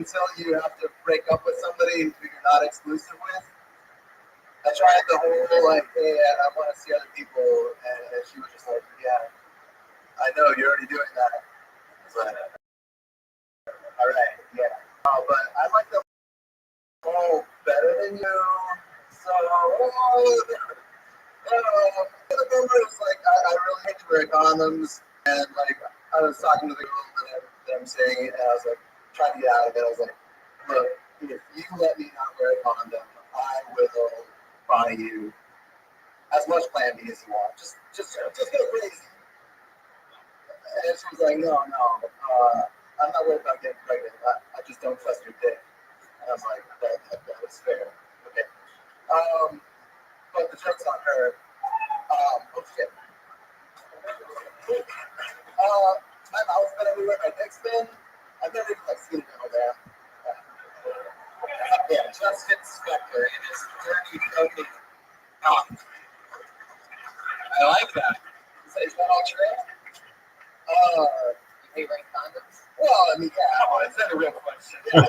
until you have to break up with somebody who you're not exclusive with. I tried the whole like, hey, I want to see other people, and she was just like, yeah, I know you're already doing that. But all right, yeah. But I like them all better than you. So the number is like I really hate to wear condoms, and like I was talking to the girl that I'm saying, and I was like trying to get out of it. I was like, look, if you let me not wear a condom, I will buy you as much Plan B as you want. Just go crazy. And she was like, no, I'm not worried about getting pregnant. I just don't trust your dick. And I was like, that is fair. Okay. But the joke's on her. Oh shit. My mouth's been everywhere. My dick's been. I've never even like seen it go down. Yeah, Justin Spector in his dirty coding. I like that. Is that all true? You hate wearing condoms? Well, I mean, yeah. Come on, it's not a real question. I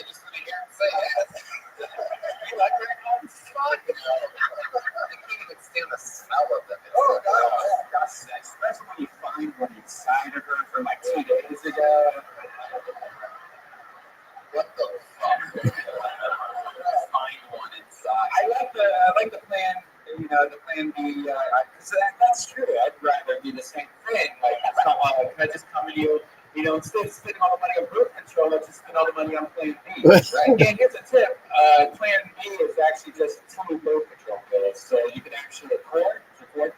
just want to hear him say yes. You like wearing condoms? Fuck no. I can't even stand the smell of them. It's disgusting. Especially when you find one inside of her from like 2 days ago. What the fuck? Find one inside. I like the plan. You know, the Plan B. That's true. I'd rather do the same thing. Like, can I just come to you? You know, instead of spending all the money on birth control, let's just spend all the money on Plan B. Right. And here's a tip: Plan B is actually just 2 birth control pills, so you can actually afford. All right,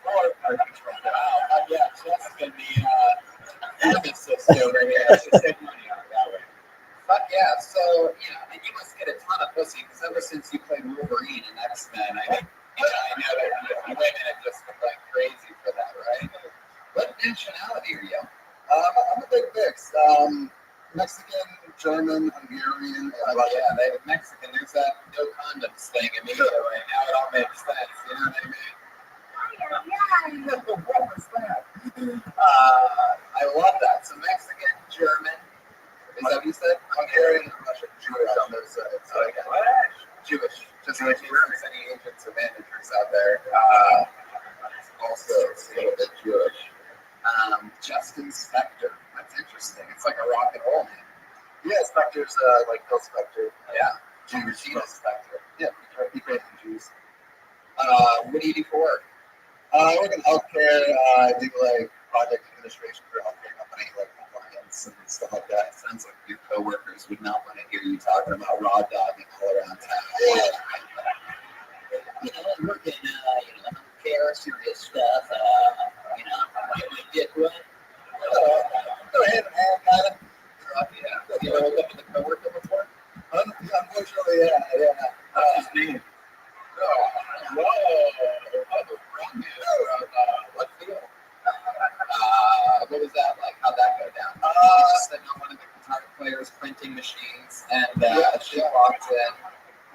4 birth control pills. Wow. Yeah, Justin, the pharmacist over here. I should save money on it that way. Fuck yeah. So, you know, and you must get a ton of pussy because ever since you played Wolverine in X-Men, I know that women have just been like crazy for that, right? What nationality are you? I'm a big mix. Mexican, German, Hungarian. They have Mexican. There's that no condoms thing immediately. Now it all makes sense. You know what I mean? What was that? I love that. So Mexican, German. Is that what you said? Hungarian, Russian, Jewish on those sides. So I got Jewish. Just in case there's any agents or managers out there. Also, it's a little bit Jewish. Justin Spector. That's interesting. It's like a rock and roll name. Yeah, Spector's like Phil Spector. Yeah. Jewish. Spector. Yeah, he created the Jews. What do you do for work? I work in healthcare. I do like project administration for a healthcare company, like compliance and stuff like that. It sounds like your coworkers would not want to hear you talking about raw dogging all around town. Yeah. You know, I work in healthcare, serious stuff. You get what? Go ahead, man. Kind of. Yeah. Have you ever looked at the coworker before? Unfortunately, yeah. What's his name? Whoa. What field? What was that like? How'd that go down? Just sitting on one of the guitar players' printing machines, and she walked in.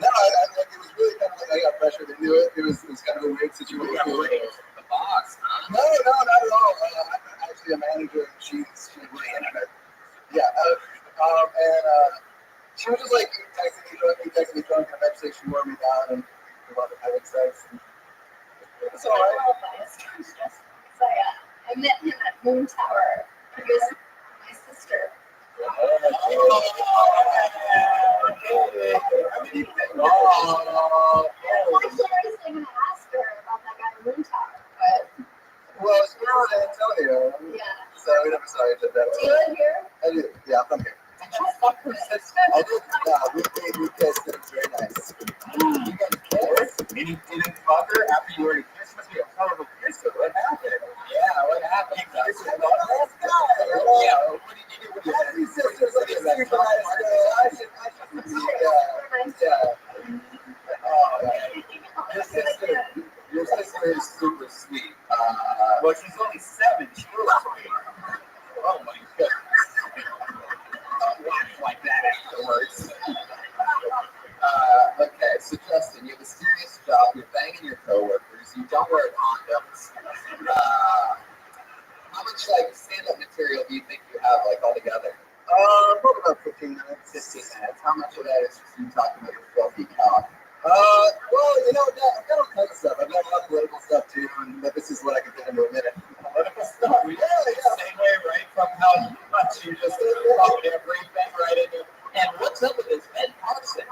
No, it was really kind of like I got pressured into it. It was kind of a weird situation. The boss, huh? No, not at all. I'm actually a manager, and she's really into it. Yeah, and she was just like texting me drunk, and eventually she wore me down, and we wound up having sex. It's all right. I met him at Moon Tower. He was my sister. I was going to ask her about that guy at Moon Tower, but well, she was in San Antonio. Yeah. So we never saw each other. Do you live here? I do. Yeah, I'm from here. Did you fuck her sister? I did. Yeah, we kissed. It was very nice. You guys kissed? And you didn't fuck her after you already kissed? Must be a horrible kisser. What happened? Yeah, what happened? You kissed her about last guy. Yeah, what did you do with your sisters? Like, super nice guy. Your sister is super sweet. Well, she's only 7. She was sweet. Oh my goodness. Laugh like that afterwards. Okay, so Justin, you have a serious job. You're banging your coworkers. You don't wear condoms. How much like stand-up material do you think you have like all together? probably about 15 minutes. 15 minutes. How much of that is just you talking about your filthy cock? Well, I've got all kinds of stuff. I've got a lot of political stuff too, and this is what I can fit into a minute. Political stuff? Yeah. Same way, right? From how much you just fuck everything right into. And what's up with this Ben Carson?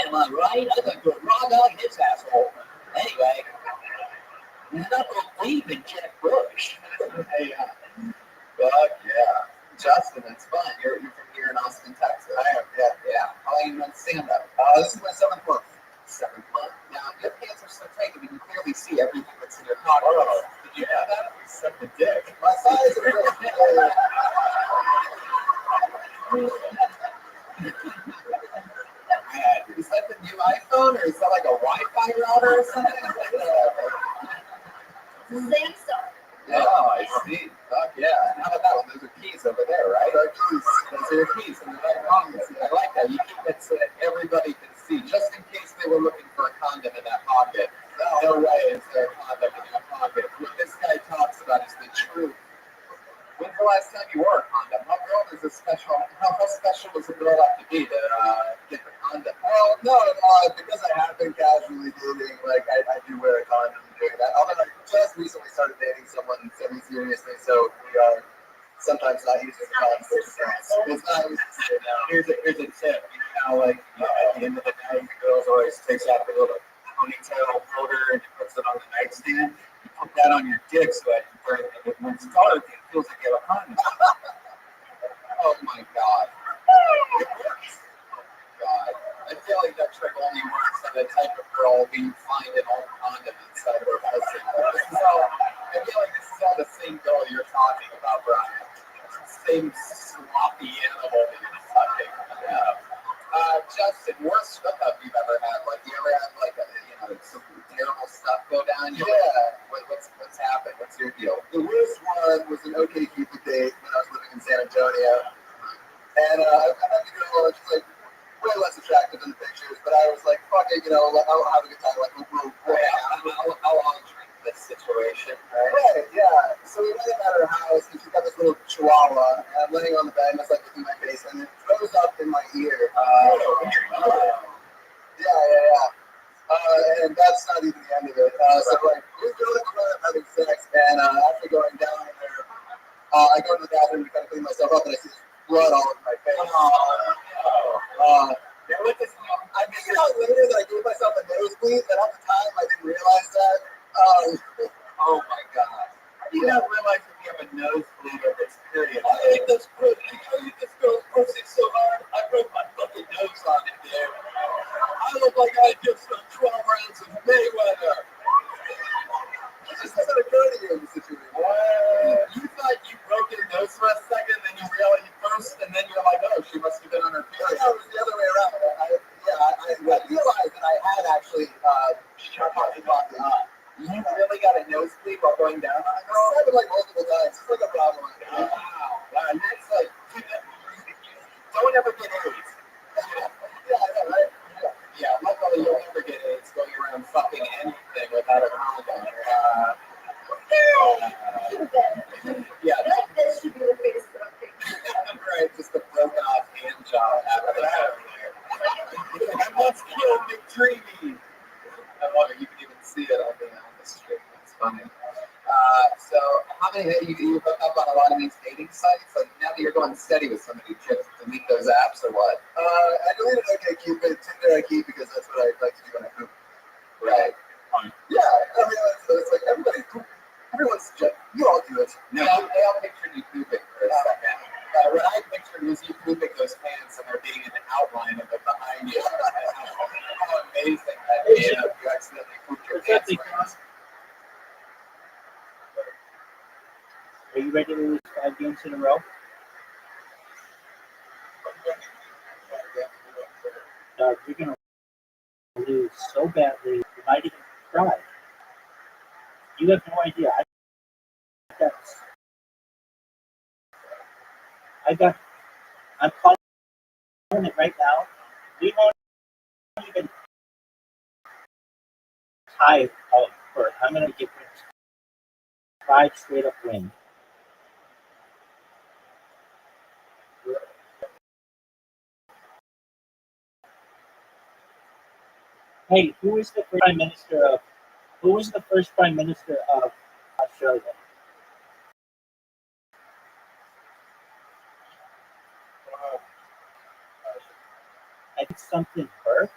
Am I right? I think we're wrong on his asshole. Anyway, knuckle deep in Jack Bush. Hey, fuck yeah. Justin, it's fun. You're from here in Austin, Texas. I am, yeah. How long have you been stand-up? This is my 7th month. 7th month. Now, your pants are so tight that we can clearly see everything that's in your pocket. Oh, did you have that? Except the dick. My size is really... Is that the new iPhone, or is that like a Wi-Fi router or something? Same stuff. Oh, I see. Fuck yeah. And how about that one? Those are keys over there, right? Those are your keys. And I like that. You keep it so that everybody can see, just in case they were looking for a condom in that pocket. No way is there a condom in that pocket. What this guy talks about is the truth. When's the last time you wore a condom? How special does a girl have to be to get the condom? Well, no, because I have been casually dating, like I do wear a condom during that. Although I just recently started dating someone semi-seriously, so we are sometimes not using condoms. It's not easy to say now. Here's a tip. You know, like at the end of the night, the girls always takes out the little ponytail holder and puts it on the nightstand. You put that on your dick so that when it's dark, it feels like you have a condom. Oh my god. It works. Oh my god. I feel like that trick only works on the type of girl we find an old condom inside of her pussy. I feel like this is all the same girl you're talking about, Brian. It's the same sloppy animal that you're fucking. Justin, worst hookup you've ever had? Like, you ever had like some terrible stuff go down? What's happened? What's your deal? The worst one was an OK Cupid date when I was living in San Antonio. And I met the girl, and she's like way less attractive in the pictures, but I was like, fuck it, I'll have a good time. Like, how long during this situation? Right, yeah. So we went at her house, and she's got this little chihuahua, and I'm laying on the bed, and it's like looking my face, and it throws up in my ear. Yeah. And that's not even the end of it. So like, we're going to having sex, and after going down there, I go to the bathroom to kind of clean myself up, and I see blood all over my face. I figured out later that I gave myself a nosebleed, and at the time I didn't realize that. Oh my god. You don't realize if you have a nosebleed or this period. I hate this girl's pussy so hard, I broke my fucking nose on it there. I look like I just done 12 rounds of Mayweather. It just doesn't occur to you in the situation. You thought you broke your nose for a second, then you realized first, and then you're like, oh, she must have been on her period. No, it was the other way around. I realized that I had actually you really got a nosebleed while going down on it? It's happened like multiple times. It's like a problem. Wow. And it's like, don't ever get AIDS. Right? Yeah, luckily you'll never get AIDS going around fucking anything without a condom. Yeah. This should be the Facebook picture. Right, just a broken off hand job after that. I must kill McDreamy. I love it. You can even see it on the stream. It's funny. So, how many have you hooked up on a lot of these dating sites? Like, now that you're going steady with somebody, do you delete those apps or what? I deleted OkCupid, Tinder I keep because that's what I like to do when I poop. Right. Yeah, I mean, it's like everyone's just, you all do it. No, they all pictured you pooping for a second. What I pictured was you pooping those pants and there being an outline of it behind you. How amazing that is. You accidentally pooped your pants. Are you ready to lose 5 games in a row? You're going to lose so badly, you might even cry. You have no idea. I'm calling it right now. We won't even tie out for it. I'm going to give it 5 straight up wins. Hey, who was the first prime minister of? Who was the first prime minister of Australia? I think something Burke.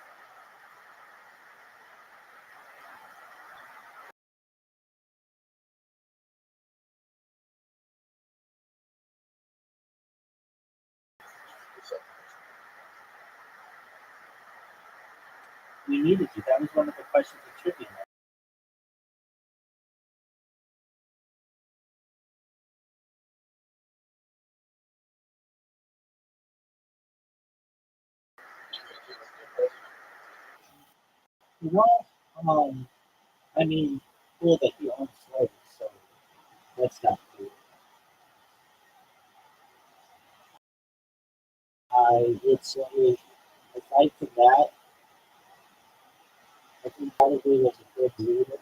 We needed you. That was one of the questions of trivia. Well, I mean, cool that he owns slaves, so that's not cool. Aside from that, I think probably was a good leader.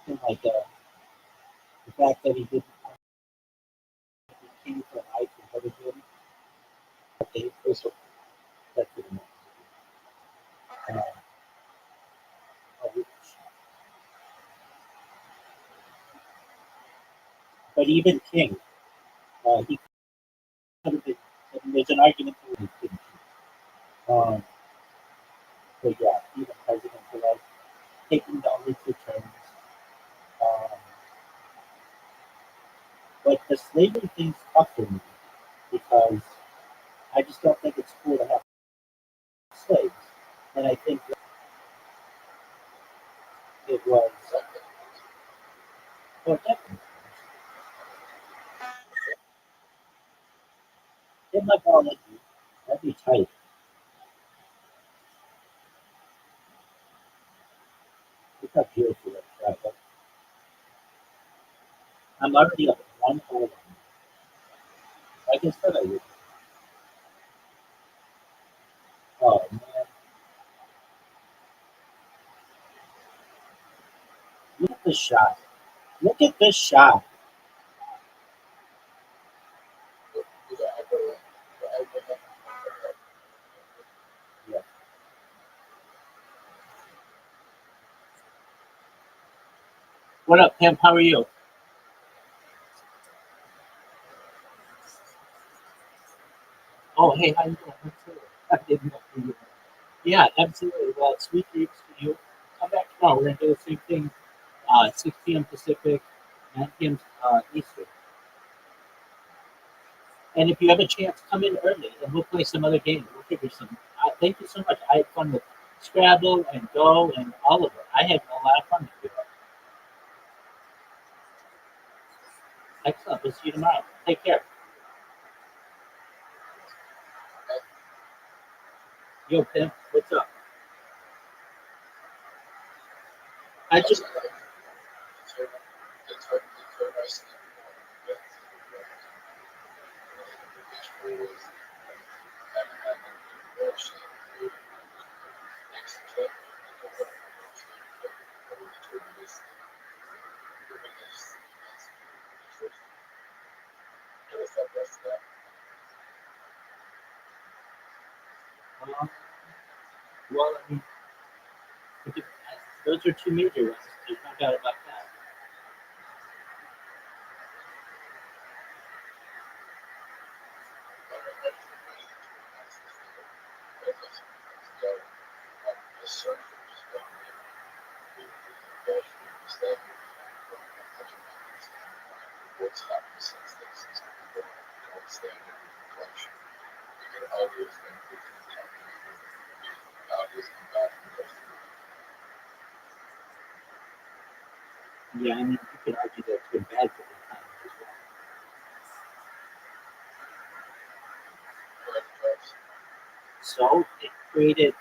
And like the fact that he didn't he came from life and everything, okay, first of all, that's pretty much. Uh, but even King, he could have been. I mean, there's an argument for him. Um, but yeah, even president for life, taking the only two terms. Um, but the slavery thing's tough for me because I just don't think it's cool to have slaves. And I think it was, well, definitely, in my ball, that'd be tight. Look how beautiful that track. I'm already up at 1 hole. Like I said, I would. Oh, man. Look at this shot. Look at this shot. Yeah. What up, Pimp? How are you? Oh, hey, how you doing? Absolutely. I didn't know who you were. Yeah, absolutely. Well, sweet dreams for you. Come back tomorrow. We're going to do the same thing. 6 p.m. Pacific, 9 p.m. Eastern. And if you have a chance, come in early and we'll play some other games. We'll figure some. Thank you so much. I had fun with Scrabble and Go and all of it. I had a lot of fun with you. Excellent. We'll see you tomorrow. Take care. Yo, Pimp, what's up? I just well, I mean, those are two major ones. There's no doubt about that. Yeah, I mean, you could argue that it's been bad for the economy as well. So it created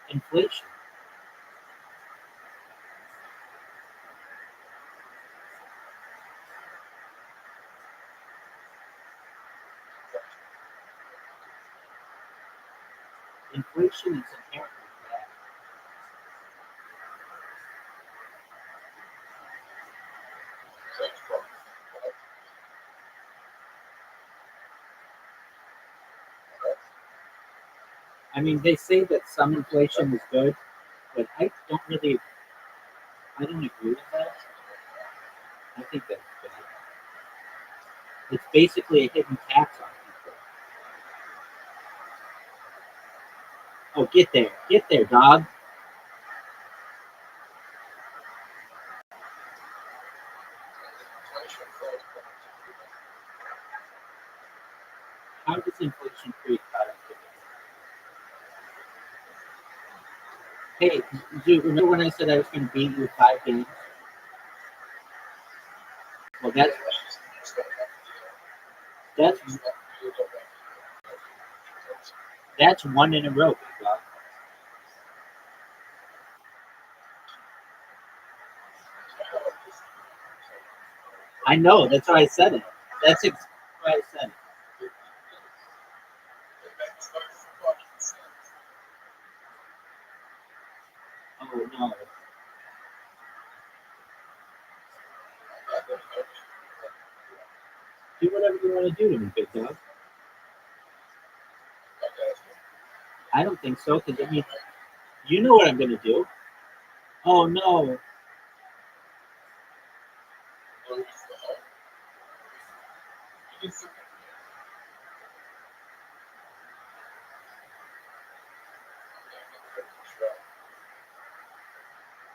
inflation. Inflation is inherently bad. I mean, they say that some inflation is good But I don't agree with that. I think that's bad. It's basically a hidden tax on people. Oh, get there, dog. How does inflation create productivity? Hey, dude, remember when I said I was going to beat you with 5 games? Well, that's that's one in a row, big dog. I know. That's why I said it. That's why I said it. Oh no. Do whatever you want to do to me, big dog. I don't think so, because I mean, you know what I'm going to do. Oh no.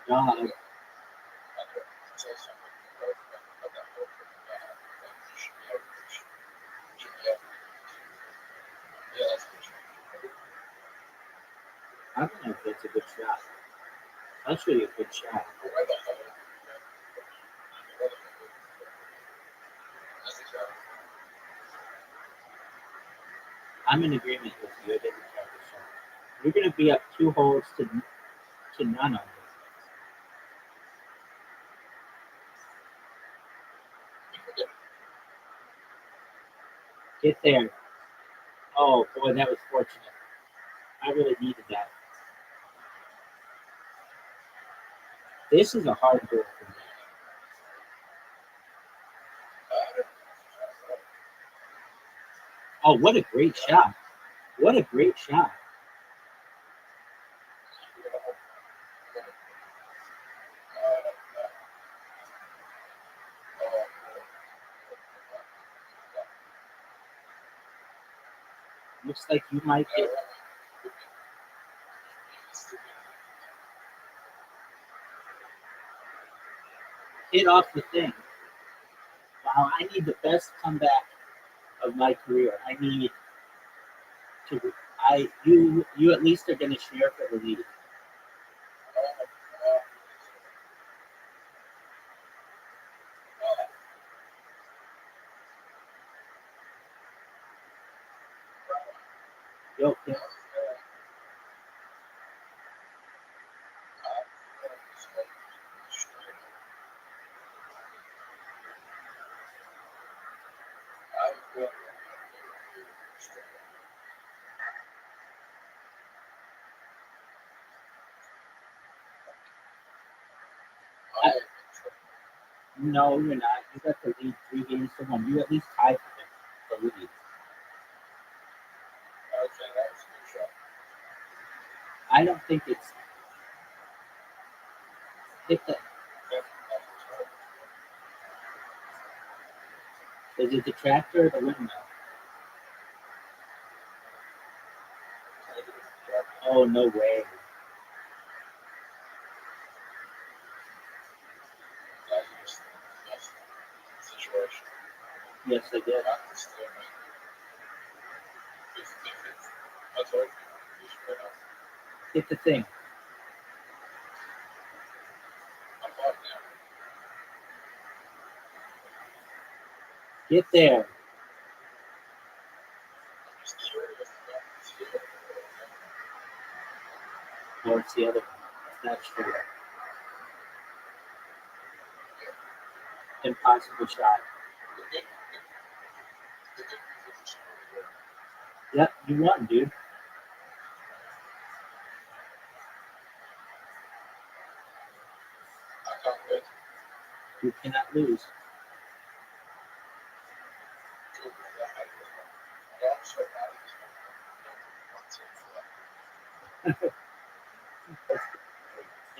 Dog. I don't know if that's a good shot. I'll show you a good shot. I'm in agreement with you. I didn't try this shot. You're going to be up 2 holes to none on this. Get there. Oh boy, that was fortunate. I really needed that. This is a hard hole for me. Oh, what a great shot. What a great shot. Looks like you might get hit off the thing. Wow, I need the best comeback of my career. I need to. You at least are going to share for the lead. Yo, no, you're not. You got the lead 3 games to 1. You at least tied for the lead. I don't think it's hit the. Is it the tractor or the windmill? Oh no way. Yes, I did. Hit the thing. Get there. Oh, it's the other one. That's true. Impossible shot. Yep, you won, dude. You cannot lose.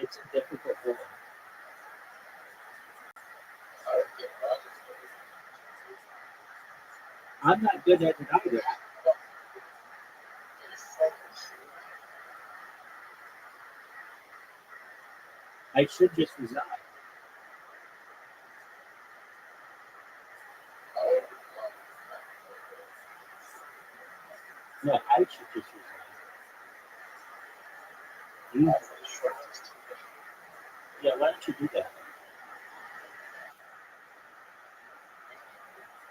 It's a difficult one. I'm not good at it either. I should just resign. No, I should just resign. Yeah, why don't you do that?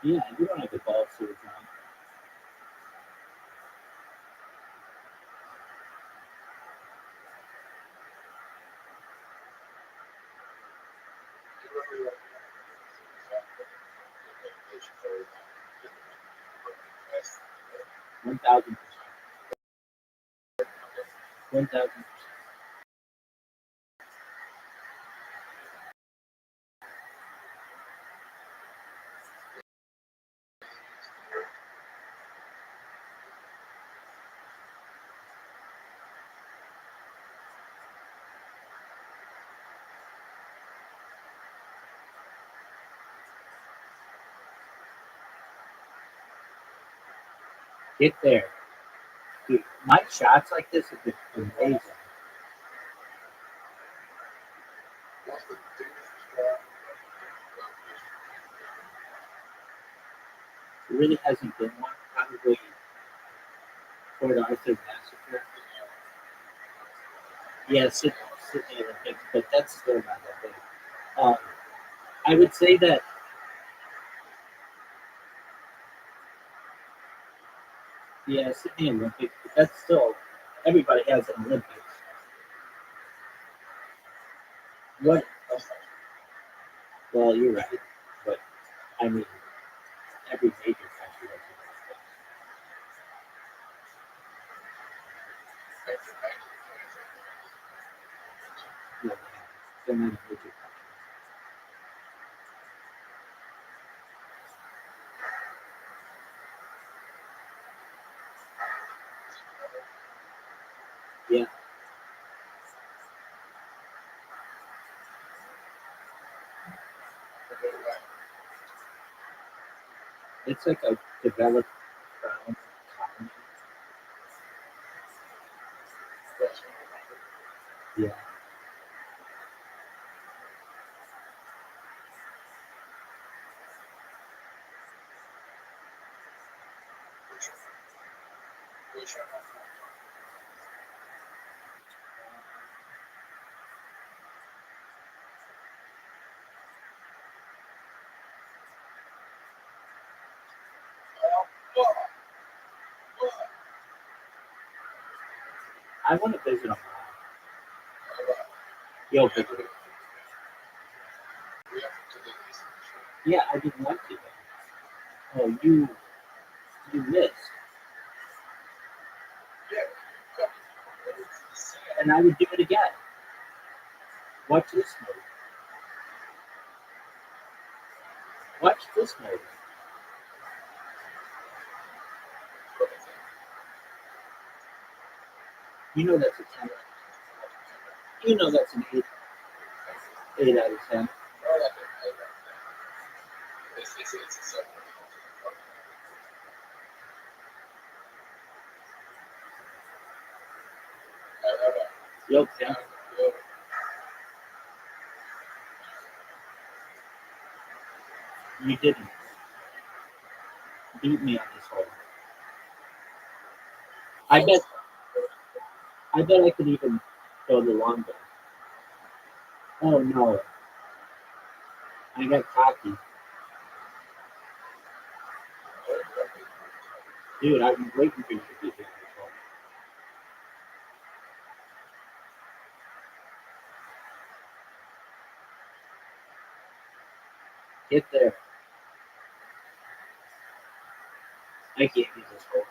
Yeah, you don't have the balls to resign. $1,000. 1,000%. Get there. Dude, my shots like this have been amazing. It really hasn't been one. Probably Port Arthur Massacre. Yeah, Sydney Olympics, but that's still not that big. I would say that, yeah, Sydney Olympics, but that's still, everybody has an Olympics. What? Well, you're right, but I mean, every major country has an Olympics. Yeah, so many major countries. Yeah, it's like a developed crown colony. Yeah, I want to visit them. Yo, visit it. Yeah, I didn't want to. Oh, you missed, and I would do it again. Watch this movie. Watch this movie. You know that's a 10. You know that's an 8 out of 10. Yo, Tim, you didn't beat me on this one. I bet I could even go the long way. Oh no, I got cocky. Dude, I've been waiting for you to beat me on this one. Get there. I gave you this one.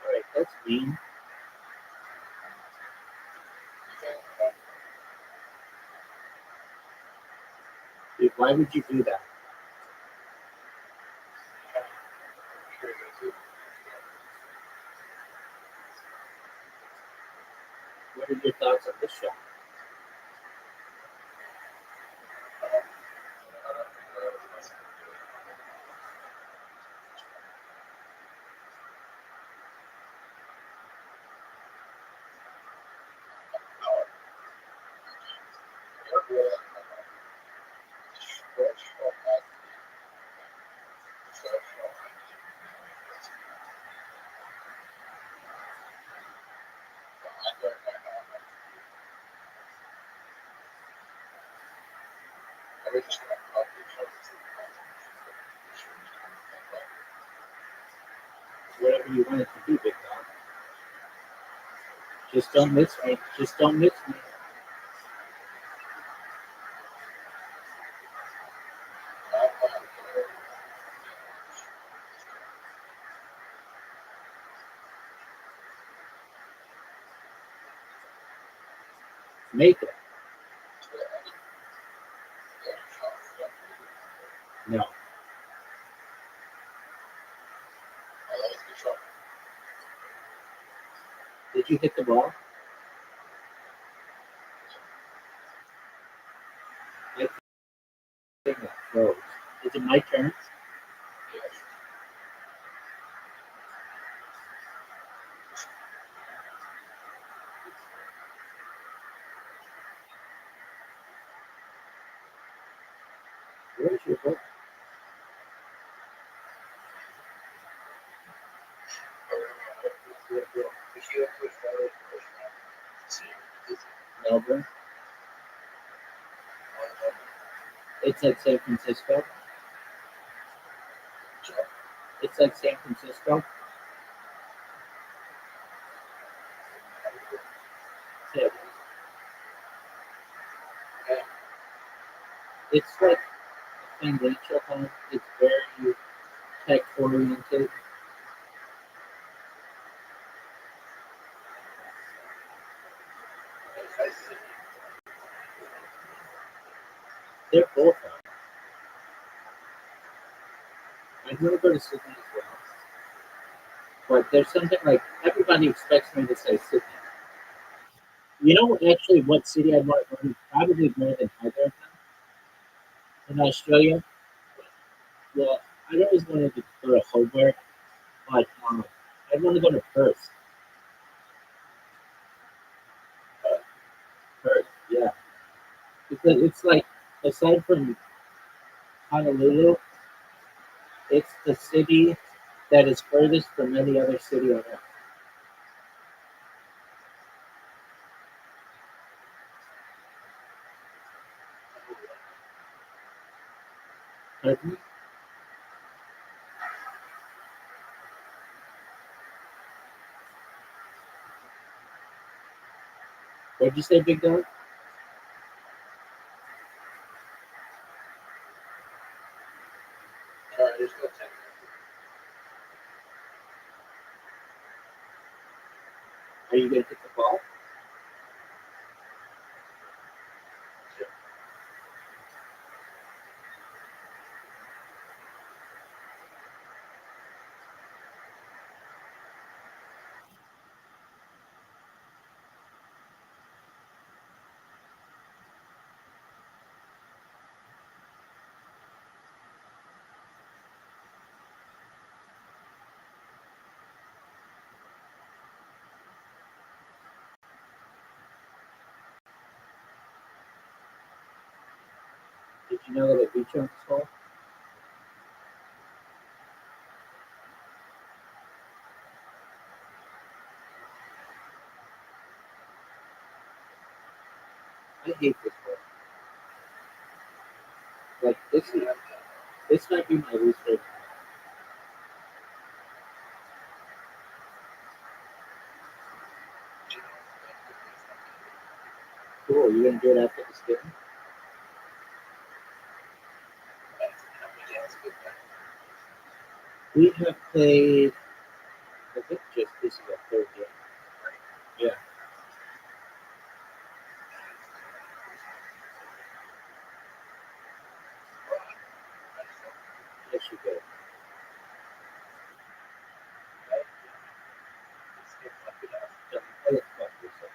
All right. That's mean. Dude, why would you do that? What are your thoughts on this show? Whatever you want it to be, big dog. Just don't miss me. Just don't miss me. Make it. No. Did you hit the ball? I think that froze. Is it my turn? Where's your ball? Melbourne. It's like San Francisco. It's like San Francisco. Yeah. It's like a financial home. It's very tech oriented. They're both are. I'm gonna go to Sydney as well. But there's something like everybody expects me to say Sydney. You know actually what city I'd want to go to? Probably more than either of them. In Australia, well, I'd always wanted to go to Hobart, but I'd want to go to Perth. Perth, yeah. Because it's like, aside from Honolulu, it's the city that is furthest from any other city on earth. Pardon me? What'd you say, Big Dog? Are you going to hit the ball? Did you know that I beat you on this ball? I hate this ball. Like, this might be my least favorite. Cool, you going to do it after this game? We have played, I think, just this year. Yes, you did. Right? Just get fucking out. Don't fuck yourself.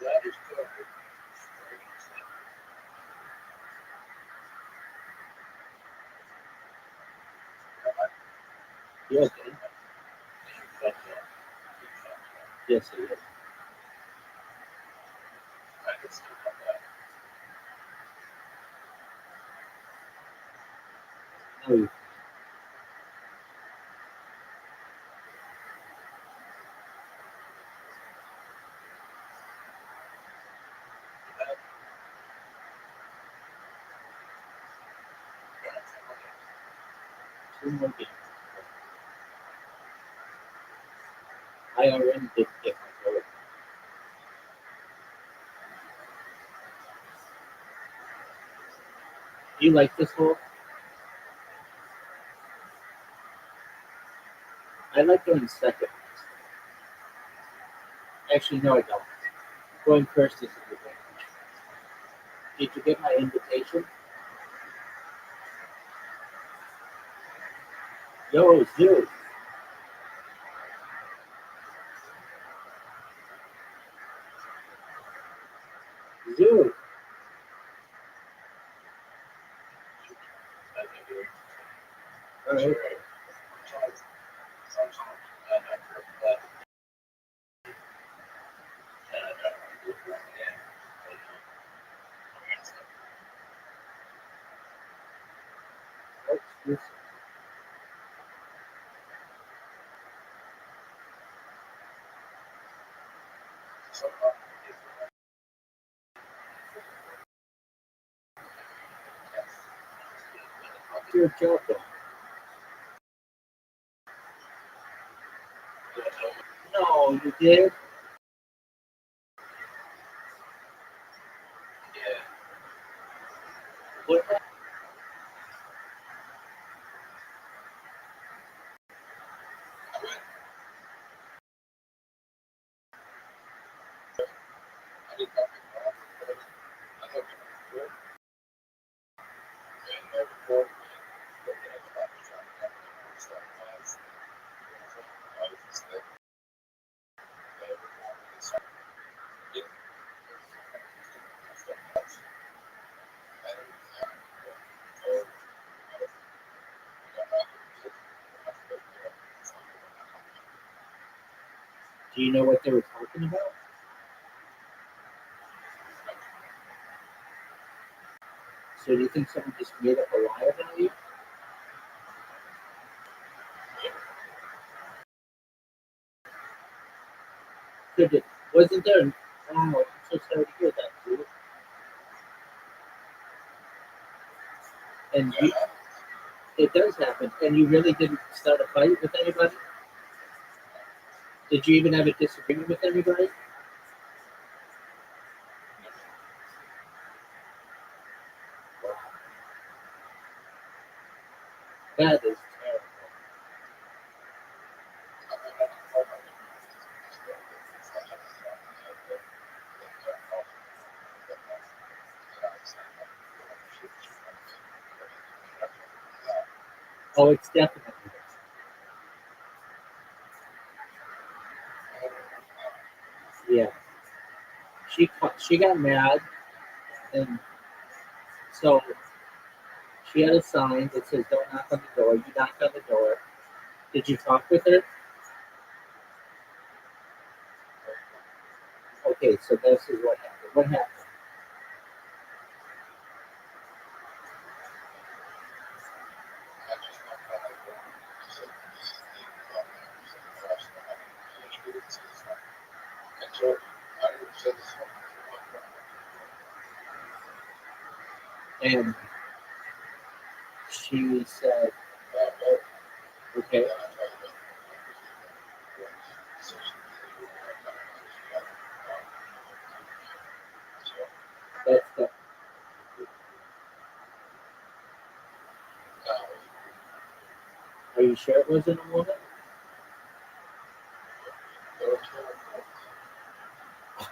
That is correct. You okay? Yes, it is. No, two more games. I already did get my vote. Do you like this hole? I like going second. Actually, no, I don't. Going first is a good thing. Did you get my invitation? Yo, Zoo. Zoo. All right. What's this? What's your job though? No, you did? What? Do you know what they were talking about? So do you think someone just made up a lie about you? Could it? Wasn't there? Oh, I'm so sorry to hear that, dude. And you, it does happen. And you really didn't start a fight with anybody? Did you even have a disagreement with anybody? That is terrible. Oh, it's definitely. Yeah. She got mad, and so she had a sign that says "Don't knock on the door." You knocked on the door. Did you talk with her? Okay, so this is what happened. What happened? And she said, "Okay, that's the." Are you sure it wasn't a woman?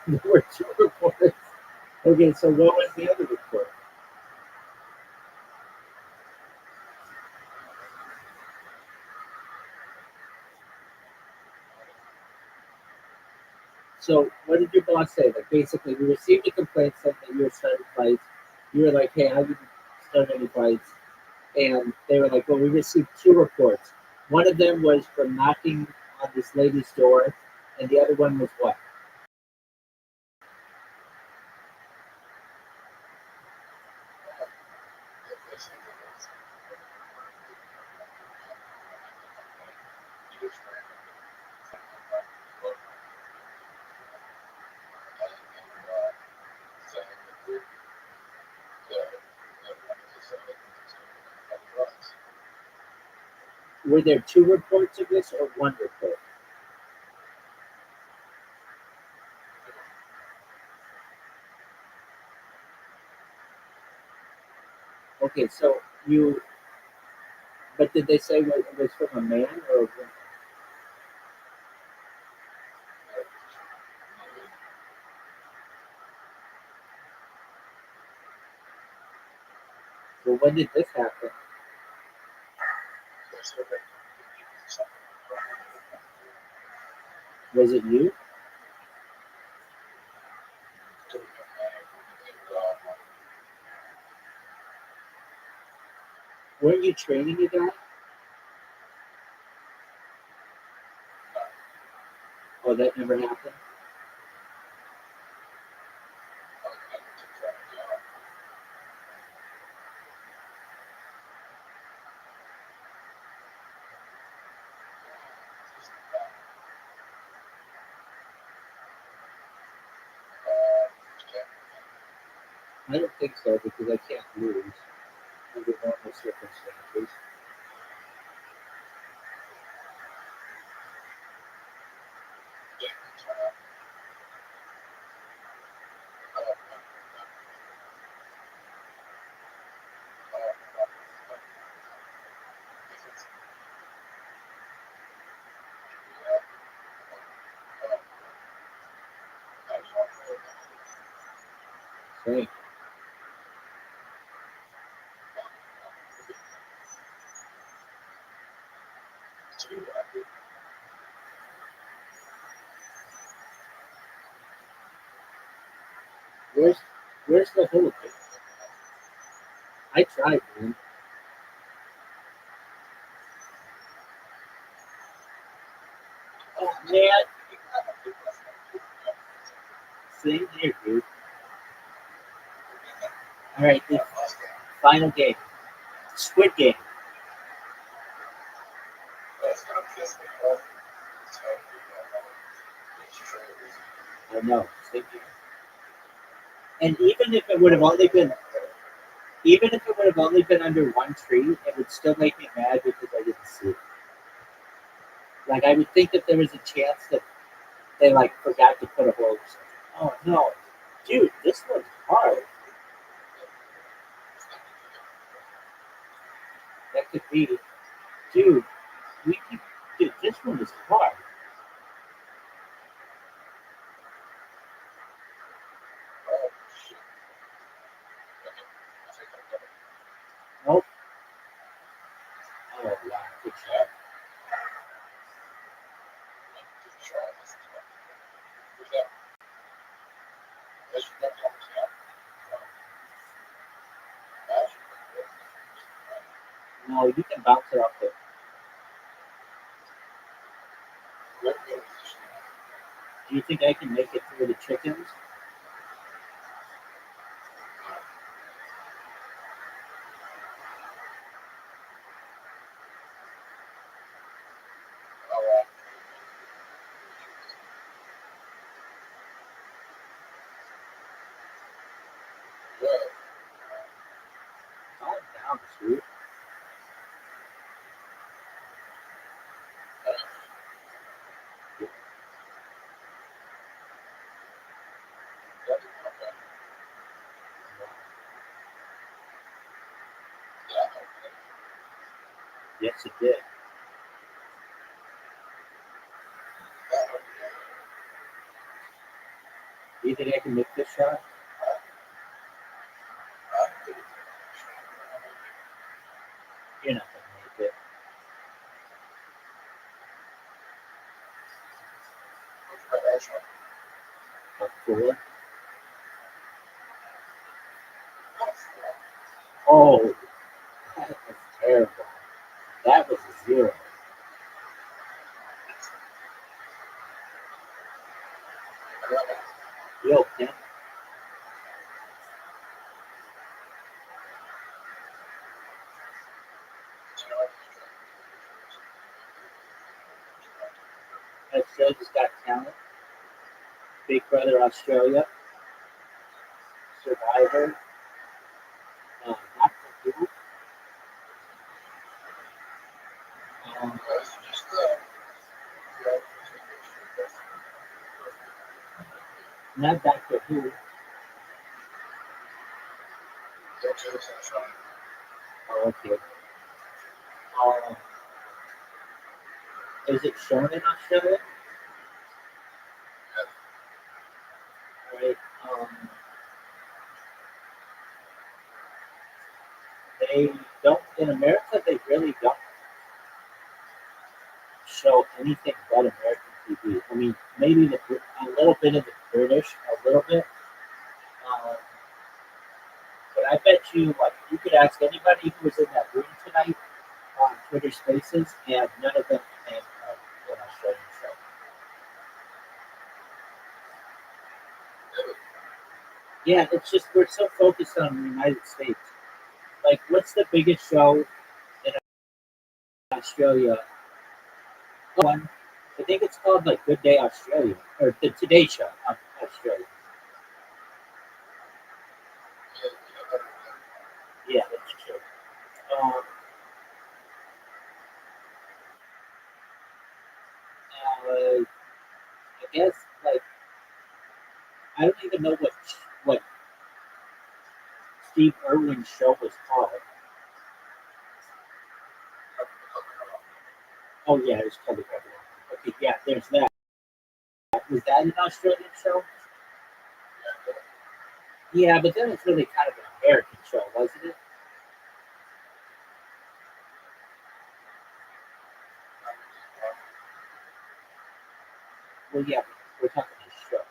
There were two reports. Okay, so what was the other report? So what did your boss say? Like basically, we received a complaint saying that you were starting fights. You were like, hey, I didn't start any fights. And they were like, well, we received two reports. One of them was from knocking on this lady's door, and the other one was what? Were there two reports of this or one report? Okay, so you, but did they say it was from a man or a woman? Well, when did this happen? Was it you? Weren't you training a guy? Oh, that never happened? I don't think so because I can't lose under normal circumstances. Same. Where's where's the hole? I tried, man. Oh man, same here, dude. All right, the final game, Squid Game. I know, same here. And even if it would have only been under one tree, it would still make me mad because I didn't see it. Like I would think that there was a chance that they like forgot to put a hole. Or something. Oh no, dude, this one's hard. That could be, dude. We could, dude, this one is hard. Nope. Oh wow, good shot. No, you can bounce it off it. Do you think I can make it through the chickens? Calm down, dude. Yes, it did. Do you think I can make this shot? You're not gonna make it. score? Oh, that was terrible. That was a 0. Yo, Ken. Australia's Got Talent. Big Brother Australia. Survivor. Not for Who. Not Doctor Who. Oh, okay. Is it shown in Australia? Right. They don't in America. They really don't show anything but American TV. I mean, maybe a little bit of the British, a little bit. But I bet you, like, you could ask anybody who was in that room tonight on Twitter Spaces, and none of them can name an Australian show. Yeah, it's just we're so focused on the United States. Like, what's the biggest show in Australia? One, I think it's called like Good Day Australia or the Today Show on Australia. Yeah, that's true. I guess like I don't even know what Steve Irwin's show was called. Oh yeah, it's called the Cover. Okay, yeah, there's that. Was that an Australian show? Yeah, but then it's really kind of an American show, wasn't it? Well, yeah, we're talking a show.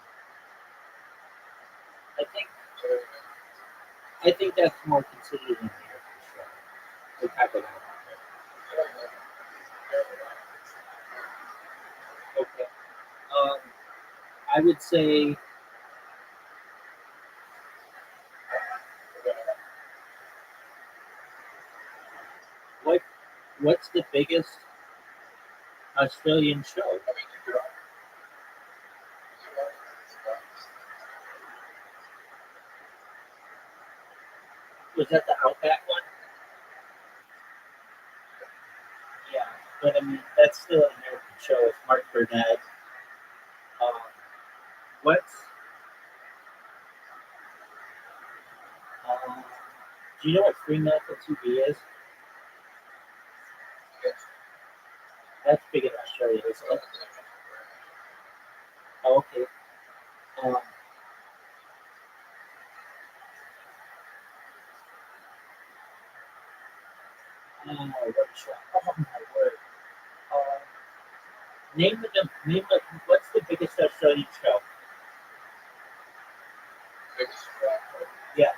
I think that's more considered an American show. We're talking about okay. Um, I would say what what's the biggest Australian show? Was that the Outback one? Yeah, but I mean that's still an American show. It's Mark Burnett. Um, what's um, do you know what Fremantle TV is? That's big in Australia, isn't it? Oh, okay. Um, oh my word. Um, what's the biggest Australian show? Yeah,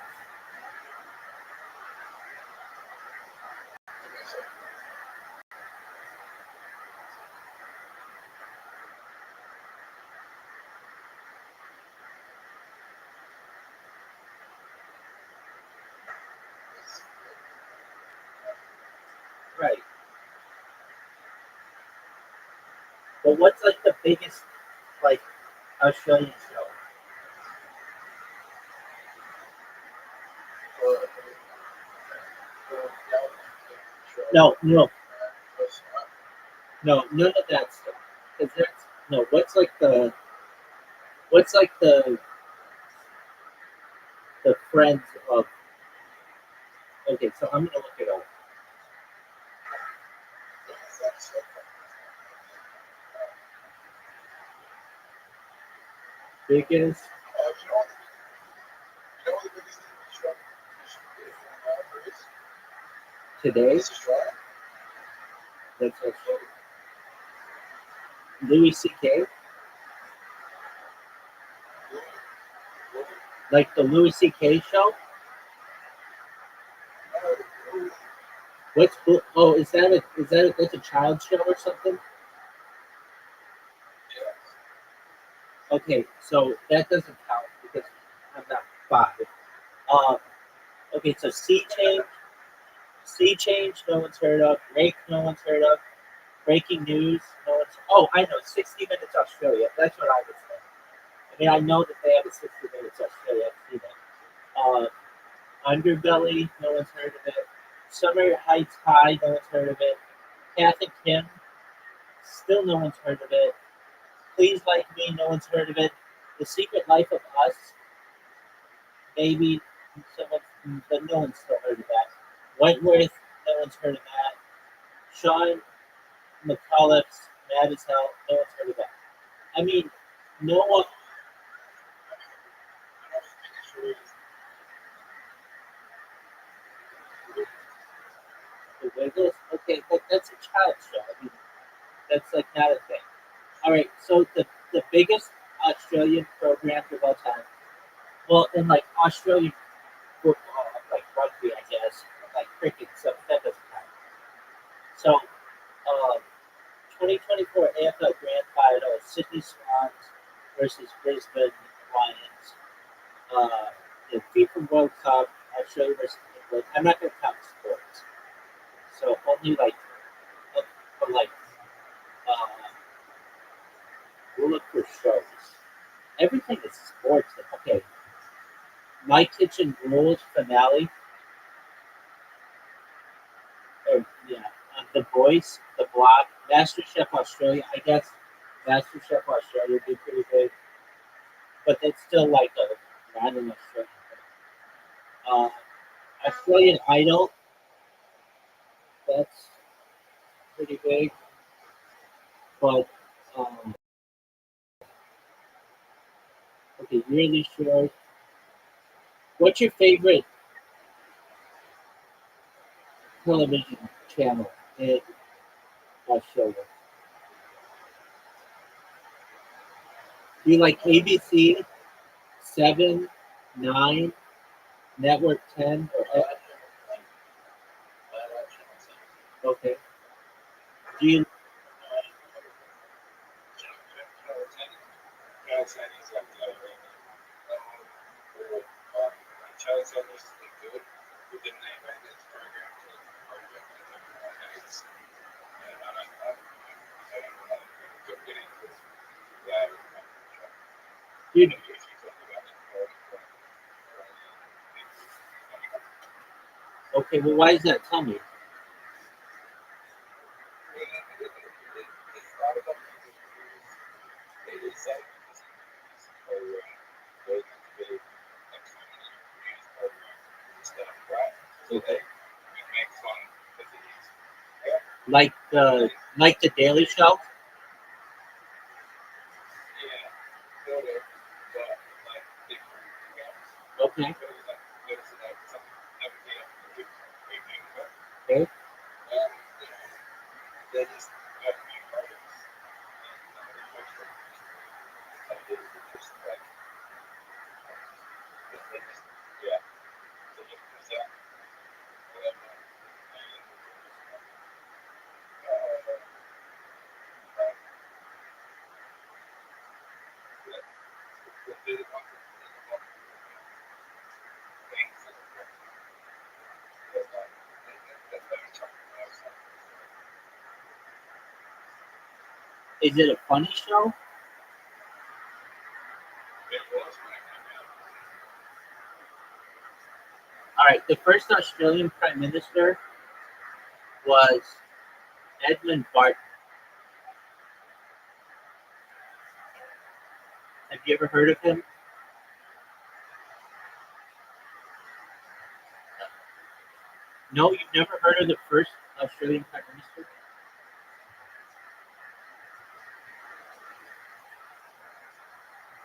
right. But what's like the biggest like Australian show? No, no, no, none of that stuff. Because that's no. What's like the friends of? Okay, so I'm gonna look it up. Biggest today. That's Australia. Louis C.K. Like the Louis C.K. show? What's oh, that's a child show or something? Okay, so that doesn't count because I'm not 5. Uh, okay, so Sea Change, no one's heard of. Rake, no one's heard of. Breaking News, no one's. Oh, I know, 60 Minutes Australia. That's what I would say. I mean, I know that they have a 60 Minutes Australia. I've seen it. Underbelly, no one's heard of it. Summer Heights High, no one's heard of it. Kath and Kim, still no one's heard of it. Please Like Me, no one's heard of it. The Secret Life of Us, maybe someone, but no one's still heard of that. Wentworth, no one's heard of that. Sean McAuliffe's Mad as Hell, no one's heard of that. I mean, no one. The Wiggles, okay, but that's a child show. I mean, that's like not a thing. All right, so the biggest Australian program of all time. Well, in like Australian football, like rugby, I guess, like cricket, so that doesn't count. So, 2024 AFL Grand Final, Sydney Swans versus Brisbane Lions. The FIFA World Cup, Australia versus England. I'm not going to count sports. So only but like, uh, we'll look for shows. Everything is sports. Okay, My Kitchen Rules finale. Or, yeah, The Voice, The Block, MasterChef Australia. I guess MasterChef Australia would be pretty big, but it's still like not an Australian thing. Uh, Australian Idol, that's pretty big, but okay, really short. What's your favorite television channel in Australia? Do you like ABC, 7, 9, Network 10, or okay? Do you do you, okay? Well, why is that? Tell me. Okay. Like the Daily Show. Okay. Okay. Is it a funny show? All right. The first Australian Prime Minister was Edmund Barton. Have you ever heard of him? No, you've never heard of the first Australian Prime Minister?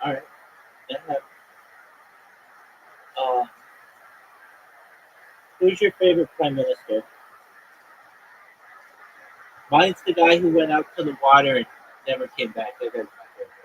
All right. Then, uh, who's your favorite Prime Minister? Mine's the guy who went out to the water and never came back. That guy's my favorite.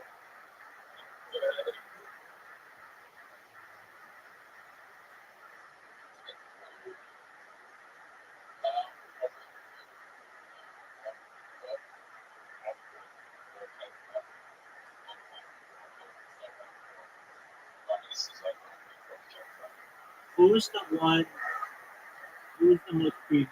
Who's the one? Who's the most recent?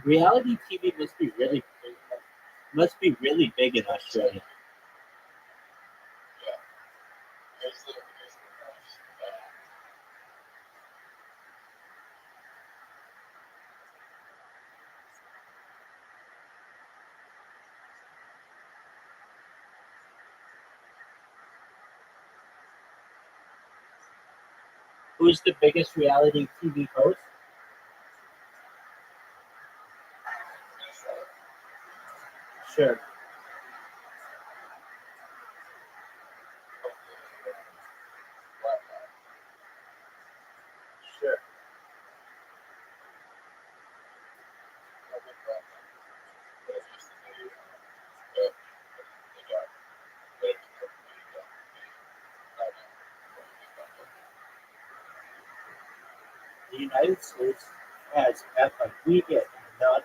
Reality TV must be really big in Australia. Who's the biggest reality TV host? Sure. Sure. The United States has we get none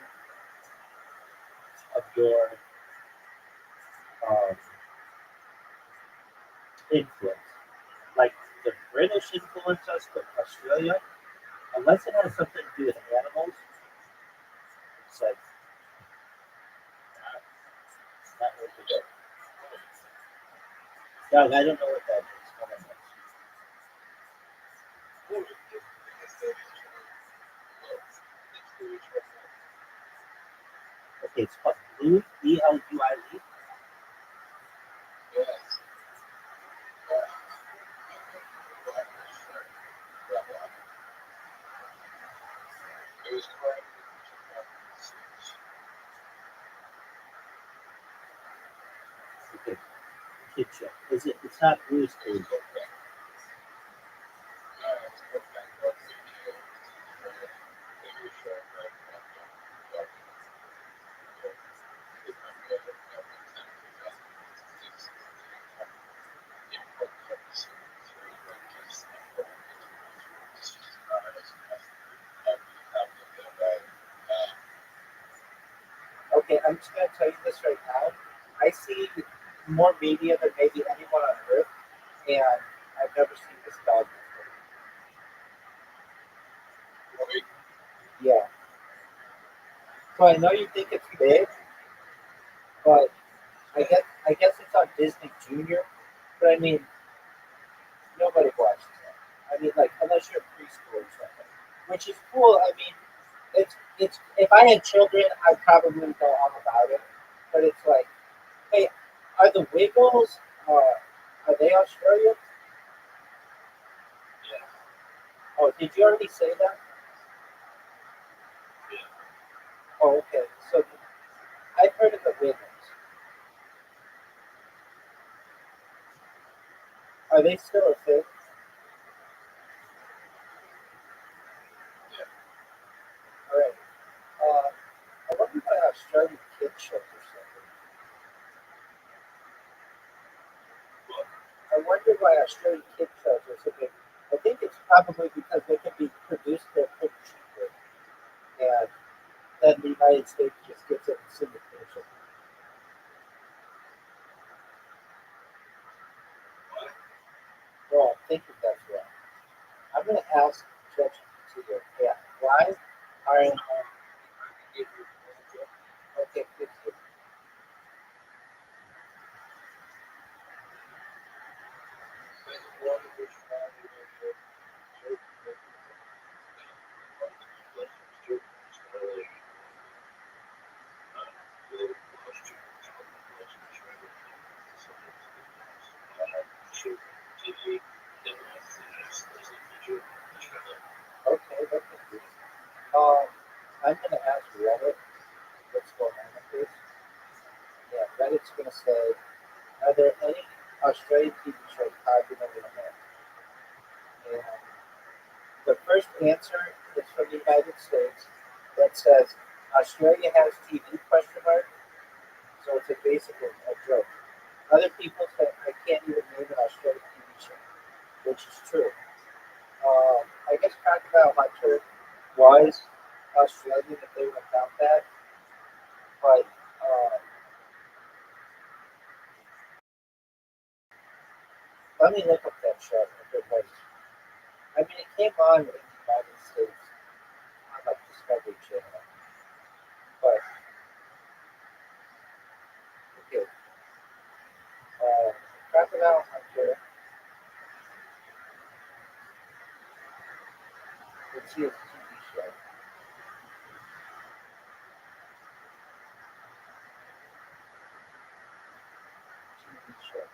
of your um, influence. Like the British influence us, but Australia, unless it has something to do with animals, it's like not really good. Doug, I don't know what that is. Hold on. Okay, it's called Blue, BLUIE. Okay, kid show. Is it? It's not Blue's Clues. Okay, I'm just going to tell you this right now. I see more media than maybe anyone on earth, and I've never seen this dog before. Yeah. So I know you think it's big, but I guess it's on Disney Junior. But I mean, nobody watches that. I mean, like unless you're preschool or something, which is cool. I mean, it's if I had children, I'd probably know all about it. But it's like, hey, are the Wiggles? Are they Australian? Oh, did you already say that? Oh, okay. So I've heard of the Wiggles. Are they still a thing? All right. I wonder if I have Australian kid shows or something. I wonder why Australian kid shows are so big. I think it's probably because they can be produced there pretty cheaply, and then the United States just gets it in syndication. Well, I think that's right. I'm going to ask ChatGPT, yeah, why aren't okay? Good. Okay, that's good. Um, I'm going to ask Reddit what's going on with this. Yeah, Reddit's going to say, are there any Australian TV shows popular in America? And the first answer is from the United States that says Australia has TV question mark, so it's basically a joke. Other people say I can't even name an Australian TV show, which is true. I guess Crocodile Hunter was Australian if they would have found that. But let me look up that show if it was. I mean, it came on in the United States on like Discovery Channel, but okay. Crocodile Hunter. Let's see his TV show. TV show.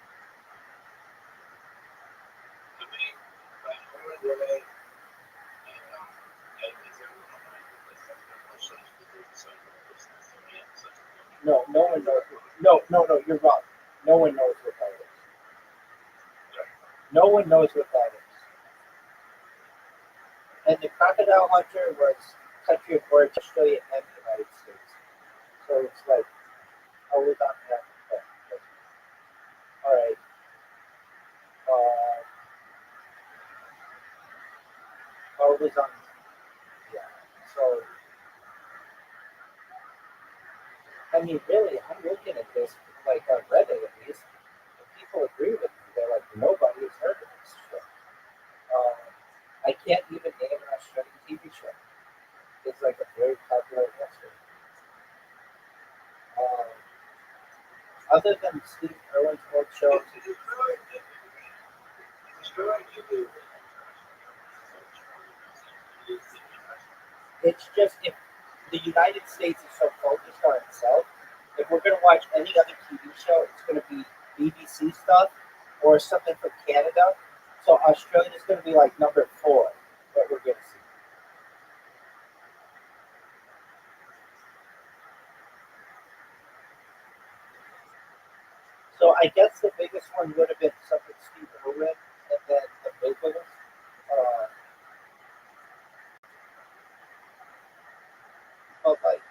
No, no one knows. No, you're wrong. No one knows what that is. No one knows what that is. And the Crocodile Hunter was country of origin, Australia and the United States. So it's like always on that. All right. Always on. Yeah. So I mean, really, I'm looking at this like on Reddit at least. And people agree with me. They're like, nobody has heard of this show. I can't even name an Australian TV show. It's like a very popular answer. Other than Steve Irwin's old shows, it's just if the United States is so focused on itself, if we're going to watch any other TV show, it's going to be BBC stuff or something from Canada. So Australia is going to be like number 4 that we're going to see. So I guess the biggest one would have been something Steve Irwin, and then the Wiggles. But like,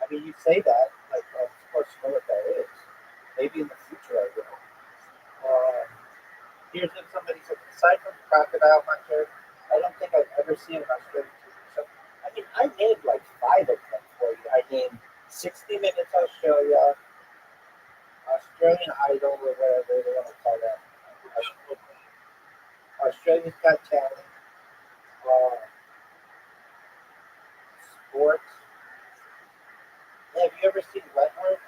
I mean, you say that, like, I'm supposed to know what that is. Maybe in the future I will. Here's what somebody said. Aside from Crocodile Hunter, I don't think I've ever seen an Australian TV show. I mean, I named like 5 of them for you. I named 60 Minutes Australia, Australian Idol, or whatever they want to call that. Australia's Got Talent, sports. Have you ever seen Wentworth?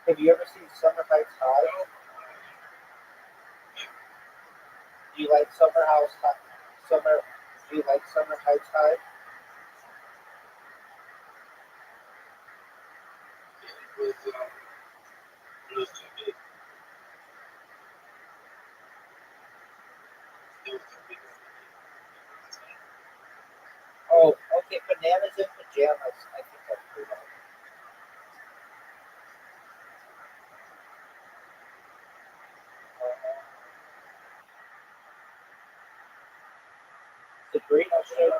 Have you ever seen Summer Heights High? Do you like Summer House High? Do you like Summer Heights High? Oh, okay. Bananas in Pajamas. I think that's pretty nice. The Great Australian.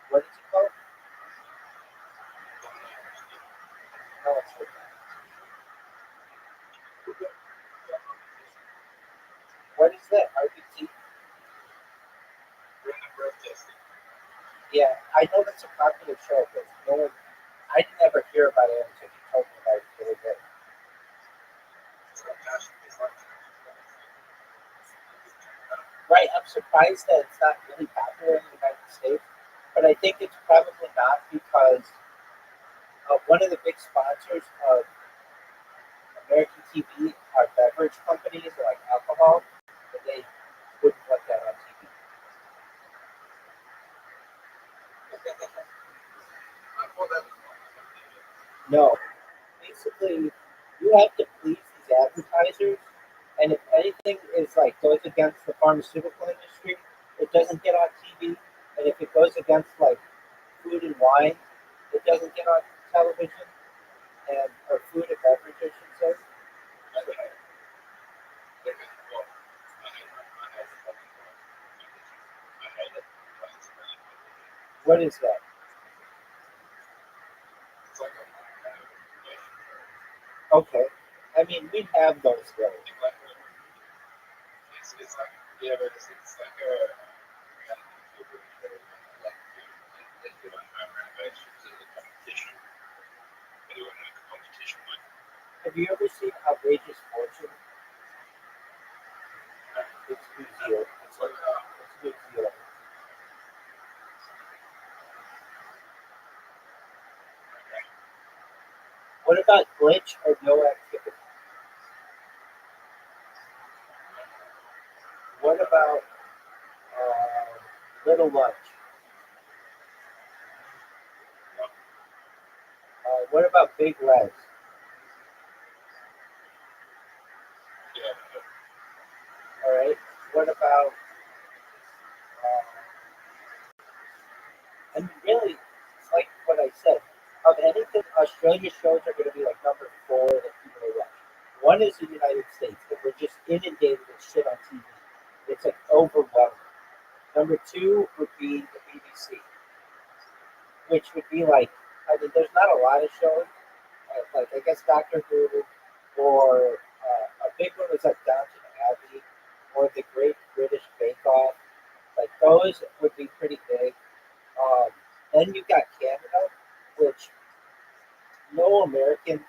What is it called? No, it's not. What is that? RBT? Yeah, I know that's a popular show, but no one. I didn't ever hear about it until you told me about it the other day. Right, I'm surprised that it's not really popular in the United States, but I think it's probably not because one of the big sponsors of American TV are beverage companies like alcohol, and they wouldn't want that on TV. No, basically, you have to please these advertisers, and if anything is like goes against the pharmaceutical industry, it doesn't get on TV, and if it goes against like food and wine, it doesn't get on television, and or food and beverage, I should say. What is that? Okay, I mean we have those though. Yeah, but it's like a reality TV show, like they do on home renovations as a competition. They do like a competition like Have you ever seen Outrageous Fortune? It's New Zealand. It's New Zealand. What about Glitch or No Activity? What about Little Lunch? What about Big Les? All right. What about? And really, it's like what I said. Of anything, Australia shows are going to be like number 4 that people watch. One is the United States, that we're just inundated with shit on TV. It's like overwhelming. Number 2 would be the BBC, which would be like, I mean, there's not a lot of shows. Like, I guess Doctor Who, or a big one was like Downton Abbey, or The Great British Bake Off. Like, those would be pretty big. Then you got Canada, which no Americans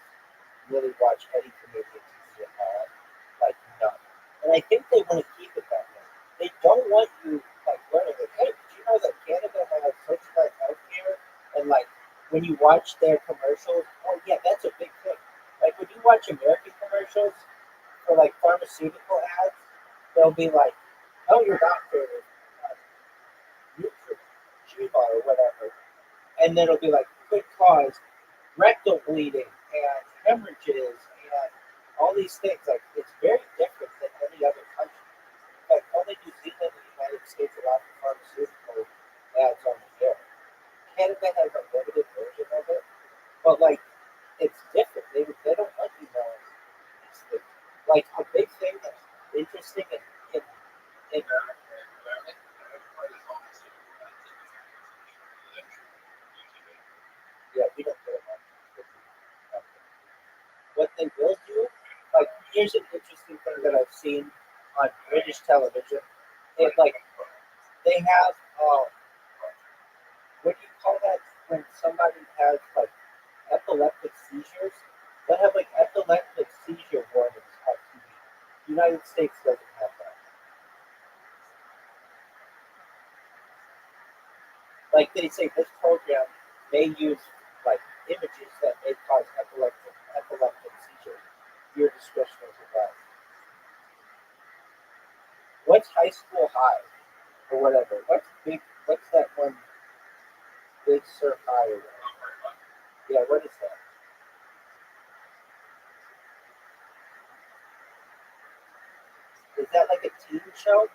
really watch any Canadian TV at all. Like, none. And I think they want to keep it that way. They don't want you, like, learning, like, hey, did you know that Canada has subsidized healthcare? And, like, when you watch their commercials, oh, yeah, that's a big thing. Like, when you watch American commercials for, like, pharmaceutical ads, they'll be like, tell your doctor, Neutrogena or whatever. And then it'll be like, could cause rectal bleeding and hemorrhages and all these things. Like, it's very different than any other country. Like, only New Zealand and the United States allow for pharmaceutical ads on the air. Canada has a limited version of it, but like, it's different. They don't let you know these things. Like, a big thing that's interesting in yeah, we don't get it. What they will do, like, here's an interesting thing that I've seen on British television. Like, they have, what do you call that when somebody has, like, epileptic seizures? They have, like, epileptic seizure warnings on TV. The United States doesn't have that. Like, they say this program may use, like, images that may cause epileptic seizures. Your discretion is advised. What's high school high or whatever? What's that one? Big Sur High or whatever. Yeah, what is that? Is that like a teen show?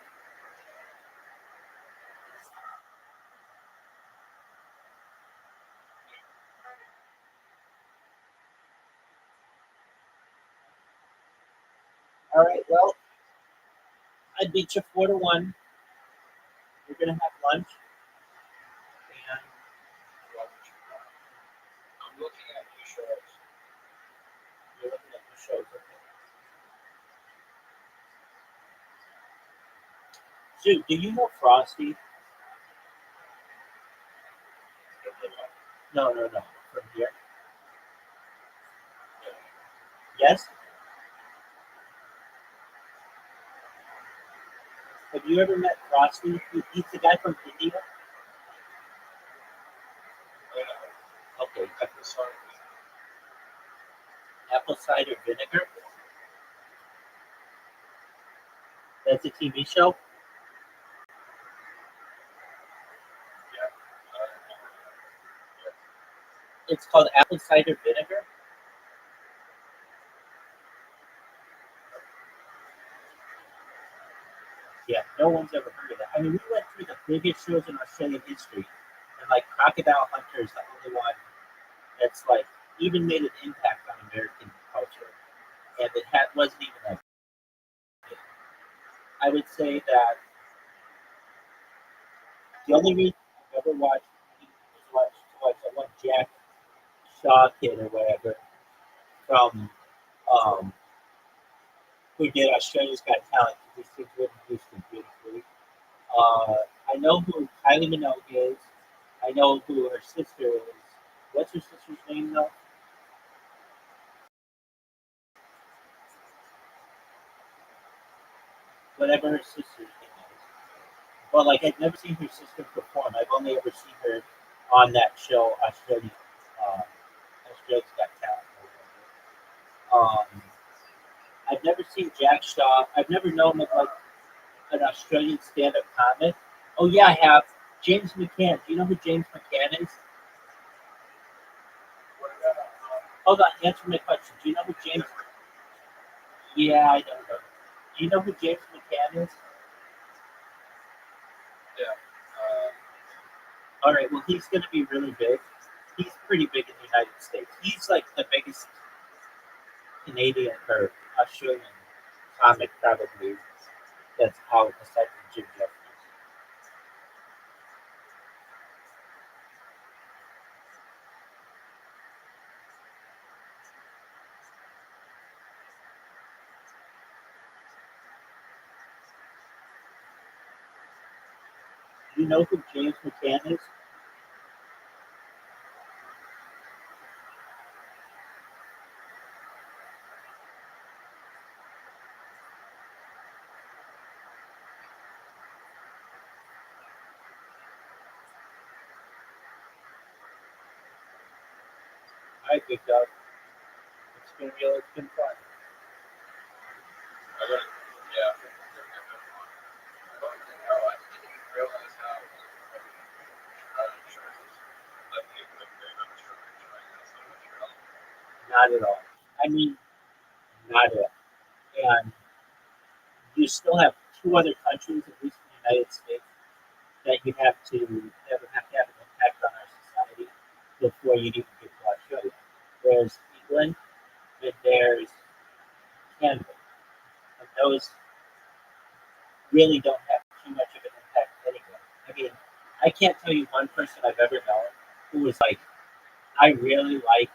All right, well, I beat you 4-1. We're gonna have lunch, and I'm looking at new shows. you're looking at the shows. Okay. Dude, do you know Frosty? No. From here. Yes. Have you ever met Frosty? He's the guy from India. Okay. Apple cider vinegar. That's a TV show. It's called apple cider vinegar. Yeah, no one's ever heard of that. I mean, we went through the biggest shows in Australian history, and like Crocodile Hunter is the only one that's like even made an impact on American culture, and it wasn't even that big. I would say that the only reason I've ever watched was the one Jack Shaw kid or whatever from who did Australia's Got Talent. these kids live in Houston beautifully. I know who Kylie Minogue is. I know who her sister is. What's her sister's name though? Whatever her sister's name is. But like I've never seen her sister perform. I've only ever seen her on that show, uh, Australia's Got Talent. I've never seen Jack Shaw. I've never known of like an Australian stand-up comic. Oh yeah, I have James McCann. Do you know who James McCann is? Hold on, answer my question. Do you know who James? Yeah, I don't know. Do you know who James McCann is? Yeah. All right, well he's going to be really big. He's pretty big in the United States. He's like the biggest Canadian or Australian comic probably that's out aside from Jim Jeffries. Do you know who James McCann is? All right, big dog. It's been fun. I don't, yeah. I don't think how I didn't even realize how Not at all. I mean, not at all. And you still have two other countries, at least in the United States, that you have to have an impact on our society before you even get to Australia. There's England and there's Canada. And those really don't have too much of an impact anyway. I mean, I can't tell you one person I've ever known who was like, I really like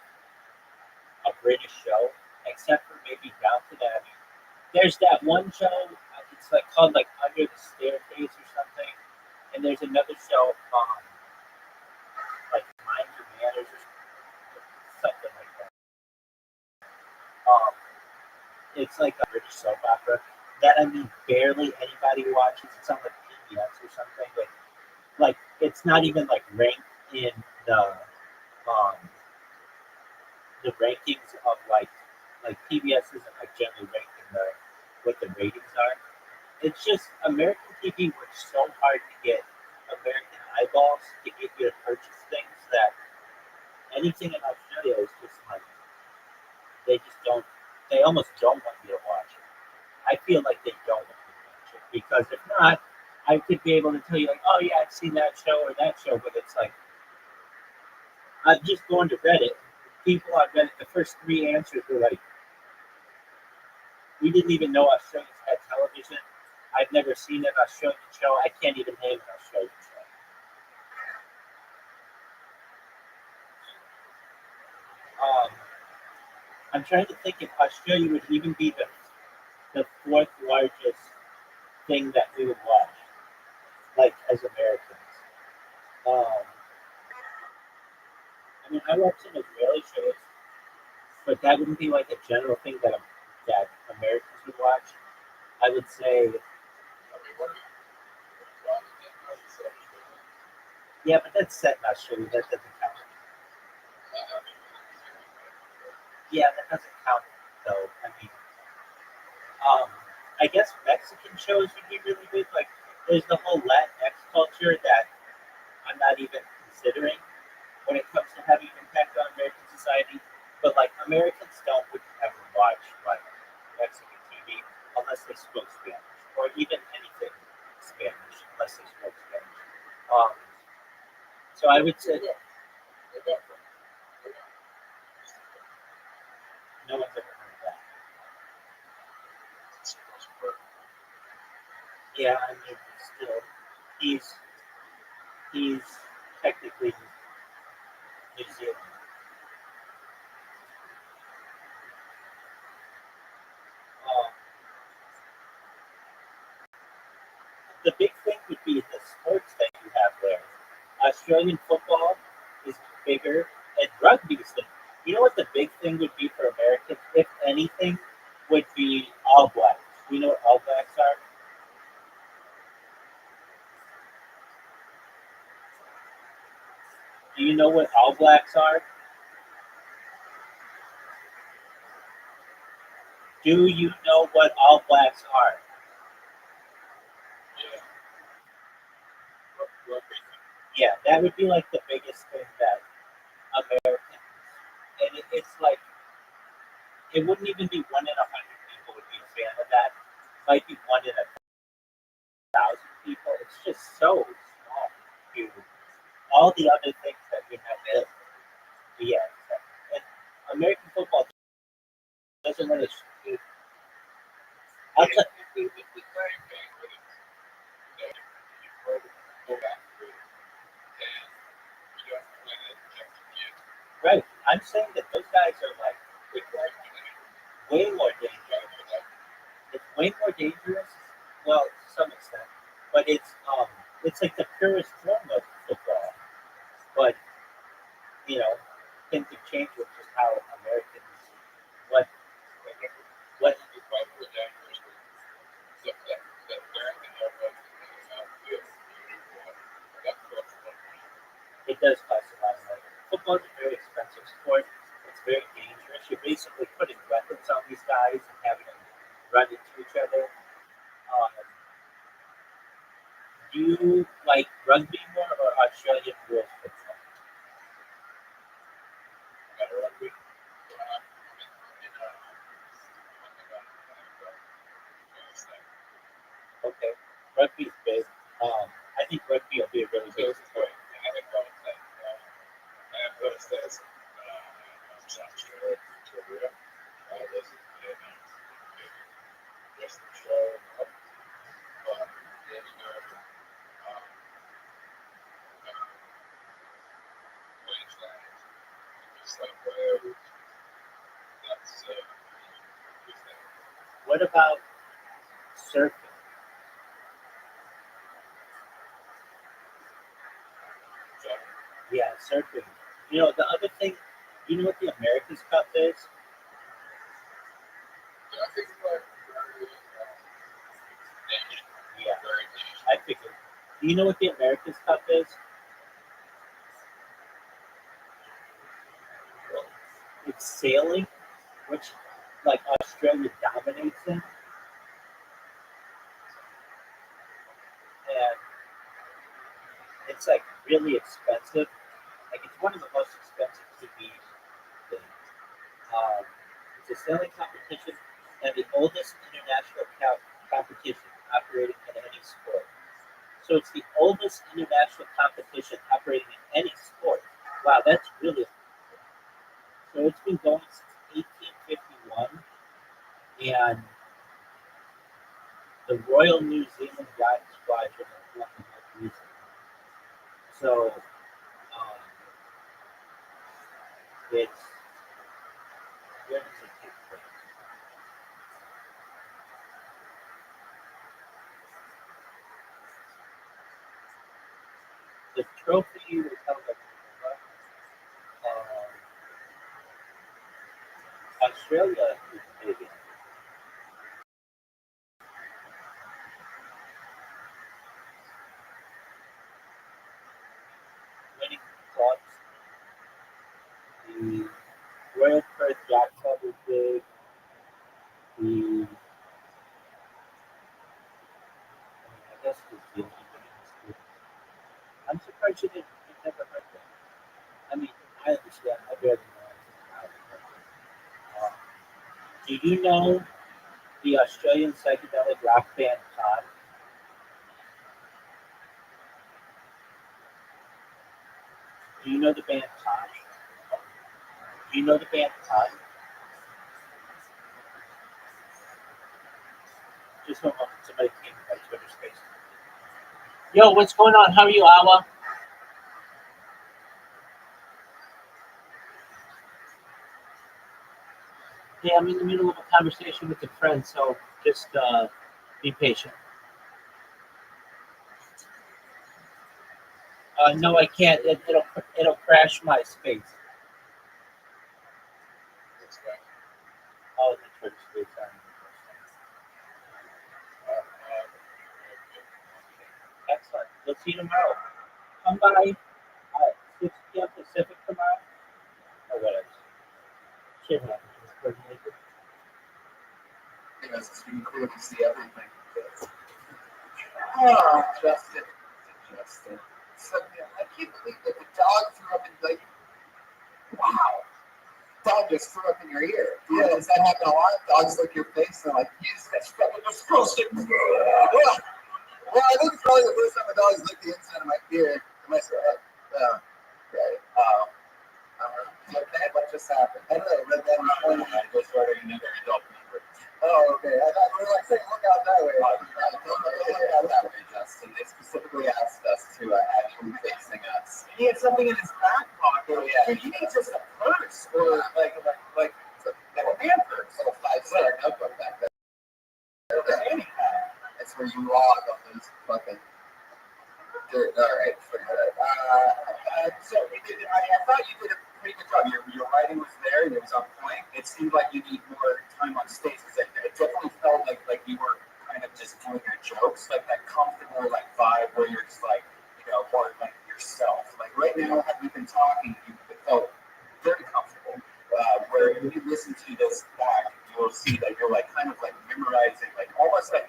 a British show, except for maybe Downton Abbey. There's that one show, it's like called like Under the Staircase or something, and there's another show, like Mind Your Manners or something like that. Um, it's like a British soap opera that I mean barely anybody watches. It's on like PBS or something. Like it's not even like ranked in um the rankings of like PBS isn't like generally ranked in the what the ratings are. It's just American TV works so hard to get American eyeballs to get you to purchase things that anything in Australia is just like they just don't. They almost don't want you to watch it. I feel like they don't want you to watch it because if not, I could be able to tell you like, oh yeah, I've seen that show or that show, but it's like I've just gone to Reddit. People on Reddit, the first three answers were like, we didn't even know Australians had television. I've never seen an Australian show. I can't even name an Australian show. I'm trying to think if Australia would even be the fourth largest thing that we would watch, like as Americans. Um, I mean, I watch some Israeli shows, but that wouldn't be like a general thing that Americans would watch. I would say, yeah, but that's set in Australia. That doesn't count. Yeah, that doesn't count though. I mean, um, I guess Mexican shows would be really big. Like, there's the whole Latinx culture that I'm not even considering when it comes to having an impact on American society. But like Americans wouldn't ever watch like Mexican TV unless they spoke Spanish or even anything Spanish unless they spoke Spanish. Um, so I would say no one's ever heard of that. Yeah, I mean, still, he's he's technically New Zealand. Um, the big thing would be the sports that you have there. Australian football is bigger, and rugby is the. You know what the big thing would be for Americans, if anything, would be All Blacks. You know what All Blacks are? Do you know what All Blacks are? Do you know what All Blacks are? Yeah, that would be like the biggest thing that Americans, and it's like it wouldn't even be 1 in 100 people would be a fan of that. It might be 1 in 1,000 people. It's just so small to all the other things that we have there. Yeah, and American football doesn't really. I'll tell, right. I'm saying that those guys are like way more dangerous. It's way more dangerous. Well, to some extent, but it's like the purest form of football. But you know, things have changed with just how Americans what what it does cost a lot of money. Football is a very expensive sport. It's very dangerous. You're basically putting weapons on these guys and having them run into each other. Um, do you like rugby more or Australian rules football? Okay, rugby's big. I think rugby will be a really big sport. What about surfing? Yeah, surfing. You know, the other thing, you know what the America's Cup is? Yeah, I figured. Do you know what the America's Cup is? It's sailing, which like Australia dominates in, and it's like really expensive. Like it's one of the most expensive TV things. Um, it's a sailing competition and the oldest international competition operating in any sport. So it's the oldest international competition operating in any sport. Wow, that's really so. It's been going since 1851, and the Royal New Zealand Yacht Squadron won the most recently. So it's where does it take place? The trophy was held at Australia is big. Winning clubs. The Royal Perth Yacht Club is big. I guess New Zealand is big. I'm surprised you never heard that. I mean, I understand. I barely know. Do you know the Australian psychedelic rock band Pod? Do you know the band Pod? Do you know the band Pod? Just one moment. Somebody came to my Twitter space. Yo, what's going on? How are you, Awa? Yeah, I'm in the middle of a conversation with a friend, so just be patient. No, I can't. It'll crash my space. Oh, the church space. Excellent. We'll see you tomorrow. Come by 6 p.m. Pacific tomorrow. Or whatever. Shit happens. Yes, so you can clearly see everything. Oh, Justin. So, I can't believe that the dog threw up in, like, wow. Dog just threw up in your ear. Yeah, does that happen a lot? Dogs lick your face and they're like, yes, that's fucking disgusting. Well, I think it's probably the first time a dog has licked the inside of my ear. Unless, right. Okay, what just happened? I don't know, read that in the morning. I was wearing another adult member. Oh, okay. I thought we were like saying, look out that way. Don't look out that way, Justin. They specifically asked us to have him facing us. He had something in his back pocket. Yeah. He needs just a purse or like a hand purse. Like a 5-cent notebook back there. That's where you log on those fucking. All right, forget it. So I thought you did a pretty good job. Your writing was there and it was on point. It seemed like you need more time on stage because it definitely felt like you were kind of just doing your jokes, like that comfortable like vibe where you're just like, more like yourself. Like right now, had we been talking, it felt very comfortable. Where if you listen to this back, you'll see that you're like kind of like memorizing, like almost like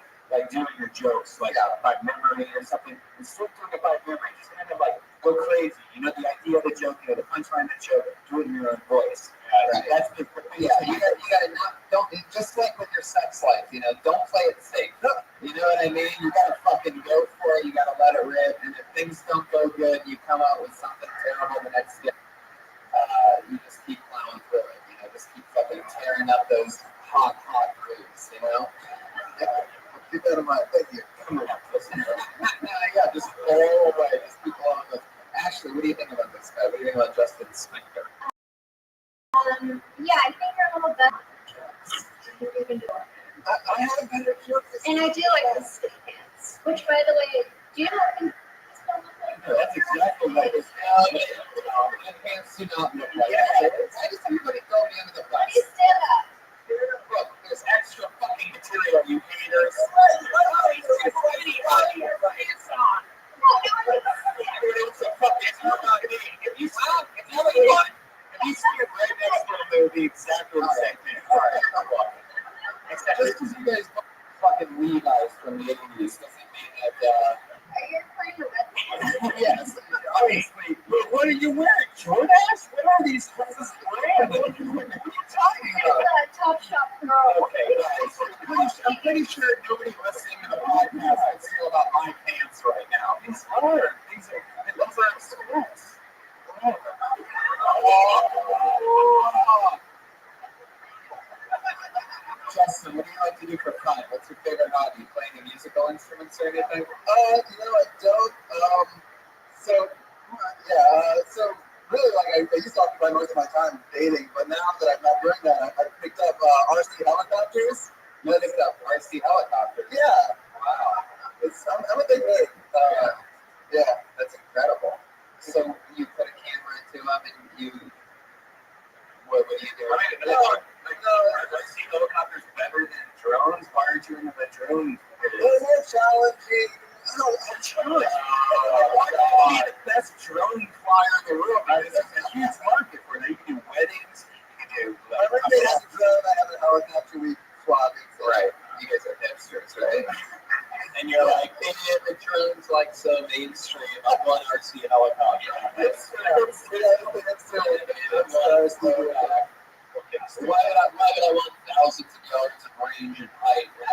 doing your jokes like by memory or something. Instead of doing it by memory, just kind of like go crazy. The idea of the joke, the punchline of the joke, do it in your own voice. Right. That's the you gotta don't just like with your sex life, don't play it safe. You know what I mean? You gotta fucking go for it. You gotta let it rip. And if things don't go good, you come out with something terrible the next day. You just keep plowing through it. Just keep fucking tearing up those hot grooves. Yeah. Keep that in mind. Thank you. Come on, yeah, just all away. Just keep blowing this. Ashley, what do you think about this guy? What do you think about Justin Spector? Yeah, I think you're a little better. You can do it. I have a better joke. And I do like the stick pants, which, by the way, do you know? That's exactly what it is. The pants do not look like that. I just everybody throw me under the bus. You stand up. Look, there's extra fucking material, you haters. If you stop, if you stand right next to them, they would be exactly the same thing. All right, just because you guys fucking Levi's from the 80s doesn't mean that. Are you playing the red? Yes, obviously. What are you wearing? Jordache? What are these dresses brand? What are you talking about? It's a Top Shop girl. Okay, guys. I'm pretty sure nobody listening to the podcast can feel about my pants right now. These are express. Justin, what do you like to do for fun? What's your favorite hobby? Play any musical instruments or anything? I don't. So really, like I used to occupy most of my time dating, but now that I'm not doing that, I picked up RC helicopters. You picked up RC helicopters? Yeah. Wow. I'm a big nerd. Yeah, that's incredible. So you put a camera into them and you. What do you do? RC helicopters better than drones? Why aren't you into the drone? They're more challenging. I'm challenging. Why do you be the best drone flyer in the world? There's a huge market for it. You can do weddings. You can do. Everybody has a drone. I have a helicopter. We swapping. Right. You guys are hipsters, right? And you're like, the drone's like so mainstream. I want RC helicopter. Why would I want thousands of yards of range and height? I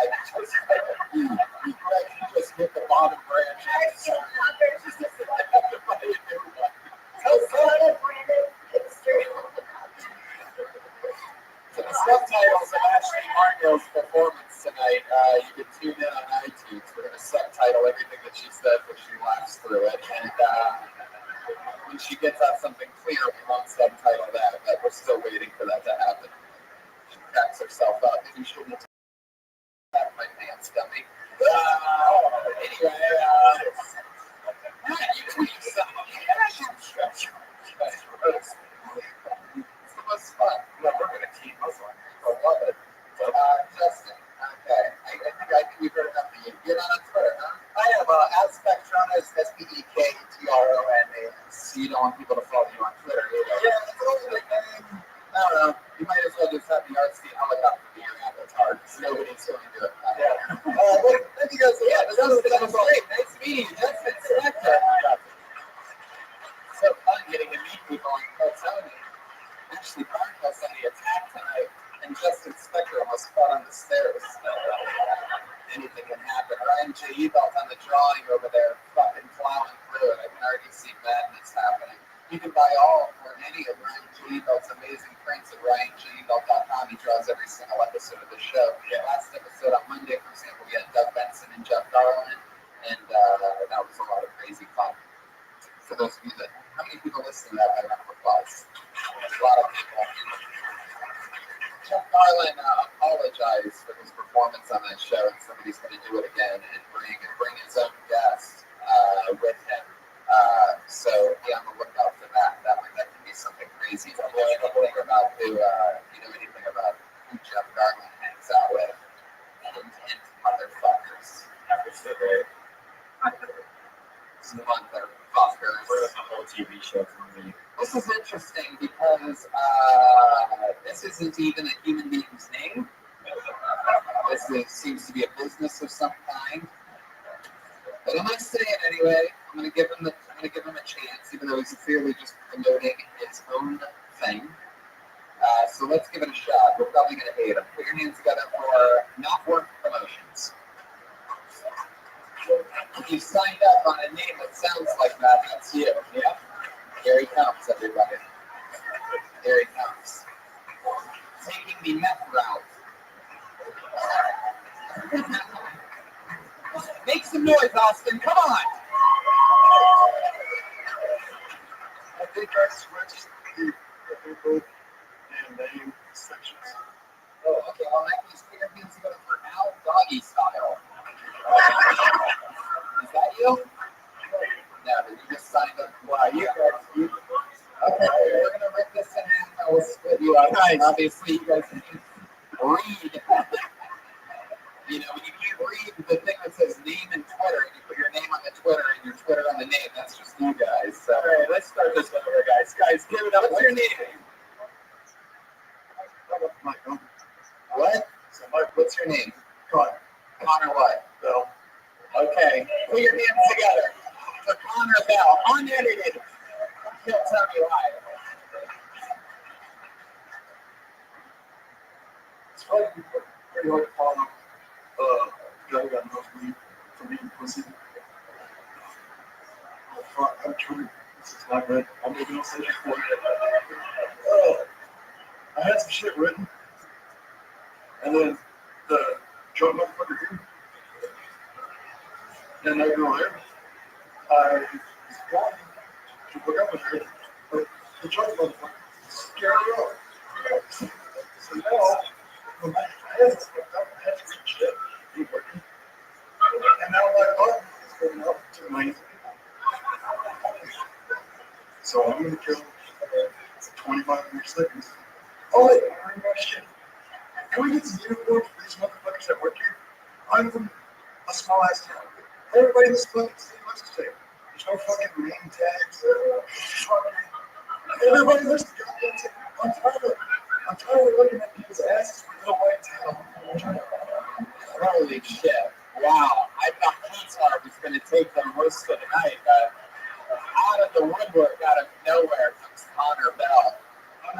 just hit the bottom branch. For the subtitles of Ashley Marnell's performance tonight, you can tune in on iTunes. We're going to subtitle everything that she says as she laughs through it. And when she gets out something clear, we won't subtitle that. But we're still waiting for that to happen. She cracks herself up. Maybe she'll get tap my pants, dummy. Anyway, you tweet something. don't want people to follow you on Twitter either. Yeah, it's all the thing. I don't know. You might as well just have the RC helicopter be your avatar. Nobody's going to do it. Yeah. Then he goes, yeah, that was great. Nice meeting you. Justin Selector. So fun getting to meet people in Tony. Actually, Barnhouse on the attack tonight, and Justin Spector almost fought on the stairs. Anything can happen. Ryan J. Ebelt on the drawing over there, fucking plowing through it. I can already see madness happening. You can buy all or any of Ryan J. Ebelt's amazing prints at RyanJEbelt.com. He draws every single episode of the show. Yeah. Last episode on Monday, for example, we had Doug Benson and Jeff Garland, and that was a lot of crazy fun. For those of you that, how many people listen to that by round of applause? A lot of people. Jeff Garland apologized for his performance on that show, and somebody's going to do it again and bring his own guest with him. So be on the lookout for that. That can be something crazy. If you know anything about who Jeff Garland hangs out with, hint, motherfuckers. Motherfuckers. A whole TV show for me. This is interesting because this isn't even a human being's name. Seems to be a business of some kind. But I'm going to say it anyway. I'm going to give him a chance, even though he's clearly just promoting his own thing. So let's give it a shot. We're probably going to hate him. Put your hands together for Not Work Promotions. If you signed up on a name that sounds like that, that's you. Yeah. Here he comes, everybody. Here he comes. Taking the meth route. Make some noise, Austin. Come on. I think I switched the people and name sections. Oh, okay. Well, that means put your hands together for Al Doggy Style. Is that you? No, did you just signed up? Wow, you guys. Okay, we're going to rip this in half and we'll split you up. Nice. Obviously, you guys can read. You know, when you can't read the thing that says name and Twitter, and you put your name on the Twitter and your Twitter on the name, that's just you guys. So, all right, let's start this over, guys. Guys, give it up. What's your name? What? So, Mike, what's your name? Connor. Connor what? Bell. Okay. Put your hands together. For Connor Bell, unedited. He'll tell me why. It's probably pretty hard to follow. Guy got enough weed from eating pussy. Oh, fuck, I'm trying. This is not good. I'm maybe I'll say it for you. I had some shit written, and then the drunk motherfucker did. And I go there. I was going to hook up with her, but the drunk motherfucker scared her off. So now, when my hands is hooked up, I had to read shit. Working. And now my button is going up to my. So I'm going to kill 25 more seconds. Oh, wait, I know shit. Can we get some uniforms for these motherfuckers that work here? I'm from a small ass town. Everybody in this fucking city looks the same. There's no fucking name tags. Everybody looks the goddamn same. I'm tired of looking at people's asses with little white tail. Holy shit. Wow. I thought Qatar was going to take them most of the night, but out of the woodwork, out of nowhere, comes Connor Bell. I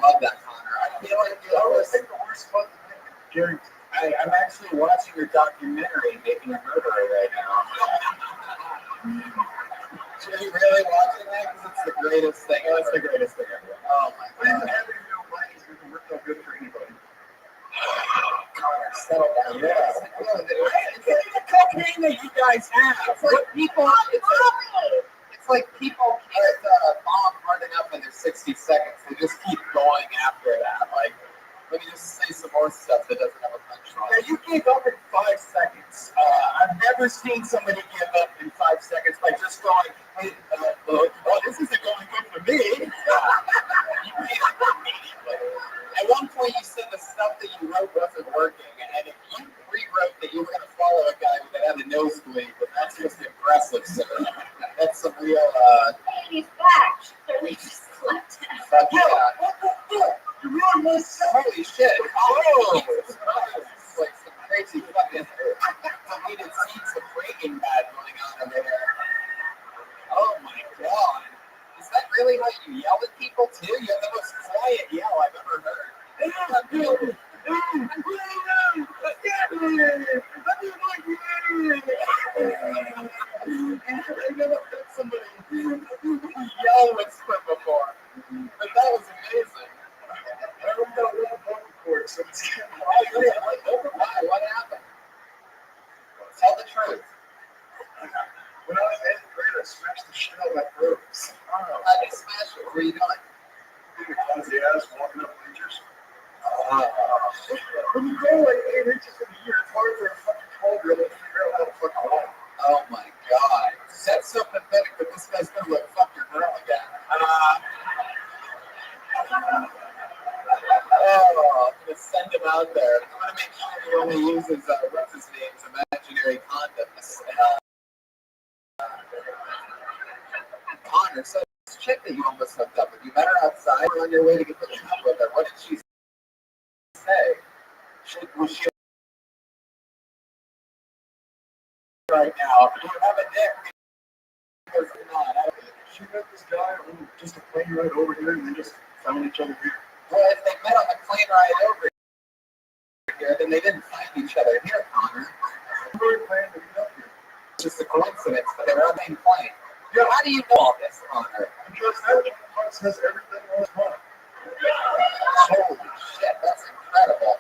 love that, Connor. I feel like you always think the worst fucking thing. Gary, I'm actually watching your documentary, Making a Murderer, right now. Are you really watching that? Because it's the greatest thing. Oh, it's the greatest thing ever. Oh, my God. having no money is going to work out good for anybody. Connor, settle down. Yeah. It's like the cocaine that you guys have. It's like people. It's like people can't bomb hard enough in their 60 seconds. They just keep going after that. Like, let me just say some more stuff that doesn't have a punchline. Yeah, you gave up in 5 seconds. I've never seen somebody give up in 5 seconds by just going, hey, this isn't going good for me. You gave up immediately. At one point, you said the stuff that you wrote wasn't working, and if you rewrote that you were going to follow a guy that had a nosebleed, but that's just impressive, sir. That's some real Hey, he's back. She clearly just slept in. Fuck yeah. What the fuck? You ruined my set. Holy shit. Oh, it's like some crazy fucking deleted scenes of Breaking Bad going on over there. Oh my god. Is that really how you yell at people too? You have the most quiet yell I've ever heard. I've never heard somebody yell whisper before. But that was amazing. I don't know what cord, so it's Why? What happened? Tell the truth. when I was in eighth grade, I smashed the shit out of my brooms. How'd you smash it? What were you doing? Being a clumsy ass walking up bleachers. Oh, When you go like 8 inches in a year, it's hard for a fucking 12-year-old to figure out how to fucking walk. oh my god. That's so pathetic that this guy's gonna look fuck your girl again. Oh, I'm gonna send him out there. I'm gonna make sure he only uses what's his name's imaginary condoms. Connor, so this chick that you almost hooked up with, you met her outside or on your way to get hooked up with her. What did she say? Was she right now? Do you have a dick? Because not. She met this guy on just a plane ride over here, and they just found each other here. Well, if they met on the plane ride over here, then they didn't find each other here, Connor. We were planning to meet up here. It's just a coincidence, but they were on the same plane. You know, how do you know all this, Connor? Because that one says everything on his mind. Holy shit, that's incredible.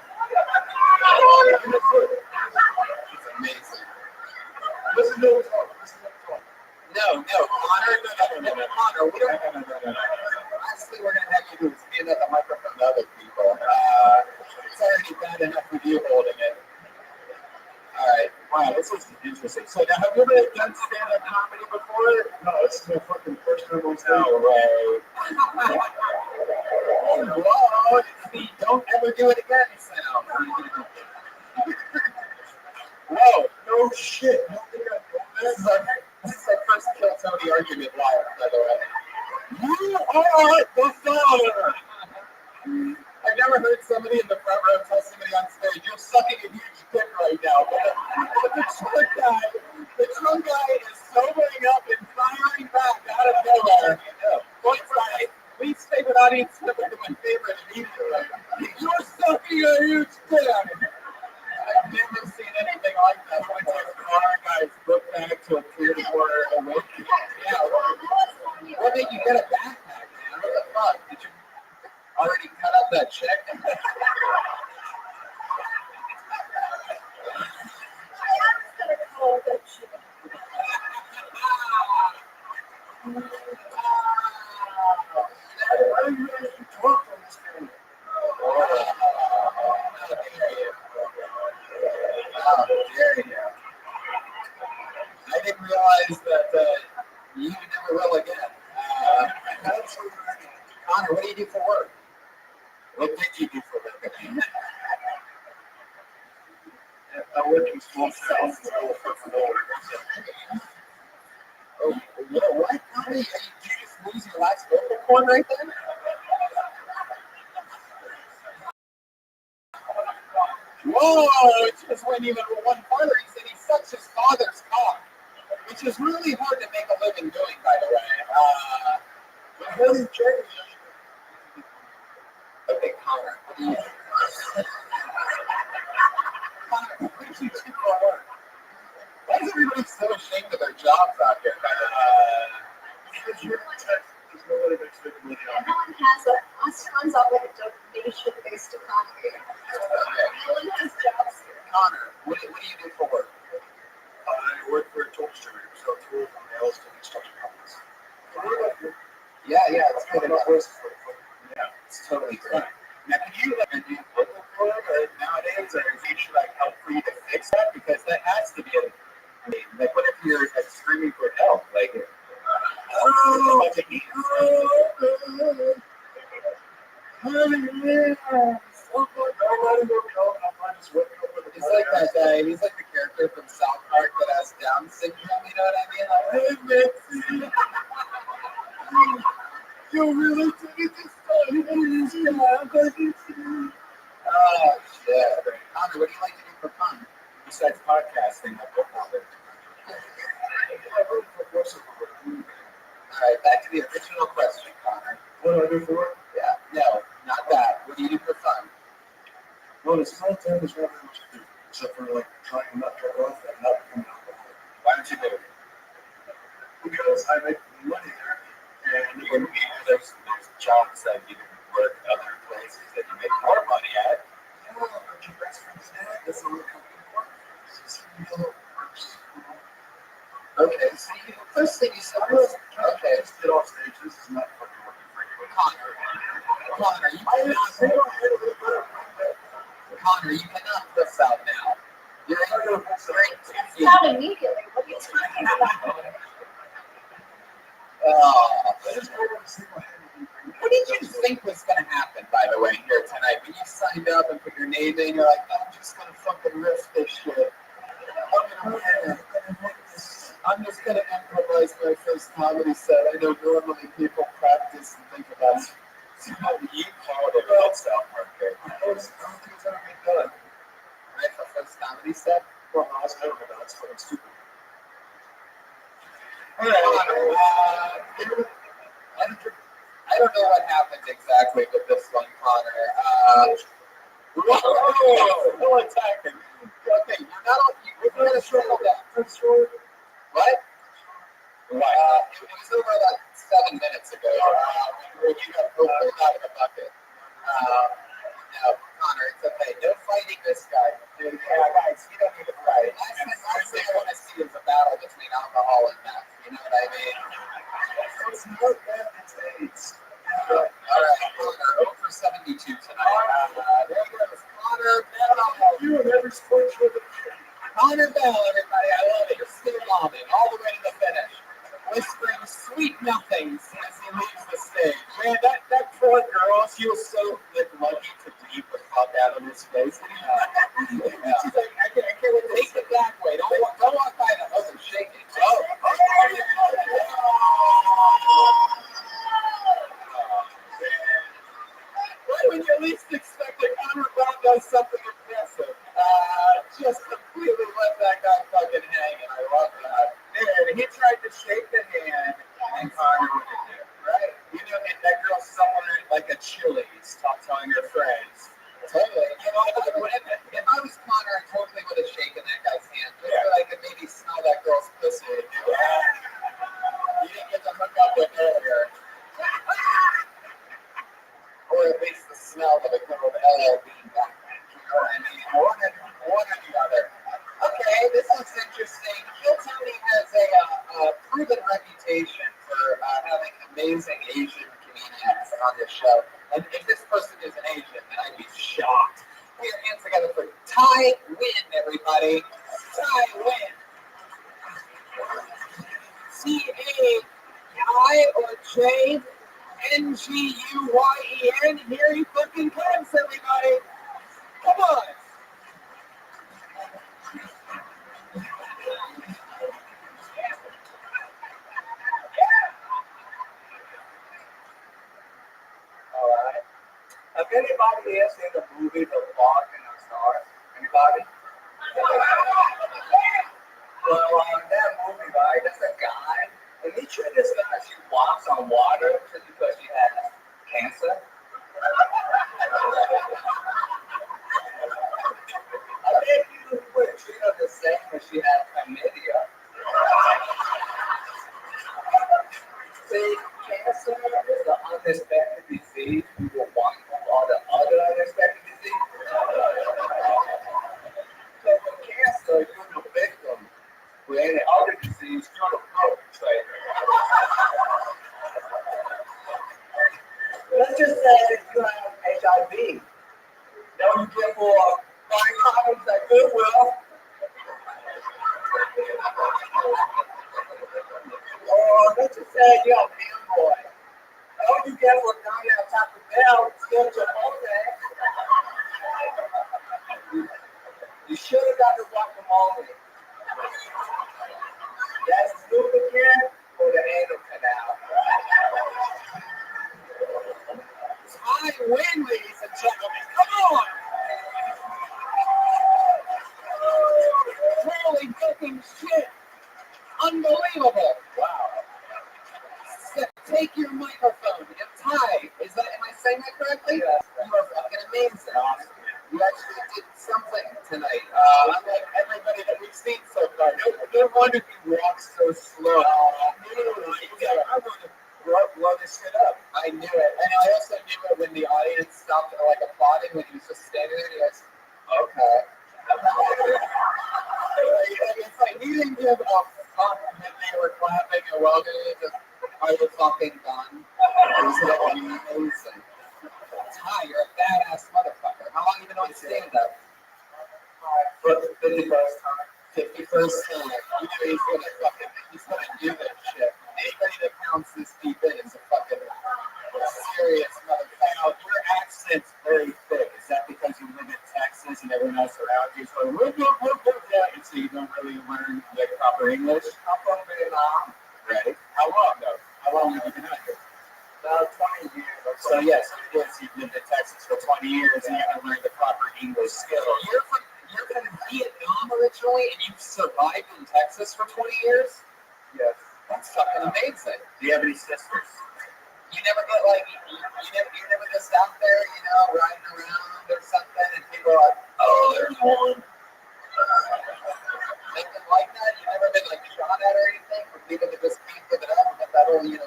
It's amazing. Listen to him talk. Listen to him talk. No, Connor, no, Connor, we don't. Lastly, we're gonna have you do is hand out the microphone to other people. It's already bad enough with you holding it. All right. Wow, this is interesting. So now, have you ever done stand-up comedy before? No, this is my fucking first time on stage. No way. Whoa, see, don't ever do it again, Sam. Whoa, No shit. No thing this is our first Kill Tony argument live, by the way. You are the father. I've never heard somebody in the front row tell somebody on stage, "You're sucking a huge dick right now." But the drunk guy is sobering up and firing back out of nowhere. Point right. Least favorite audience member to my favorite immediately. You're sucking a huge dick. I've never seen anything like that. When I take the car guys look back to a clear quarter away. Yeah. What made you get a backpack, man? What the fuck? Did you already cut up that check? Why do you actually talk on this camera? How dare you? I didn't realize that you never will again. That's Connor, what do you do for work? What did you do for work? I work in small towns. Oh, what? Did you just lose your last vocal cord right there? Whoa, it just went even one farther. He said he sucks his father's cock, which is really hard to make a living doing, by the way. But holy change. Okay, Connor, what do you do? Connor, what did you do for work? Why is everybody so ashamed of their jobs out here? Because you're in Texas, there's nobody makes big money on it. Ellen runs up with a donation-based economy. Ellen has jobs here. Connor, what do you do for work? I work for a tool distributor, so tools and nails to construction companies. Yeah, it's good enough. Yeah, it's totally great. Now, can you do local for it, or nowadays, or is it like help for you to fix that? Because that has to be like, what if you're like screaming for help? Like, I'm just waking up with a He's like that guy. He's like the character from South Park that has Down syndrome. You know what I mean? Like, hey, Mitzi. You really did it this time. Oh, shit. Connor, what do you like to do for fun? Besides podcasting, like football. All right, back to the original question, Connor. What do I do for work? Yeah, no, not that. What do you do for fun? Well, it's not time. There's not very much to do except for like trying to not jerk off and not become an alcoholic. Why don't you do it? Because I make money there, and There's jobs that you can work other places that you make more money at. yeah, but your best friend's dad doesn't really come to work. It's just a little perks, you know. Okay, so the first thing you said I was, was okay, just get off stage. This is not fucking working for anybody. Connor, you cannot press out now. You're straight to you. Not immediately. What are you talking about? What did you think was going to happen, by the way, here tonight? When you signed up and put your name in, you're like, I'm just going to fucking riff this shit. I'm just going to improvise my first comedy set. I know normally people practice and think about it. You called it about South Park character. I don't think it's ever been done. Right, the first comedy set? Well, I was never done. That's fucking stupid. All right, I don't know what happened exactly with this one, Connor. No attacking. Okay, you're going to circle back. What? It was over about 7 minutes ago. When you got pulled out of the bucket. No, Connor, it's okay. No fighting this guy. Dude, yeah, guys, you don't need to fight. Last thing I want to see is a battle between alcohol and meth. You know what I mean? It's not that, it's AIDS. All right, Connor, 0 for 72 tonight. There goes Connor Bell. You and every sports with it. Connor Bell, everybody. I love it. You're still bombing all the way to the finish. Whispering sweet nothings as he leaves the stage. Man, that poor girl, she was so like lucky to beat the fuck out of his face. She's like, I can't wait to take it that way. Don't walk by the other shaking. Right when you least expect it, Connor Brown does something impressive. Just completely let that guy fucking hang, and I love that. Dude, he tried to shake the hand, and Connor wouldn't do it, right? You know, and that girl's somewhere like a Chili's, telling her friends. Totally. You know, if I was Connor, I totally would have shaken that guy's hand, just so I could maybe smell that girl's pussy. You didn't get to hook up with her earlier. Or at least the smell of a good old LL Bean back then. You know what I mean? One or the other. Okay, this looks interesting. Hilltown has a proven reputation for having amazing Asian comedians on this show. And if this person is an Asian, then I'd be shocked. Put your hands together for Ty Nguyen, everybody. Ty Nguyen. C-A-I or J-N-G-U-Y-E-N. Here he fucking comes, everybody. Come on. Alright. Have anybody else seen the movie The Fault in Our Stars? Anybody? Well, that movie, right, there's a guy, and he treated this guy, she walks on water just because she has cancer. I bet you would treat her the same if she had chlamydia. See, cancer is the unexpected disease we will want from all the other unexpected disease. So for cancer, you're the victim. With any other disease, you're the perpetrator. Let's just say you have HIV. Now you get for buying condoms at Goodwill. Or let's just say you're a fanboy. All you get for down there on Taco Bell, still your birthday. You win, ladies and gentlemen. Come on! Holy fucking shit! Unbelievable! Wow. Take your microphone. Ty, am I saying that correctly? Yes. You are fucking amazing. You actually did something tonight. Unlike everybody that we've seen so far. No wonder you walk so slow. I want to blow this shit up. I knew it. And I also knew it when the audience stopped like applauding when he was just standing there. He goes, okay. It's like he didn't give a fuck that they were clapping or welcoming. Just, are you fucking done? It was amazing. Ty, you're a badass motherfucker. How long you been on stand up? For the 51st time. 51st time. You know he's gonna do this shit. Anybody that counts this deep in is a fucking serious motherfucker. Your accent's very thick. Is that because you live in Texas and everyone else around you is going, and so you don't really learn the proper English? I'm from Vietnam. Right. How long though? How long have you been out here? About 20 years. So yes, you've lived in Texas for 20 years and you haven't learned the proper English skills. You're from Vietnam originally and you've survived in Texas for 20 years? Yes. That's fucking amazing. Do you have any sisters? You never get like, you never just out there, riding around or something and people are like, oh, there's one. Anything like that? You never been like shot at or anything? Or people that just can't give it up? But that whole, there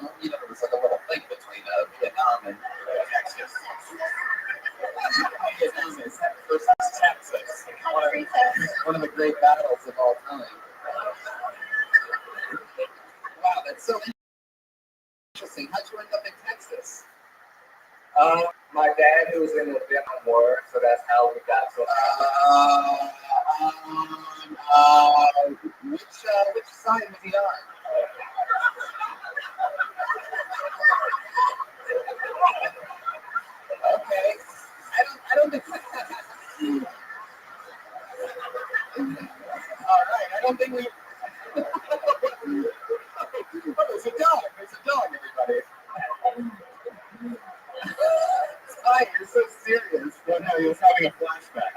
was like a little thing between Vietnam and Texas. Vietnam is versus Texas. One of the great battles of all time. Wow, that's so interesting. How'd you end up in Texas? My dad, who was in the Vietnam War, so that's how we got so. Which side was he on? Okay, I don't think. All right, I don't think we. Oh, there's a dog. There's a dog, everybody. Hi, you're so serious. Well, no, he was having a flashback.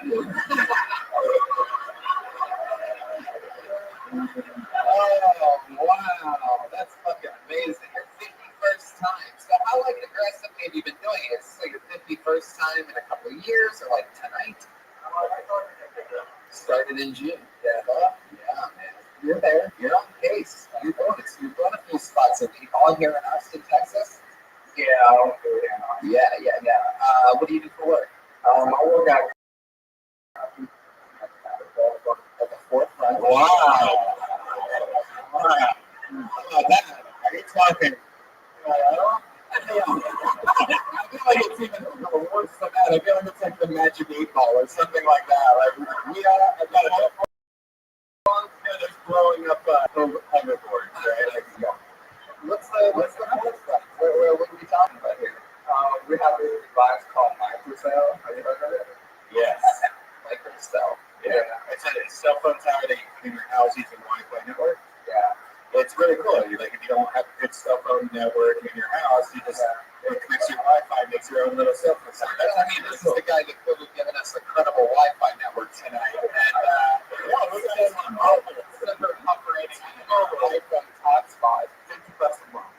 Oh, wow. That's fucking amazing. Your 51st time. So how, aggressively have you been doing it? Is this your 51st time in a couple of years or, tonight? Started in June. Yeah. Yeah, man. You're there. You're on pace. You're doing it. You're going a few spots. Are we all here in Austin, Texas? Yeah, I don't do it now. Yeah. What do you do for work? I work at the forefront. Wow. How about that? Are you talking? I feel like it's even worse than that. I feel like it's like the Magic 8 Ball or something like that. I've got a that's blowing up hoverboards, right? What's the forefront? What are we talking about here? We have a device called microcell. Have you heard of it? Yes. Microcell. Yeah. It's a cell phone tower that you put in your house using Wi-Fi network. Yeah. It's really cool. If you don't have a good cell phone network in your house, you just it connects your Wi-Fi, makes your own little cell phone tower. This is the guy that could have given us a credible Wi-Fi network tonight. And look at this on mobile. We're operating mobile iPhone hotspot, $50 a month.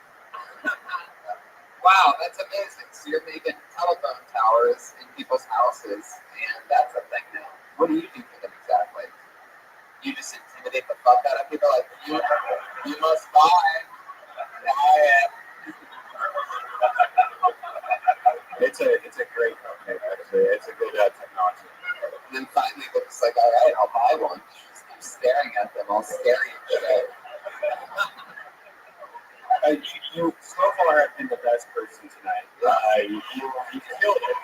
Wow, that's amazing. So you're making telephone towers in people's houses, and that's a thing now. What do you do for them exactly? You just intimidate the fuck out of people like, you must buy it. It's a great company, actually. It's a good technology. And then finally it looks like, all right, I'll buy one. Just keep staring at them, all scary and shit. You so far have been the best person tonight. You killed it.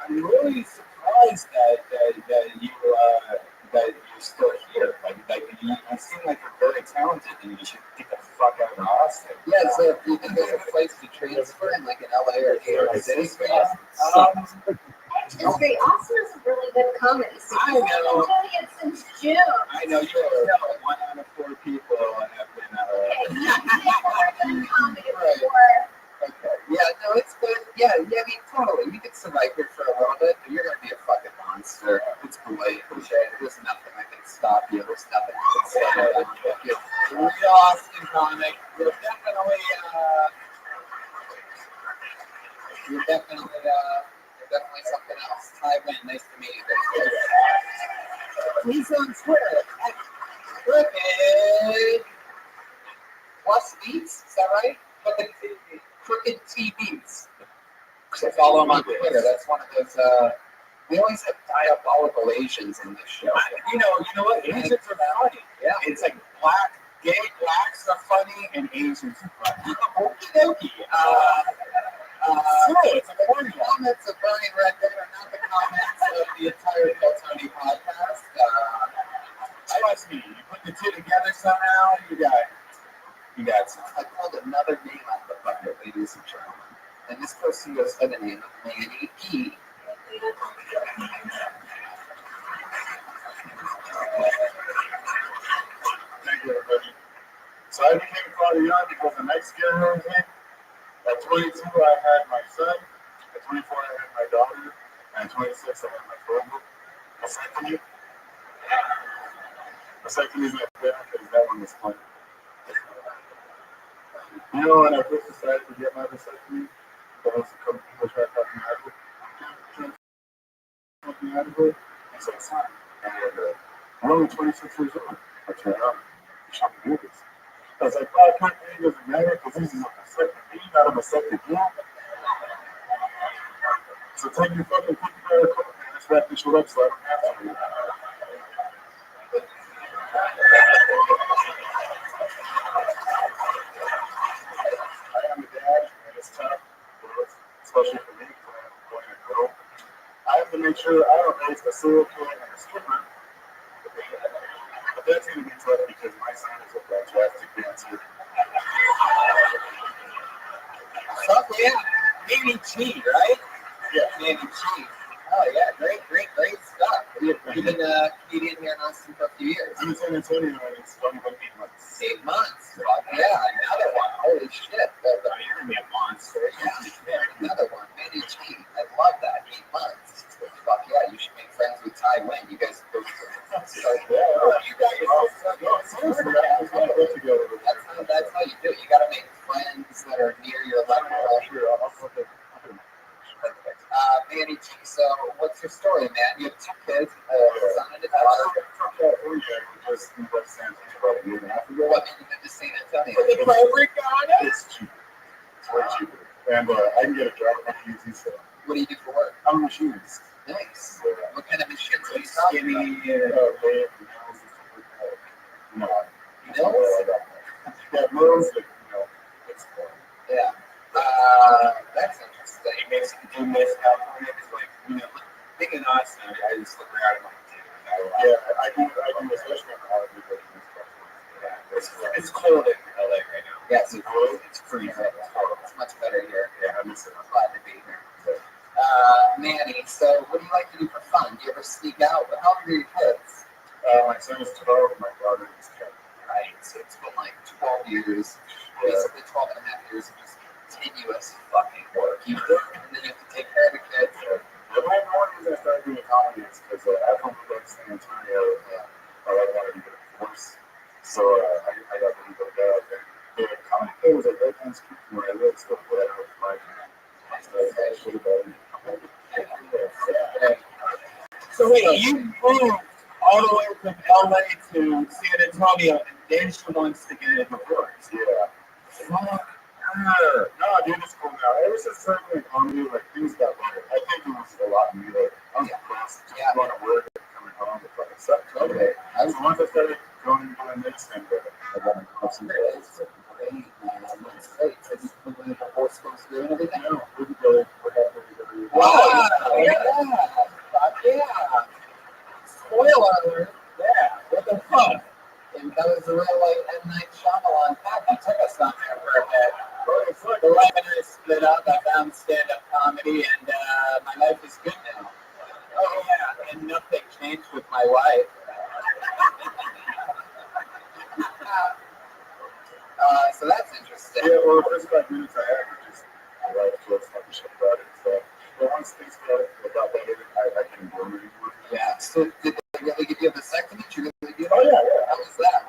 I'm really surprised that you're still here. You seem like you're very talented, and you should get the fuck out of Austin. Yeah, so if you think there's a place to transfer in like an LA or New York City, It's great. Austin is a really good comedy scene. I know. I've been doing it since June. I know you're 1 out of 4 people have been Okay, not comedy, right. Real Austin comic. You're definitely something else. Ty Wynn, nice to meet you. He's on Twitter at Crooked Plus Beats. Is that right? Crooked T Beats. So follow him on Twitter. That's one of those. We always have diabolical Asians in this show. You know what? Asians are funny. Yeah. It's like gay blacks are funny and Asians are funny. Okie dokie. It's a funny one. Comments of Burning Red Dead are not the comments of the entire Tony podcast. Trust me, you put the two together somehow, you got some. I called another name out of the bucket, ladies and gentlemen. And this person goes by the name of Manny P. Thank you, everybody. So I became Father Young because the next year I was in. At 22, I had my son. At 24, I had my daughter. And at 26, I had my father. Vasectomy is my favorite because that one was fun. You know, when I first decided to get my vasectomy, there was a couple people trying to talk me out of it. I said, son, I'm only 26 years old. I said, you should do this. I was like, well, I can't think it doesn't matter because this is a vasectomy, not a vasectomy. So take your fucking $50 coat and let's wrap this shit up so I don't have to. I am a dad, and it's tough, especially for me, because I'm going to grow. I have to make sure I don't raise a serial killer and a stripper. But that's going to be tough because my son is a fantastic dancer. Fuck yeah. Manny G, right? Yeah. Manny G. Oh yeah, great stuff. You've been a comedian here in Austin for a few years. I'm in San Antonio, and it's only been 8 months. 8 months. Fuck yeah, another one. Holy shit. You're going to be a monster. Yeah, another one. Manny G. I love that. 8 months. Fuck yeah, you should make friends with Ty Wynn. You guys go start. You guys seriously, that's how you do it. You gotta make friends that are near your level. I'll put it. Manny G, so what's your story, man? You have 2 kids, a son and a daughter. Just in West San Antonio about a year and a half ago. What made you move to San Antonio? It's cheap. It's way cheaper. And I can get a job pretty easy, so. What do you do for work? I'm a machinist. Nice. What kind of machines are you Skinny, mills, yeah, mills, it's fun. Yeah. That's interesting. It makes me do this California is like, being in Austin, I just look around and like, yeah, I do especially on the holiday vacation. It's cold in LA right now. Yes, It's freezing. it's much better here. Yeah, I miss it. I'm glad to be here. Manny, so what do you like to do for fun? Do you ever sneak out? How old are your kids? My son is 12, my daughter is 10. Right, so it's been like 12 years, basically 12 and a half years of just continuous fucking work. And then you have to take care of the kids. The main reason I started doing comedy is because after I moved back to San Antonio, I wanted to get a divorce. So I got really good job. And the comedy thing was a great time to keep where I live, so what I was like, So wait, you moved all the way from LA to San Antonio, and then she wants to get a divorce. Yeah. Fuck her. No, dude, it's cool now. Ever since I started doing comedy, like things got better. I think it was a lot of me. Like I was depressed, just going to work and coming home, it fucking sucked. Okay. So once I started going and doing this, and I got my close It's great, man. It's great. So you put the divorce goes through and everything? No, we're good. We're happy. Wow! Yeah! Fuck yeah! Spoiler alert! Yeah, what the fuck? And that was a real like M. Night Shyamalan path. You took us on there for a bit. The life and I split up. I found stand-up comedy, and my life is good now. Oh yeah, and nothing changed with my wife. So that's interesting. Yeah, well, the first 5 minutes I had were just my wife told us fucking shit about it and stuff. But once things got better, I can go anymore. Yeah. So did they really give you a vasectomy? Did you really give Oh, yeah. How was that?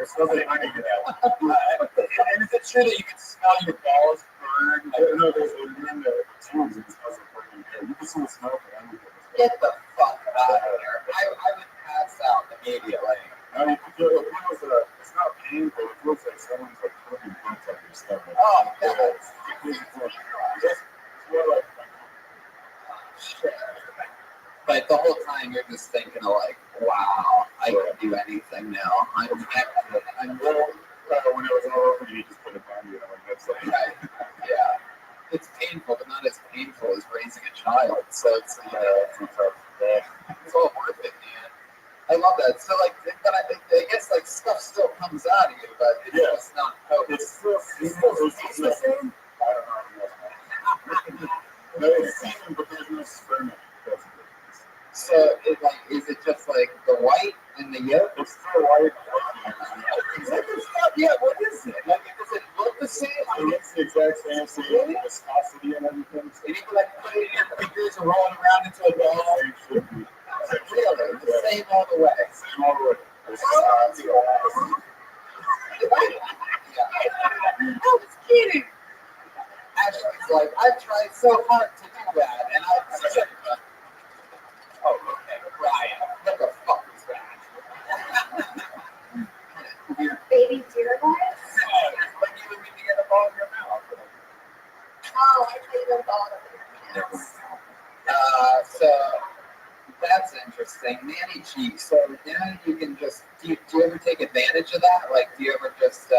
It smells like honey, you know. And is it true that you can smell your balls burn? I don't know. There's a room in the tubes and it smells like burning hair. You can smell smoke and everything. Get the fuck out of here. I would pass out immediately. I mean, it feels, it's not painful. It feels like someone's like putting bumps up your stomach. Oh, God. Just more like. Shit. But the whole time you're just thinking of like, wow, I can do anything now. I'm Well, when it was all over, you just put it on you. That's like, right. Yeah. It's painful, but not as painful as raising a child. So it's all worth it, man. I love that. So like, but I guess like stuff still comes out of you, but it's just not potent. it's still the same. I don't know. No, it's the same, but there's no sperm in it. That's the difference. So is it just like the white and the yolk? It's still white. Yeah, what is it? Like, does it look the same? It's the exact same viscosity and everything. And you can like put it in your fingers and roll it around into a ball. Really, the same all the way. Same all the way. I was kidding. Ashley's like, I've tried so hard to do that, and oh, okay, Ryan, what the fuck was that? Weird. Baby deer voice? Like you would need to get a ball in your mouth. Oh, I thought you were bald over your hands. So that's interesting. Nanny cheeks. So now you can just, do you ever take advantage of that? Like, do you ever just,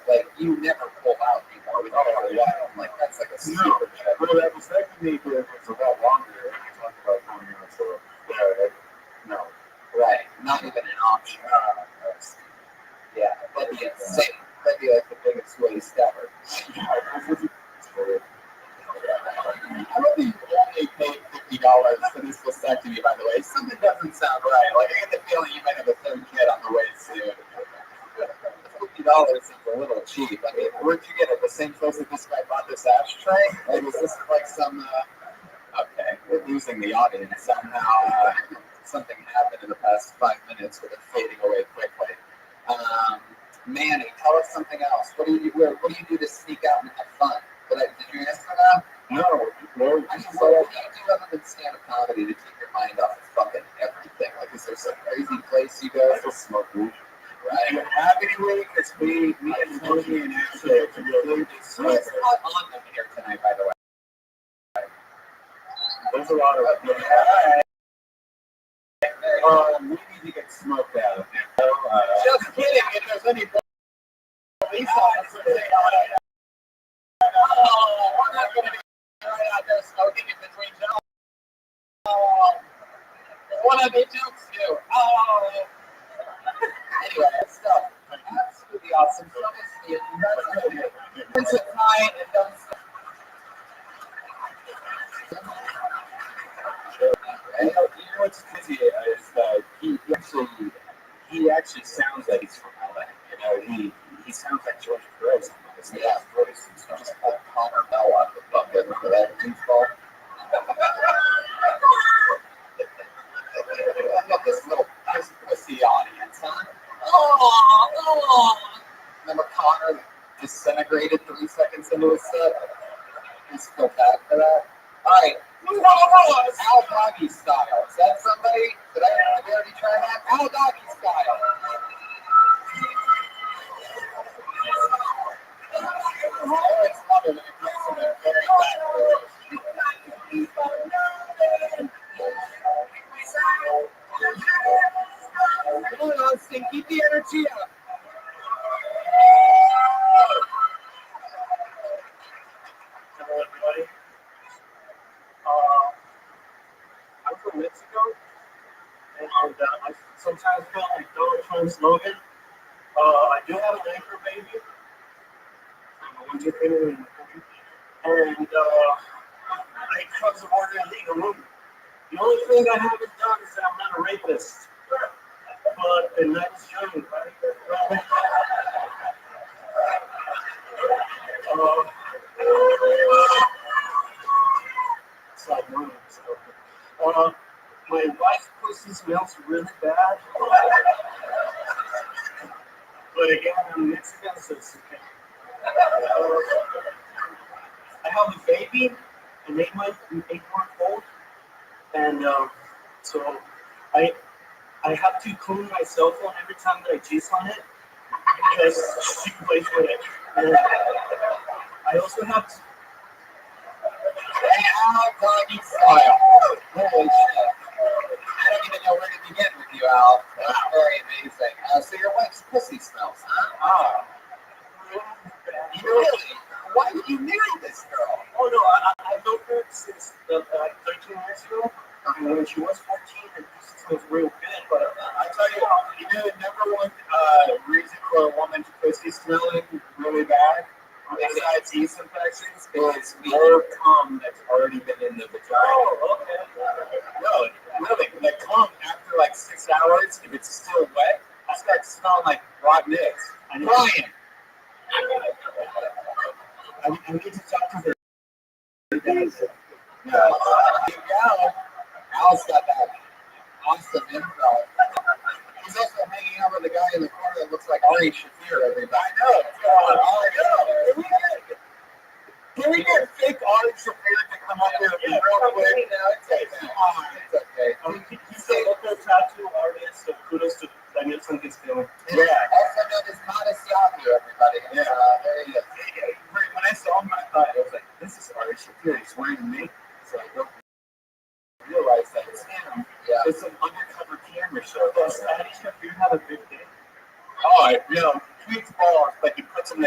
like, you never pull out anymore with all the while. Like, that's like a super check. Well, that vasectomy was a lot longer. And we talked about coming out, so no. Right. Not even an option. Yeah, that'd be insane. That'd be like the biggest waste ever. I love that you only paid $50 for this vasectomy, by the way. Something doesn't sound right. Like, I get the feeling you might have a third kid on the way soon. $50 seems a little cheap. I mean, where'd you get it? The same place that this guy bought this ashtray? Like, was this like some, okay, we're losing the audience somehow. Something happened in the past 5 minutes with it fading away quickly. Manny, tell us something else. What do you do to sneak out and have fun? Did you answer that? No. I mean, what do you do other than stand-up comedy to take your mind off of fucking everything? Like, is there some crazy place you go? I just smoke weed. Right. Happy week. It's me and Tony and Ashley. Who's not on them here tonight, by the way? There's a lot of. We need to get smoked out. Just kidding. If there's any police officers, we're not going to be right out there smoking in between jokes. What of the jokes do? Anyway, that's stuff. Absolutely awesome. So nice to meet you. It's a time and don't stop. You know what's crazy is he actually sounds like he's from LA. You know, he sounds like George Perez. Yeah, voice. Just pulled Connor Bell out of the bucket. Remember that goofball? Look, this little pussy audience, huh? Oh. Remember Connor disintegrated 3 seconds into his set? He's still bad for that. All right. Al Doggy style. Is that somebody? Did I already try that? Al Doggy style. I always love it when it comes to the very Come on, Austin, keep the energy up. Hello, everybody. I'm from Mexico, and I sometimes feel like Donald Trump's slogan. I do have an anchor baby. I'm a one-year in the country, and I cross the border illegally. The only thing I haven't done is that I'm not a rapist, but the next journey, right? My wife's pussy smells really bad. But But again, I'm Mexican, so it's okay. I have a baby, an 8-month old, and so I have to clean my cell phone every time that I jizz on it because she plays with it. And I also have to. And how doggy style. Holy shit. I don't even know where to begin with you, Al. That's very amazing. So your wife's pussy smells, huh? You really? Why did you marry this girl? Oh no, I've known her since 13 years ago. When she was 14, and this was real good. But I tell you, the number one reason for a woman's pussy smelling really bad, besides yeast infections, is more cum that's already been in the vagina. oh, okay. No, really, the cum after like 6 hours, if it's still wet, I start smelling like rotten eggs. I'm lying. I need to talk to her. Yeah. There you go. Al's got that awesome info. He's also hanging out with a guy in the corner that looks like Ari Shafir. Everybody. I know. Can we get fake Ari Shafir to come up here real quick? It's okay. He's a local tattoo artist, so kudos to Daniel Sanquistino. Yeah. Also known as Modest Yahoo, everybody. Yeah. There he is. When I saw him, I thought, I was like, this is Ari Shafir. He's wearing me. So I don't realize that it's him. Yeah. It's an undercover camera show. Does Ari Shafir have a big dick? Oh, tweets balls, but he takes them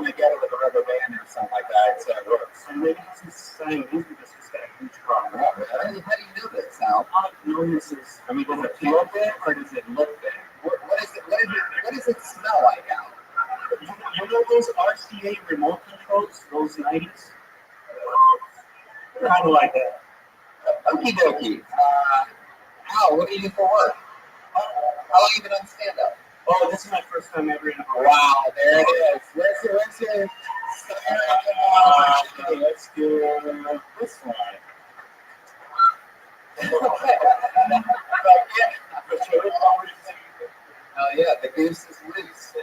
together with a rubber band or something like that. So it works. And maybe he's saying this because he's got a huge problem. How do you know this, Al? I know this is. I mean, does it feel big or does it look big? What does it smell like, Al? You know those RCA remote controls, those 90s? Kind of like that. Okie dokie. Al, what do you do for work? How long have you been on stand-up? Oh, this is my first time ever in a bar. Wow, there it is. Where's your Let's do this one. Oh yeah, the goose is loose.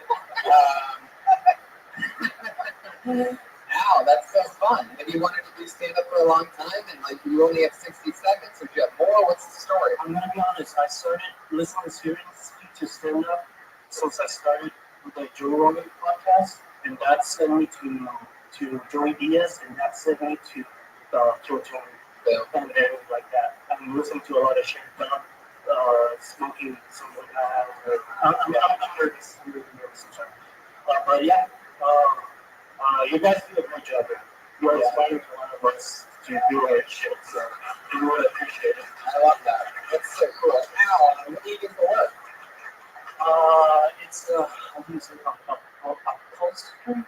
Wow, that's so fun. Have you wanted to do stand-up for a long time and like you only have 60 seconds or do you have more? What's the story? I'm gonna be honest, I started listening to stand-up since I started with the Joe Rogan podcast, and that sent me to Joey Diaz, and that sent me to Joe Tony. Yeah. And then like that, I'm listening to a lot of shit, smoking some like that. I'm nervous. I'm really nervous. But yeah, you guys do a great job. You're inspiring a lot of us to do our shit, so we really appreciate it. I love that. That's so cool. Now, what do you do for work? It's how do you say upholstery?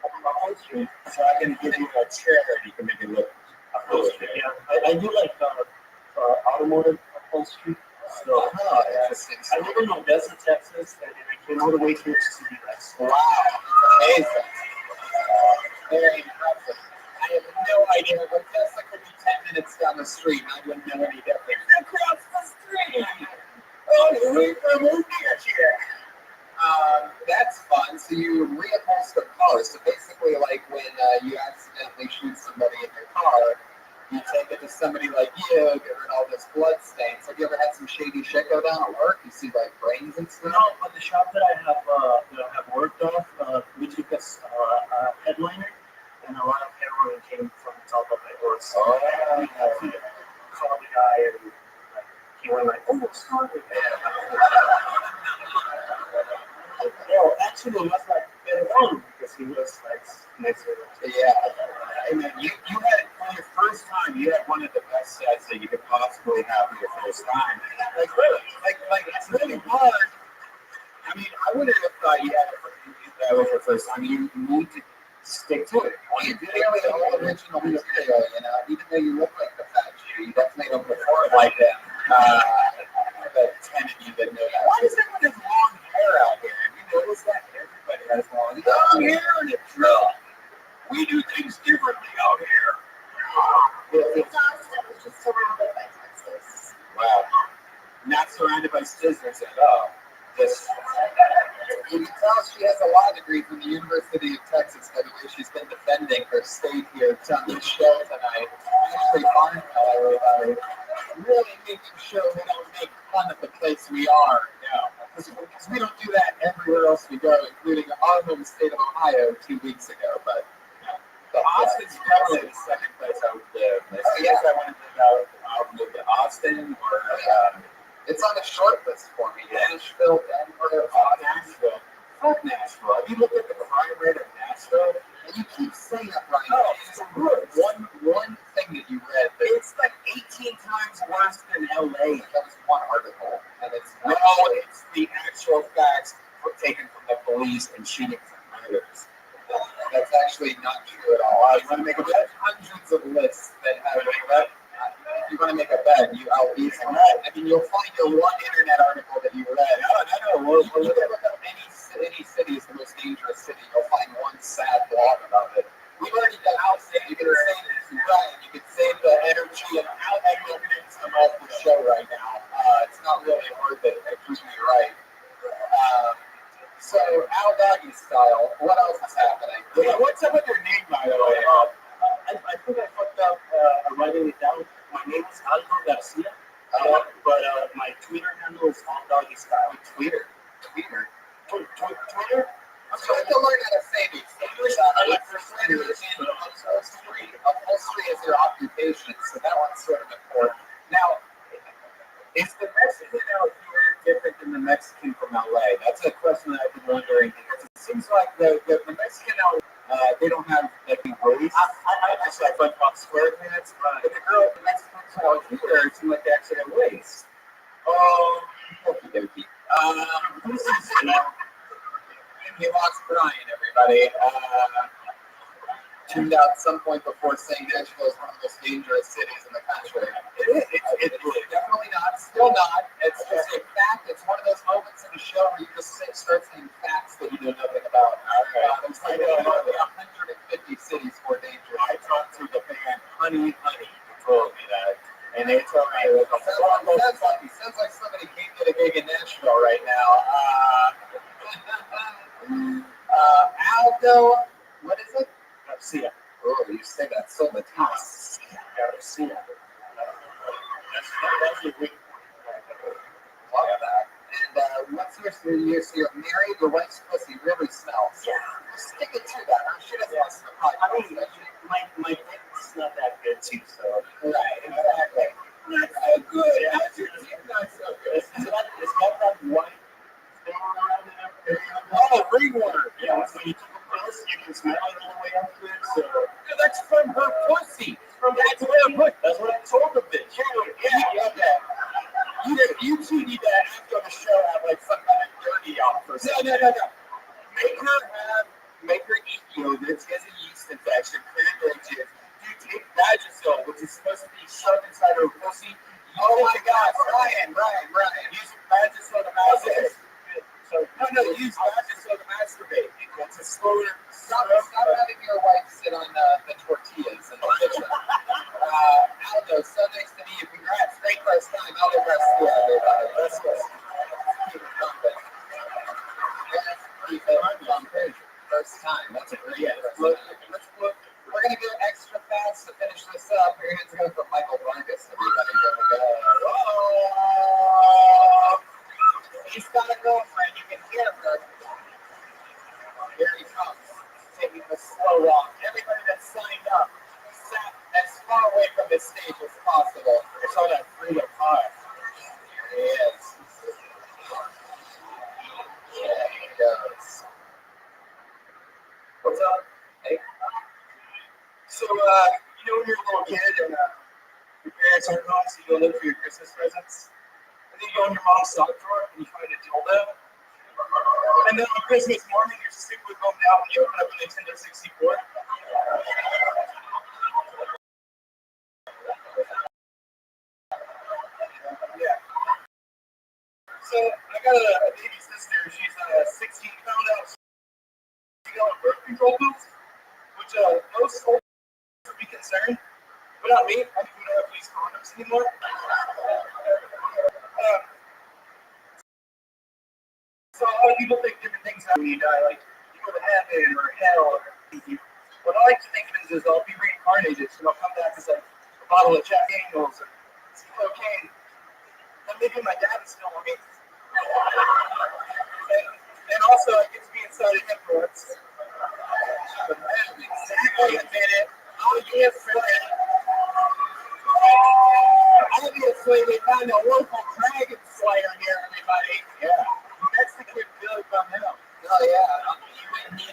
Upholstery. So I can give you a chair and you can make it look Upholstery. Yeah, I do like automotive upholstery. So interesting. I live in Odessa, Texas, and I came all the way here to the US. Wow, amazing. Very impressive. I have no idea. Odessa could be 10 minutes down the street. I wouldn't know any difference. Across the street. Oh, you moved here. That's fun. So you reupholster cars. So basically, like when you accidentally shoot somebody in your car, you take it to somebody like you, get rid of all this blood stains. Have you ever had some shady shit go down at work? You see like brains and stuff? No, but the shop that I have worked off, we took a headliner, and a lot of heroin came from the top of my horse. Oh, we had to call the guy, and like, he went like, "Oh, sorry." Well, actually, it was like better fun because he was like next to it. yeah. I mean, you had for your first time, you had one of the best sets that you could possibly have for your first time. Like really, like it's really hard. I mean, I wouldn't have thought you had that was your first time. You need to stick to it. You really are original material, even though you look like the fat Jew, you definitely don't perform like that. The 10 of you that know that. Why does everyone have long hair out here? Have you noticed that? Everybody has long hair in the truck. We do things differently out here. It's Austin. It's just surrounded by Texas. Wow. Not surrounded by scissors at all. Just You can tell she has a law degree from the University of Texas by the way she's been defending her state here on the show tonight. Actually, everybody, really making sure we don't make fun of the place we are. Because we don't do that everywhere else we go, including our home state of Ohio 2 weeks ago. But Austin's probably the second place I would live. As soon as I wanted to know, I would move to Austin or it's on the short list for me. Nashville, Denver, Nashville. Fuck Nashville. Have you looked at the crime rate of Nashville? and you keep saying that, Brian. Oh, it's worse. One thing that you read, that It's like 18 times worse than LA. that was one article, and it's No, it's the actual facts taken from the police and shootings and murders. that's actually not true at all. You want to make a bet? Hundreds of lists that have. If you want to make a bet, I'll easily bet. I mean, you'll find your one internet article that you read. I know. We'll You look look up any city is the most dangerous city. You'll find one sad blog about it. We've already done outside. You can save this, right? You can save the energy and how some off the show right now. It's not really worth it. It proves me right. So, Al Doggy style. What else is happening? Yeah, what's up with your name, by the way? I think I fucked up writing it down. My name is Aldo Garcia, but my Twitter handle is All Doggy Style. Twitter. Twitter? I'm trying to learn how to say these things. Upholstery is your occupation, so that one's sort of important. Now, is the Mexican out here different than the Mexican from LA? That's a question that I've been wondering because it seems like the Mexican out they don't have like waist. I just like about square pants, but the Mexicans out here seem like they actually have waist. Okie dokie. We lost Brian, everybody. Tuned out at some point before saying Nashville is one of the most dangerous cities in the country. It's definitely not. Still not. It's just a fact. It's one of those moments in the show where you just start saying facts that you know nothing about. There's like 150 cities more dangerous. I talked to the band Honey, who told me that. And they told me it was sounds like somebody came to the gig in Nashville right now. Aldo, what is it? Garcia. Oh, you say that so much. Garcia. That's your weak point. Love that. And what's you're married, your wife's pussy really smells. Yeah. Stick it to that. I'm sure that's less than I mean, my dick's not that good too, so. Right, exactly. Not so good. Not so good. Is that white thing around there? Oh, ringworm. Yeah, so you took a piss, you can smell it all the way up to it, so. Yeah, that's from her pussy. That's what I told the bitch. Yeah. You two need to after the show have like some kind of dirty off or something. No. Make her eat yogurt. She has a yeast infection. Cranberry juice. You take Vagisil, which is supposed to be shoved inside her pussy. Oh my God, Brian. Use Vagisil to masturbate. Use Vagisil to masturbate. It's a slower. Stop having your wife sit on the tortillas in the kitchen. Aldo, so nice to meet you. Congrats. Great first time. Aldo Garcia, everybody. Let's go. Keep it pumping. Keep it pumping. First time. That's a great look. We're going to go extra fast to finish this up. Your hands are going for Michael Vargas, everybody. Here we go. Whoa. He's got a girlfriend. You can hear her. Here he comes. Taking the slow walk. Everybody that signed up sat as far away from this stage as possible. It's on that freedom high. Here he is. There he goes. What's up? Hey. So, when you're a little kid and your parents aren't home, so you go look for your Christmas presents. And then you go in your mom's sock drawer and you find a dildo. And then on Christmas morning, you're super bummed out when you open up a Nintendo 64. Yeah. So, I got a baby sister. She's 16, found out she got birth control pills, which most would be concerned. But not me. I mean, we don't have to use condoms anymore. So a lot of people think different things when you die, like you go to heaven or hell. What I like to think of is I'll be reincarnated and I'll come back as a bottle of Jack Daniels or some cocaine. And maybe my dad is still on me. And also I get to be inside of him for once. Exactly, I did it. Obviously, we found a local dragon slayer here, everybody. Yeah. Mexican Billy from him. Oh, yeah. He went and he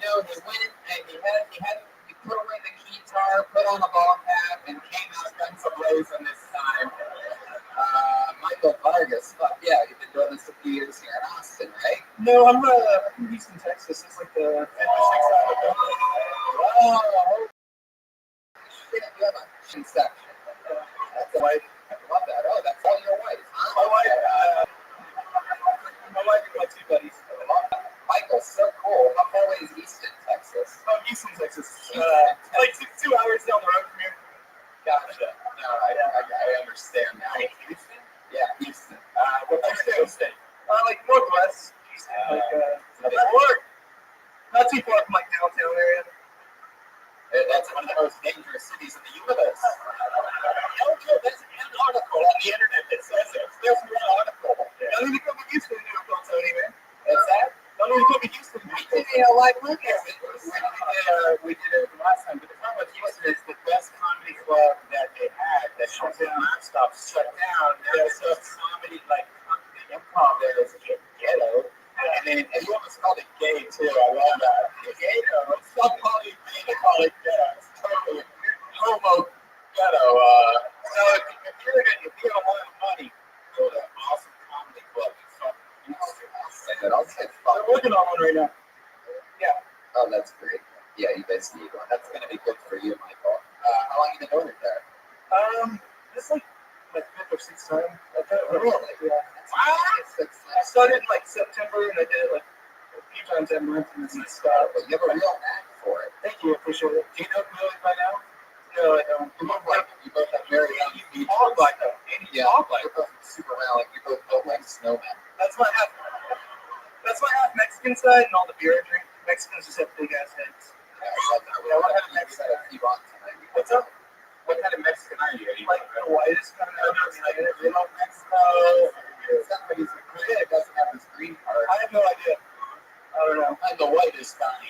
put away the guitar, put on a ball cap, and came out guns a-blazing this time. Michael Vargas, fuck yeah, you've been doing this a few years here in Austin, right? No, I'm from Houston, Texas. It's like the 5th or 6th time I've been there. Oh, shit, you have a section. That's a wife. I love that. Oh, that's all your wife, huh? My wife and my 2 buddies. Michael's so cool. How far away is Easton, Texas? Oh, Easton, Texas. Like 2 hours down the road from here. Gotcha. No, I understand now. Houston? Yeah, Houston. What part of Houston? Like northwest. Not too far from like downtown area. That's one of the most dangerous cities in the universe. There's an article on the internet that says it. There's one article. Don't even come to Houston to do a film, Tony, man. What's that? Don't even come to Houston. We did a live look at it. We did it last time, but the problem with Houston is the best comedy club that they had that shut down, nonstop shut down. There's a comedy, like the improv there is ghetto. And you almost called it gay too. I love that. Ghetto. Stop calling it gay. They call it ghetto. It's totally homo ghetto. So if you're a lot of money, go to an awesome comedy club. I'll say fun. We're working on one right now. Yeah. Oh, that's great. Yeah, you guys need one. That's going to be good for you, Michael. How long have you been doing it there? This is like my 5th or 6th time. Really? Yeah. Wow. I started in like September and I did it like a few times that month and then stopped. But you have a real knack for it. Thank you, I appreciate it. Do you know Billy by now? No, I don't. You both have very young features. You talk like them. You talk like them. Super well. Like you both look like snowmen. That's my half Mexican side and all the beer I drink. Mexicans just have big ass heads. Yeah, I love that. Yeah, what kind of Mexican are you on tonight? What's up? What kind of Mexican are you? Like the whitest kind of Mexico. Somebody's kid doesn't have his green card. I have no idea. I don't know. I'm the whitest kind.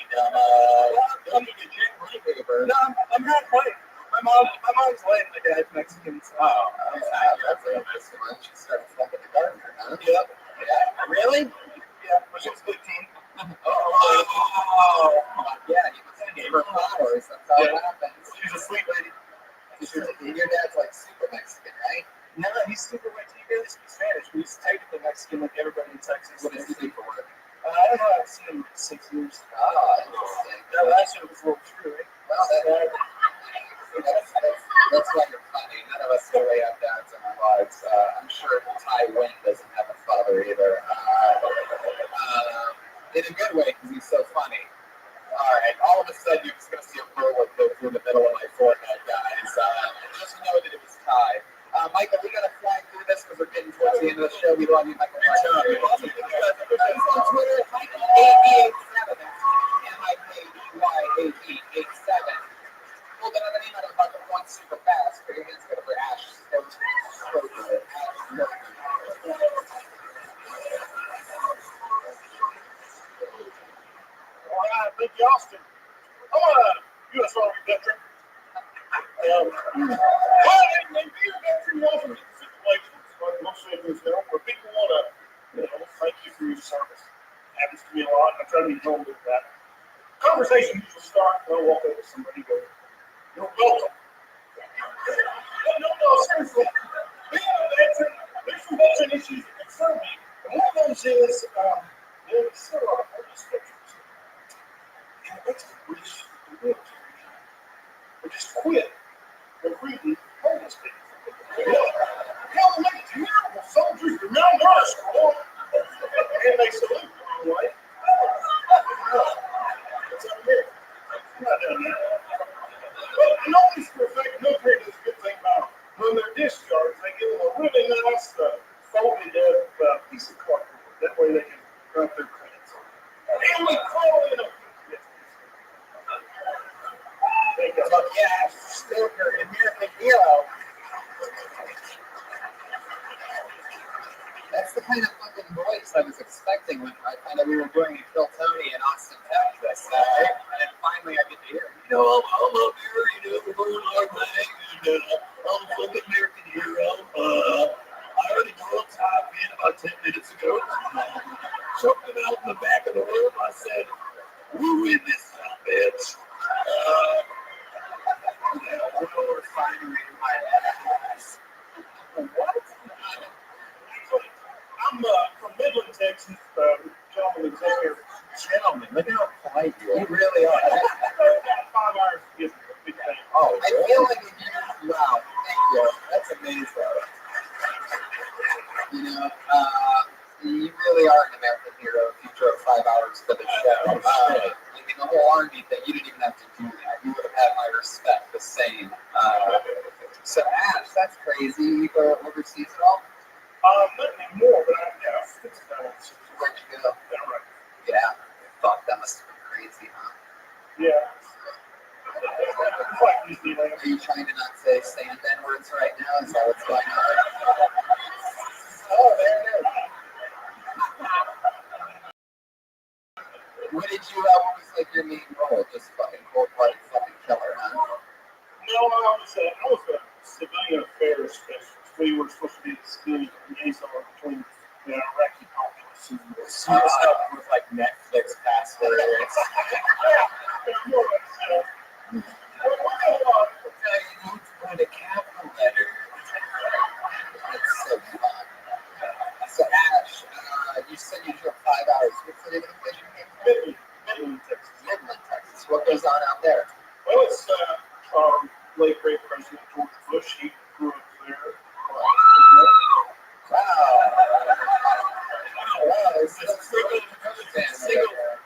Don't need a Jake Waybaber. No, I'm half white. My mom's white and my dad's Mexican. So. Oh, that's a Mexican one. She started fucking the gardener, huh? Yep. Yeah. Really? Yeah, but she was 15. Oh, yeah, he was gave her flowers. That's how it happens. She's a sweet lady. Your dad's like super Mexican, right? No, he's super white. He barely speaks Spanish. But he's technically Mexican like everybody in Texas. What does he do for work? I don't know. I've seen him in 6 years. Ah, interesting. No, that shit was a little true, right? Well, that's why you're funny. None of us really have dads in our lives. I'm sure Ty Wynn doesn't have a father either. In a good way, because he's so funny. All right, all of a sudden you're just going to see a bullet go through the middle of my forehead, guys. Just know that it was Ty. Michael, we got to fly through this because we're getting towards the end of the show. We love you, Michael. He's on Twitter, Michael8887. MIKEYAP87. Well, then I'm going to about the one super fast, but your hand's going to be Ash. All right, thank you, Austin. I'm a U.S. Army veteran. Well, and being a veteran, you often get situations, like most soldiers know, where people want to, thank you for your service. Happens to me a lot, and I try to be home with that. Conversation usually starts when I walk over to somebody and go, "You're welcome." No, seriously. Being a veteran, there's some veteran issues that concern me. And one of those is, there's still a lot of homeless veterans. And it makes me wish the military would just quit recruiting homeless people. Hell, they make terrible soldiers that malnourished for and they salute the wrong way. It's unfair. I'm not doing that. But I know this for a fact, the military does a good thing about when they're discharged, they give them a really nice folded up piece of cardboard. That way they can write their credits. And only crawling in a. But yeah, still you're an American hero. That's the kind of fucking voice I was expecting when I found out we were doing a Kill Tony in Austin, Texas. And then finally I get to hear, I'm up here, doing our thing, and I'm a fucking American hero. I already told Top Man about 10 minutes ago. Choked him out in the back of the room. I said, we win this son of a bitch. We're finally in my ass. What? I'm from Midland, Texas. Gentleman is here. Gentlemen, look how polite you are. You really are. Got 5 hours to get there. Big thing. Oh, I feel like wow, thank you. That's amazing. You really are an American hero if you drove 5 hours for the show. I mean, the whole army thing, you didn't even have to do that. You would have had my respect the same. So, Ash, that's crazy. You go overseas at all? Not anymore, but Where'd you go? Right. Yeah. Fuck, that must have been crazy, huh? Yeah. It's like New Zealand. Are you trying to not say sand N-words right now? Is that what's going on? Oh, there it is. What was like your main role? Just fucking cold-blooded fucking killer, huh? No, I was a civilian affairs specialist. We were supposed to be the civilian liaison between the Iraqi populace and the Stuff with like Netflix passwords. The capital letter. That's so fun. So Ash, you said you drove 5 hours. What's the name of the place you came from? Midland, Texas. Midland, Texas. What goes on out there? Well, it's late great President George Bush. He grew up there. Wow. It's a single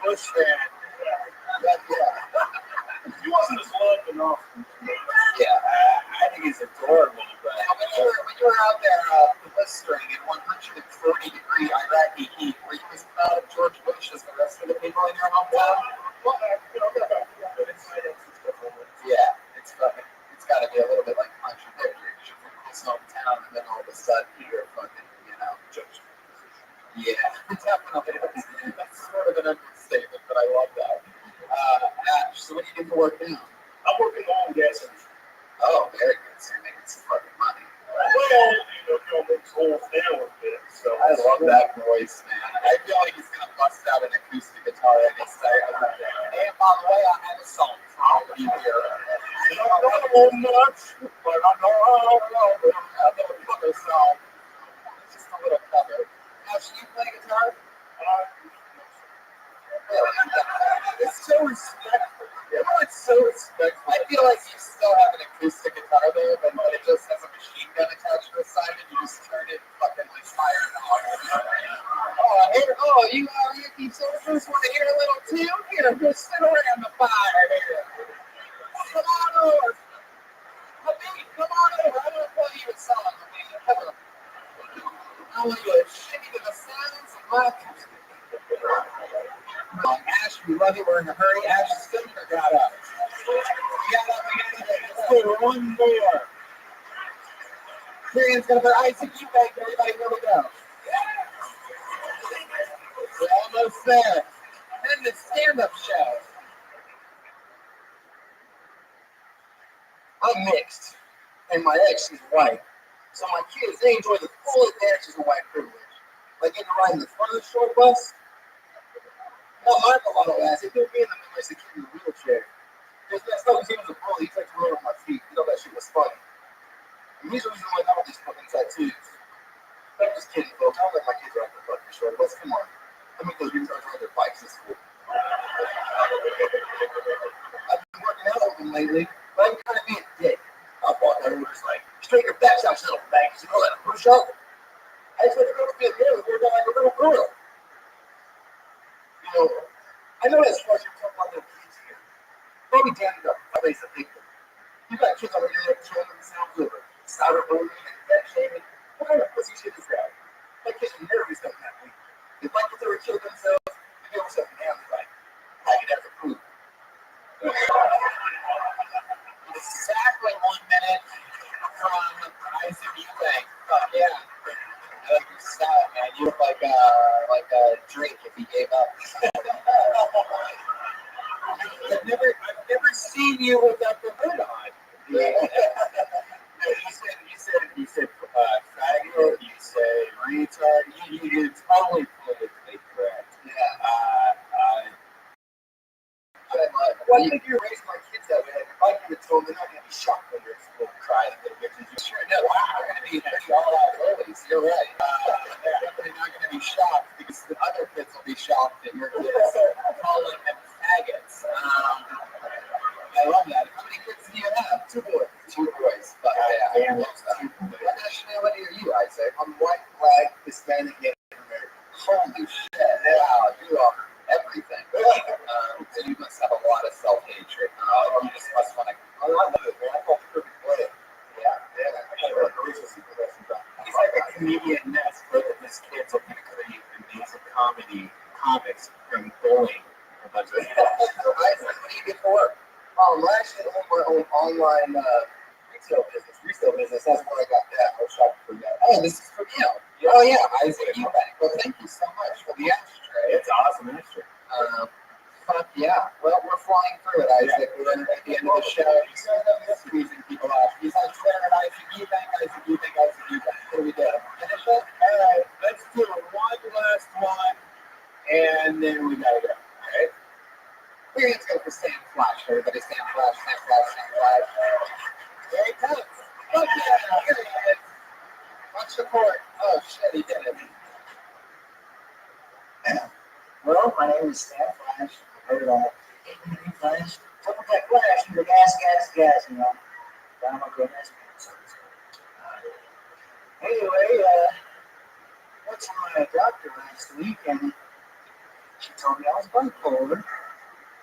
Bush fan. Yeah. He wasn't as loved and often. Yeah, I think he's adorable. But when you were out there blistering in 140-degree Iraqi heat, were you as proud of George Bush as the rest of the people in your hometown? Well, I got about 4 minutes. Yeah, it's got to be a little bit like contradictory. You're from his hometown, and then all of a sudden you're fucking, Yeah, definitely. That's sort of an understatement, but I love that. Ash, so what do you do for work now? I'm working on gas industry. Oh, very good. So you're making some fucking money. Well, you'll mix holes down a bit. So I love that voice, man. I feel like he's going to bust out an acoustic guitar any second. And by the way, I have a song for you here. I don't know much, but I know a little cover song. It's just a little cover. Now, should you play guitar? It's so respectful. It's so respectful. I feel like you still have an acoustic guitar there, but it just has a machine gun attached to the side, and you just turn it fucking like fire on. You Yankee soldiers want to hear a little tune? Here, just sit around the fire here. Come on over. Habib, come on over. I want to play you a song, Habib. Come on. I want you to shake to the sounds of my music. Ash, we love you. We're in a hurry. Ash is still got up. We got up. Let's do one more. Miriam's going to put ICQ back. Everybody, where we go? We're almost there. And the stand-up show. I'm mixed, and my ex is white. So my kids, they enjoy the full advantages of white privilege. Like getting to ride in the front of the short bus. Not my mulatto ass. If you're being the member to keep in a wheelchair. Because that's not he was a bully. He tried to roll on my feet. That shit was funny. And he's the reason why I got all these fucking tattoos. I'm just kidding, folks. I don't let my kids ride the fucking short bus. Come on. I make those retards ride their bikes in school. I've been working out with them lately, but I'm kind of being a dick. I bought that order's like, straighten your back out, little bags. You know that push up. I just let the girl be a girl. We're like a little girl. I know that's what you're talking about little kids here. Maybe damn it up. I raise a big one. You got kids over here that showing themselves over cyberbullying and fat shaming. What kind of pussy shit is that? My kids are nervous don't have me. They like if they were kill themselves, and People said, man, like, I could have the food. Exactly 1 minute from Isaac Eubank. Yeah. I like your style, man. You look like a drink if he gave up. I've never seen you without the hood on. Yeah. You said faggot, you said retard, you totally politically correct. Yeah. Well, if you raise my kids that way, if I give it to them, they're not going to be shocked when they're in school and cry a little bit. You sure know, wow, they're going to be all out bullies. You're right. They're definitely not going to be shocked because the other kids will be shocked that your kids calling them faggots. I love that. How many kids do you have? Two boys. But yeah, what nationality are you, Isaac? I'm white, black, Hispanic, Native American. Holy shit. Wow, you are everything. So you must have a lot of self-hatred. You just must want to. I love it, man. I call it perfect play. Yeah. He's like a comedian nest. Both of his kids are going to create amazing comics from bullying a bunch of Isaac, what do you get for work? I actually own my own online resale business. That's where I got that. I was shopping for that. Oh, this is from you. Oh, yeah. Isaac Eubank. Well, thank you so much for the ashtray. It's awesome ashtray. Fuck yeah. Well, we're flying through it, Isaac. Yeah. We're at the end of the show. He's squeezing people off. He's on Twitter at Isaac Eubank. What do we do? Finish it? All right. Let's do one last one. And then we gotta go. All right? We're going to go for Sam Flash. Everybody, Sam Flash. There he comes. Look at him. Here he is. Watch the court. Oh, shit, he did it. Well, my name is Sam Flash. I heard Flash. Something like Flash, and the gas, you know. Oh my goodness. Anyway, went to my doctor last week, and she told me I was bipolar.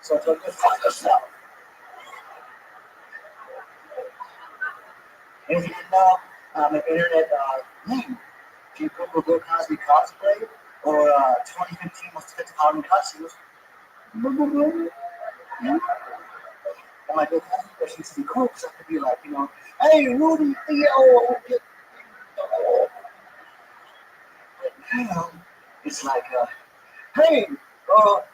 So I told her to fuck yourself. And if you didn't know, I'm an internet meme. If you Google Bill Cosby cosplay or 2015 most effective Halloween costumes, and my Bill Cosby question used to be cool because I could be like, you know, hey, Rudy, Theo. But now, it's like, hey,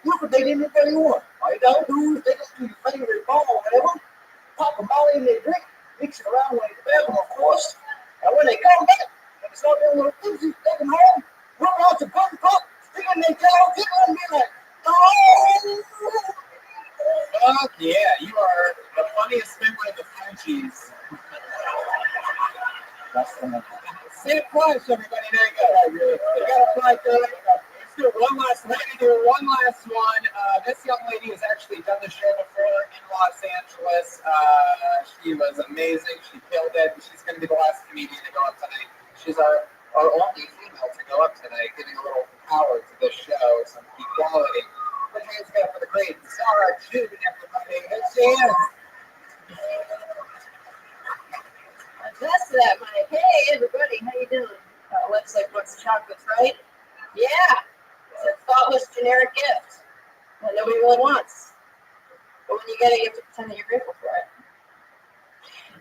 look what they did in 31. All you gotta do is take us to your favorite ball or whatever, pop a ball in their drink, mix it around with the bedroom, of course. And when they come back, and it's all their little things, take them home, run out to Button Cup, stick in their tail, get on and be like, oh! Fuck yeah, you are the funniest member of the Frenchies. Say it twice, everybody. There you go. You got to fly through it. Let's do one last one. This young lady has actually done the show before in Los Angeles. She was amazing. She killed it. She's going to be the last comedian to go up tonight. She's our only female to go up tonight, giving a little power to this show, some equality. Put your hands together for the great Sarah June, everybody. Here she is. That's that, Mike. Hey, everybody, how you doing? Looks like what's the chocolates, right? Yeah. It's a thoughtless, generic gift that nobody really wants. But when you get it, you have to pretend that you're grateful for it.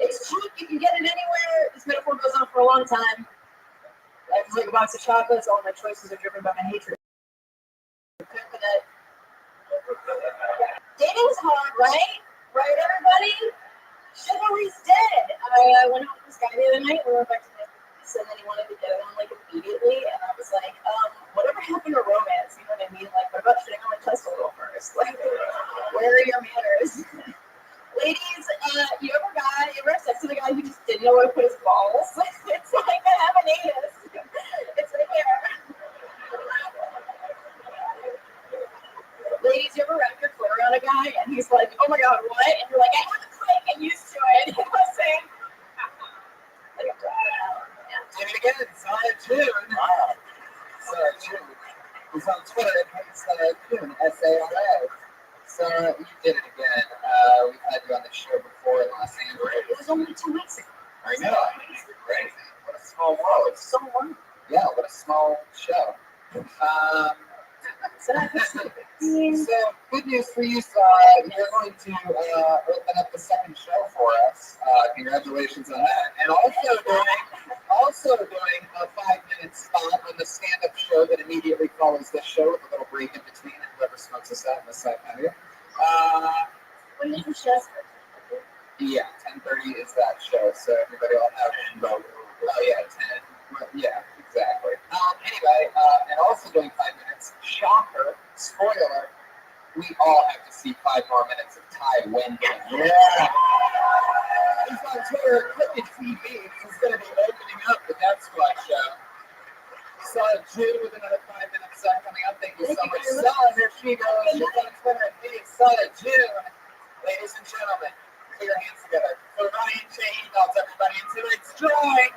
It's cheap. You can get it anywhere. This metaphor goes on for a long time. Life is like a box of chocolates. All my choices are driven by my hatred of coconut. Dating's hard, right? Right, everybody? Chivalry's dead. I went out with this guy the other night. We went back to my place, and then he wanted to get it on like immediately. And I was like, whatever happened to romance? You know what I mean? Like, what about shitting on my chest a little first? Like, where are your manners? Ladies, you ever have sex with a guy who just didn't know where to put his balls? It's like I have an anus. It's right here. Ladies, you ever wrap your foot around a guy and he's like, oh my god, what? And you're like, I haven't get used to it. You know what I'm saying? Do it again. Sarah June. Wow. Sarah June. He's on Twitter. It's June. S-A-R-A. Sarah, you did it again. We've had you on the show before in Los Angeles. It was only 2 weeks ago. I know. It's crazy. What a small world. It's so wonderful. Yeah, what a small show. So that's good news for you, you're going to open up the second show for us. Congratulations on that. And also doing a 5-minute spot on the stand-up show that immediately follows this show with a little break in between, and whoever smokes us out in the side patio. When is the show? Yeah, 10:30 is that show, so everybody will have info. Oh yeah, 10. Well, yeah, exactly. Anyway, and also doing 5 minutes. Shocker, spoiler. We all have to see 5 more minutes of Ty Wendell. Yeah. He's on Twitter, Crooked TV. He's going to be opening up the Death Squad show. Saw June with another 5-minute set coming up. Thank you so much. Saw, here she goes. She's on Twitter. Hey, saw June. Ladies and gentlemen, put your hands together. For Ryan Shane, everybody, in tonight's drawing.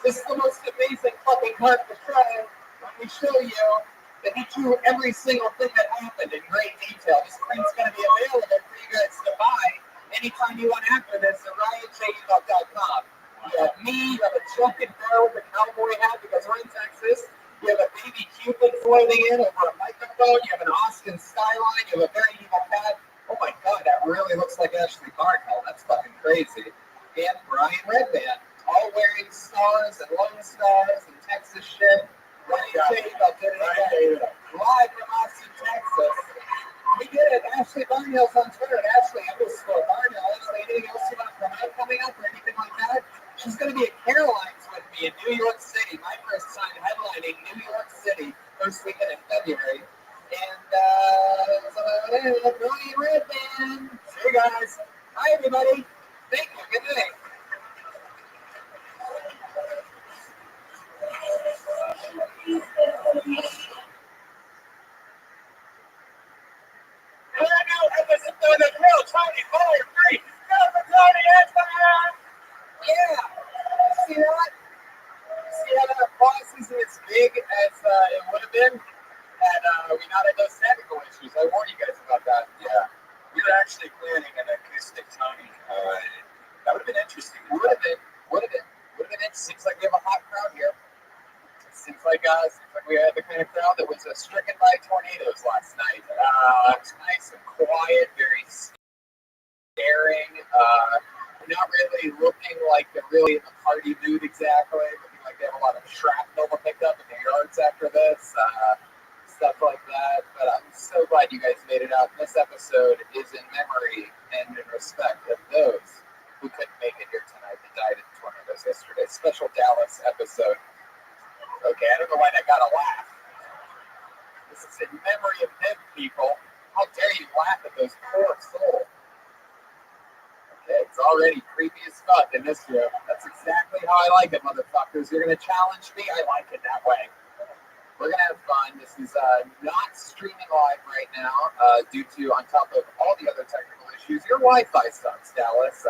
This is the most amazing fucking part of the show. Let me show you that he drew every single thing that happened in great detail. This print's going to be available for you guys to buy anytime you want after this at RyanShaneDog.com. You have me, you have a drunken bear with a cowboy hat because we're in Texas. You have a baby Cupid floating in over a microphone. You have an Austin skyline. You have a very evil cat. Oh my God, that really looks like Ashley Barnhill. That's fucking crazy. And Brian Redband, all wearing stars and lone stars and Texas shit. Live from Austin, Texas. We did it. Ashley Barnhill's on Twitter at Ashley_Barnhill. Ashley, anything else you want to promote coming up or anything like that? She's going to be at Caroline's with me in New York City. My first time headlining New York City, first weekend in February. And Brian Redband. See you guys. Hi, everybody. Thank you. Good night. Yeah. See that? See how that applause isn't as big as it would have been had we not had those technical issues. I warned you guys about that. Yeah. We were actually planning an acoustic Tony. That would have been interesting. Would have been it. Seems like we have a hot crowd here. Seems like we had the kind of crowd that was stricken by tornadoes last night. It's nice and quiet, very staring. Not really looking like they're really in the party mood exactly. Looking like they have a lot of shrapnel to pick up in their yards after this. Stuff like that. But I'm so glad you guys made it out. This episode is in memory and in respect of those who couldn't make it here tonight that died in tornadoes yesterday. Special Dallas episode. Okay, I don't know why that got a laugh. This is in memory of them, people. How dare you laugh at those poor souls? Okay, it's already creepy as fuck in this room. That's exactly how I like it, motherfuckers. You're going to challenge me? I like it that way. We're going to have fun. This is not streaming live right now due to, on top of all the other technical issues, your Wi-Fi sucks, Dallas.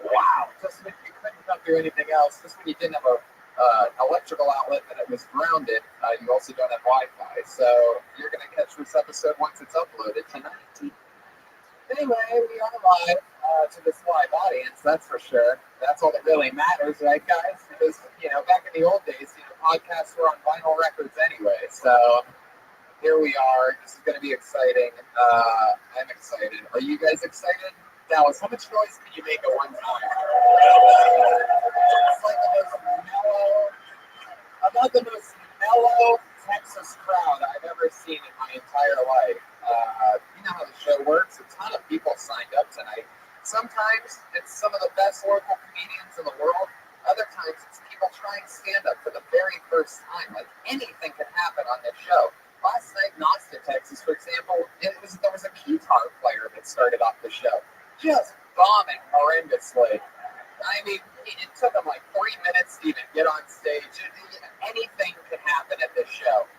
Wow. Just when you couldn't come through anything else, just when you didn't have a electrical outlet that it was grounded, you also don't have Wi-Fi. So you're going to catch this episode once it's uploaded tonight. Anyway, we are live to this live audience, that's for sure. That's all that really matters, right, guys? Because, back in the old days, podcasts were on vinyl records anyway. So here we are. This is going to be exciting. I'm excited. Are you guys excited? Dallas, how much noise can you make at one time? It's like the most mellow, about the most mellow Texas crowd I've ever seen in my entire life. You know how the show works. A ton of people signed up tonight. Sometimes it's some of the best local comedians in the world. Other times it's people trying stand-up for the very first time. Like anything can happen on this show. Last night in Austin, Texas, for example, there was a guitar player that started off the show. Just bombing horrendously. I mean, it took him like 3 minutes to even get on stage. Anything can happen at this show.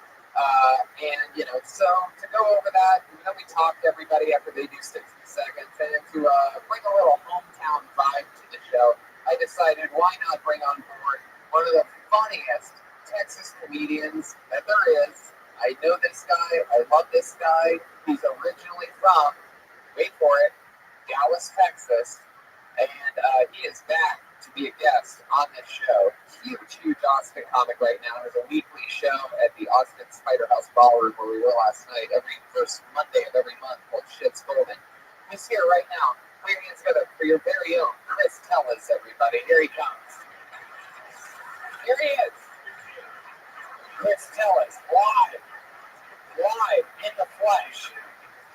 So to go over that, we talk to everybody after they do 60 seconds, and to bring a little hometown vibe to the show, I decided why not bring on board one of the funniest Texas comedians that there is. I know this guy. I love this guy. He's originally from, wait for it, Dallas, Texas. And he is back to be a guest on this show. Huge Austin comic right now. There's a weekly show at the Austin Spider House Ballroom where we were last night, every first Monday of every month, called Shit's Golden. He's here right now. Put your hands together for your very own Chris Tellis, everybody. Here he comes. Here he is. Chris Tellis, live in the flesh.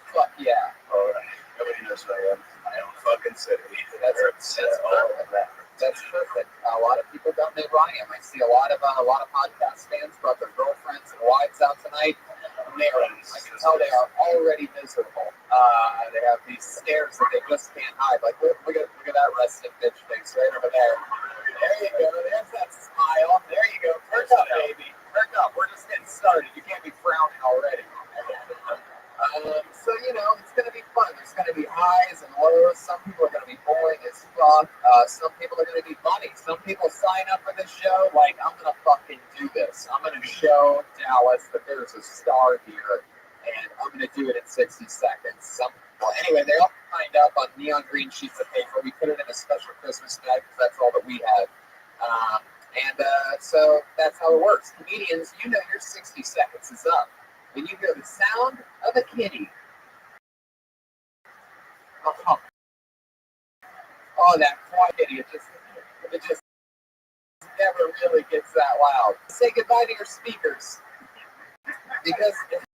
Fuck yeah. All right. Nobody knows who I am. My own fucking city. That's perfect. A lot of people don't know who I am. I see a lot of podcast fans brought their girlfriends and wives out tonight. I can tell they are already miserable. They have these stares that they just can't hide. Like look at that resting bitch face right over there. There you go. There's that smile. There you go. Perk up, baby. Perk up. We're just getting started. You can't be frowning already. So, it's going to be fun. There's going to be highs and lows. Some people are going to be boring as fuck. Some people are going to be funny. Some people sign up for this show like, I'm going to fucking do this. I'm going to show Dallas that there's a star here, and I'm going to do it in 60 seconds. Anyway, they all signed up on neon green sheets of paper. We put it in a special Christmas bag because that's all that we had. So that's how it works. Comedians, your 60 seconds is up. When you hear the sound of a kitty. Oh, that quiet kitty. It just never really gets that loud. Say goodbye to your speakers. Because if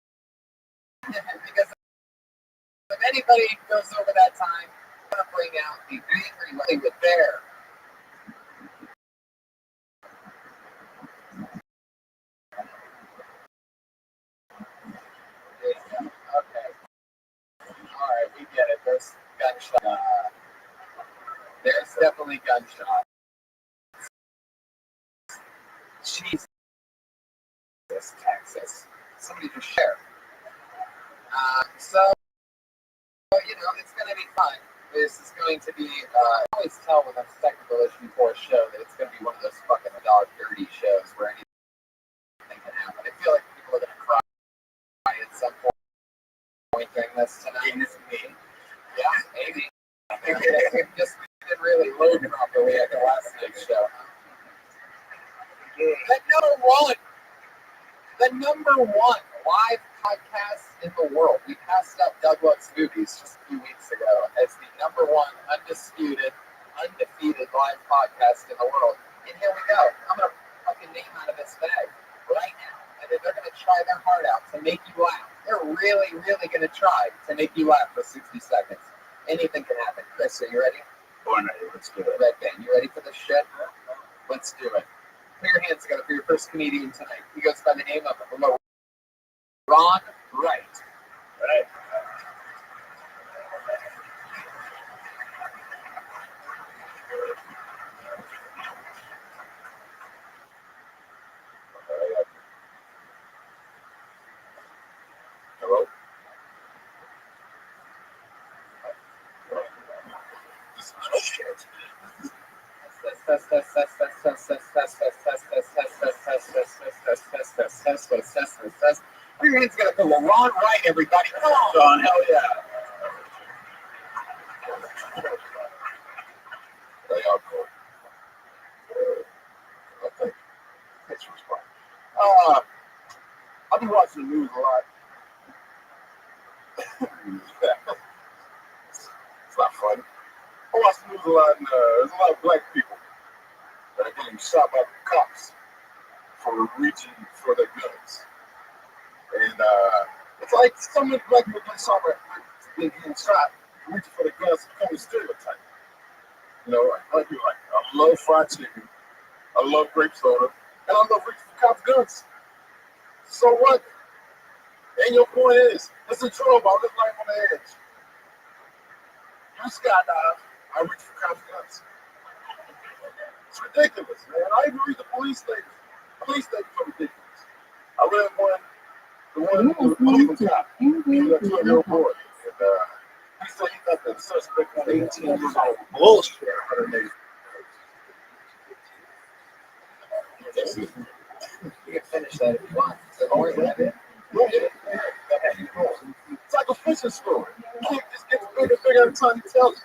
anybody goes over that time, I'm going to bring out the angry Hollywood Bear. Okay. All right, we get it. There's gunshot. There's definitely gunshot. Jesus, Texas. Somebody just share. So, it's going to be fun. This is going to be, I always tell when there's technical issue for a show that it's going to be one of those fucking dog dirty shows where anything can happen. I feel like people are going to cry at some point during this tonight. Yeah, maybe. We didn't really load properly at the last night's show. The number one live podcast in the world. We passed up Doug Loves Movies just a few weeks ago as the number one undefeated live podcast in the world. And here we go. I'm going to fucking name out of this bag right now. And then they're going to try their heart out to make you laugh. They're really, really going to try to make you laugh for 60 seconds. Anything can happen. Chris, are you ready? Born ready. Let's do it. Red Band, you ready for this shit? Let's do it. Put your hands together for your first comedian tonight. He goes by the name of Ron Wright. Right. Hello? Shit. Put your hands together for Ron Wright, everybody. Come on. John, hell yeah. They are cool. Okay. Picture was fine. I've been watching the news a lot. It's not funny. I watch the news a lot, and there's a lot of black people that are getting shot by the cops for reaching for their guns. And it's like some of the black people getting shot getting shot for reaching for their guns to become a stereotype. Like people like, I love fried chicken, I love grape soda, and I love reaching for cops' guns. So what? And your point is, it's a trouble about this life on the edge. You skydive, I reach for cops' guns. It's ridiculous, man. I even read the police statements. Police statements are ridiculous. I read the one who was a cop. He was a 12-year-old boy. And he said he got the suspect on 18 years old. Bullshit. You can finish that if you want. So don't worry about it. It's like a fishing story. You can't just get bigger and bigger every time you tell it.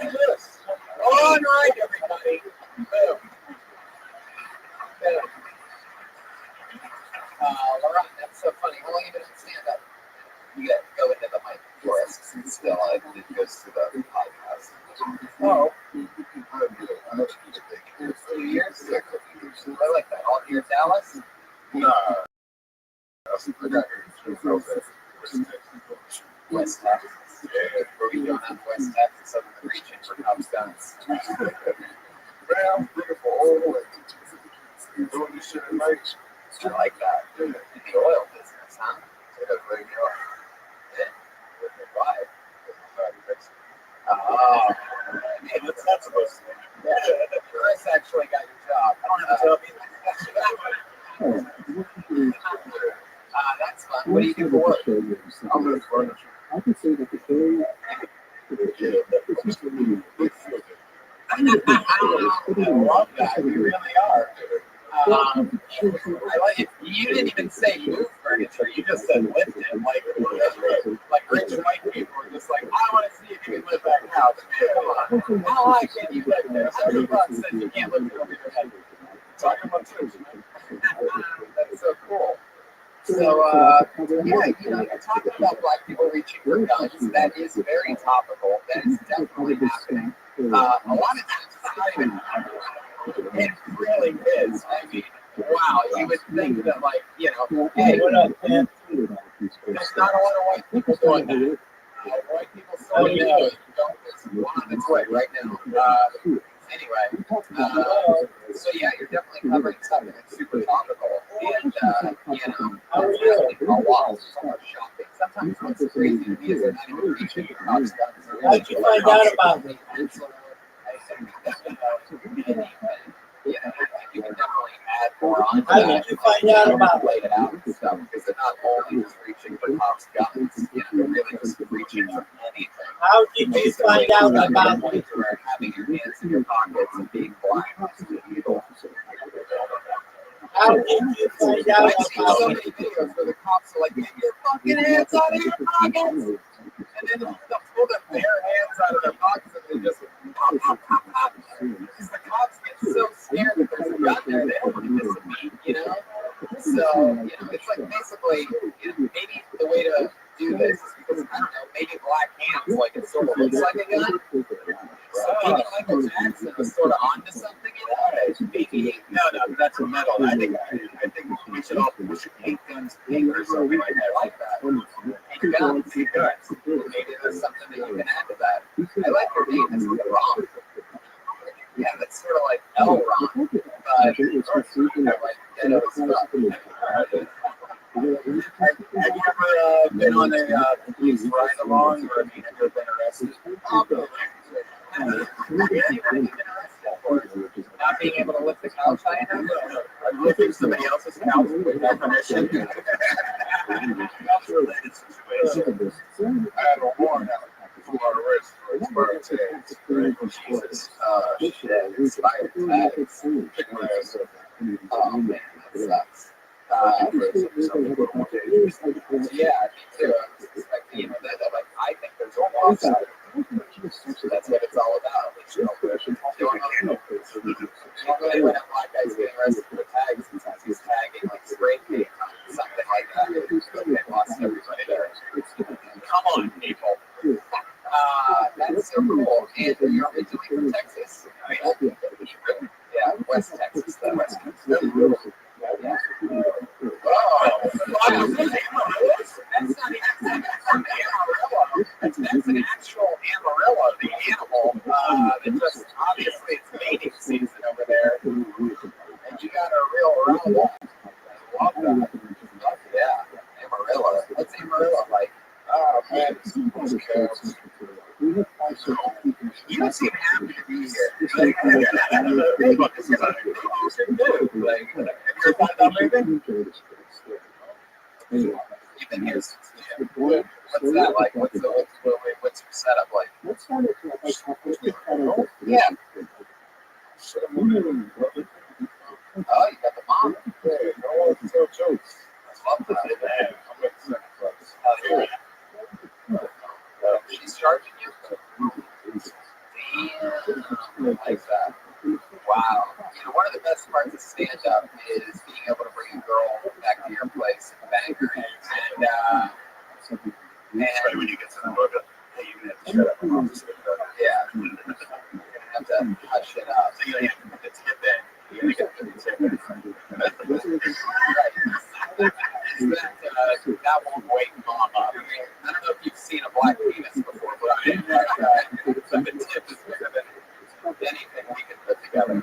All right, everybody. Boom. Boom. Laurent, that's so funny. How long have you been in stand-up? You got to go into the mic for us. Still, it goes to the podcast. Oh. 2 years? I like that. All here in Dallas? Nah. I got here. West Texas. Yeah. Where we going on West Texas up in the region for Cubs guns? Man, I'm looking for oil and doing this shit at night. I like that. In the oil business, huh? They got to lay me off. Yeah. Why? Oh, Hey, what's that supposed to mean? yeah. Chris actually got your job. I don't have to tell you. That's fun. What do you do for work? I'm in furniture. I can say that the carrier I love that. You really are. I like it. You didn't even say move furniture. You just said lift it. Like rich white people are just like, I want to see if you can lift that couch. Man, come on. How high can you lift it? $100 says you can't lift it over your head. Talking about tips, man. That's so cool. So, yeah, you're talking about black people reaching for guns. That is very topical. That is definitely happening. A lot of times it's not even happening. It really is. I mean, wow, you would think that, like, hey, What up, man? there's not a lot of white people doing that. White people still don't. There's one on its way right now. Anyway, so yeah, you're definitely covering something that's super topical. And, a lot of people are shopping. Sometimes what's crazy to me is they're not even reaching for cops guns. How'd you find out about me? You can definitely add more on to How that. did you find out about Lay it out and stuff because they're not only just reaching for cops guns. They're really just reaching for anything. How did you find out about me? Where having your hands in your pockets and being blind is illegal. How did you find out I've seen so about me? many videos where the cops are like, get your fucking hands out of your pockets. And then they'll pull their bare hands out of their pockets and they just pop, pop, pop, pop. Because the cops get so scared that there's a gun there, they don't want to miss a beat, So, it's like basically, maybe the way to do this is because, I don't know, maybe black hands, like it sort of looks like a gun. So maybe Michael Jackson was sort of onto something, Maybe, no, that's a metal. I think we should paint guns pink or something like that. I like that. Paint guns. Maybe there's something that you can add to that. I like your name. It's wrong. Yeah, that's sort of like L wrong. But I like ghetto stuff. Have you ever been on a police ride along, or have you ever been arrested? Have you ever been arrested for not being able to lift the couch high enough? Or lifting somebody else's couch with no permission? Couch-related situation. I have a warrant out for my arrest for expired tags. Jesus. Shit. Expired tags. Pick my ass up. Oh, man, that sucks. Yeah, me too. I think there's a lot of that's what it's all about. Normally when a black guy's getting arrested for tags, he's tagging like spray paint on something like that. They lost everybody there. Come on, people. That's so cool. And you're originally from Texas. Yeah, West Texas. West Texas. Yeah. Oh, that's not an Amarillo. That's an actual Amarillo, the animal. It just obviously it's mating season over there, and you got a real Amarillo. I love that. Yeah, Amarillo. What's Amarillo like? Oh man, it's cows. You don't seem happy to be here. Like, have you ever thought about moving? You've been here since what's that like? What's your setup like? Yeah. Oh, you got the mom. Yeah, no one can tell jokes. I love that. I'm at the second class. She's charging you? Damn. Right when you get to the book, hey, you're gonna have to shut up. I'm just gonna go. Yeah. You're gonna have to hush it up. So you don't have to put the tip in. You're gonna get the tip in. That won't wake mom up. I don't know if you've seen a black penis before, but the tip is bigger than anything we can put together.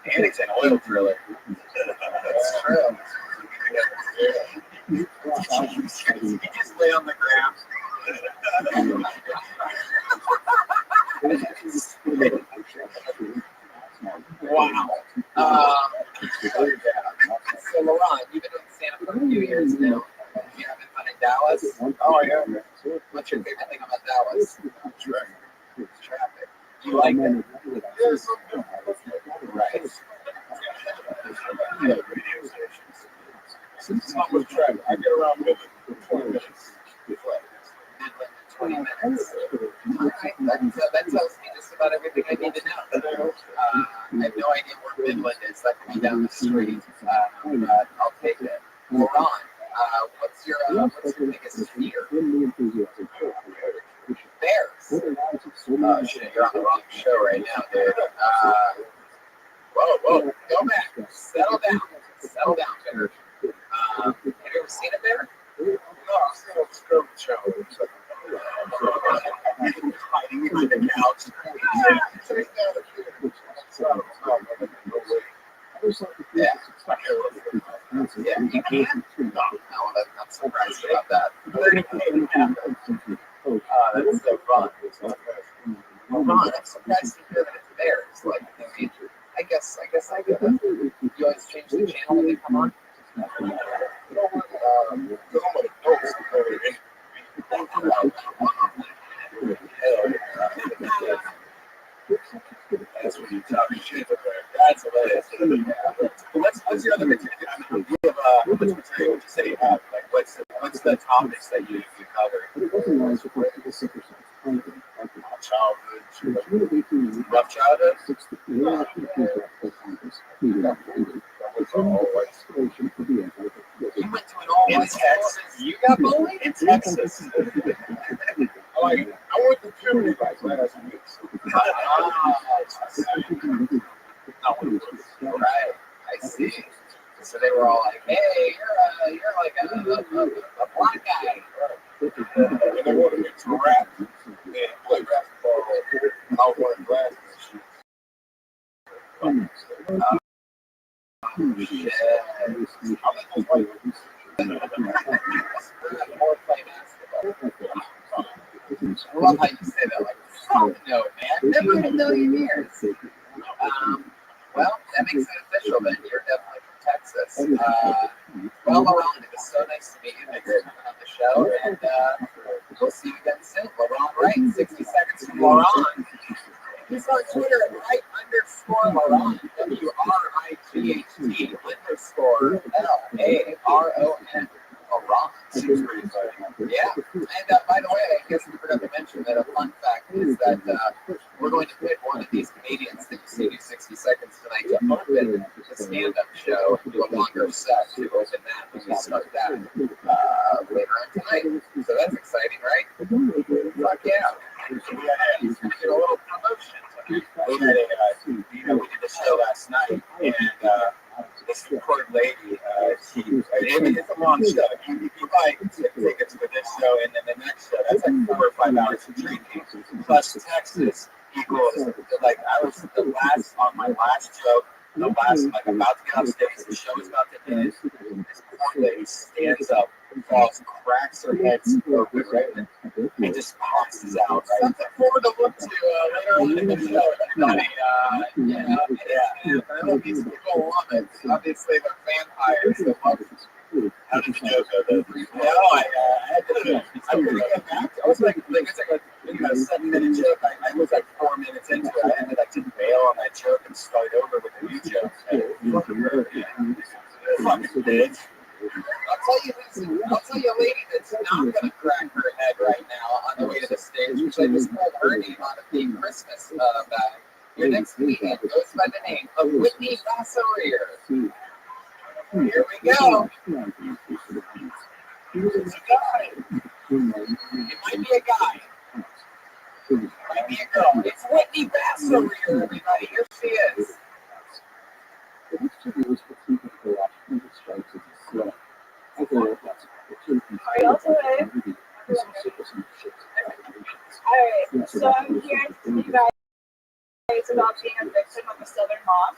And it's an oil driller. That's true. You just lay on the ground. Wow. So, Laurent, you've been doing stand-up for a few years now. You having fun in Dallas? Oh, yeah. What's your favorite thing about Dallas? Traffic. You like it? Yes. Right. It's not with traffic. I get around Midland in 20 minutes. Midland in 20 minutes. All right. That tells me just about everything I need to know. I have no idea where Midland is. That could be down the street. But I'll take it. Laurent, what's your biggest fear? Bears. Oh, shit. You're on the wrong show right now, dude. Whoa. Go back. Settle down. Bear. Have you ever seen a bear? No, I've seen a stroke show. Hiding behind the couch. Yeah. You can? No, I'm not surprised about that. That's so fun. Well, Ron, I'm surprised to hear that it's bears. Like, I mean, I guess I get it. You always change the channel when they come on? That's when you talk shit. That's hilarious. What's your other material? You have how much material would you say you have? Like, what's the topics that you cover? Childhood, rough childhood. You went to an all-white Texas. You got bullied in Texas. I went to Germany last week. Right. I see. So they were all like, "Hey, you're like a black guy." And they wanted me to rap and play basketball. I was wearing glasses. Shit. More play basketball. I love how you say that. Like, fuck no, man. Never in a million years. Well, that makes it official then. You're definitely from Texas. Well, Laurent, it was so nice to meet you. Thanks for coming on the show. And we'll see you again soon. Laurent Wright, 60 seconds from Laurent. He's on Twitter at Wright_Laurent. WRIGHT_LARON. Laurent. Seems pretty funny. Yeah. And by the way, I guess we forgot to mention that a fun fact is that we're going to pick one of these comedians that you see do 60 seconds tonight to open the stand-up show and do a longer set to open that when we start that later on tonight. So that's exciting, right? Fuck yeah. We did a little promotion. We did a show last night, and this poor lady, it's a long show. You buy tickets for this show and then the next show. That's like 4 or 5 hours of drinking. Plus Texas equals, like, I was the last on my last show. Like, about to get off stage, the show is about to end. This poor lady stands up, falls, cracks her head open, and just passes out. Something forward to look to later on in the show. I know these people love it. Obviously, they're vampires. They love it. How did the joke go? I had to. I was like, it's like a 7-minute joke. I was like 4 minutes into it. I ended up to bail on that joke and start over with a new joke. Fucking bitch. I'll tell you a lady that's not going to crack her head right now on the way to the stage, which I just called her name on a big Christmas bag. Your next comedian goes by the name of Whitney Vassarier. Here we go. It's a guy. It might be a guy. It might be a girl. It's Whitney Bass over here, everybody. Here she is. Are y'all today? Alright, so I'm here to tell you guys about being a victim of a Southern mob.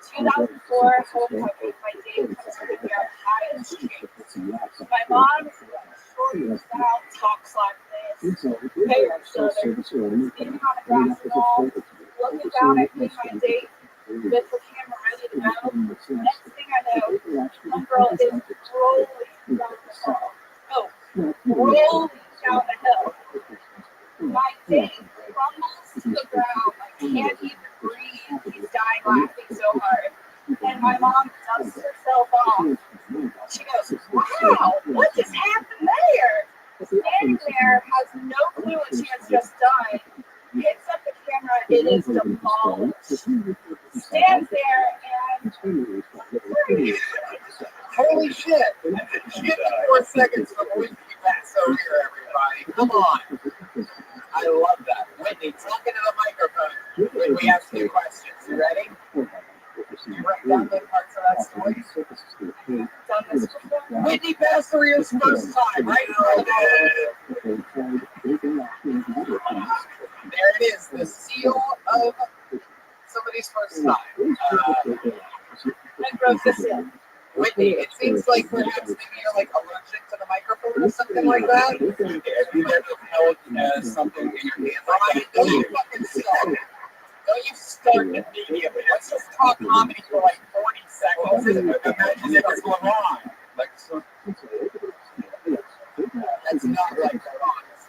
2004 homecoming, my date comes to me on Hyatt Street. My mom, short style, talks like this. Hey, Southern, speaking on a grassy knoll, looking down at me, my date, with the camera ready to go. Next thing I know, my girl is rolling down the hall. Oh, rolling down the hill. My date crumbles to the ground. I can't even breathe. He's dying laughing so hard. And my mom dusts herself off. She goes, wow, what just happened there? Standing there has no clue what she has just done. Picks up the camera, it is demolished. Stands there and Holy shit. 54 seconds from Whitney Bass over here, everybody. Come on. I love that. Whitney, talk into the microphone when we ask you questions. You ready? You write down the parts of that story? done this before. Whitney Bass for your first time, right? There it is, the seal of somebody's first time. I broke the seal. Whitney, it seems like perhaps maybe you're like allergic to the microphone or something like that. If you ever held something in your hand, Brian, don't you fucking start. Don't you start immediately. Let's just talk comedy for like 40 seconds. Imagine what's going on. Like, so, that's not like the Roths.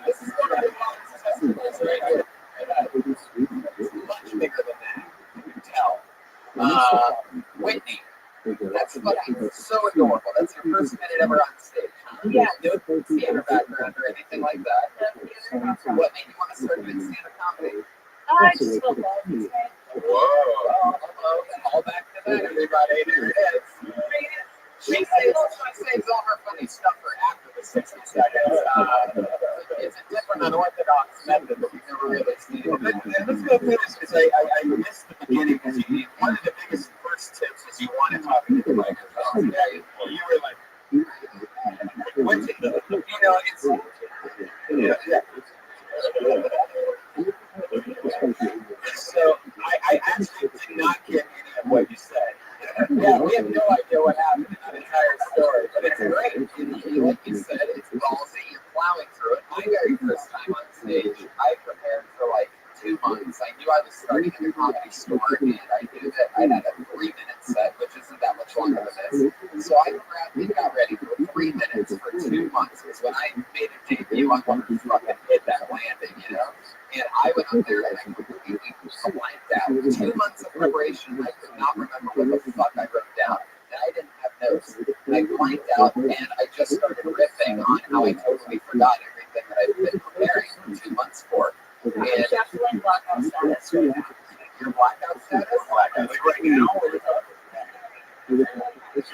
This is one of the testicles right here. It's much bigger than that. You can tell. Whitney, that's fucking so adorable. That's your first minute ever on stage, huh? Yeah. No theater background or anything like that. What made you want to start doing stand-up comedy? I just feel love. Whoa. All back to that, everybody. There it is. She saves all her funny stuff for after the 60 seconds. It's a different unorthodox method that we've never really seen. Let's go finish because I missed the beginning because one of the biggest first tips is you want to talk to the microphone. Yeah, you were like, it's. So I actually did not get any of what you said. Yeah, we have no idea what happened in that entire story, but it's great. Like you said, it's ballsy. You're plowing through it. My very first time on stage, I prepared for like 2 months. I knew I was starting in the comedy store, and I knew that I had a 3-minute set, which isn't that much longer than this. So I got ready for 3 minutes for 2 months. Because when I made a debut, I wanted to fucking hit that landing, you know? And I went up there and I completely blanked out. 2 months of preparation, I could not remember what the fuck I wrote down. And I didn't have notes. And I blanked out and I just started riffing on how I totally forgot everything that I've been preparing for 2 months for. And Definitely blackout status right now. your blackout status? Blackout right now? This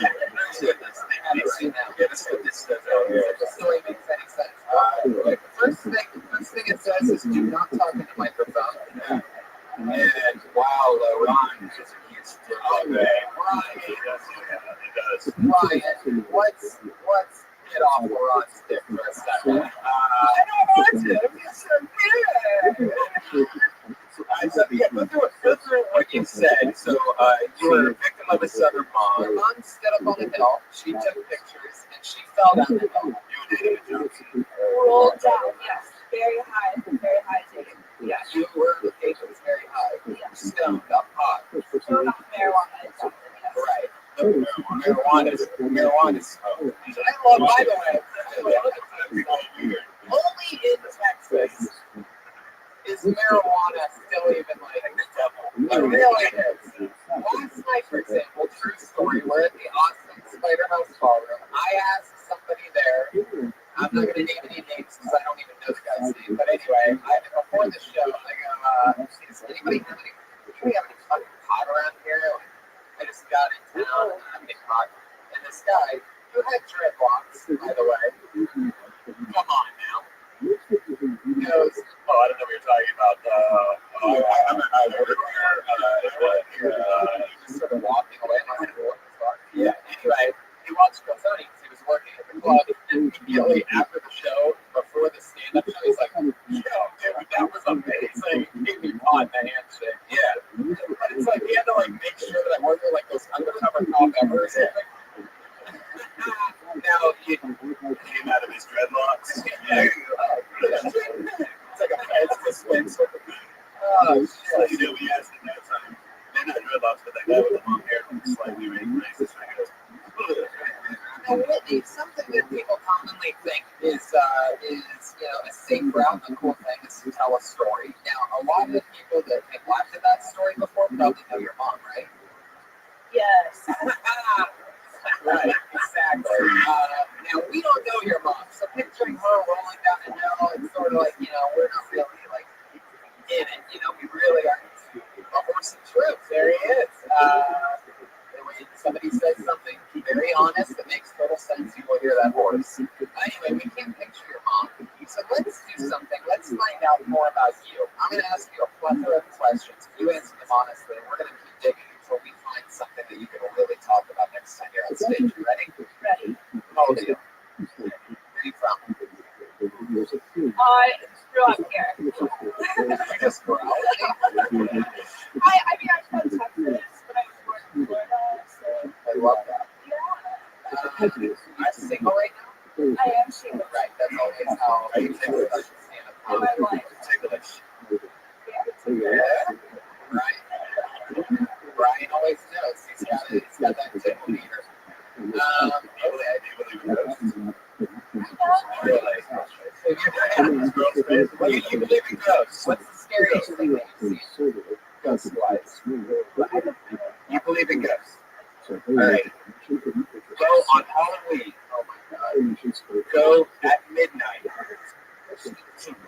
story makes any sense. First thing it says is do not talk in the microphone. And wow, Ron is a huge Ryan, let's get off Ron's dick for a second. I don't want to. Yes, so go through what you said. So you were a victim of a Southern mob. Your mom stood up on the hill. She took pictures and she fell down the hill. You did it. Rolled down, yes. Very high taken. Yeah, you were the case was very high. Stoned up hot. So not marijuana is something, yes. Right. Marijuana is smoke. I love, by the way, only in Texas is marijuana still even like the devil. It really is. Last night, for example, true story, we're at the Austin Spider House Ballroom. I asked somebody there, I'm not going to name any names because I don't even know the guy's name, but anyway, before the show, I go, does anybody have any fucking pot around here? hot. And this guy, who had dreadlocks, by the way, come on now. He goes, oh, I don't know what you're talking about. I'm everywhere. He was sort of walking away. And I had to walk his car. Yeah. Anyway, he watched Calzone because he was working at the club. And immediately after the show, before the stand-up show, he's like, yo, dude, that was amazing. He gave me pot in the handshake. Yeah. But it's like, he had to like make sure that I wasn't like those undercover cop ever or something. Now, he came out of his dreadlocks. Yeah. It's like a Pez dispenser. Oh, shit. You know, we asked him that time. They're not dreadlocks, but that guy with the long hair slightly racist. Now, Whitney, something that people commonly think is a safe route. The cool thing is to tell a story. Now, a lot of the people that have laughed at that story before probably know your mom, right? Yes. Right, exactly. Now, we don't know your mom, so picturing her rolling down the hill, it's sort of like, we're not really, like, in it. We really aren't. A horse of truth, there he is. When somebody says something very honest that makes total sense, you will hear that horse. Anyway, we can't picture your mom, so let's do something. Let's find out more about you. I'm going to ask you a plethora of questions. You answer them honestly, and we're going to keep digging until we find something that you can really talk about next time you're on stage. You ready? Ready. How old are you? Where are you from? I grew up here. You just grew up. I mean, I'm from Texas, but I was born in Florida, so I love that. yeah. Are you single right now? I am single. Right, that's always how I think we understand it. In my life. Ticklish. Yeah. Yeah. Brian always knows. He's got that tickle meter. Really, I do believe in ghosts. Really? Well, you believe in ghosts. What's the scariest thing that you see? Ghost-wise. You believe in ghosts. All right. Go on Halloween. Oh my God. Go at midnight to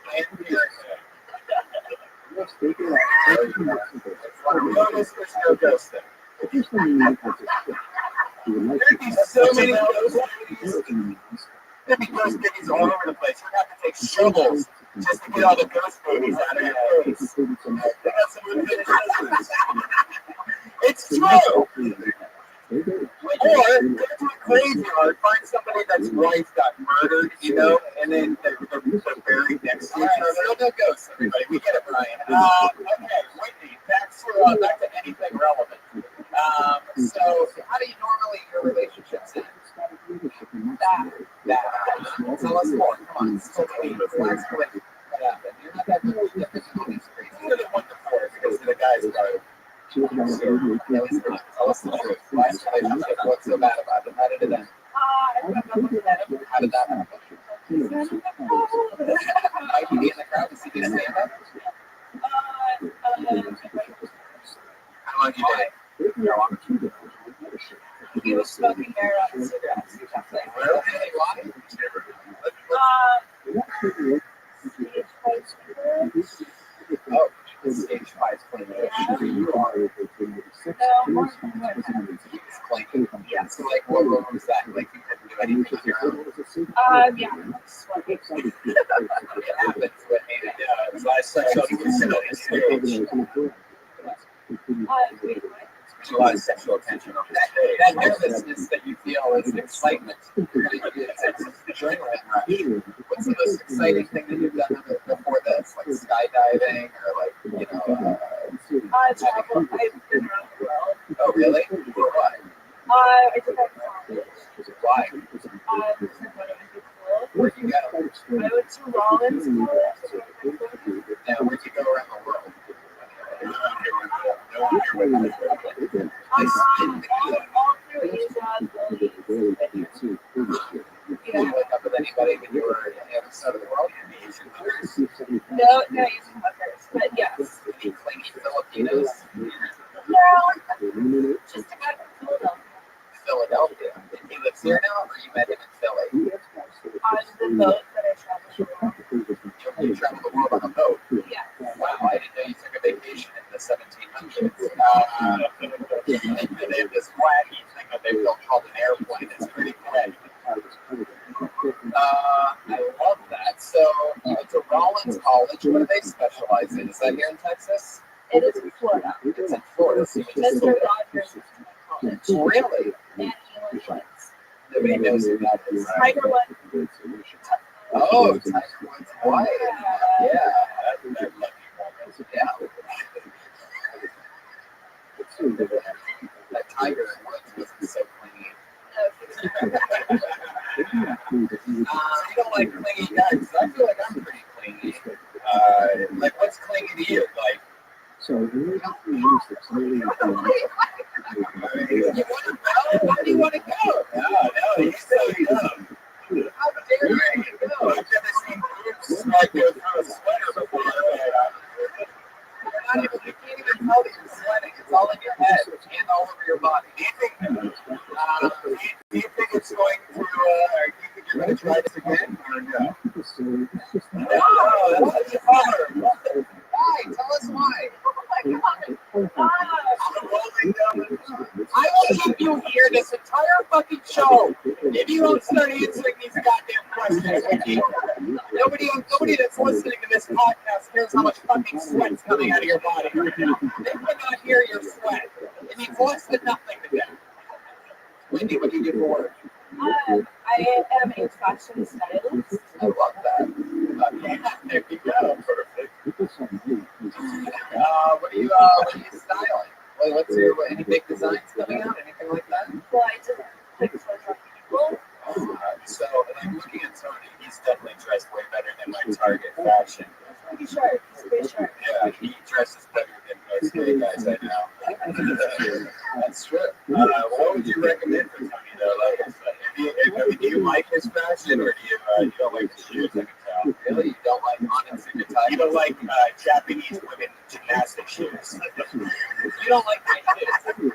Planned Parenthood. It's one of those there's no ghost there. There'd be so many ghost movies. There'd be ghost movies all over the place. You'd have to take shovels just to get all the ghost movies out of your face. It's true. Or go to a graveyard, find somebody that's wife got murdered, and then they're buried next to each other. No ghosts, everybody. We get it, Brian. Okay, Whitney, back to anything relevant. So how do you normally your relationships end? That. Tell us more. Come on. So please, relax quick. What happened? You're not that much different than these crazy. You're the one to four because the guys are. So, tell us the truth. Last relationship, what's so bad about it? How did it end? How did that happen? Might he be in the crowd? Is he going to stand up? How long you did? He was smoking marijuana cigarettes. Really? Why? Oh, stage 5 you are. No, more than what? He was clanking. Yeah. So, like, what was that? Like, you couldn't do anything on your own? Yeah. Smoking. It happens with me. It's like sexual attention on stage. There's a lot of sexual attention on stage. That nervousness that you feel is excitement. It's adrenaline rush. What's the most exciting thing that you've done before this? Like skydiving or like, Travel. I've been around the world. Oh, really? For what? I did that in college. Why? Because I thought it would be cool. Where'd you go? I went to Rollins College. Now, where'd you go around the world? No one here with me. All through Asia, Did you hook up with anybody when you were in the other side of the world? Asian mothers? No Asian hookers, but yes. Any clingy Filipinos? No, just a guy from Philadelphia. Philadelphia. And he lives here now, or you met him in Philly? On the boat that I traveled around. You traveled the world on a boat? Yeah. Wow, I didn't know you took a vacation in the 1700s. They have this wacky thing that they maybe they'll call it an airplane. It's pretty great. I love that. So it's a Rollins College. What do they specialize in? Is that here in Texas? It is in Florida. It's in Florida. So Mr. Rogers College. Really? And Elon Woods. Nobody knows who that is. Tiger Woods. Oh, Tiger Woods' wife. Yeah. That lucky woman. Yeah. That Tiger Woods wasn't so clingy. You don't like clingy guys. I feel like I'm pretty clingy. Like, what's clingy to you? Like, so you have to use the clearly you want to go? Where do you want to go? No, you're so dumb. How dare you go? I've never seen groups like go through a sweater before. You're not even, you can't even tell that you're sweating. It's all in your head and all over your body. Do you think it's going to, or do you think you're going to try this again? Or no? No, that's a bummer. Why? Tell us why. Oh my God. I will keep you here this entire fucking show if you don't start answering these goddamn questions. Nobody that's listening to this podcast cares how much fucking sweat's coming out of your body. They cannot hear your sweat. It means less than nothing to them. Wendy, what do you do for work? I am a fashion stylist. I love that. There you go. Perfect. What are you styling? What's your any big designs coming out? Anything like that? Well, I just pick for people. So, and I'm looking at Tony. He's definitely dressed way better than my Target fashion. Pretty sharp. He's pretty sharp. Yeah, he dresses better than most gay guys I know. That's true. What would you recommend for Tony though? Like, do you like his fashion, or do you don't like the shoes? I can tell. Really, you don't like Montezuma? You don't like Japanese women gymnastic shoes? You don't like my shoes?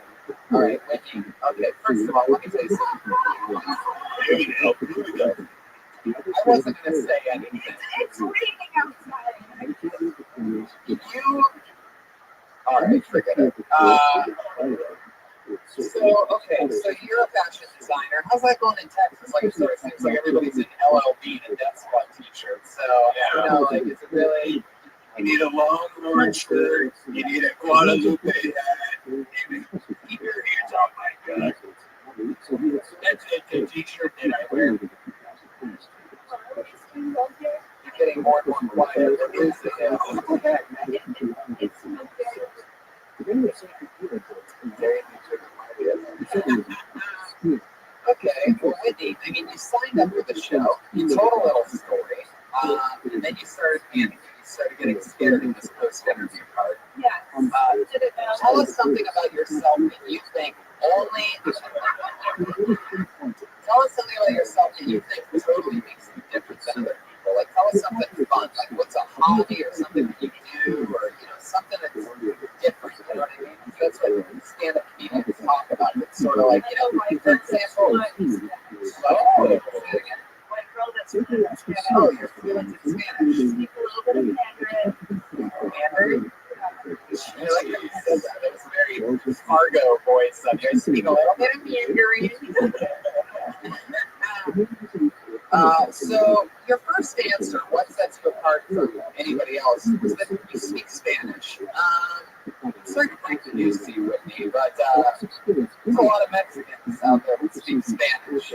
All right, Wendy. Okay, first of all, let me tell you something. Here we go. I wasn't going to say anything. It's raining outside. All right, forget it. So you're a fashion designer. How's that going in Texas? Like, it sort of seems like everybody's in LLB and Death Squad t-shirts. So, is it really, you need a long orange shirt, you need a Guadalupe hat, keep your hands off my gun. That's a t-shirt that I wear. You're getting more and more quiet. What is Okay, well, Wendy, I mean, you signed up for the show, you told a little story, and then you started panicking. You started getting scared in this post-interview part. Yeah. Tell us something about yourself that you think only. Tell us something about yourself that you think totally makes you different than other people. Like, tell us something fun. Like, what's a hobby or something that you do, or something that's different. You know what I mean? That's what stand-up comedians talk about. It's sort of like, for example. Oh, you're fluent in Spanish. Speak a little bit of Mandarin. Mandarin? I like how you said that. It was a very Fargo voice. I speak a little bit of Mandarin. So your first answer, what sets you apart from anybody else, is that you speak Spanish. Sorry to break the news to you, Whitney, but there's a lot of Mexicans out there who speak Spanish.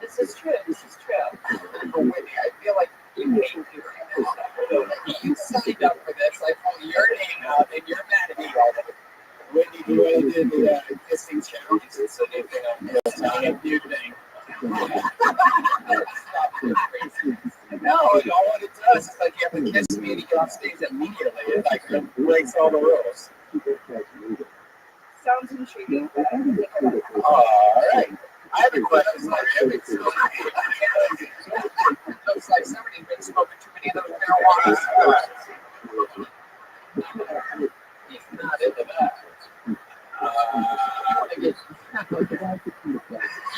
This is true. But Whitney, I feel like you hate me right now. You signed up for this. I pulled your name out, and you're mad at me all the time. Whitney, do you want to do the kissing challenge? It's a new thing on this. It's not a new thing. No, all what it does is like you have to kiss me and you get off stage immediately. It like breaks all the rules. Sounds intriguing. All right. I have a question for you. Looks like somebody's been smoking too many of those marijuana cigarettes. He's not into that.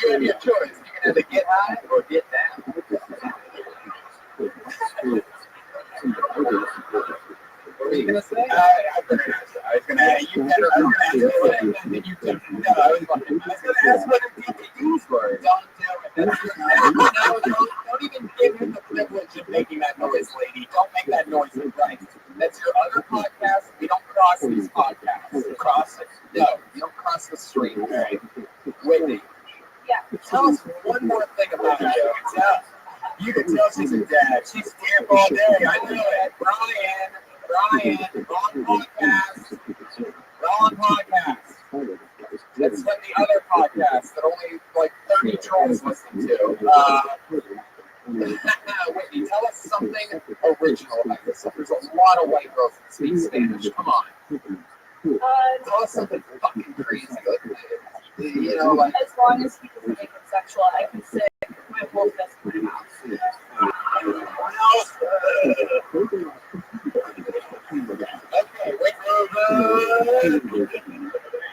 You have your choice. You can either get high or get down. What were you going to say? I I was gonna ask you better. I was gonna ask you what you took. No, I was gonna ask what the DVDs were. Don't do it. Don't even give him the privilege of making that noise, lady. Don't make that noise, right? That's your other podcast. We don't cross these podcasts. Cross it? No, you don't cross the street. All right, Whitney. Yeah. Tell us one more thing about you. You can tell she's a dad. She's damn all day. I know it. Brian, wrong podcast. Wrong podcast. That's what the other podcast that only like 30 trolls listen to. Whitney, tell us something original about yourself. There's a lot of white girls that speak Spanish. Come on. Tell us something fucking crazy. Like, you know, like. As long as he doesn't make it sexual, I can say my whole fist in my mouth. Okay,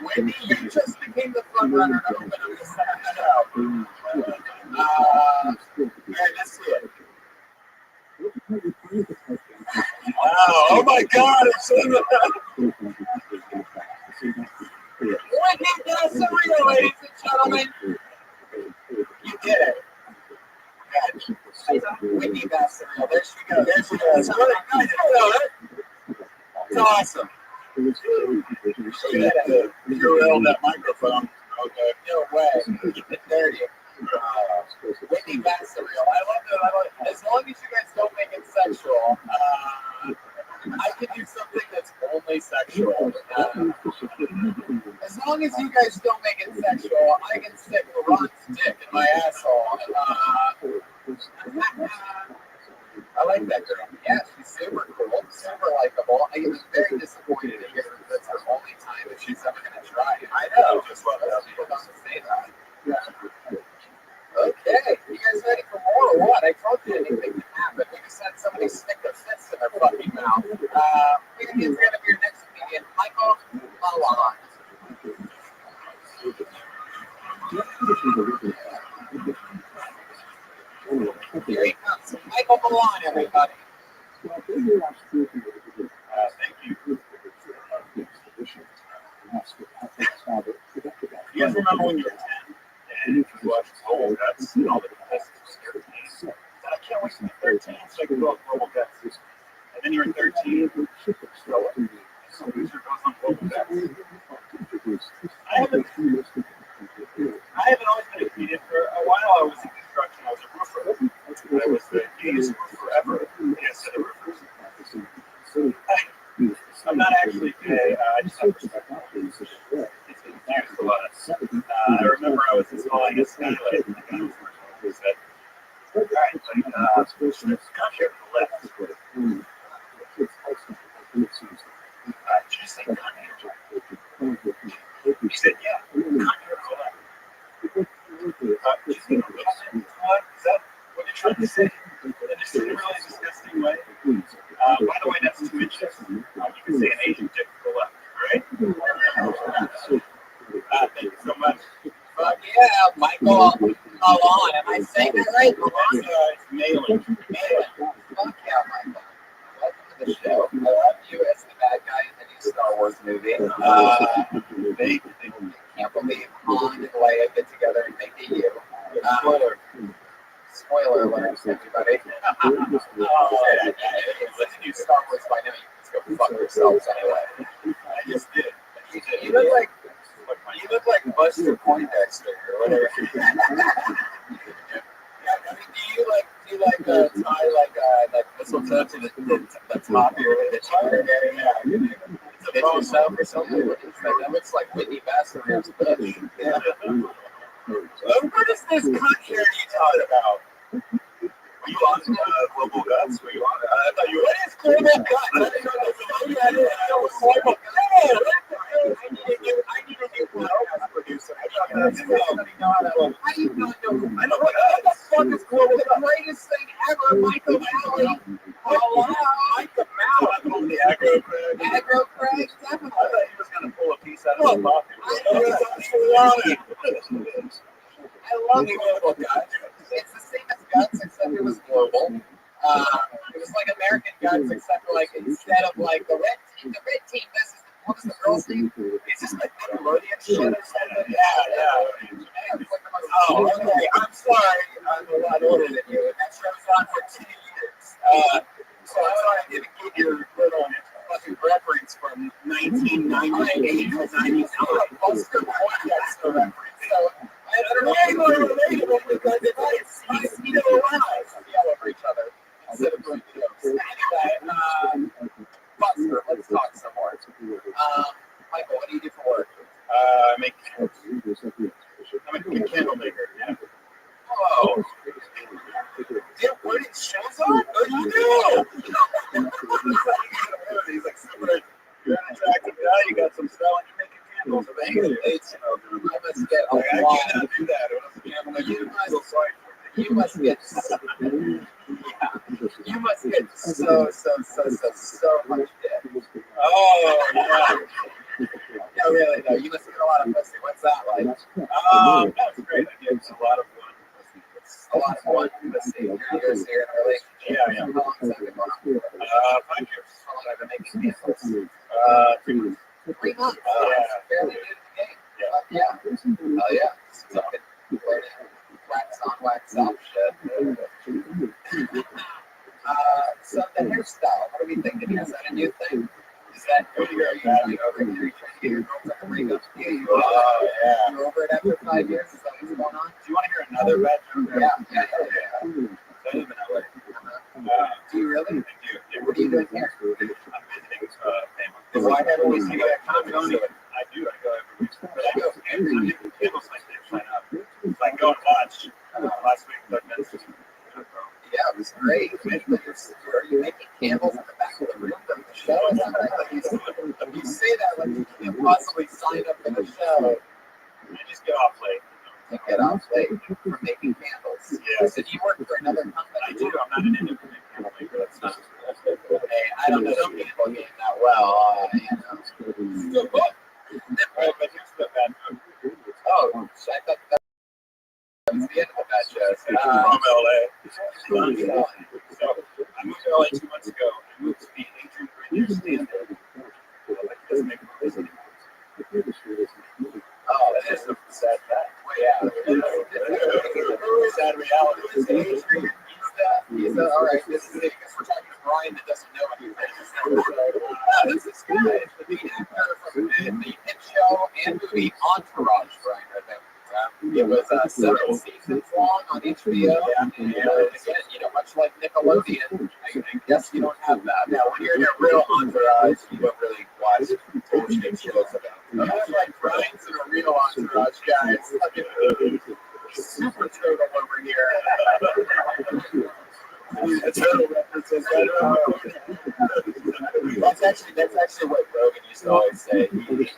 Whitney, you just became the front runner to open up the second show. Alright, let's see it. Wow, oh my god, it's so Whitney, that's surreal, ladies and gentlemen. You did it. Whitney Basserill. There she goes. There she goes. It's awesome. You're on that microphone. Okay. No way. Keep it dirty. Whitney Basserill. I love that. As long as you guys don't make it sexual, I can do something that's only sexual. As long as you guys don't make it sexual, I can stick Ron's dick in my asshole. I like that girl. Yeah, she's super cool, super likable. I was very disappointed to hear that that's her only time that she's ever going to try. I know. Just let people don't say that. Okay, you guys ready for more or what? I told you anything can happen. We just had somebody stick their fists in their fucking mouth. He's going to be your next comedian, Michael Malon. Here he comes, Michael Malon, everybody. Thank you. You guys remember when you were 10 and you watched Global Guts and all the contestants were scared? I can't wait to be 13 so I can go on Global Guts. And then you're 13, so some loser goes on Global Guts. I haven't always been a comedian. For a while I was in construction. I was a roofer. I was the gayest roofer ever. Yes, the roofers. I'm not actually gay. I just have respect for it's been used a lot. I remember I was installing a skylight and the guy was he said, all right, come here to the left. Did you say come here? He said, yeah, come here to the left. Just, is that what you're trying to say? In just in a really disgusting way. By the way, that's 2 inches. You can say an Asian dick to the left, right? Thank you so much. Fuck yeah, Michael Malon. Am I saying that right? Malon? It's Malin. Fuck yeah, Michael. Welcome to the show. I love you as the bad guy in the new Star Wars movie. They can't believe Han and Leia get together and make it you. Spoiler alert, everybody. Listen to Star Wars by now. You can just go fuck yourselves anyway. I just did. You look like Buster Poindexter or whatever. Do you tie like mistletoe to the top here of the chair? Yeah. It's a bow up or something. That looks like Whitney Basserill's bush. Yeah. What is this cut here you talking about? Were you on Global Guts? Were you on it? I thought you were. What is Global Guts? I didn't know that was Global Guts. I need a new podcast producer. How do you not know? I know what the fuck is Global Guts? The greatest thing ever, Michael Malley. Michael Malley. I'm on the aggro Craig. Aggro Craig, definitely. I thought he was going to pull a piece out of his pocket. I love Global Guts. It's the same as Guts, except it was global. It was like American Guts, except like instead of like the red team, this is what was the girl's name? Is this like Nickelodeon shit or something? Yeah. Oh, okay. I'm sorry. I'm a lot older than you. And that show's on for 10 years. So I'm sorry I didn't get your little fucking reference from 1998 to 99. Buster Poindexter reference. So I don't know any more relatable because it's you know, yell over each other instead of doing jokes. Anyway, Buster, let's talk some more. Michael, what do you do for work? I make candles. I'm a candle maker. Yeah. Oh. Yeah, what are these shows on? Oh, you do? He's like super. You're an attractive guy. You got some style, and you're making candles. Amazing. I must get a lot. I cannot do that. You must get so much dick. Oh yeah. No, really, no. You must get a lot of pussy. What's that like? That's great. I get a lot of one. It's a lot of one pussy. You're here in a relationship. Yeah. How long has that been going on? 5 years. How long have I been making candles? 3 months. 3 months. Fairly new to the game. Yeah. Oh yeah. Something. Wax on, wax off shit. So the hairstyle, what are we thinking here? Is that a new thing? Is that over here? Are you over here trying to get your girlfriend to break up? Yeah. You're over it after 5 years? Is that what's going on? Do you want to hear another bad joke? Yeah. I live in LA. Do you really? I do. Yeah. What are you doing here? I'm visiting family. Why haven't we seen that comedy? I do. I go every week. But I go every week. Candles like they sign up. Like go and watch. Last week, yeah, it was great. Are you making candles in the back of the room for the show? You say that like you can't possibly sign up for the show. I just get off late. You get off late for making candles. Yeah. So you work for another company? I do. I'm not an independent candle maker. That's not. Hey, I don't know the candle game that well. But here's the bad joke. Oh, I thought that was the end of the bad joke. From LA. So I moved to LA 2 months ago. I moved to the Adrian Grenier Standard. Like it doesn't make a business anymore. Oh, that is the sad fact. Well, yeah. Sad reality. He's all right. This is it. Because we're talking to Brian that doesn't know anything. This is good. The lead actor from the hit show and movie Entourage, Brian, I think. It was 7 seasons long on HBO. And again, much like Nickelodeon, I guess you don't have that. Now, when you're in a real Entourage, you don't really watch bullshit shows about it. Not like Brian's in a real Entourage, guys. Super turtle over here. Turtle references. That's actually what Rogan used to always say. And it's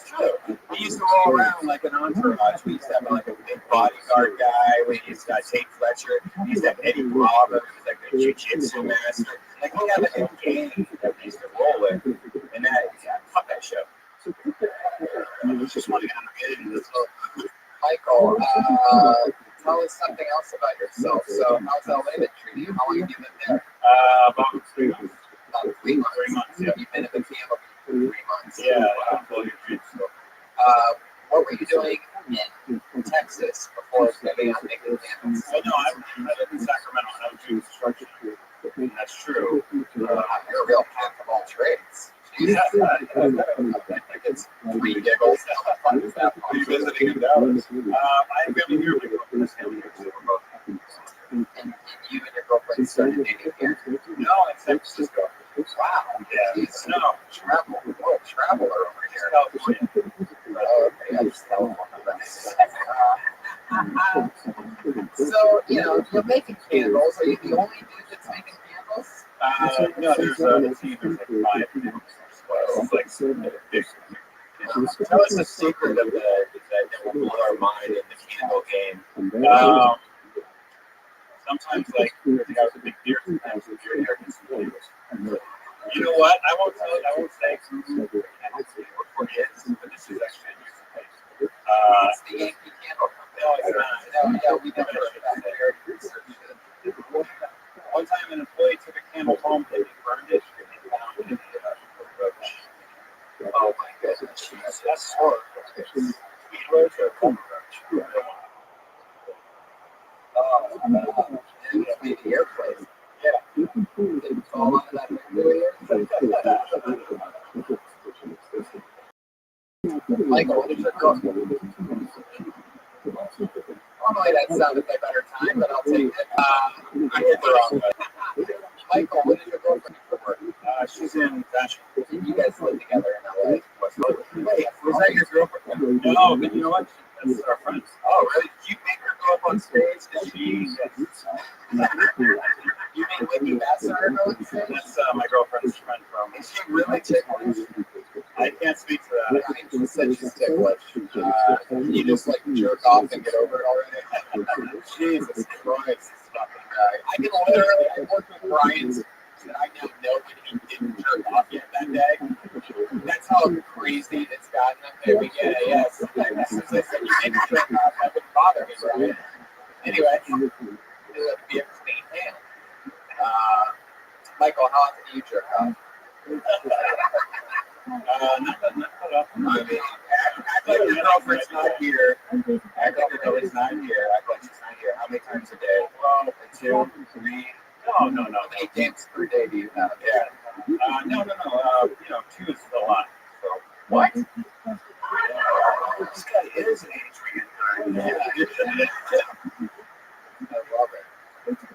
true. He used to roll around like an entourage. We used to have like a big bodyguard guy. We used to have Tate Fletcher. We used to have Eddie Bravo. He was like the jiu-jitsu master. Like we had like a gang that we used to roll with. And fuck that show. I just want to get into this. Michael, tell us something else about yourself. So how's LA been treating you? How long have you been there? About 3 months. About 3 months. 3 months. Yeah. You've been at the camp for 3 months. Yeah. What were you doing in Texas before getting on making candles? Well, no, I live in Sacramento. I was doing construction. That's true. You're a real jack of all trades. Yeah. I think it's 3 giggles. How fun is that? Are you visiting in Dallas? I have family here. My girlfriend's family here. And you and your girlfriend started dating here? No, in San Francisco. Wow. Yeah. No. Traveler over here. California. Oh, okay. I just California. So, you're making candles. Are you the only dude that's making candles? No, there's a team. There's like 5 candles. Tell us the secret of that will blow our mind in the candle game. Sometimes, like, there's a guy with a big beard. Sometimes the beard hair gets some flavors. You know what? I won't say who it is, but this is actually a new place. It's the Yankee Candle Company. No, it's not. No, we never heard about that. One time, an employee took a candle home, they burned that's sort of speedways or cover roads. It used to be the airplane. Yeah. Did it fall out of that Michael, what did you go? Normally that sounded like a better time, but I'll take it. I hit the wrong way. Michael, what did your girlfriend do for work? She's in fashion. You guys live together in LA. Wait, was that your girlfriend? No, but you know what? That's our friends. Oh, really? Did you make her go up on stage? Did She, you make Whitney Bassar go on stage? that's my girlfriend's friend from. Is she really ticklish? I can't speak to that. She said she's ticklish. Can you just like jerk off and get over it already? Jesus Christ, this fucking guy. I can literally, I worked with Brian's, and I now know when he didn't jerk off yet that day. That's how crazy it's gotten up there. We get it, yes. As soon as I said you didn't jerk off, that didn't bother me, Brian. Anyway, it would be a clean hand. Michael, how often do you jerk off? Not often. I mean, act like your girlfriend's not here. Act like your girlfriend's not here. Act like she's not here. How many times a day? Well, 2, 3. No. How many games per day do you have? Yeah. No. 2 is a lot. So. What? This guy is an Adrian guy. I love it.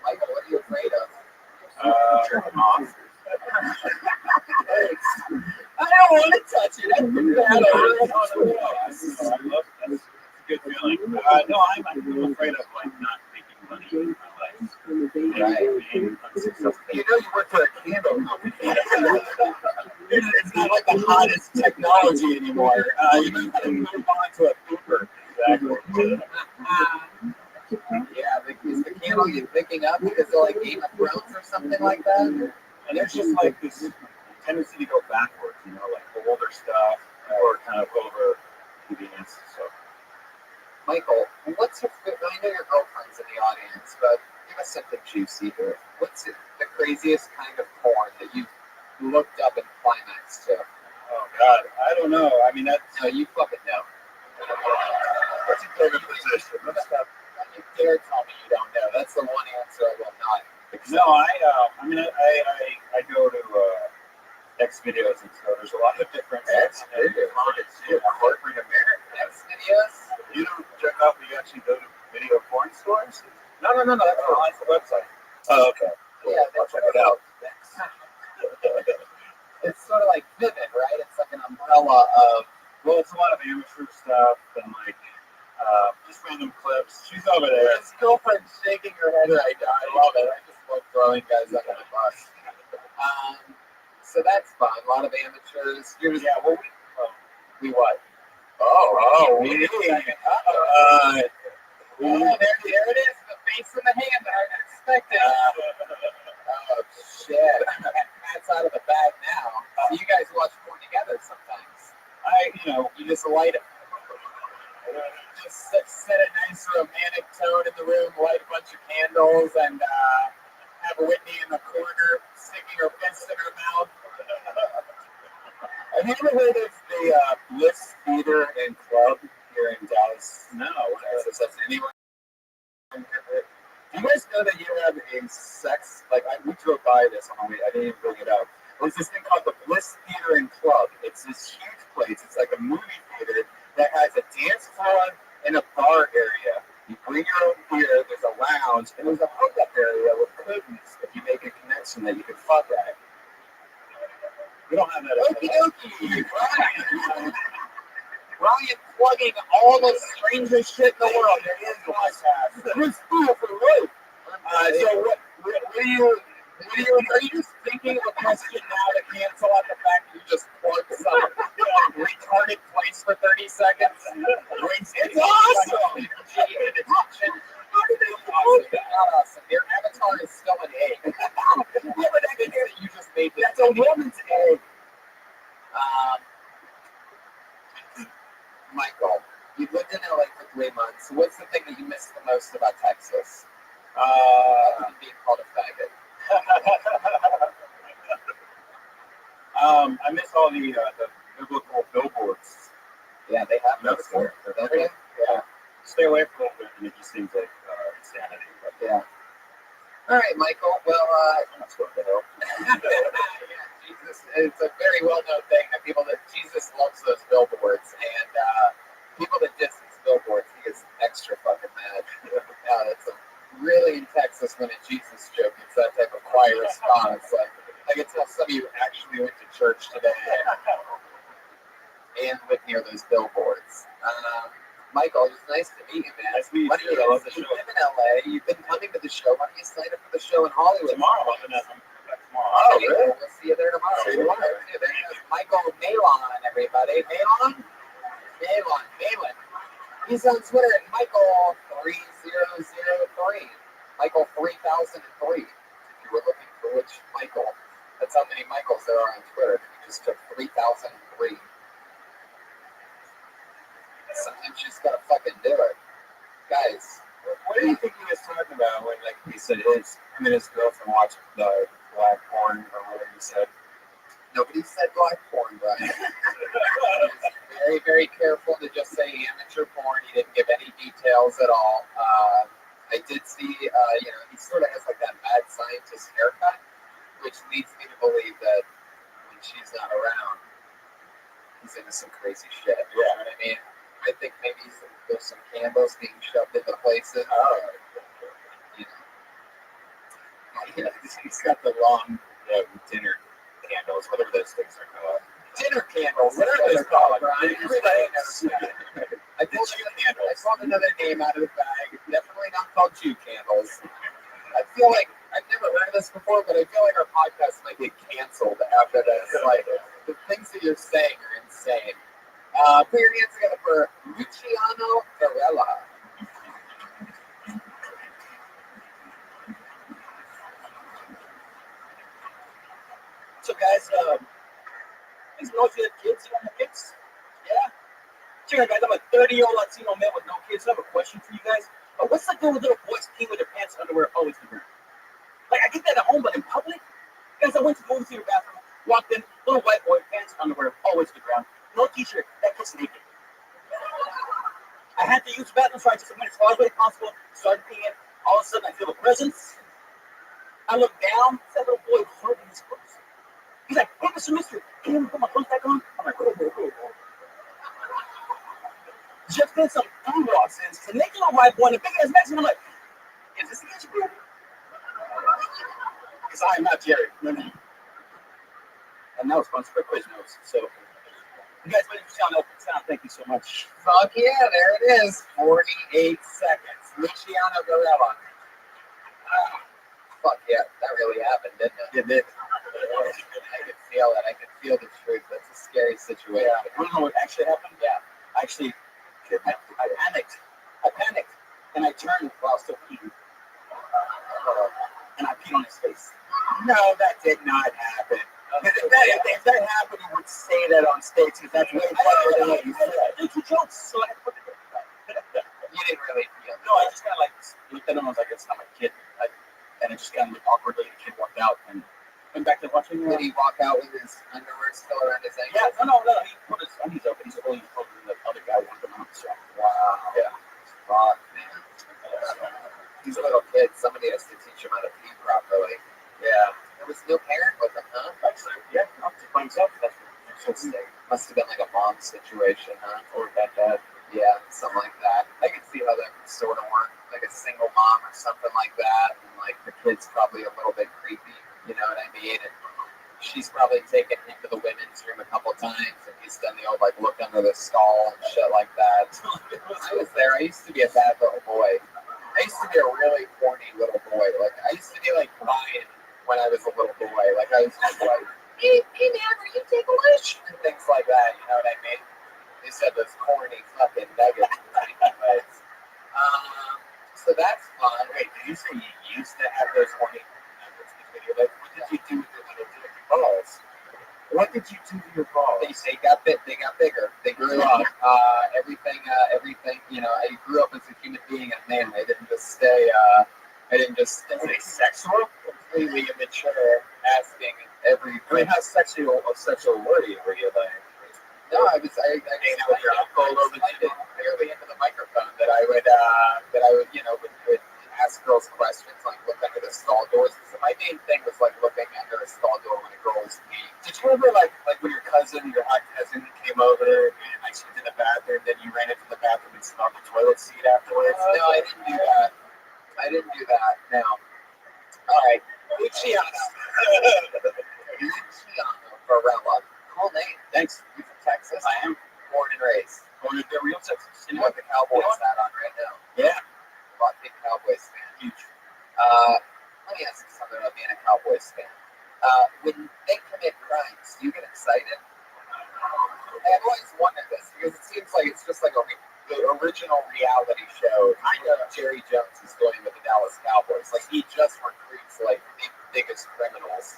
Michael, what are you afraid of? Jerking off. I don't want to touch it. I think that I love that's a good feeling. No, I'm afraid of like not making money in my life. Right. Being unsuccessful. You know you work for a candle company. It's not like the hottest technology anymore. You know how to move on to a pooper. Exactly. Yeah, is the candle you picking up because of like Game of Thrones or something like that? And there's just like this tendency to go backwards, like older stuff or kind of over convenience. So, Michael, what's your? I know your girlfriend's in the audience, but give us something juicy here. What's the craziest kind of porn that you've looked up and climaxed to? oh God, I don't know. I mean, that's No, you fucking know. what's your favorite position? Don't you dare tell me you don't know. That's the one answer I will not accept. No, I go to X videos, and so there's a lot of different X videos. Corporate American X videos. You don't check out. You actually go to video porn stores. No. That's the website. Oh, okay. Yeah, I'll check it out. It's sort of like Pivot, right? It's like an umbrella of. Well, it's a lot of amateur stuff and like just random clips. She's over there. His girlfriend's shaking her head right now. I love it. I just love throwing guys under the bus. So that's fun. A lot of amateurs. Yeah. Well, We what? We. There it is. The face and the hand. I didn't expect it. Oh shit. That's out of the bag now. So you guys watch porn together sometimes. You just light it. Just set a nice romantic tone in the room, light a bunch of candles, and have Whitney in the corner sticking her fist in her mouth. Have you ever heard of the Bliss Theater and Club here in Dallas? no. Has anyone? Do you guys know that you have a sex? We drove by this on the way. I didn't even bring it up. There's this thing called the Bliss Theater and Club. It's this huge place. It's like a movie theater that has a dance floor and a bar area. You bring your own beer. There's a lounge and there's a hookup area with curtains if you make a connection that you can fuck at. We don't have that. Okie dokie. Ryan plugging all the strangest shit in the world. There is podcast. This fool for life. So are you just thinking of a question now to cancel out the fact that you just plugged some retarded place for 30 seconds? It's awesome. How did they awesome? Not awesome. Your avatar is still an egg. Yeah, but that you just made this. That's a woman's egg. Michael, you've lived in LA for 3 months. What's the thing that you miss the most about Texas? Being called a faggot. I miss all the biblical billboards Yeah, they have no Metaphor. fear. Don't they? Yeah. Stay away from it, and it just seems like insanity. But Yeah. All right, Michael. Well, I'm not going to hell. yeah, Jesus. It's a very well-known thing that Jesus loves those billboards, and people that diss these billboards, he gets extra fucking mad. It's really in Texas when a Jesus joke gets that type of quiet response. Like, I can tell some of you actually went to church today and live near those billboards. Michael, it's nice to meet you, man. Nice to meet you, Why don't too. I love the you show. live in LA? You've been coming to the show. Why don't you sign up for the show in Hollywood? Tomorrow, I'm back tomorrow. Oh, really? We'll see you there tomorrow. See you tomorrow. There's Michael Malon, everybody. Malon? Malon. He's on Twitter at Michael3003. Michael 3003. If you were looking for which Michael, that's how many Michaels there are on Twitter. You just took 3003. Sometimes you just gotta fucking do it. Guys, What do you think he was talking about when, like, he said his girlfriend watched the black porn or whatever he said? nobody said black porn, Brian. He was very, very careful to just say amateur porn. He didn't give any details at all. I did see, he sort of has like that mad scientist haircut, which leads me to believe that when she's not around, he's into some crazy shit. You know what I mean? I think maybe there's some candles being shoved into places. He's got the long dinner candles, whatever those things are called. Dinner candles, whatever they're called, Brian. I found another name out of the bag. Definitely not called Jew candles. I feel like I've never heard of this before, but I feel like our podcast might get canceled after this. Like the things that you're saying are insane. Put your hands together for Luciano Varela. So, guys, you know if you have kids, you don't have kids? Yeah? Check out, guys, I'm a 30-year-old Latino man with no kids, so I have a question for you guys. What's the deal with little boys peeing with their pants and underwear always in the ground? Like, I get that at home, but in public? Guys, I went to the movie theater bathroom, walked in, little white boy, pants, underwear, always in the ground. No t-shirt, that kid's naked. I had to use the bathroom, so I just went as far away as possible, started peeing. All of a sudden, I feel a presence. I look down, it's that little boy holding his clothes. He's like, hey, Mr. Mister, can you put my clothes back on? I'm like, whoa. Just then some dude walks in, it's a naked little white boy and a big ass Mexican. I'm like, is this against you? Because I am not Jerry. No. And that was fun. Quick quiz notes. So, you guys ready for sound? Thank you so much. Fuck yeah, there it is. 48 seconds. Luciano Varela. Fuck yeah, that really happened, didn't it? It did. I could feel it. I could feel the truth. That's a scary situation. Yeah. You want to know what actually happened? Yeah. Actually, I panicked. And I turned while still peeing. And I peed on his face. No, that did not happen. If that happened, you would say that on stage because that's way funnier than what you said. It's a joke, so I had to put it there. You didn't really feel it. No, I just kind of like looked at him. I was like, it's not my kid. And it just kind of looked awkwardly. The kid walked out and went back to watching. Did he walk out with his underwear still around his ankles? Yeah, no. He put his undies up, and he's holding over the other guy wanted them out. So, Wow. yeah. Fuck, man. These little kids, somebody has to teach them how to pee properly. Yeah. There was no parent with them, huh? Actually, yeah. Up to by himself. That's Must have been like a mom situation, huh? or that dad. Yeah, something like that. I could see how that would sort of work, like a single mom or something like that. And like the kid's probably a little bit creepy, you know what I mean? And she's probably taken him to the women's room a couple times, and he's done the old like look under the stall and shit like that. I was there. I used to be a bad little boy. I used to be a really corny little boy. Like I used to be like Brian when I was a little boy. Like I was just like, hey man, are you taking lunch? And things like that. You know what I mean? They said those corny fucking nuggets. Anyways. So that's fun. Wait, did you say you used to have those horny nuggets in the video? Like, what did you do with your balls? What did you do to your balls? They got bigger. They grew up. Everything. You know, I grew up as a human being and man. I didn't just stay. I didn't just stay sexual. Completely immature. Asking every. I mean, how sexual were you? Were you like? No, I hang out with your uncle together, and then you ran into the bathroom and smelled the toilet seat afterwards. No, I didn't do that. I didn't do that. No. All right. Luciano. Luciano for Rabbi. Cool name. Thanks. You from Texas? I am. Born and raised. Going to the real Texas. You know what the Cowboys hat on right now? Yeah. I'm a big Cowboys fan. Huge. Let me ask you something about being a Cowboys fan. When they commit crimes, do you get excited? I've always wondered this because it seems like it's just like the original reality show. Jerry Jones is going with the Dallas Cowboys. Like he just recruits like the biggest criminals,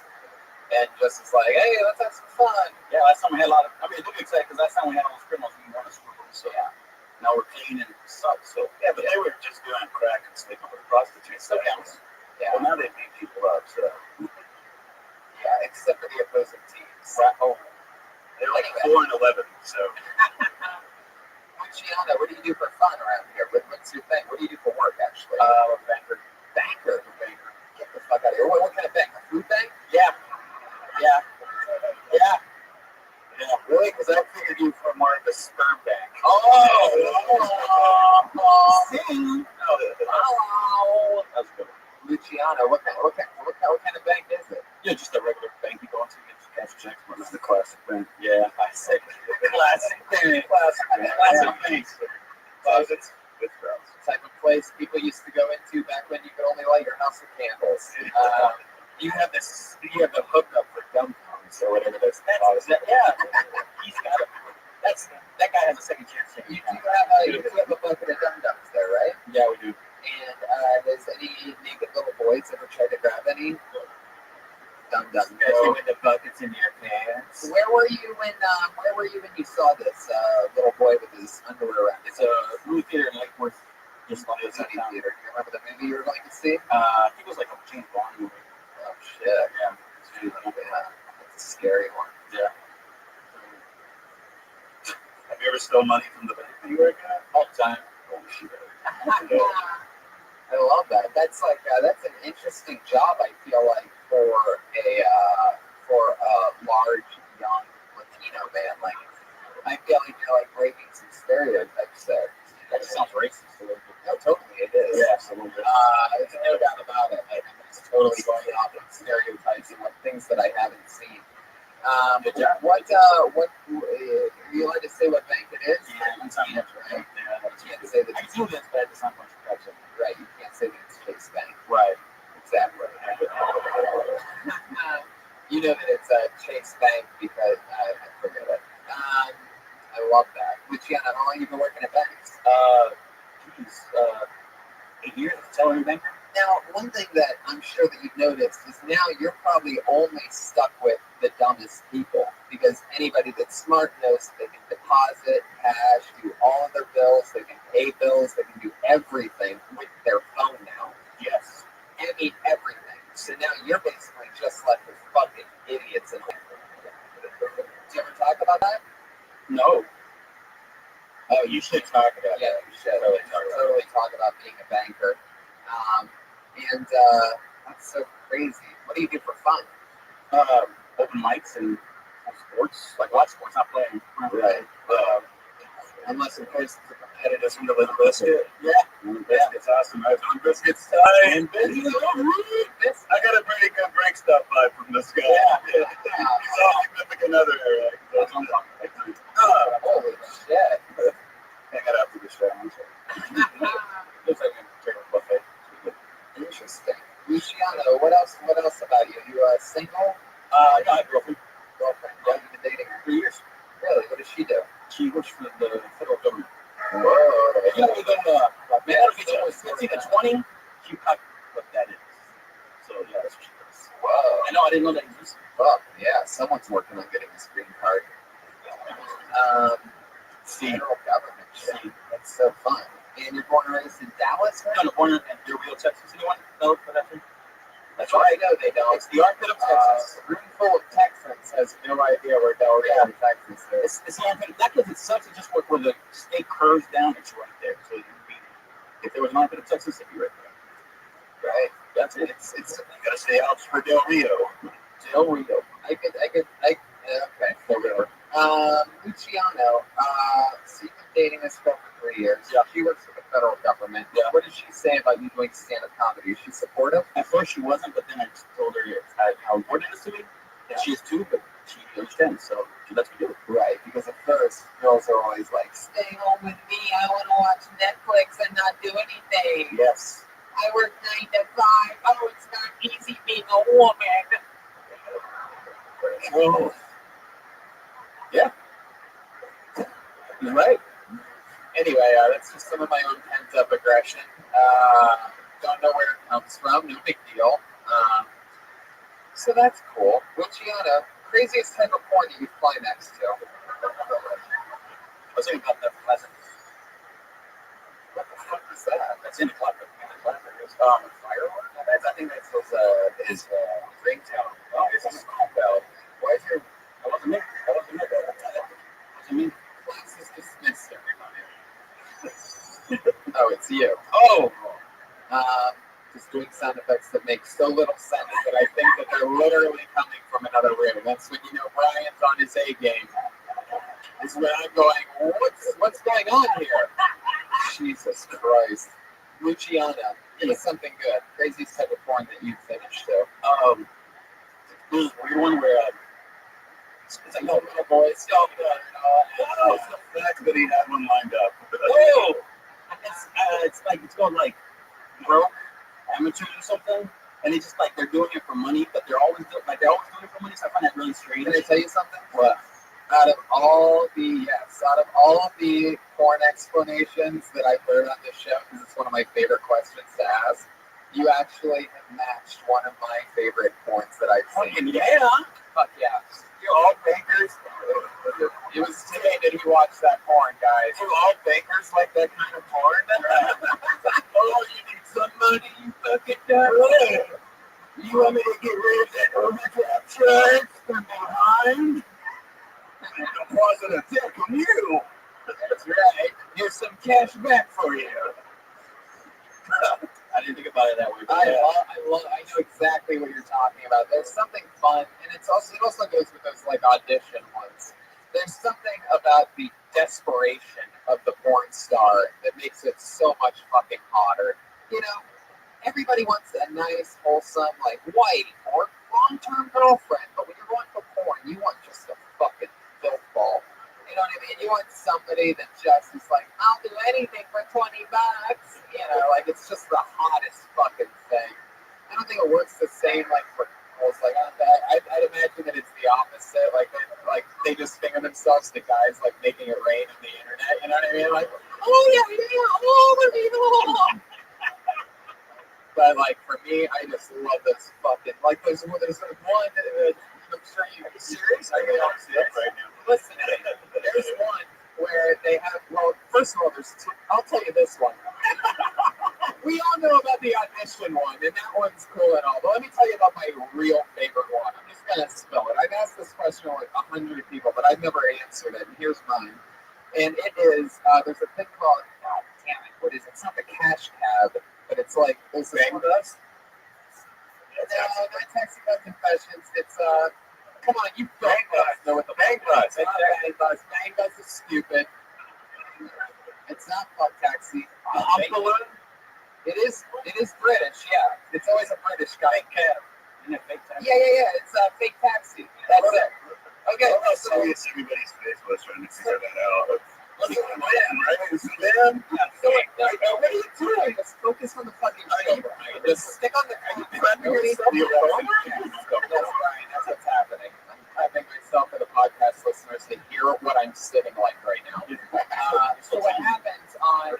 and just is like, hey, let's have some fun. Yeah, last time we had a lot of. I mean, look excited because last time we had all those criminals, we won a Super Bowl. So Yeah. now we're clean and suck. So yeah, but they were just doing crack and sleeping with prostitutes. So yeah. Yeah. Well, now they beat people up. So Yeah, except for the opposing teams. right. Oh, they're like 4-11. So Luciano, what do you do for fun around here? What's your thing? What do you do for work, actually? banker. Banker. Get the fuck out of here. What kind of bank? A food bank? Yeah. Yeah. Yeah. Yeah. Really? Because I figured you for more of the sperm bank. See? Oh. That's good. Luciano, what kind of bank is it? Yeah, just a regular bank you go into and get cash checks. But it's the classic bank. Yeah, I said classic bank. Classic bank. Closets with girls. Type of place people used to go into back when you could only light your house with candles. You have the hookup for dumb thumbs or whatever that's. Yeah, he's got it. That guy has a second chance. You do have a bucket of dum-dums there, right? Yeah, we do. And does any naked little boys ever try to grab any dum-dums? Especially with the buckets in your pants. Where were you when you saw this little boy with his underwear around? It's a movie theater in Lake Worth. Just on the other side of town. Theater. You remember the movie you were going to see? I think it was like a James Bond movie. Oh shit! Yeah. That's a scary one. Yeah. Have you ever stolen money from the bank that you work at? All the time. Oh shit. I love that. That's an interesting job. I feel like for a large young Latino man. Like I feel like you're like breaking some stereotypes there. That just sounds racist a little bit. No, totally it is. Yeah, absolutely. There's no doubt about it. Like, it's totally going off of stereotypes and things that I haven't seen. What are you allowed to say what bank it is? Yeah, that's not much, right? You can't say that. I do this, but it's not much pressure. Right, you can't say that it's Chase Bank. Right. Exactly. You know that it's Chase Bank because I forget it. I love that. Luciano, how long have you been working at banks? 8 years as a teller banker. Now, one thing that I'm sure that you've noticed is now you're probably only stuck with the dumbest people because anybody that's smart knows that they can deposit cash, do all of their bills, they can pay bills, they can do everything with their phone now. Yes. I mean, everything. So now you're basically just left with fucking idiots. And do you ever talk about that? No. Oh, you should talk about Yeah, that. you should totally talk about being a banker. And that's so crazy. What do you do for fun? Open mics and sports, like watch sports, not playing. Right. Unless, of course, it's a competitive From the Little Biscuit. Yeah. Biscuit's awesome. I was on Biscuit's time. And I got a pretty good break stuff vibe from this guy. Yeah. He's all significant other area. Holy shit. I got after the show. Looks like a terrible buffet. Interesting. Luciano, what else about you? You single? I got a girlfriend. Yeah, you've been dating her 3 years. Really? What does she do? She works for the federal government. Whoa. You know, man, it's either 20. She cut what that is. So yeah, that's what she does. Whoa. I know. I didn't know that existed. Fuck, yeah. Someone's working on getting this green card. Federal government shit. That's so fun. And you're born and raised in Dallas, right? No, born in Del Rio, Texas. Anyone know for that thing? That's right. I know they don't. It's the armpit of Texas. A room full of Texans has no idea where Del Rio, Texas is. It's the armpit. Not because it sucks. It just where the state curves down. It's right there. So if there was an armpit of Texas, it'd be right there. Right. That's it. It's you gotta stay out for Del Rio. Del Rio. Okay, whatever. Luciano, so you've been dating this girl for 3 years. Yeah. She works for the federal government. Yeah. What did she say about you doing stand-up comedy? Is she supportive? At first she wasn't, but then I told her how important it is to me. And she is too, but she understands, so she lets me do it. Right, because at first girls are always like, stay home with me, I want to watch Netflix and not do anything. Yes. I work 9 to 5. Oh, it's not easy being a woman. Oh, Yeah. You're right. Anyway, that's just some of my own pent-up aggression. Don't know where it comes from. No big deal. So that's cool. Luciana, craziest type of porn that you climax to? I was thinking about that classic. What the fuck is that? That's in the classic. Firework? I think that's his ringtone. Oh, it's a bell. Why is your... That wasn't me. That wasn't me. That wasn't me. Class is dismissed, everybody. Oh, it's you. Oh! Just doing sound effects that make so little sense that I think that they're literally coming from another room. That's when you know Brian's on his A game. This is when I'm going, what's going on here? Jesus Christ. Luciana, give us something good. Craziest type of porn that you've finished, too. There's a weird one where it's like no little boys. Oh, it's the fact that he had one lined up. Oh! It's called like broke amateurs or something, and it's just like they're doing it for money, but they're always doing it for money. So I find that really strange. Can I tell you something? What? Out of all the porn explanations that I've heard on this show, because it's one of my favorite questions to ask, you actually have matched one of my favorite porns that I've seen. Yeah. Fuck yeah. You all bakers. It was today that you watched that porn, guys. You all bakers like that kind of porn? Oh, you need some money, you fucking dumb. You want me to get rid of that overdraft charge from behind? Deposit a check on you. That's right. Here's some cash back for you. I didn't think about it that way. I know exactly what you're talking about. There's something fun, and it also goes with those like audition ones. There's something about the desperation of the porn star that makes it so much fucking hotter. You know, everybody wants a nice, wholesome, like wife or long-term girlfriend, but when you're going for porn, you want just a fucking filth ball. You know what I mean? You want somebody that just is like, I'll do anything for $20. You know, like it's just the hottest fucking thing. I don't think it works the same like for girls. Like I'd imagine that it's the opposite. Like they just finger themselves to guys like making it rain on the internet. You know what I mean? Like, oh yeah, But like for me, I just love this fucking like there's one. I'm sure you are serious. I mean, I'm serious right now. Listen, there's one where they have. Well, first of all, there's two. I'll tell you this one. We all know about the audition one, and that one's cool and all. But let me tell you about my real favorite one. I'm just gonna spill it. I've asked this question to like 100 people, but I've never answered it. And here's mine. And it is there's a thing called damn it, what is it? It's not the cash cab, but it's like those Bang Bus. No, not Taxi Bus Confessions. It's come on, you Bang Bus. Know what the Bang Bus? It's not Bang Bus. Bang Bus is stupid. It's not Fuck Taxi. Balloon. It is British, yeah. It's always a British guy. Fake cab. Isn't it fake taxi? Yeah. It's a fake taxi. That's it. Okay. How serious everybody's face was trying to figure that out. Listen to them, right? Listen to them. So, what are you doing? Just focus on the fucking show, Brian. Just stick on the phone. That's Brian. That's what's happening. I'm clapping myself for the podcast listeners to hear what I'm sitting like right now. So what happens on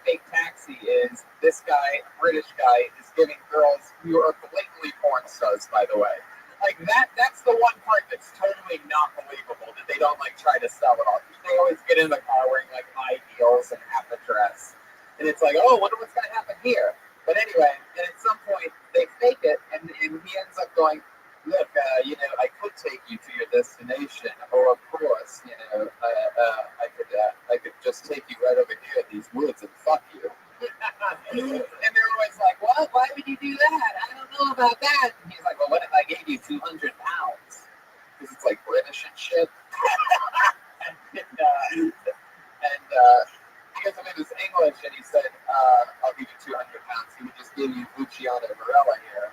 Fake Taxi is this guy, British guy, is giving girls who are blatantly porn stars, by the way. Like that's the one part that's totally not believable that they don't like try to sell it off. They always get in the car wearing like high heels and half a dress, and it's like, oh, wonder what's gonna happen here. But anyway, and at some point they fake it, and he ends up going, look, I could take you to your destination, or of course, I could just take you right over here in these woods and fuck you. And they're always like, what? Why would you do that? I don't know about that. And he's like, well, what if I gave you 200 pounds? Because it's like British and shit. Bush and he said, I'll give you 200 pounds. He would just give you Luciano Varela here.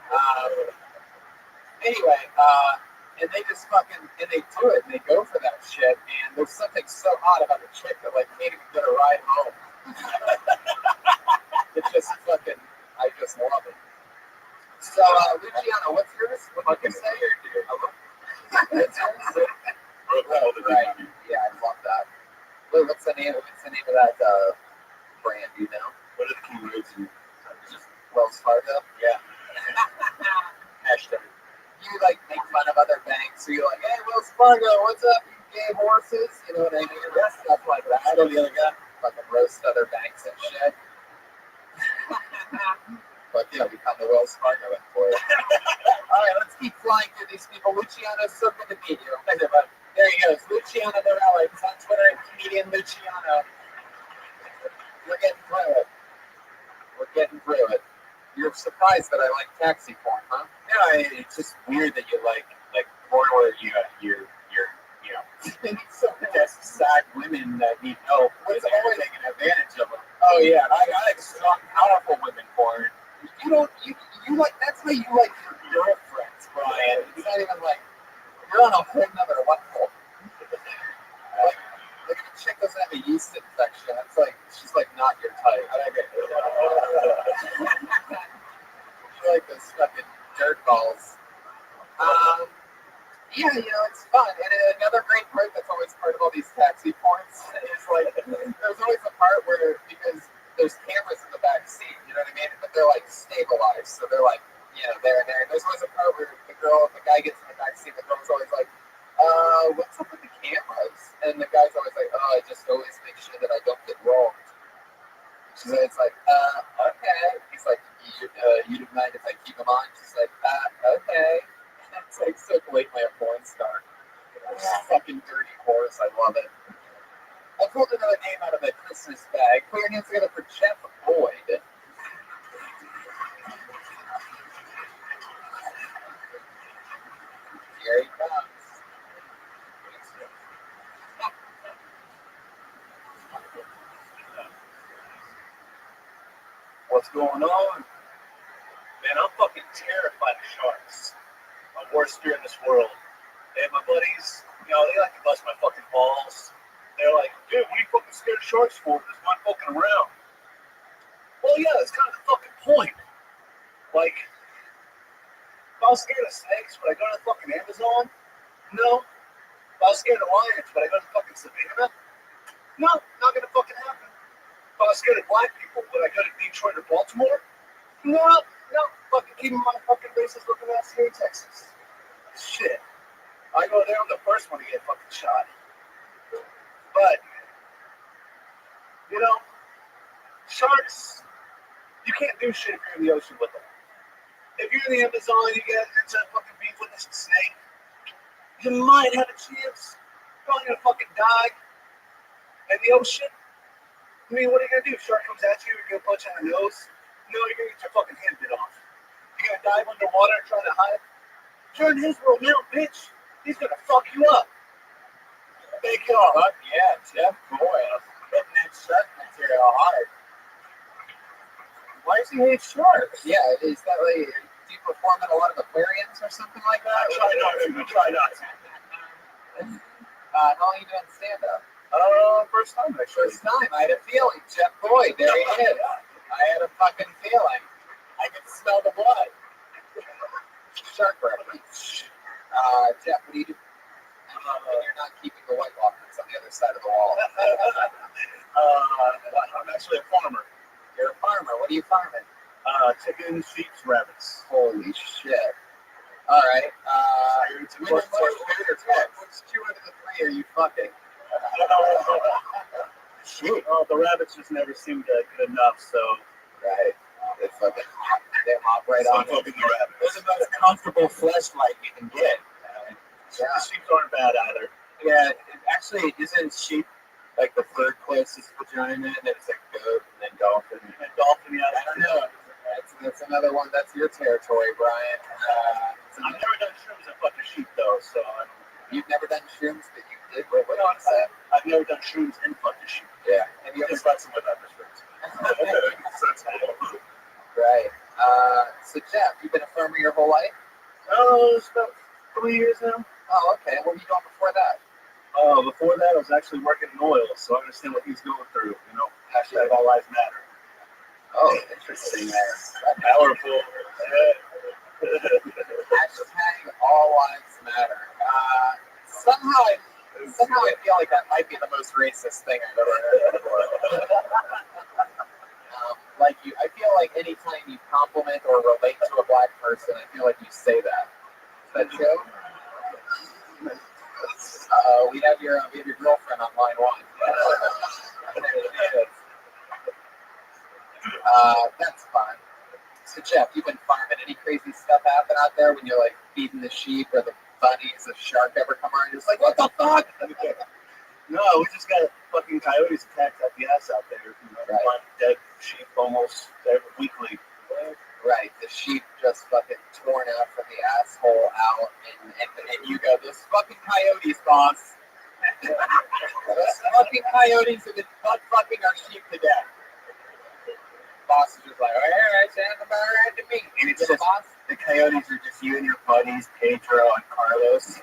Anyway, and they just fucking, and they do it, and they go for that shit, and there's something so hot about the chick that, like, can't even get a ride home. It's just fucking, I just love it. So, Luciano, what's yours? What did you say? That's yours? Oh, right. Yeah, I love that. Wait, what's the name of that brand, you know? What are the key words? Just Wells Fargo? Yeah. Hashtag. You like make fun of other banks, so you're like, hey, Wells Fargo, what's up, you gay horses? You know what I mean? That's stuff like that. I don't the other guy fucking roast other banks and shit. But yeah, we found the Wells Fargo employee. All right, let's keep flying through these people. Luciano, so good to meet you. There he goes, Luciano Varela. He's on Twitter, comedian Luciano. We're getting through it. We're getting through it. You're surprised that I like taxi porn, huh? Yeah, it's just weird that you like porn where you're so that's sad women that need help. It's always taking advantage of them. Oh yeah, I like strong, powerful women porn. You like that's why you like your girlfriends, Brian. It's not even like you're on a whole nother level. Like if a chick doesn't have a yeast infection, it's like she's like not your type. I get it. You like those fucking dirt balls. Yeah, it's fun. And another great part that's always part of all these taxi porns is like there's always a part where because there's cameras in the back seat, you know what I mean? But they're like stabilized, so they're like there and there. And there's always a part where the guy gets in the back seat, the girl's always like, what's up with the cameras? And the guy's always like, I just always make sure that I don't get wronged. So it's like, okay. He's like, you don't mind if I keep him on? She's like, okay. It's like so blatantly a porn star. Fucking dirty horse. I love it. I pulled another name out of the Christmas bag. Put your hands together for Jeff Boyd. Here he comes. What's going on? Man, I'm fucking terrified of sharks. My worst fear in this world. And my buddies, they like to bust my fucking balls. They're like, dude, what are you fucking scared of sharks for? There's one fucking around. Well, yeah, that's kind of the fucking point. Like, if I was scared of snakes, would I go to the fucking Amazon? No. If I was scared of lions, would I go to fucking Savannah? No, not gonna fucking happen. If I was scared of black people, would I go to Detroit or Baltimore? No, fucking keeping my fucking racist looking ass here in Texas. Shit. I go there, I'm the first one to get fucking shot. But, sharks, you can't do shit if you're in the ocean with them. If you're in the Amazon, you get into a fucking beef with a snake, you might have a chance. You're probably gonna fucking die. In the ocean, I mean, what are you gonna do? Shark comes at you, you're gonna punch on the nose? No, you're gonna get your fucking hand bit off. You're gonna dive underwater and try to hide. You're in his world now, bitch. He's gonna fuck you up. Big up. Yeah, Jeff Boyd. Hitting that shark material hard. Why does he hate sharks? Yeah, is that like, do you perform at a lot of aquariums or something like that? I try not to. How long you doing stand-up? First time, actually. First time. I had a feeling. Jeff Boyd, there he is. I had a fucking feeling. I could smell the blood. Shark reference. Jeff, what do you do? And you're not keeping the White Walkers on the other side of the wall. I'm actually a farmer. You're a farmer. What are you farming? Chickens, sheep, rabbits. Holy shit. All right. Which two out of the three are you fucking? Shoot. Oh, the rabbits just never seemed good enough, so. Right. They fucking hop right on. The rabbits. Those are the most comfortable fleshlight you can get. Yeah. The sheep aren't bad either. Yeah, actually, isn't sheep like the third closest vagina? And it's like goat and then dolphin. And dolphin, yeah. I don't know. That's another one. That's your territory, Brian. I've never done shrooms and fucking sheep, though, so I don't. You've never done shrooms, but you did. What you say? I've never done shrooms and fucking sheep. Yeah. Have you ever slept with other shrooms? Jeff, you've been a farmer your whole life? Oh, it's about 3 years now. Oh, okay. What were you doing before that? Before that, I was actually working in oil, so I understand what he's going through. You know, hashtag all lives matter. Oh, interesting there. Powerful. Hashtag all lives matter. Somehow I feel like that might be the most racist thing I've ever heard before. I feel like anytime you compliment or relate to a black person, I feel like you say that. Is that true? We have your girlfriend on line one. There she is. That's fun. So Jeff, you've been farming. Any crazy stuff happen out there when you're like feeding the sheep or the bunnies? A shark ever come on? You're just like, what the fuck? No, we just got fucking coyotes attacked at the ass out there. You know, Right. find dead sheep almost weekly. Right, the sheep just fucking torn out from the asshole out, and you go, those fucking coyotes, boss. Those fucking coyotes have been butt fucking our sheep to death. Boss is just like, all right, sounds about right to me. And it's So just, boss, the coyotes are just you and your buddies, Pedro and Carlos.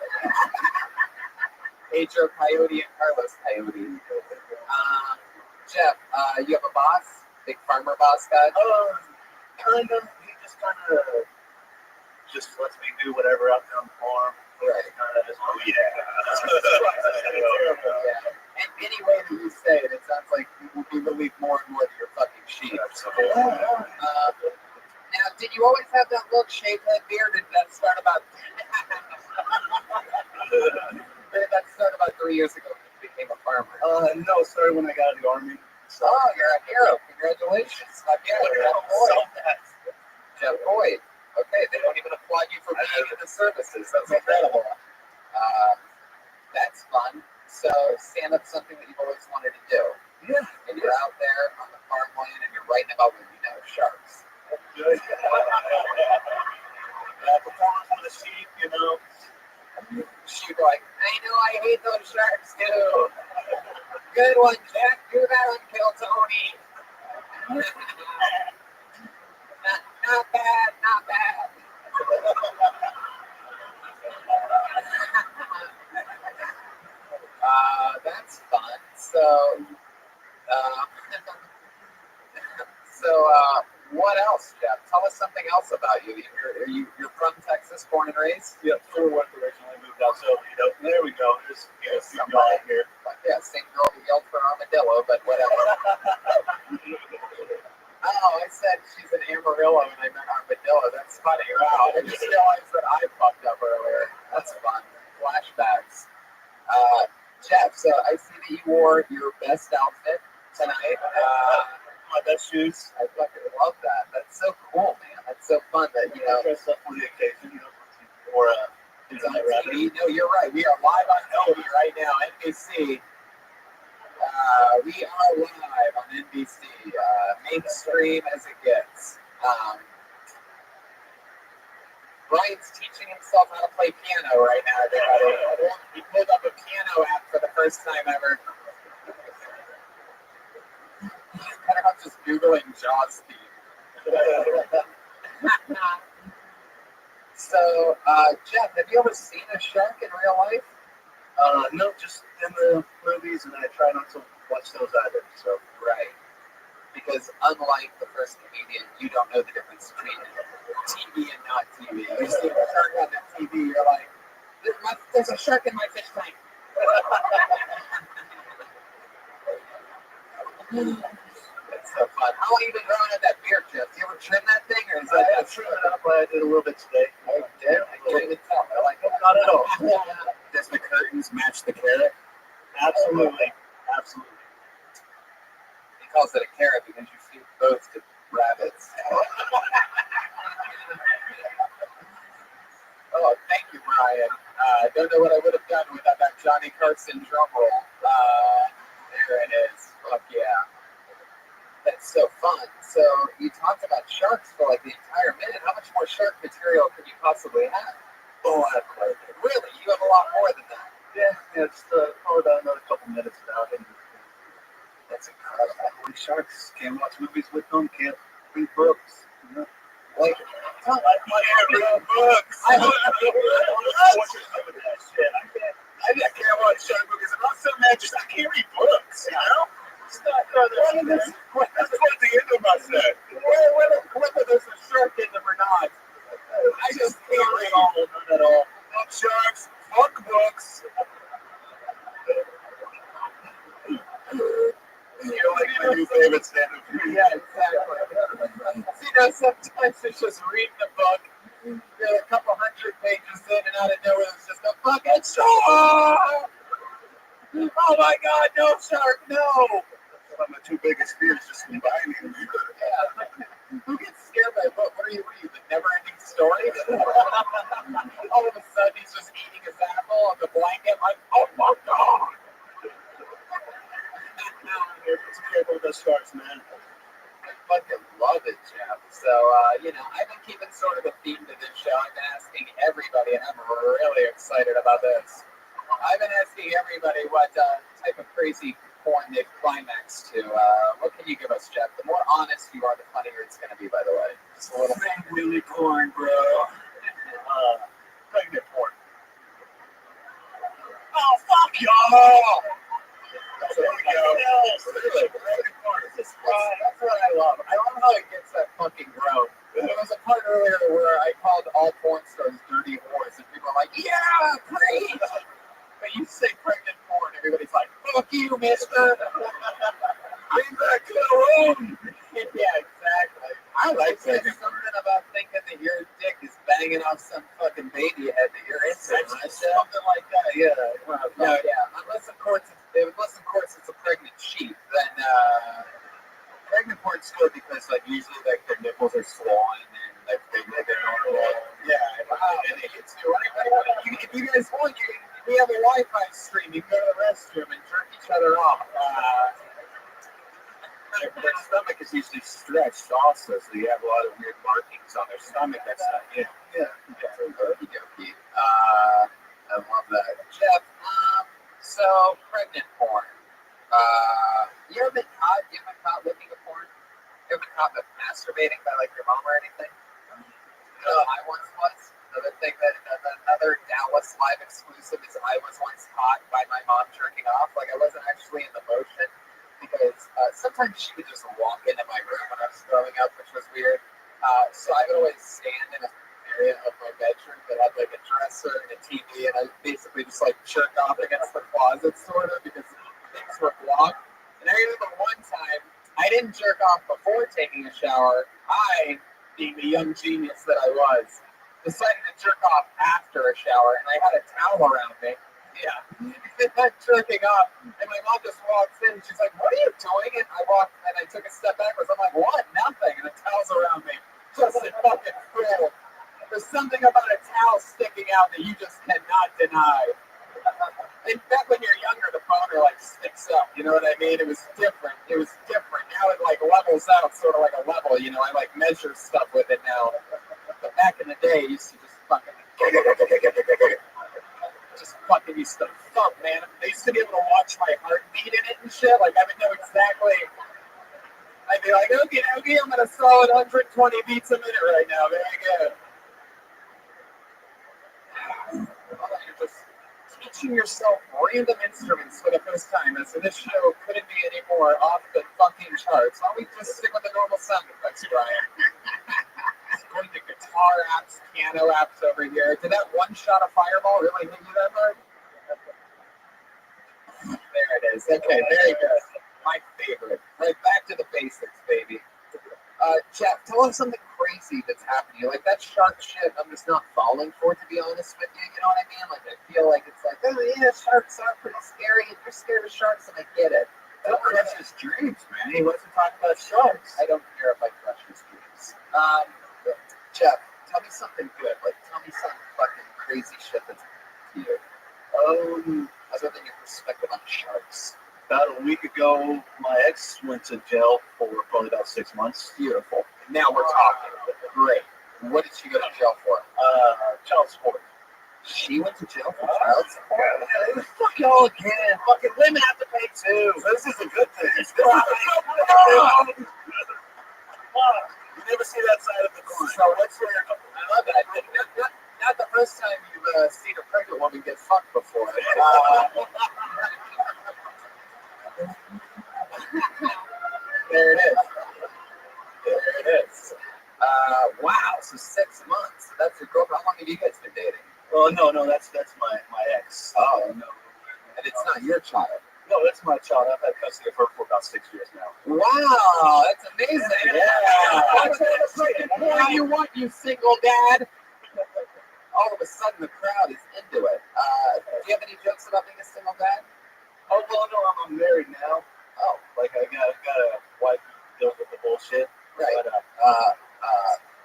Pedro Coyote and Carlos Coyote. Jeff, you have a boss? Big farmer boss guy? Kind of. He just kind of just lets me do whatever out there on the farm. Right. Kind of just, oh yeah. Yeah. And any way that you say it, it sounds like we believe more and more that you're fucking sheep. Now, did you always have that look, shaved head, beard? Did that start about 3 years ago when you became a farmer? No, sorry, when I got out of the army. So, Oh, you're a hero. Congratulations. Yeah, Jeff Boyd. Jeff Boyd. Okay, they don't even applaud you for being in the services. That's incredible. That's fun. So, stand-up's something that you've always wanted to do. Yeah. And you're out there on the farmland and you're writing about, sharks. Good. Performance with a sheep, you know. Sheep are like, I know I hate those sharks too. Good one, Jack. Do that one, Kill Tony. not bad, not bad. That's fun. What else, Jeff? Tell us something else about you. You're from Texas, born and raised? Yeah, Fort Worth originally moved out, so there we go. There's somebody somebody here. Yeah, same girl who yelled for armadillo, but whatever. Oh, I said she's an Amarillo and I meant armadillo. That's funny. Wow. I just realized that I fucked up earlier. That's fun. Flashbacks. Jeff, so I see that you wore your best outfit tonight. My best shoes. I fucking love that. That's so cool, man. That's so fun that, Dress up for the occasion, or it's on TV. No, you're right. We are live on TV right now, NBC. We are live on NBC, mainstream as it gets. Brian's teaching himself how to play piano right now, everybody. He pulled up a piano app for the first time ever. He's kind of just Googling Jaws theme. So, Jeff, have you ever seen a shark in real life? No, just in the movies, and I try not to watch those either. So, right. Because unlike the first comedian, you don't know the difference between TV and not TV. You see a shark on the TV, you're like, there's a shark in my fish tank. That's so fun. How long have you been growing up that beard, Jeff? Do you ever trim that thing, or is that? I trimmed it up, but I did a little bit today. I did. I can't even tell. I like it. Not at all. Does the curtains match the carrot? Absolutely. Absolutely. He calls it a carrot because you feed both to rabbits. Oh, thank you, Brian. I don't know what I would have done without that Johnny Carson drum roll. There it is. Fuck yeah. That's so fun. So you talked about sharks for like the entire minute. How much more shark material could you possibly have? Oh, I have quite a bit. Really? You have a lot more than that. Yeah, it's probably about another couple minutes now. That's incredible. These sharks can't watch movies with them, can't read books. Like, I can't read books. I can't watch shark movies. I'm not so mad, just I can't read books, you know? It's not that's towards the end of my set. Whether there's a shark in them or not, I just can't read all of them at all. Fuck sharks, fuck books. You're like my new favorite stand-up. Yeah, exactly. See, sometimes it's just reading a book. You're a couple hundred pages in, and out of nowhere, it's just a fucking shark! Oh my God, no shark, no! One of my two biggest fears just combining. Yeah. Who gets scared by a book? What are you, the never-ending story? All of a sudden, he's just eating his apple on the blanket, like, oh my God! It's careful with those sharks, man. I fucking love it, Jeff. So, I've been keeping sort of a theme to this show. I've been asking everybody, and I'm really excited about this. I've been asking everybody what type of crazy porn they've climaxed to. What can you give us, Jeff? The more honest you are, the funnier it's going to be, by the way. Just a little really porn, bro. Pregnant porn. Oh, fuck y'all! There we go. That's what I love. I love how it gets that fucking grown. There was a part earlier where I called all porn stars dirty whores, and people are like, yeah, great! But you say pregnant porn, everybody's like, fuck you, mister! Bring back to the room! Yeah, exactly. I like that. There's something about thinking that your dick is banging off some fucking baby head that you're into. Something like that, yeah. No, yeah. Unless, of course, it's a pregnant sheep, then pregnant porn's good because, like, usually, like, their nipples are swollen and, like, they're normal. Yeah, and they get to if you guys want, we have a Wi-Fi stream. You can go to the restroom and jerk each other off. Their stomach is usually stretched also, so you have a lot of weird markings on their stomach. That's yeah. Okey-dokey. I love that. Jeff, so pregnant porn. You ever been caught? You ever been caught looking at porn? You ever been caught masturbating by like your mom or anything? I once was. Another Dallas Live exclusive is I was once caught by my mom jerking off. Like I wasn't actually in the motion because sometimes she would just walk into my room when I was growing up, which was weird. So I would always stand in an area of my bedroom that had like a dresser and a TV, and I basically just like jerk off against the closet sort of because things were blocked. And I remember one time I didn't jerk off before taking a shower. I, being the young genius that I was, decided to jerk off after a shower, and I had a towel around me. Yeah. And I'm jerking off, and my mom just walks in, and she's like, what are you doing? And I walked, and I took a step backwards. I'm like, what? Nothing. And the towel's around me. Just a fucking fool. There's something about a towel sticking out that you just cannot deny. In fact, when you're younger, the boner like sticks up. You know what I mean? It was different. Now it like levels out, sort of like a level. You know, I like measure stuff with it now. But back in the day, I used to just fucking used to thump, man. They used to be able to watch my heartbeat in it and shit. Like I would know exactly. I'd be like, okay, I'm at a solid 120 beats a minute right now. Very good. You're just teaching yourself random instruments for the first time. And so this show couldn't be any more off the fucking charts. Why don't we just stick with the normal sound effects, Brian? Going to guitar apps, piano apps over here. Did that one shot of Fireball really hit you that hard? There it is. Okay, very good. My favorite. Right, back to the basics, baby. Jeff, tell us something crazy that's happening. Like that shark shit, I'm just not falling for, to be honest with you. You know what I mean? Like I feel like it's like, oh yeah, sharks are pretty scary. If you're scared of sharks, then I get it. Don't crush his dreams, man. He wants to talk about sharks. I don't care if I crush his dreams. Jeff, tell me something good. Like, tell me some fucking crazy shit that's to you. Other than your perspective on sharks. About a week ago, my ex went to jail for probably about 6 months. Beautiful. Now we're talking. Great. What did she go to jail for? Child support. She went to jail for child support? Fuck y'all again. Fucking women have to pay too. So this is a good thing. You to see that side of the coin. So what's your? I love that. Not the first time you've seen a pregnant woman get fucked before. There it is. There it is. Wow. So 6 months. That's your girlfriend. How long have you guys been dating? Well, no, that's my ex. Oh no. And it's not your child. No, that's my child. I've had custody of her for about 6 years now. Wow, that's amazing. Yeah. What do you want, you single dad? All of a sudden, the crowd is into it. Do you have any jokes about being a single dad? Oh, well, no, I'm married now. Oh, Like, I got a wife who deals with the bullshit. right. But,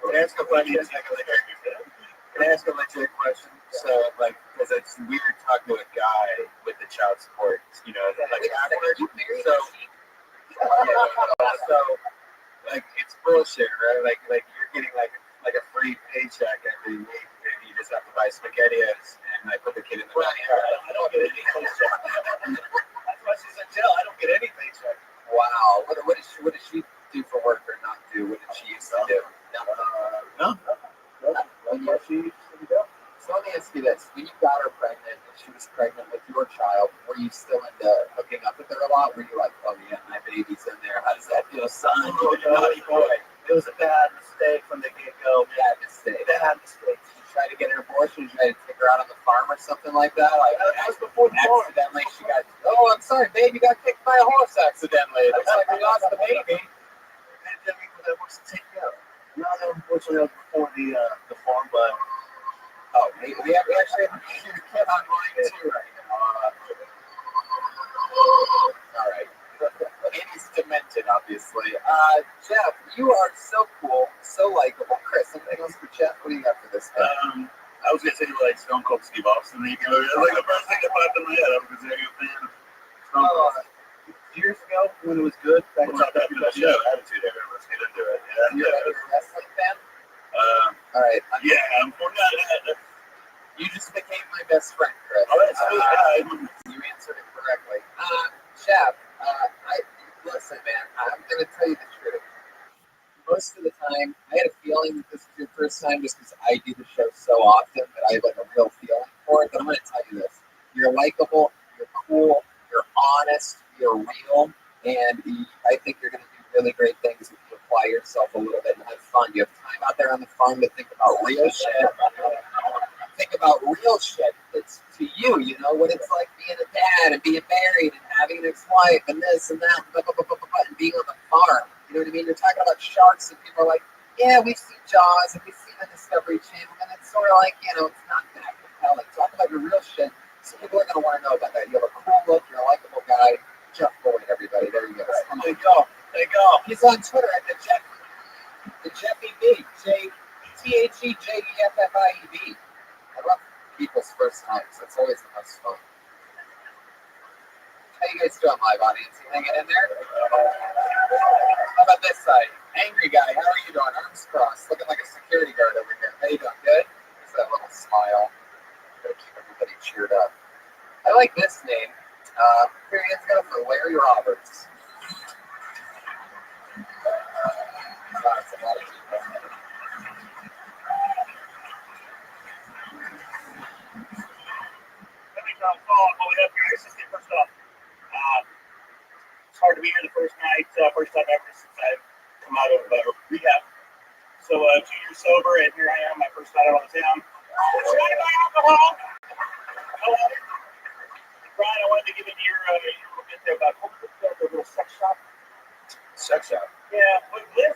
Can I ask a question? Can I ask a legit question? So, like, because it's weird talking to a guy with the child support, you know, like afterwards. So, so, like, it's bullshit, right? Like you're getting like a free paycheck every week, and you just have to buy SpaghettiOs and I put the kid in the back. I don't get any paycheck. As much as in jail, I don't get any paycheck. Wow. What does she do for work or not do? What did she used to do? No. So let me ask you this: when you got her pregnant, and she was pregnant with your child, were you still into hooking up with her a lot? Were you like, oh yeah, my baby's in there? How does that feel, son? Naughty boy. It was a bad mistake from the get-go. Bad mistake. Bad mistake. Did you try to get an abortion? Did you try to take her out on the farm or something like that? Like That was before the war. accidentally, she got. Oh, I'm sorry, babe. You got kicked by a horse accidentally. It looks like we lost the baby. That was taken out. No, unfortunately, that was before the farm, but. Oh, we actually have your kid online too right now. All right. He's demented, obviously. Jeff, you are so cool, so likable. Chris, anything else for Jeff? What do you got for this guy? I was gonna say like Stone Cold Steve Austin. Like the first thing that popped in my head. I was gonna say you're a fan of Stone Cold. Years ago, when it was good, back We'll talk about the show. Attitude Era. Let's get into it. you're a wrestling fan? All right. Yeah, I'm for that. You just became my best friend, Chris. Oh, that's sweet. You answered it correctly. Jeff, listen, man, I'm going to tell you the truth. Most of the time, I had a feeling that this was your first time just because I do the show so often that I have like a real feeling for it. But I'm going to tell you this. You're likable, you're cool, you're honest, you're real, and I think you're going to do really great things if you apply yourself a little bit and have fun. You have time out there on the farm to think about real shit. Think about real shit that's to you, you know, what it's like being a dad and being married and having an ex-wife and this and that, and being on the farm. You know what I mean? You're talking about sharks and people are like, yeah, we've seen Jaws and we've seen the Discovery Channel, and it's sort of like, you know, it's not that compelling. Talk about your real shit. So people are going to want to know about that. You have a cool look, you're a likable guy. Jeff Boyd, everybody. There you go. There you go. He's on Twitter at the Jeffy B. THEJEFFIEB. I love people's first times. That's always the most fun. How you guys doing, live audience? You hanging in there? How about this side? Angry guy. How are you doing? Arms crossed. Looking like a security guard over here. How you doing? Good? There's that little smile. Gotta keep everybody cheered up. I like this name. Here, hands go for Larry Roberts. That's a lot of people. First off, it's hard to be here the first night, first time ever since I've come out of rehab. So 2 years sober, and here I am, my first night out on the town. Surrounded by alcohol. Brian, I wanted to give into your little bit there about the little sex shop. Sex shop. Yeah, but this,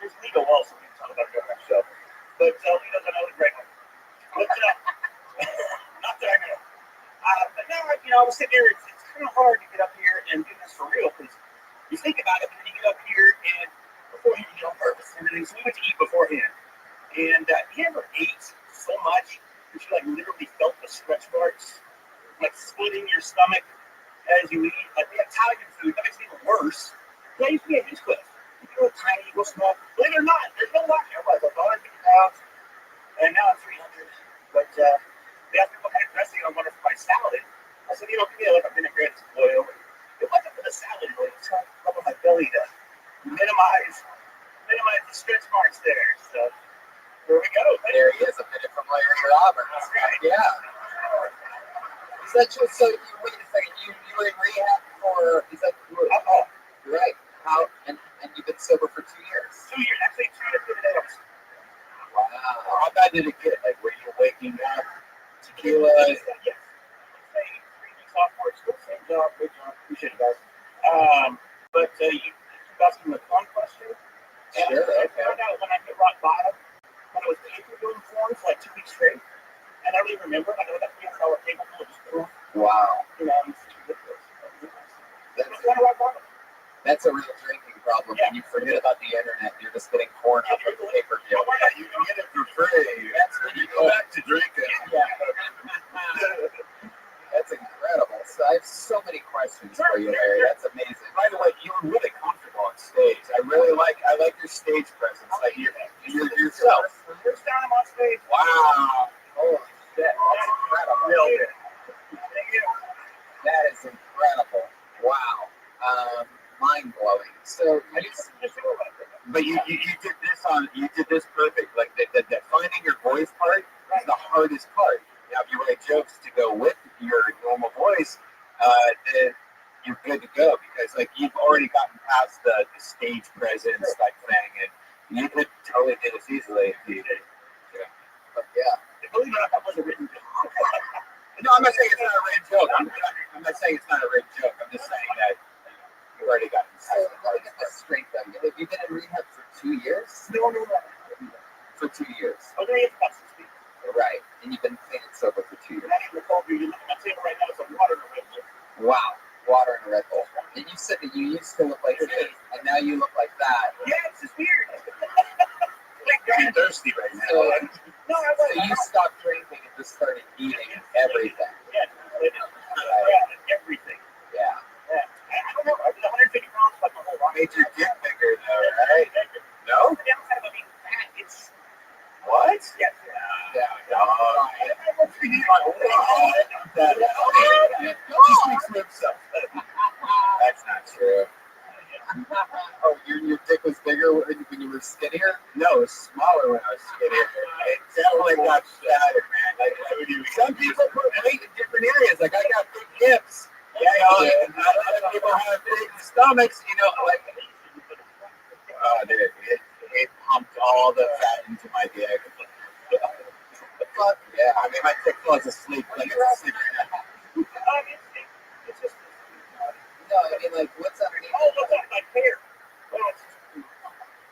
there's legal also. We can talk about it on that show. But Lito's another great one. But not that I know. But now, you know, I was sitting here, it's kind of hard to get up here and do this for real, because you think about it, and then you get up here, and beforehand, you get on purpose and everything, so we went to eat beforehand. And you ever ate so much that you, like, literally felt the stretch marks, like, splitting your stomach as you eat? Like, the Italian food, that makes it even worse. Yeah, you used to be a huge cliff. You go tiny, you go small. Believe it or not, there's no line. Everybody's like 150 pounds, and now I'm 300. But, they asked me what kind of dressing I wanted for my salad. I said, you know, give me like a vinaigrette oil. It wasn't for the salad oil. It's up on my belly to minimize minimize the stretch marks there. So here we go. There he is, a minute from Larry Roberts. Right. Yeah. Is that just so? Wait a second. You were in rehab for? Is that alcohol? Right. How? And you've been sober for 2 years. 2 years, actually 2 years, 2 days. Wow. How bad did it get? Like, were you waking up? Tequila? Yes. Say 3 weeks off work. Still same job. Good job. Appreciate it, guys. But you asked me a fun question. Sure. I found out when I hit rock bottom, when I was paying for doing forms for like 2 weeks straight, and I don't even remember. Like, I got $300 table full of screw. Wow. You know, I'm ridiculous. That's a real drinking problem. Yeah. When you forget about the internet, you're just getting porn off of the pay-per-view. Yeah, you can get it for free. That's when you go back to drinking. Yeah. That's incredible. So I have so many questions for you, Larry. That's amazing. By the way, you were really comfortable on stage. I like your stage presence. Like you're yourself. First time I'm on stage. Wow. Holy shit. That's incredible. Real good. Thank you. That is incredible. Wow. Mind blowing. So I just but you did this perfect. Like the finding your voice part is the hardest part. Now, if you write jokes to go with your normal voice, then you're good to go because like you've already gotten past the stage presence type thing, and you could totally do this easily if you did. yeah. Believe it or not, that was a written joke. No, I'm not saying it's not a written joke. I'm not saying it's not a written joke. I'm just saying that you've already gotten So let me get this straight though. Have you been in rehab for 2 years? No. For 2 years. Okay, it's about 6 weeks. Right. And you've been clean and sober for 2 years. And I didn't recall you look at my table right now, it's a water in a Red Bull. Wow. Water and a Red Bull. And you said that you used to look like this, and now you look like that. Yeah, it's just weird. Like, I'm thirsty right now. So, No, I so wasn't. you stopped drinking and just started eating everything. Yeah, everything. Yeah. Yeah. I don't know. I was 150 pounds like my whole life. Made your dick bigger though, right? No? The downside of being fat, it's What? yeah. Yeah. She speaks for himself. That's not true. Oh, your dick was bigger when you were skinnier? No, it's smaller when I was skinnier. It definitely got fatter, man. Like some people put weight in different areas. Like I got big hips. Yeah, and other people have big stomachs. You know, like dude, it pumped all the fat into my dick. Fuck yeah! I mean, my dick falls asleep. Like it's asleep right now. It's just. No, I mean, like, what's underneath? Oh, look at my hair.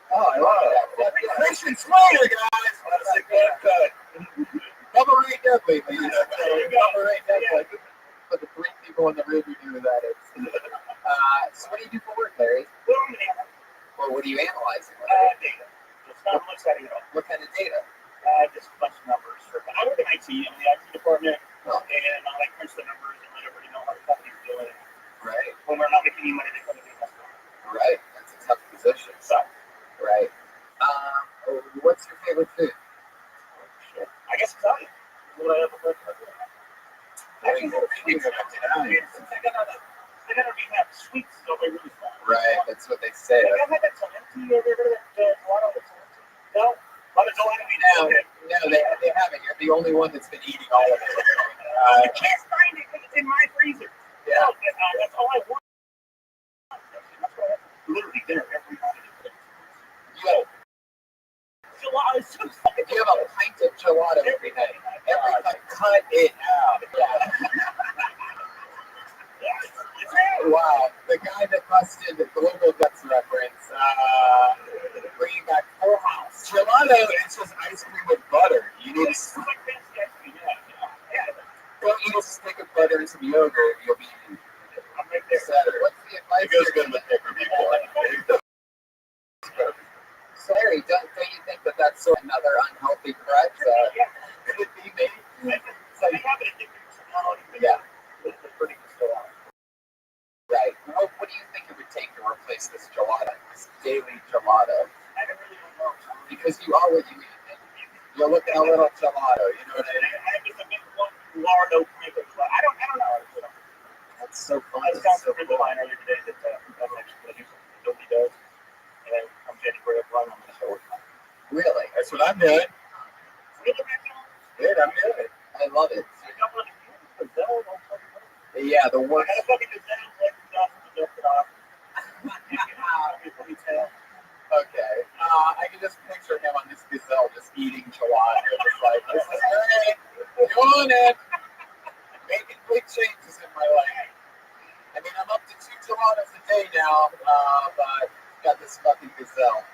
Oh, I love that. Christian Slater, guys. That's a good cut. Double Ray Dudley, man. Double Ray Dudley. Put the 3 people in the room who knew who that is. So what do you do for work, Larry? Well, what are you analyzing? Data. It's not much exciting at all. What kind of data? Just a bunch of numbers. I work in IT. I'm in the IT department, Oh. and I like crunch the numbers and let everybody know how the company's doing. Right. When we're not making any money, they come to the customer. Right. That's a tough position. So, Right. What's your favorite food? I guess Italian. What I have for breakfast. Actually, I gotta rehab sweets, so they really fun. Right. That's what they say. Like, I've had that Talenti, or that gelato, no? But it's only No, they haven't. You're the only one that's been eating all of it. I can't find it because it's in my freezer. Yeah. That's all I want. That's what I have literally dinner every night. You Gelato is so you have a pint of gelato every night. Every night. Cut it out. Yeah. Wow. The guy that busted the Global Guts reference, bringing back Full House. Gelato is just ice cream with butter. You need to Don't eat a stick of butter and some yogurt. You'll be I'm right there. better. What's the advice? It goes good with pay-per-view. So, Larry, don't you think that that's sort of another unhealthy crutch? Could be maybe. So you have a different personality. Yeah. It's pretty still on. Right. What do you think it would take to replace this gelato, this daily gelato? I don't really know. Because you are what you eat. You're looking a little gelato. You know what I mean? I just a big one Lardo kind of. I don't know. That's so fun. I was talking to a friend of mine earlier today that I'm actually going to do something that nobody does. And then come January, I'll run That's what I'm doing. Good, I'm good. I love it. Yeah, the worst. Okay. I can just picture him on this gazelle just eating gelato. Just like, this is great. Doing it. Making big changes in my life. I mean, I'm up to 2 gelatos a day now, but got this fucking gazelle.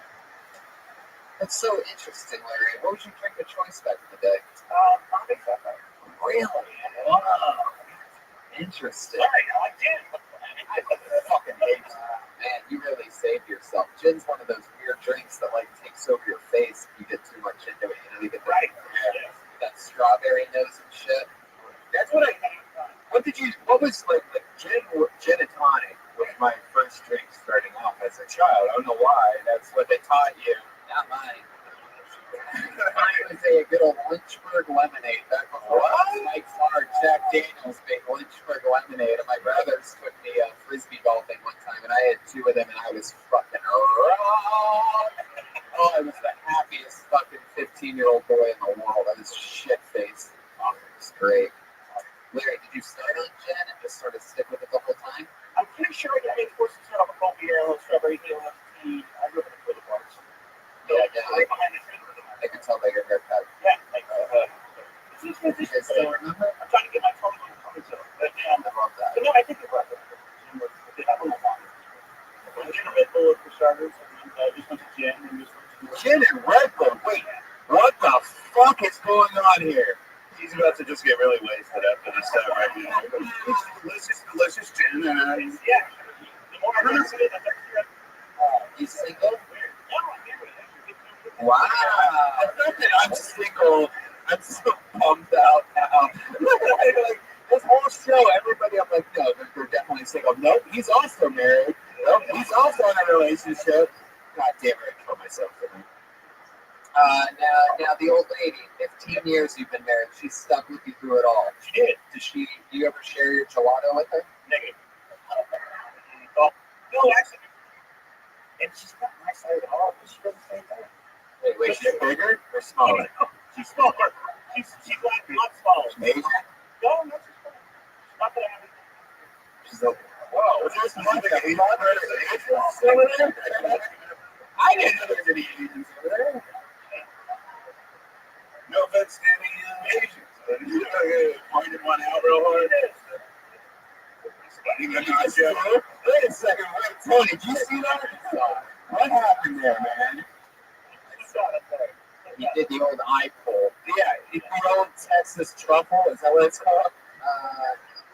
That's so interesting, Larry. What was your drink of choice back in the day? Really? Wow. Interesting. I fucking hate it. Man, you really saved yourself. Gin's one of those weird drinks that like takes over your face if you get too much into it. You know, you get that strawberry nose and shit. That's what I. What was like gin and tonic was my first drink starting off as a child. I don't know why. That's what they taught you. Not mine. Mine was a good old Lynchburg lemonade. Back before Mike's Hard, Jack Daniels made Lynchburg lemonade, and my brothers took me frisbee golfing one time, and I had 2 of them, and I was fucking wrong. Oh, I was the happiest fucking 15-year-old boy in the world. I was shit-faced. Oh, it was great. Larry, did you start on gin and just sort of stick with it the whole time? I'm pretty sure I made courses set up a cold beer, a strawberry heel, tea. I grew up in the Twin Parks. Yeah. I can tell by your haircut. Yeah. You guys still remember? I'm trying to get my phone on the phone, so. But, I love that. no, I think it was. I don't know why. Gin and Red Bull for starters, and just went to gin and just went to Gin and Red Bull? Wait, what the fuck is going on here? He's about to just get really wasted after this stuff right now. Delicious gin. Yeah. The more I drink it, the better. You single? No, I'm married. Wow. I thought that I'm single. I'm so bummed out now. Like, this whole show, everybody, I'm like, no, they're definitely single. Nope, he's also married. Nope, he's also in a relationship. God damn it, I killed myself today. Now the old lady, 15 years you've been married, she's stuck with you through it all. She did. Do you ever share your gelato with her? Negative. Oh, no, actually. And she's not my side at all, but she does the same thing. Wait, she's bigger or smaller? She's smaller. She's like not smaller. Asian? No, not she's smaller. Not that I have anything. She's like, whoa, is there something like Asians over there? I didn't know there's any Asians over there. No offense to any Asians. Pointed one out real hard. Wait a second, Tony, did you see that? What happened there, man? He did the old eye pull. Yeah, the old Texas truffle, is that what it's called?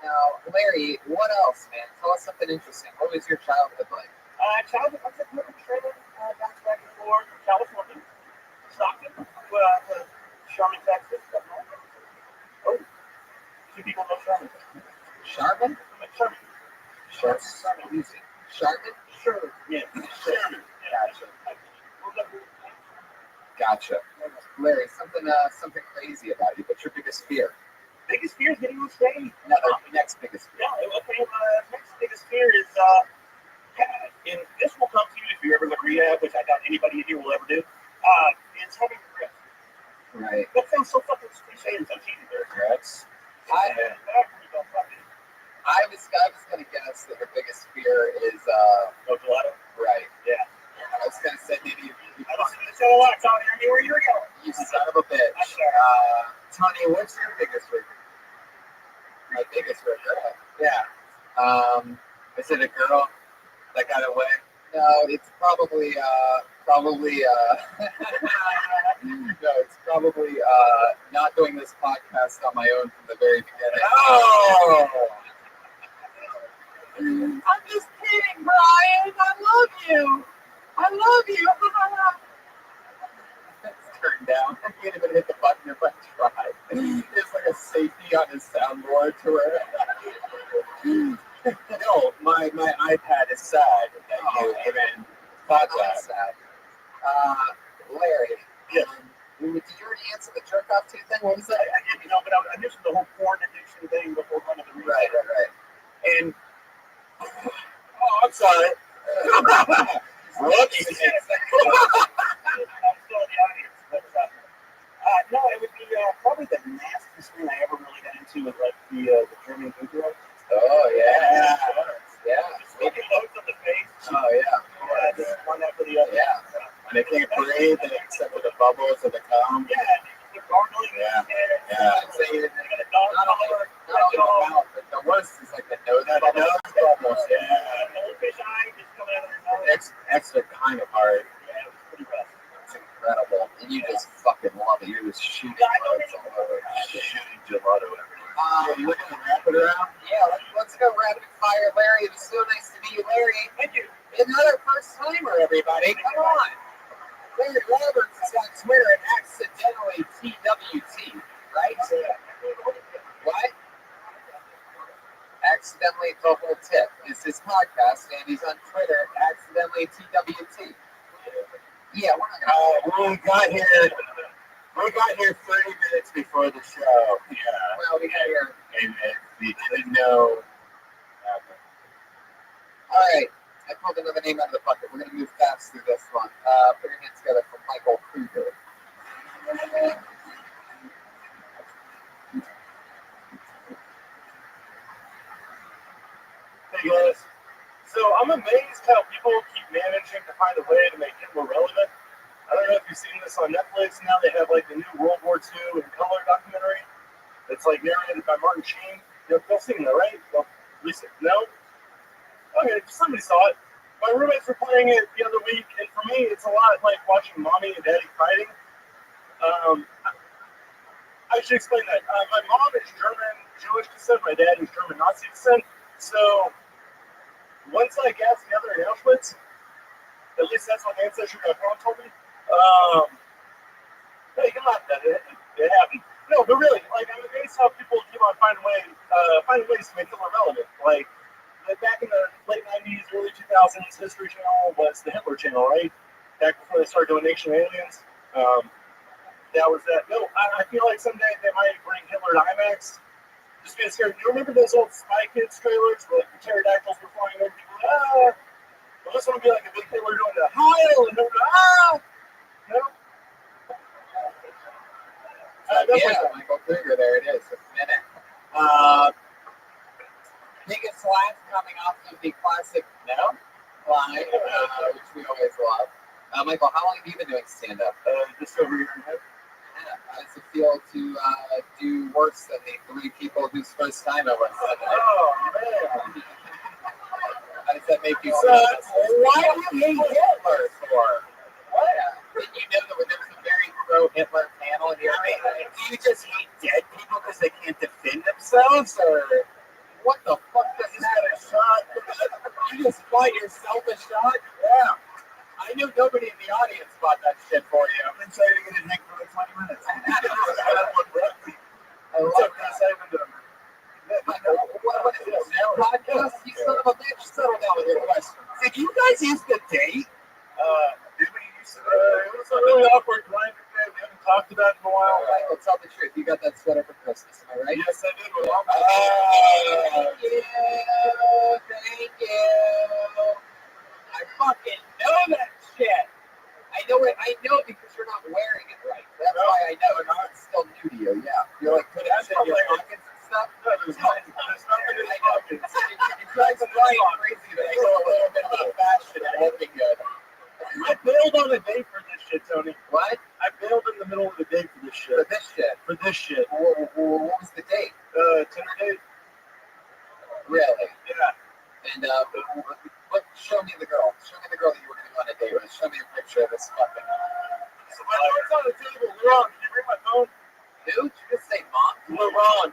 Now, Larry, what else, man? Tell us something interesting. What was your childhood like? Childhood, I lived in Australia, bounced back and forth, California, Stockton, Sherman, Texas. Oh, 2 people know Sherman. Sherman? Sherman. Sherman. Easy. Sherman? Sure. Yeah. Sherman. Gotcha. Larry, something crazy about you. What's your biggest fear? Biggest fear is getting on stage. No, the next biggest fear. Yeah, okay, next biggest fear is, and this will come to you if you ever go to rehab, which I doubt anybody in here will ever do, is having regrets. Right. That sounds so fucking cliche and so cheesy. Regrets? I was gonna guess that your biggest fear is no gelato. Right. Yeah. I was gonna say maybe I listened to the show a lot, Tony. I knew where you were going. you son of a bitch. Tony, what's your biggest regret? My biggest regret. Yeah. Is it a girl that got away? No, it's probably no, it's probably not doing this podcast on my own from the very beginning. Oh! I'm just kidding, Brian. I love you. I love you. It's turned down. I can't even hit the button if I try. There's like a safety on his soundboard to where. No, my iPad is sad that you even thought that. Sad. Larry. Yes. Did you already answer the jerk off too thing? What was that? I did, but I mentioned the whole porn addiction thing before going to the rehab. Right. And I'm sorry. Whoops. I'm still in the audience. But, one after the other. Yeah. And they can't breathe except for the bubbles of the cum. Yeah, they're gargling. Yeah. Yeah. I'd say They got a dog collar. not only the mouth, but the worst is like the nose bubbles. Yeah. Goldfish eye just coming out of their nose. It's extra kind of hard. Yeah, it was pretty rough. It's incredible. And you just fucking love it. You're just shooting bullets all over. Shooting gelato everywhere. You looking to wrap it around? Yeah, let's go rapid fire, Larry. It was so nice to meet you, Larry. Thank you. Another first timer, everybody. Come on. Larry Roberts is on Twitter at accidentally TWT, right? What? Accidentally Double Tip is his podcast, and he's on Twitter at accidentally TWT. Yeah, we're not gonna. We got here 30 minutes before the show. Yeah. Well, we got here. And we didn't know. All right. I pulled another name out of the bucket. We're going to move fast through this one. Put your hands together for Michael Kruger. Hey guys. So I'm amazed how people keep managing to find a way to make Hitler relevant. I don't know if you've seen this on Netflix. Now they have like the new World War II in color documentary. It's like narrated by Martin Sheen. You've seen that, right? Well, at least no. Okay, somebody saw it. My roommates were playing it the other week, and for me, it's a lot like watching mommy and daddy fighting. I should explain that. My mom is German Jewish descent. My dad is German Nazi descent. So once I gassed together in Auschwitz, at least that's what Ancestry.com told me. Hey, come on, it happened. No, but really, like, I'm amazed how people keep on finding ways to make Hitler relevant. Like, back in the late 90s, early 2000s, History Channel was the Hitler Channel, right? Back before they started doing Nation of Aliens. That was that. No, I feel like someday they might bring Hitler to IMAX. Just being scared. You remember those old Spy Kids trailers where like, the pterodactyls were flying over people? Ah! Well, this one would be like a big Hitler doing the Heil and doing the ah! You know? Yeah, Michael Kruger, there it is. A minute. Biggest laugh coming off of the classic No line, which we always love. Michael, how long have you been doing stand-up? Just over a year and a half. Yeah, how does it feel to do worse than the 3 people whose first time it was? Oh, man. How does that make you feel? Why do you hate Hitler for? What? Did you know that there was a very pro-Hitler panel here? Do you just hate dead people because they can't defend themselves? Or what the fuck does that a shot? You just bought yourself a shot? Yeah. I knew nobody in the audience bought that shit for you. I've been trying to get a drink for like 20 minutes. I love that. What is this, now podcast? You son of a bitch, settle down with your questions. Did you guys used to date? Did we used to? It was a really awkward time. We haven't talked about it in a while. Michael, tell the truth. You got that sweater for Christmas, am I right? Yes, I did. Thank you. I fucking know that shit. I know it. I know it because you're not wearing it right. That's why I know it. It's still new to you. Yeah. You're like putting shit in your pockets and stuff. No, there's nothing in the pockets. It drives me crazy that I go a little bit of fashion and looking good. I bailed on a date for this shit, Tony. What? I bailed in the middle of the date for this shit. For this shit? For this shit. What was the date? Tinder date. Really? Yeah. And show me the girl. Show me the girl that you were going to go on a date with. Show me a picture of this fucking. So my phone's on the table. Leron, can you bring my phone? Dude, you just say mom. Leron.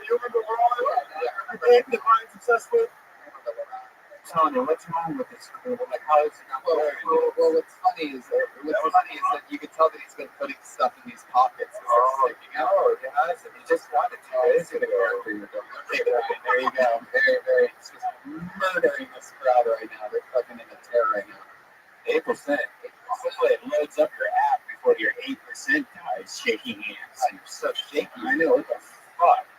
You remember Leron? Yeah. The babe that Ryan's obsessed with? I remember Leron. Tony, what's wrong with this girl? Like, how is it not wearing? Well, what's funny is that you can tell that he's been putting stuff in these pockets. Sticking out. Oh, yes. And he just wanted to. It is going to go after you. Okay, Ryan, there you go. Very, very. It's just murdering this crowd right now. They're fucking in a terror right now. 8%. Hopefully it loads up your app before your 8% guys shaking hands. Oh, you're so shaky. I know, what the fuck?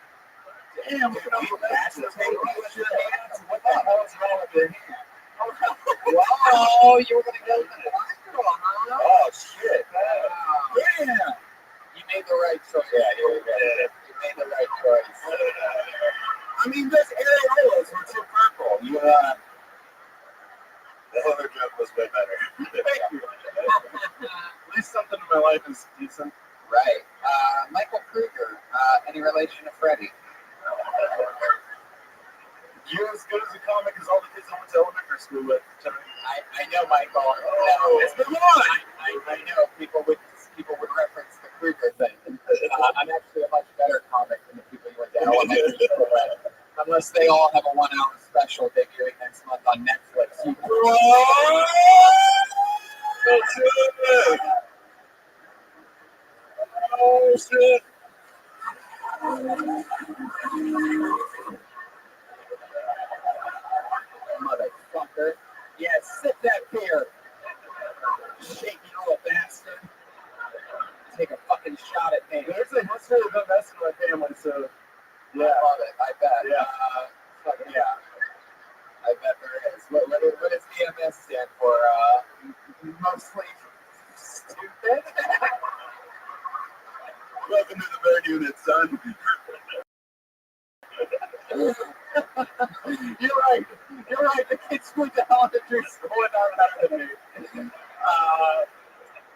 Damn, look at all the massive tape with your hands. What the hell is wrong with your hand? Wow, you were going to go to the black girl, huh? Oh, shit. Yeah. You made the right choice. Yeah, you made the right choice. I mean, those areolas were too purple. The other joke was way better. life is decent. Right. Michael Kruger, any relation to Freddie? You're as good as a comic as all the kids I went to elementary school with. I know, Michael. No, Let's move on. I know people would reference the Kruger thing. I'm actually a much better comic than the people you went to elementary school with. Unless they all have a 1 hour special debuting next month on Netflix. Oh shit! Motherfucker. Yeah, sip that beer. Shaky little bastard. Take a fucking shot at me. There's a history of investing in my family, so Yeah, I love it. I bet. Yeah. Fucking yeah. I bet there is. What does EMS stand for? Mostly stupid. welcome to the burn unit, son. You're right. The kids went to elementary school and are better than me.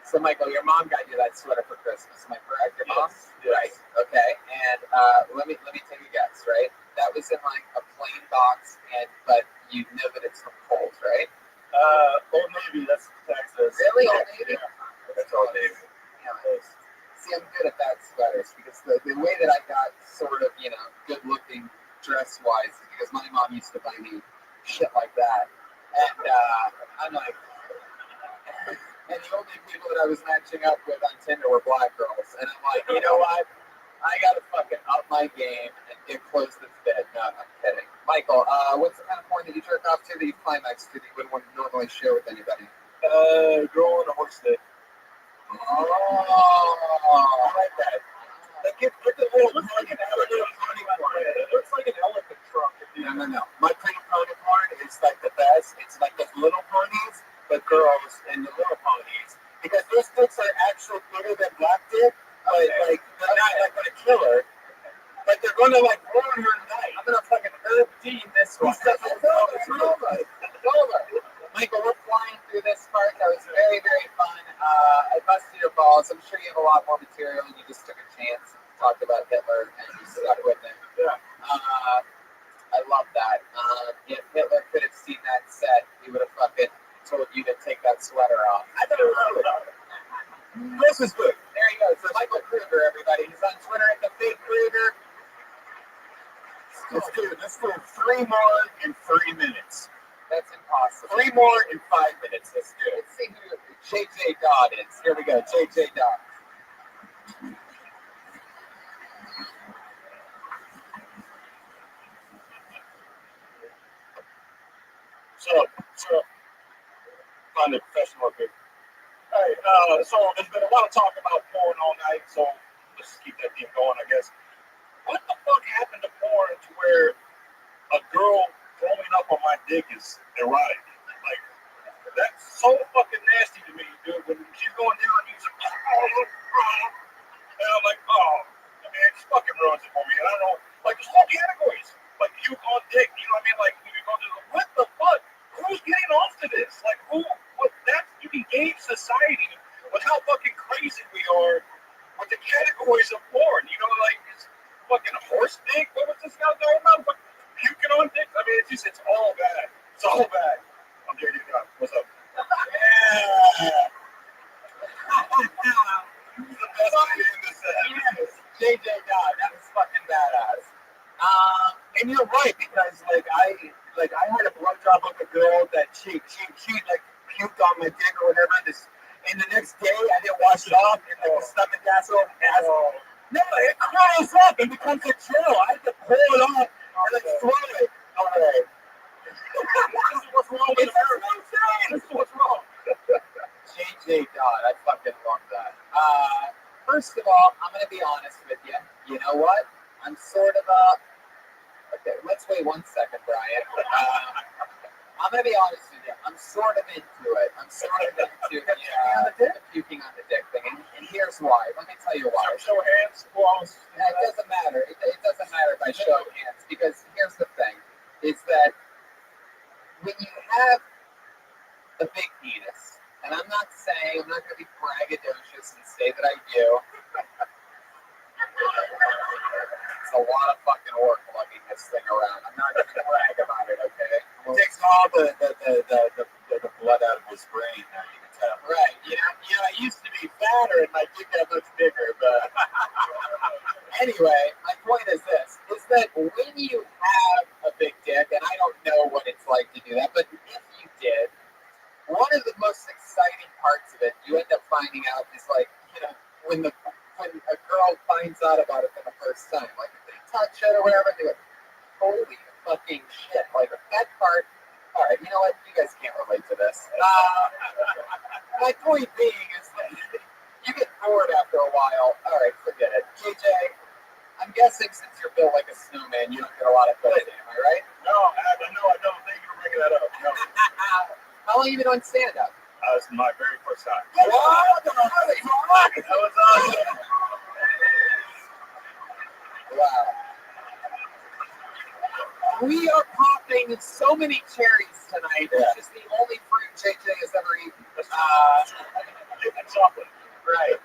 So, Michael, your mom got you that sweater for Christmas. Am I correct? Your mom? Yes. Right. Okay. And let me take a guess. Right. That was in like a plain box, but you know that it's from Kohl's, right? Old Navy. That's Texas. Really, Old Navy? That's Old Navy. Yeah. See, I'm good at that sweaters because the way that I got sort of, good looking dress wise is because my mom used to buy me shit like that. And I'm like, and the only people that I was matching up with on Tinder were black girls. And I'm like, you know what? I gotta fucking up my game and get close to fit. No, I'm kidding. Michael, what's the kind of porn that you jerk off to that you climax to that you wouldn't want to normally share with anybody? Girl on a horse dick. Oh, I like that. Like it looks like an it looks like an elephant trunk. No. My kind of pony porn is like the best. It's like the little ponies, but girls and the little ponies. Because those dicks are actually bigger than black dick, but like they're not like gonna kill her. But they're gonna like ruin her night. I'm gonna fucking herb D this one. It's over. Michael, we're flying through this part. That was very, very fun. I busted your balls. I'm sure you have a lot more material and you just took a chance and talked about Hitler and you stuck with him. Yeah. I love that. If Hitler could have seen that set, he would have fucking told you to take that sweater off. I thought it was good. This is good. There you go. So Michael Kruger, everybody. He's on Twitter at the Fake Kruger. Let's do 3 more in 3 minutes. That's impossible. 3 more in 5 minutes. Let's do it. Let's see who JJ Dodd is. Here we go. JJ Dodd. So, find a professional here. Hey, so there's been a lot of talk about porn all night, so let's just keep that theme going, I guess. What the fuck happened to porn to where a girl throwing up on my dick is erotic? Like, that's so fucking nasty to me, dude. When she's going down, you just and I'm like, oh, I mean, it just fucking ruins it for me. And I don't know, like, there's whole categories. Like, puke on dick, you know what I mean? Like, when you go to what the fuck? Who's getting off to this? Like, you can gauge society with how fucking crazy we are with the categories of porn. You know, like, it's fucking horse dick. What was this guy talking about? Puking on dick? I mean, it's all bad. It's all bad. I'm JD Dodd. What's up? Yeah. He's the best idea in this set. Yes. JJ Dodd. That was fucking badass. And you're right, because I had a blowjob with a girl that she like puked on my dick or whatever. And the next day I didn't wash it off, and like the stomach asshole. No, it crawls up and becomes a drill. I had to pull it off and like throw it away. This is what's wrong with America. This is what's wrong. JJ Dodd, I fucking love that. First of all, I'm gonna be honest with you. You know what? I'm sort of okay, let's wait 1 second, Brian. I'm gonna be honest with you. I'm sort of into it. I'm sort of into the puking on the dick thing, and here's why. Let me tell you why. Show of hands. It doesn't matter. It doesn't matter by show of hands, because here's the thing: is that when you have a big penis, and I'm not going to be braggadocious and say that I do. It's a lot of fucking work lugging this thing around. I'm not going to brag about it, okay? It takes all the blood out of his brain. Now you can tell. Right. I used to be fatter and my dick got much bigger, but anyway, my point is this, is that when you have a big dick, and I don't know what it's like to do that, but if you did, one of the most exciting parts of it, you end up finding out is like, when a girl finds out about it for the first time, like if they touch it or whatever, they're like, holy fucking shit. Like that part, all right, you know what? You guys can't relate to this. My point being is that you get bored after a while. All right, forget it. JJ, I'm guessing since you're built like a snowman, you don't get a lot of pussy, am I right? No, I don't. Thank you for bringing that up. No. How long have you been doing stand-up? This is my very first time. What? That was awesome. Wow. We are popping so many cherries tonight, which is the only fruit JJ has ever eaten. Chocolate. Right.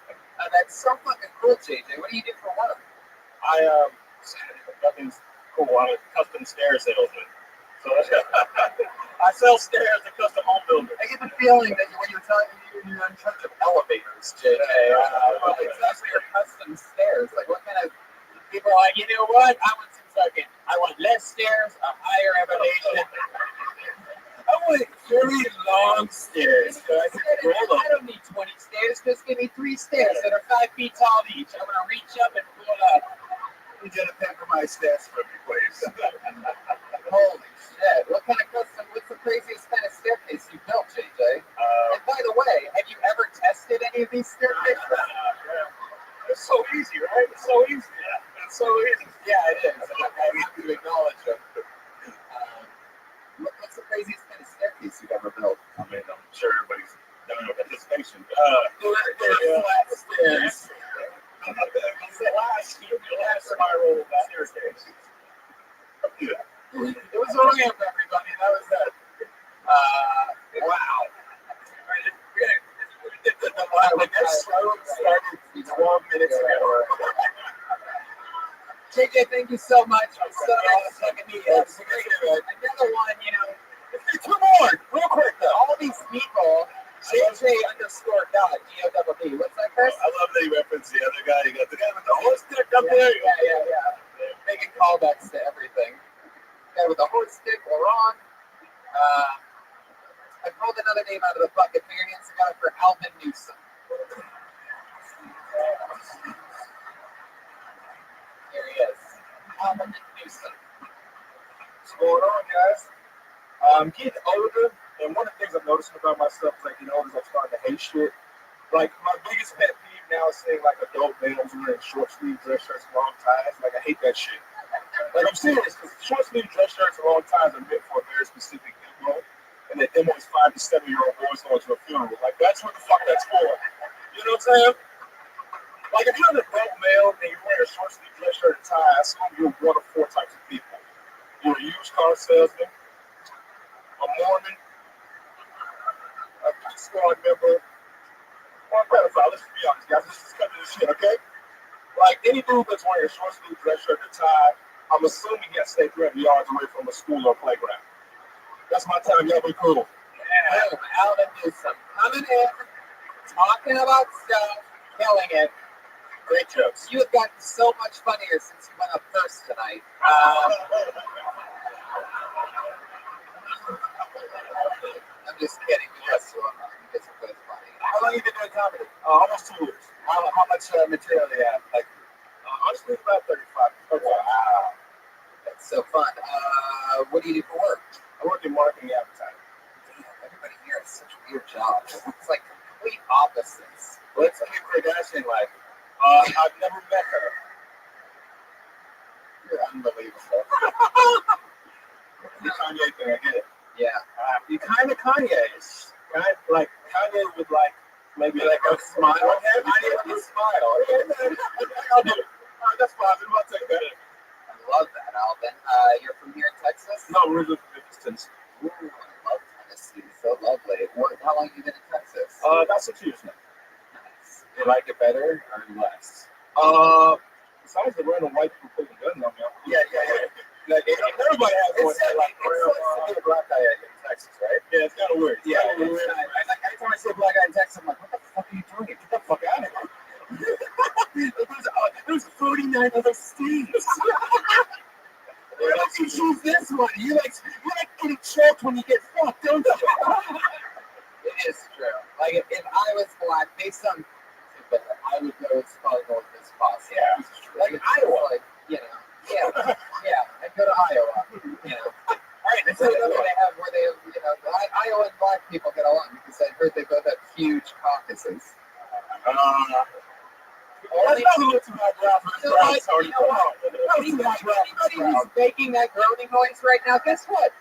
That's so fucking cool, JJ. What do you do for work? Nothing's cool. I'm a custom stair salesman. So I sell stairs to custom home builders. I get the feeling that when you're in charge of elevators, JJ. Well, it's actually your custom stairs. Like, what kind of people are like, you know what? I want less stairs, a higher elevation. I want very long stairs. So I don't need 20 stairs. Just give me 3 stairs that are 5 feet tall each. I'm going to reach up and pull up. You get a pen for my stairs for me, please. Holy shit. What's the craziest kind of staircase you built, JJ? And by the way, have you ever tested any of these staircases? It's so easy, right? It's so easy. Yeah. It's so easy. Yeah, it is. I have to acknowledge it. What's the craziest kind of staircase you've ever built? I mean, I'm sure everybody's done with anticipation. Flat stairs. The last spiral of that staircase. It was a ramp, everybody. That was it. Wow. The next show started 12 minutes ago. JJ, thank you so much. It's so nice talking to you. It's very good. Another one, let's do 2 more, real quick though. All these people, JJ _God, G-O-D-D. What's that, Chris? I love that you reference the other guy. You got the guy with the horse stick up there. Yeah. Making callbacks to everything. Guy with the horse stick, Laurent. I pulled another name out of the bucket. Put your hands together for Alvin Newsom. Here he is. Alvin Newsom. What's going on, guys? I'm getting older, and one of the things I'm noticing about myself is like, I'm starting to hate shit. Like, my biggest pet peeve now is seeing like adult males wearing short sleeve dress shirts and long ties. Like, I hate that shit. Like, I'm serious, because short sleeve dress shirts and long ties are meant for a very specific demo, and the demo is 5 to 7-year-old boys going to a funeral. Like, that's what the fuck that's for. You know what I'm saying? Like, if you're an adult male and you're wearing a short sleeve dress shirt and tie, I assume you're one of 4 types of people. You're a used car salesman, a Mormon, a Geek Squad member, or a pedophile. Let's be honest, guys. Let's just cut to this shit, okay? Like, any dude that's wearing a short sleeve dress shirt and tie, I'm assuming he has to stay 300 yards away from a school or playground. That's my time. Y'all be cool. Yeah, Alvin Newsom coming in, talking about stuff, killing it. Great jokes. You have gotten so much funnier since you went up first tonight. I'm just kidding. We just because it was funny. How long have you been doing comedy? Almost 2 years. How much material do you have? Like, honestly, about 35. Okay. Wow. That's so fun. What do you do for work? I work in marketing advertising. Damn, everybody here has such weird jobs. It's like complete opposites. What's Kim Kardashian like? I've never met her. You're unbelievable. The Kanye thing, I get it. Yeah. You kind of Kanye-ish. Kind like Kanye with like maybe like a smile. Kanye with a smile. I'll do it. All right, that's positive. I'll take that. I love that, Alvin. You're from here in Texas? No, originally from Memphis, Tennessee. Ooh, I love honesty. So lovely. How long have you been in Texas? About 6 years now. Nice. Do you like it better or less? Besides the random white people putting guns on me. Yeah. Like, everybody has one. Like, it's a black guy in Texas, right? Yeah, it's kind of weird. Yeah. Every time I see a black guy in Texas, I'm like, what the fuck are you doing? Get the fuck out of here. There's 49 other states. Why don't you choose this one? You like getting choked when you get fucked, don't you? It is true. Like if I was black, based on I would go as far north as possible. Yeah. Like Iowa, like I'd go to Iowa. All right, that's another they have where they have, Iowa and black people get along because I heard they both have huge caucuses. Anybody who's making that groaning noise right now, guess what?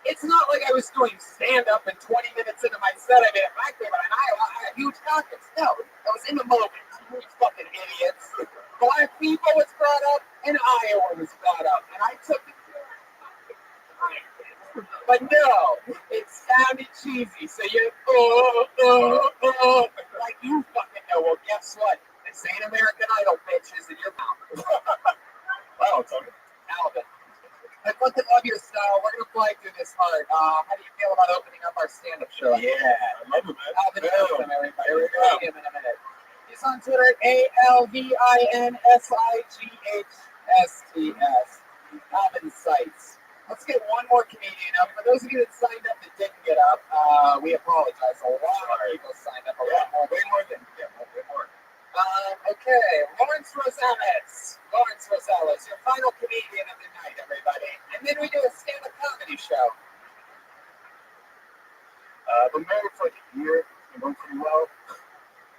It's not like I was doing stand-up and 20 minutes into my set I made a back there, but in Iowa I had huge caucus. No, I was in the moment. You fucking idiots. Black people was brought up and Iowa was brought up. And I took it. But no, it sounded cheesy. So you like you fucking know. Well, guess what? This ain't American Idol, bitches, in your mouth. Wow, Tony. Alvin. I fucking love your style. We're gonna fly through this hard. How do you feel about opening up our stand-up show? Yeah, I love it, man. Alvin Newsom, everybody. Here we go. See him in a minute. He's on Twitter at ALVINSIGHSTS. Alvin Sites. Let's get one more comedian up. For those of you that signed up that didn't get up, we apologize. A lot of people signed up. Way more than way more. Okay, Lawrence Rosales. Your final comedian of the night, everybody. And then we do a stand-up comedy show. Been married for like a year. Been going pretty well.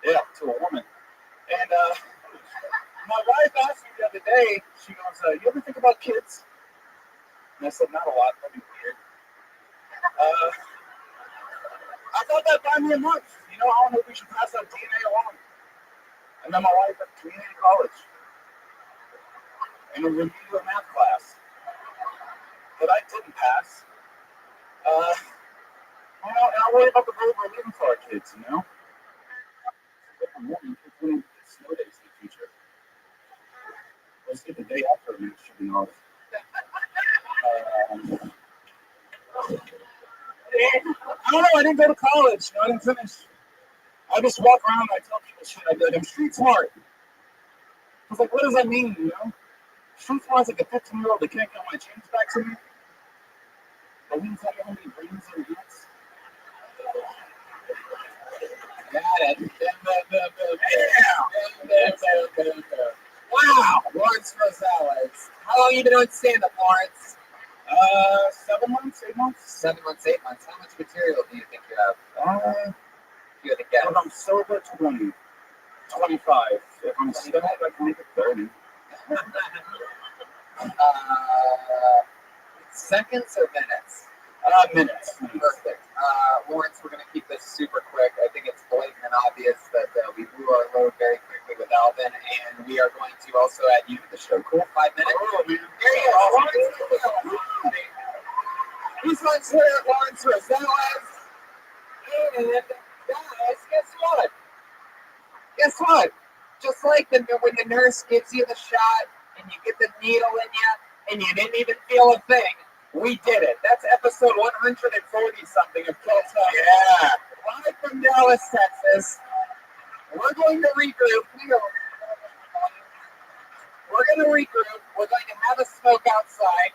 Yeah, to a woman. And my wife asked me the other day, she goes, you ever think about kids? And I said, not a lot. That'd be weird. I thought that'd buy me a month. I don't know if we should pass that DNA along. And then my wife at community college. And a remedial math class that I didn't pass. And I worry about the road we're living for our kids, Different woman, kids winning snow days in the future. Let's get the day after it should be off. I don't know, I didn't go to college. I didn't finish. I just walk around and I tell people shit. I do. I'm street smart. I was like, what does that mean, Street smart is like a 15-year-old that can't get my change back to me. But we can tell you how many brains there is. Got it. Wow, Lawrence Rosales. How long have you been on stand-up, Lawrence? 7 months, 8 months. 7 months, 8 months. How much material do you think you have? You had to guess. When I'm sober, 20. 25. If I'm stoned, I can make it 30. Seconds or minutes? Minutes. Perfect. Lawrence, we're going to keep this super quick. I think it's blatant and obvious that we blew our load very quickly with Alvin, and we are going to also add you to the show. Cool? 5 minutes? Oh, man. There you go. He's on Twitter, Lawrence Rosales. And guys, guess what? Just like when the nurse gives you the shot and you get the needle in you and you didn't even feel a thing, we did it. That's episode 140-something of Kill Talk. Yeah. Live from Dallas, Texas. We're going to regroup. We're going to have a smoke outside.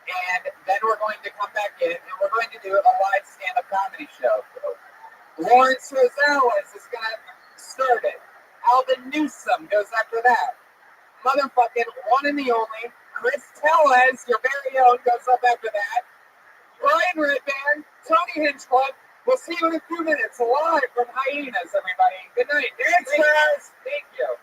And then we're going to come back in and we're going to do a live stand-up comedy show. Lawrence Rosales is going to start it. Alvin Newsom goes after that. Motherfucking one and the only Chris Tellez, your very own, goes up after that. Brian Redband, Tony Hinchcliffe. We'll see you in a few minutes live from Hyenas, everybody. Good night. Thanks, guys. Thank you.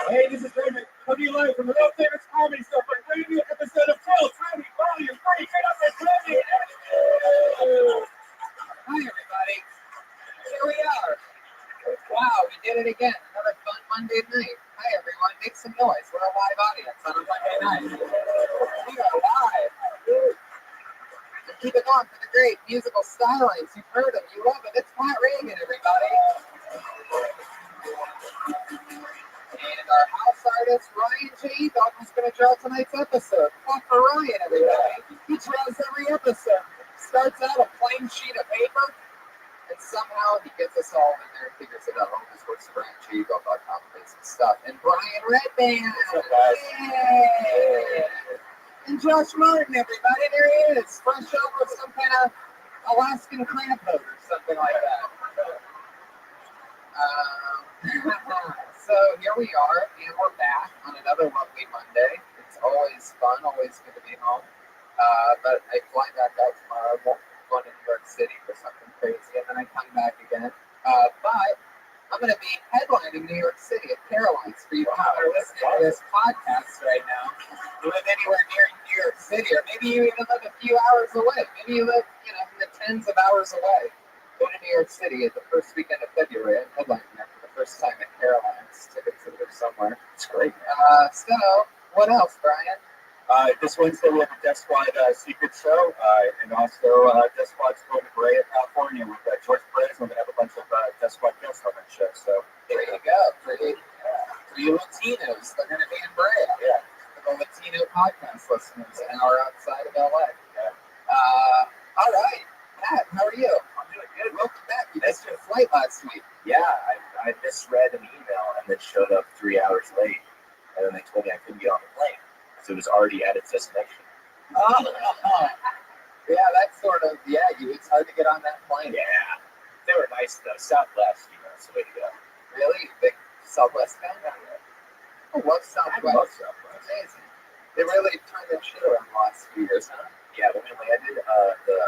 Hey, this is Raymond. Coming live from the Real Famous Comedy Stuff, a brand new episode of Kill Tony Volume 3. Get up and Hi, everybody. Here we are. Wow, we did it again. Another fun Monday night. Hi, everyone. Make some noise. We're a live audience on a Monday night. We are live. And keep it going for the great musical stylings. You've heard them. You love it. It's Pat Reagan, everybody. And our house artist, Ryan J. Dog, is going to draw tonight's episode. Clap for Ryan, everybody. He draws every episode. Starts out a plain sheet of paper, and somehow he gets us all in there and figures it out. All this works for BrianJGo.com and some stuff. And Brian Redband. What's up, guys? Yay. And Josh Martin, everybody. There he is. Fresh over with some kind of Alaskan crab boat or something like that. So here we are, and we're back on another lovely Monday. It's always fun, always good to be home. But I fly back out tomorrow. I'm going to New York City for something crazy, and then I come back again. But I'm going to be headlining New York City at Caroline's for you who are listening to this podcast right now. You live anywhere near New York City, or maybe you even live a few hours away. Maybe you live, in the tens of hours away. Go to New York City at the first weekend of February. I'm headlining there for the first time at Caroline's. Tickets are there somewhere. It's great. So, what else, Brian? This Wednesday we have a Death Squad secret show, and also Death Squad's going to Brea, California with George Perez, and we have a bunch of Death Squad guests on that show. So there you go. Three Latinos. They're going to be in Brea. Yeah. For the Latino podcast listeners, an hour outside of LA. Yeah. All right. Pat, how are you? I'm doing good. Welcome back. You missed your flight last week. Yeah, I misread an email and then showed up 3 hours late, and then they told me I couldn't get on the plane. So it was already at its destination. Oh, yeah, that's sort of, it's hard to get on that plane. Yeah, they were nice though. Southwest, it's the way to go. Really? Big Southwest fan? I love Southwest. I love Southwest. Amazing. They really turned their shit around the last few years, huh? Yeah, when we landed, the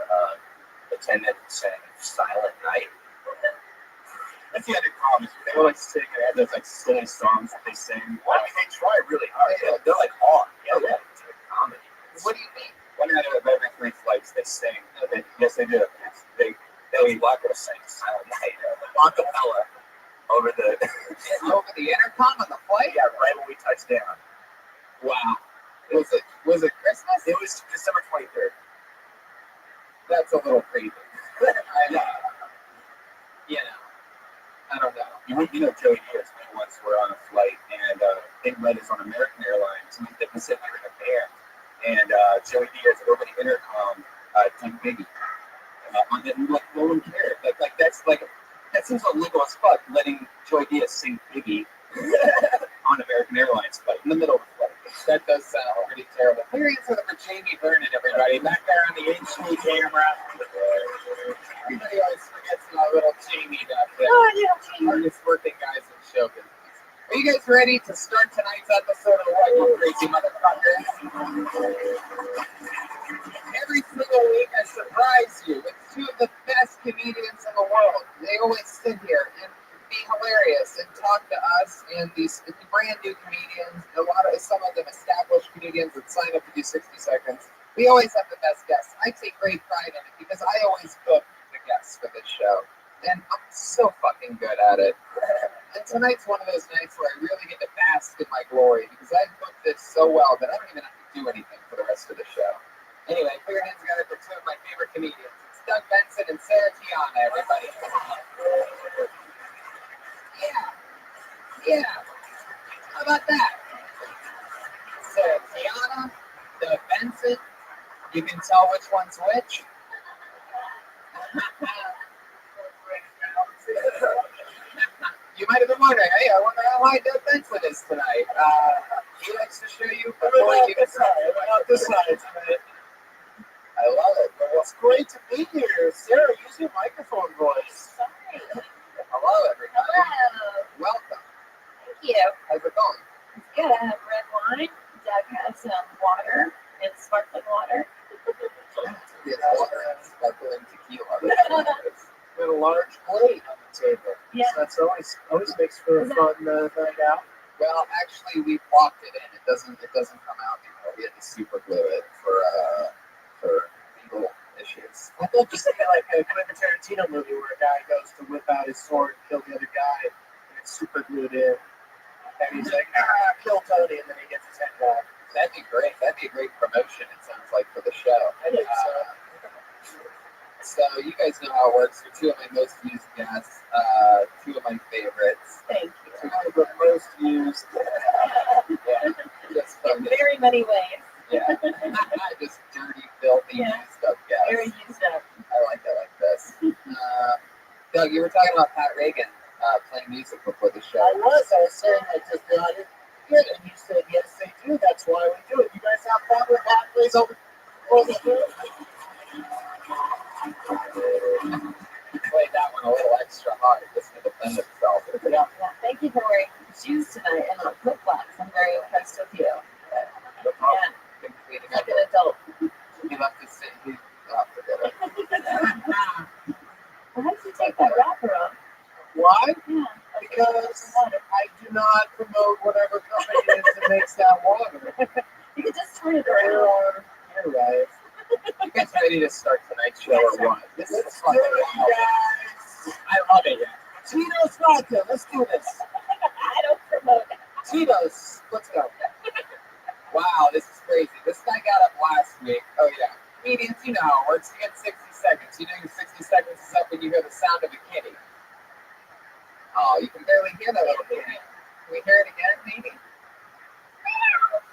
attendant sang Silent Night. That's the other problem. They were like singing, they had those like silly songs that they sing. Well, I mean, they try really hard. They're like hard. Yeah, it's like comedy. What do you mean? One out of every 3 flights they sing. Yes, they do. They Black Girl sing Silent Night. Acapella over the intercom on the flight? Yeah, right when we touched down. Wow. Was it Christmas? It was December 23rd. That's a little creepy. I don't know. You know Joey Diaz. We once were on a flight, and Big Red is on American Airlines. We did Pacific in a band, and Joey Diaz over the intercom did Biggie. And no one cared. That seems illegal as fuck, letting Joey Diaz sing Biggie on American Airlines flight in the middle of the flight. That does sound pretty terrible. Clear answer for Jamie Vernon, everybody. Back there on the HD camera. Everybody always forgets my little Jamie back there. Oh, yeah, Jamie. Hardest working guys in show business. Are you guys ready to start tonight's episode of What You Crazy Motherfuckers? Every single week I surprise you with 2 of the best comedians in the world. They always sit here and be hilarious and talk to us and these brand new comedians. Some of them established comedians that sign up to do 60 seconds. We always have the best guests. I take great pride in it because I always book the guests for this show. And I'm so fucking good at it. And tonight's one of those nights where I really get to bask in my glory because I booked this so well that I don't even have to do anything for the rest of the show. Anyway, put your hands together for 2 of my favorite comedians. It's Doug Benson and Sarah Tiana, everybody. Yeah. How about that? Sarah Tiana, Doug Benson. You can tell which one's which. You might have been wondering, hey, I wonder how high Doug Benson is tonight. He likes to show you before you get started. This side tonight. I love it. Well, it's great to be here. Sarah, use your microphone voice. Sorry. Hello, everybody. Hello. Welcome. Thank you. How's it going? It's good. I have red wine. Doug has some water and sparkling water. It's water and sparkling tequila. We have a large plate on the table. Yeah. So that's always makes for a fun night out. Well, actually, we blocked it in. It doesn't come out anymore. We had to super glue it for legal issues. issues. I'd love to see like a Quentin Tarantino movie where a guy goes to whip out his sword, kill the other guy, and it's super glued in. And he's like, kill Tony, and then he gets his head back. That'd be great. That'd be a great promotion, it sounds like, for the show. I think so. So you guys know how it works. You're two of my most used guests, two of my favorites. Thank you. Two of the most used. Yeah, just In fucking, very many ways. yeah. Just dirty, filthy, Yeah. used up guests. Very used up. I like it like this. Doug, you were talking about Pat Reagan playing music before the show. I was saying that just the audience did, and you said yes, they do. That's why we do it. You guys have fun with Pat plays over the He played that one a little extra hard just to defend himself. Yeah. Thank you for wearing shoes tonight and not flip-flops. I'm very impressed with you. No problem. Yeah. Been cleaning Like up. an adult. He left his city. Forget it. Why did you take that wrapper off? Why? Yeah. Because I do not promote whatever company it is that makes that water. You could just turn it around. You're right. You guys ready to start tonight's show or what? This is Let's do fucking it, wild. guys. I love it. Tito's vodka. Let's do this. I don't promote it. Tito's. Let's go. Wow, this is crazy. This guy got up last week. Oh, yeah. Comedians, you know how it works. You get 60 seconds. You know your 60 seconds is up when you hear the sound of a kitty. Oh, you can barely hear that little kitty. Can we hear it again, maybe?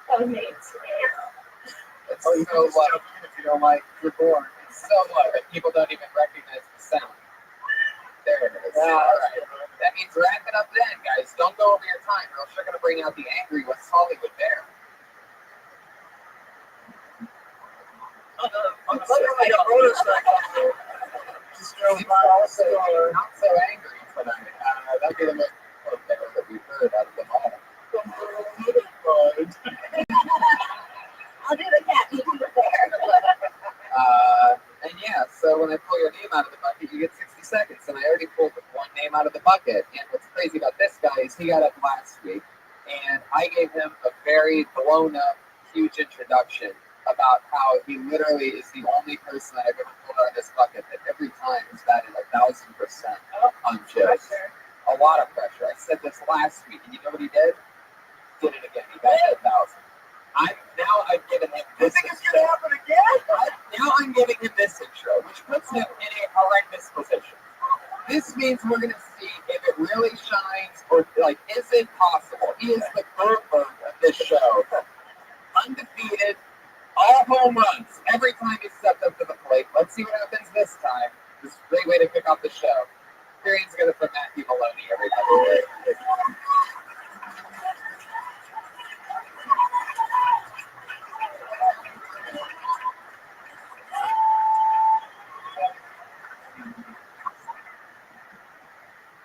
That was neat. It's Oh, you so can just low. jump in if you don't like your board. It's so low that people don't even recognize the sound. There it is. Yeah, All right. That means wrap it up then, guys. Don't go over your time, or else you're going to bring out the angry West Hollywood bear. I'm like a motorcycle. Just drove by Not the store. so angry tonight. That'd be the most important bear that we've heard out of them all. I'll do the cat. You do the bear. And yeah, so when I pull your name out of the bucket, you get 60 seconds. And I already pulled one name out of the bucket. And what's crazy about this guy is he got up last week, and I gave him a very blown up, huge introduction about how he literally is the only person that I've ever pulled out of this bucket that every time has batted 1,000% on chips. A lot of pressure. I said this last week, and you know what he did? Did it again. He batted 1,000. I've given him this. You think it's gonna happen again? Now I'm giving him this intro, which puts him in a horrendous position. This means we're going to see if it really shines or, like, is it possible? He is the Bergberg of this show. Undefeated, all home runs every time he stepped up to the plate. Let's see what happens this time. This is a great way to kick off the show. Experience together from Matthew Maloney, everybody.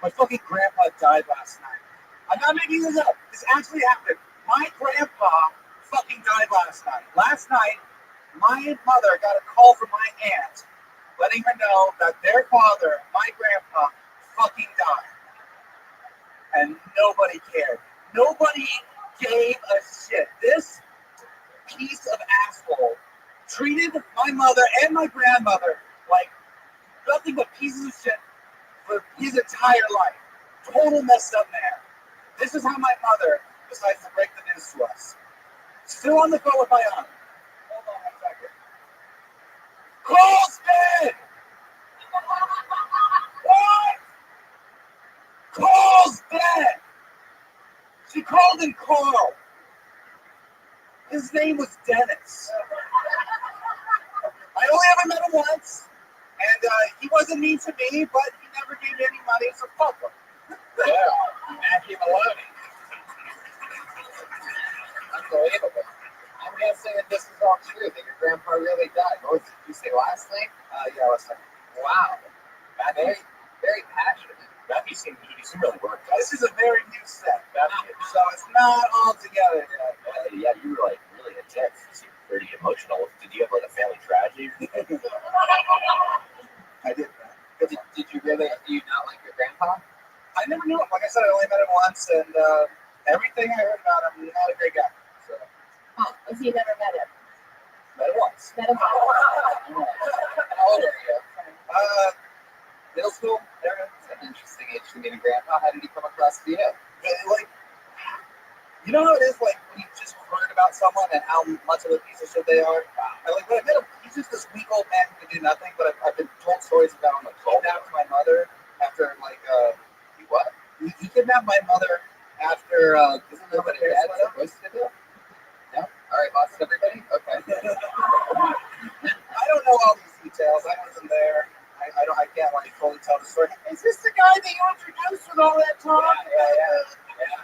My fucking grandpa died last night. I'm not making this up. This actually happened. My grandpa fucking died last night. Last night, my mother got a call from my aunt letting her know that their father, my grandpa, fucking died. And nobody cared. Nobody gave a shit. This piece of asshole treated my mother and my grandmother like nothing but pieces of shit for his entire life. Total messed up man. This is how my mother decides to break the news to us. Still on the phone with my aunt. Hold on 1 second. Cole's dead! What? Cole's dead! She called him Carl. His name was Dennis. I only ever met him once. And he wasn't mean to me, but he never gave me any money, so fuck him. Yeah, Matthew Maloney. Unbelievable. I'm guessing that this is all true, that your grandpa really died. What did you say last night? Yeah, last night. Wow. Very, very passionate. Matthew seemed really worked. This is a very new set, so it's not all together yet. Yeah, you were like really intense. You seemed pretty emotional. Did you have like a family tragedy? I did. Did you really, do you not like your grandpa? I never knew him. Like I said, I only met him once, and everything I heard about him, not a great guy. So, Oh, he never met him. Met her once. Met him. How old are you? Middle school. It's an interesting age to meet a grandpa. How did he come across to you? Like, you know how it is, like, when you just heard about someone and how much of a piece of shit they are? And, like, when I met him, he's just this weak old man who can do nothing, but I've been told stories about him. Like, he kidnapped my mother after, like, He what? he kidnapped my mother after, Isn't that what a dad's supposed to do? No? All right, lost everybody? Okay. I don't know all these details. I wasn't there. I can't, like, fully tell the story. Is this the guy that you introduced with all that talk? Yeah.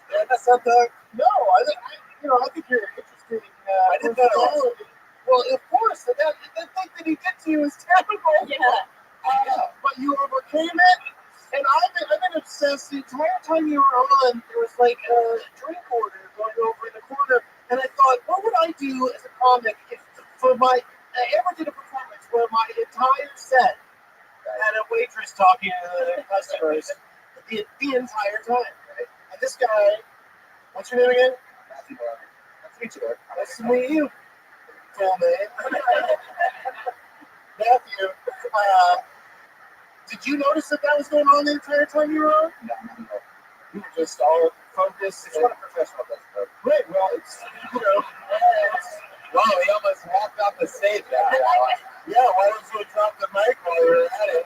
Yeah, that's not the. No, I think you're interesting. I didn't know. Well, of course, the thing that he did to you is terrible. Yeah. But you overcame it, and I've been obsessed the entire time you were on. There was like a drink order going over in the corner, and I thought, what would I do as a comic if I ever did a performance where my entire set had a waitress talking to the customers the entire time, right? And this guy, what's your name again? Matthew Barber. Nice to meet you, Eric. Nice to meet you. Cool, man. Matthew, did you notice that was going on the entire time you were on? No. You were just all focused. It's what a professional does, though. Great. Well, it's, Wow, he almost walked off the stage after that one. yeah, why don't you drop the mic while you're at it?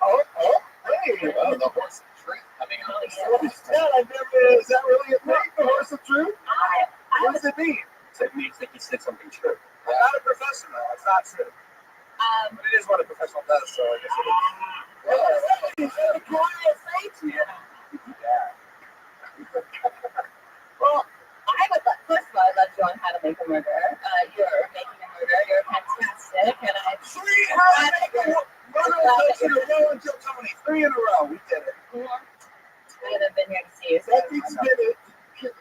Hey. Oh, the horse of truth coming out. Is that really a thing, the horse of truth? What does it mean? It means that he said something true. I'm not a professional. It's not true. But it is what a professional does, so I guess it is. Well, first of all, I loved you on How to Make a Murder. You're making a murder. You're fantastic, and I. 3 in a row. We did it. I would have been here to see you. That thing's been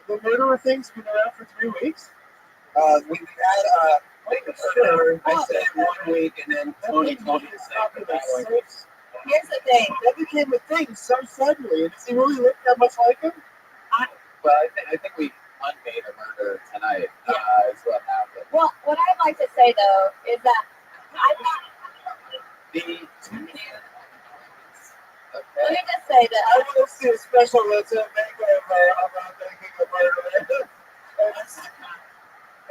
the murderer thing's been around for 3 weeks. We've had sure. I said 1 week, and then Tony told me to say it that way. Here's the thing. That became a thing so suddenly. Does he really look that much like him? Well, I think we unmade a murder tonight. Is what happened. Well, what I'd like to say though is that I'm not. Let me just say that I want to see a special that's a makeover about making a murder.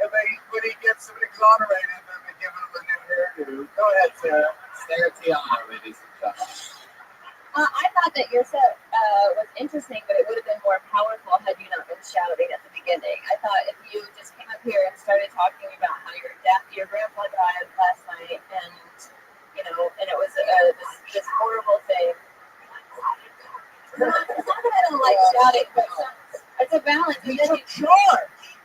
And when he gets exonerated, then they give him a new hairdo. Go ahead, Sarah. Sarah Tiana, ladies and gentlemen. I thought that your set was interesting, but it would have been more powerful had you not been shouting at the beginning. I thought if you just came up here and started talking about how your grandpa died last night, and and it was this horrible thing. It's not that I don't like shouting, but it's a balance. He took charge.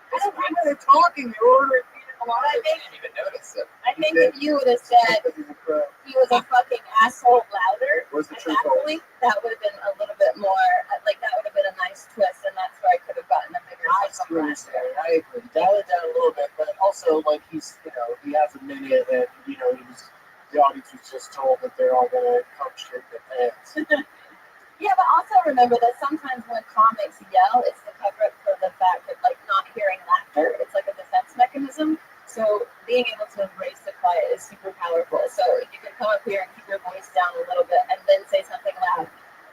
I don't remember they're talking. They're ordering a lot. I didn't even notice it. I think if you would have said he was a fucking asshole louder Where's the at truth? that point, that would have been a little bit more, like that would have been a nice twist, and that's where I could have gotten a bigger twist. I agree. Dial it down a little bit, but also like he has a minute, and the audience was just told that they're all gonna come shit in the pants. Yeah, but also remember that sometimes when comics yell, it's the cover up for the fact that like not hearing laughter. It's like a defense mechanism. So being able to embrace the quiet is super powerful. So if you can come up here and keep your voice down a little bit and then say something loud,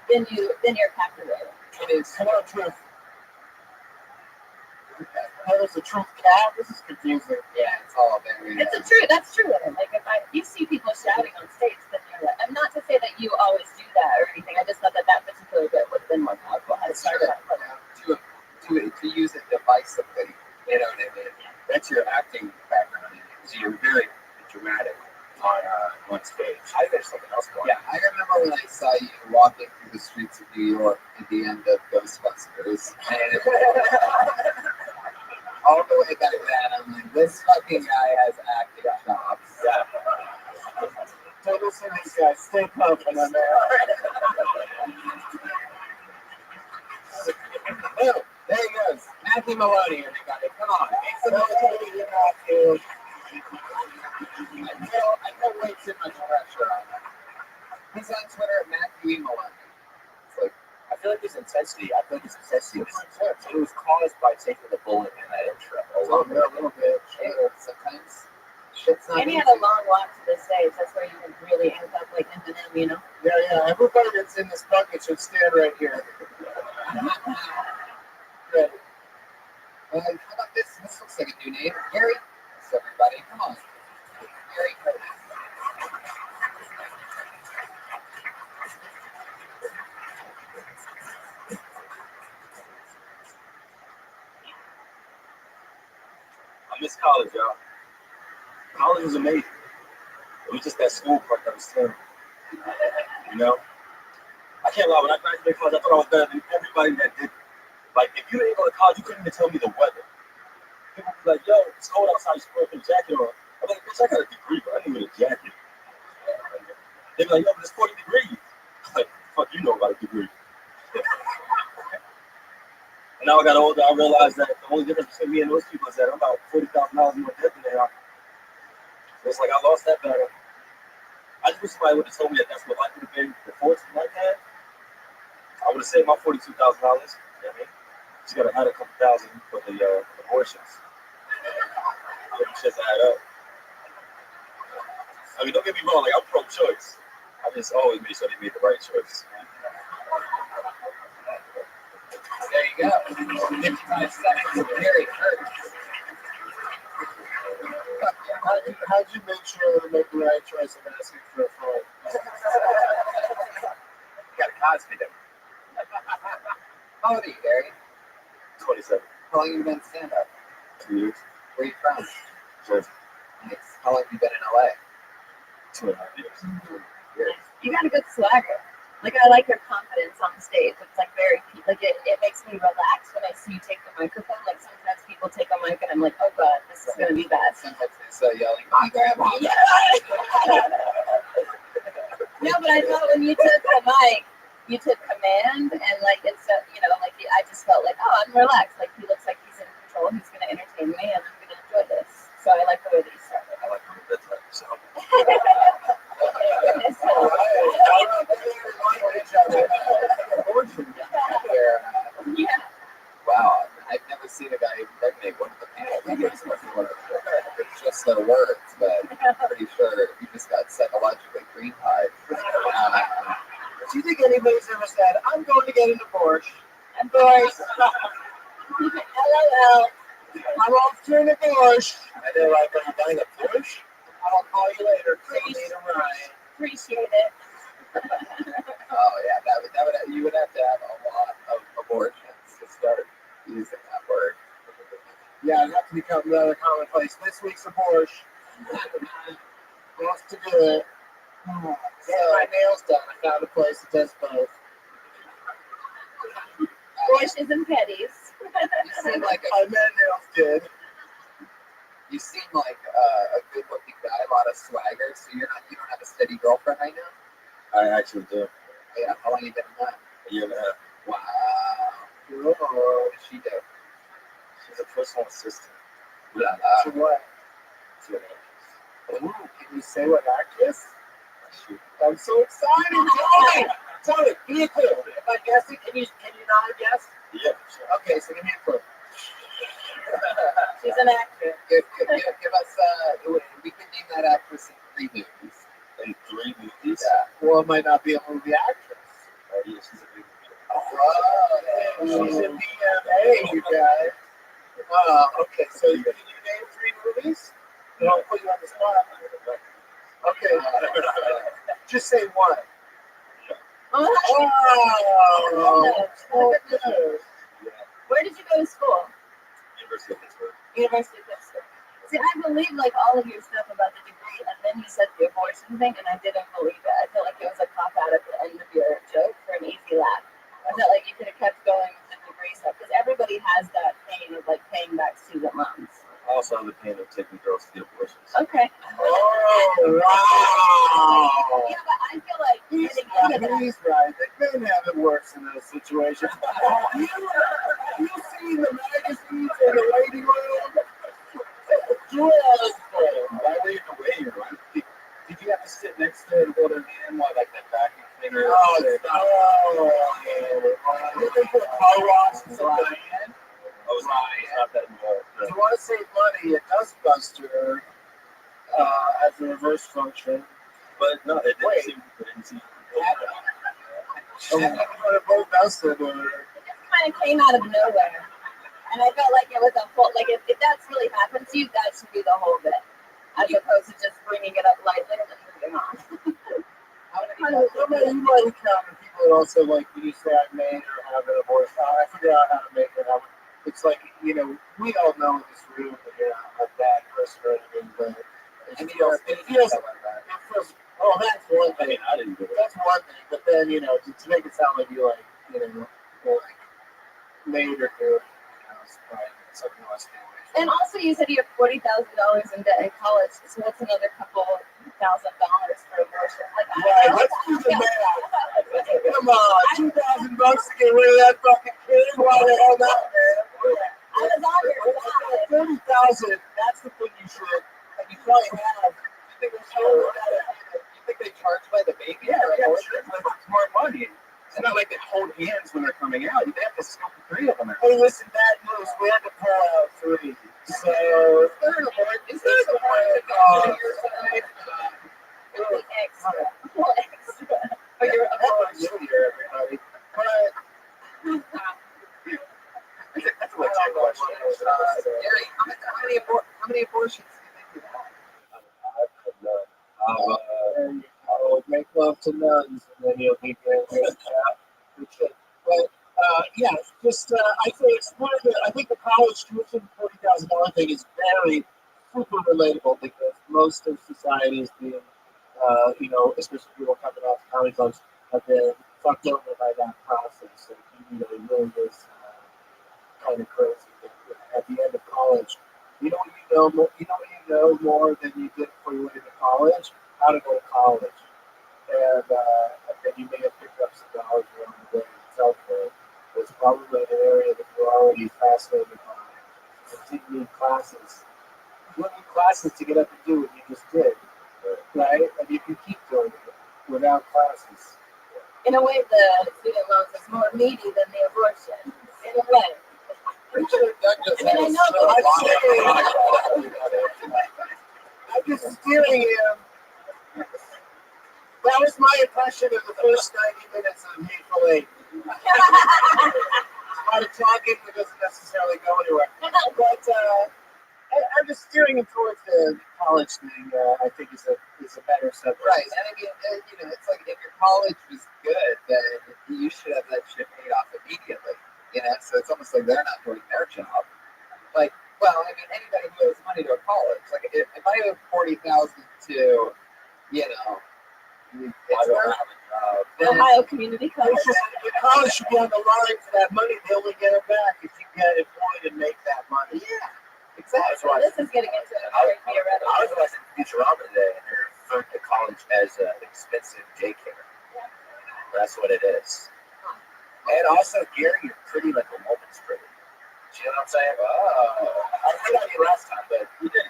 then you're captivated. It is. Hello, truth. There's a truth cat. This is confusing. Yeah, it's all very. That's true. Like if you see people shouting on stage, then you're like, I'm not to say that you always do that or anything. I just thought that particular bit would have been more powerful. To use it divisively, you know what I mean? That's your acting background. So you're very dramatic on stage. I think there's something else going on. Yeah, I remember when I saw you walking through the streets of New York at the end of Ghostbusters, and all the way back then, I'm like, this fucking guy has acting chops. Yeah. Don't listen to these guys. Stay confident on there. Oh, there he goes. Matthew Maloney, everybody. Come on. Make some noise for Matthew. I feel way too much pressure on him. He's on Twitter at Matthew E. Maloney. It's like, I feel like there's intensity. I feel like there's intensity. So it was caused by taking the bullet in that intro. A little bit. Sometimes shit's not And he easy. had a long walk to the stage. That's where you would really end up like Eminem, you know? Yeah. Everybody that's in this bucket should stand right here. Good. How about this? This looks like a new name. Gary. What's up, everybody? Come on. Gary Curtis. I miss college, y'all. College was amazing. It was just that school part that was terrible. You know? I can't lie, when I graduated college, I thought I was better than everybody that did. Like, if you didn't go to college, you couldn't even tell me the weather. People would be like, yo, it's cold outside, you should put a jacket on. I'm like, bitch, I got a degree, but I didn't need a jacket. They'd be like, yo, but it's 40 degrees. I'm like, fuck you know about a degree. And now I got older, I realized that the only difference between me and those people is that I'm about $40,000 more debt than they are. So it's like I lost that battle. I just wish somebody would have told me that that's what life would have been before something like that. I would have saved my $42,000. You know what I mean? Just gotta add a couple thousand for the abortions. Them shits add up. I mean, don't get me wrong, like I'm pro-choice. I just always made sure they made the right choice. There you go. 55 seconds of Gary Curtis. How'd you make sure to make the right choice of asking for a phone? You got a Cosby them. How old are you, Gary? 27. How long have you been stand-up? 2 years. Where are you from? Jersey. Nice. How long have you been in LA? 2.5 years. You got a good swagger. Like, I like your confidence on stage. It's like very, like, it makes me relax when I see you take the microphone. Like, sometimes people take a mic and I'm like, oh God, this is going to be bad. Sometimes it's yelling, my grandma. Yeah. No, but I thought when you took the mic, you took command and like it's you know, like I just felt like, oh, I'm relaxed. Like he looks like he's in control. He's gonna entertain me, and I'm gonna enjoy this. So I like the way that you started. I like the bedtime, so. Yeah. Wow, I've never seen a guy impregnate one of the people. It's just the words, but I'm pretty sure you just got psychologically green-eyed. Do you think anybody's ever said, I'm going to get a divorce? And boys, LOL. I'm off to a divorce. And they're like, are you buying a Porsche? I'll call you later. Call me to ride. Appreciate it. Oh yeah, that would you would have to have a lot of abortions to start using that word. Yeah, I'd have to become another commonplace. This week's abortion. Wants to do it. Get my nails done. I found a place that does both. Bushes and petties. You seem like I met nails did. you seem like a good-looking guy, a lot of swagger. So you don't have a steady girlfriend right now. I actually do. Yeah, how long you been in that? A year and a half. Wow. What does she do? She's a personal assistant. To what? To an actress. Ooh, can you say what actress? Shoot. I'm so excited. Tell me. Give me a clue. If I guess it, can you not guess? Yeah, sure. Okay, so give me a clue. She's an actor. Give us we can name that actress in 3 movies. In 3 movies? Yeah. Well, it might not be a movie actress. Yeah, she's a big She's a BMA, you guys. Okay, so can you name 3 movies? And I'll put you on the spot. Okay. Just say one. Oh, Oh, good. where did you go to school? University of Pittsburgh. University of Pittsburgh. See, I believe like all of your stuff about the degree, and then you said the abortion thing, and I didn't believe it. I felt like it was a cop out at the end of your joke for an easy laugh. I felt like you could have kept going with the degree stuff because everybody has that pain of like paying back student loans. I also have the pain of taking girls to get abortions. Okay. Oh, wow. Yeah, but I feel like He's getting out of that. right. They men have it worse in those situations. You seen the magazines in the waiting room? Why were you in the waiting room? Did you have to sit next to the older man while like that vacuum cleaner Looking for a car wash and something. Oh, it's not that involved. If you want to save money, a dustbuster has a reverse function. But no, it didn't seem duster. It just kind of came out of nowhere. And I felt like it was a full, like if that's really happened to you, that should be the whole bit. As opposed to just bringing it up lightly and then moving on. You might encounter people that also like when you say I made or have an abortion. I figured out how to make it. It's like, we all know in this room that you're not a bad person or anything, but it feels, oh, that's one thing. I didn't do it. That's one thing, but then, to make it sound like you made or do it, it's probably something else to do. And also, you said you have $40,000 in debt in college, so what's another couple $1,000 for abortion? Right, let's do the math. Come on, $2,000 to get rid of that fucking kid. Why the hell not, man? I was on your side. 30,000. That's the thing you should. And you probably have. You think they charge by the baby? Yeah, sure. That's more money. It's not like they hold hands when they're coming out. They have to scoop 3 of them. Hey, listen, bad news. We had to pull out 3. So, third of one. Is there the one that got on your side? Extra. But you're a New Year, everybody. But that's a legit question. Gary, how many abortions do you think you had? I would make love to nuns, and then you'll be great. But I think the college tuition $40,000 thing is very super relatable because most of society is being, especially people coming off college loans, have been fucked over by that process. So it really is kind of crazy. At the end of college, you know what you know more than you did before you went into college? How to go to college. And then you may have picked up some dollars along the way yourself. It's probably an area that you're already fascinated by. And you need classes. You don't need classes to get up and do what you just did, right? And you can keep doing it without classes. In a way, the student loans is more meaty than the abortion. In a way. I'm just steering him. That was my impression of the first 90 minutes of Hateful Eight. A lot of talking that doesn't necessarily go anywhere. But I'm just steering him towards the college thing. I think is a better subject. Right, and I mean, it's like if your college was good, then you should have that shit paid off immediately. So it's almost like they're not doing their job. Like, well, I mean, anybody who owes money to a college, like if I owe $40,000 to, Ohio Community College. The college should be on the line for that money. They only get it back if you get employed and make that money. Yeah, exactly. This is getting into a very theoretical. I was watching Futurama today, and they're referring to college as expensive daycare. Yeah. That's what it is. And also, Gary, you're pretty like a woman's pretty. Do you know what I'm saying? Oh, I hit on you last time, but you hit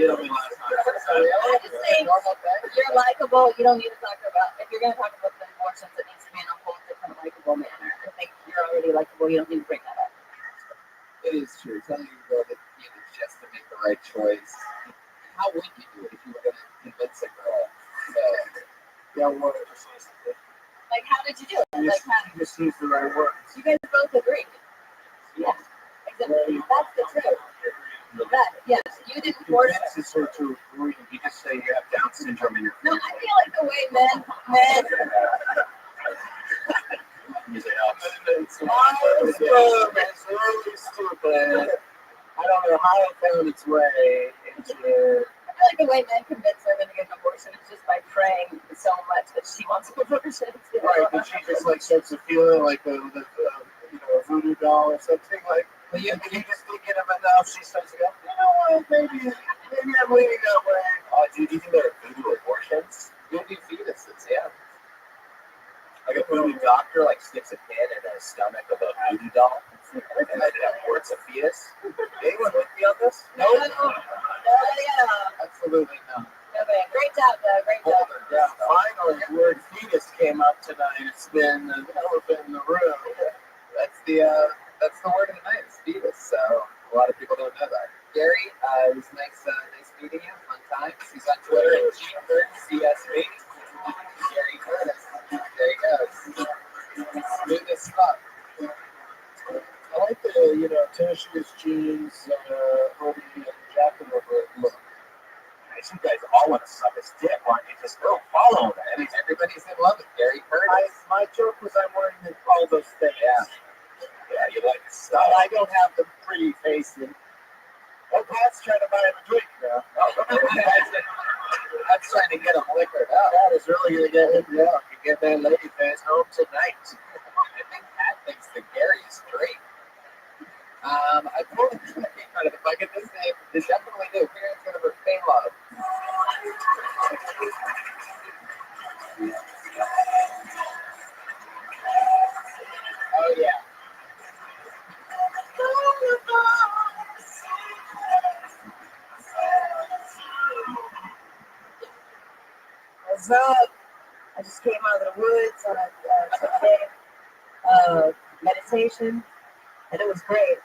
on me last time. I'm just saying, you're likable. You don't need to talk about, if you're going to talk about the abortions, it needs to be in a whole different likable manner. I think you're already likable. You don't need to bring that up. It is true. Telling you to go to just to make the right choice. How would you do it if you were going to convince a girl? Like, how did you do it? You just use the right words. You guys both agreed. Yeah. Exactly. That's the truth. Yes, you didn't force it. This is sort of agree. You just say you have Down syndrome in your No, I feel like the way men. You say, It's really stupid. I don't know how it found its way into it. I feel like the way men convince women to get an abortion is just by praying so much that she wants an abortion. Right, but she just like starts to feel it like a voodoo doll or something like. But you just thinking of enough, she starts to go, you know what, maybe I'm leaning that way. oh, dude, you think there are voodoo abortions? Voodoo fetuses, yeah. Like a voodoo doctor like sticks a pin in the stomach of a voodoo doll and then it aborts a fetus. Anyone with me on this? No, yeah. Absolutely not. No, Okay, great job, though. Great job. Yeah, finally, the word fetus came up tonight. It's been an elephant in the room. That's the word of the night. Is fetus. So a lot of people don't know that. Gary, it was nice meeting you. Fun times. He's on Twitter at GCSB. Gary Curtis. There he goes. Smooth as fuck. I like the, tennis shoes, jeans, hoodie, and jacket over look. Nice, you guys all want to suck his dick. Why don't you just go follow him? And everybody's in love with Gary Curtis. My joke was I'm wearing all those things. Yeah, you like his stuff. I don't have the pretty face. Pat's trying to buy him a drink now. That's trying to get him liquored up. That is really going to get him drunk and get that lady face home tonight. I think Pat thinks that Gary is straight. I told him that if I get this name, they definitely do. Parents going to repay love. Oh, yeah. What's up? I just came out of the woods on a meditation, and it was great.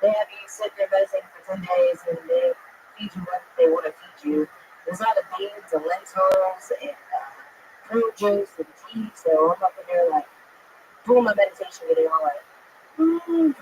They have you sit there meditating for 10 days, and they feed you what they want to feed you. There's a lot of beans and lentils and fruit juice and tea. So I'm up in there like doing my meditation, getting all like, I'm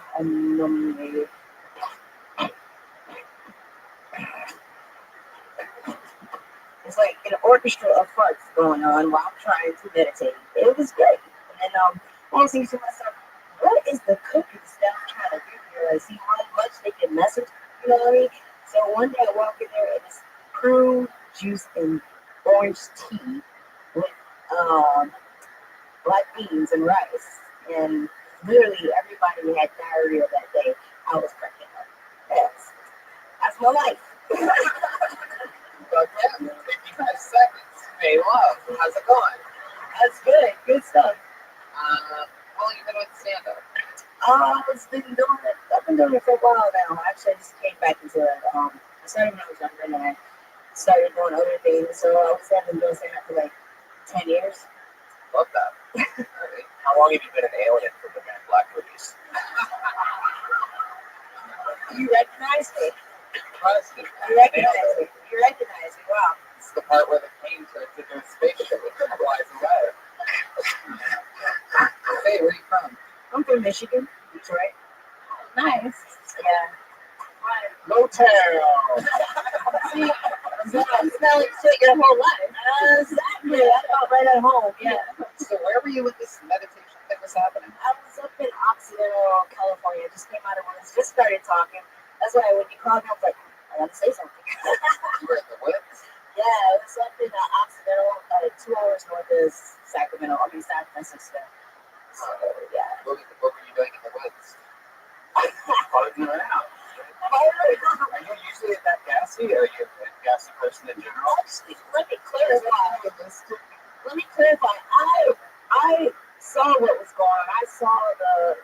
It's like an orchestra of farts going on while I'm trying to meditate. It was great. And I was thinking to myself, what is the cooking stuff trying to do here? Like, see how much they can message, you know what I mean? So one day I walk in there and it's prune juice and orange tea with black beans and rice. And literally everybody had diarrhea that day. I was cracking up. Yes. That's my life. But yeah, 55 seconds. Hey, love. How's it going? That's good. Good stuff. How long you been with stand-up? I've been doing it for a while now. Actually, I just came back into it. I started when I was younger, and then I started doing other things. So I was having doing stand-up for like 10 years. Love that. How long have you been an alien from the Man Black movies? You recognize me. President. You recognize me. You recognize me. Wow. It's the part where the plane turns into a spaceship and flies away. Hey, where are you from? I'm from Michigan, Detroit. Nice. Yeah. Motown. See, you smell like shit your whole life. Exactly. I felt right at home. Yeah. So where were you when this meditation thing was happening? I was up in Occidental, California. I just came out of woods, just started talking. That's why when you called me, I was like, I want to say something. You were in the woods? Yeah, it was up in Occidental, 2 hours north of Sacramento. San Francisco. So, yeah. What were you doing in the woods? Bugging around. Are you usually at that gassy? Or are you a gassy person in general? Actually, let me clarify. I saw what was going on. I saw the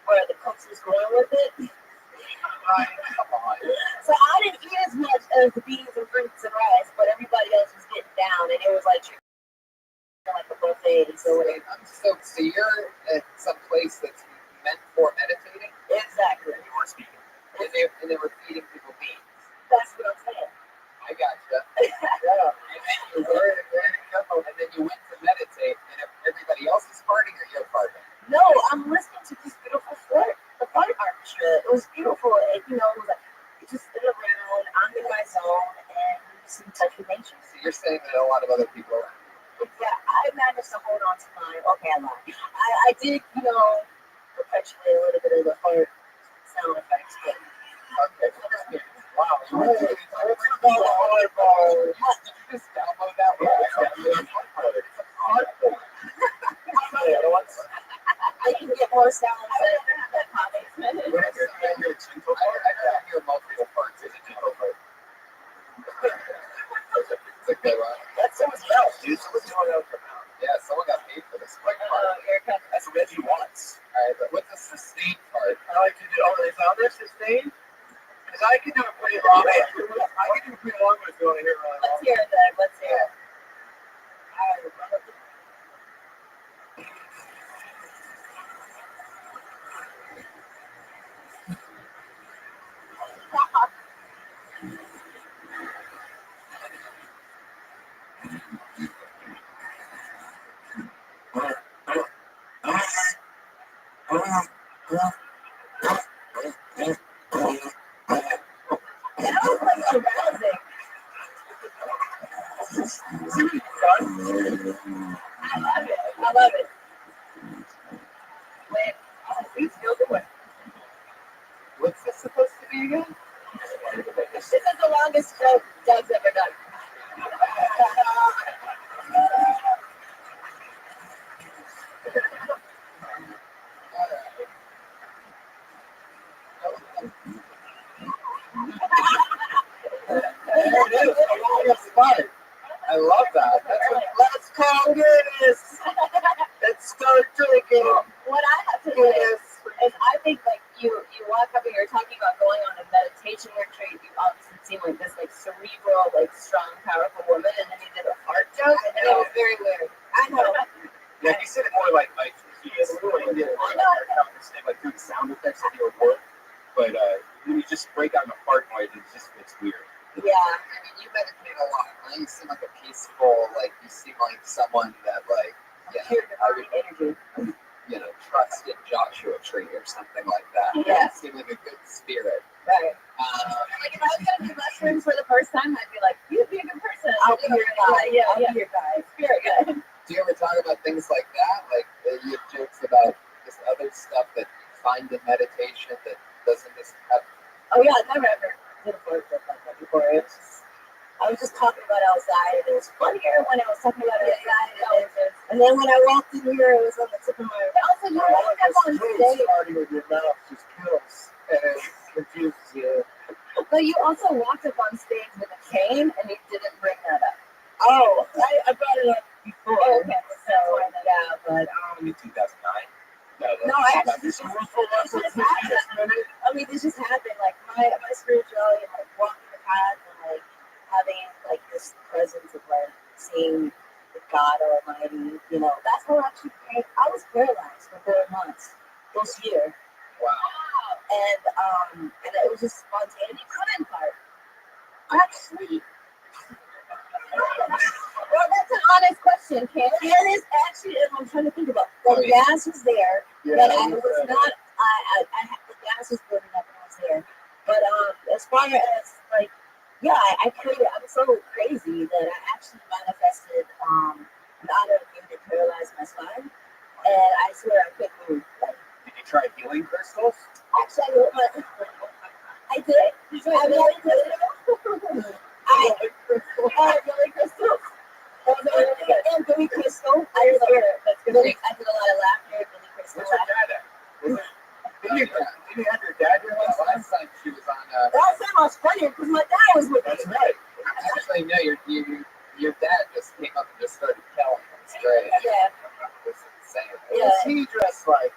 where the cooks was going with it. Come on. So I didn't eat as much as the beans and fruits and rice, but everybody else was getting down, and it was like a buffet. So So you're at some place that's meant for meditating? exactly. You weren't speaking. And they were feeding people beans. That's what I'm saying. I gotcha. Yeah. And then you were in a couple, and then you went to meditate, and everybody else is farting, or you're farting? No, I'm listening to this beautiful the fart orchestra. It was beautiful. It was like it just stood around. I'm in my zone, and I'm just in touch with nature. So you're saying that a lot of other people are. Yeah, I managed to hold on to mine. Okay, I lied. I did, perpetuate a little bit of the fart sound effects, but Okay. Wow. Did you just download that one? I can get more sounds that pop it. I hear multiple parts. It's a gentle part. It's a good one. That's someone's mouth, dude. Someone's going out their mouth. Yeah, someone got paid for this quick part. That's what Reggie wants. Alright, but what's the sustained part? I like to do. Oh, is on this sustained? Because I can do it pretty long. I can do it pretty long with That was like arousing. I love it. I love it. Wait, please go away. What's this supposed to be again? This is the longest joke Doug's ever done. There it is. The longest fight. I love that. That's what, let's call this. Let's start drinking. What I have to say is I think like you walk up and you're talking about going on a meditation retreat. You obviously seem like this like cerebral, like strong, powerful woman, and then you did a fart joke, and it was very weird. I know. Yeah, he said it more like he is doing it like doing sound effects of your work, but when you just break out in a fart noise, it's weird. Yeah. I mean, you meditate a lot, right? You seem like a peaceful, like, you seem like someone that, like, yeah, I would, Energy. you know, trust in Joshua Tree or something like that. Yeah. You seem like a good spirit. Right. Like if I was gonna do mushrooms for the first time, I'd be like, you'd be a good person. I'll be your guy. Yeah, I'll be your guy. Spirit guy. Do you ever talk about things like that? Like, you have jokes about this other stuff that you find in meditation that doesn't just have. Oh yeah, I've never ever did a fart joke like that before. It was just, I was just talking about outside, and it was funnier when I was talking about outside. And then when I walked in here, it was on the tip of my. Also, you walked up on stage. Starting with your mouth just kills and it confuses you. But you also walked up on stage with a cane, and you didn't bring that up. Oh, I brought it up before. Oh, okay, so yeah, but In 2009. no, I actually this just happened. I mean, this just happened. Like my spirituality, like walking the path, and like having like this presence of like seeing God Almighty. You know, that's how I actually came. I was paralyzed for 4 months this year. Wow. And it was just spontaneous. You couldn't fart. Actually. Well, that's an honest question, Ken. It is actually, I'm trying to think about. The gas was there, but I was not. The gas was burning up when I was there. But as far as like, yeah, I created. I was so crazy that I actually manifested an autoimmune to paralyze my spine, and I swear I couldn't move. Like, Did you try healing crystals? actually, I did. I really did. I really crystal. And Billy Crystal, I swear, that's Billy. I did a lot of laughter. Billy Crystal. Where's your dad at? Didn't you have your dad here Last time she was on. Last time I was funnier because my dad was with me. That's right. Actually, no, your dad just came up and just started telling. It's great. Yeah. It's insane. Yeah. What's he dressed like?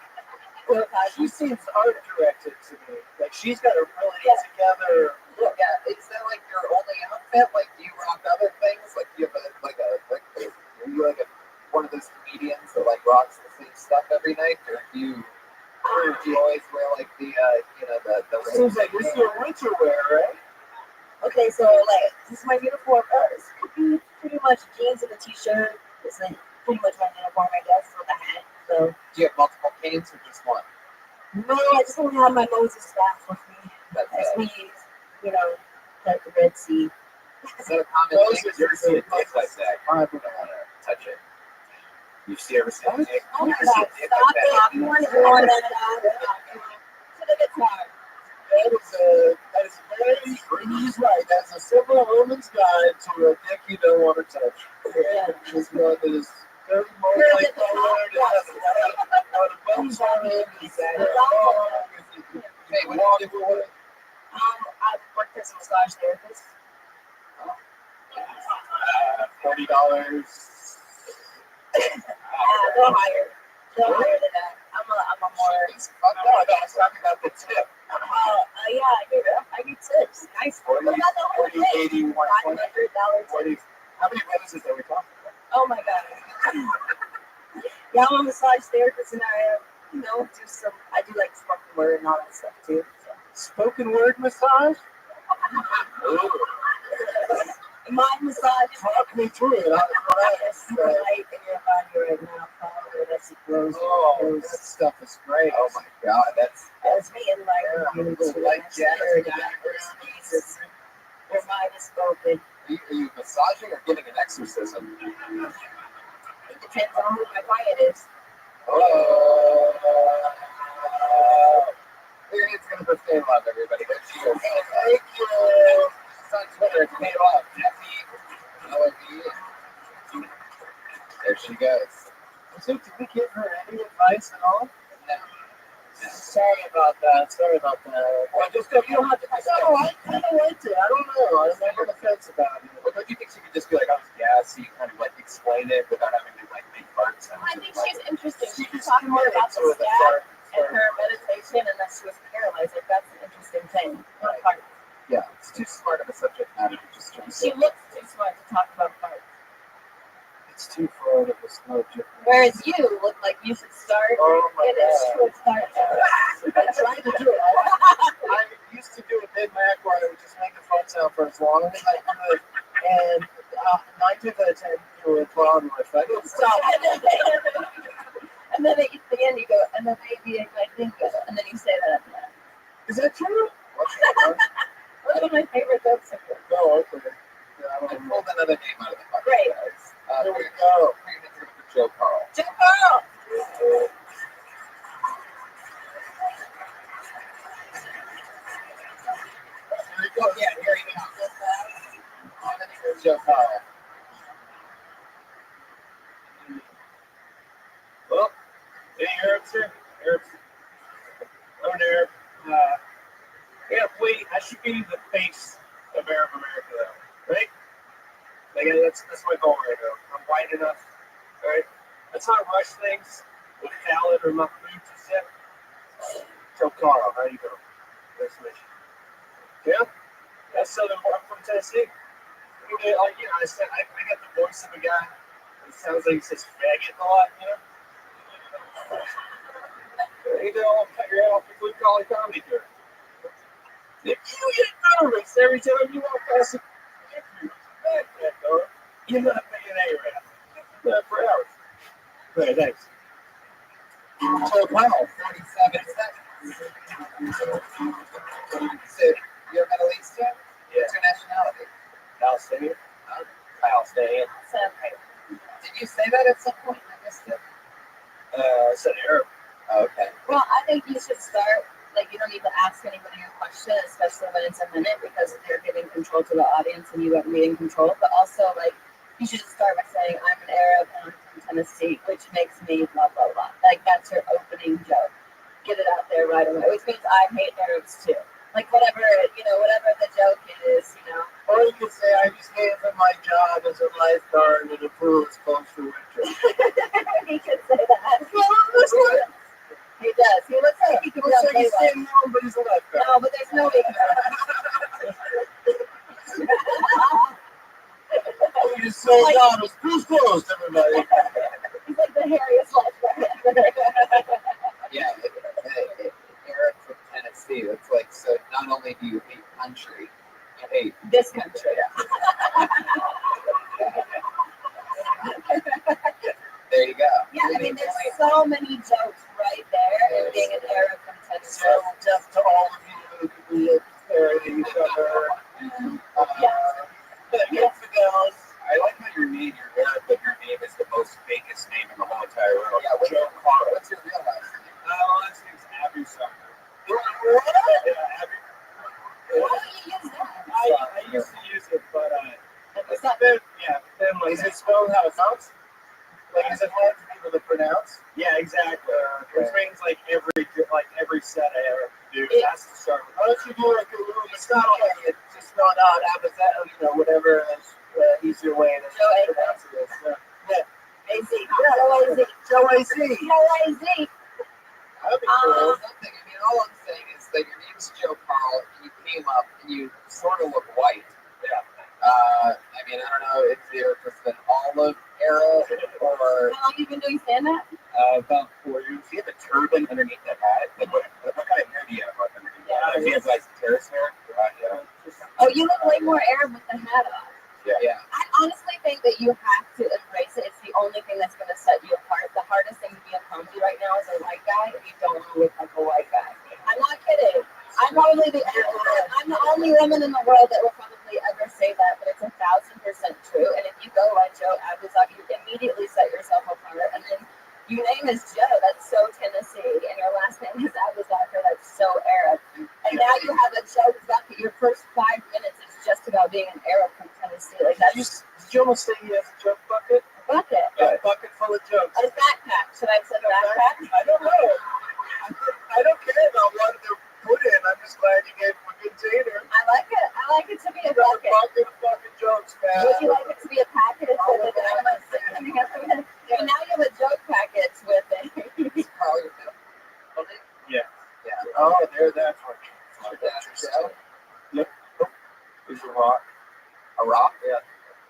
Well, She seems art directed to me. Like she's got a really together. Look, yeah, is that like your only outfit? Like, do you rock other things? Like, do you have are you like one of those comedians that like rocks the same stuff every night, or do you always wear like the the Seems like this is your winter wear, right? okay, so like this is my uniform. This could be pretty much jeans and a t-shirt. It's like pretty much my uniform, I guess, with a hat. So do you have multiple canes or just one? no, I just only have my Moses staff with me. As we, you know, like the Red Sea. Is that a common Those thing? you ever see a dick like that? I don't want to touch it. You ever seen a dick? Oh my You ever see God! a dick Stop like that? it! You want to go on that to the guitar? That is very, he's right. That's a simple woman's guide to a dick you don't want to touch. Yeah. This one that is very mostly colored. It has the bones on it. Hey, what do you do? I've worked as a massage therapist. $40. Go higher. Go higher than that. I'm a more. No, I was talking about the tip. Yeah, I get tips. Nice. 40, What about the whole 40, thing? 80, 120. $500. How many roses are we talking about? Oh my God. Yeah, I'm a massage therapist, and I, I do like spoken word and all that stuff too. So. Spoken word massage? My massage. Talk me through it. It's super light in your body right now. Follow it as you Those that stuff is great. Oh my god, that's me enlightened. it's like jazz. Your mind is open. Are you massaging or getting an exorcism? It depends on who my client is. It's going to stay love, everybody. There she is. Thank you. She's on Twitter. It's made love. There she goes. So did we give her any advice at all? No. Sorry about that. Well, just you don't have to. No, I kind of liked it. I don't know. I was on the fence about it. Well, don't you think she could just be like, I'm gassy, kind of like explain it without having to like make parts? I think she's interesting. She's talking more about the scat and her meditation and that she was paralyzed. Like, that's an interesting thing. Not parts. Yeah, it's too smart of a subject matter to just jump She in. looks too smart to talk about parts. It's too far of a subject. Whereas you look like you should start. Oh my It is God. true. Start. I tried to do it. I used to do a Big Mac where I would just make the fun sound for as long as I could. And 9 times out of 10, people would applaud me if I didn't stop. And then at the end you go, and then maybe if I think of it, and then you say that at the end. Is that true? One of my favorite jokes ever. No, okay. Yeah, I I don't know. pulled another name out of the bucket. Great. Here we go. Joe Carl. Joe Carl! Here we go. Yeah, here he goes. Here's Joe Carl. Well, any Arabs here? Arabs. I'm an Arab. Yeah, please, I should be the face of Arab America, though, right? Like, that's my goal right now. I'm white enough, all right? Let's not rush things with Khaled or Mahmoud just yet. So, Carl, how you doing? Nice to meet you. Yeah? That's Southern Boy from Tennessee. I said, I got the voice of a guy. It sounds like he says faggot a lot, you know? You know, I'll cut your head off the blue collar comedy tour. If you get nervous every time you walk past a backpack door, you're not paying A-Rap. For hours. Okay, thanks. So, wow, 47 seconds. So, you're Middle Eastern? Yeah. What's your nationality? Palestinian. Palestinian. Did you say that at some point? I missed it. I said Arab. Oh, okay. Well, I think you should start, like, you don't need to ask anybody a question, especially when it's a minute, because they're giving control to the audience and you have me in control. But also, like, you should just start by saying, I'm an Arab and I'm from Tennessee, which makes me blah, blah, blah. Like, that's your opening joke. Get it out there right away, which means I hate Arabs too. Like, whatever, whatever the joke is, Or you could say, I just gave him my job as a lifeguard in a pool exposed to winter. He could say that. He does. He looks like he could Looks like play he's staying home, but he's a lifeguard. No, but there's no way. You just sold out. It's too close, everybody. He's like the hairiest lifeguard. Yeah, Eric from Tennessee. That's like, so not only do you hate country, you hate This country. There you go. Yeah, I mean, there's so many jokes right there in being an Arab from Tennessee. So, death to all of you who live parody each other. Yes. I like how your name, your Arab, but your name is the most fakest name in the whole entire world. Yeah, Joe Carl. What's your real last name? Last name's Abby something. What? Yeah, Abby. Why don't you use that? I used to use it, but It's not- then like, Is it spelled how it sounds? like, is it hard for people to pronounce? Yeah, exactly. Which means like every set I ever do has to start with. Why don't you do like a little? It's not like it's just not out. Whatever easier way to pronounce it is. AZ. Joe AZ. Joe AC. Joe AZ. That'd be cool. Something. I mean, all I'm saying is that your name's Joe Carl, and you came up and you sort of look white. Yeah. I mean, I don't know if you're just an olive era or How long you been doing stand-up? about 4 years. Do you have a turban underneath that hat? Like, what kind of hair do you have underneath that? Do you have like terrace hair? Yeah. Oh, you look way more Arab with the hat on. Yeah. I honestly think that you have to embrace it. It's the only thing that's going to set you apart. The hardest thing to be a comic be right now as a white guy if you don't want to look like a white guy. I'm not kidding. I'm the only woman in the world that will probably ever say that, but it's 1,000% true. And if you go by Joe Abduzak, you immediately set yourself apart. And then your name is Joe, that's so Tennessee, and your last name is Abduzak, that's so Arab. And now you have a joke that your first 5 minutes is just about being an Arab from Tennessee. Like that's. Did you almost say he has a joke bucket? A bucket. Yeah, a bucket full of jokes. A backpack. Should I have said backpack? I don't know. I don't care about what they're put in. I'm just glad you gave him a good tater. I like it. I like it to be a bucket. bucket. A bucket of fucking jokes, man. Would you like it to be a package with a dynamite sitting together with? And now you have a joke package with it. Probably with Yeah. Yeah. Oh, that's what. Joe. Yep. Is a rock. A rock? Yeah.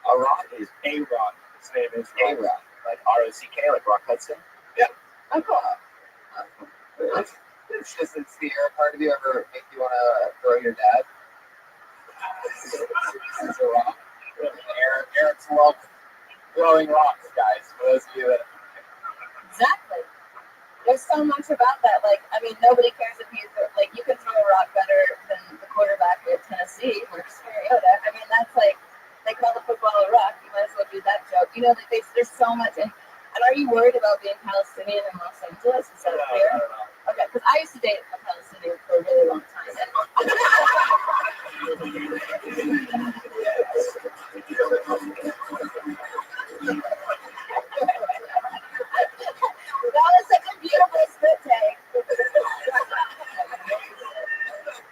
A rock? Is a rock. His name is A rock. Like R-O-C-K, like Rock Hudson? Yeah. I'm cool. It's just, it's the Arab part of you ever make you want to throw your dad? This is a rock. Arabs love throwing rocks, guys. For those of you that. Exactly. There's so much about that. Like, I mean, nobody cares if he's like, you can throw a rock better than the quarterback at Tennessee, Marcus Mariota. I mean, that's like, they call the football a rock. You might as well do that joke. You know, there's so much. And are you worried about being Palestinian in Los Angeles instead of here? Okay, because I used to date a Palestinian for a really long time. That was such a beautiful spit take.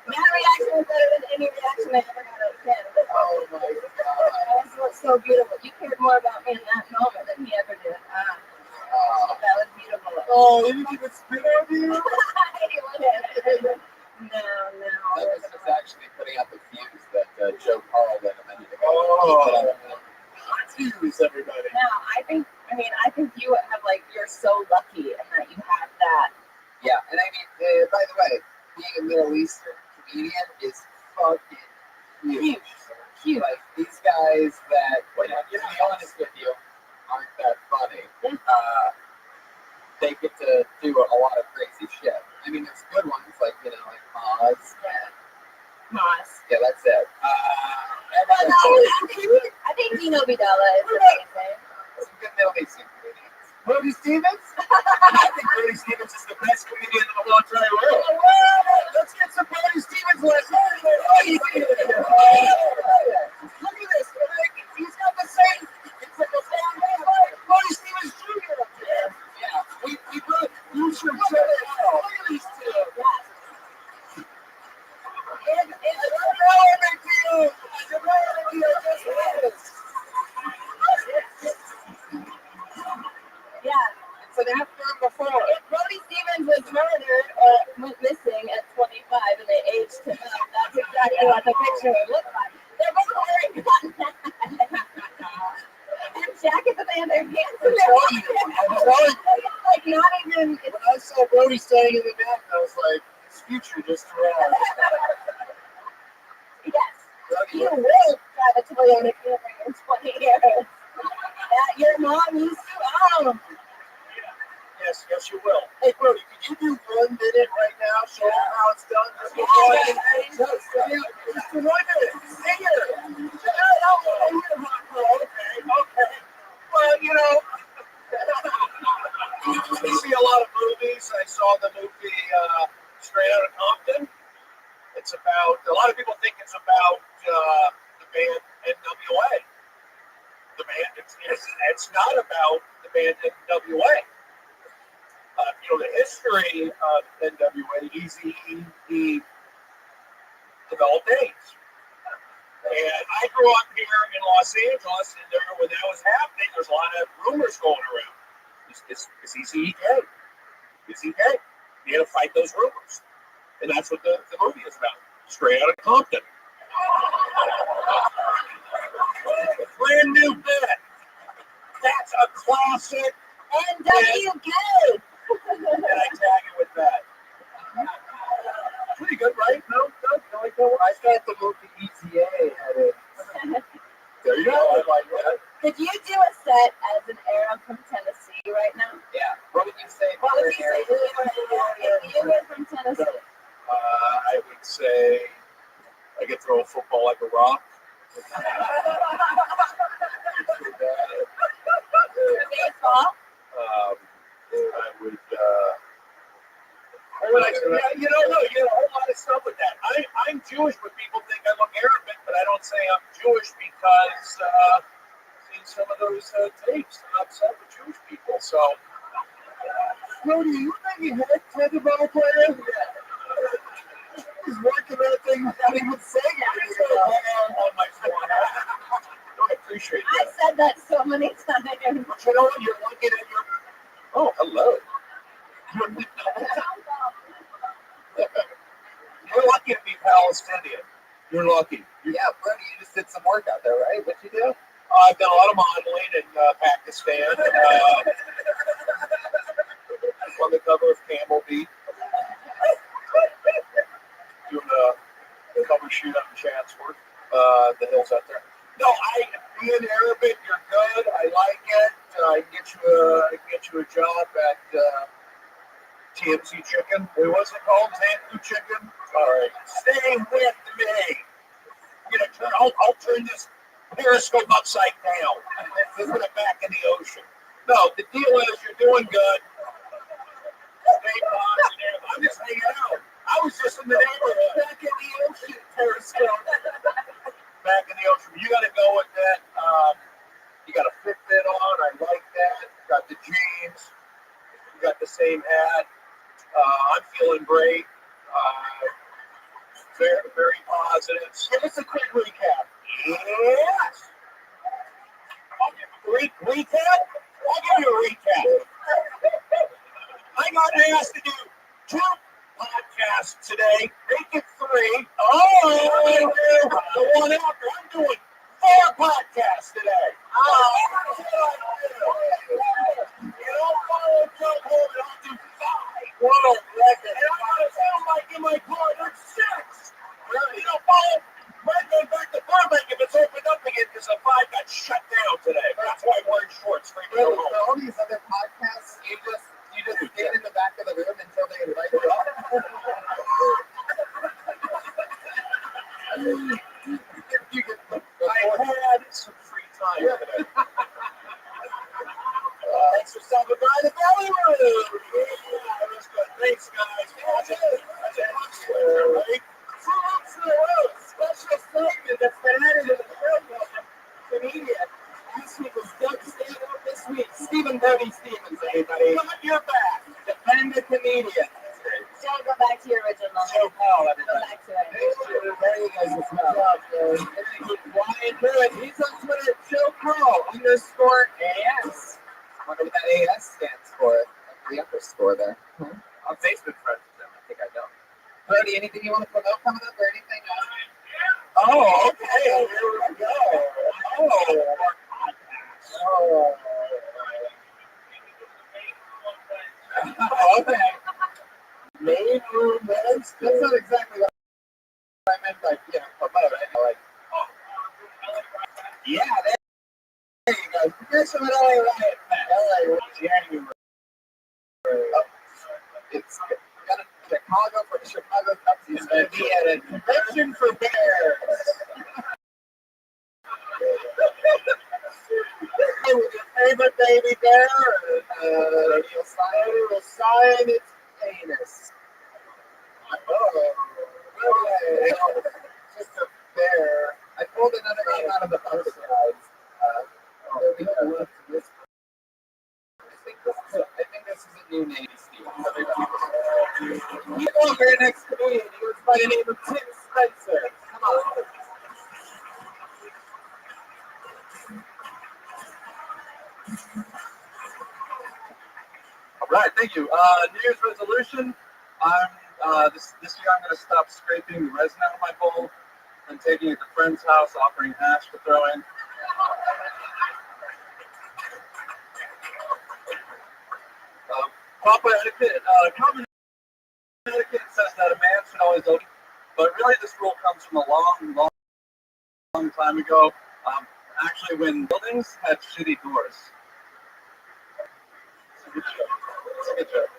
That reaction was better than any reaction I ever got out of him. Oh my God. That was so beautiful. You cared more about me in that moment than he ever did. That was beautiful. Oh, he didn't even spit on you? No. That was just actually putting out the fuse that Joe Carl lit a minute ago. Oh. Fuse, everybody. No, I think you have, like, you're so lucky in that you have that. Yeah, and I mean, by the way, being a Middle Eastern comedian is fucking huge. Huge. Like, these guys that, to be honest with you, aren't that funny. They get to do a lot of crazy shit. I mean, there's good ones, like, you know, like Maz. Moss. Yeah, that's it. I think Dino Vidala is amazing. Some good Middle Eastern comedians. Brody Stevens? I think Brody Stevens is the best comedian in the whole entire world. Let's get some Brody Stevens lessons. Look at this. He's got the same. It's like the same man. Brody Stevens Jr. up there. Yeah, We put you should check it out. Look at these two. Yeah. it's an after and before. If Brody Stevens was murdered went missing at 25 and they aged him up, that's exactly what the picture would look like. They're both wearing contacts. And jackets and they have their hands in their pockets. Like not even. When I saw Brody standing in the back, I was like, his future just arrived. Yes. You will drive a Toyota Camry in 20 years. That your mom used to own. Yes, you will. Hey, Brody, can you do 1 minute right now? Show them how it's done. Just before I can just 1 minute. Hey, here. Okay. Well, you know, I see a lot of movies. I saw the movie Straight Outta Compton. It's about, a lot of people think it's about the band NWA. The band, it's not about the band NWA. You know, the history of NWA, he developed AIDS. And I grew up here in Los Angeles, and when that was happening, there's a lot of rumors going around. Is he gay? Is he gay? You had to fight those rumors. And that's what the movie is about. Straight Outta Compton. Brand new bed. That's a classic. NW gay. And I tag it with that. Pretty good, right? No, I thought the movie ETA had it. There you go. I like that. Could you do a set as an Arab from Tennessee right now? Yeah. What would you say? What would You were from Tennessee. I would say I could throw a football like a rock. Baseball. I would. You know, no, you get a whole lot of stuff with that. I'm Jewish, but people think I look Arabic, but I don't say I'm Jewish because seen some of those tapes. I'm upset with Jewish people. So, Rudy, you think you had tetherball players? He's working that thing without even saying it. On my phone. I don't appreciate I that. said that so many times. But you know what? You're looking at your. Oh, hello. You're lucky to be Palestinian. You're lucky. Yeah, Brody, you just did some work out there, right? What'd you do? I've done a lot of modeling in Pakistan. On the cover of Camel Beat. Doing a cover shoot on Chatsworth. The hills out there. No, being Arabic, you're good. I like it. I can get you a job at TMC Chicken. What's it called? Tanku Chicken? All right. Stay with me. I'll turn this periscope upside down. Let's put it back in the ocean. No, the deal is you're doing good. Stay positive. I'm just hanging out. I was just in the neighborhood. Back in the ocean, periscope. Back in the ocean. You got to go with that. You got a Fitbit on. I like that. Got the jeans. You got the same hat. I'm feeling great. Very, very positive. Give us a quick recap. Yes. Recap? I'll give you a recap. I got asked to do 2 podcasts today. Make it 3. Oh, the one after. I'm doing 4 podcasts today. You don't follow Joe home and I'll do 5. Whoa, record. And I'm going to sound like in my car, there's 6. You don't follow. Might go back to Burbank if it's opened up again because the 5 got shut down today. That's why I'm wearing shorts. Really, for all these other podcasts, you just stayed in the back of the room until they invited you up. I had some free time today. Thanks for stopping by the belly room. Yeah, that was good. Thanks, guys. That's it. Right? 2 weeks in a row. Special segment that's been added to the program. Comedian. Last week was Doug Stanhope. This week, Stephen Bernie Stevens, everybody. Got your back. Defend the comedian. Don't go back to your original. Joe Powell, Go back to it. There you guys are good job, guys. Ryan Hood, he's on Twitter, Joe Carl _AS. I wonder what that AS stands for. The underscore there. I'm Facebook friends with them. I think I know. Brody, anything you want to promote coming up or anything? Oh, okay. Here we go. Oh, okay. Main room minutes? That's not exactly what I meant by, promote. I know, like, yeah, there you go. You guys from an LA Riot Fest. LA January. It's got Chicago for the Chicago Cubs. He's going to be at a convention for Bears. With your favorite baby bear, he'll sign its penis. Just a bear. I pulled another name out of the post, guys. I think this is a new name, Steve. You go here next to me, and he was by the name of Tim Spencer. Come on. All right, thank you. New Year's resolution. This year I'm going to stop scraping the resin out of my bowl and taking it to friend's house, offering hash to throw in. Proper etiquette. Common etiquette says that a man should always open, but really this rule comes from a long time ago. Actually, when buildings had shitty doors. It's a good joke.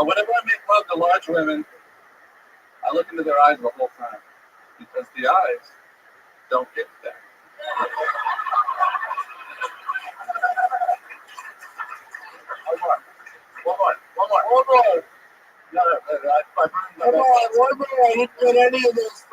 Whenever I make love to large women, I look into their eyes the whole time because the eyes don't get that. One more. No, one more. I didn't get any of those.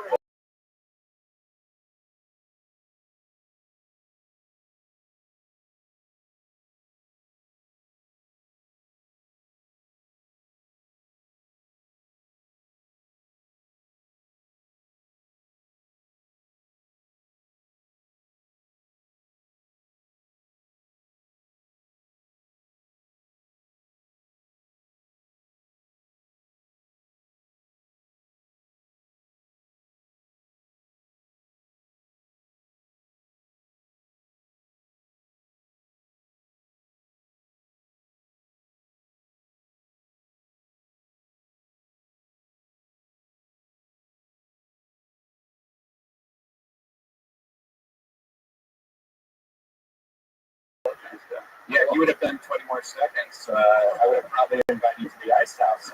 Yeah, you would have done 20 more seconds. I would have probably invited you to the ice house.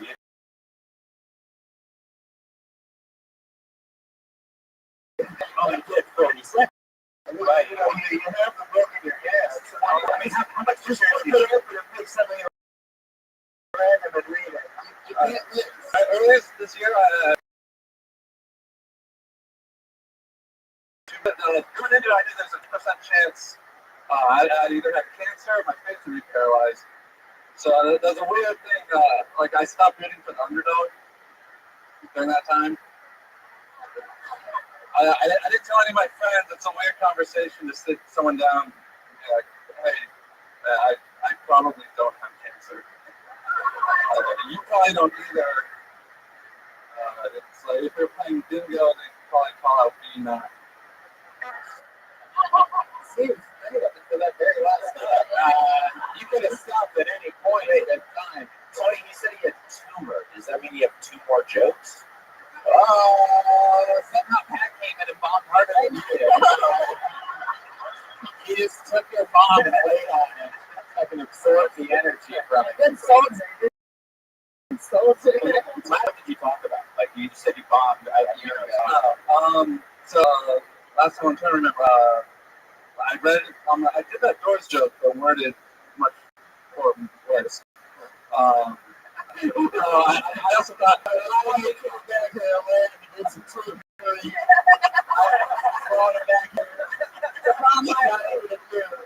Oh, I did 30 seconds. Right, you have the book in your hands. I mean, how much just put it open and pick something random and read it? You can't earlier this year, going into it, I knew there's a percent chance I'd either have cancer or my face would be paralyzed. So there's a weird thing, like I stopped rooting for the underdog during that time. I didn't tell any of my friends. It's a weird conversation to sit someone down and be like, hey, I probably don't have cancer. You probably don't either. It's like if you're playing bingo, they probably call out B9. Seems for that very last you could have stopped at any point at that time. Tony, he said he had a tumor. Does that mean you have 2 more jokes? Somehow Pat came in and bombed harder than you did. He just took your bomb and laid on it. I can absorb the energy from it. Good soldier. What did you talk about? Like you said you bombed a year ago. So last one I'm trying to remember. I read I did that Doors joke, but worded much more worse. I also thought I want to come back to LA and get some food. I brought it back here.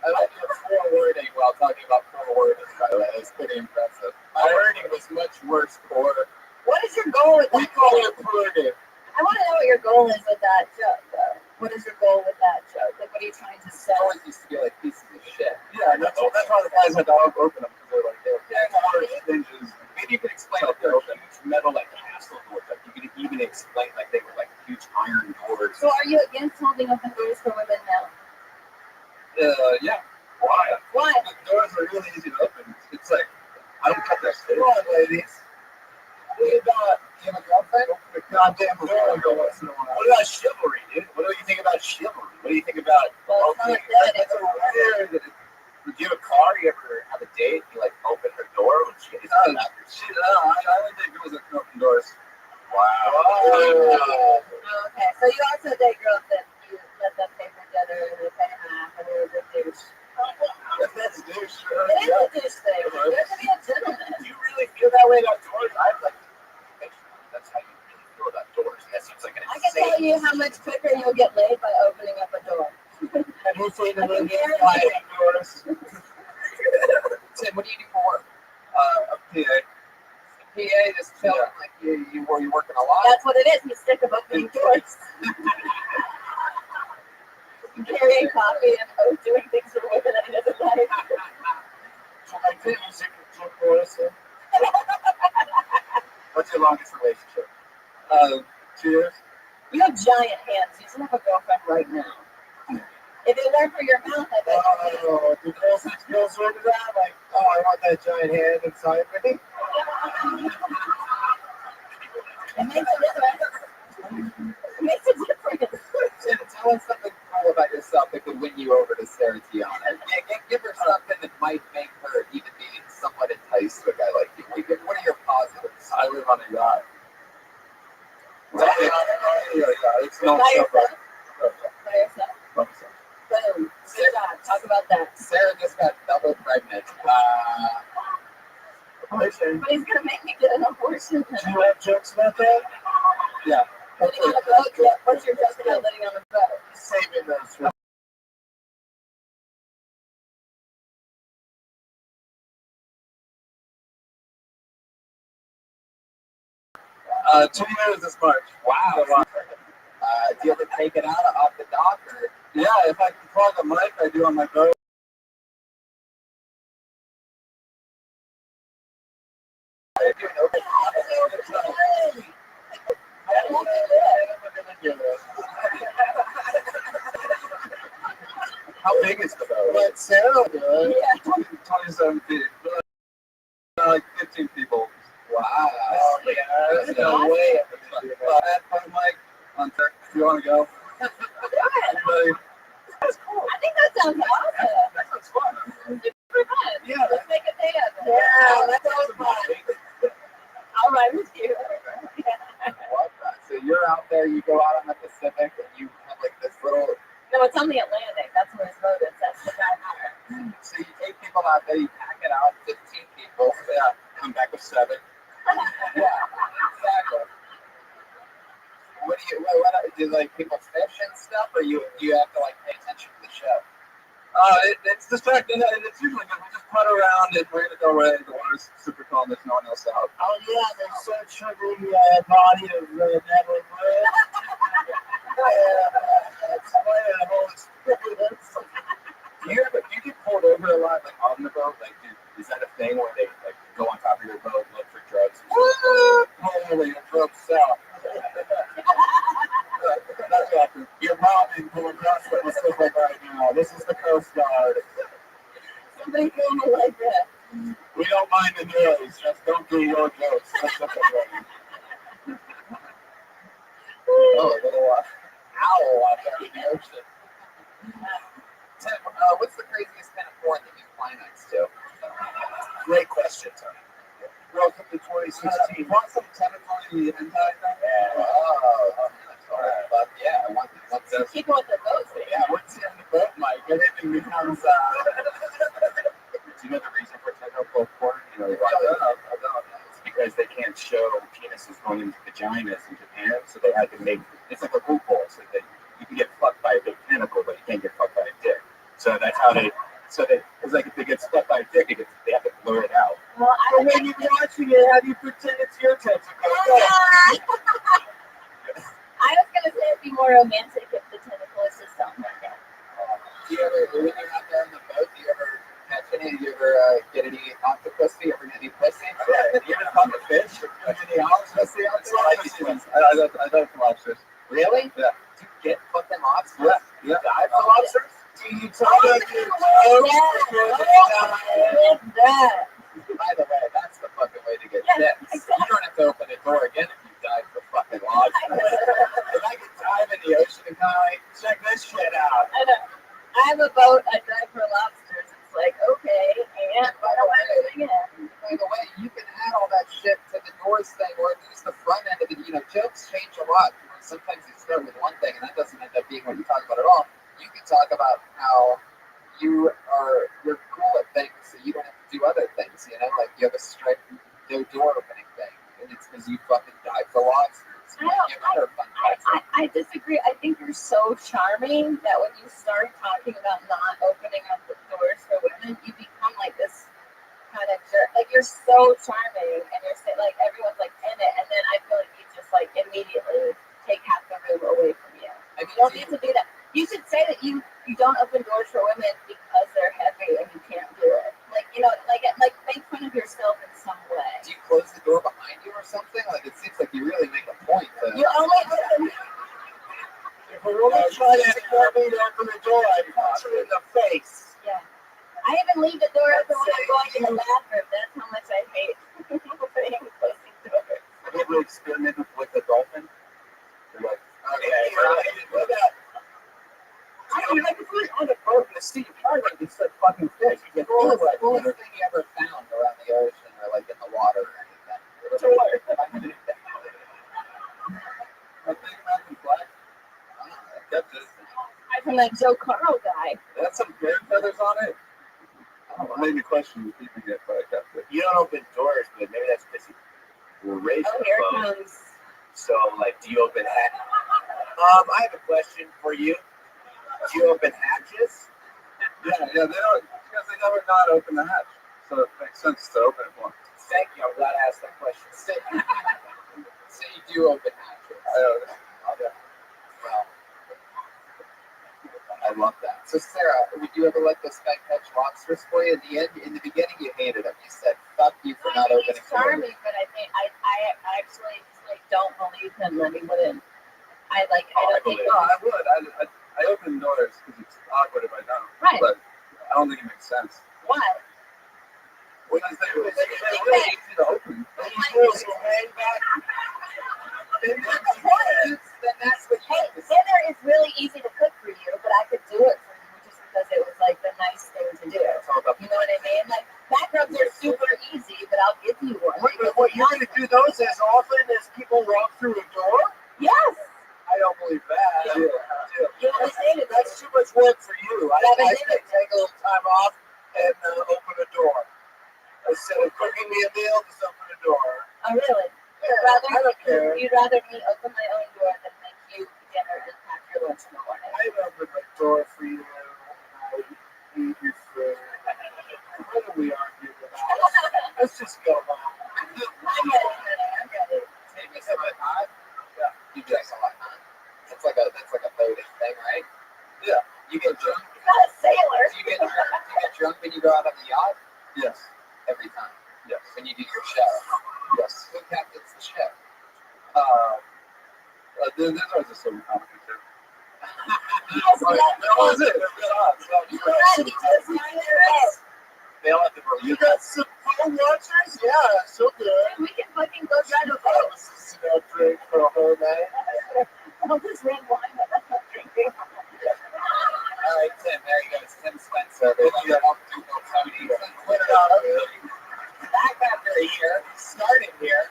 I like your forwarding while talking about forwarding, by the way. It's pretty impressive. My wording was much worse for. What is your goal with that? We call it forwarding. I want to know what your goal is with that joke, though. What is your goal with that joke? Like, what are you trying to say? It always used to be like pieces of shit. Yeah, that's why the guys had to open them because they're hinges. Maybe you could explain like they're huge metal like castle doors. Like you could even explain like they were like huge iron doors. So are you against holding open doors for women now? Yeah. Why? Why? The doors are really easy to open. It's like I don't cut their stairs. Come on, ladies. What do you got? You have a girlfriend? Open the goddamn door every once in a while. What about chivalry, dude? What do you think about chivalry? What do you think about? Well, it's not that. It's weird. Do you have a car? You ever have a date? You like open her door when she is after I only date girls that can open doors. Wow. Oh, okay. So you also date girls that you let them pay for dinner and they pay half and they're a douche. That's a douche. It is a douche thing. You have to be a gentleman. Do you really feel that way about doors? I'd like to think that's how you really feel about doors. That seems like an I can tell you how much quicker you'll get laid by opening up a door. And who's in the room sliding doors? Tim, what do you do for work? A PA. PA, just chilling, like you're working a lot. That's what it is. He's sick of opening doors. Carrying coffee and doing things for women that he doesn't like. So my music for us. What's your longest relationship? 2 years. You have giant hands. You should have a girlfriend right now. If it weren't for your mouth, I bet you do girls look at that? Like, oh, I want that giant hand inside me. It makes a difference. It makes a difference. Tell us something cool about yourself that could win you over to Sarah Tiana. Give her something that might make her even be somewhat enticed to a guy like you. What are your positive I live on a yacht. It's not By so yourself? bad. By yourself? Boom. Good job. Talk about that. Sarah just got double pregnant. But he's gonna make me get an abortion. Do you have jokes about that? Yeah. Living on a boat? Yeah. What's your joke about living on a boat? Saving those for 2 years this March. Wow. Do you ever take it out off the dock? Or? Yeah, if I can plug a mic, I do on my boat. How big is the boat? Like Sarah, 27 feet. Like 15 people. Wow. Oh, yeah. That's no way. Add my mic on there if you want to go. Anybody? That's cool. I think that sounds awesome. That sounds fun. Super fun. Yeah. Let's make a day of it. Yeah, that sounds fun. I'll ride with you. I love that. So you're out there, you go out on the Pacific, and you have like this little. No, it's on the Atlantic. That's where his boat is. That's the guy there. So you take people out there, you pack it out, 15 people. Yeah. Come back with 7. Yeah, exactly. What do like people fish and stuff, or you have to like pay attention to the show? It's distracting, and it's usually good. We just putt around and we're gonna go away. The water's super calm. There's no one else out. Oh yeah, there's such a body of Natalie Wood. Do you get pulled over a lot, like on the boat? Like, is that a thing where they like go on top of your boat and look for drugs? Holy, your throat's south. That's awesome. Your mom is pulling across the Pacific right now. This is the Coast Guard. Somebody filming like that. We don't mind the noise. Just don't do your jokes. That's okay. Oh, a little owl out there in the ocean. Tim, what's the craziest kind of porn that you've climaxed to? Great question, Tony. Welcome to 2016. Want some tentacly hentai? Yeah. Oh, sorry. But yeah, I want this. Keep with the boat. Yeah, once you're on the boat, Mike, everything becomes. Do you know the reason for tentacle porn? You know, it's because they can't show penises going into vaginas in Japan, so they had to make it's like a loophole, so that you can get fucked by a big tentacle, but you can't get fucked by a dick. So that's how they. So they, it's like if they get stuck by a dick, they have to blur it out. Well, And when you're watching it, how do you pretend it's your tentacle? I was gonna say it'd be more romantic if the tentacle is just something like that. Do you ever, when you're out there on the boat, do you ever catch any? Do you ever get any octopus? Do you ever get any pussy? Yeah, you ever caught a fish? Any octopus? I love lobsters. Really? Yeah. Do you get fucking lobsters? Yeah. Dive for lobsters? Do you talk about By the way, that's the fucking way to get tips. Exactly. You don't have to open the door again if you dive for fucking lobsters. If I could dive in the ocean and kind of like, check this shit out. I know. I have a boat. I drive for lobsters. It's like, okay, and what am I doing it? By the way, you can add all that shit to the doors thing, or at least the front end of it. You know, jokes change a lot. Sometimes you start with one thing, and that doesn't end up being what you talk about at all. You can talk about how you're cool at things, so you don't have to do other things. You know, like you have a straight door opening thing, and it's because you fucking dive for lobsters. I disagree. I think you're so charming that when you start talking about not opening up the doors for women, you become like this kind of jerk. Like you're so charming, and you're like everyone's like in it, and then I feel like you just like immediately take half the room away from you. I mean, You don't need to do that. You should say that you don't open doors for women because they're heavy and you can't do it. Like, you know, like make fun of yourself in some way. do you close the door behind you or something? Like it seems like you really make a point. You only open. If a woman tries to get me to open the door, I punch her in the face. Yeah. I even leave the door open when I'm going to the bathroom. That's how much I hate opening and closing doors. Have you ever experimented with a dolphin? You're like, okay, look at. I don't like if you're on a boat in the sea, you probably like it's like fucking fish. You get Coolest full of thing you ever found around the ocean or like in the water or anything? Tour. that Joe Carl guy. That's some bird feathers on it. Made me question keeping it, but I kept it. You don't open doors, but maybe that's because you were raised Oh, in a here boat. comes. So, like, do you open hatches? I have a question for you. Do you open hatches? Yeah, they don't because they never not open the hatch, so it makes sense to open it for them. Thank you. I'm glad I asked that question. So you do open hatches. Yeah. Well, I love that. So Sarah, would you ever let this guy catch lobsters for you? In the beginning, you hated him. You said, "Fuck you for not opening He's doors." charming, but I think I actually don't believe him that he wouldn't. I don't think. No, I would. I open doors because it's awkward if I don't. Right. But I don't think it makes sense. What? Because they're really easy to open. These rules will hang back. Then that's what you Hey, dinner is really easy to cook for you, but I could do it for you just because it was like the nice thing to do. It's all about You know what I mean? Like back rubs are super easy, but I'll give you one. What you're going to do those as often as people walk through a door? Yes. I don't believe that. You understand it? That's too much work for you. I say take a little time off and open a door. Instead of cooking me a meal, just open a door. Oh, really? I don't care. You'd rather me open my own door than make you dinner and pack your lunch in the morning. I open my door for you. I eat your food. What do we argue about? Let's just go home. I'm ready. Hey, Miss Hot. Yeah, you do that a lot, huh? That's like a voting thing, right? Yeah. You get drunk. You're not a sailor. Do you get drunk when you go out on the yacht? Yes. Every time. Yes. When you do your show. Yes. Who captains the ship? There's always a silver comedy too. That was it. You ready? Just mind your head. They all have to You got some phone watchers? Yeah, so good. We can fucking go drive a I boat. was just drink for a whole night. I'll just red wine, but I'm not drinking. All right, Tim. There you go. It's Tim Spencer. Back after a year, starting here,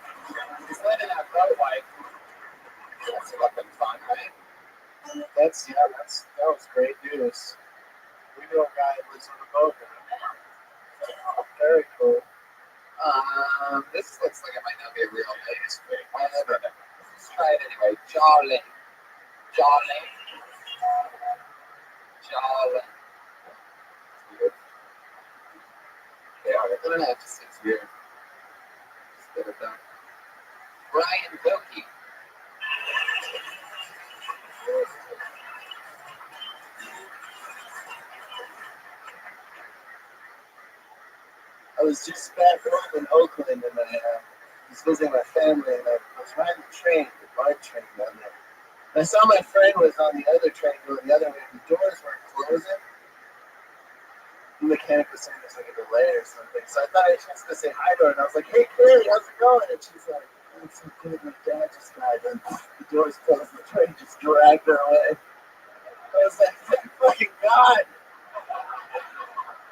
he's living that boat life. That's fucking fun, right? That was great news. We know a guy who lives on a boat now. Very cool. This looks like it might not be a real place. Let's try it anyway. Jolly. Weird. Yeah, I don't know. It just seems weird. Just get it done. Brian Wilkie. I was just back home in Oakland and I was visiting my family and I was riding the train, the BART train down there. And I saw my friend was on the other train going the other way. The doors weren't closing. The mechanic was saying there's like a delay or something. So I thought I was just going to say hi to her and I was like, hey Carrie, how's it going? And she's like, oh, it's so good. My dad just died. And the doors closed. The train just dragged her away. I was like, thank fucking God.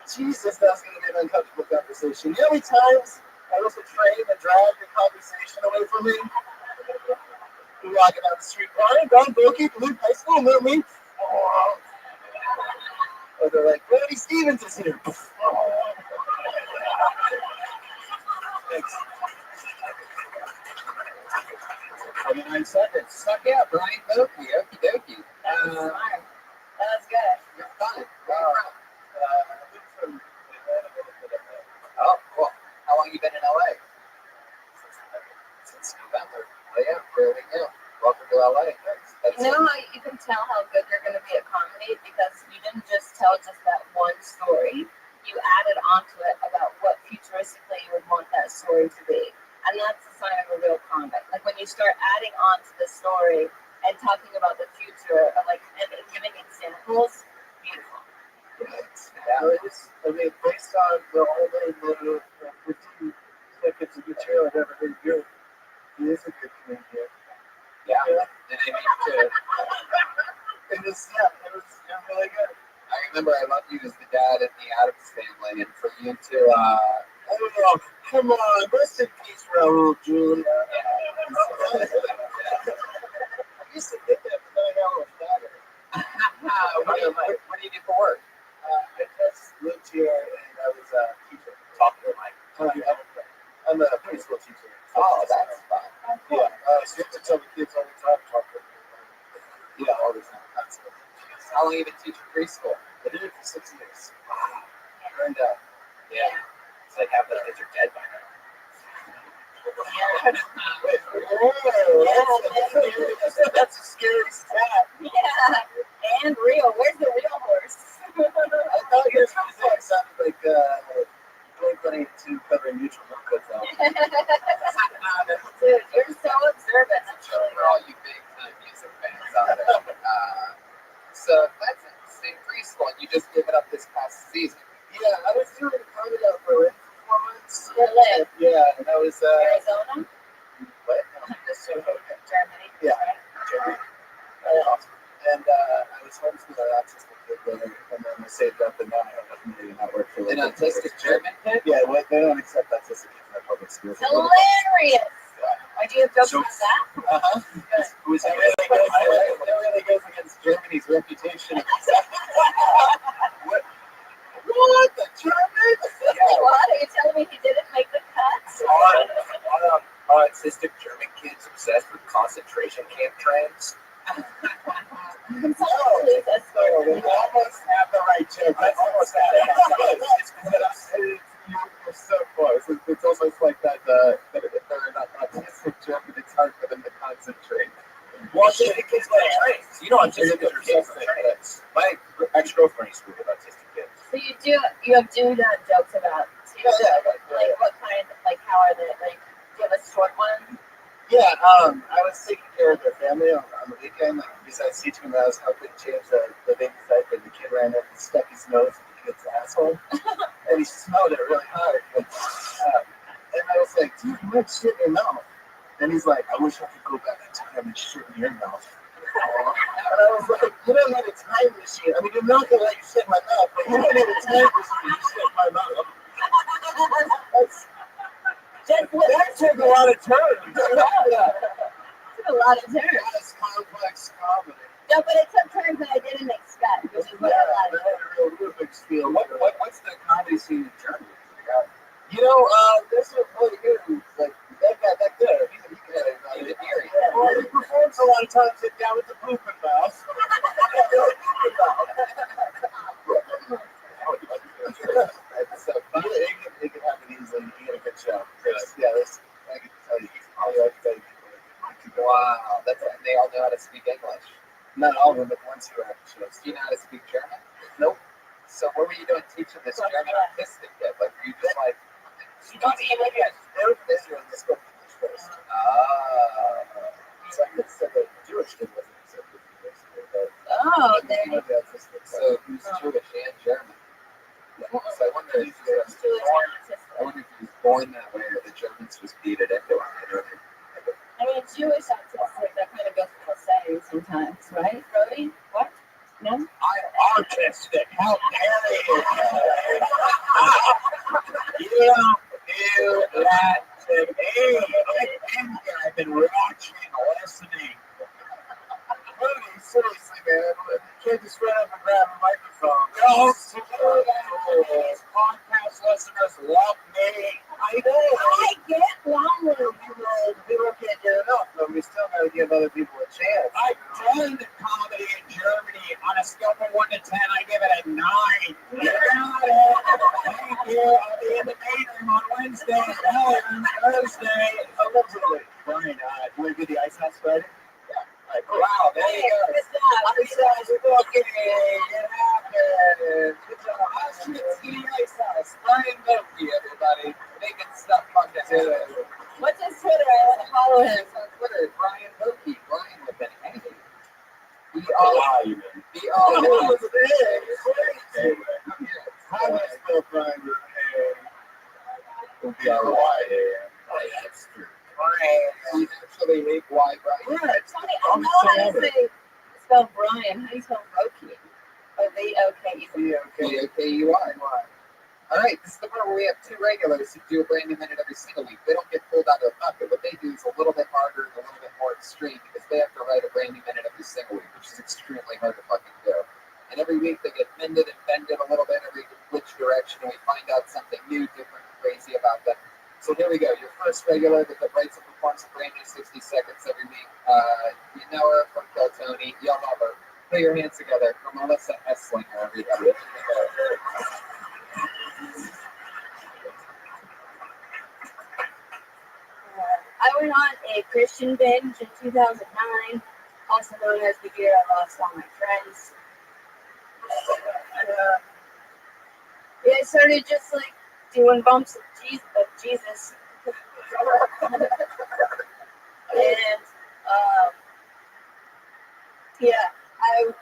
Jesus, that's going to be an uncomfortable conversation. You know how many times I was a train that dragged the conversation away from me? We're walking down the street, Brian, Don Bilkey, Duluth High School, remember me? Oh. Or they're like, Randy Stevens is here. Thanks. 29 seconds. Suck out, Brian Wilkie. Okie dokie. That's good. You're fine. Where are you from? Oh, cool. How long you been in LA? Since November. Oh yeah, there we go. Welcome to LA. That's You know how you can tell how good you're going to be at comedy because you didn't just tell just that one story. You added onto it about what futuristically you would want that story to be. And that's the sign of a real comic. Like when you start adding on to the story and talking about the future, and giving examples, beautiful. Yeah, it's, I mean, based on the only 15 seconds of material I've ever heard you, he is a good comedian. Yeah. And I mean, too. It was really good. I remember I loved you as the dad in the Addams Family, and for you to, I don't know, come on, rest in peace, Raul Julia. I used to get that, but then I got a little better. What do you do for work? I just moved here and I was a teacher. Talk to Mike. I'm a preschool teacher. Oh, that's fun. Yeah. So you have to tell the kids all the time, talk to them. Yeah, all the time. Constantly. How long have you been teaching preschool? I did it for 6 years. Wow. Burned out. Yeah. It's like half the kids are dead by now. That's a scary stat. Yeah. And real. Where's the real horse? I thought you were going to say it sounded like Blink-182 covering mutual haircuts out. Dude, you're so observant. That's really For all you big time music fans out there. So that's interesting. Preschool, and you just gave it up this past season. Yeah, I was doing comedy out for Berlin for 4 months. Berlin. Yeah, and I was Arizona? what? Germany. Yeah. Right? Germany. Awesome. And I was homeschooling an autistic kid there, and then I saved up, and now I have enough money to not work for An autistic German kid? Yeah, well, they don't accept autistic kids in their public schools. Hilarious. Why do you have jokes about that? Uh-huh. That really goes against Germany's reputation. What? The Germans? What? Are you telling me he didn't make the cuts? Autistic German kids obsessed with concentration camp trends. Can someone please escort me? You almost have the right joke. I almost had it. You're so close. It's almost like that if they're not autistic German, it's hard for them to concentrate. Well, autistic kids like trains. You know, autistic kids are kids on trains. My ex-girlfriend used to work with autistic kids. So you have jokes about like what kind, like how are they, like do you have a short one? Yeah, I was taking care of their family on the weekend. Like, besides teaching them, I was helping change the baby's diaper. The kid ran up and stuck his nose in the kid's asshole, and he smelled it really hard. And I was like, dude, you might shit in your mouth. And he's like, I wish I could go back in time and shit in your mouth. And I was like, you don't need a time machine. I mean, you're not going to let you shit in my mouth, but you don't need a time machine to shit in my mouth. That took a lot of turns. Took a lot of turns. That's complex comedy. No, but it took turns that I didn't expect, which is what I like. Real big spiel. What's the comedy scene in Germany? You know, there's a boy here who's like, that guy back there, he's a theory. Well, he performs a lot of times sit down with the pooping mouth. It's so funny. It can happen easily. You get a good show. Yeah, I can tell you. Wow, and they all know how to speak English. Not all of them, but ones who are actually. Do you know how to speak German? Nope. So what were you doing teaching this German autistic kid? Like, were you just like, They were from Israel, they spoke English first. So I could say that the Jewish kid wasn't accepted in English, but Oh, there you one of the autistic. so who's Jewish and German? So I wonder if he was born that way, or the Germans just beat it into him. I mean, Jewish autistic, that kind of goes without saying sometimes, right, Brody? What? No? I'm autistic. How dare you? You don't do that to me. I've been watching and listening. Rudy, seriously, man. You can't just run up and grab a microphone. No, these podcast listeners love me. I know. I get lonely. People can't get enough, but we still got to give other people a chance. I've done comedy in Germany. On a scale from 1 to 10, I give it a 9. Got it. Thank you. I'll be in the main room on Wednesday, on Thursday. Allegedly. Brian, you want to do the Ice House Friday? Like, wow, there you go. Good job. Ice House booking. It happened. Good job. Ice House. Brian Wilkie, everybody. Making stuff fun to do. What's his Twitter? I want to follow him. On Twitter, Brian Wilkie. Brian with an A. We How much still Brian with a B-R-Y-A-N? That's true. Brian. We actually make Y Brian. Yeah, it's funny. I know how to say spell Brian. How do you spell Roki? O-V-O-K-E. B-O-K-U-I. All right, this is the part where we have two regulars who do a brand new minute every single week. They don't get pulled out of the bucket. What they do is a little bit harder and a little bit more extreme because they have to write a brand new minute every single week, which is extremely hard to fucking do. And So here we go. Your first regular that writes and performs a brand new 60 seconds every week. You know her from Kill Tony. You'll love her. Put your hands together for Melissa Esslinger, everybody. I went on a Christian binge in 2009, also known as the year I lost all my friends. Yeah, I started just like doing bumps of Jesus. And yeah, I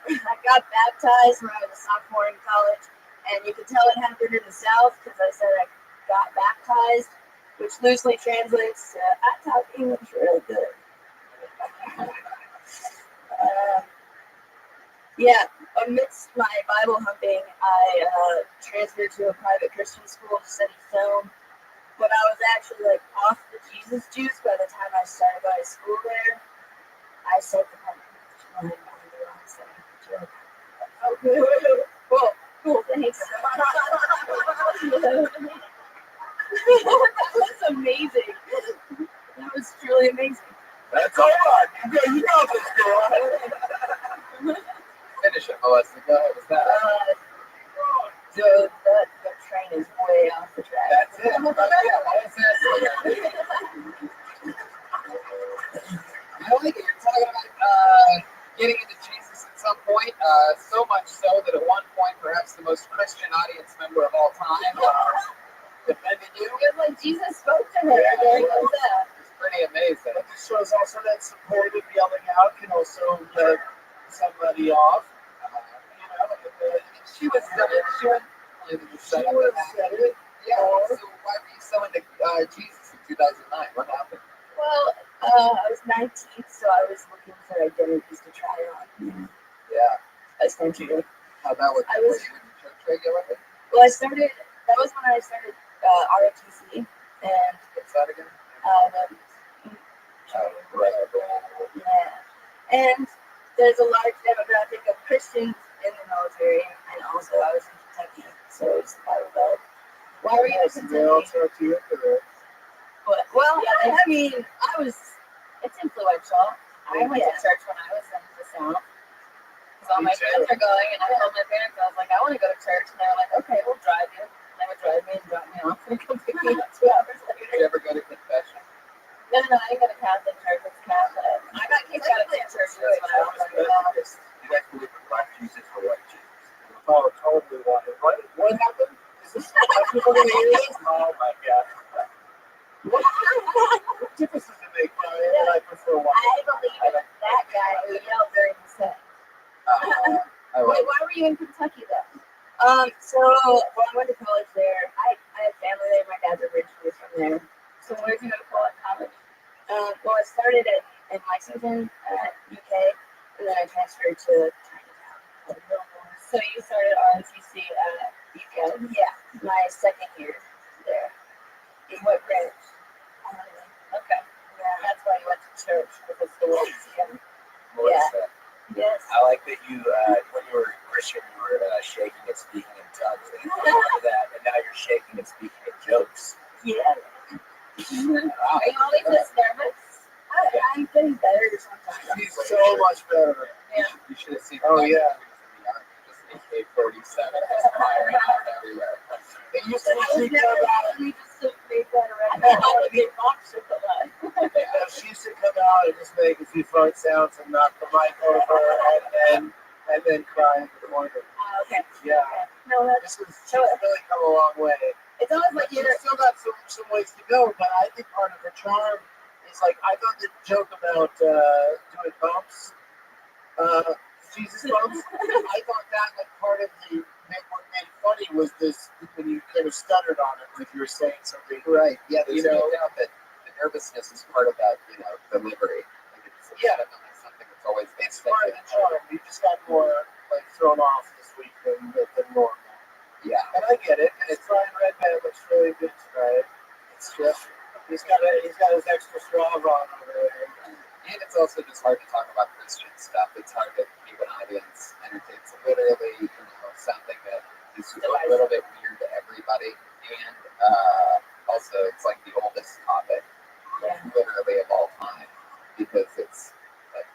got baptized when I was a sophomore in college, and you can tell it happened in the South because I said I got baptized, which loosely translates to I talk English real good. Yeah, amidst my Bible humping, I transferred to a private Christian school to study film. But I was actually like off the Jesus juice by the time I started going to school there. I said to my okay, cool, thanks. That was amazing. That was truly amazing. That's all right. You got this, girl. Finish it, Melissa. Go ahead. Was that? Dude, the train is way off the track. That's it. I like it. You're talking about getting into Jesus at some point. So much so that at one point, perhaps the most Christian audience member of all time defended you. It was like Jesus spoke to her. It's pretty amazing. But this shows also that supportive yelling out can also get somebody off. She was said it. Yeah. So why were you so into Jesus in 2009? What happened? Well, I was 19, so I was looking for identities to try on. Yeah. Essentially. How'd that work? Were you in church regularly? Well, that was when I started ROTC. And what's that again? Yeah. And there's a large demographic of Christians in the military, and also I was in Kentucky, so it's Bible Belt. Why were you in Kentucky? Well, I mean, it's influential. I went to church when I was in the South. Because all my friends are going, and I told my parents, I was like, I want to go to church. And they were like, okay, we'll drive you. And they would drive me and drop me off and come pick me up 2 hours later. Did you ever go to confession? No, I didn't go to Catholic church. It's Catholic. I got kicked out of the church when I was like, You guys believe in black Jesus or white Jesus? Oh, totally why. What happened? Is this people going to hear this? Oh my God. What difference does it make? I prefer white. I believe in that guy who yelled during the set. Wait, why were you in Kentucky though? So when I went to college there, I had family there. My dad's originally from there. So where did you go to college? Well, I started in Lexington, UK, and then I transferred to Chinatown. So you started ROTC at UK? Yeah, my second year there. In what branch? Okay. Yeah, that's why you went to church, because the words, yeah. Yes. I like that you, when you were Christian, you were shaking and speaking in tongues. And you remember that, and now you're shaking and speaking in jokes. Yeah. Are you always this nervous? I'm getting better sometimes. She's so much better. Yeah. You should have seen. Oh, yeah. Just AK-47 just firing out everywhere. They used to she come out. We just made that already. She used to come out and just make a few fun sounds and knock the mic over and then cry in the corner. Okay. Yeah. No, that's She's really come a long way. it's always like She's you're. still got some ways to go, but I think part of her charm is like I thought the joke about doing bumps, Jesus bumps. I thought that like part of what made it funny was this when you kind of stuttered on it, like you were saying something. Right. Yeah. There's no doubt that the nervousness is part of that. Delivery. Like it's definitely something that's always. It's part of the charm. You just got more like thrown off this week than normal. Yeah. And I get it. And it's Brian Redman looks really good tonight. It's just. He's got his extra straw on over there. And it's also just hard to talk about Christian stuff. It's hard to keep an audience entertained. It's literally, something that is a little bit weird to everybody. And Also, it's like the oldest topic, literally of all time, because it's like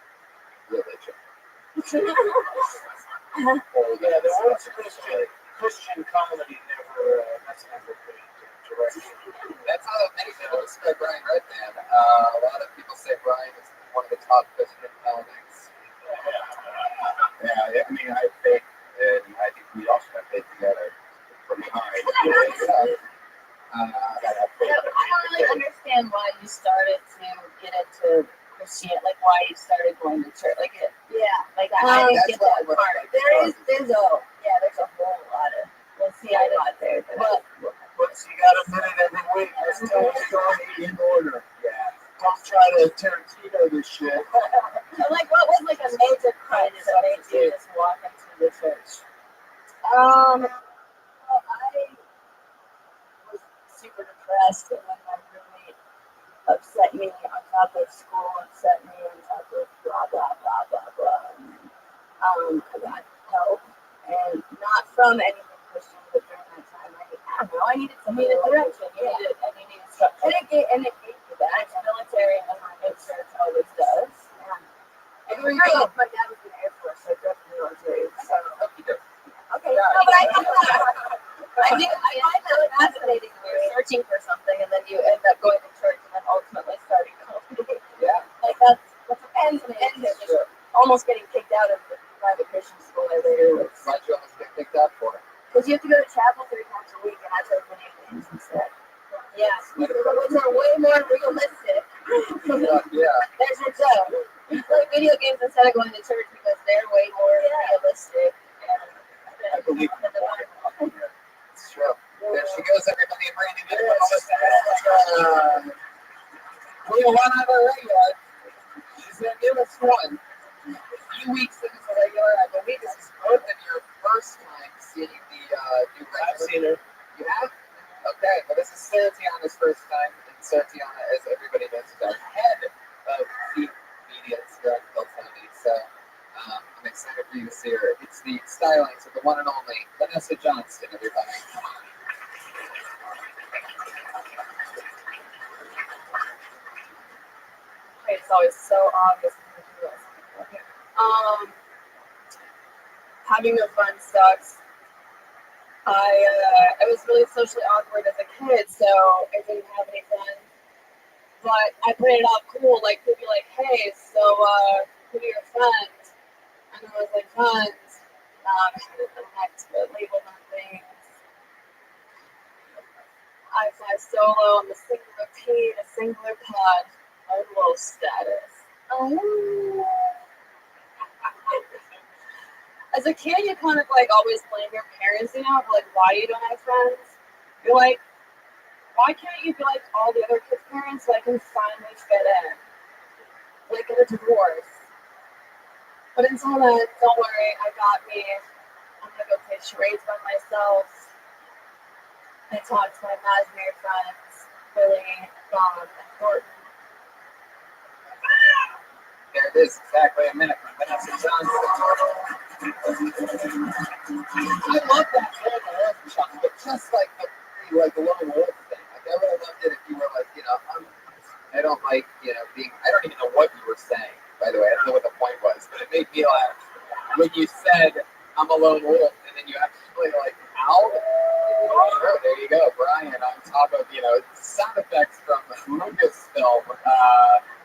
religion. Yeah, there was Christian comedy never, that's never been direction. That's how many people describe Brian Redman. A lot of people say Brian is one of the top Christian comics. Yeah, I mean, I have faith, and I think we also have faith together. Pretty high. I don't really understand why you started to get into Christianity, like why you started going to church. Like, like I didn't get that part. There's a whole lot of. Well, see, I got there, but You got a minute every week. Let's tell the story in order. Yeah. Don't try to Tarantino this shit. like, what was like a major crutch that made you just walk into the church? Well, I was super depressed, and then my roommate upset me on top of school, upset me on top of blah blah blah blah blah. And, I got help, and not from anything Christian, but during that time, I don't know, I needed some direction. I needed structure, and it gave me that. It's military, and my church always does. And we grew up. My dad was in the Air Force, so I grew up in the military. So okay, no, but I find that fascinating. You're searching for something, and then you end up going to church, and then ultimately starting comedy. Yeah. Like that's fascinating. Almost getting kicked out of the private Christian school I later was. Why'd you almost get kicked out for? Because you have to go to chapel 3 times a week, and I took video games instead. Yes, which are way more realistic. Yeah. There's your joke. You play video games instead of going to church because they're way more realistic. I believe in the Bible. It's true. There she goes, everybody. Brandon, we have one on the regular. She's going to give us one. A few weeks into the regular, I believe this is both of your first time seeing the new regular. I've seen her. You have? Okay, well, this is Saratiana's first time, and Saratiana, as everybody knows, is our head of Feet Media here at Bill County. So I'm excited for you to see her. It's the stylings of the one and only Vanessa Johnston, everybody. It's always so obvious. Having no fun sucks. I was really socially awkward as a kid, so I didn't have any fun. But I played it off cool, like people be like, "Hey, so who are your friends?" And I was like, "Friends." I had to label them things. I fly solo. I'm a singular paid, a singular pod, a low status. As a kid, you kind of like always blame your parents, for like why you don't have friends. You're like, why can't you be like all the other kids' parents so I can finally fit in? Like in a divorce. But until then, don't worry, I got me. I'm gonna go play charades by myself. I talked to my imaginary friends, Billy, Bob, and Thornton. There it is, exactly a minute from Vanessa Johnston. I love that chunk, but just like the lone wolf thing. Like I would have loved it if you were like, I don't like, being. I don't even know what you were saying. By the way, I don't know what the point was, but it made me laugh when you said I'm a lone wolf, and then you actually like ow. Sure, there you go, Brian. On top of sound effects from Lucasfilm.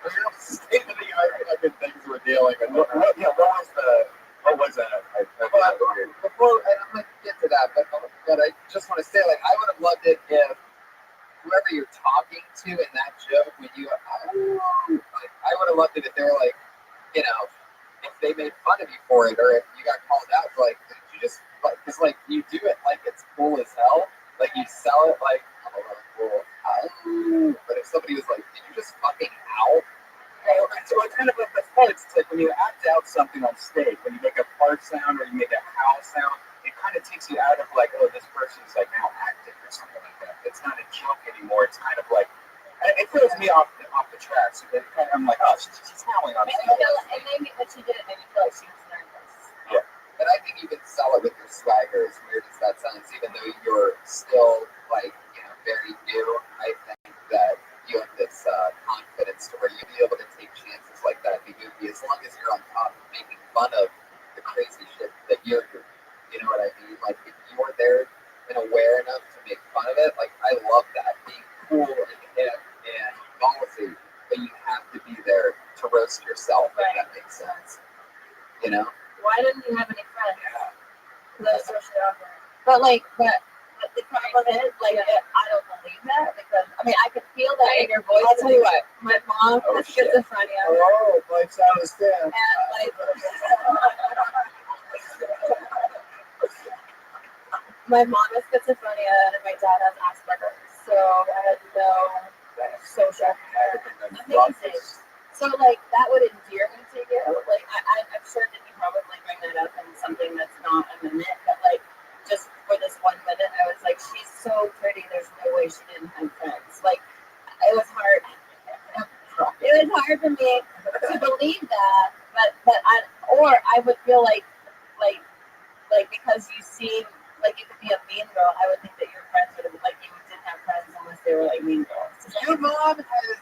Real state of the art fucking things we're dealing with. What was that? Before, and I'm going to get to that, but I just want to say, like, I would have loved it if whoever you're talking to in that joke, when you, like, I would have loved it if they were like, if they made fun of you for it, or if you got called out, like, did you just, like, because, like, you do it like it's cool as hell. Like, you sell it like, I'm a little cool. But if somebody was like, did you just fucking ow? So it's kind of like the fun. It's like when you act out something on stage, when you make a fart sound or you make a howl sound, it kind of takes you out of like, oh, this person's like now acting or something like that. It's not a joke anymore. It's kind of like, it throws me off the track. So I'm like, oh, she's howling on stage. It made me, what she did, it made me feel like she was nervous. Yeah. But I think you can sell it with your swagger, as weird as that sounds, even though you're still like, very new. I think that you have this confidence to where you'll be able to take chances like that in the movie as long as you're on top of making fun of the crazy shit that you're doing. You know what I mean? Like, if you're there and aware enough to make fun of it, like, I love that. Being cool and hip and ballsy, but you have to be there to roast yourself, if that makes sense. You know? Why didn't you have any friends? Because I was socially awkward. But the problem is, I don't believe that because I could feel that in your voice. I'll tell you what. My mom has schizophrenia. Oh, Blake's out of stand. And my mom has schizophrenia and my dad has Asperger's, so I had no social amazing. So that would endear me to you. I'm sure that you probably bring that up in something that's not a minute, but just for this 1 minute, I was like, she's so pretty. There's no way she didn't have friends. It was hard. It was hard for me to believe that, but I would feel like because you seem like you could be a mean girl, I would think that your friends would have you didn't have friends unless they were mean girls. Your mom has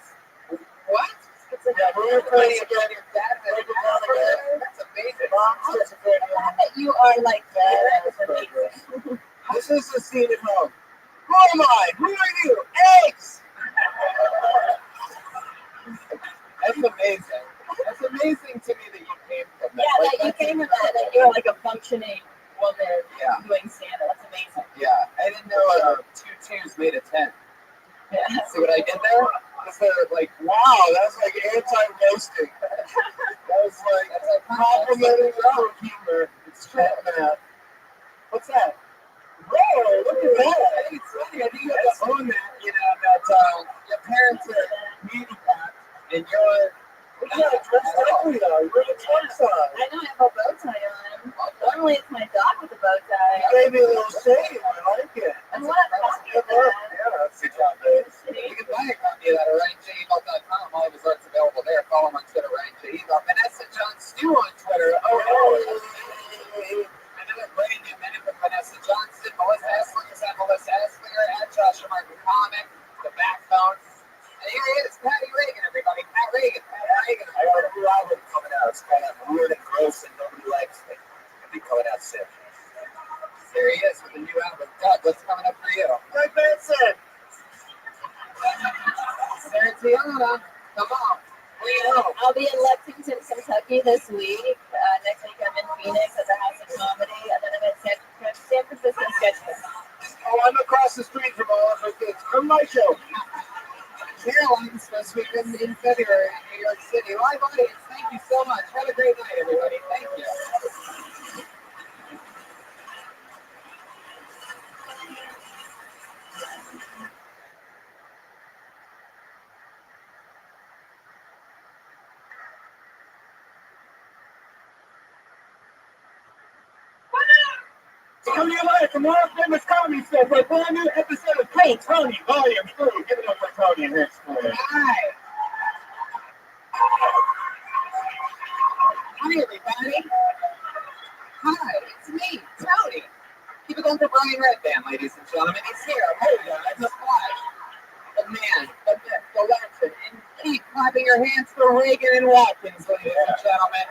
what? Yeah, we're friends again. Your dad has Asperger's? That's amazing. I'm glad that you are that. That's amazing. This is the scene at home. Who am I? Who are you? Eggs! That's amazing. That's amazing to me that you came from that. Yeah, that you came from that you're a functioning woman doing stand-up. That's amazing. Yeah, I didn't know 2 2s made a 10. Yeah. See what I did there? Wow, that's anti-roasting. That was complimenting our humor. It's true, man. What's that? Whoa, look at that. It's funny. I think you have to own that, that your parents are handicapped and you're dressed up. You're the Trump side. I know I have a bow tie on. Normally it's my dog with a bow tie. Maybe a little shade. I like it. And what a copy of that. Yeah, that's good job, babe. You can buy a copy of that at RyanJEval.com. All of his art's available there. Follow him on Twitter, RyanJEval. Vanessa John Stew on Twitter. Another brand new minute from Vanessa Johnson. Melissa Esslinger is at Melissa Esslinger. At Joshua Martin Comic. The Backbone. And here he is, Patty Reagan, everybody. Pat Reagan. I got a new album coming out. It's called Weird and Gross and Nobody Likes Me. It'll be coming out soon. There he is with a new album. Doug, what's coming up for you? Like Ben said. Sarah Tiana, come on. I'll be in Lexington, Kentucky this week. Next week I'm in Phoenix at the House of Comedy, and then I'm in San Francisco Sketch Fest. Oh, I'm across the street from all of her kids. Come my show. Caroline's first weekend in February in New York City. Live audience, thank you so much. Have a great night, everybody. Thank you. Come to you live from World Famous Comedy Show for a brand new episode of Hey Tony, Volume 3. Give it up for Tony and his story. Hi. Hi, everybody. Hi, it's me, Tony. Keep it going for Brian Redband, ladies and gentlemen. He's here. Hey, guys, the Flash. The man, the myth, the legend. And keep clapping your hands for Reagan and Watkins, ladies and gentlemen.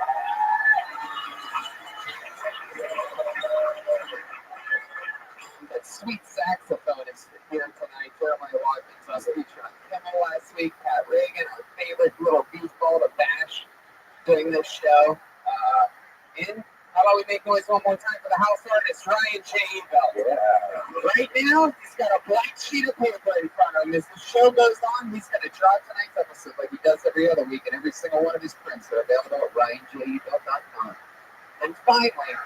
That sweet saxophone is here tonight. Jeremiah Watkins was featured on Kimmel last week. Pat Reagan, our favorite little goofball to bash doing this show. How about we make noise one more time for the house artist, Ryan J. Yeah. Right now, he's got a blank sheet of paper in front of him. As the show goes on, he's going to draw tonight's episode like he does every other week, and every single one of his prints are available at RyanJEval.com. And finally,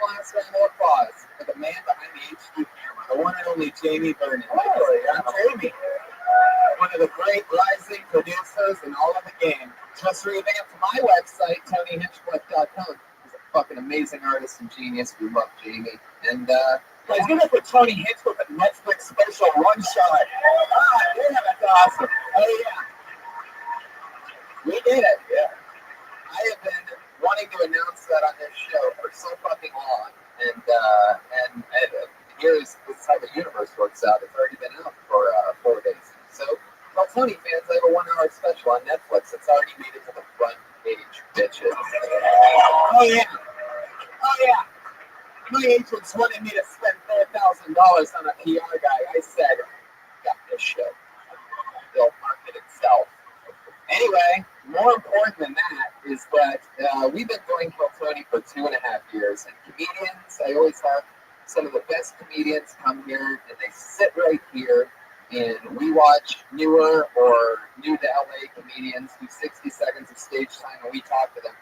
last round of applause for the man behind the HD camera, the one and only Jamie Vernon. Oh, yeah, Jamie. One of the great rising producers in all of the game. Just revamped my website, TonyHinchcliffe.com. He's a fucking amazing artist and genius. We love Jamie. And guys, give it up for Tony Hinchcliffe with a Netflix special One Shot. Yeah, that's awesome. oh yeah, we did it. Yeah. I have been wanting to announce that on this show for so fucking long, and here's how the universe works out. It's already been out for 4 days. So, well, Tony fans, I have a 1-hour special on Netflix. It's already made it to the front page, bitches. Oh, yeah. Oh, yeah. My agents wanted me to spend $4,000 on a PR guy. I said, got this shit. They'll market itself. Anyway, more important than that is that we've been doing Kill Tony for 2.5 years. And comedians, I always have some of the best comedians come here and they sit right here and we watch newer or new to LA comedians do 60 seconds of stage time and we talk to them.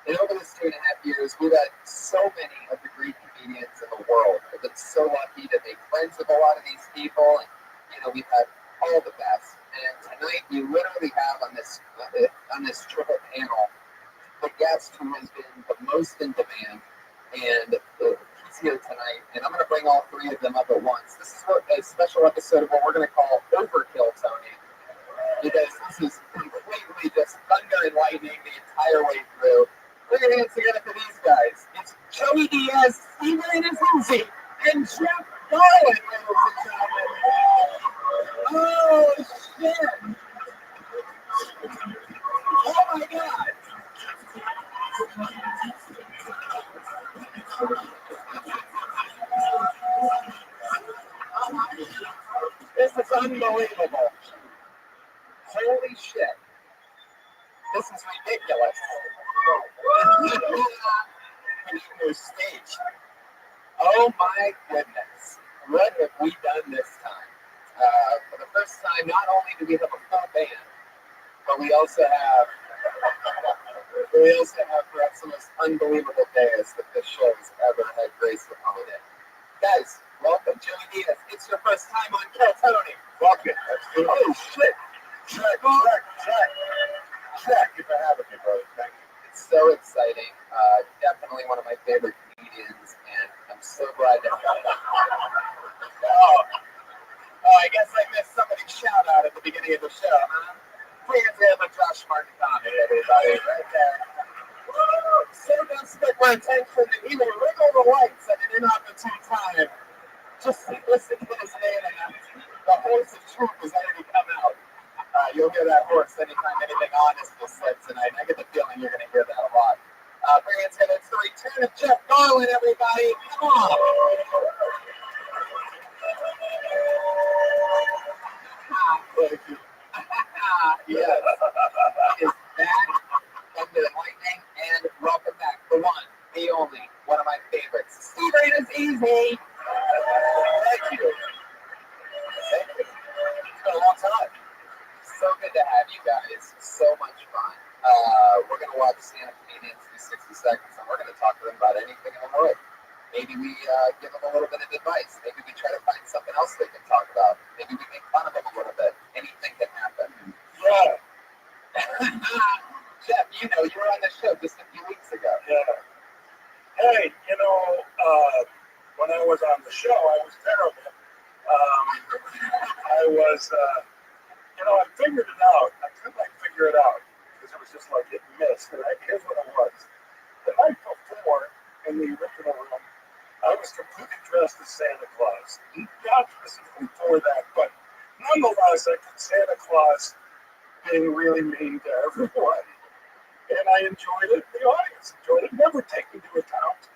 And over this 2.5 years, we've had so many of the great comedians in the world. I've been so lucky to make friends with a lot of these people. And, we've had all the best. And tonight, we literally have on this triple panel the guest who has been the most in demand. And he's here tonight. And I'm going to bring all 3 of them up at once. This is a special episode of what we're going to call Overkill Tony. Because this is completely just thunder and lightning the entire way through. Put your hands together for these guys. It's Joey Diaz, Steven Uzi, and Jeff Garland, ladies and gentlemen. Oh, shit. Oh, my God. This is unbelievable. Holy shit. This is ridiculous. New stage. Oh my goodness. What have we done this time? For the first time, not only do we have a full band, but we also have perhaps the most unbelievable days that this show has ever had graced upon it. Guys, welcome, Joey Diaz. It's your first time on Kill Tony. Welcome. Oh shit. Check if I have it, brother. Thank you. It's so exciting. Definitely one of my favorite comedians, and I'm so glad to have him. Oh, I guess I missed somebody's shout out at the beginning of the show, huh? Please have a Josh Martin comment, everybody, right there. Woo! So desperate for attention that he will wriggle the lights at an inopportune time. Just listen to his name, and the horse of truth has already come out. You'll hear that horse anytime anything honest is said tonight. I get the feeling you're going to hear that a lot. Bring it together. It's the return of Jeff Garland, everybody. Come on. Thank you. Yes. He is back. Thunder and lightning. And welcome back. The one, the only, one of my favorites. Steven is easy. Thank you. Thank you. It's been a long time. So good to have you guys. So much fun. We're going to watch stand-up comedians do 60 seconds, and we're going to talk to them about anything in the world. Maybe we give them a little bit of advice. Maybe we try to find something else they can talk about. Maybe we make fun of them a little bit. Anything can happen. Yeah. Jeff, you were on the show just a few weeks ago. Yeah. Hey, when I was on the show, I was terrible. I was... I figured it out. I couldn't figure it out because it was just like it missed. And here's what it was. The night before, in the original room, I was completely dressed as Santa Claus. Not specifically for that, but nonetheless, I could Santa Claus being really mean to everyone. And I enjoyed it. The audience enjoyed it. Never taking into account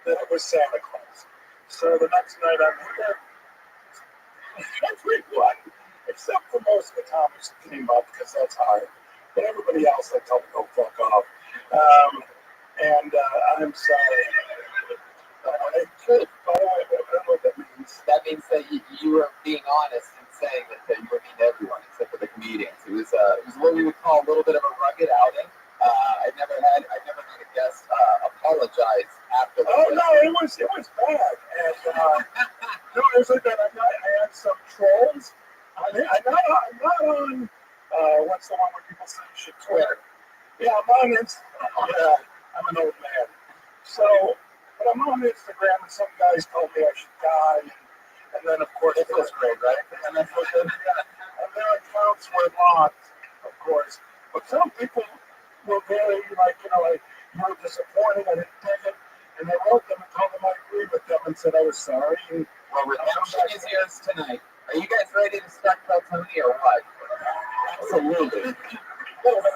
that it was Santa Claus. So the next night I'm here, everyone, except for most of the comics that came up, because that's hard. But everybody else, I told them, go fuck off. I'm sorry. I could, by the way, but I don't know what that means. That means that you were being honest and saying that you were mean to everyone except for the comedians. It was what we would call a little bit of a rugged outing. I've never had a guest apologize after. Oh no, it was bad. And no, it was like that. I had some trolls. I'm not on what's the one where people say you should Twitter. Yeah, I'm on Instagram. Yeah, I'm an old man. So, but I'm on Instagram, and some guys told me I should die, and then of course it was great, right? And then and their accounts were locked, of course. But some people were very you were disappointed. I didn't take it, And I wrote them and told them I agreed with them and said I was sorry. And Well, redemption is yours tonight. Are you guys ready to start Tony or what? absolutely. The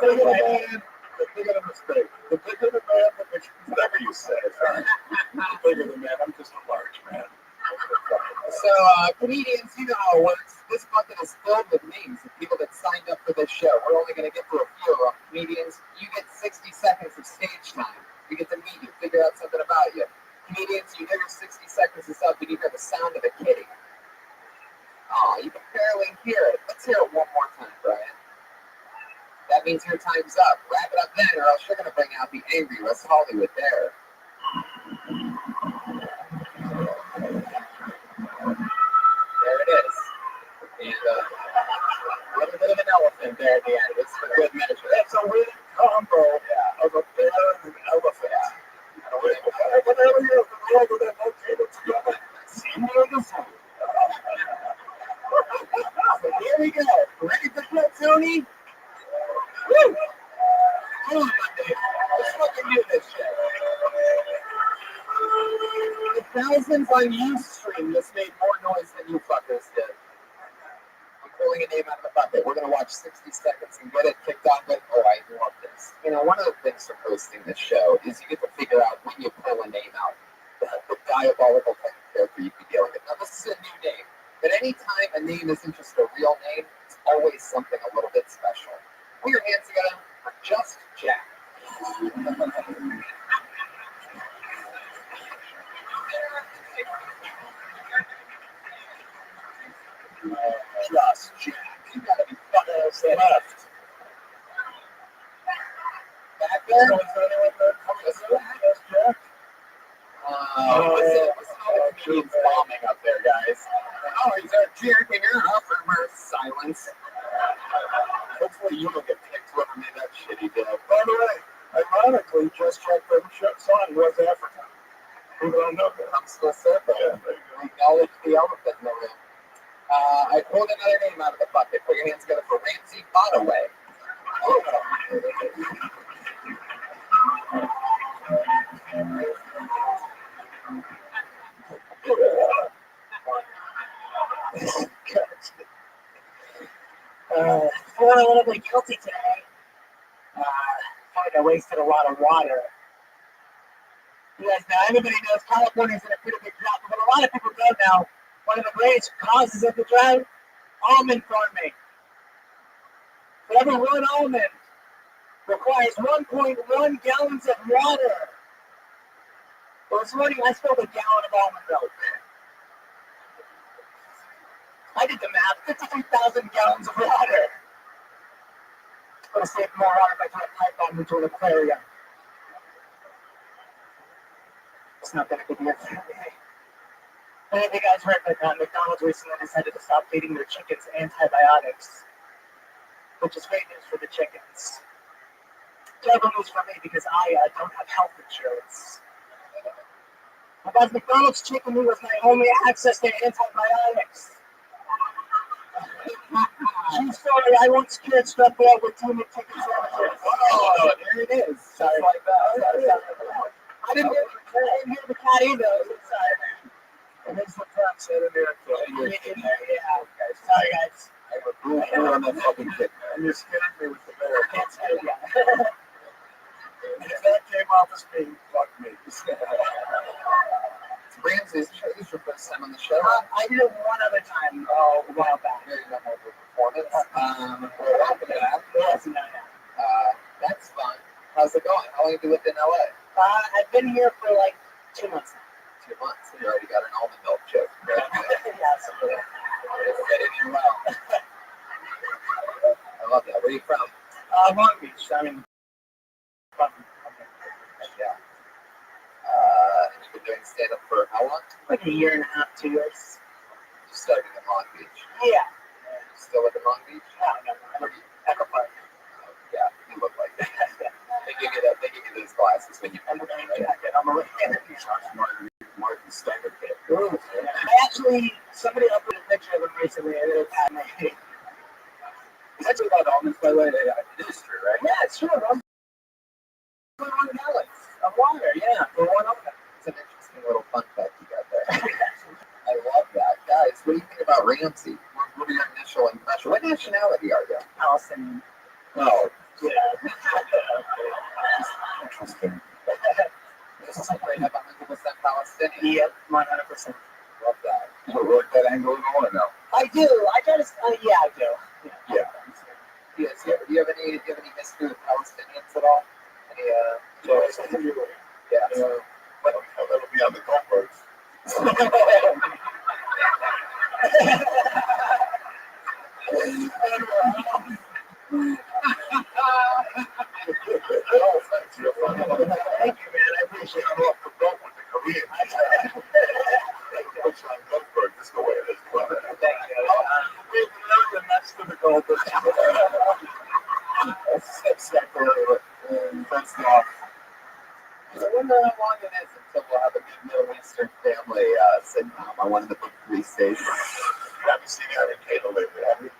bigger the man, the bigger the mistake. The bigger the man, the bigger, whatever you say. The bigger the man, I'm just a large man. So, comedians, you know how it works. This bucket is filled with names of people that signed up for this show. We're only going to get through a few of them. Comedians, you get 60 seconds of stage time. We get to meet you, figure out something about you. Comedians, you hear your 60 seconds is up and you hear the sound of a kitty. Oh, you can barely hear it. Let's hear it one more time, Brian. That means your time's up. Wrap it up then, or else you're going to bring out the angry West Hollywood there. There it is. And a little bit of an elephant there at the end. It's a good measure. That's a weird combo of a bear and an elephant. Whatever you're over there located together. Seems like a fool. So here we go. Ready for Tony? Woo! Come on, Monday. Let's fucking do this shit. The thousands on Ustream just made more noise than you fuckers did. I'm pulling a name out of the bucket. We're going to watch 60 seconds and get it kicked off with, oh, I love this. You know, one of the things from hosting this show is you get to figure out when you pull a name out, the diabolical kind of character you be dealing with. Now, this is a new name, but anytime a name isn't just a real name, it's always something a little bit special. Put your hands together for Just Jack. Just Jack. You gotta be fucking set Left. back there. Is there anyone that comes to Just Jack? Listen all the comedians bombing up there, guys. Oh, he's a jerk and you're up for silence. Hopefully you don't get picked whoever made that shitty deal. By the way, ironically, Just Jack son was African. Who don't know that? I'm still circling. Yeah, there you go. Acknowledge the elephant in the room. I pulled another name out of the bucket. Put your hands together for Ramsey Botaway. Feeling a little bit guilty today. I wasted a lot of water. You guys know, everybody knows California's in a pretty big drought, but a lot of people don't know one of the greatest causes of the drought, almond farming. For every one almond requires 1.1 gallons of water. Well, this morning I spilled a gallon of almond milk. I did the math, 53,000 gallons of water. I'm going to save more water if I try to pipe that into an aquarium. It's not that big a deal. I think you guys heard that McDonald's recently decided to stop feeding their chickens antibiotics, which is great news for the chickens. Terrible news for me because I don't have health insurance. But guys, McDonald's chicken meat was my only access to antibiotics. True story, I once cured strep throat with 2 McChicken sandwiches. Oh, there it is. Sorry. Like that. Sorry. I didn't hear the cat either. Sorry, man. And there's the cat sitting there. Yeah. Sorry, guys. I have a blue hair on that fucking kid. And you scared me with the bear. Can't scare you. And if that came off as being, fuck me. Ramsey, this is your first time on the show. I did it one other time a while back. Very memorable performance. We're welcome to that. Yes, no. That's fun. How's it going? How long have you lived in LA? I've been here for like 2 months now. 2 months. You already got an almond milk joke. Very good. Yeah, absolutely. It's fitting in well. I love that. Where are you from? Long Beach. I mean, Yeah. You've been doing stand-up for how long? like a year and a half, 2 years. You started in Long Beach. Yeah. You still live in Long Beach? No. Echo Park. Yeah, you look like that. They give you those glasses when you come in, right? I'm a Martin Steiner kid. I actually, somebody uploaded a picture of him recently, and it had me. It's actually about almonds, by the way. It is true, right? Yeah, it's true. I'm 1 gallon of water, yeah, for one almond. That's an interesting little fun fact you got there. I love that. Guys, what do you think about Ramsey? What are your initial impressions? What nationality are you? Palestinian. Oh, Yeah. interesting. This is right up 100% Palestinian. Yep, 100%. Love that. You work that angle in all now. I do. I try to. Yeah, I do. Yeah. Yes. Do you have any history with Palestinians at all? Any yeah. That'll be on the Goldbergs. Thank you, man. I appreciate I'm off the boat with the Koreans. Which on Goldberg, this is the way it is. Thank you. We've learned next to the Goldbergs. That's off. I wonder how long it is until we'll have a good Middle Eastern family sitcom. I wanted the big 3 states. Have you seen Aaron Cato lately? Have you?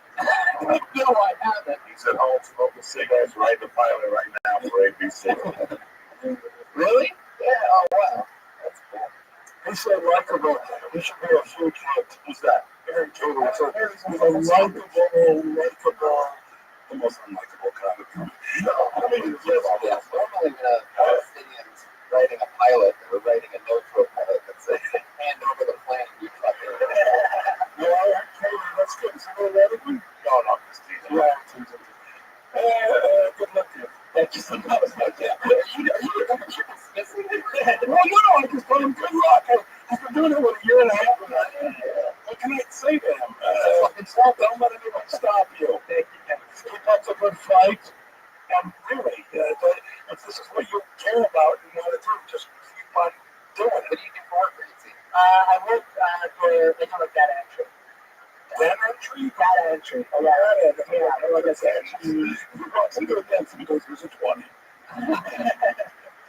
No, I haven't. He's at home smoking cigarettes, writing a pilot right now for ABC. Really? Yeah. Oh, wow. That's cool. He said, likable. He should be a huge hit. Who's that? Aaron Cato. He's a likable, the most unlikable kind of comedy. No, I mean, Yeah, normally when a Palestinian's writing a pilot, or writing a note to a pilot that says, hand over the plane, you fucker. no, Aaron Cato, that's good. Is he going to everything? No, I'm just teasing. Yeah, I'm teasing. Good luck to you. Thank you so much. Yeah. Well, I just told him good luck. I've been doing it for a year and a half. What can I say to him? Don't let anyone stop you. Keep up the good fight. And really, if this is what you care about and want to do, just keep on doing it. What do you do for work, Ramsey? I work for data entry. Data entry? Data entry. Oh, yeah, like I said. You brought some good things because there's a 20.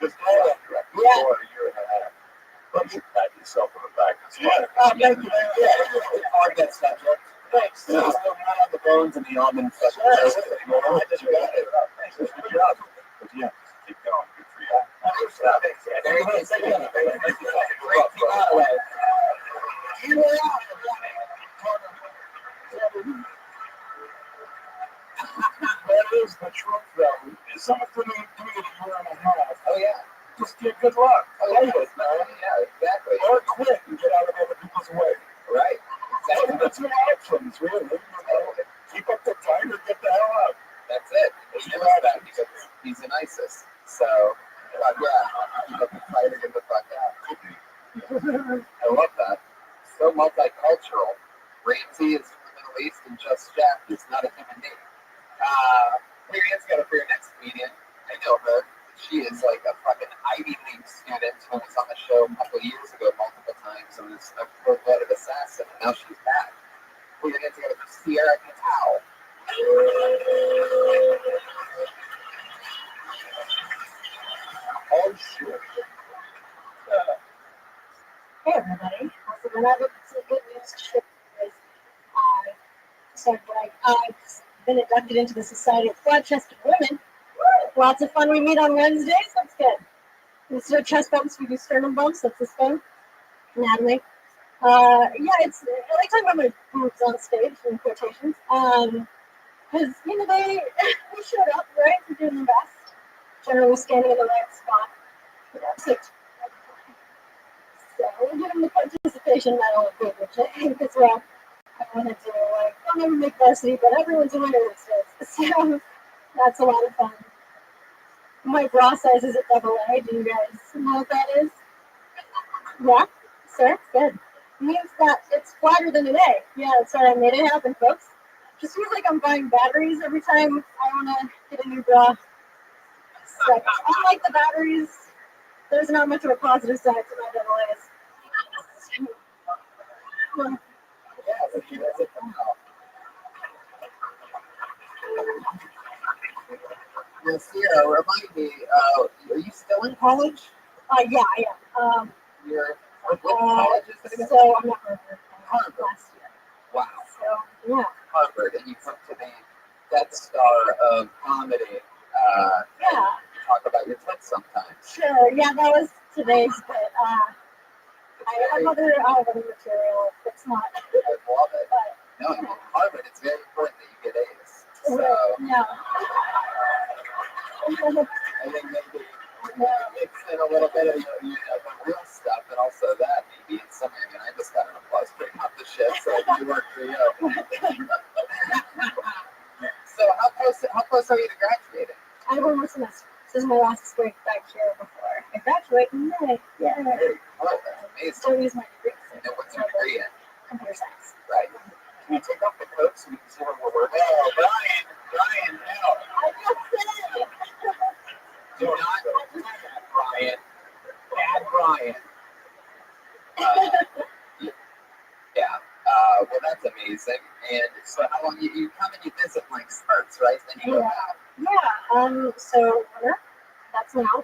Just Yeah. for a year and a half. But you pat yourself on the back. It's fine. Oh, thank you, man. Yeah, hard that subject. Thanks. Still not on the bones and the almond stuff. I just got it. Thanks. Good job. But yeah, keep going. Good for you. Very good. Thank you. Great team out away. That is the truth, though. Someone's doing it a year and a half. Oh, yeah. Just give good luck. Oh, yeah. Yeah, exactly. Or quit and get out of other people's way. Right. Exactly. That's your options, really. Keep up the fight or get the hell out. That's it. He knows that because he's an ISIS. So, yeah, keep up the fight or get the fuck out. I love that. So multicultural. Ramsey is from the Middle East and Just Jack is not a human being. Clear answer got it for your next comedian. I know her. She is like a fucking Ivy League student who was on the show a couple of years ago multiple times and was a cold-blooded assassin. And now she's back. Clear answer got it for Sierra Catal. Oh, shit. Hey everybody, also when I look at some good news to share with I've been inducted into the Society of Flat-Chested Women. Lots of fun. We meet on Wednesdays. That's good. Instead of chest bumps, we do sternum bumps. That's this fun. Anatomy. Yeah, it's I like talking about my boobs on stage in quotations. Because they showed up, right? We're doing the best. Generally standing in the right spot. So we'll give them the participation medal of privilege, I think, as well. I wanted to, I'll never make varsity, but everyone's a winner these days. So that's a lot of fun. My bra size is a double A. Do you guys know what that is? Yeah, sir, good. It means that it's flatter than an A. Yeah, sorry, I made it happen, folks. Just feels like I'm buying batteries every time I want to get a new bra. So, unlike the batteries, there's not much of a positive side to my double A's. Yeah, but she does it somehow. Now, Sierra, remind me, are you still in college? Yeah, I am. You're what college is it again? So I'm not Harvard. last year. Wow. So, yeah. Harvard, and you come to the Death Star of comedy. Yeah. You talk about your tits sometimes. Sure. Yeah, that was today's, but I have other material. It's not. I love it. But, No, in Harvard, it's very important that you get A's. So no. I think maybe mix in a little bit of the real stuff and also that maybe in some way. I mean, I just got an applause breaking up the shit, so I can do work for you. So how close are you to graduating? I have one more semester. This is my last break back here before I graduate in May. Yeah. Oh, that's amazing. Still use my degree. And what's your degree in? Computer science. Right. Can you take off the coat so we can see what we're working? Oh, Brian, no. I just said it. Do not Brian. Bad Brian. Yeah. Well, that's amazing. And so how long you come and you visit like spurts, right? Then you go back. Yeah. So winter, that's now.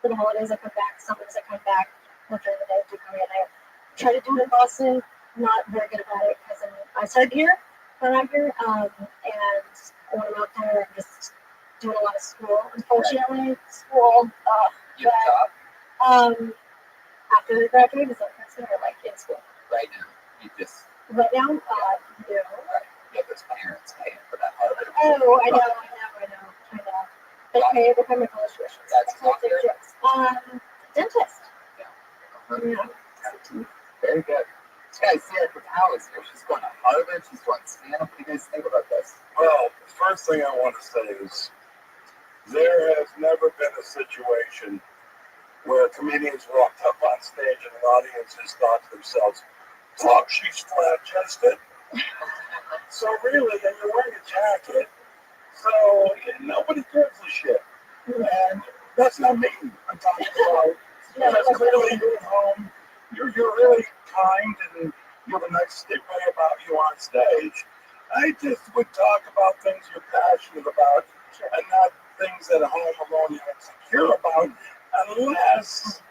For the holidays, I come back. Summers, I come back. Winter, the day, I do come at night. Try to do it in Boston. Not very good about it because I started here when I'm here, and when I'm out there, I'm just doing a lot of school. Unfortunately, school. You job After I graduate, is that considered like in school? right now. You just Right now, no. yeah, there's parents paying for that Harvard. Oh, I know. They pay my college tuition. That's awesome. Dentist. Yeah. Very good. This guy, Sarah Powers here. She's going to Harvard. She's going to stand up. What do you guys think about this? Well, the first thing I want to say is there has never been a situation where comedians walked up on stage and the audience just thought to themselves, fuck, she's flat-chested. So really, and you're wearing a jacket, so nobody gives a shit. And that's not me. I'm talking about, that's clearly you're at home. You're really kind and you have a nice stigma about you on stage. I just would talk about things you're passionate about and not things at home alone you're insecure about, unless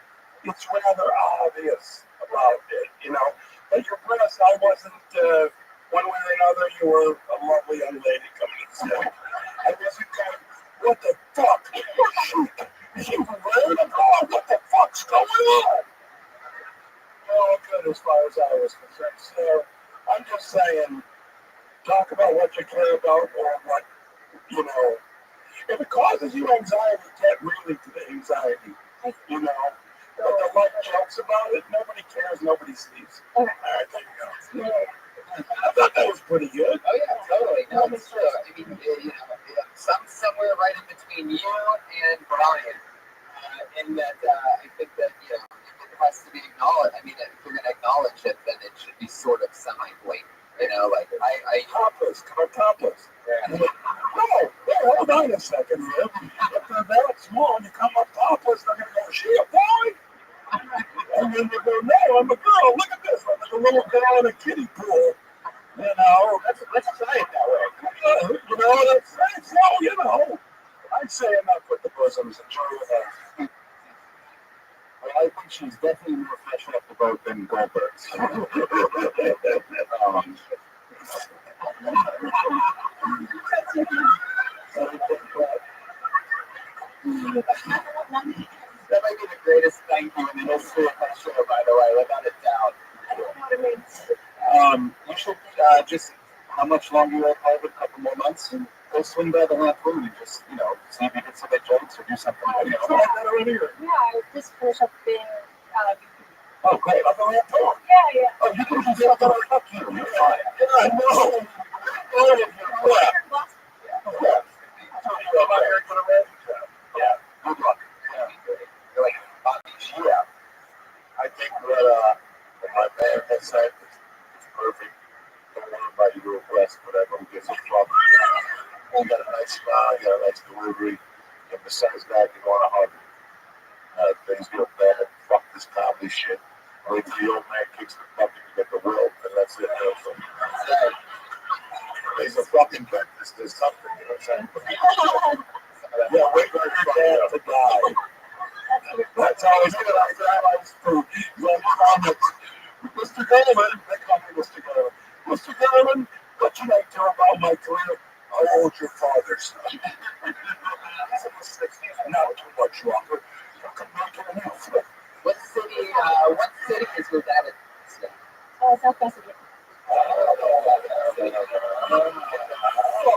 it's rather obvious about it, you know. Like your breast, I wasn't, one way or another, you were a lovely young lady coming to the stage. I wasn't going, what the fuck? You wearing a bra? What the fuck's going on? All good as far as I was concerned. So I'm just saying, talk about what you care about or what, you know. If it causes you anxiety, get really to the anxiety, you know. But the light jokes about it, nobody cares, nobody sees. Okay. All right, there you go. I thought that was pretty good. Oh yeah, totally. No, it's true. I mean, somewhere right in between you and Brian, in that I think that if it has to be acknowledged. I mean, if you're going to acknowledge it, then it should be sort of semi-blatant. You know, like I topless, come on, topless. No, hold on a second. If they're that small and you come up topless, they're going to go, is she a boy? And then they go, no, I'm a girl. Look at this. I'm like a little girl in a kiddie pool. You know, let's try it that way. You know, that's so, you know. I'd say enough with the bosoms. Enjoy your life. I think she's definitely more fresh off the boat than Goldberg's. That might be the greatest thank you in the history of my show, by the way, without a doubt. I don't know what it means. You should just, how much longer you're at Harvard, a couple more months, and go swing by the lamp room and just, you know, see if you get some good jokes or do something. Yeah, I just finished up being oh, great. Up the lamp room. Yeah. Oh, you can just get up on you. You're fine. Yeah, I know. Oh, yeah. Yeah. Good luck. You're like, yeah. I think what my man has said is perfect. Don't worry about your request, whatever who gets a fuck. You got a nice smile, you got a nice delivery, and besides that, you want to hug. Things get bad, fuck this comedy shit. Wait till the old man kicks the bucket to get the world, and that's it. He's a fucking dentist or something, you know what I'm saying? Yeah, wait for your dad to die. That's always good. I realize food. Mr. Gurman, they call me Mr. Gurman. Mr. Gurman, what should I do about my career? How old your father's son? He's in the 60s, not too much longer. You can make it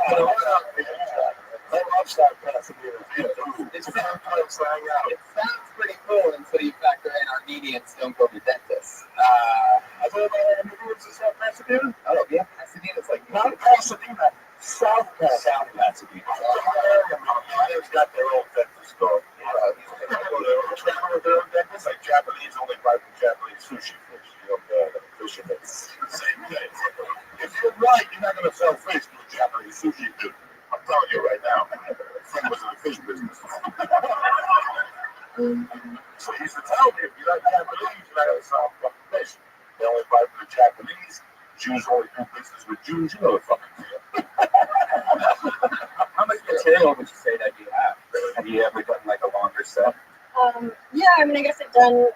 That Rothschild Pasadena. It sounds pretty cool until you factor in Armenians don't go to dentists. I thought about Armenians in South Pasadena. Oh, yeah, Pasadena's like Not Pasadena, South Pasadena. They've got their own dentist store. Travel with their own dentist, like Japanese only buy from Japanese sushi fish. You don't get fish and it's the same thing. If you're right, you're not going to sell fish to a Japanese sushi dude. I'm telling you right now. My friend was in the fish business. So he used to tell me, if you're not Japanese, you're not going to sell fucking fish. They only buy from the Japanese. Jews only do business with Jews. You know the fucking deal. How much material would you say that you have? Have you ever done like a longer set? Yeah, I mean, I guess I've done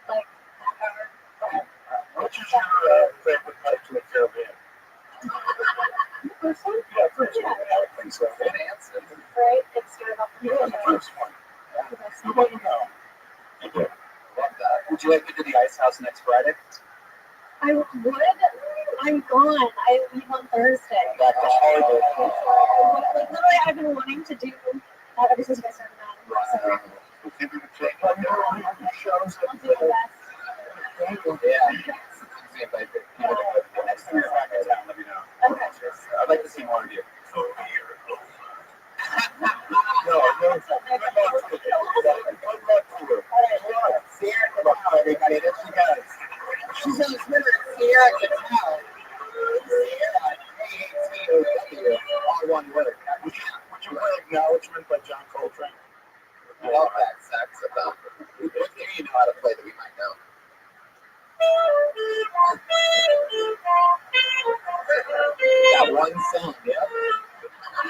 like half hour. What's your favorite type to a Caribbean? First one? Yeah, first one. Yeah. I would think so. Good answer. Right? It started off Yeah, the first one. the best You one. let me know. You do. Love that. Would you like to do the Ice House next Friday? I would. I'm gone. I leave on Thursday. Back to Harvard. Like literally, I've been wanting to do that ever since you guys started on. We'll give you the check on your shows. I'll do my best. Yeah. Next time you're back in town, let me know. Okay. I'd like to see more of you. Sierra Catal, everybody. There she goes. She's on Twitter, Sierra Catal. Sierra, A-A-T-O-W, all one word. Would you want acknowledgement by John Coltrane? I love that saxophone. What game you know how to play that we might know? That one song, yeah. I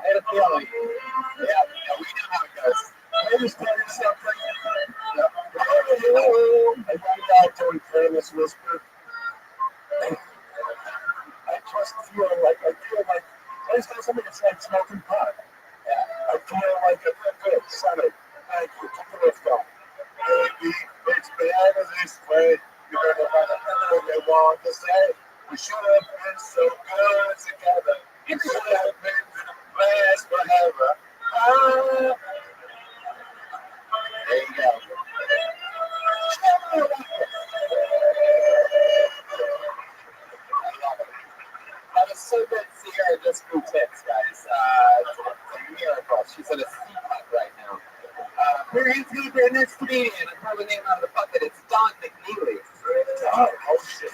had a feeling. Yeah, we know how it goes. I just tell you something. I found out doing Careless Whisper. I just feel like anytime something that's like smoking pot. I feel like a good Sunday. Thank you. Take the lift off. Baby, it's better this way. You're gonna find out what they want to say. We should have been so good together. It should have been last forever. There you go. That was so good. Sierra just grew tits, guys. It's a miracle. She's in a C-cup right now. We're going to be our next comedian. I throw the name out of the bucket. It's Don McNeely. Oh, shit.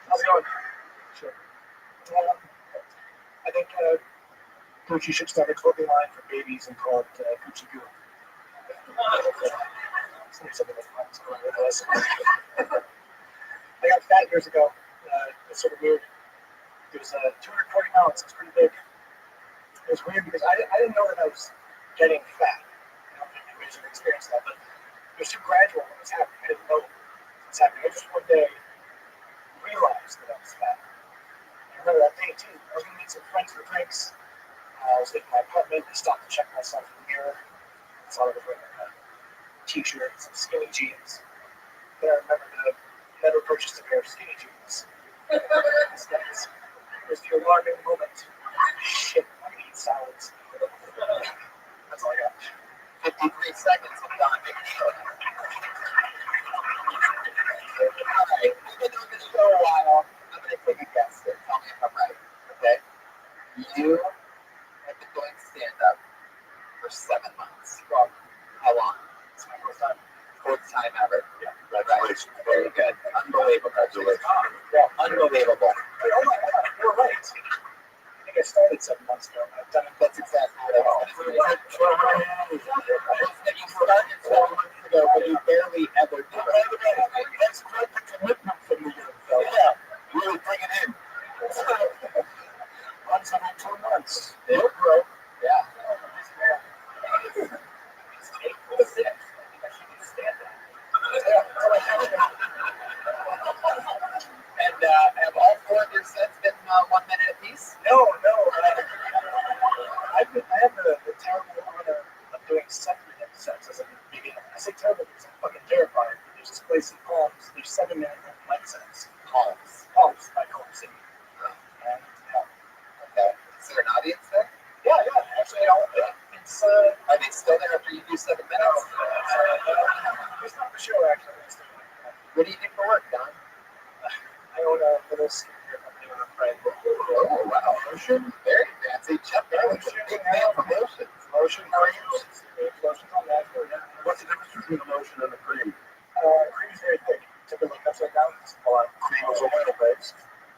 How's it going? Sure. I think Gucci should start a clothing line for babies and call it Gucci Goo. I got fat years ago. It's sort of weird. It was 240 pounds. It's pretty big. It was weird because I didn't know that I was getting fat. I don't think you guys have experienced that, but it was too gradual when it was happening. I didn't know it was happening. I just one day realized that I was fat. I remember that day too. I was going to meet some friends for drinks. I was leaving my apartment. I stopped to check myself in the mirror. I saw I was wearing a t-shirt, some skinny jeans. Then I remembered that I'd never purchased a pair of skinny jeans. It was the alarming moment. Shit, I can eat salads. That's all I got. 53 seconds of Don McNeely. All right, we've been doing this show a while. I'm going to take a guess here. Tell me if I'm right. Okay? You have been doing stand-up for 7 months. Well, how long? It's my first time. Fourth time ever. Yeah. Right. Very good. Unbelievable. Yeah. Unbelievable. Wait, hold on. You're right. I think I started 7 months ago. I've done it. That's exactly what I was going to say. You started 7 months ago, but you barely ever do it. That's quite the commitment from the year. Yeah. Really bring it in. Once every 2 months. Yeah. Bro. Yeah. And have all 4 of your sets been 1 minute apiece? No. I have the terrible honor of doing 7-minute sets as a beginner. I say terrible because I'm fucking terrified. There's this place in Palms. There's 7-minute mic sets. Holmes. Holmes, by Holmes City. And, Okay. Is there an audience there? yeah, actually, it's, Are they still there after you do 7 minutes? it's not the show, actually. What do you do for work, Don? I own a little skincare company with a friend. Oh, wow. Lotion? Very fancy. Chuck Barrett's a big fan for lotions. Lotion creams. Lotion on that. What's the difference between the lotion and the cream? Cream is very thick. Typically upside down. It's a lot. Cream is oil-based.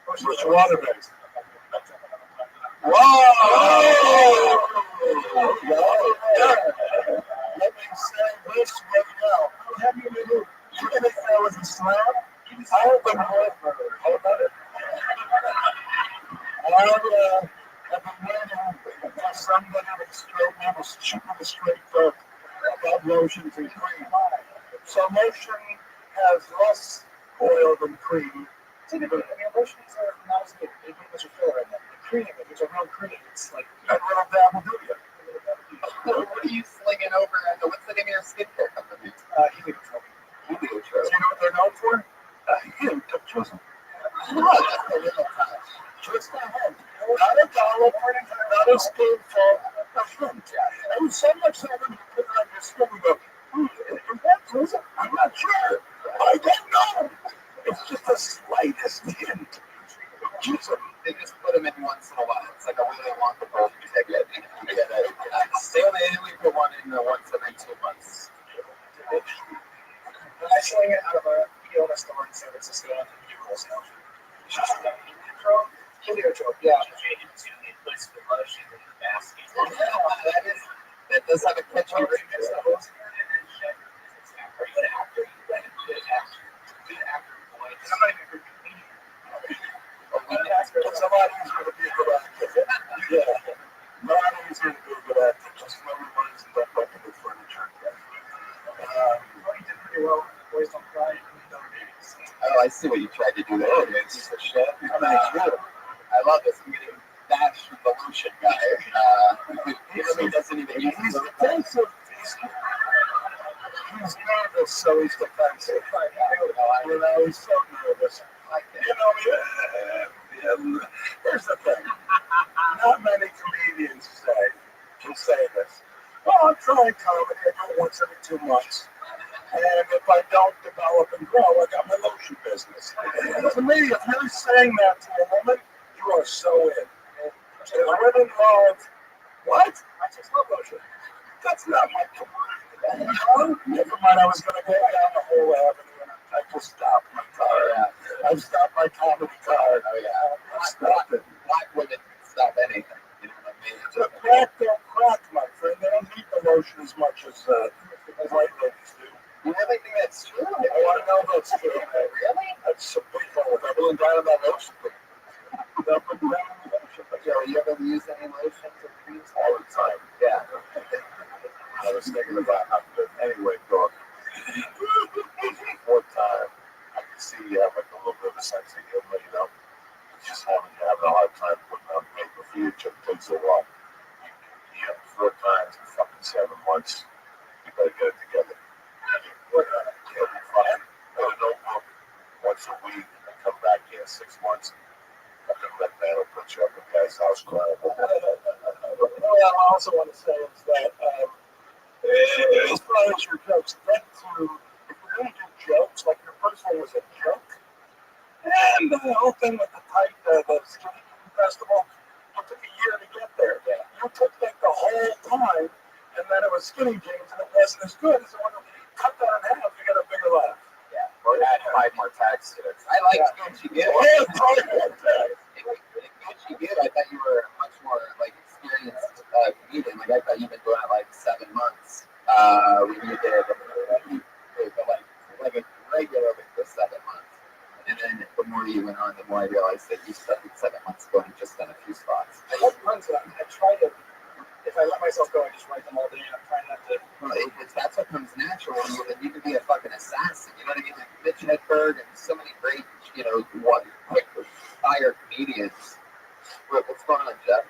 Lotion It's water-based. Whoa! Let me say this right now. Have you been? You think that was a slam? I have been heartbroken. How about it? I've been waiting for somebody to straight me to shoot me straight up about lotions and cream. So lotion has less oil than cream. Typically, lotions are not as good. They don't much filler in them. The cream, if it's a real cream, it's like A little dab will do you. What are you slinging over? What's the name of your skincare company? heliotrope. Heliotrope. Do you know what they're known for? Hypnotism. Oh, that's a little touch. Just a hint. Not a dollop, not a spoonful, a hint. And so much so when you put it on your skin, you go, is that prison? I'm not sure. I don't know. It's just the slightest hint. Use them. They just put them in once in a while. It's like a really long boat ticket. And you get it. They only put one in once every 2 months. I sling it out of a Fiona store in San Francisco on the new wholesale. Heliotrope, yeah. That does have a catchy ring. It's a lot easier to be a good actor. Yeah. Not easier to be a good actor. Just remember money's not like good furniture. He did pretty well. Boys don't cry. Oh, I see what you tried to do there. It's just a shit. I love this. I'm getting bashed from the lotion guy. He doesn't even use He's it. defensive. He's nervous, so he's defensive. You know, he's so nervous. You know, here's the thing. Not many comedians can say this. Well, I'm trying comedy. I do it once every 2 months. And if I don't develop and grow, I got my lotion business. To me, if you're saying that to a woman, you are so in. And women love, what? I just love lotion. That's not my commodity. Never mind, I was going to go down the whole avenue, and I just stopped my car. Yeah. I've stopped my comedy car. Oh, yeah. I stopped it. Black women can stop anything. You know what I mean? The crack don't crack, my friend. They don't need the lotion as much as white ladies do. You really think that's true? I want to know that's true. Really? That's a big one. With everyone down in that lotion. Up and down the lotion. Joe, you ever use any lotions or creams? All the time. Yeah. I was thinking about how to anyway, dog. One time, I could see you have like a little bit of a sense of humor, you know. Just having a hard time putting on paper for you. It takes a while. You have 4 times in fucking 7 months. You better get it together. You'll be fine. Put a notebook once a week and come back here in 6 months. Fucking red man will put you up at guy's house crying. What I also want to say is that as far as your jokes, get to, if you're going to do jokes, like your first one was a joke, and the whole thing with the tight, the skinny festival, it took a year to get there. Yeah. You took like the whole time, and then it was skinny jeans, and it wasn't as good. So when you cut that in half, you get a bigger laugh. Yeah. Or add 5 more tags to it. I like Gucci Gid. Yeah, 5 more tags. Gucci Gid, I thought you were a much more like experienced comedian. Like I thought you've been doing it like 7 months. When you did like a regularly for 7 months. And then the more you went on, the more I realized that you started 7 months ago and just done a few spots. I love puns. I try to, if I let myself go, I just write them all day. I'm trying not to. Well, that's what comes natural. You can be a fucking assassin. You know what I mean? Like Mitch Hedberg and so many great, quick fire comedians. What's going on, Jeff?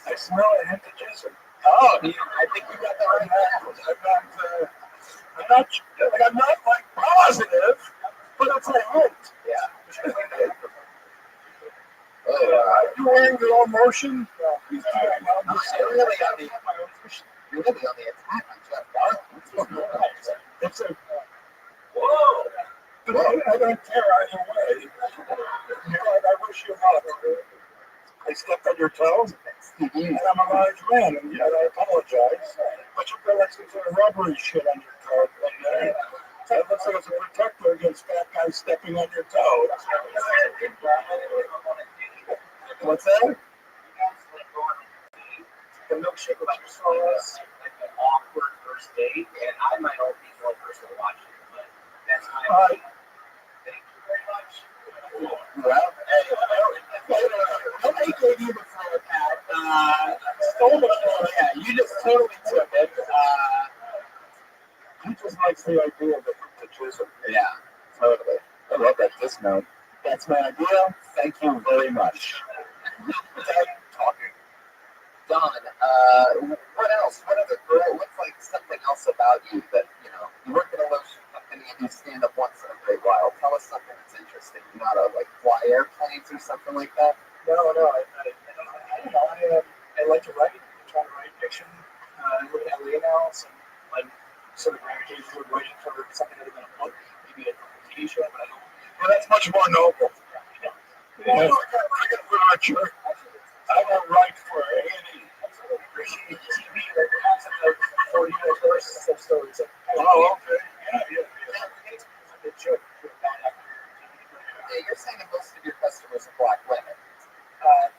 I smell a hint of Jason. Oh, I think you got that right now. I'm not like positive, but it's a hint. Yeah. The You wearing your own lotion? You're really on the attack on Jeff Barlow. What's going on? It's a whoa. But I don't care either way. I wish you luck. I stepped on your toes, and I'm a large man, and yet I apologize. But you've got like some sort of rubbery shit on your toe. And, so it looks like it's a protector against fat guys stepping on your toes. What's that? The milkshake with extra sauce, like an awkward first date, and I might only be one person watching, but that's my thank you very much. Well, nobody gave you the floor, Pat. Stole the floor. Yeah, you just totally took it. He just likes the idea of the chisel. Yeah, totally. I love that dismount. That's my idea. Thank you very much. Talking. Don, what else? What other girl? What's like something else about you that, you know, you work at a lotion company and you stand up once in a great while. Tell us something that's interesting. You know how to like fly airplanes or something like that? No, I don't know. I like to write. I try to write fiction. I'm looking at LA now, so I'm sort of gravitating toward writing for something other than a book, maybe a TV show, but I don't. Well, that's much more noble. Yeah. I got to put on a shirt. I will write for A&E. Appreciate TV, but perhaps it's like 40 years versus some stories. Oh, okay. Yeah. Yeah, you're saying that most of your customers are black women.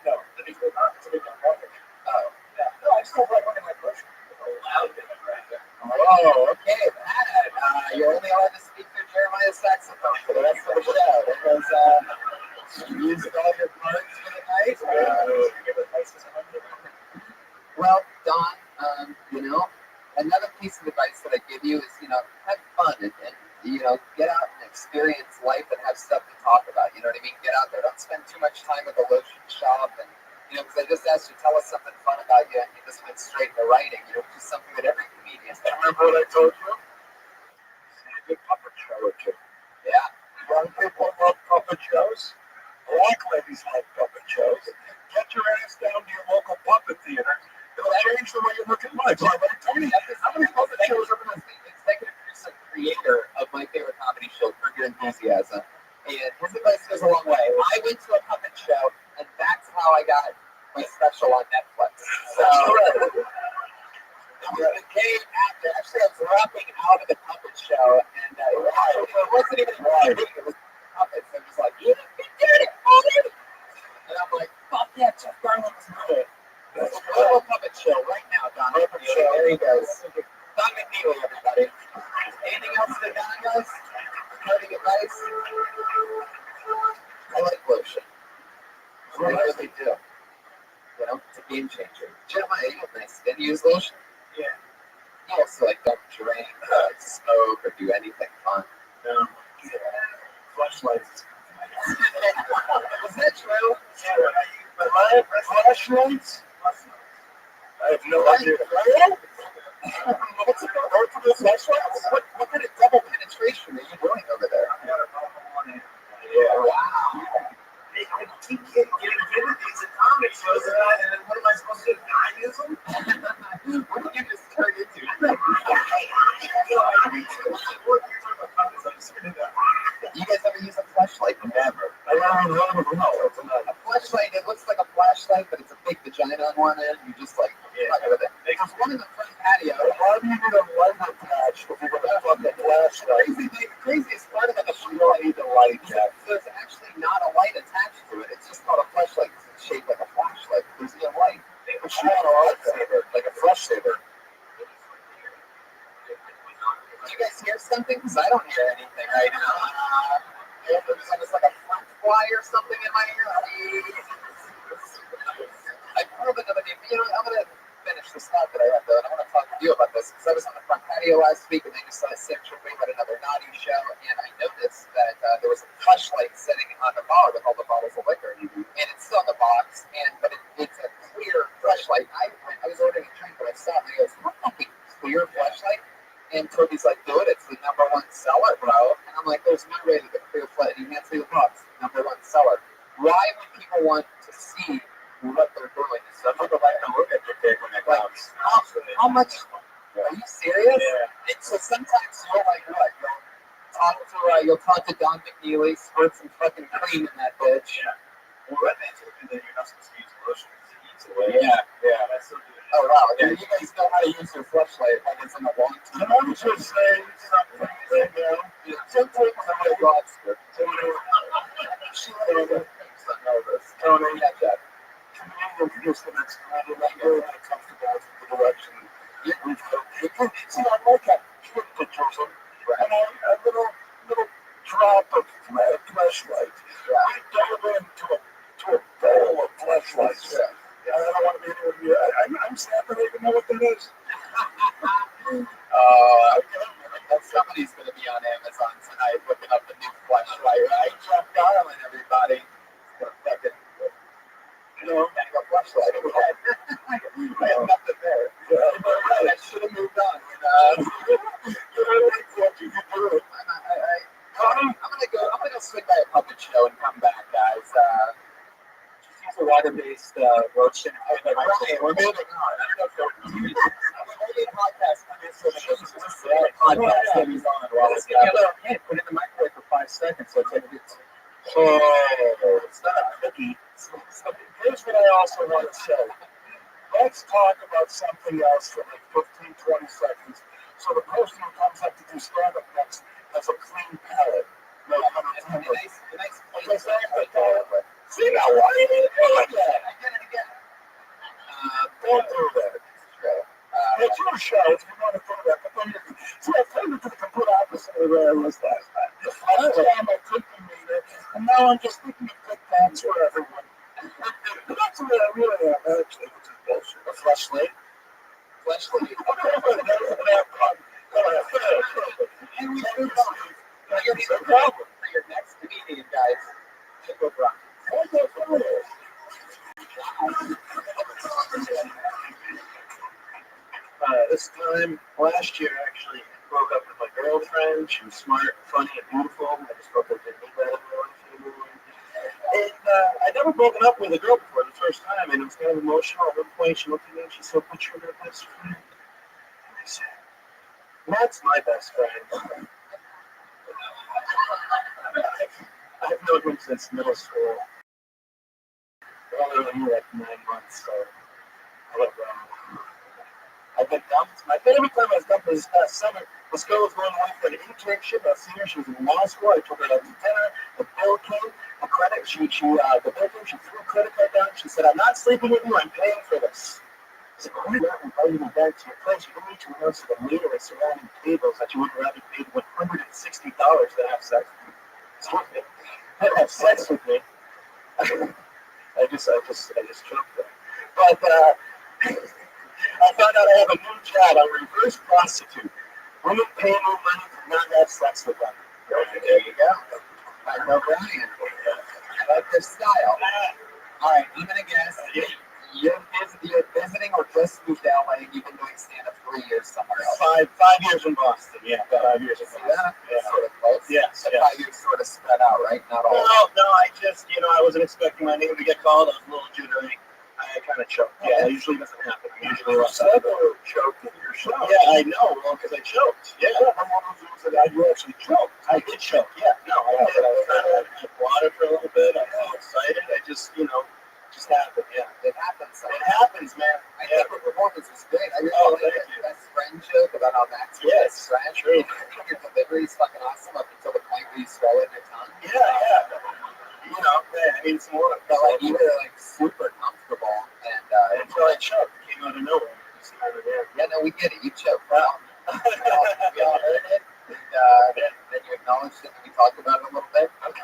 No, the big not. It's a big market. Oh. Yeah. No, I still like working my grocery. Loud demographic. Oh, okay, Pat. You're only allowed to speak through Jeremiah's saxophone for the rest of the show. Because you used all your parts for the night. Well, Don, you know, another piece of advice that I give you is, you know, have fun and you know, get out and experience life and have stuff to talk about. You know what I mean? Get out there. Don't spend too much time at the lotion shop. And, you know, because I just asked you, tell us something fun about you, and you just went straight into writing. You know, which is something that every comedian does. Remember what I told you? See a good puppet show or two. Yeah. Young people love puppet shows. Black ladies like puppet shows. Get your ass down to your local puppet theater. It'll change the way you look at life. How many puppet shows are going to be? Executive producer, creator of my favorite comedy show, Curb Your Enthusiasm. And his advice goes a long way. I went to a puppet show, and that's how I got my special on Netflix. So, it was the day after. Actually, I was dropping out of the puppet show, and it wasn't even a TV, it was puppets. It was like, you did it, Ollie! And I'm like, fuck yeah, Jeff Garland was good. Little puppet show right now, Don. Puppet show. There he goes. Don McNeely, everybody. Anything else for Don, guys? Parting advice? I like lotion. I really do. You know, it's a game changer. Jeremiah, you have nice skin. You use lotion? Yeah. You also like don't drink, smoke, or do anything fun. No. Flashlights. Is that true? Yeah. Flashlights? I have no idea. What's the word for this flashlight? What kind of double penetration are you doing over there? Yeah. Wow. I keep getting given these at comedy shows, and then what am I supposed to do? Not use them? What did you just turn into? You guys ever use a flashlight? Never. A flashlight, it looks like a flashlight, but it's a big vagina on one end. You just like, with it. There's one in the front patio. Why do you need a light attached if you're going to plug the flashlight? The craziest part of it is You don't need the light, Jeff. there's actually not a light attached to it. It's just called a flashlight. It's shaped like a flashlight. There's no light. It's not a lightsaber, like a fresh saber. Did you guys hear something? Because I don't hear anything right now. There's like a front fly or something in my ear. I pulled another name. You know, I'm going to finish this thought that I have, though, and I want to talk to you about this, because I was on the front patio last week, and they just saw a Central Wing at another naughty show, and I noticed that there was a flashlight sitting on the bar with all the bottles of liquor, and it's still in the box, but it's a clear flashlight. I was ordering a drink, but I saw it, and he goes, what fucking clear flashlight? And Toby's like, dude, it's the #1 seller, bro. And I'm like, there's no way that the clear flashlight, you can't see the box, #1 Why would people want to see what they're doing? Some people like to look at your dick when it comes. How much? Are you serious? Yeah. And so sometimes you'll like what? You'll talk to Don McNeely, squirt some fucking cream in that bitch. Yeah. Well, that means that you're not supposed to use lotion because it eats away. Yeah. That's so good. Oh wow, yeah, you guys know how to use your fleshlight like it's in a long time. Can I just say something right now? Sometimes I'm a lobster. Tony, Canadians use the next comedian that very uncomfortable with the direction we've heard. See, I look at kid pictures and a little drop of flashlight. I dive into a bowl of flashlights. I don't want to be anywhere near. I'm sad I don't even know what that is. Somebody's going to be on Amazon tonight looking up the new flashlight, right? Jeff Garland, everybody. Fucking, a flashlight. I have nothing there. I should have moved on. I'm gonna go swing by a puppet show and come back, guys. It's a water-based Rothschild. Right, we're moving on. I don't know if they're podcast. That he's on while it's Hey, put it in the microwave for 5 seconds. So it's It's not a cookie. Here's what I also want to say. Let's talk about something else for like 15, 20 seconds. So the person who comes up to do stand-up next has a clean palate. No, see now, why are you doing that? I did it again. Don't do that. It's your show if you want to do that. But then see, I turned it to the complete opposite of where I was last time. Last time I took the meter, and now I'm just thinking of good thoughts for everyone. That's where I really am, actually, which is bullshit. A fleshlight. Fleshlight. And we move on. For your next comedian, guys, check over on. This time last year, actually, I broke up with my girlfriend. She was smart, funny, and beautiful. I just felt like I didn't need that in my life anymore. And I'd never broken up with a girl before the first time, and it was kind of emotional. At one point, she looked at me and she said, "But you're my best friend." And I said, "That's my best friend." I've known him since middle school. I only known him like 9 months, so I love him. I've been dumped. My favorite time I was dumped was this past summer. This girl was going away for an internship. I seen her. She was in law school. I took her out to dinner. The bill came. The bill came. She threw a credit card down. She said, "I'm not sleeping with you. I'm paying for this." I said, "Why not invite me back to your place? You don't need to announce to the waiter and surrounding tables that you would rather pay $160 to have sex with me." So have sex with me. I just choked there. But I found out I have a new job. I'm a reverse prostitute. Women pay me money to not have sex with them. There you go. I know Brian. I like this style. All right, I'm gonna guess you're visiting or just moved to LA. You've been doing stand-up 3 years somewhere else. Five years in Boston. Yeah, 5 years in See Boston. that? Yeah. Sort of close. Yeah, So yeah. 5 years sort of spread out, right? Not all. No, I just, I wasn't expecting my name to get called. I was a little jittery. I kind of choked. Yeah, that usually doesn't happen. I usually Choked in your show. Yeah, I know. Well, because I choked. Yeah. I'm one of those that you actually choked. I did choke. Yeah. No, I did. I was trying to water for a little bit. I was so excited. I just, just happened. Yeah. It happens. It happens, man. I think the performance was great. I really thank like you. that best friend joke about how Max was Yes, scratch. true. Your delivery is fucking awesome up until the point where you swallow it in your tongue. Yeah. I mean, some more. But like you were like super comfortable and Until I choked. It came out of nowhere. Just out of there. yeah, no, we get it. You choked out. we all heard it, and then you acknowledged it, and we talked about it a little bit. What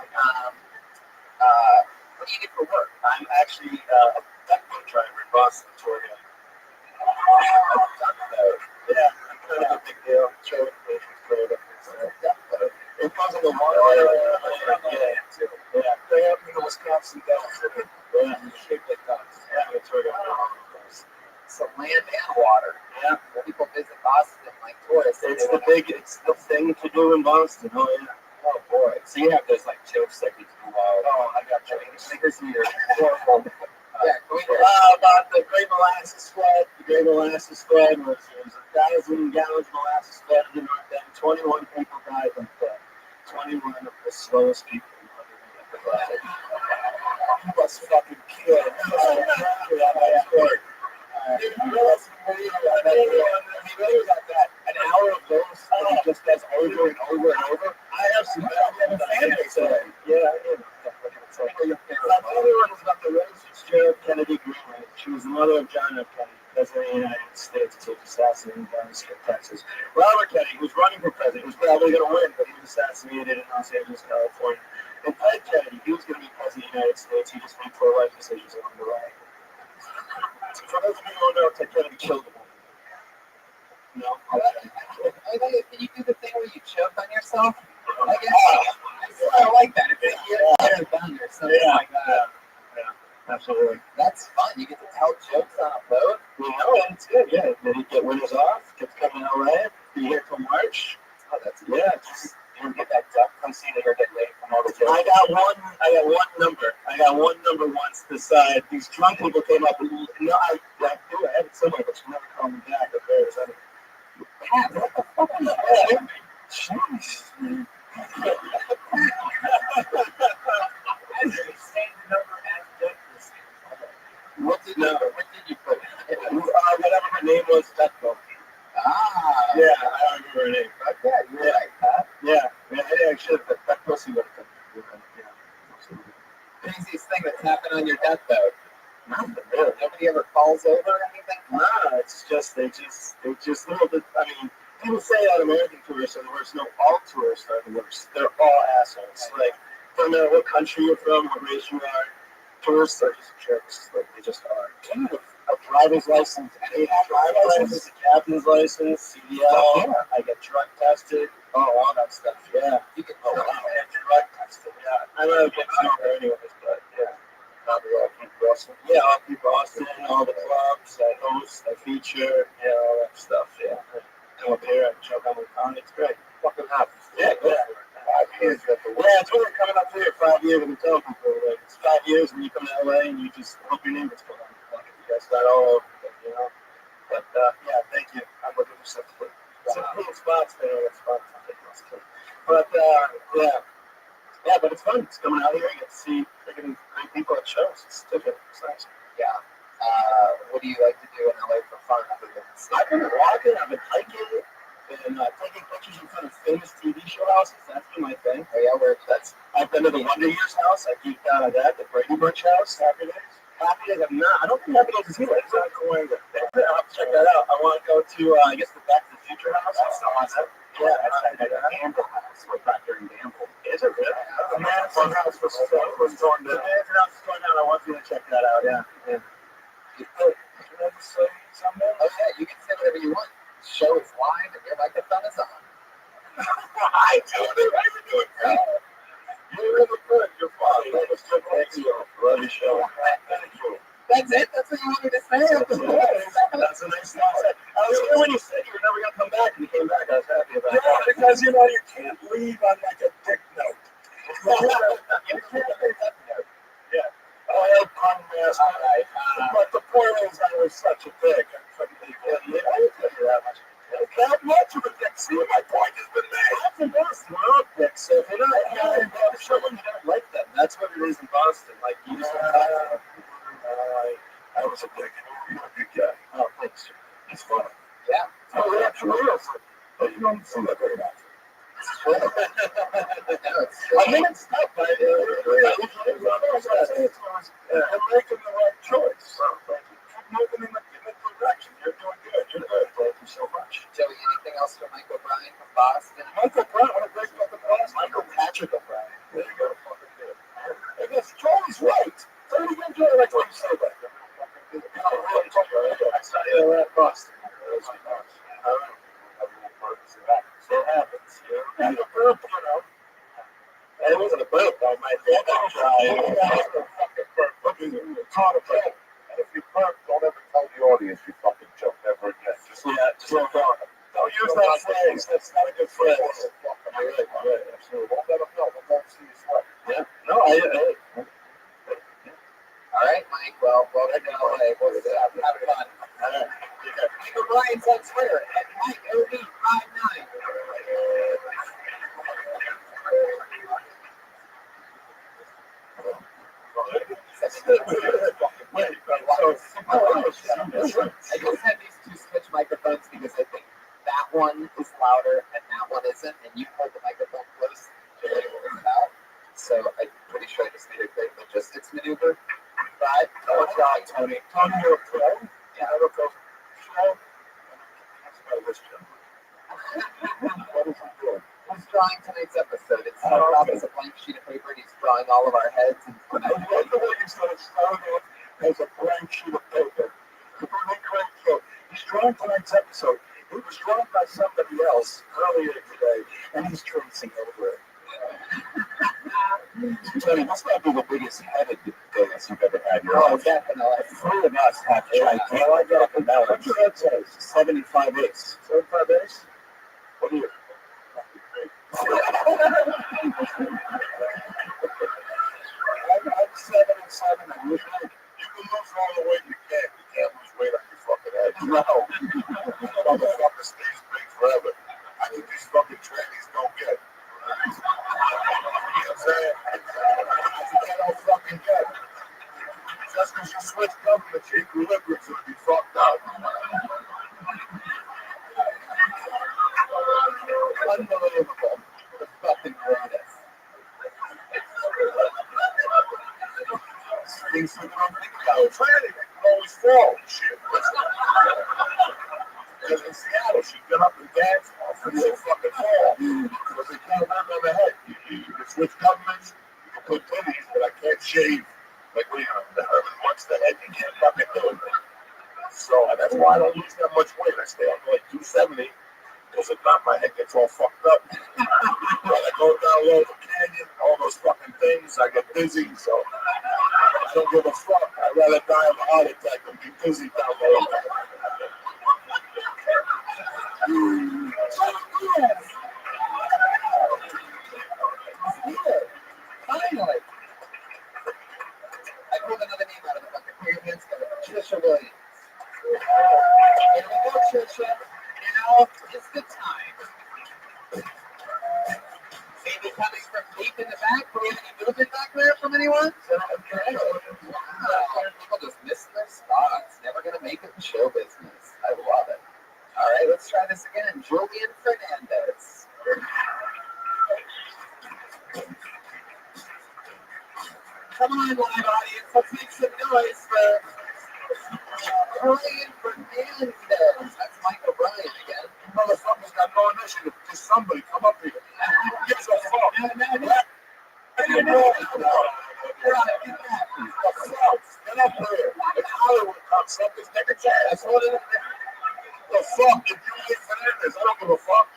do you do for work? I'm actually a duck boat driver in Boston, Victoria. Yeah, kind of a big deal. Trade it goes in the water. Yeah. They have me in the Wisconsin Dells. Yeah, shaped like ducks. Yeah, Victoria. So land and water. Yeah. When people visit Boston like tourists, It's the thing to do in Boston. Oh yeah. Oh boy. So you have those like jokes that you do wild. Oh, I got you. Here's your horrible. Yeah, About the Great Molasses Flood. The Great Molasses Flood was 1,000 gallons of molasses flooded in North End. 21 people died from flood. 21 of the slowest people. He was fucking killed. He really got that. An hour of those that he just does over and over and over. I have some fan base today. Yeah, my other one was about the Rose Fitzgerald Kennedy Greenway. She was the mother of John F. Kennedy, President of the United States, who was assassinated in Texas. Robert Kennedy, who was running for president, was probably going to win, but he was assassinated in Los Angeles, California. And Ted Kennedy, he was going to be president of the United States. He just made pro-life decisions along the way. So for those of you who don't know, Ted Kennedy killed him. No. Can you do the thing where you choke on yourself? I guess I like that. If you're done or something like that. Yeah, absolutely. That's fun. You get to tell jokes on a boat. You know, it's good. Yeah. Then you get winters off. Kids coming to LA. Be here till March. Oh, that's good. Yeah. You get that duck from seeing that you're getting late from all the jokes. I got one number. I got one number once this side. These drunk people came up and no, I have it somewhere, but you never call me back. Okay, What the fuck is that? jeez. What did you put? Whatever her name was, Petco. Ah. Yeah, I don't remember her name. Fuck yeah, you were right, huh? Yeah, I should have put Petco. See what Craziest thing that's happened on your deathboat. Nothing really. Nobody ever falls over or anything? Nah, it's just they just little bit. I mean, people say that American tourists are the worst. No, all tourists are the worst. They're all assholes. Like, no matter what country you're from, what race you are, tourists are just jerks. Like, they just are. A driver's license, any driver's license, a captain's license, CDL. I get drug tested. Oh, all that stuff. Yeah. You get drug tested. Yeah. I don't know if it's over anyways, but yeah. Probably all keep Boston. Yeah, I'll keep Boston, all the clubs, I host, I feature, all that stuff, yeah. Come up here, I choke on the con, it's great. Fucking happy. Yeah, yeah. 5 years. Yeah, it's really coming up here, 5 years, I've been telling people, like, it's 5 years when you come to LA and you just hope your name gets put on. Like, you guys got all over it, you know? But, yeah, thank you. I'm looking for some cool spots there, that spots I'll take those too. But, yeah. Yeah, but it's fun. It's coming out here. You get to see freaking great people at shows. It's different. It's nice. Yeah. What do you like to do in LA for fun other than I've been walking. I've been hiking. Been taking pictures in front of famous TV show houses. That's been my thing. Oh yeah, where that's. I've been to the Wonder Years house. I geeked out of that. The Brady Bunch house. Happy Days. Happy Days. I don't think Happy Days is here. It's not cool. I'll have to check that out. I want to go to I guess the Back to the Future house. That's awesome. Yeah, that's the Gamble house. We're back there in Gamble. Is it really? The Manson house was torn down. The Manson house was torn down. I want you to check that out. Yeah. You could say something? Oh yeah, you can say whatever you want. Show is live and your microphone is on. I do it. I would do it. You're really good. You're fine. Thank you. Love your show. Thank you. That's it? That's what you wanted to say? That's a nice thing. I was here when you said you were never going to come back, and you came back. I was happy about that. Yeah, because, you know, you can't leave on like a dick note. Yeah. I had unmasked. But the point is, I was such a dick. I couldn't leave it. I didn't tell you that much. That much of a dick. See, my point has been made. That's in Boston. We're all dicks. So if you're not in Boston, you don't like them. That's what it is in Boston. Like, you just don't I was a dick. You're a good guy. Oh, thanks. It's fun. Yeah. Oh, yeah, it's real. But you don't seem that very much. I mean, it's tough, but you're making the right choice. So, thank you. Keep moving in the direction. You're doing good. You're good. Thank you so much. Joey, anything else for Michael Bryan from Boston? Michael Bryan, what a great fucking Boston. Michael Patrick O'Brien. There you go. Fucking good. I guess Joey's right. Say it again, Joey. Like what you say back there. I saw you at Boston. All right. So it happens. And the burp, you know. It wasn't a burp, though. My dad tried. Caught a burp. And if you burp, don't ever tell the audience you fucking joke ever again. Just don't use that phrase. That's not a good phrase. You're right. Absolutely. right, Mike. Well, welcome to LA. We'll have fun. Mike O'Brien's on Twitter at MikeOB59. I just had these two switch microphones because I think that one is louder and that one isn't, and you hold the microphone close to like pull it out. So I'm pretty sure I just need a great logistics maneuver. But no, it's not Tony. Tony, you're a pro. Yeah, I'm a pro. What is he doing? He's drawing tonight's episode. It's it's a blank sheet of paper, and he's drawing all of our heads. And I like the way you said it started as a blank sheet of paper. He's drawing tonight's episode. It was drawn by somebody else earlier today, and he's tracing over it. Tony, this might be the biggest headed days you've ever had in your life. Definitely. Three of us have gigantic melons. What's your head size? 75 eighths. 75 eighths? What are you? I'm 7 and 7. And you can lose all the weight you can. You can't lose weight on your fucking head. No. Motherfucker stays big forever. I think these fucking trannies don't get. You know what I'm saying? I don't fucking get. Just because you switch governments, your equilibrium's going to be fucked up. Unbelievable. The fucking greatest. Things that don't think about. Tranny, they can always fall and shit. Because in Seattle, she'd get up and dance off and she'd fucking fall. Because they can't work on the head. You can switch governments, you can put titties, but I can't shave. Like, what do you once the head, you can't fucking do it. So that's why I don't lose that much weight. I stay up to like 270. Because if not, my head gets all fucked up. When I go down low the canyon, all those fucking things, I get dizzy. So I don't give a fuck. I'd rather die of a heart attack than be dizzy down low. Finally. I pulled another name out of the fucking pyramid. Trisha Williams. Here we go, Trisha. Now is the time. Maybe coming from deep in the back. Do we have any movement back there from anyone? Okay. Wow. People just missing their spots. Never going to make it in show business. I love it. All right, let's try this again. Julian Fernandez. Come on, live audience. Let's make some noise for Julian Fernandez. That's Mike O'Brien again. Motherfuckers got no initiative. Just somebody come up here. Who gives a fuck? No. Get up there. It's Hollywood, cocksuckers. Take a chance. The fuck? If Julian Fernandez, I don't give a fuck.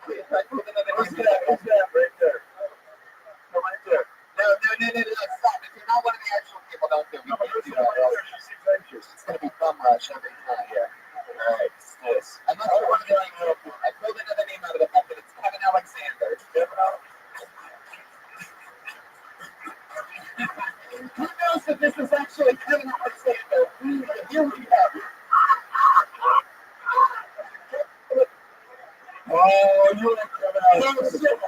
Who's that? Right there. No, right there. No, stop. If you're not one of the actual people, don't do it. No, but there's one right there. She seems anxious. It's going to be bum rush every time here. All right, this. I'm not sure what I'm doing. I pulled another name out of the hat, but it's Kevin Alexander. Who knows that this is actually Kevin Alexander? Here we go. Oh, you like Kevin Alexander.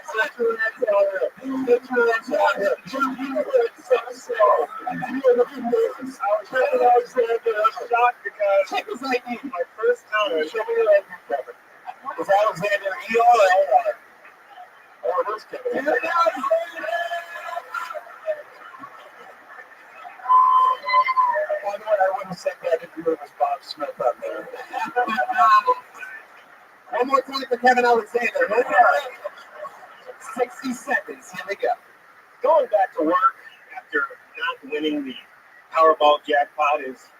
Check his ID. My first time. Show me your ID, Kevin. Is Alexander E-R-O-R? Oh, it is Kevin. By the way, I wouldn't have said that if you were Bob Smith out there. One more time for Kevin Alexander. 60 seconds. Here we go. Going back to work after not winning the Powerball jackpot is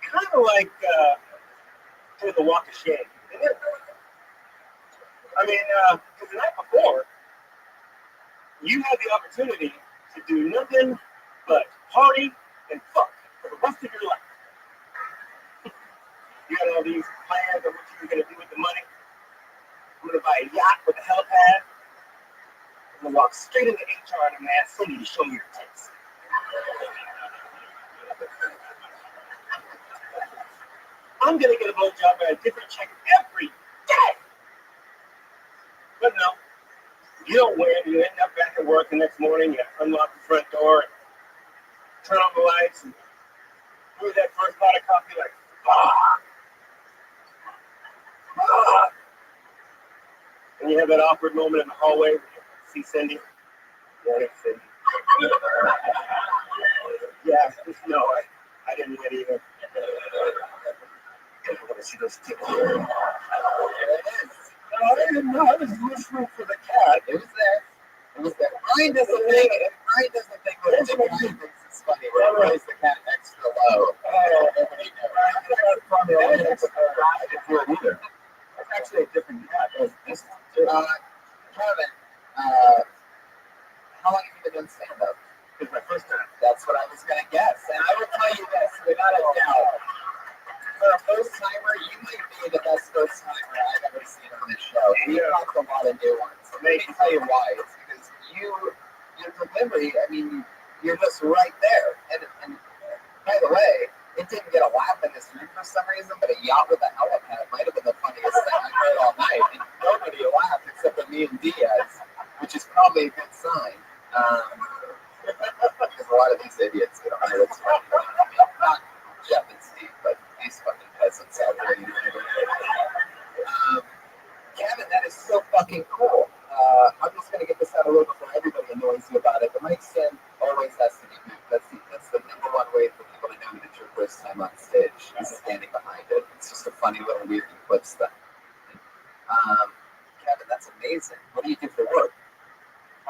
kind of like doing the walk of shame. I mean, the night before, you had the opportunity to do nothing but party and fuck for the rest of your life. You had all these plans of what you were going to do with the money. I'm going to buy a yacht with a helipad. I'm going to walk straight into HR in a mass city to show me your tits. I'm going to get a blowjob by a different chick every day. But no, you don't win. You end up back at work the next morning. You unlock the front door, turn on the lights, and do that first pot of coffee like, fuck. And you have that awkward moment in the hallway where you see Cindy. Morning, Cindy. Yeah, no, I didn't yet either. I want to see those tips. There it is. No, I didn't know. I was listening for the cat. It was there. It was there. Brian doesn't think it. Brian doesn't think what Brian thinks is funny. When he plays the cat extra low. Nobody knows. That's funny. I didn't do it either. It's actually a different cat. Kevin, how long have you been doing stand-up? It's my first time. That's what I was going to guess. And I will tell you this, without a doubt. For a first-timer, you might be the best first-timer I've ever seen on this show. We talked a lot of new ones. Let me tell you why. It's because your delivery, I mean, you're just right there. And by the way, it didn't get a laugh in this room for some reason, but a yacht with a helipad might have been the funniest thing I heard all night. And nobody laughed except for me and Diaz, which is probably a good sign. Because a lot of these idiots get on it. It's funny. Not Jeff and Steve, but these fucking peasants out there. Kevin, that is so fucking cool. I'm just going to get this out of the way before everybody annoys you about it. The mic stand always has to be moved. That's the number one way for people to know that it's your first time on stage. Is standing behind it. It's just a funny little weird clips thing. Kevin, that's amazing. What do you do for work?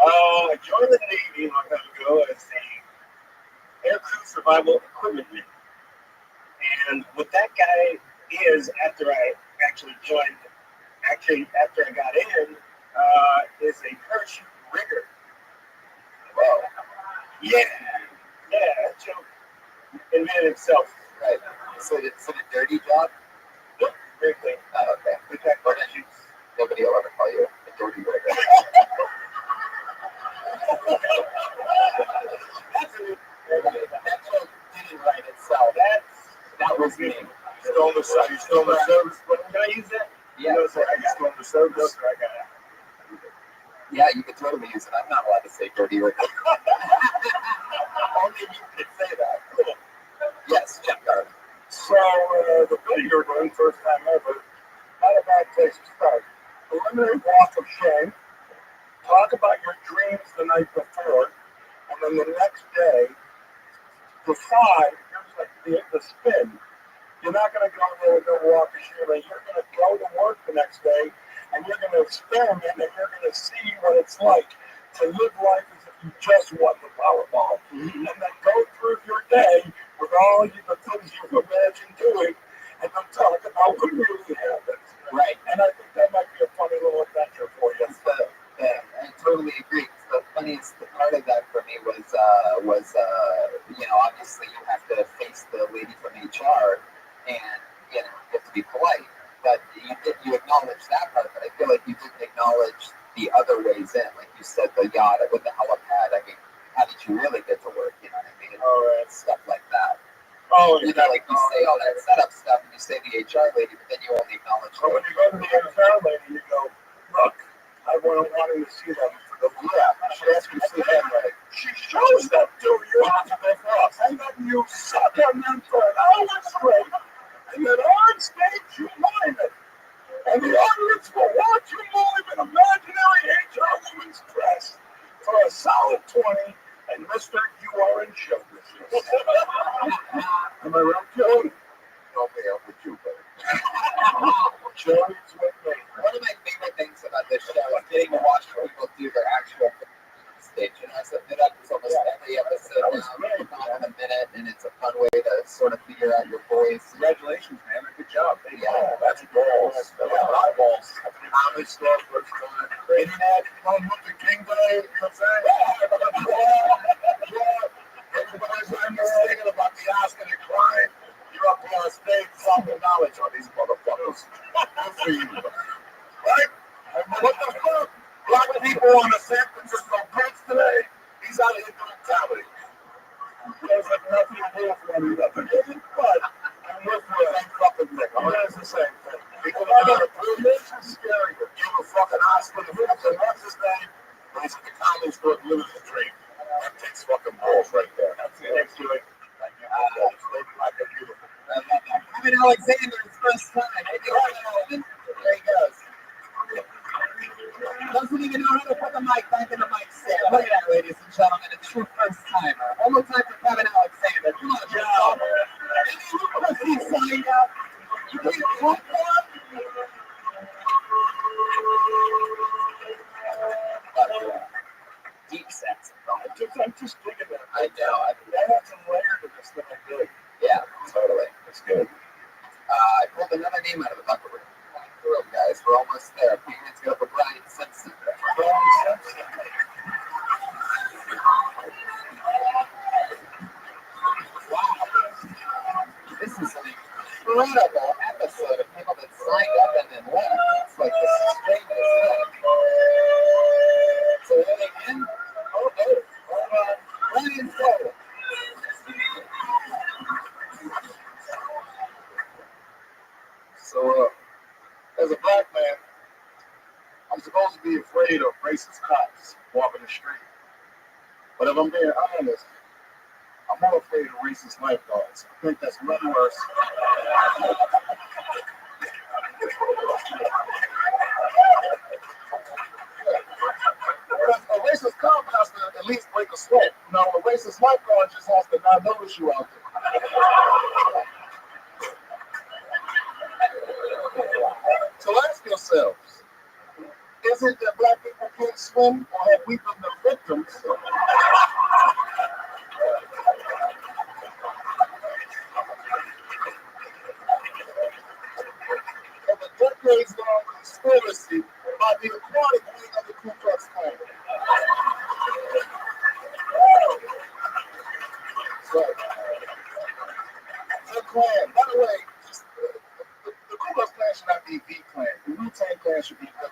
I joined the Navy a long time ago as the aircrew survival equipment man. And what that guy is after I actually joined, after I got in, is a parachute rigger. Whoa. Yeah, Joe invented himself. Right. So it's a dirty job? Nope, very clean. Oh, okay. We pack parachutes. Nobody will ever call you a dirty rigger. That's a new. That joke didn't write itself. That was me. You stole the service. Can I use that? Yeah. You know, so I stole the service. I got it. Yeah, you could totally use it. I'm not allowed to say dirty rigger. Only you could say that. Cool. Yes, Jeff Garden. So, the video you're doing, first time ever, not a bad place to start. Eliminate walk of shame. Talk about your dreams the night before, and then the next day, decide, here's like the spin. You're not going to go there with no walk of shame. You're going to go to work the next day, and you're going to experiment, and you're going to see what it's like to live life as if you just won the Powerball. And then go through your day with all the things you've imagined doing, and then talk about what really happens. Right. And I think that might be a funny little adventure for you. I totally agree. The funniest part of that for me was obviously you have to face the lady from HR, and you have to be polite. But you acknowledge that part, but I feel like you didn't acknowledge the other ways in. Like you said, the yacht with the helipad. I mean, how did you really get to work? You know what I mean? All right. Stuff like that. Oh, like you say all that setup stuff, and you say the HR lady, but then you only acknowledge. So when you go to the HR lady, you go, look, I wanted to see them for the she asked you to see them, right? She shows them to you and then you suck on them for an hour straight, and then on stage you mime it. And the audience will watch you mime an imaginary HR woman's dress for a solid 20, and Mr. You are in show business. Am I right, Joey? Nobody else with you, buddy. Joey's with me. One of my favorite things about this show is getting to watch people do their actual stage. And as I did that, it's almost every episode now, in a minute, and it's a fun way to sort of figure out your voice. Congratulations, man. Good job. Yeah, that's balls. Eyeballs. Comedy stuff, what's going on? Internet, Martin Luther King Day, you know what I'm saying? Yeah. Everybody's thinking about the Oscar decline. You're up here on stage talking knowledge on these motherfuckers. Good for you. Right? What the fuck? Black people on the San Francisco Bridge today, he's out of here doing comedy. There's like nothing to do with one another. But I with the same fucking thing. I'm gonna the same thing. Because this is scary. Give a fucking hospital. What's his name? He's at the college for living the dream. That takes fucking balls right there. That's it. Thanks to it. Kevin Alexander's first time. There he goes. Doesn't even know how to put the mic back in the mic stand. Look at that, ladies and gentlemen. A true first timer. One more time for Kevin Alexander. Come on, Joe. Look he signed up. You need a platform? Deep sense. I'm just thinking that. I know. I had some layer to this that I did. Yeah, totally. It's good. I pulled another name out of the bucket. Through, guys. We're almost there. Put your hands go for Brian Simpson. Wow. This is an incredible episode of people that signed up and then left. It's like the strangest thing. So then again, Brian Soul. So, as a black man, I'm supposed to be afraid of racist cops walking the street. But if I'm being honest, I'm more afraid of racist lifeguards. I think that's way worse. Because a racist cop has to at least break a sweat. You know, a racist lifeguard just has to not notice you out there. So ask yourselves, is it that black people can't swim, or have we been the victims of a decades-long conspiracy by the aquatic wing of the Ku Klux Klan? Right. The Klan, by the way, the Ku Klux Klan should not be the Klan. The Wu-Tang Klan should be the Klan.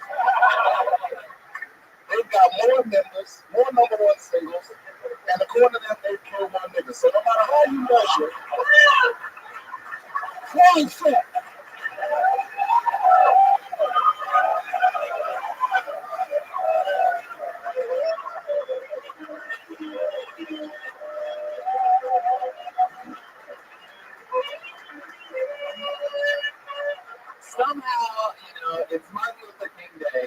They've got more members, more number one singles, and according to them, they've killed one nigga. So no matter how you measure, holy shit. Somehow, it's Martin Luther King Day.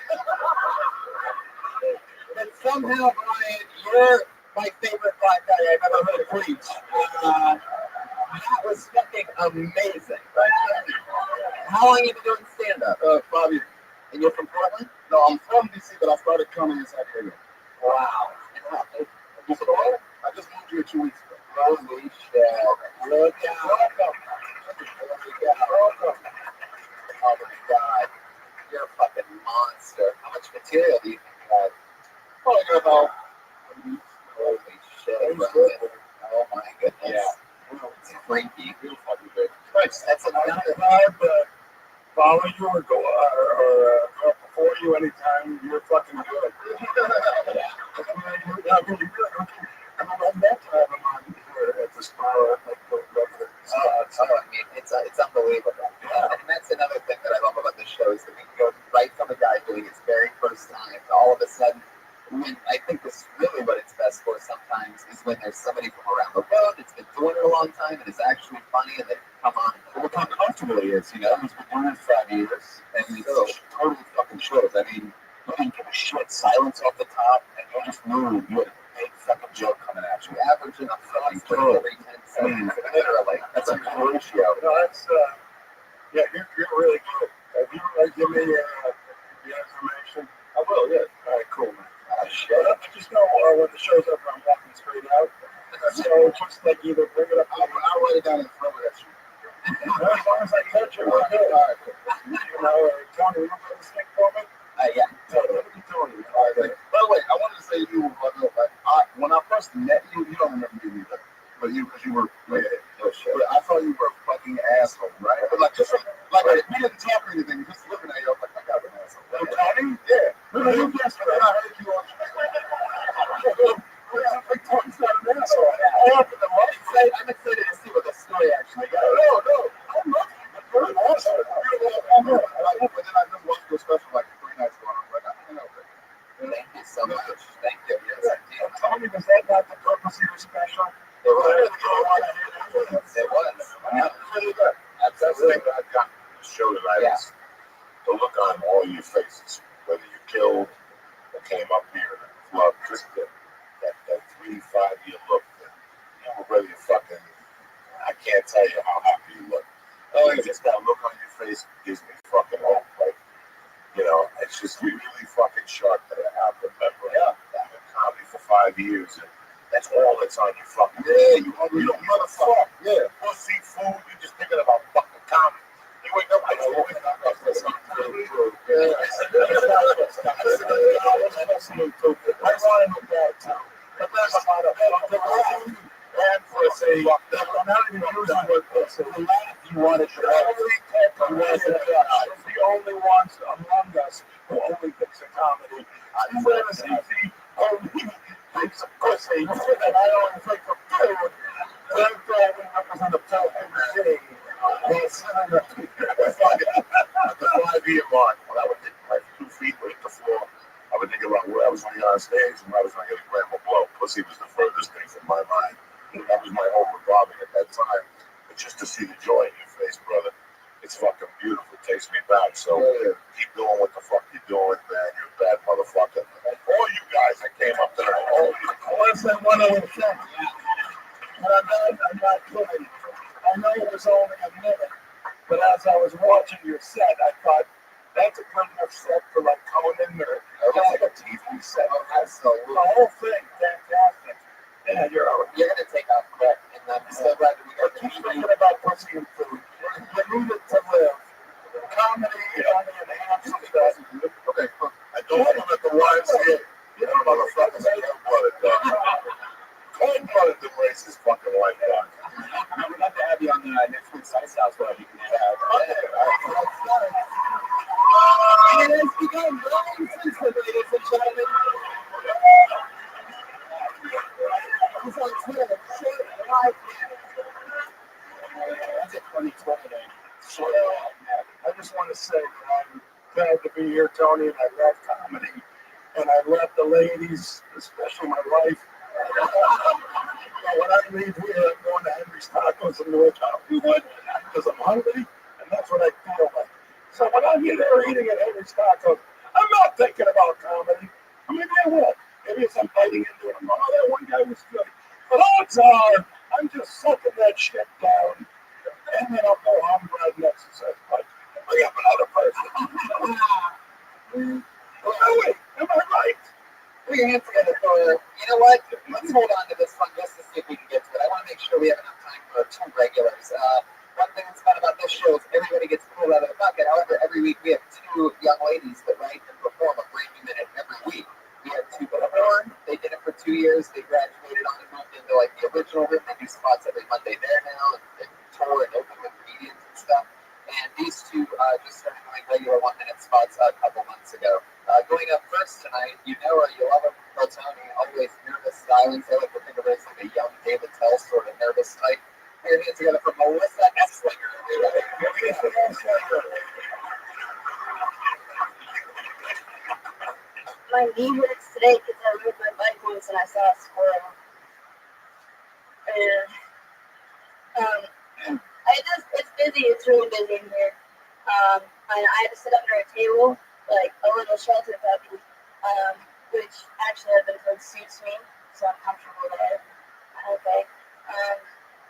But somehow, Brian, you're my favorite black guy I've ever heard preach. That was fucking amazing. How long have you been doing stand-up? 5 years. And you're from Portland? No, I'm from DC, but I started coming in San Diego. Wow. I just moved here 2 weeks ago. Holy shit. Look out. Welcome. Oh my God. You're a fucking monster. How much material do you think you have? Probably got about Holy shit. Brian. Oh my goodness. Yeah. It's freaky. real fucking big. That's another Hard to follow you or go before you anytime. You're fucking good. I met him on here at the spa. it's unbelievable. And that's another thing that I love about the show is that we can go right from a guy doing his very first time to all of a sudden, when I think this is really what it's best for sometimes is when there's somebody from around the world that's been doing it a long time and is actually funny and they come on. Look how comfortable he is. He's been doing it 5 years, and he totally fucking shows. I mean, you didn't give a shit. Silence off the top, and you just knew you had a big fucking joke coming at you. Averaging a fucking every 10 seconds. Literally. That's a good ratio. No, that's yeah, you're really good. If you give me the information, I will. Yeah. All right, cool, man. Shit. I just know when the show's up, I'm walking straight out. So just like either bring it up, I'll write it down and throw it at you. As long as I catch it, we're good. All right. Tony, you want to stick for me? Yeah. Tony. All right. By the way, I wanted to say to you, when I first met you, you don't remember me either. But because you were, but I thought you were a fucking asshole, right? But we didn't talk or anything, just looking at you, I was like, I got an asshole. Tony? Yeah. You guessed it. I heard you on. Tony's not an asshole. I'm excited to see what the story actually got. No. It was. Yeah. Pretty good. That's the thing that I've gotten from the show tonight is the look on all your faces, whether you killed or came up here and club, just that 3-5 year look that you were ready to fucking. I can't tell you how happy you look. Oh, just that look on your face gives me fucking hope. Like, you know, it's just really fucking sharp that I have remember comedy for 5 years and that's all that's on your fucking. Yeah, you hungry, you motherfucker. Yeah, pussy, food, you just thinking about fucking comedy. You wake up, I know what I want to look at too. But that's about a and pussy. I'm not even using word pussy. You want to try. The only ones among us who only thinks of comedy. I'm going to see only thinks of pussy, and I only think of food. They're going to represent a fucking city. At the 5 year mark, when I would think like 2 feet would hit the floor, I would think about where I was going to get on stage and where I was going to get a grab or blow. Pussy was the furthest thing from my mind. That was my whole revolving at that time. But just to see the joy in your face, brother, it's fucking beautiful. It takes me back. So keep doing what the fuck you're doing, man. You're a bad motherfucker. And all you guys that came up there, I want to say one other thing. And I'm not kidding. I know it was only a minute, but as I was watching your set, I thought, that's a good enough set for like Conan or like a TV set. Absolutely. The whole thing, fantastic. Yeah, you're gonna take off quick, and I'm so glad that we got to keep thinking about pussy and food. You need it to live. Comedy only enhances that. Okay, I don't want to let the wives hear. You know, motherfuckers, I don't want it done. Cold-blooded the race is fucking life done. I would love to have you on the next week's Ice House where you can have. And it has begun rolling since, ladies and gentlemen. He's on Twitter. That's a 2020 day. So, I just want to say that I'm glad to be here, Tony, and I love comedy. And I love the ladies, especially my wife. When I leave here, I'm going to Henry's Tacos in North Hollywood because I'm hungry, and that's what I feel like. So when I'm here eating at Henry's Tacos, I'm not thinking about comedy. I mean, I will. Maybe if I'm biting into it, oh, that one guy was good. But odds are, I'm just sucking that shit down, and then I'll go home and ride an exercise bike. I got another person. Oh, wait, am I right? Put your hands together for, you know what? Let's hold on to this one just to see if we can get to it. I want to make sure we have enough time for 2 regulars. One thing that's fun about this show is everybody gets pulled out of the bucket. However, every week we have 2 young ladies that write and perform a brand new minute every week. We have 2 before. They did it for 2 years. They graduated on and moved into like the original room. They do spots every Monday there now and tour and open with comedians and stuff. And these 2 just started doing regular 1 minute spots a couple months ago. Going up first tonight, you know her, you love her, Tony, always nervous silence. I like to think of her as like a young David Tell sort of nervous type. Put your hands together for Melissa Esslinger. My knee hurts today because I rode my bike once and I saw a squirrel. And it's busy, it's really busy in here. And I had to sit under a table, like a little shelter puppy, which actually I've been told suits me, so I'm comfortable there. Okay.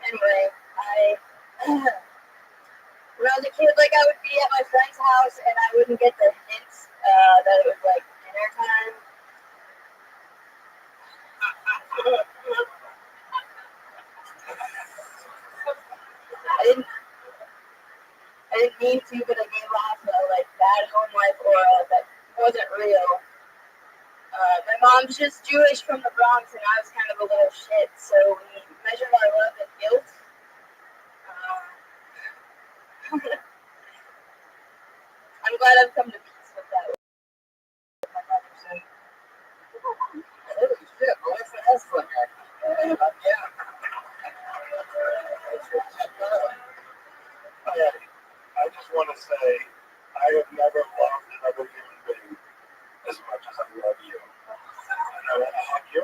Anyway, when I was a kid, like I would be at my friend's house and I wouldn't get the hints that it was like dinner time. I didn't mean to, but I gave off a like bad home life aura that wasn't real. My mom's just Jewish from the Bronx, and I was kind of a little shit, so we measured our love and guilt. I'm glad I've come to peace with that. My mother said, Holy shit, Melissa Esslinger. Yeah. I just want to say, I have never loved another human being as much as I love you. And I want to hug you.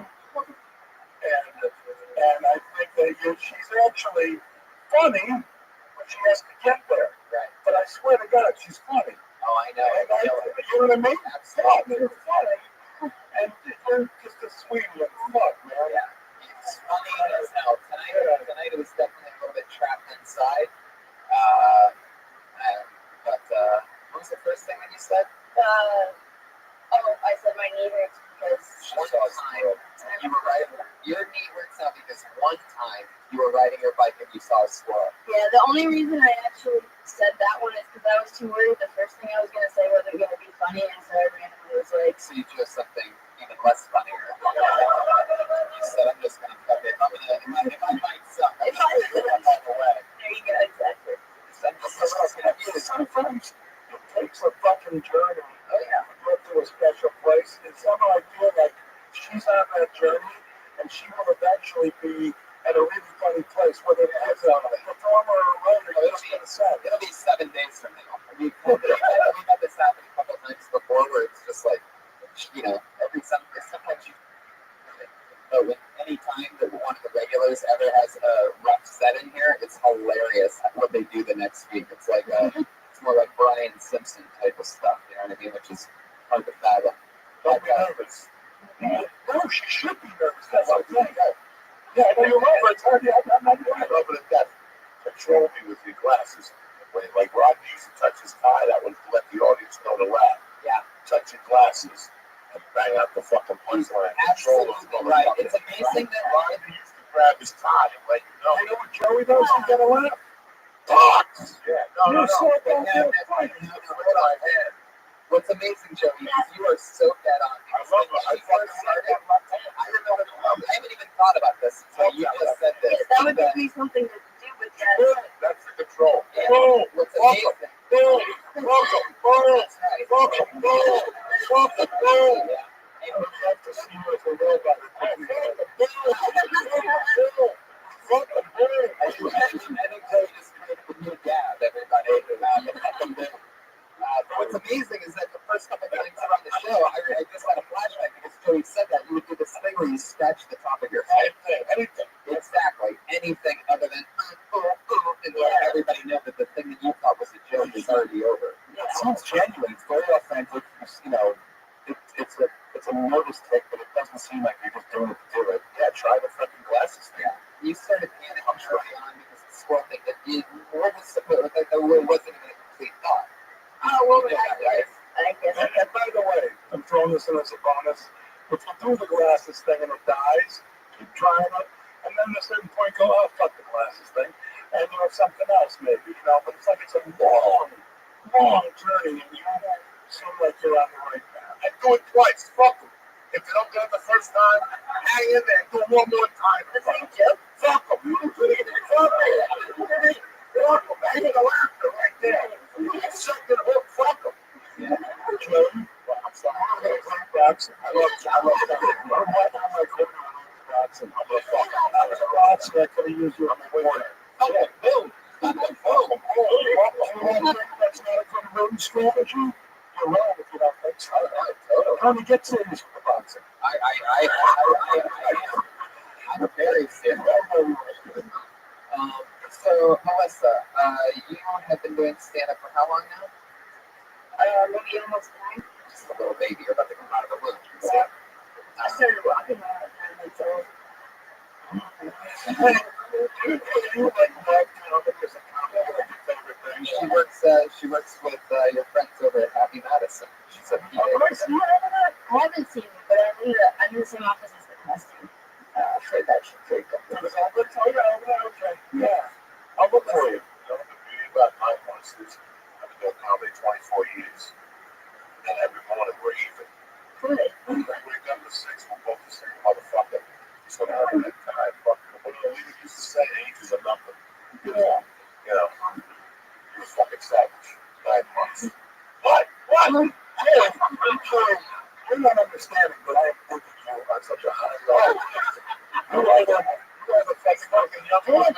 And I think that is she's actually funny when she has to get there. Right. But I swear to God, she's funny. Oh, I know. And you know what I mean? Absolutely. You're funny. And you're just a sweet little fuck, man. Yeah. It's funny as hell. Tonight it was definitely a little bit trapped inside. But what was the first thing that you said? I said my knee hurts because One time you were riding. Your knee hurts now because one time you were riding your bike and you saw a squirrel. Yeah, the only reason I actually said that one is because I was too worried. The first thing I was gonna say wasn't gonna be funny, and so I randomly was like, So you chose something even less funnier. You said, I'm just gonna fuck it. If I might suck, I'm just gonna walk away. there you go, exactly. Sometimes it takes a fucking journey. Oh yeah. To go to a special place, and somehow I feel like she's on that journey, and she will eventually be at a really funny place, whether it is a performer or a writer. It'll be 7 days from now. We've had this happen a couple times before, where it's just like, sometimes you. Any time that one of the regulars ever has a rough set in here, it's hilarious what they do the next week. It's like it's more like Brian Simpson type of stuff, you know what I mean? Which is hard to fathom. Don't be nervous. No, she should be nervous. That's what I'm saying. Yeah, I know you're right, but it's hard. I'm not doing it. But it does. Control me with your glasses. When like Rodney used to touch his tie, that would let the audience know to laugh. Yeah. Touch your glasses and bang out the fucking punchline. Absolutely right. It's amazing that Rodney used to grab his tie and let you know. You know what Joey does? He's got to laugh. Fuck! Yeah. No. What's amazing, Joey, is you are so dead on. I love it. I remember, I haven't even thought about this until you just said this. That would give me something to do with that. That's the control. Yeah. Boom! What's amazing? Boom! Boom! That's right. Boom! Boom! Yeah. I would love to see you as a robot. I think Joey just created a new dab, everybody. What's amazing is that the first couple times around the show, I just had a flashback because Joey said that you would do this thing where you scratch the top of your head. Anything. Exactly. Anything other than and let everybody know that the thing that you thought was a joke is already over. It sounds genuine. It's very authentic. You know, it's a nervous tick, but it doesn't seem like you're just doing it to do it. Yeah, try the fucking glasses thing. Yeah. You started panicking early on because the squirrel thing that you wasn't even a complete thought. Oh, well, I guess. And by the way, I'm throwing this in as a bonus. If you do the glasses thing and it dies, keep trying it, and then at a certain point go, oh, fuck the glasses thing, and you have something else maybe, you know, but it's like it's a long journey, and you seem like you're on the right path. And do it twice, fuck them. If you don't get it the first time, hang in there and do it one more time. The same joke? Fuck them. Fuck them. Fuck them. I need a laughter right there. Second hook, fuck them. Yeah. Well, I'm sorry. I love Rothschild. I'm a fucking Rothschild. I could have used you on my way there. Boom. That's not a converting strategy. You're wrong if you don't think so. How do you get serious with the boxing? I'm very serious. So, Melissa, you have been doing stand-up for how long now? Maybe almost 9. Just a little baby. You're about to come out of the womb. Yeah. I started walking around at 9 months old. She works with your friends over at Happy Madison. She's a PA. I haven't seen him, but I'm in the same office as the costume. For that shit, great. Yeah. I'll look for you. The beauty about 9 months is I've been doing comedy 24 years. And every morning we're even. Good. We wake up at 6, we're both the same motherfucker. So now we're that time, fucking, what do we used to say? Age is a number. Yeah. You know, you're a fucking savage. 9 months. What? Hey, you're not understanding, but I am thinking you on such a high level. You are the fucking young one. You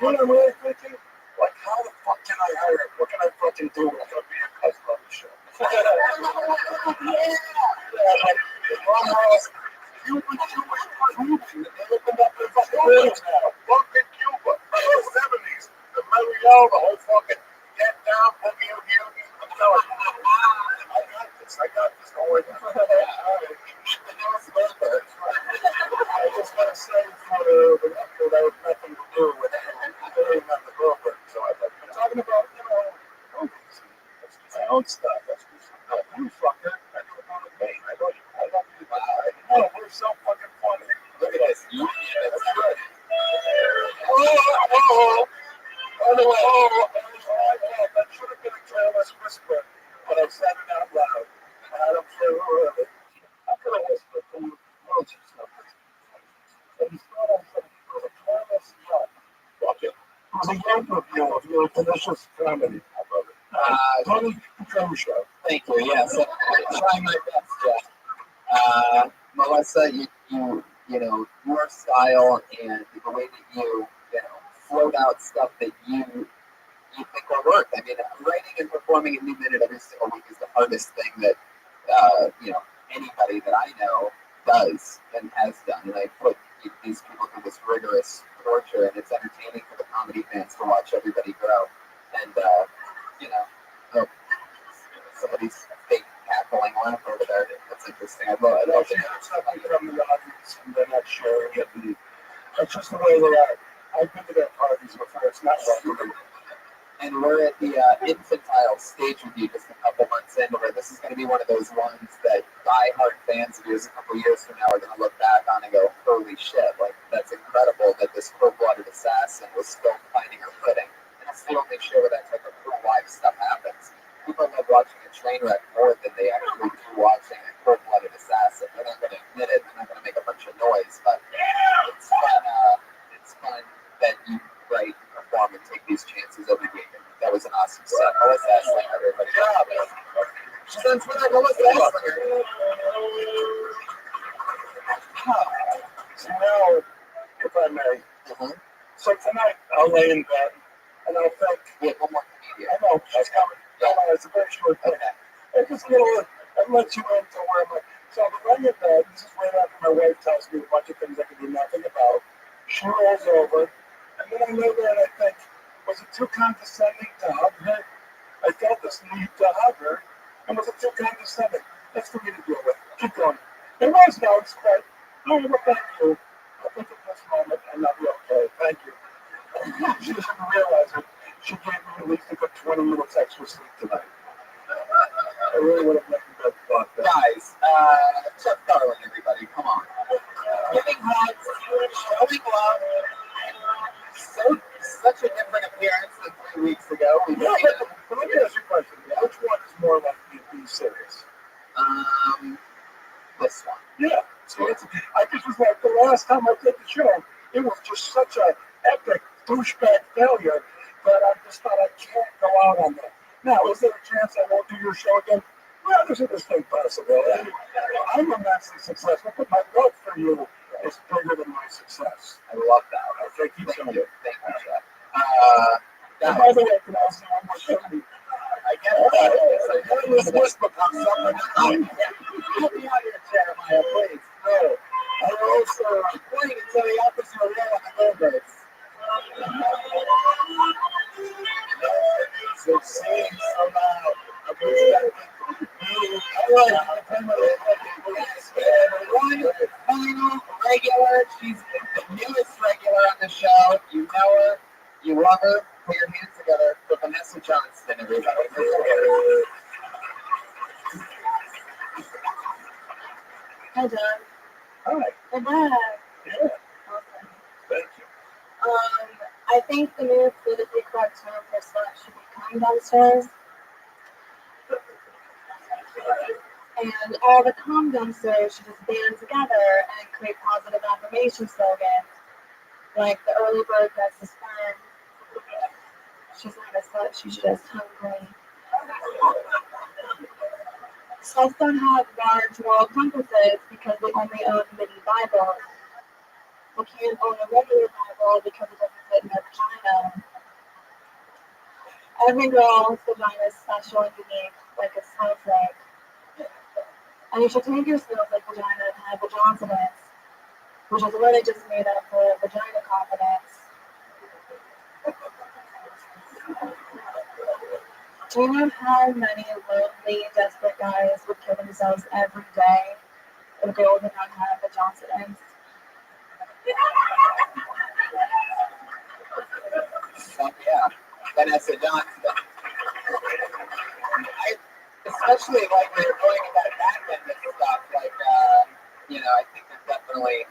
know what I'm thinking? Like, how the fuck can I hire him? What can I fucking do? I'm gonna be a cousin on the show. You would proving that they opened up their fucking buildings now. bell, the whole fucking get down, boogie, oogie, oogie. I'm telling you. I got this. Don't worry about it. I just want to say for the record, I have nothing to do with anything on the girlfriend. So I've been talking about, movies. That's my own stuff. That's you fucker. I don't want to pay. I love you. Oh, we're so fucking funny. Look at this. That's good. By the way, that should have been a careless whisper, but I said it out loud. And I don't care who heard it. I could have whispered to you. And he's not on something. It was a careless thought. Fuck it. It was a young review of your delicious comedy. I love it. Tony Trevor Show. Thank you. Yes, trying my best, Jeff. Melissa, your style and the way that you float out stuff that you think will work. I mean, writing and performing a new minute every single week is the hardest thing that anybody that I know does and has done. And I put these people through this rigorous torture, and it's entertaining for the comedy fans to watch everybody grow. And somebody's fake cackling laugh over there. That's interesting. I love it. It's not like from the audience and they're not sharing it. And it's just the way they are. I've been to their parties before. It's not like and we're at the infantile stage review just a couple months in, where this is going to be one of those ones that die-hard fans of yours a couple years from now are going to look back on and go, holy shit, like, that's incredible that this cold-blooded assassin was still finding her footing. And it's the only show where that type of real life stuff happens. People love watching a train wreck more than they actually do watching a cold-blooded assassin. They're not going to admit it. They're not going to make a bunch of noise, but it's fun that you write, perform, and take these chances every week. And that was an awesome set. Melissa Essling, everybody. She's on Twitter, Melissa Essling. So now, if I may, so tonight I'll lay in bed and I'll think, one more comedian. I know, she's coming. It's a very short thing. It's just a little, I'll let you into where I'm like, so I'm laying in bed. This is right after my wife tells me a bunch of things I can do nothing about. She rolls over, and then I lay there and I think, was it too condescending to hug her? I felt this need to hug her, and was it too condescending? That's for me to deal with. Keep going. It was nice, but no, well, thank you. I think at this moment I'm not be okay. Thank you. She doesn't realize it. She gave me at least a good 20 minutes extra sleep tonight. I really would have never thought that. Guys, Chuck Darling, everybody, come on. Giving hugs, showing love. Such a different appearance than 3 weeks ago. But let me ask you a question. Which one is more likely to be serious? This one. Yeah. So I just was like, the last time I did the show, it was just such an epic douchebag failure that I just thought I can't go out on that. Now, is there a chance I won't do your show again? Well, there's a distinct possibility. I'm immensely successful, but my love for you is bigger than my success. I love that. Okay, keep Thank going. you, Jeff. And by the way, can I ask you one more thing? I get it. This whisper comes up and Get me out of here, Jeremiah, please. no. I also I'm pointing until the officer will roll on the roadways. so seeing so loud. I'm expecting you. One final regular. She's the newest regular on the show. You know her. You love her. Put your hands together for Vanessa Johnston, everybody. Hi, John. Hi. Hi, Dad. Yeah. Awesome. Thank you. I think the new politically correct term for slut should be come dumpsters. And all the com dumpsters should just band together and create positive affirmation slogans. Like the early bird gets the sperm. She's not a slut, she's just hungry. Sluts don't have large moral compasses because they only own mini Bibles. They can't own a regular Bible because it doesn't fit in their vagina. Every girl's vagina is special and unique, like a snowflake. And you should take your snowflake vagina and have vaginismus, which is really just made up for vagina confidence. Do you know how many lonely, desperate guys would kill themselves every day if a girl did not have the Johnson eggs? Yeah, Vanessa Johnson. Especially like when you're going to that back end of stuff, like, I think there's definitely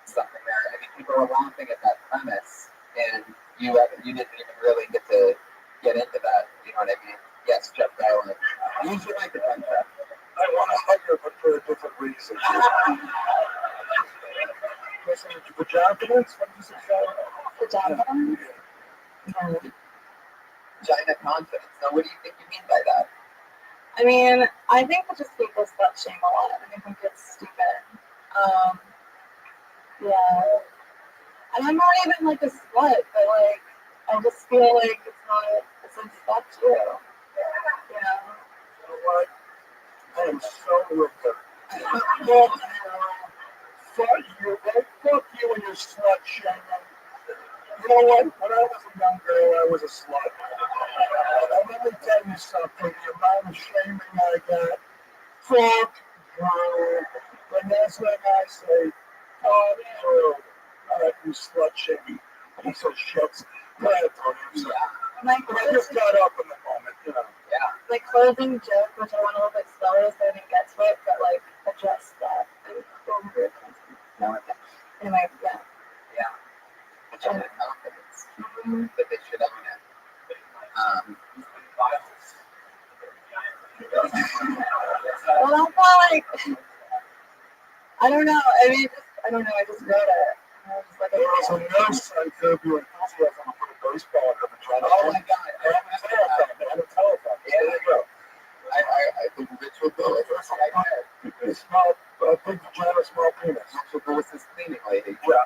something there. I mean, people are laughing at that premise, and you didn't even really get to get into that. You know what I mean? Yes, Jeff Dahler. You usually like the concept. I want to hug her, but for a different reason. Listening to the Japanese? What does it say? The Johnson? No. China confidence. Now, what do you think you mean by that? I mean, I think that just people slut shame a lot, and I think it's stupid. Yeah. And I'm not even like a slut, but like, I just feel like it's like fuck you. You know? You know what? I am so with her. Fuck you, man. Fuck you and your slut shaming. You know what? When I was a young girl, I was a slut. And let me tell you something. The amount of shaming I got. Fuck you. Vanessa and I say, fuck you. You slut shaming. Piece of shit. Go ahead, Tony. My I just got up in the moment, you know. Yeah. my closing joke, which I want a little bit slower so I didn't get to it, but like address that. Anyway, yeah. Yeah. China confidence. That they should own it. Well, that's not like, I don't know. I mean, I don't know. I just wrote it. And I was just like, There was a nurse I could be enthusiasm for the baseball and the China. Oh my God. I have a telephone. Yeah. There you go. I think Rich will do it. It's small, big vagina, small penis. So go with this cleaning lady. Yeah.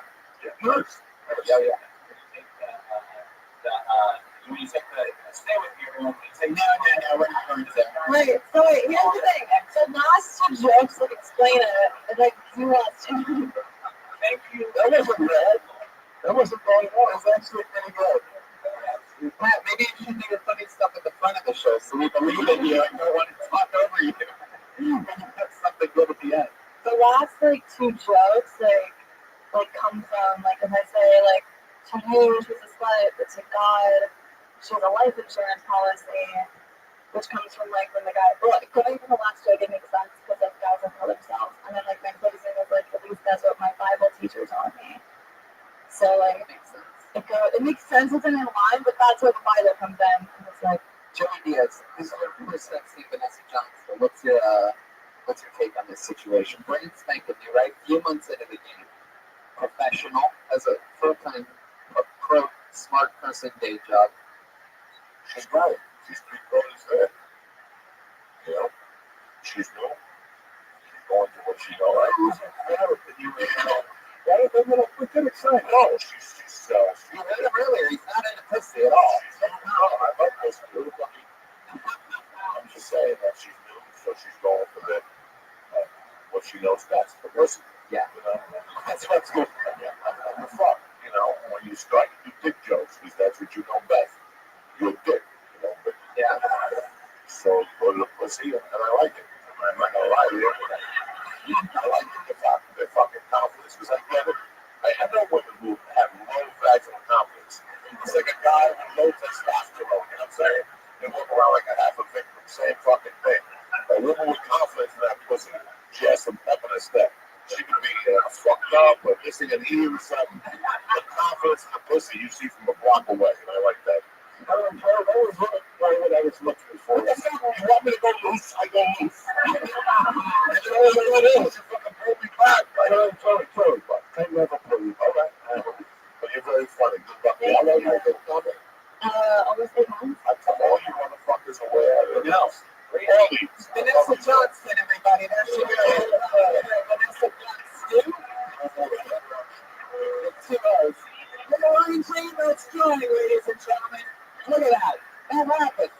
Nurse. Yeah. When you take the stay with your room, you take No, we're not going to that. wait, so wait, here's the thing. The last two jokes that explain it, and like, you last two. thank you. That wasn't bad. That wasn't going on. It was actually pretty good. Matt, maybe you should do the funny stuff at the front of the show so we believe in you and don't want to talk over you. Maybe that's something good at the end. The last like two jokes like come from like if I say like to you she's a slut, but to God she has a life insurance policy, which comes from like when the guy going from the last joke it makes sense because like guys will kill themselves, and then like my closing is like at least that's what my Bible teacher taught me. So like it makes sense within a line, but that's where the Bible comes in, and it's like Joey Diaz, this is your first time seeing Vanessa Johnson. What's your take on this situation? Brand spanking new, right? Few months into the game, professional as a full-time pro smart person day job. She's right. She's 3 quarters there. You know? She's new. She's going to what she knows. I wasn't mad at you, know. We can excited. No, she's You heard him earlier. He's not into pussy at all. no, I love this dude. I'm just saying that she's new, so she's going for what she knows best. The pussy. Yeah. You know? That's what's good. The fuck, you know, when you start to do dick jokes, because that's what you know best. You're a dick, you know. But, Yeah. So you go to the pussy, and I like it. I'm not gonna lie to you. I like the fucking confidence, because I get it. I know women who have low vaginal confidence. It's like a guy with low testosterone, you know what I'm saying? They walk around like a half a victim, same fucking thing. A woman with confidence in that pussy, she has some pep in her step. She could be fucked up or missing an ear or something. The confidence in the pussy you see from a block away, and I like that. That was really what I was looking for. You want me to go loose? I go loose. And you know what it is? You fucking pull me back. Sorry, but I never pull you back. But you're very funny. Good luck. How long have you been coming? almost 8 months. I tell all you motherfuckers away everything else. Early. Vanessa Johnson, everybody. That's your Vanessa Johnson. Look at Ryan Greenberg's drawing, ladies and gentlemen. Look at that. That happened.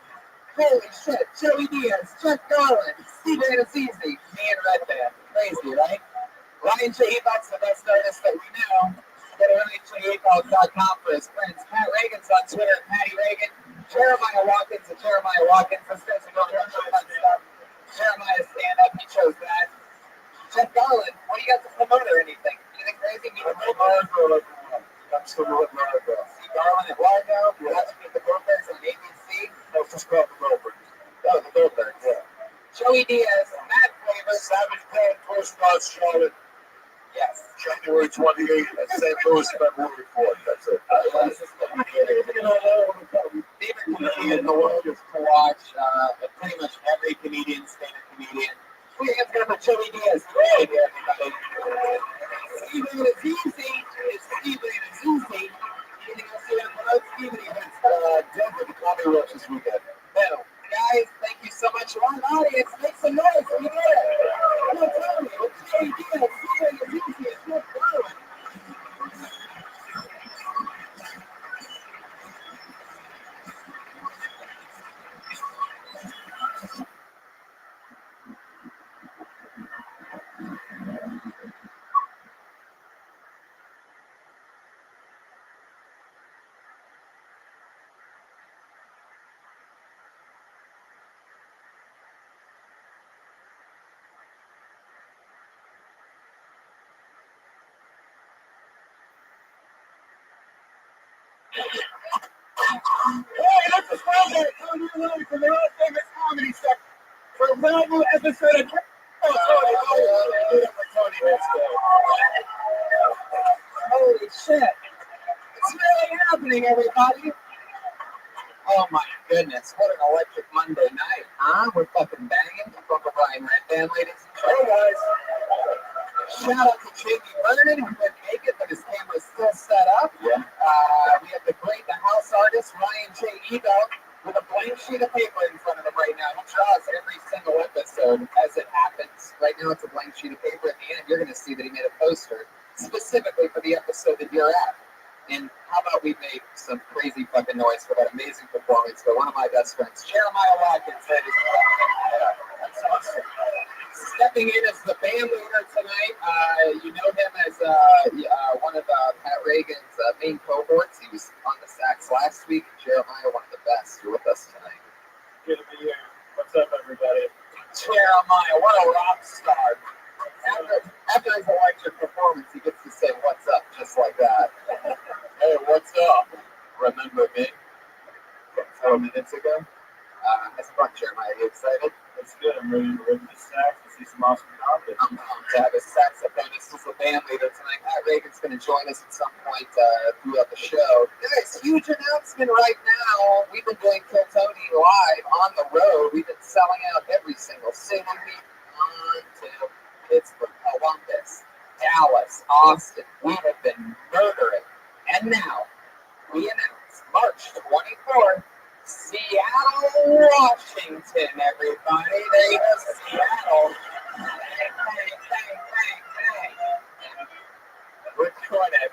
Holy shit. Joey Diaz, Chuck Garland, Steve Anassisi, me and Red Band. Crazy, right? Ryan J. Buck's the best artist that we know. Go to RyanJ8Buck.com for his friends. Pat Reagan's on Twitter at Patty Reagan. Jeremiah Watkins and Jeremiah Watkins. Let's get some other fun stuff. Jeremiah stand-up. He chose that. Jeff Garland, what do you got to promote or anything? Anything crazy? Absolute Largo. See Garland at Largo. You're watching the Goldbergs on ABC. No, it's just called the Goldbergs. Oh, the Goldbergs. Yeah. Joey Diaz, Matt Flavor, Savage Blood, first Rothschild, Charlotte, yes. January 28th, and St. Louis, February 4th. That's it. Favorite comedian in the world is to watch pretty much every comedian, stand-up comedian. Put your hands together for Joey Diaz. Hey, everybody. Steven Azizi is Steven Azizi. Anything else you want to promote, Steven? Denver, the Comedy Rush this weekend. No. Guys, thank you so much. We're on audience. Make some noise. We did it. Come on, tell me. What's Joey Diaz? Steven Azizi is Jeff Garland. Hey, this is Robert coming to you live from the World Famous Comedy Show for a brand new episode of Holy shit. It's really happening, everybody. Oh my goodness, what an electric Monday night, huh? We're fucking banging. Uncle Brian Red Band, ladies and gentlemen. Shout out to Jamie Vernon, who couldn't make it, but his camera's still set up. Yeah. We have the house artist, Ryan J. Ego, with a blank sheet of paper in front of him right now. He draws every single episode as it happens. Right now it's a blank sheet of paper. At the end, you're going to see that he made a poster specifically for the episode that you're at. And how about we make some crazy fucking noise for that amazing performance by one of my best friends, Jeremiah Watkins, ladies and gentlemen. That's awesome. Stepping in as the band leader tonight, you know him as one of Pat Reagan's main cohorts. He was on the sax last week. Jeremiah, one of the best. You're with us tonight. Good to be here. What's up, everybody? Jeremiah, what a rock star. After his electric performance, he gets to say, "What's up?" just like that. Hey, what's up? Remember me? From 4 minutes ago? That's fun, Jeremiah. Are you excited? It's good. I'm ready to rip the sax and see some awesome comedy. I'm pumped to have a saxophonist as the band leader tonight. Pat Reagan's going to join us at some point throughout the show. Guys, huge announcement right now. We've been doing Kill Tony live on the road. We've been selling out every single city. On to Pittsburgh, Columbus, Dallas, Austin. We have been murdering. And now, we announce March 24th, Seattle, Washington, everybody. There you go, Seattle. Bang, bang, bang, bang, bang. We're doing it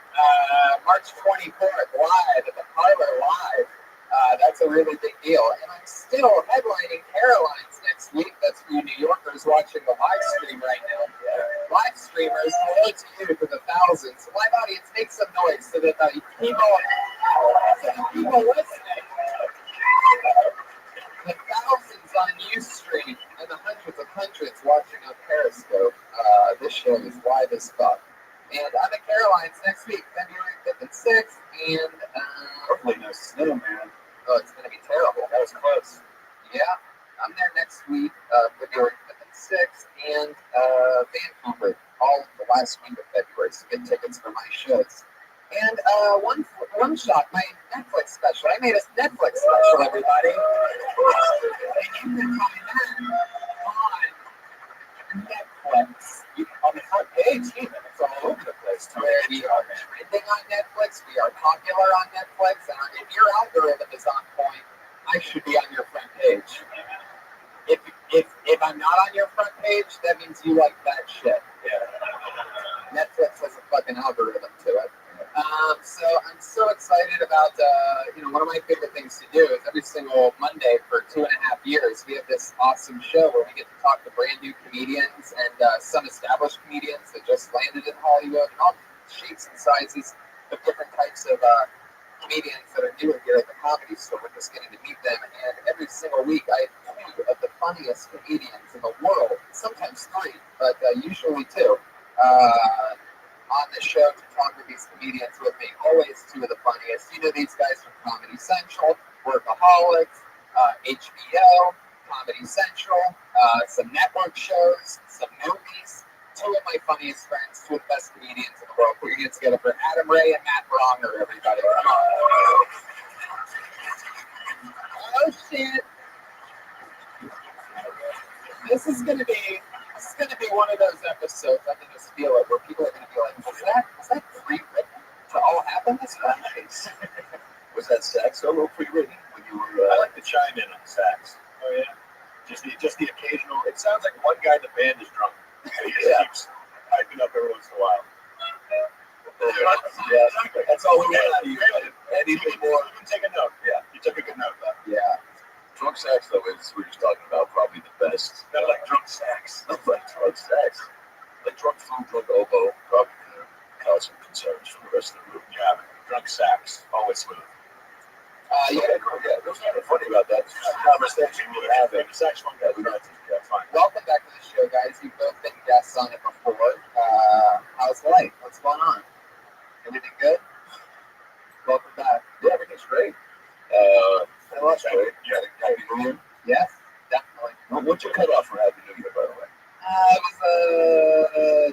March 24th, live at the Parlor Live. That's a really big deal. And I'm still headlining Caroline's next week. That's for you New Yorkers watching the live stream right now. Live streamers, hello to you for the thousands. Live audience, make some noise so that people listening, the thousands on Ustream and the hundreds watching on Periscope. This show is live as fuck. And I'm at Caroline's next week, February 5th and 6th. And Hopefully no snow, man. oh, it's going to be terrible. That was close. Yeah, I'm there next week, February 5th and 6th, and Vancouver, all the last week of February, so get tickets for my shows. And one shot, my Netflix special. I made a Netflix special, everybody. And you can find that on Netflix. On the front page, even. It's all over the place. Where we are trending on Netflix, we are popular on Netflix, and if your algorithm is on point, I should be on your front page. If I'm not on your front page, that means you like that shit. Yeah. Netflix has a fucking algorithm to it. So I'm so excited about, one of my favorite things to do is every single Monday for 2.5 years, we have this awesome show where we get to talk to brand new comedians and some established comedians that just landed in Hollywood and all shapes and sizes of different types of comedians that are doing here at the Comedy Store. We're just getting to meet them, and every single week I have 2 of the funniest comedians in the world, sometimes 3, but usually 2, on the show to talk with these comedians with me. Always 2 of the funniest. You know these guys from Comedy Central, Workaholics, HBO, Comedy Central, some network shows, some movies. 2 of my funniest friends, 2 of the best comedians in the world. Put your hands together for Adam Ray and Matt Bronger, everybody. Come on. Oh shit. This is gonna be one of those episodes, I can just feel it, where people are gonna be like, was that pre-written to all happen this way? Was that sax solo pre-written when you were? I like to chime in on sax. Oh yeah. Just the occasional. It sounds like one guy in the band is drunk. He just keeps piping up every once in a while. Yeah, exactly. That's all we got. Anything more? You can take a note. Yeah, you took a good note of that. Yeah. Drunk sax, though, is we're just talking about probably the best. Not like drunk sax. Not like drunk sax. Like drunk flute, drunk oboe, probably going to cause some concerns for the rest of the group. Yeah, drunk sax, always smooth. There's nothing funny about that. It's just a conversation we're having. The saxophone guy, we don't have to. Yeah, fine. Welcome back to the show, guys. You've both been guests on it before. How's life? What's going on? Everything good? Welcome back. Yeah, everything's great. That's great. You had a happy New Year? Yes, definitely. Well, what's your cutoff for Happy New Year, by the way? It was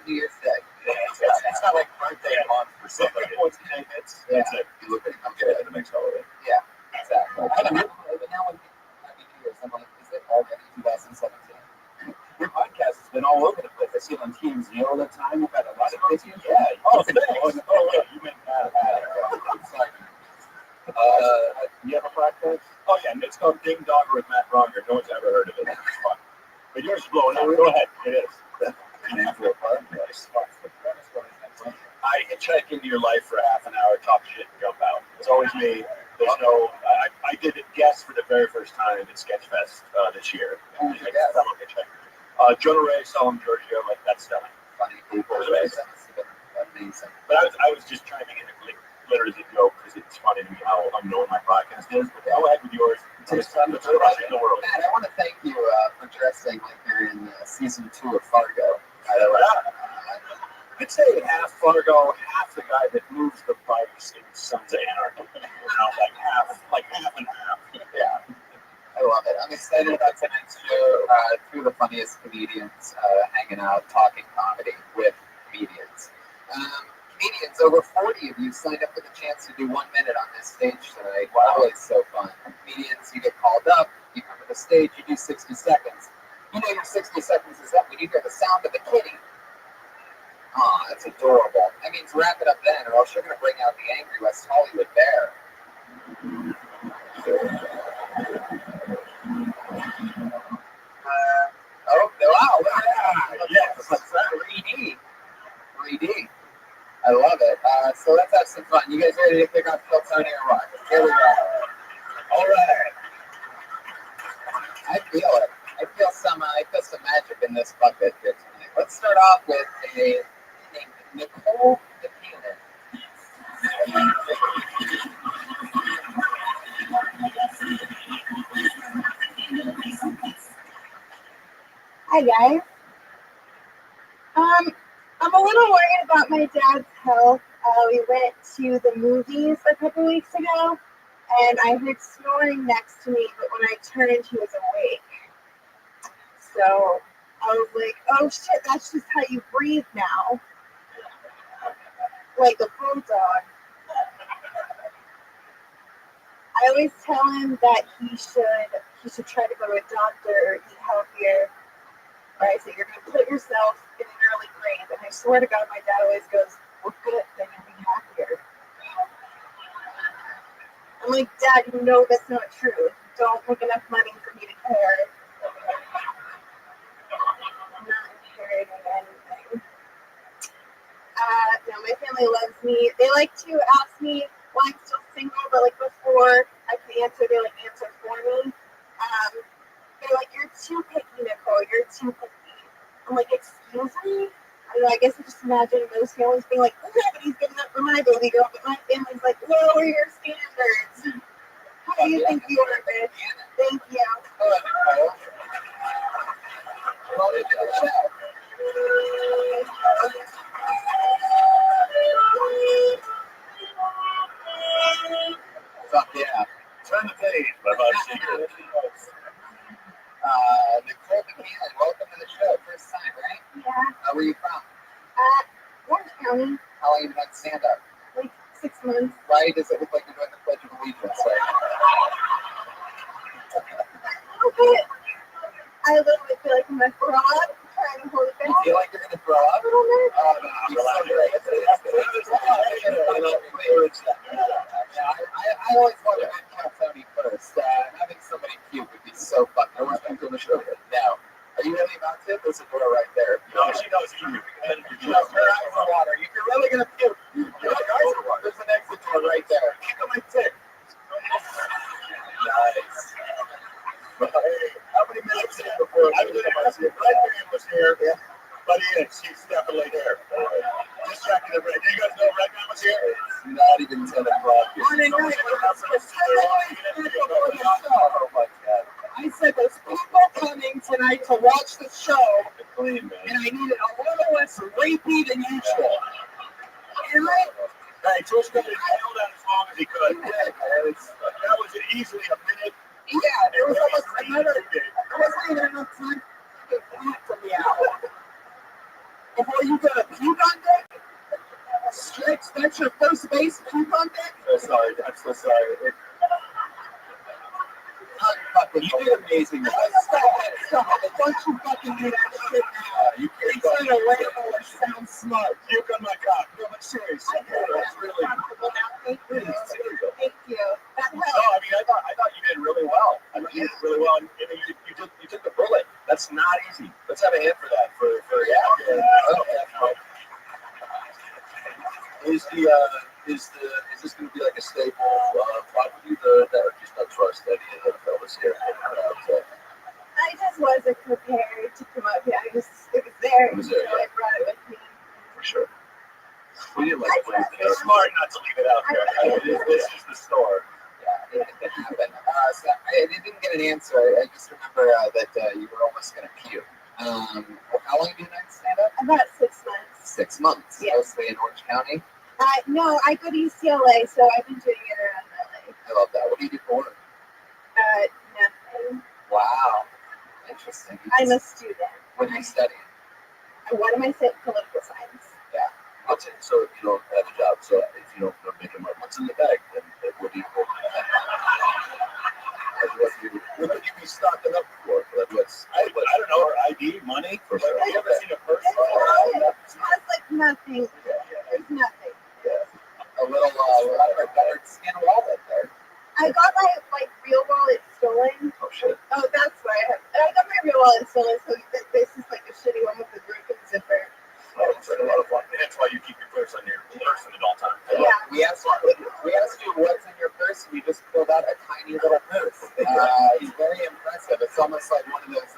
New Year's Day. It's not like birthday month or something. Once the day hits, that's it. You look at it, you get it the next holiday. Yeah, exactly. I don't know, but now when people Happy New Year's, I'm like, is it already 2017? Your podcast has been all over the place. I see it on TMZ all the time. You've got a lot of videos. Yeah. Oh, thanks. Oh, wait, you meant that. I'm sorry. You have a podcast? Oh, yeah, it's called Ding Dogger with Matt Bronger. No one's ever heard of it. It's fun. But yours is blowing up. Go ahead. It is. Name for a podcast. I hitchhike into your life for half an hour, talk shit, and jump out. It's always me. There's no. I did guest for the very first time at Sketchfest this year. Fellow hitchhiker. Jonah Ray, Solemn Giorgio, like that's stunning. Funny people. Amazing. But I was just chiming in literally as a joke because it's funny to me how unknown my podcast is. But go ahead with yours. It's the best in the world. Matt, I want to thank you for dressing like you're in season 2 of Fargo. I'd say half Fargo, half the guy that moves the bikes in Sons of Anarchy. Like half and half. Yeah, I love it. I'm excited about tonight's show. 2 of the funniest comedians hanging out, talking comedy with comedians. Comedians, over 40 of you signed up for the chance to do 1 minute on this stage tonight. Wow. Always so fun. Comedians, you get called up, you come to the stage, you do 60 seconds. You know your 60 seconds is up when you hear the sound of the kitty. Aw, that's adorable. That means wrap it up then, or else you're going to bring out the angry West Hollywood bear. Wow. Yes, 3D. 3D. I love it. So let's have some fun. You guys ready to kick off Hilltown Air Rock? Here we go. All right. I feel it. I feel some magic in this bucket here tonight. Let's start off with a named Nicole the Peanut. Hi guys. I'm a little worried about my dad's health. We went to the movies a couple weeks ago, and I heard snoring next to me, but when I turned, he was awake. So I was like, oh shit, that's just how you breathe now. Like a bulldog. I always tell him that he should try to go to a doctor or eat healthier. Or I say, you're going to put yourself in an early grave. And I swear to God, my dad always goes, well, good, then you'll be happier. I'm like, Dad, you know that's not true. You don't make enough money for me to care. I'm not inheriting anything. No, my family loves me. They like to ask me why I'm still single, but like before I can answer, they like answer for me. They're like, you're too picky, Nicole. You're too picky. I'm like, excuse me? I don't know, I guess I just imagine most families being like, nobody's good enough for my baby girl, but my family's like, lower your standards. you think you are, bitch? Thank you. Welcome to the show. Fuck yeah. Turn the page by Bob Seger. Nicole McCann, welcome to the show. First time, right? Yeah. Where are you from? Orange County, How long have you done stand-up? like 6 months. Why does it look like you're doing the Pledge of Allegiance right now? Okay. I literally feel like I'm a fraud trying to hold it You back. feel like you're going to throw up? A little bit. Oh, no, you're so great. I always want to kill Tony first. Having somebody cute would be so fucking. I want to come to the show. Now, are you really about to? There's a door right there. No, she knows you. Her eyes are water. If you're really gonna puke, your eyes are water. There's an exit door right there. Kick on my dick. Nice. How many minutes before I was going to ask you? Redman was here, but he's definitely here. Just checking the Red. Do you guys know Redman was here? It's not even 10 o'clock. Morning, night. Oh my god. I said there's people coming tonight to watch the show, Clean, man. and I needed a little less rapey than usual. And Hey, Twitch got it nailed out as long as he could. That was easily a minute. yeah, there was almost another. There wasn't even enough time to get flat from the hour before you got a puke on deck. Strix, that's your first base puke on deck. I'm so sorry. You did amazing. Stop it. Don't you fucking do that shit now. You You're can't trying to ramble and sound smart. puke on my cock. No, but seriously, That's really. comfortable now. Thank you. Thank you. That No, helps. I mean, I thought you did really well. I thought you did really well, and you took the bullet. That's not easy. Let's have a hand for that. Is this going to be like a staple property that or just not trust any of the fellas here? I just wasn't prepared to come up here. It was there. It was there, So I brought it with me. For sure. We didn't like playing. It's smart not to leave it out there. This is the store. Yeah, it didn't happen. So I didn't get an answer. I just remember that you were almost going to puke. How long have you done stand-up? About 6 months. 6 months. Yeah. Mostly in Orange County. No, I go to UCLA, so I've been doing it around LA. I love that. What do you do for work? Nothing. Wow. Interesting. I'm a student. What are you studying? What am I saying? Political science. Yeah. What's it? So if you don't have a job, so if you don't make a money, what's in the bag? Then what do you hold? What would you be stocking up for? I don't know. Her ID, money. For sure. Have you ever seen a person? It's like nothing. There's nothing. A little better skin wallet there. I got my real wallet stolen. Oh shit. Oh, that's why I got my real wallet stolen. So this is like a shitty one with the broken zipper. Oh, it's like a lot of fun. And that's why you keep your purse on your person at all times. Yeah. We asked you what's in your purse, and you just pulled out a tiny little purse. It's very impressive. It's almost like one of those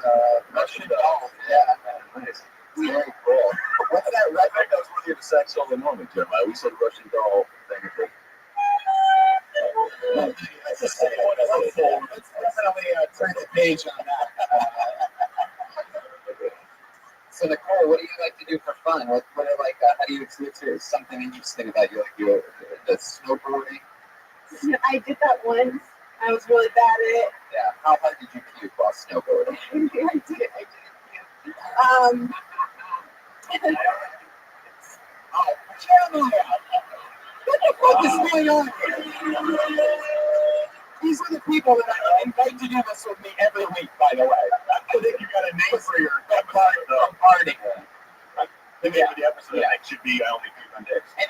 Russian dolls. Yeah. Nice. It's very cool. What's that? I think that was worthy of a sex all the moment, Jeremiah. We said Russian doll thing. Let's definitely turn the page on that. So Nicole, what do you like to do for fun? What are how do you experience something interesting about you? Like the snowboarding? I did that once. I was really bad at it. Yeah. How hard did you puke while snowboarding? I did it. Oh, Jeremiah, what the fuck is going on here? These are the people that I invite to do this with me every week, by the way. I think you got a name for your Party. The name of the episode should be I Only Puke on Dicks. And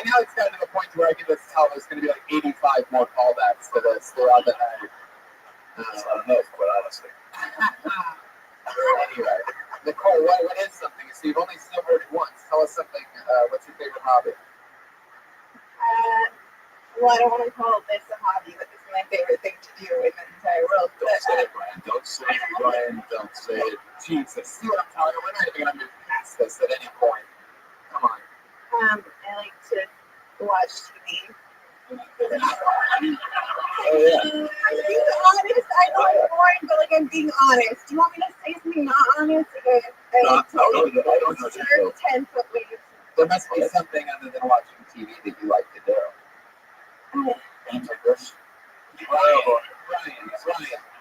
now it's gotten to the point where I can just tell there's going to be like 85 more callbacks to this throughout the night. That's not enough, quite honestly. Anyway, Nicole, what is something? So you've only snowboarded once. Tell us something. What's your favorite hobby? Well, I don't want to call this a hobby, but this is my favorite thing to do in the entire world. Don't say it, Brian. Don't say it, Brian. Don't say it. Jesus, see what I'm telling you? We're not even going to move past this at any point. Come on. I like to watch TV. yeah. I'm being honest. I know it's boring, but like I'm being honest. Do you want me to say something not honest? Like, I don't know. sure, 10-foot waves. There must be something other than watching TV that you like to do. Answer this.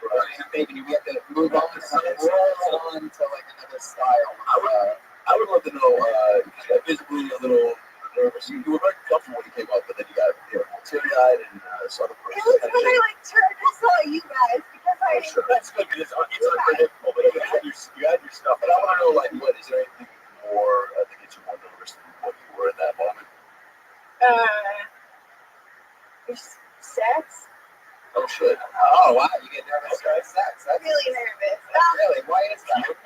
Brian, baby, we have to move on to like another style. I would love to know, you got visibly a little nervous. You were very comfortable when you came up, but then you got teary-eyed and saw the person. It was when I like turned and saw you guys because I. Sure, that's good because it's unpredictable. But you had your stuff. But I want to know, like, what is there anything more that gets you more nervous than what you were in that moment? Sex. Oh shit! Oh wow, you get nervous during sex. That's Really nervous. really. Why is that?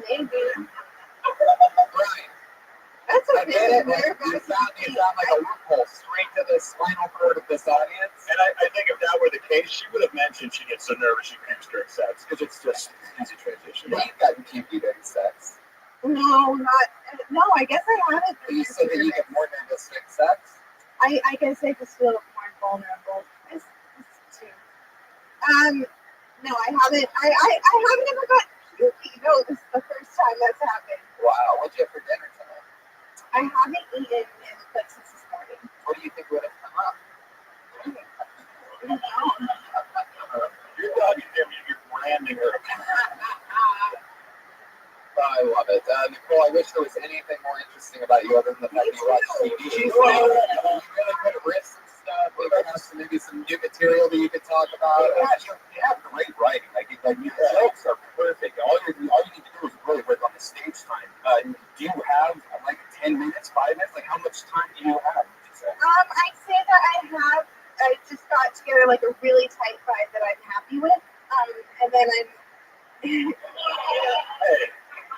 Maybe. Brian, That's I okay. get it. You sound like a loophole straight to the spinal cord of this audience. And I think if that were the case, she would have mentioned she gets so nervous she pukes during sex because it's just an easy transition. You've gotten kinky during sex. No, not. No, I guess I haven't. You said that you get more nervous during sex. I guess I just feel more vulnerable. It's too. No, I haven't. I haven't ever got pukey. No, this is the first time that's happened. Wow, what'd you have for dinner tonight? I haven't eaten in like since this morning. What do you think would have come up? You're done. You're branding her. I love it. Nicole, I wish there was anything more interesting about you other than the fact that you watch TV. You really could have written some stuff, maybe some new material that you could talk about. You have great writing. Like your jokes are perfect. All you need to do is really work on the stage time. Do you have like 10 minutes, 5 minutes? Like how much time do you have? I'd say that I just got together like a really tight vibe that I'm happy with. And then I'm. Hey,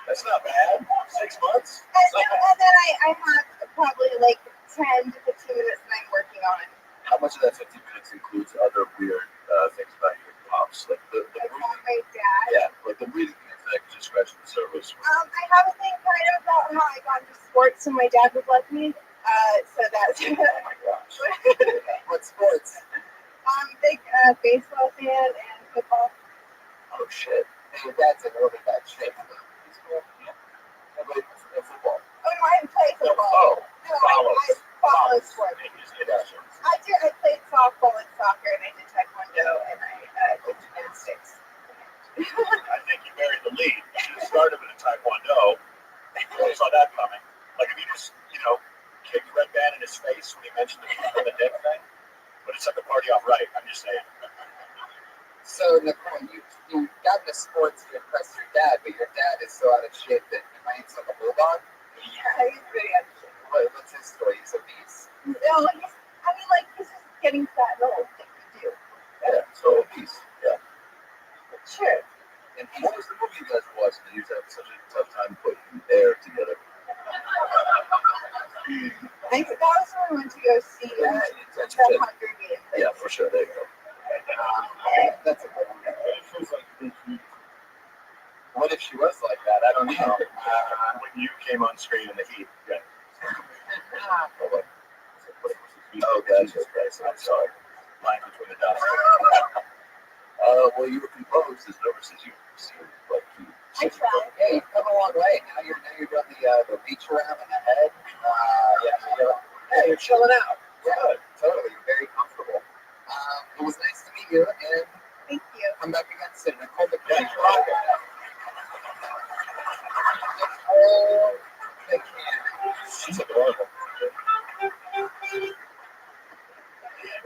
that's not bad. 6 months. And then I have probably like 10 to 15 minutes that I'm working on. How much of that 15 minutes includes other weird things about your pops, like the I breathing? call my dad. Yeah, like the breathing things that just scratching the surface. I have a thing kind of about how I got into sports and my dad would let me. So that's. Oh my gosh. What sports? I'm a big baseball fan and football. Oh shit. Hey, your dad's in really bad shape. He's cool. Yeah. Football. Oh no, I didn't play football. Oh, No, I follow sports. I played softball and soccer, and I did taekwondo, and I did gymnastics. I think you buried the lead. You should have started with a taekwondo. I saw that coming. Like if you just, kicked Red Band in his face when he mentioned the dick thing. But it's like a party off right, I'm just saying. So, Nicole, you got into sports to impress your dad, but your dad is so out of shape that he reigns like a bulldog. Yeah, he's pretty out of shape. What's his story? He's obese. No, he's just getting fat and old. Like you do. Yeah, so obese. Yeah. Sure. And what was the movie you guys were watching that you had such a tough time putting there together? I think that was when we went to go see the Hunger Games. Yeah, for sure. There you go. That's a good one. What if she was like that? I don't know. When you came on screen in the heat. Yeah. Oh, God, Jesus Christ. I'm sorry. Line between the dots. Well, you were composed as nervous as you seemed. Like you. I tried. Yeah, you've come a long way. Now you're doing the reach around in the head. You're chilling out. Yeah, totally. You're very comfortable. It was nice to meet you, and Thank you. come back again soon. Nicole, Yeah, you're rocking. She's adorable.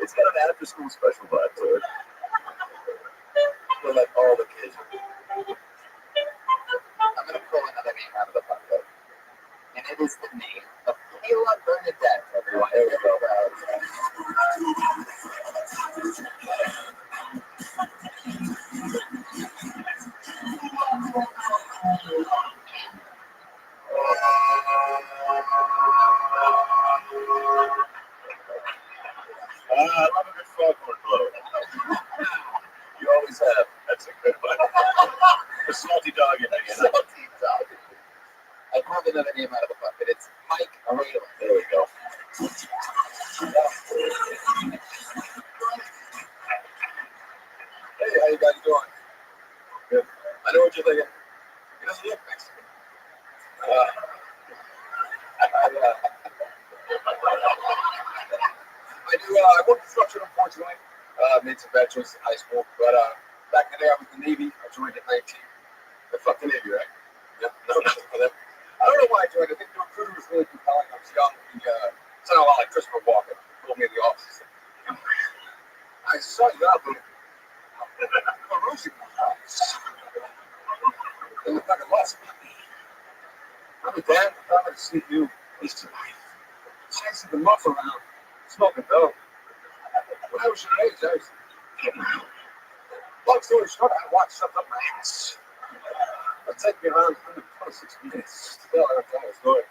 It's got an after-school special vibe to it. We're like all the kids. I'm going to pull another name out of the bucket. And it is the name of Kayla Bernadette, everyone. There we go. I love a good foghorn blow. You always have. That's a good one. A salty dog in there. Salty dog. I pulled another name out of the bucket. It's Mike Raylan. There we go. Hey, how you guys doing? Good. I know what you're thinking. He doesn't look Mexican. I worked construction, unfortunately. Made some bad choices in high school, but back in the day, I was in the Navy. I joined at 19. I fucked the Navy, right? Yeah, no, nothing for them. I don't know why I joined. I think the recruiter was really compelling. I was young. He sounded a lot like Christopher Walken. He told me in the office. I saw you out there. I'm losing my house. They look like a lost baby. I'm a dad. I'm going to see you. He's tonight. Chasing the muff around. Smoking dope. When I was your age, I was getting out. Long story short, I watched something up my ass. It'll take me around 126 minutes. Still, I don't tell the story.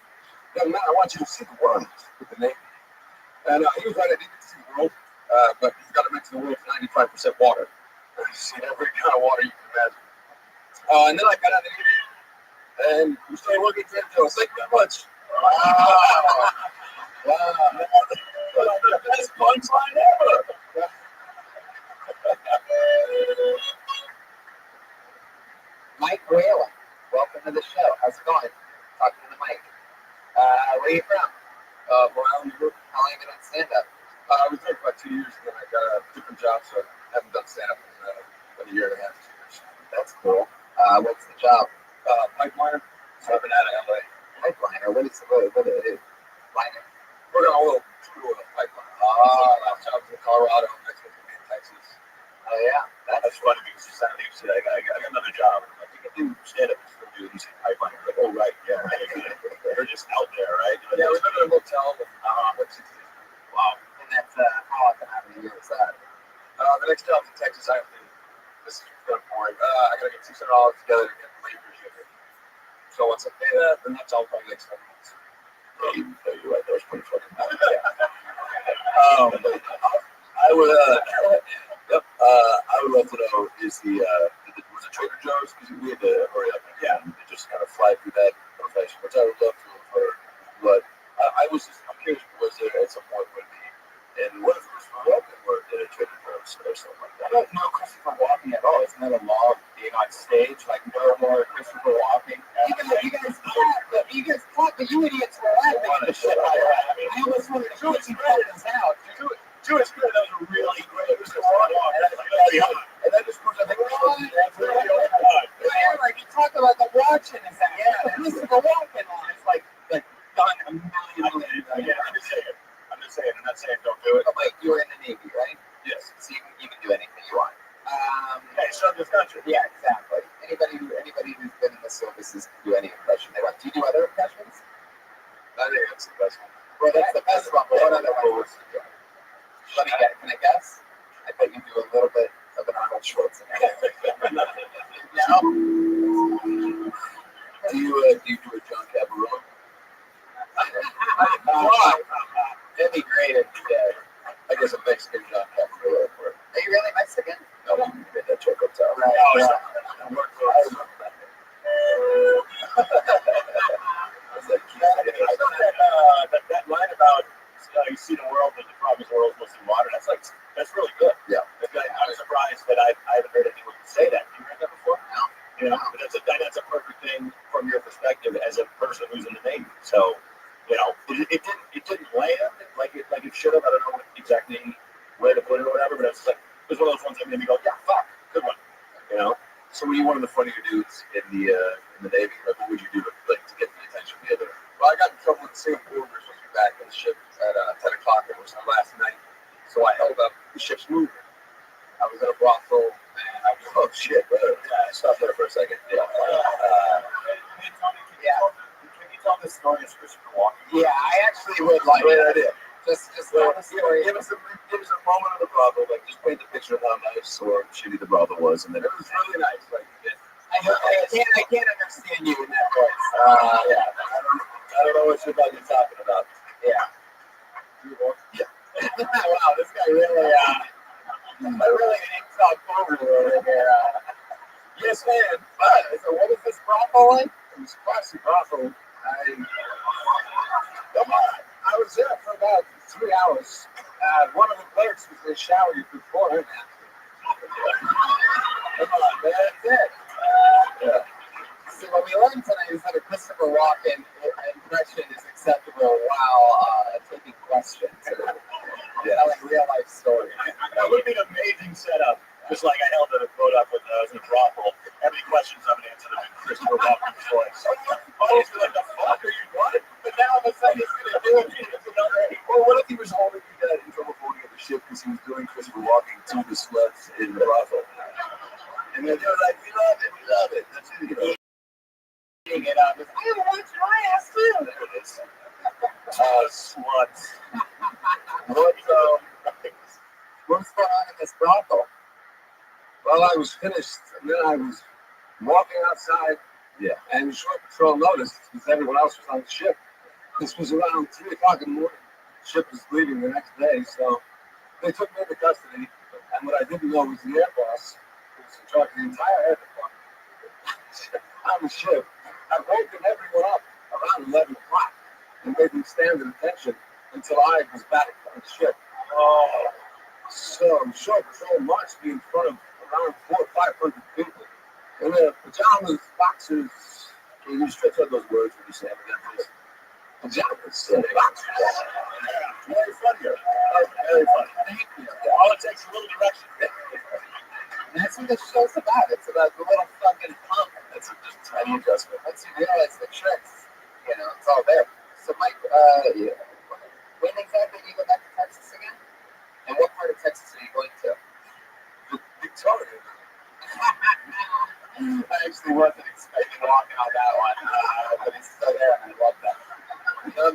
Young man, I want you to see the world with the Navy. And he was right, I didn't get to see the world, but he's got to mention the world's 95% water. I've seen every kind of water you can imagine. And then I got out of the Navy, and we started working at Trader. Thank you very much. Wow. The best punchline ever. Mike Whalen, welcome to the show. How's it going? Talking to the mic. Where are you from? Morale, New York. How long have you been on stand-up? I was there for about 2 years, and then I got a different job, so I haven't done stand-up in about a year and a half, 2 years. That's cool. What's the job? Pipeliner. So I've been out of LA. Pipeliner. What is it? Liner. We're on a little crude oil pipeline. Last job was in Colorado, next one in Texas. Oh yeah, That's funny because Saturday you said I got another job. I'm like, you can do stand-up and still do these pipelines. Like, oh right, yeah. They're just out there, right? Yeah, we live in a motel with Wow. and that's how often out of the year is that? The next job in Texas, I have to. This is kind of boring. I gotta get $600 together to get the labor shipping. So once I pay that, then that's all probably like 7 months. You're right. That was pretty fucking bad. I would. I would love to know was it Trader Joe's? Because we had to hurry up and just kind of fly through that profession, which I would love to have heard. But I'm curious, was there at some point when what if Christopher Walken worked at a Trader Joe's or something like that? I don't know Christopher Walken at all. Isn't that a law of being on stage? Like no more Christopher Walken. You guys thought, but you idiots were laughing at the shit I had. I almost wanted to Jewish credits out. Jewish credit, that was really great. It was so long. And that just proves I think that's really old. Yeah, like you talk about the watching and that. Yeah, Christopher Walken on. It's like done a million. Yeah, I'm just saying. I'm not saying don't do it. But like you were in the Navy, right? Yes. So you can do anything you want. Hey, serve this country. Yeah, exactly. Anybody who's been in the services can do any impression they want. Do you do other impressions? I think that's the best one. Well, that's the best one. But what other ones do you do? Let me get. Can I guess? I bet you do a little bit of an Arnold Schwarzenegger. Yeah. Do you do a John Cabaret? Why? That'd be great if you did. I guess a Mexican John Cabaret. Are you really Mexican? No, you made that joke up top. Right. Oh, yeah. That line about you see the world, but the problem is the world's mostly water. That's really good. Yeah. I'm surprised that I haven't heard anyone say that. Have you heard that before? No. You know, but that's a perfect thing from your perspective as a person who's in the Navy. So, it didn't land like it should have. I don't know what exactly way to put it or whatever, but it's like it was one of those ones that made me go, yeah, fuck, good one. So were you one of the funnier dudes in the Navy? Like, what would you do to get the attention of the other? Well, I got in trouble in Singapore. We were supposed to be back on the ship at 10 o'clock. It was our last night. So I held up the ship's moving. I was at a brothel, and I was, oh shit, stop there for a second. Yeah. Can you tell the story of Christopher Walken? Yeah, I actually would like Great idea. Just tell the story. Give us a moment of the brothel. Like, just paint the picture of how nice or shitty the brothel was, and then it was really nice. Like, I can't understand you in that voice. Yeah. I don't know what you're about to be talking about. Yeah. Yeah. Wow, this guy really, didn't talk over over here. Yes, man. So what is this brothel like? It was classic brothel. Come on. I I was there for about 3 hours. One of the clerks was in the shower before her nap. Come on, man, that's it. Yeah. So what we learned tonight is that a Christopher Walken impression is acceptable while taking questions and telling real life stories. That would be an amazing setup. Just like I held a quote up when I was in a brothel. Every questions I've answered them in Christopher Walken's voice. Obviously, like, the fuck are you what? But now all of a sudden he's going to do it. Well, what if he was already in trouble holding up the ship because he was doing Christopher Walken to the sluts in the brothel? And they're like, we love it. That's it, you know. Eating it up. I have watched my ass too. There it is. Sluts. What's going on in this brothel? Well, I was finished, and then I was walking outside. Yeah. And shore patrol noticed because everyone else was on the ship. This was around 3 o'clock in the morning. The ship was leaving the next day, so they took me into custody. And what I didn't know was the air boss, who was in charge of the entire air department, on the ship, had woken everyone up around 11 o'clock and made them stand at attention until I was back on the ship. Oh. So shore patrol marched me in front of around 400 or 500 people in their pajamas, boxers. Can you stretch out those words when you say them? Pajamas and boxers. Yeah. Very funny. Very funny. Thank you. All it takes is a little direction. And that's what this show's about. It's about the little fucking pump. That's just a tiny adjustment. Once you realize the tricks, you know, it's all there. So, Mike, when exactly do you go back to Texas again? And what part of Texas are you going to? Victoria. I actually wasn't expecting walking on that one, but it's still there, and I love that.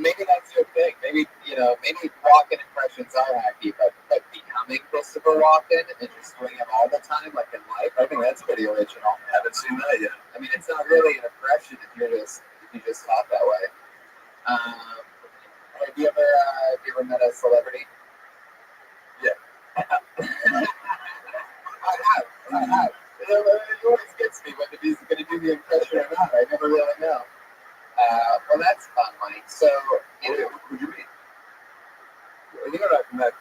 Maybe that's your thing. Maybe, maybe Walken impressions are hacky, but becoming Christopher Walken and just doing it all the time, like in life, I think that's pretty original. Haven't seen that yet. I mean, it's not really an impression if you just thought that way. Have you ever met a celebrity? Yeah. I have. It always gets me whether he's going to do the impression or not. I never really know. Well, that's fun, Mike. So, Who'd you meet? You know, I met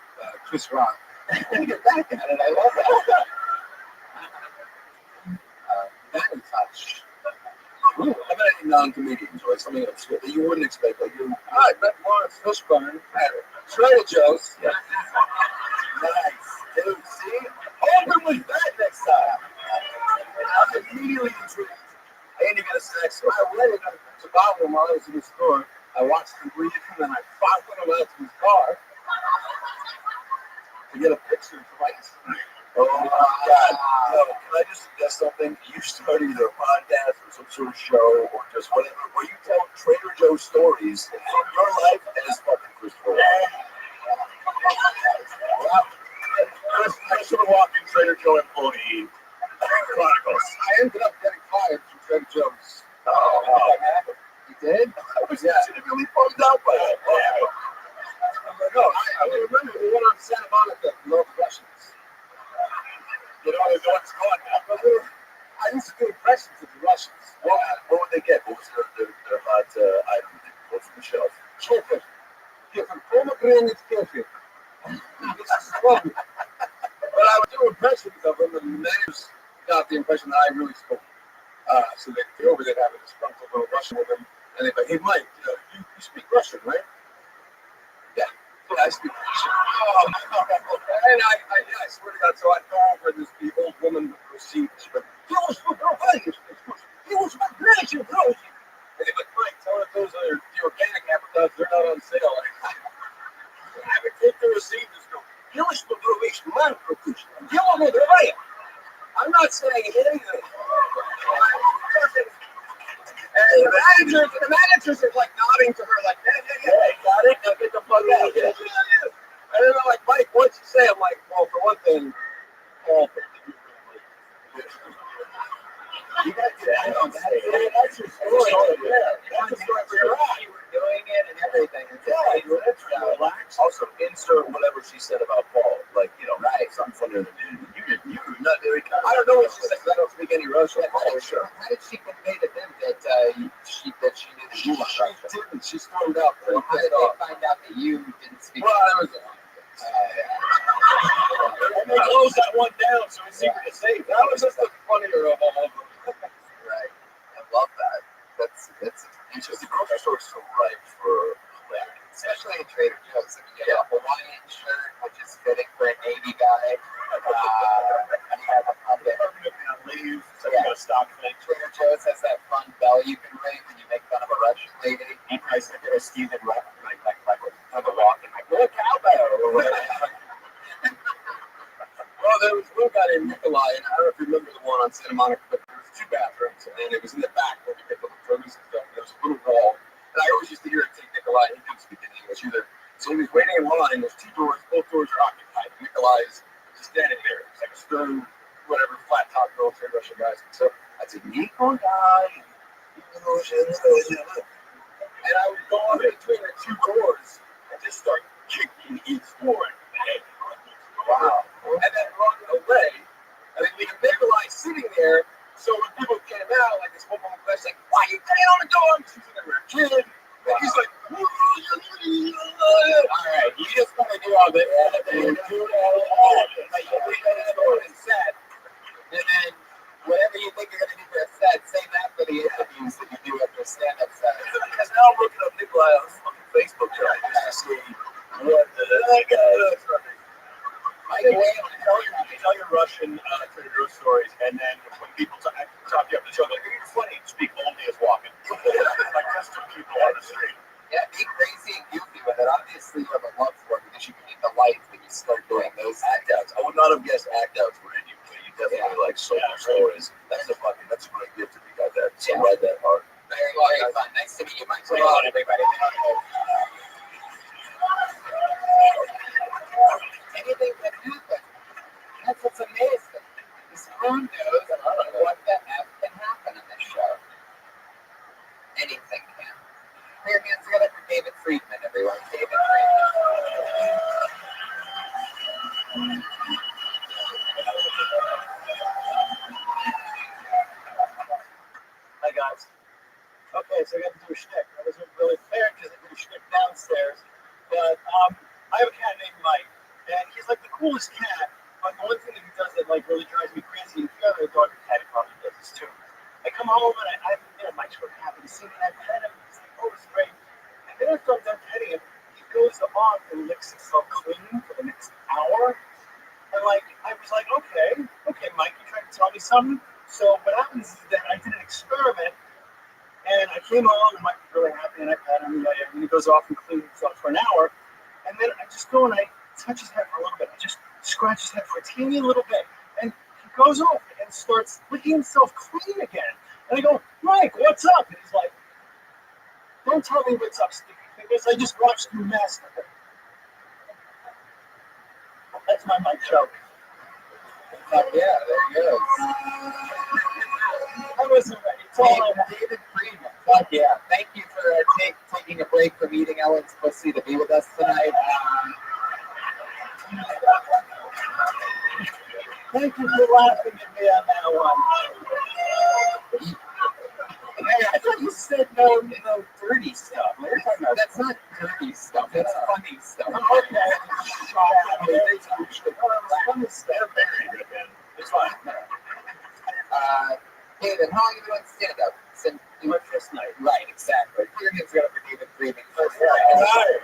Chris Rock. Get back at it. I love that. That is touch. I met a non-comedian, Joyce. Something that you wouldn't expect. Like I met Lawrence Fishburne at Trader Joe's. Yeah. Nice. Dude, see? Open with that next time. I'm immediately intrigued. And you got a sex. I read it to bottle him while I was in the store. I watched him breathe, and then I followed him out to his car to get a picture for my Instagram. Oh my God. No, can I just suggest something? You start either a podcast or some sort of show or just whatever, where you tell Trader Joe stories from your life as fucking Christopher Walken. Christopher Walken, Trader Joe Employee Chronicles. I ended up getting fired from Trader Joe's. You did? I was really bummed out by that. No, I remember we went on Santa Monica from North Russians. You know what's going on. I used to do impressions of the Russians. What would they get? What was their hot item? Go from the shelf. Kefir. Kefir. Pomegranate kefir. This is lovely. But I would do impressions of them, and the managers got the impression that I really spoke. So they'd go over there having a disgruntled little Russian with them, and they'd be like, hey, Mike, you speak Russian, right? Yeah, I speak Russian. And I swear to God, so I'd go over this, the old woman with the receipt, she'd be like, he was my graduate, bro. And they'd be like, Mike, tell her those are the organic apricots, they're not on sale. I would take the receipt and just go, I'm not saying anything. And the managers are like nodding to her, like, yeah, got it. Now get the fuck out. Yeah. And then they're like, Mike, what'd you say? I'm like, well, for one thing, you got to that's your story. That's the story for your life. You were doing it and everything. That's relax. Also, insert whatever she said about Paul. Like, right, something funny than you're not very kind. I don't know what she said because I don't speak any Russian. Sure. How did she convey to them that she knew that you were Russian? She didn't. She stormed out. How did they find out Okay, you didn't speak. Well, there was a lot of things. And they closed that one down, so it's secret to safe. That was just the funnier of all of them. Right. I love that. That's It's just the grocery store is so ripe for like, especially in Trader Joe's. I mean, you have a Hawaiian shirt, which is fitting for a Navy guy. And you have a pumpkin. leave, so you got a stock thing. Trader Joe's has that fun bell you can ring when you make fun of a Russian lady. And I said, there's Steven Rock, like on the walk, and like, we're a cowbell or whatever. Well, there was one guy named Nikolai, and I don't know if you remember the one on Santa Monica, but there was 2 bathrooms, and it was in the back where we picked up the produce and stuff. And there was a little wall, and I always used to hear it say Nikolai, and he couldn't speak in English either. So he was waiting in line, there's 2 doors, both doors are occupied. Nikolai's just standing there. It's like a stern, whatever, flat top military Russian guy. So I said, Nikolai, and I would go on between the 2 doors and just start kicking each door. Wow. And then run away. And then Nikolai sitting there. So when people came out, like this woman was like, why are you getting on the door? She's like, we're a kid. And he's like, all right, you just want to do all this. And do all of this. Like, you go and set. And then whatever you think you're going to do for a set, save that for the interviews that you do after stand-up set. Because now I'm looking up Nikolai on fucking Facebook just to see what the heck is running. Tell your Russian Trader Joe's stories, and then when people talk you up the show, like, you're funny, speak only as walking. Like just to people on the street. Yeah, be crazy and goofy with it. Obviously, you have a love for it because you can get the lights when you start doing those Act outs. I would not have guessed act outs were in you, but you definitely like social stories. That's a great gift if you got that. So ride that hard. Very, very fun. Nice to meet you, Mike. Come on, everybody. Anything can happen. That's what's amazing. This room knows what the F can happen in this show. Anything can. Put your hands together for David Friedman, everyone. David Friedman. Hi, guys. Okay, so I got to do a shtick. That wasn't really fair because I did a shtick downstairs. But I have a cat named Mike, and he's like the coolest cat. But the one thing that he does that like really drives me crazy, and the other dog and cat probably does this too. I come home and Mike's really happy to see me, and I pet him. He's like, oh, it's great. And then after I'm done petting him, he goes off and licks himself clean for the next hour. And like, I was like, okay, Mike, you trying to tell me something? So what happens is that I did an experiment, and I came home, and Mike was really happy, and I pet him, and he goes off and cleans himself for an hour. And then I just go and I touch his head for a little bit. I just scratch his head for a teeny little bit. And he goes off and starts licking himself clean again. And I go, Mike, what's up? And he's like, don't tell me what's up, Sticky Fingers. I just watched you masturbate. That's my Mike joke. Yeah, there he goes. I wasn't ready. David Friedman. Fuck yeah. Thank you for taking a break from eating Ellen's pussy to be with us tonight. Thank you for laughing at me on that one. Hey, I thought you said no dirty stuff. What are you talking about? That's not dirty stuff. That's funny stuff. Okay. Funny stuff. It's fine. David, how long have you been doing stand-up? Since My first night. Right, exactly. Put your hands together for David Friedman. First Right.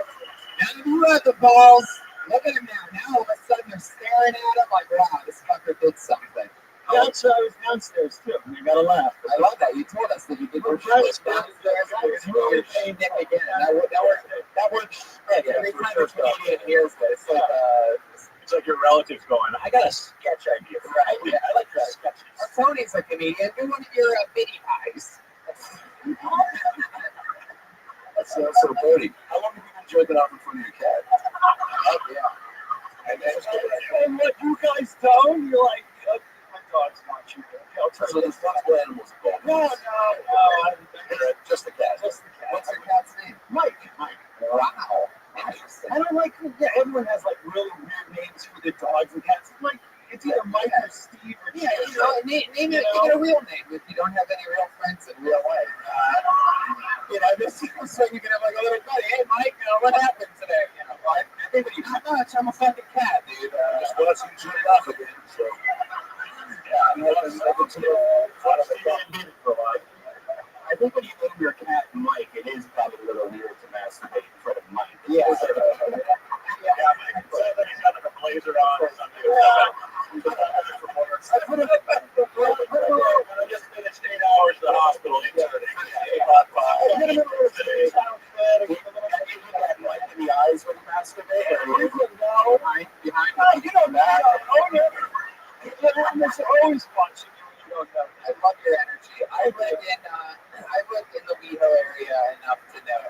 Now you have the balls. Look at him now. Now all of a sudden they're staring at him like, wow, this fucker did something. That's why I was downstairs too. You gotta laugh. I love that. You told us that you did your shit downstairs. You're paying Nick again. That works. Every time a comedian hears this, it's like your relatives going, I got a sketch idea. Right. Yeah, I like that sketches. Tony's a comedian. Do one of your mini pies. That's so dirty. How long have you enjoyed that off in front of your cat? Oh, yeah. And what you guys don't, you're like, my dog's not you. So there's multiple animals involved. No. Just the cat. Just the cat. What's your cat's name? Mike. Wow. Interesting. I don't like, everyone has like really weird names for their dogs and cats. Like, it's either Mike or Steve or Jim. Yeah, name it a real name if you don't have any real friends in real life. You know, this is so you can have like a little buddy. Hey, Mike, what happened today? You know, well, I think when you not much, I'm a fucking cat, dude. Just watch you jerk off again. So, yeah, I think when you name your cat Mike, it is probably a little weird to masturbate in front of Mike. yeah, Mike. So he's got like a blazer on or something. I just finished 8 hours at the hospital interning. In the eyes when you masturbate, or behind You don't know. It's always watching you when you don't know. I love your energy. I live in the WeHo area enough to know.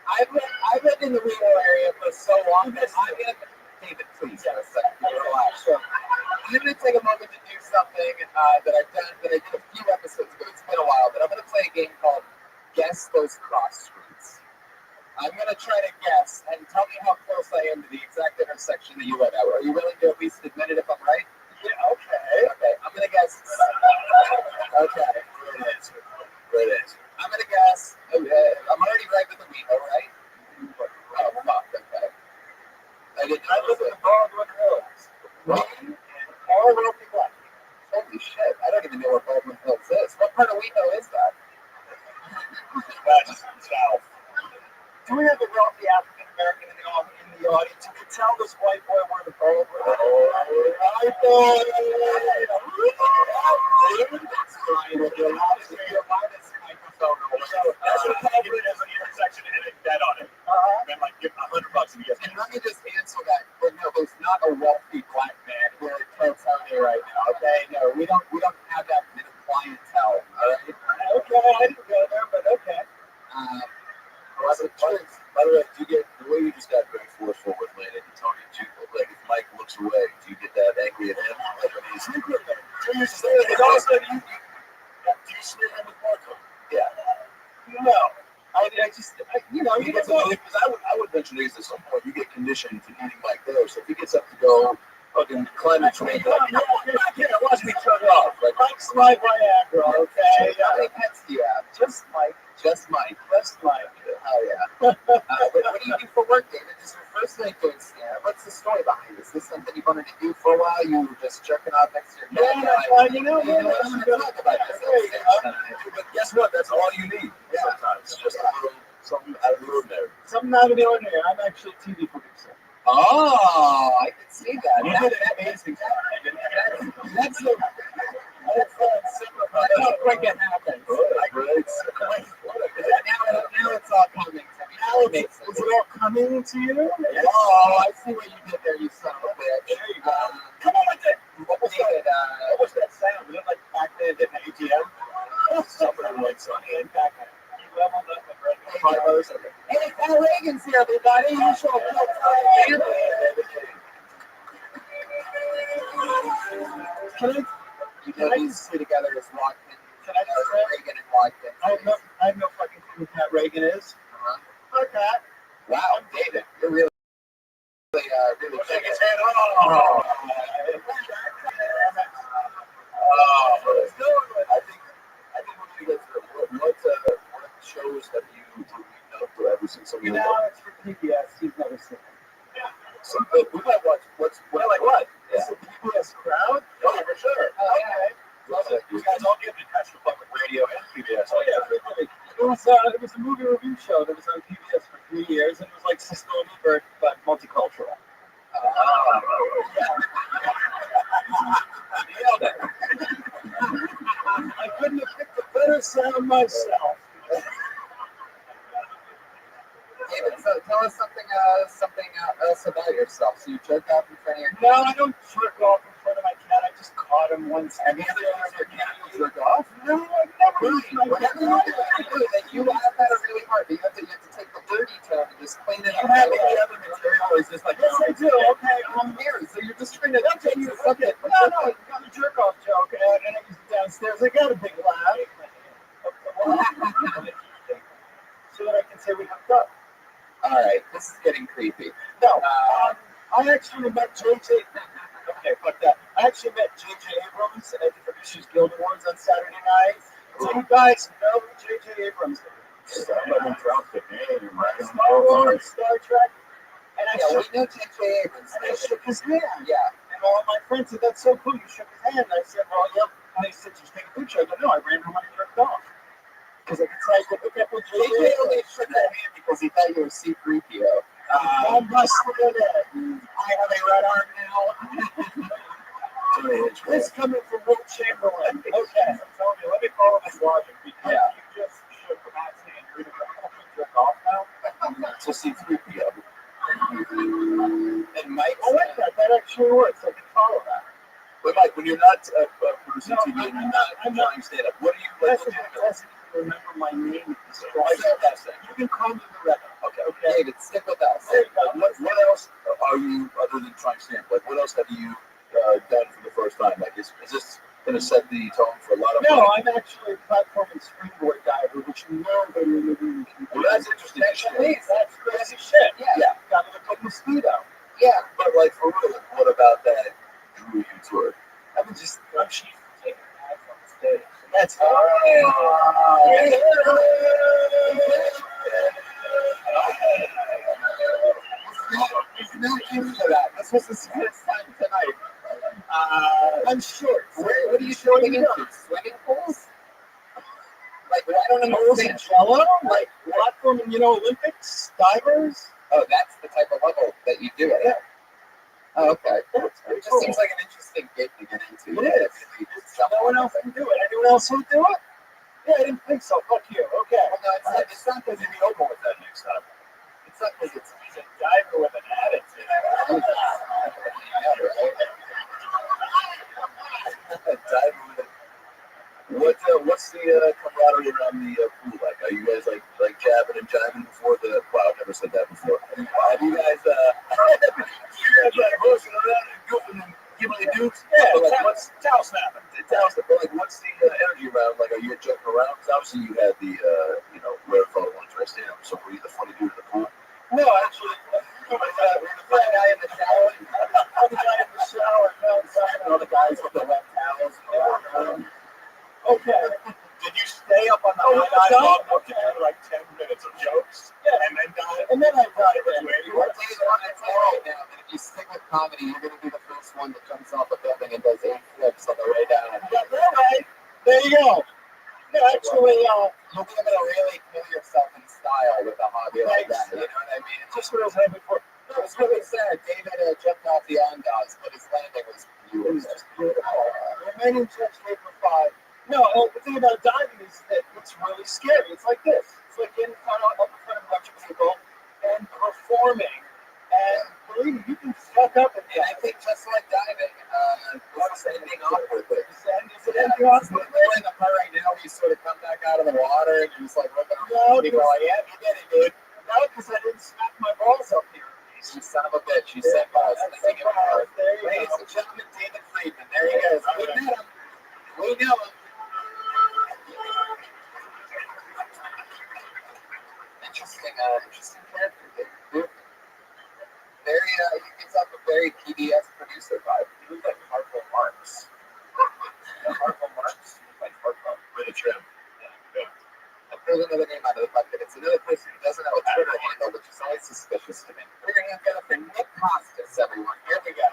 I've lived in the WeHo area for so long that I'm gonna David, please have a second. Relax. So, I'm gonna take a moment to do something that I did a few episodes ago. It's been a while, but I'm gonna play a game called Guess Those Cross Streets. I'm going to try to guess and tell me how close I am to the exact intersection that you went out. Are you willing to at least admit it if I'm right? Yeah, okay. Okay, I'm going to guess. Okay. Great answer. I'm going to guess. I'm already right with the WeHo, right? Oh, fuck. Okay. I live in the Baldwin Hills. And all over the block. Holy shit. I don't even know where Baldwin Hills is. What part of WeHo is that? That's south. Do we have a wealthy African American in the audience? You can tell this white boy where the ball was. White boy! That's fine. If you're allowed to hear my microphone. That's what Calvin is an intersection and hitting dead on it. And then, like, give him $100 and he gets And let me just answer that. But no, there's not a wealthy black man who are California right now. Okay, no, we don't have that middle clientele. All right. Okay, I didn't go there, but okay. By the way, do you get the way you just got very forceful with Landon and Tony? Do you, like, if Mike looks away, do you get that angry at him? Like when he's It's also do you smear him with Marco? yeah. No. I just, you know, You get because I would venture these at some point. You get conditioned to eating Mike there, so if he gets up to go fucking climb a tree, watch me turn off. like Mike's my Viagra, okay? How many pets do you have? Just Mike. Just Mike. Just Mike. Hell yeah. What do you do for work, David? This is your first night doing stand-up. What's the story behind this? Is this something you wanted to do for a while? You were just jerking off next to your dad? You know, I'm going to talk about this. but guess what? That's all you need. Sometimes just a little something out of the ordinary. Something out of the ordinary. I'm actually a TV producer. Oh, I can see that. You did an amazing job. That's so I don't quite get happened. Now it's all coming to me. Now Is it all coming to you? Oh, I see what you did there, you son of a bitch. There you go. Come on with it. What was that sound? Was it like back then at ATM? Something like Sonny and Pac-Man. You leveled up and read Hey, Cal Reagan's here, everybody. You show up. Can I these two together as Lockton? Can I just say Reagan and Lockton? I have no fucking clue who Pat Reagan is. Hi, Pat. Wow, David, you're really Shake his hand. Oh, I think we're gonna get through. What shows have you for every single You know, it's for PBS. You've never seen it. Some we might watch what? Yeah. It's a PBS crowd. Oh, for sure. Okay. Love it. You guys all get in touch with public radio and PBS. Oh yeah, frequently. It was a movie review show that was on PBS for 3 years, and it was like Cisco and Ebert, but multicultural. Nailed it. I couldn't have picked a better sound myself. David, so tell us something else about yourself. So you jerk off in front of your cat? No, I don't jerk off in front of my cat. I just caught him once. Have you ever used your cat to jerk off? No, I've never used my Whatever cat. you do, that you have had it really hard. You have to take the dirty tone and just clean it You up. have any other material, or is this like, yes, I do. Okay, I'm here, so you're just trying to continue to fuck it. No, you got the jerk off joke, and I was downstairs. I got a big laugh. So that I can say we hooked up. All right, this is getting creepy. No, I actually met JJ. Okay, fuck that. I actually met JJ Abrams at the Producers Guild Awards on Saturday night. Do you guys know who J.J. Abrams is? Somebody dropped the name, right? Star Wars, Star Trek. And I Yeah, we shook, know J.J. Abrams. and I shook his hand. Yeah. And all my friends said, "That's so cool, you shook his hand." And I said, "Well, yep." And they said, "Just take a picture." I go, "No, I ran home and jerked off." Because I could try to pick up with J.J. only shook that hand because he thought you were C-3PO. I must admit it. I have a red arm now. This coming from Will Chamberlain. Okay, I'm telling you, let me follow this logic. Because you just shook Matt's hand, you're going to jerk off now? To C-3PO. And Mike, I like that. That actually works. I can follow that. But like when you're not producing TV and you're not trying stand up, what do you like? That's doesn't even remember my name. You can call me the Rebbe. Okay. David, stick with us. What else are you, other than trying stand up, like what else have you done for the first time? Like is this going to set the tone for a lot of No, I'm actually a platform and springboard diver, which nobody in the room can do. Well, that's interesting. That's crazy shit. Yeah. Got to look like mosquito. Yeah. But like for real, what about that drew you to it? I'm cheap for taking ads on stage. That's He's not into that. This was his first time tonight. I'm short. What are you showing into? Swimming pools? Like, I don't understand. Jello? Like platform, Olympics, divers? Oh, that's the type of level that you do it. Yeah. Oh, okay. It It just seems like an interesting gig to get into. It is. No one else can do it. Anyone else would do it? Yeah, I didn't think so. Fuck you. Okay. Well, no, it's not because Maybe open with that next time. it's not because He's a diver with an attitude. What's the camaraderie around the pool like? Are you guys like jabbing and jiving before the? Wow, I've never said that before. Have you guys like bullshit around and goofing and giving the dukes? Yeah, But, like, what's towel snapping. what's the energy around? Like, are you joking around? Because obviously you had the rare photo one try stand up. So were you the funny dude in the pool? No, actually, the guy in the shower. I'm the guy in the shower. And all the guys with the wet towels. Okay. Did you stay up on the Oh, high dive no? long to do like 10 minutes of jokes? Yeah. And then dive? And then I got it. I'll tell you right now that if you stick with comedy, you're going to be the first one that jumps off a building and does 8 flips on the way down. Got that right. There you go. No, actually, You'll be able to really kill yourself in style with a hobby like that. You know what I mean? just what I was having before. It was really sad. David jumped off the ondas, but his landing was It was beautiful. just beautiful. Remaining touch rate for 5. No, the thing about diving is that it's really scary. It's like this. It's like in front of a bunch of people and performing. And believe me, you can fuck up and And I think just like diving, what's ending awkwardly. Is it ending awkwardly? We're in the part right now where you sort of come back out of the water and you're just like looking No, around. You go, yeah, you did it, dude. No, because I didn't smack my balls up here. You son of a bitch. You said balls. That's the part. There you Ladies go. and gentlemen, David Friedman. There he goes. We met him. We know him. Interesting character, David. Very, he gives off a very PBS producer vibe. He looks like Harpo Marx. Harpo Marx? Like Harpo. With a trim. I threw another name out of the bucket. It's another person who doesn't have a Twitter handle, which is always suspicious to me. We're going to have for Nick Costas, everyone. Here we go.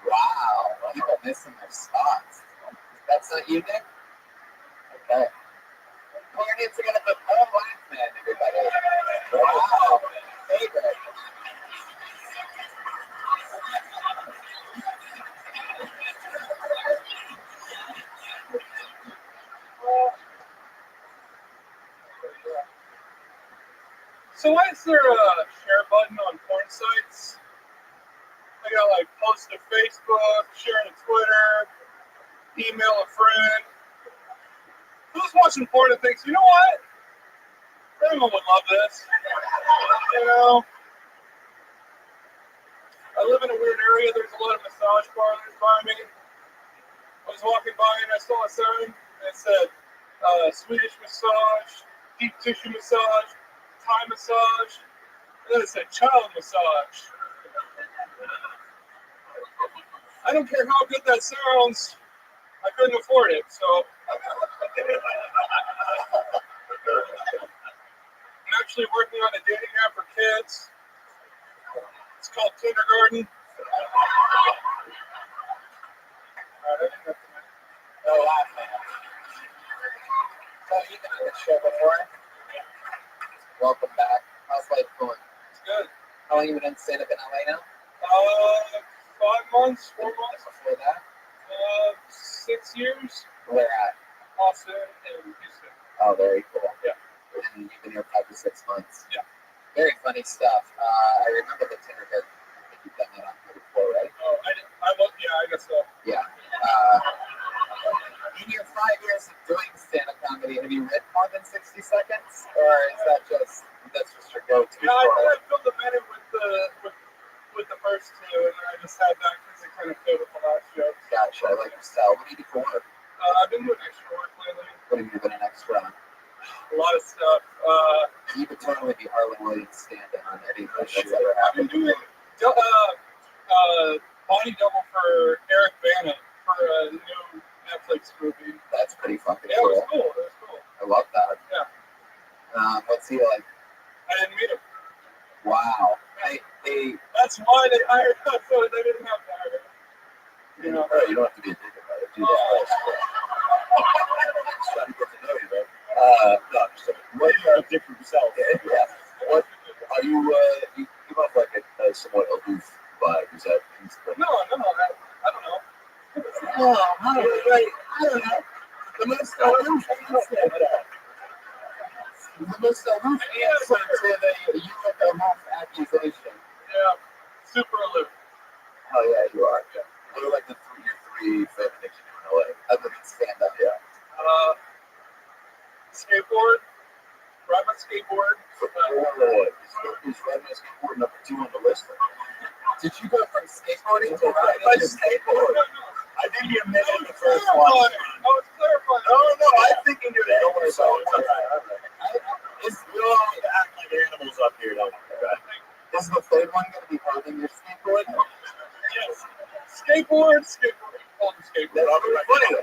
Wow, people missing their spots. That's not you, Nick? Okay. Well, your names are going to put black man, everybody. Wow. Favorite. So why is there a share button on porn sites? I got like post to Facebook, share to Twitter, email a friend. Who's watching porn and thinks, you know what? Everyone would love this. You know? I live in a weird area. There's a lot of massage parlors by me. I was walking by and I saw a sign that said Swedish massage, deep tissue massage, Thai massage. And then it said child massage. I don't care how good that sounds. I couldn't afford it, so I'm actually working on a dating app for kids. It's called Kindergarten. Oh, wow, man. So you've been on this show before? Welcome back. How's life going? It's good. How long have you been in stand-up in LA now? 5 months, 4 months. Before that? 6 years. Where at? Austin and Houston. Oh, very cool. Yeah. And you've been here 5 to 6 months. Yeah. Very funny stuff. I remember the Tindergarten. I think you've done that on here before, right? Oh, I guess so. Yeah. In your 5 years of doing stand-up comedy, have you read more than 60 seconds? Or is that's just your go-to? No, I think I filled a minute with the first two, and then I just had that because it kind of fit with the last joke. Gotcha. I like your style. What do you do for work? I've been doing extra work lately. What have you been an extra on? A lot of stuff. You could totally be Harlan Williams stand-in on anything that's ever I've been happened. doing body double for Eric Bana for a new Netflix movie. That's pretty fucking Yeah, cool. it was cool. It was cool. I love that. Yeah. What's he like? I didn't meet him. Wow. That's why they hired us, so they didn't have to hire him. You know, you don't have to be a dick about it. Do that. Just trying to get to know you, man. No, I'm just saying. What are you dick for yourself? Yeah. What are you? You give off like a somewhat aloof vibe. Is that? No, I don't know. Oh, I don't know. The most aloof answer. The most aloof answer to the you with the aloof accusation. Yeah, super aloof. Oh yeah, you are. Yeah. What are like your three favorite things you do in LA? Other than stand up, yeah. Skateboard. Ride my skateboard. Is riding a skateboard number 2 on the list? Did you go from skateboarding to riding a skateboard? I think you admitted the first one. I was clarifying. No, I'm thinking you're the only so it's all right. We all act like animals up here, don't we? Right? Is the third one going to be holding your skateboard? Yes. Skateboard. Hold the skateboard.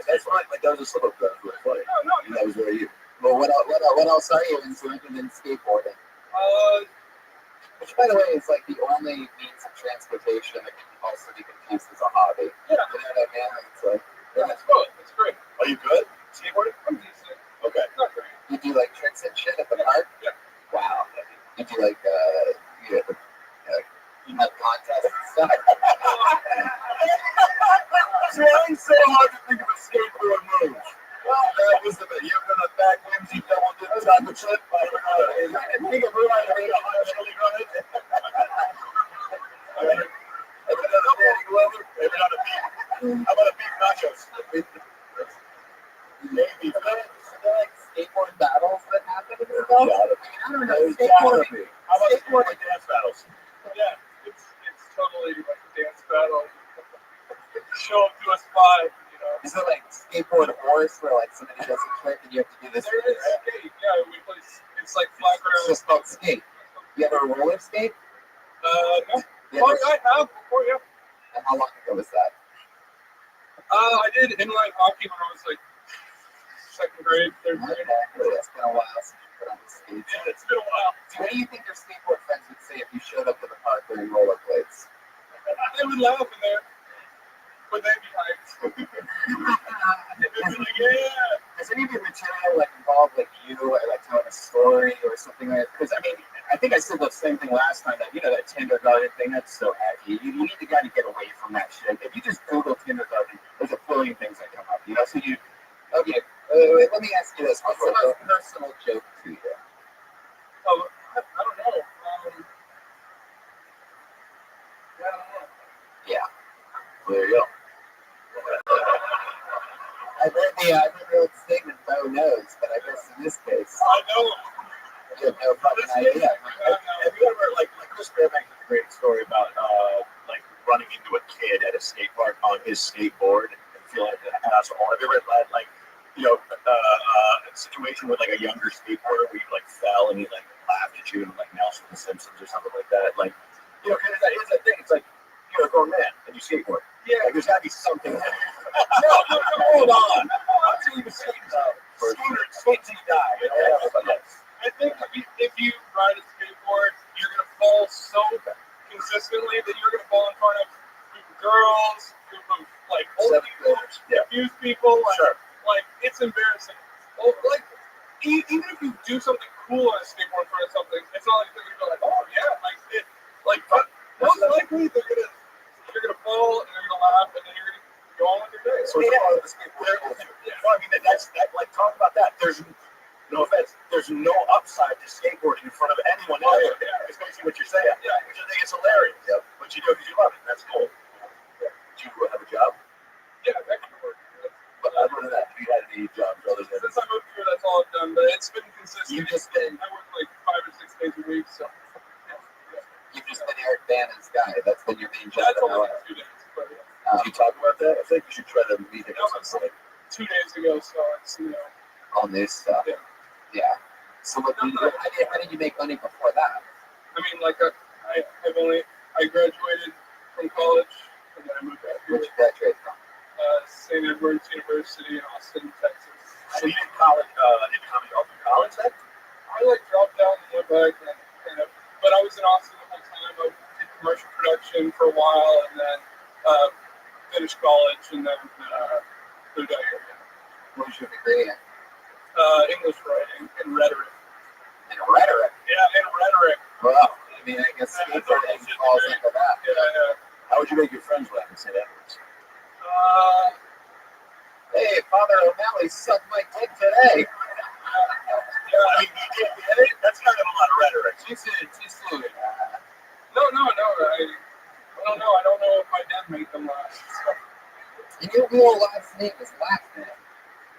That's right. Like that was a slip up. That was funny. No. That was very you. Well, what else are you into other than skateboarding? Which, by the way, is like the only means of transportation that can also be confused as a hobby. Yeah. You know what I mean? It's like, Yeah, it's good. It's great. are you good? Skateboarding? I'm decent. Okay. Not great. You do like tricks and shit at the park? Yeah. Wow. You do like, you have contests and stuff? Trying so hard to think of a skateboard move. Well, that was the bit. You've done a back whimsy double dip type of trip. I think of rewind to make a hot chili on it. Ever done a Danny Glover? Ever done a beef? How about a beef nachos? Maybe. Are there like skateboard battles that happen and stuff? I don't know. Skateboarding. How about skateboarding dance battles? Yeah, it's totally like a dance battle. Show up to a spot, you know. Is it like skateboard horse where like somebody does a trick and you have to do this? There is skate, yeah. We play. It's like flat ground. It's just called skate. You ever roller skate? No. Yeah. Oh, I have before, yeah. And how long ago was that? I did inline hockey when I was like 2nd grade, 3rd grade. Okay, it's been a while since you put on the skates. Yeah, it's been a while. So what do you think your skateboard friends would say if you showed up to the park wearing rollerblades? They would laugh in there, but they'd be hyped. They'd be like, yeah. Does any of your material like involve like you or like telling a story or something like that? Because I mean, I think I said the same thing last time that that kindergarten thing, that's so hacky. You need to kind of get away from that shit. If you just Google kindergarten, there's a billion things that come up, So you, okay, wait, let me ask you this. What's the most personal joke to you? Oh, I don't know. Yeah. There you go. I've heard the old statement, Bo knows, but I guess in this case, I know. you have no fucking idea. Have you ever, like Chris Fairbanks has a great story about, like, running into a kid at a skate park on his skateboard and feeling like an asshole? Have you ever had, like, a situation with, like, a younger skateboarder where you, like, fell and he, like, laughed at cartoon like Nelson the Simpsons or something like that. Like, you know, because here's that thing. It's like you're a grown man and you skateboard. Yeah, like, there's got to be something. No, hold on. Until you skate till you die. You know? I think if you ride a skateboard, you're gonna fall so consistently that you're gonna fall in front of girls, group of like old people, confused people. Like it's embarrassing. Well, like even if you do something cool on a skateboard in front of something, it's not like they're gonna go like, oh yeah, but most likely you're gonna fall and they're gonna laugh and then you're gonna go on with your day. So it's part of the skateboard culture. Well, I mean, that's like talk about that. There's no offense. There's no upside to skateboarding in front of anyone ever. It's basically what you're saying. Yeah, which I think is hilarious. Yep. But you do it because you love it. That's cool. Do you have a job? Yeah, that can work. But other than that, have you had any jobs other than since I moved here? That's all I've done. But it's been consistent. You've just been. I work like 5 or 6 days a week. So you've just been Eric Bannon's guy. That's been your main job. That's only 2 days. But, do you talk about that? I think you should try to meet him. That was like 2 days ago. So it's all new stuff. Yeah. So how did you make money before that? I mean, like I graduated from college and then I moved out here. Where'd you graduate from? St. Edward's University in Austin, Texas. So you did college? Did you come from college then? I dropped out and went back, but I was in Austin the whole time. I did commercial production for a while, and then finished college, and then moved out here. What was your degree in? English writing and rhetoric. And rhetoric? Yeah, and rhetoric. Well, I mean, I guess skateboarding falls into that. Yeah. How would you make your friends laugh in St. Edwards? Hey, Father O'Malley sucked my dick today. I mean, that's kind of a lot of rhetoric. Too soon. No. I don't know. I don't know if I did make them laugh. And your real last name is Laughlin.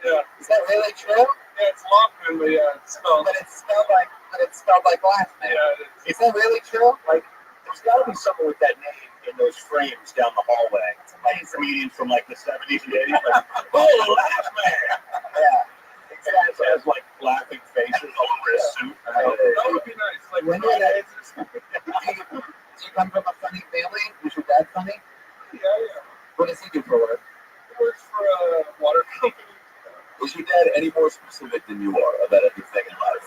Yeah. Is that really true? Yeah, it's Laughlin, but yeah, it's spelled. But it's spelled like Laughlin. Yeah, it is that really true? Like, there's got to be someone with that name in those frames down the hallway. It's like a comedian from like the 70s and 80s. Like, oh, Laughlin! Yeah. Exactly. Has like laughing faces all over his suit. That would be nice. Like, when you're that, do you come from a funny family? Was your dad funny? Yeah. What does he do for work? He works for a water company. Is your dad any more specific than you are about everything in life?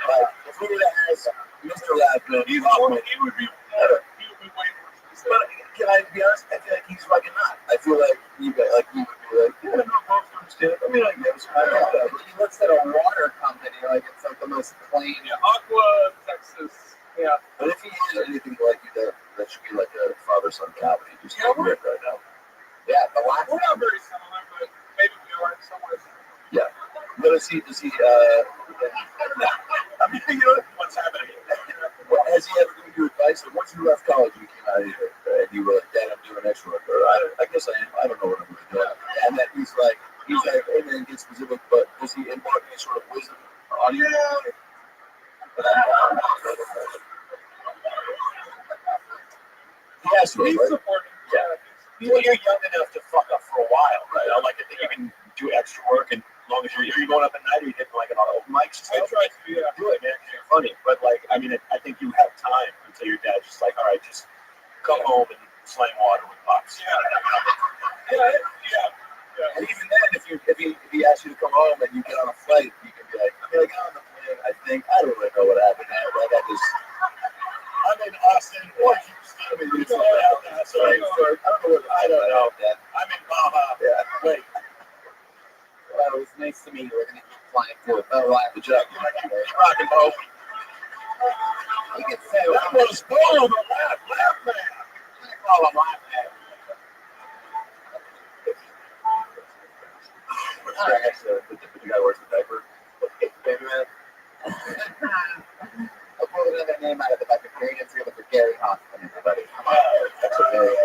Like, if we were to ask Mr. Laughlin, he would be way more specific. But can I be honest? I feel like he's fucking not. I feel like you would be like, yeah, no, both understand. I mean, I guess. He works at a water company. Like, it's like the most plain. Yeah, Aqua, Texas. Yeah. But if he is anything like you, that should be like a father-son comedy. Just weird right now. Yeah, the last. We're not very similar, but maybe we are in some ways. Yeah. But does he, I mean, you know, what's happening? Has he ever given you advice? Like, once you left college, you came out here, and you were like, Dad, I'm doing extra work, or I guess I am. I don't know what I'm going to do. And then he's like, hey man, get specific, but does he impart any sort of wisdom on you? Yes, he's supporting. Yeah. Well, you're young enough to fuck up for a while, right? I like to think you can do extra work, and as long as you're going up at night, or you hitting like an open mic. I try to do it, man, because you're funny. But like, I mean, I think you have time until your dad's just like, all right, just come home and slang water with pops. Yeah. And even then, if he asks you to come home and you get on a flight, you can be like, I got on the plane. I don't really know what happened. Like, I'm in Austin or Houston. I mean, I don't know. I'm in Baja. Yeah. Wait. Well, it was nice to meet you. We're going to keep flying too. Good job. Keep rocking, bro. You can say that was spoiled. Laugh, man. I call him Laugh, man. All right. The guy wears the diaper. Baby man. I'll pull another name out of the bucket. Gary is here for Gary Hoffman, everybody. Come on. That's a very.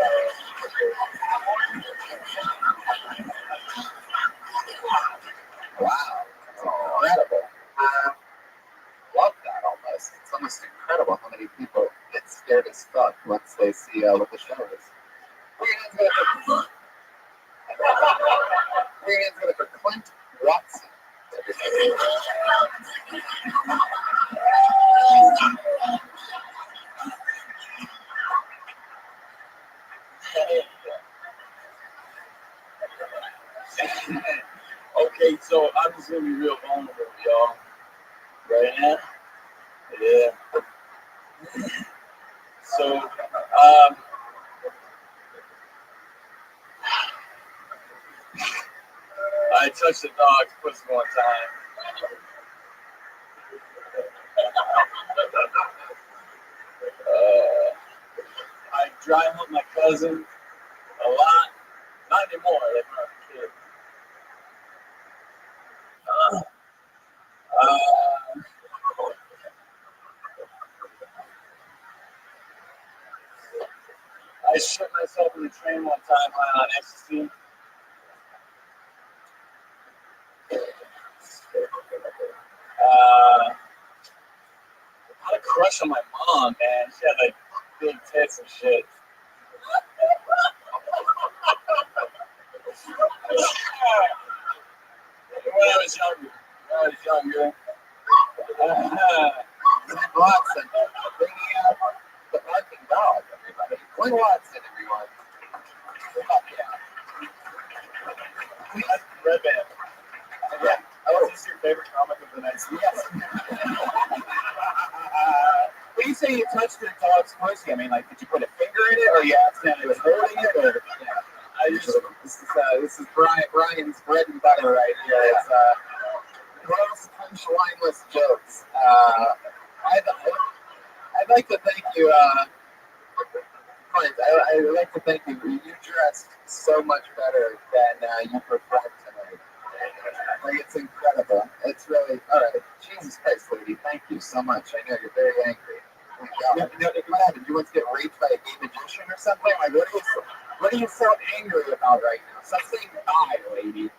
Wow. That's incredible. Love that almost. It's almost incredible how many people get scared as fuck once they see what the show is. We're going to go for Clint Rothschild. Okay, so I'm just gonna be real vulnerable, y'all. Right now? Yeah. So, I touched the dog's pussy one time. I drive with my cousin a lot. Not anymore, like when I was a kid. I shit myself in the train one time on ecstasy. I had a crush on my mom, man. She had like big tits and shit. When I was younger. Watson, bringing out the barking dog, everybody. Quinn Watson, everyone. Red Band. Yeah. What's this your favorite comic of the night? Yes. When you say you touched your dog's pussy, I mean, like, did you put a finger in it, or you accidentally was holding it, or? Yeah. This is Brian's bread and butter right here. It's gross, punchline-less jokes. I'd like to thank you. Clint, I'd like to thank you. You dressed so much better than you performed tonight. Like, it's incredible. It's really all right. Jesus Christ, lady, thank you so much. I know you're very angry. What happened? You want to get raped by a gay magician or something? Like, what are you so angry about right now? Something die, lady.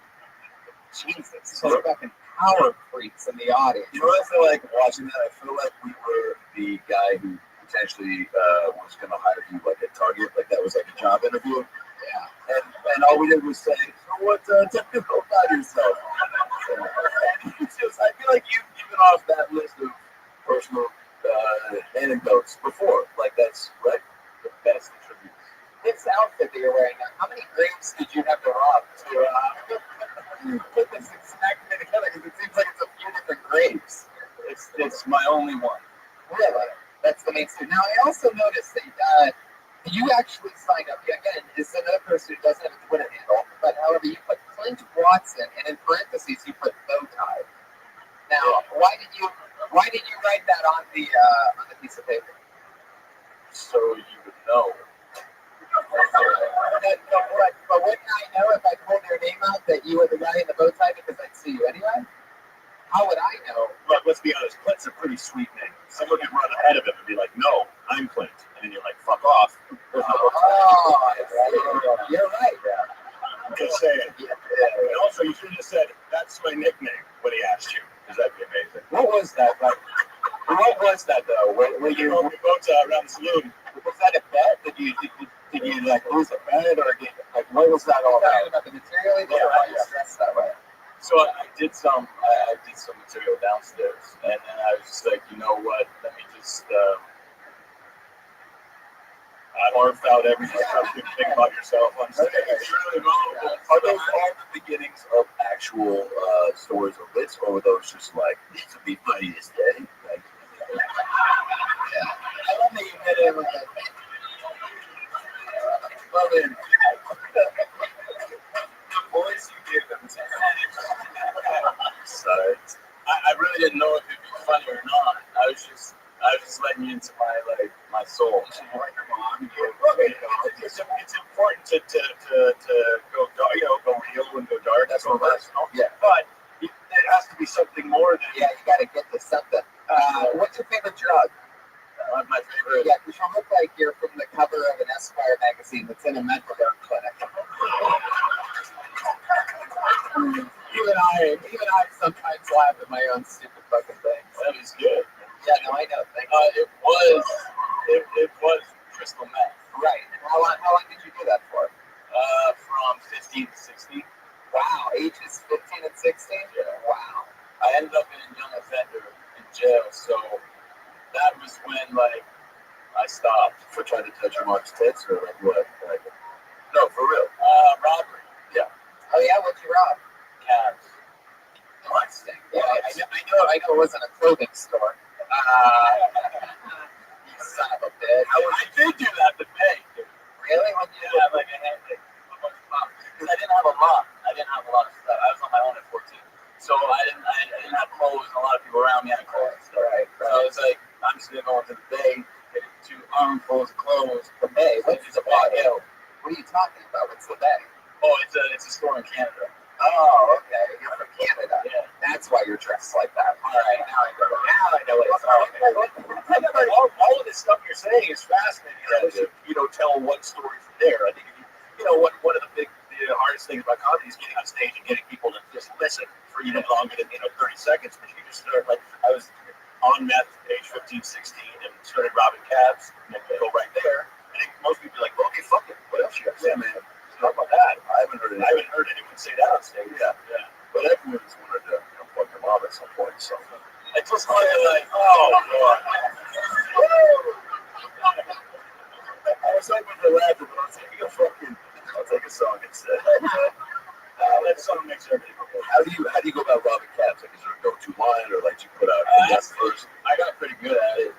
Jesus, so fucking power freaks in the audience. You know what I feel like watching that? I feel like we were the guy who potentially was going to hire you like at Target, like that was like a job interview. Yeah. And all we did was say, so what, tell me about yourself. And it's just, I feel like you've been off that list of personal anecdotes before. Like that's right, the best attributes. This outfit that you're wearing now, how many grapes did you have to rob to put this exactly together? Because it seems like it's a few different grapes. It's my only one. Really? That's the main suit. Now, I also noticed that you actually signed up. Again, it's another person who doesn't have a Twitter handle, but however, you put Clint Watson, and in parentheses, you put bow tie. Now, why did you write that on the piece of paper? So you would know. But wouldn't I know if I pulled your name out that you were the guy in the bow tie because I'd see you anyway? How would I know? Look, let's be honest. Clint's a pretty sweet name. Someone could run ahead of him and be like, "No, I'm Clint," and then you're like, "Fuck off." You're right. I'm just saying. And also, you should have just said, "That's my nickname" when he asked you, because that'd be amazing. What was that? Like, what was that though? Were you we both around the saloon? Was that a bet? Did you like lose a bet, or like what was that all about? The material, or why you dressed that way? So I did some material downstairs, and then I was just like, you know what? Let me just I barfed out everything you can think about yourself on stage. Are those all the beginnings of actual stories or bits, or were those just like, this would be funniest day? Like, Yeah. I love that you hit it with that. well then, the voice you gave them. Sorry. I really didn't know if it'd be funny or not. I was just letting you into my soul. It's important to go real and go dark. That's what that's. Yeah. But it has to be something more than. Yeah, you got to get to something. What's your favorite drug? My favorite. Yeah, because you look like you're from the cover of an Esquire magazine that's in a mental health clinic. Even I sometimes laugh at my own stupid fucking things. That was good. Yeah, no, I know. Thank you. It was crystal meth. Right. How long did you do that for? From 15 to 16. Wow, ages 15 and 16? Yeah. Wow. I ended up in a young offender in jail, so that was when like I stopped. For trying to touch your mom's tits or like what? Like, no, for real. Robbery. Yeah. Oh yeah, what'd you rob? Cabs. Interesting. Yeah, I know it wasn't a clothing store. You son of a bitch. I did do that to pay. Really? What you Yeah, like I had like a bunch of pops. Because I didn't have a lot. I didn't have a lot of stuff. I was on my own at 14. So I didn't have clothes, and a lot of people around me had clothes and stuff. Right. So I was like, I'm just gonna go into the bay, get 2 armfuls of clothes. The Bay? Which is a block hill. What are you talking about? What's the Bay? Oh, it's a store in Canada. Oh, okay. You're from Canada. Yeah. That's why you're dressed like that. All right, now I know what it's about. All of this stuff you're saying is fascinating. I wish you tell one story from there. I think one of the hardest things about comedy is getting on stage and getting people to just listen for even longer than 30 seconds. But you just start like I was on meth age 15, 16, and started robbing cabs, and then go right there. I think most people are like, well, okay, fuck it. What else you got to say, man? Talk about that. I haven't heard anyone say that on stage. Yeah. But everyone's wanted to fuck your mom at some point. So I just wanted to like, oh god. I was hoping for laughter, but I'll take a song instead. That song makes everything okay. How do you go about robbing cabs? Like, is there a go-to line, or like you put out first? I got pretty good at it.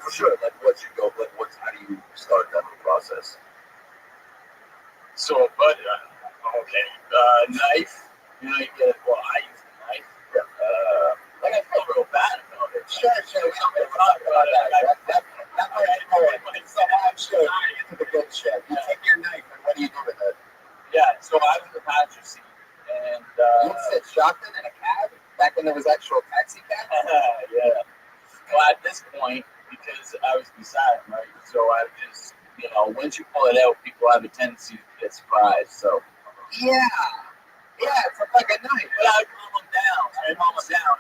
For sure. Like, how do you start that whole process? So, but knife. You get I use a knife. Yeah. Like I feel real bad about it. Sure. We don't get to talk about that. That part, so I'm sure you get to the good shit. You take your knife, and what do you do with it? Yeah. So I was in the passenger seat, and you sit shotgun in a cab back when there was actual taxi cabs. Yeah. Well, at this point, because I was beside him, right? So I just, once you pull it out, people have a tendency to get surprised. So yeah, it's a fucking knife. But I calm them down.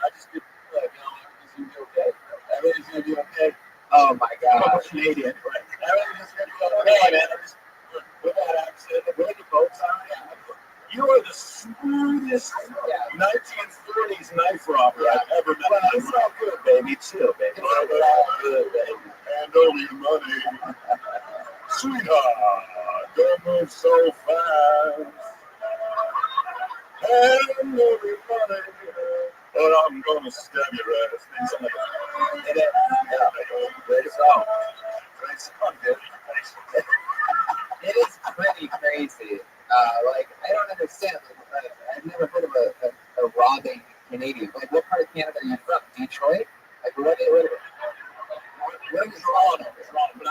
I just get like, everything's gonna be okay. Everything's gonna be okay. Oh my god. I'm a Canadian, right? Everything's just gonna be okay, man. I'm just with that accent, with the boats on it. You are the smoothest 1930s knife robber I've ever met. Well, it's all good, baby. Chill, baby. It's all good, baby. Hand over your money. Sweetheart, don't move so fast. Hand over your money. Or I'm gonna stab your ass. Things like that. Great song. Great song, dude. It is pretty crazy. I don't understand. I've never heard of a robbing Canadian. Like, what part of Canada are you from? Detroit? Like, what is Toronto? But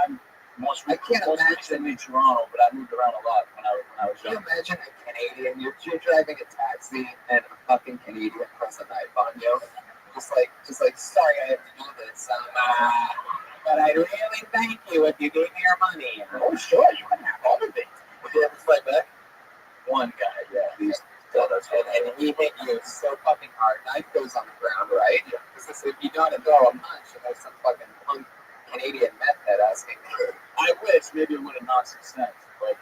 I'm most recently Toronto, but I moved around a lot when I was Can you young. imagine a Canadian? You're driving a taxi and a fucking Canadian puts a knife on you. Just like, sorry, I have to do this. But I'd really thank you if you gave me your money. Oh, sure, you can have all of it. Would you ever fight back? One guy, yeah. And he hit you so fucking hard. Knife goes on the ground, right? Because if you don't throw a punch, and there's some fucking punk Canadian meth head asking for. I wish maybe it would have knocked some sense, but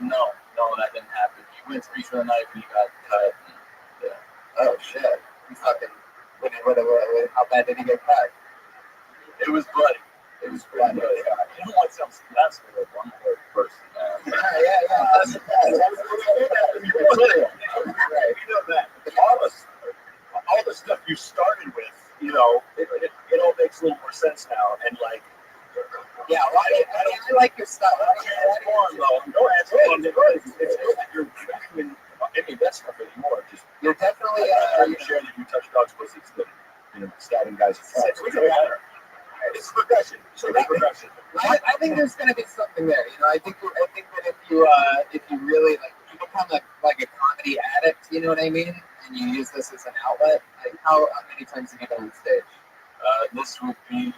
no, that didn't happen. He went to reach for the knife and he got cut. Oh shit! He fucking. How bad did he get cut? It was bloody. It was bloody. You don't want something that's with one more person. Yeah. That's right. You know that. All the stuff you started with, it all makes a little more sense now. And like, yeah, I like your style. It's good that you're not even any of that stuff anymore. You're definitely. You share that you touch dogs' pussies, but stabbing guys. It's progression. I think there's going to be something there. I think that if you really you become like a comedy addict, you know what I mean, and you use this as an outlet. Like how many times have you been on stage? This would be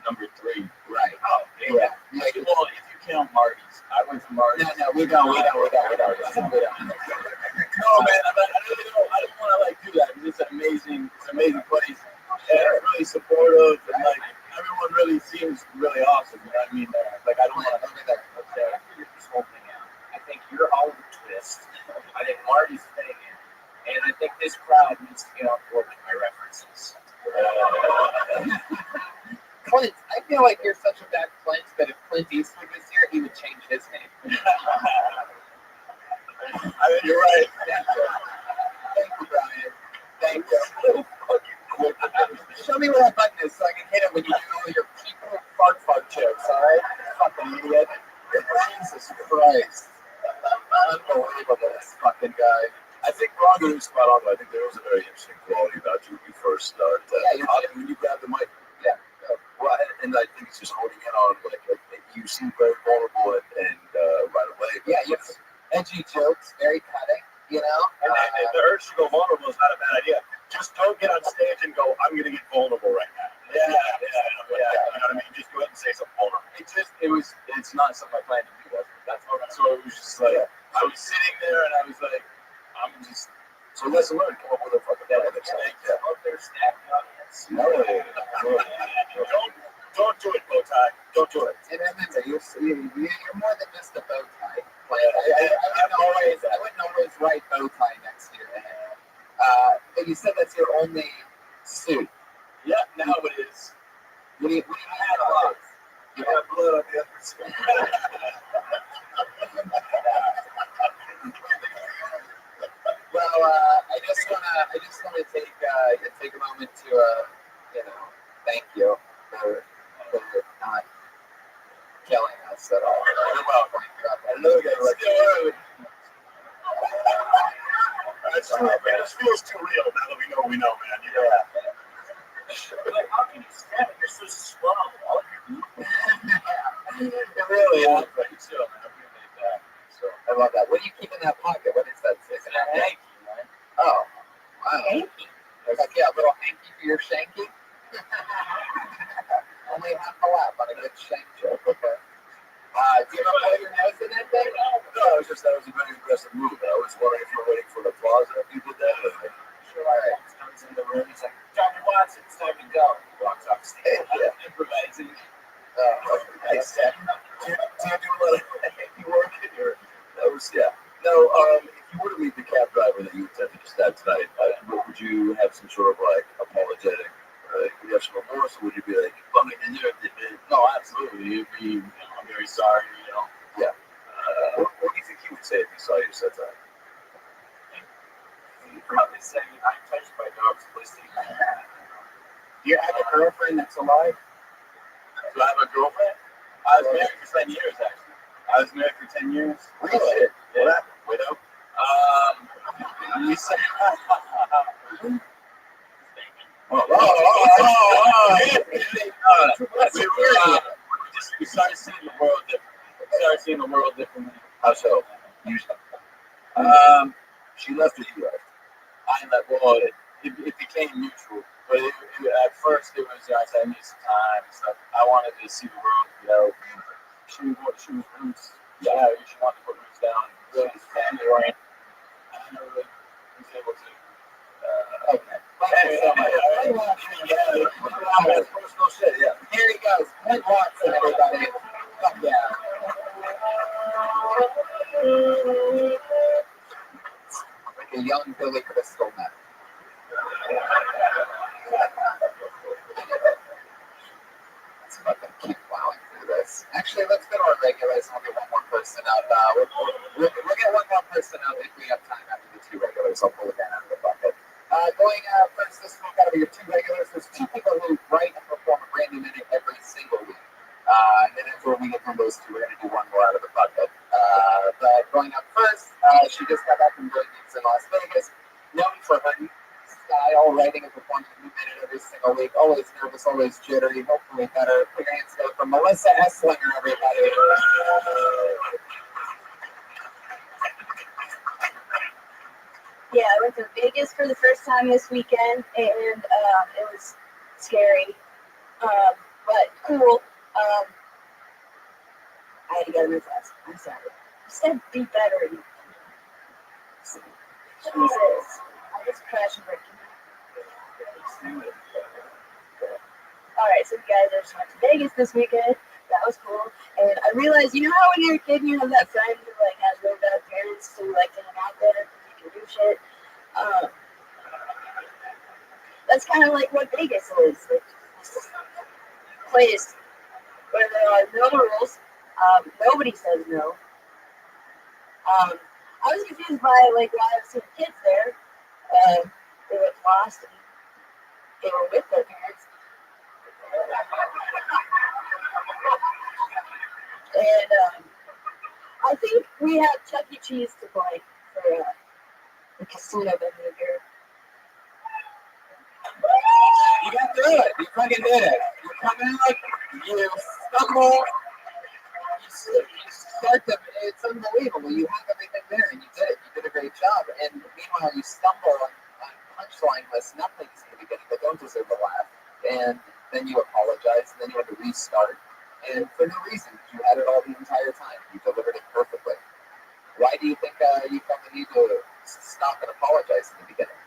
number 3. Right. Oh, yeah. Well, if you count Marty's, I went to Marty's. No, we don't. No, man, I don't want to do that. It's an amazing place. And it's really supportive, and everyone really seems really awesome. You know what I mean? I don't want to figure this whole thing out. I think you're Oliver Twist. I think Marty's Fagan, and I think this crowd needs to get on board with my references. he would change his name. I mean, you're right. Thank you, Brian. Thank you. Show me where that button is so I can hit it when you do all your people fart jokes, alright? Fucking idiot. Jesus Christ. Unbelievable, this fucking guy. I think Ron is spot on. I think there was a very interesting quality about you when you first started. When you grab the mic. Yeah. Well, and I think it's just holding in on, like, you seem very vulnerable and right away. Yeah, you have edgy jokes, very cutting, you know? And the urge to go vulnerable is not a bad idea. Just don't get on stage and go, I'm going to get vulnerable right now. Yeah. You know what I mean? Just go ahead and say something vulnerable. It's not something I planned to do. So it was just like, I was sitting there and I was like, so lesson learned, come up with a fucking better next time. Up there, snack the audience. No. Don't do it, bow tie. Don't do it. And then you're more than just a bow tie. I wouldn't always write bow tie next to your name. But you said that's your only suit. Yeah, now it is. What do you have? You have blood on the other side. Well, I just want to take a moment to thank you for not killing us at all. You're welcome. Another guy like you. This feels too real now that we know, man. Yeah. Like, how can you stand it? You're so slow. It really is. But you still, man, I appreciate that. So, I love that. What do you keep in that pocket? What is that? Is it a hanky, right? Oh, wow. Hanky? There's like, a little hanky for your shanky? Only half a lap on a good shank joke, okay? Do you ever blow your nose in that thing? No, that was a very aggressive move. I was wondering if you were waiting for the applause if you did that. Sure. All right. He comes in the room, he's like, Dr. Watson, it's time to go. He walks off stage, improvising. Nice. Do you do a lot of hanky work in your... That was, yeah. No, if you were to meet the cab driver that you attempted to stab tonight, would you have some sort of, like, apologetic... would you have some remorse, or would you be like, well, no, absolutely. You'd be, I'm very sorry, Yeah. What do you think he would say if he saw you said that? He'd probably say, I'm touched by dogs listening. Do you have a girlfriend that's alive? Do I have a girlfriend? I was married for 10 years, actually. I was married for 10 years. Really? Yeah. What happened? Widow? You said... We started seeing the world differently. How so? Usually. She left or you left? I left. Well, it became mutual. But at first it was, I said, I need some time and stuff. I wanted to see the world, She was roots. Yeah, she wanted to put roots down. Really, family oriented. I never really was able to. Okay. Personal shit, yeah. Here he goes. Ed Watson, everybody. Fuck yeah. Like a young Billy Crystal man. Let's fucking keep plowing through this. Actually, let's go to our regulars and we'll get one more person out. We'll get one more person out if we have time after the two regulars. I'll pull it down out of the bucket. Going first this week out of your two regulars, there's two people who write and perform a brand new minute every single week. And then after we get from those two, we're going to do one more out of the bucket. But going up first, she just got back from doing gigs in Las Vegas, known for her style, writing and performing a new minute every single week. Always nervous, always jittery, hopefully better. Put your hands together for Melissa Esslinger, everybody. Yeah, I went to Vegas for the first time this weekend, and it was scary, but cool. I had to get a new class. I'm sorry. You said be better. Jesus. I just crashed and breaking. Alright, so you guys, I just went to Vegas this weekend. That was cool. And I realized, you know how when you're a kid and you have that friend who like has really bad parents who like to hang out there because you can do shit? That's kind of like what Vegas is. Place where there are no rules. Nobody says no. I was confused by like why I was seeing kids there. They looked lost and they were with their parents. And I think we have Chuck E. Cheese to blame for the casino venue here. You got through it. You fucking did it. You come in like you stumble. You start to. It's unbelievable. You have everything there, and you did it. You did a great job. And meanwhile, you stumble on punchline-less nothings in the beginning that don't deserve a laugh. And then you apologize, and then you have to restart. And for no reason, you had it all the entire time. You delivered it perfectly. Why do you think you felt the need to stop and apologize in the beginning?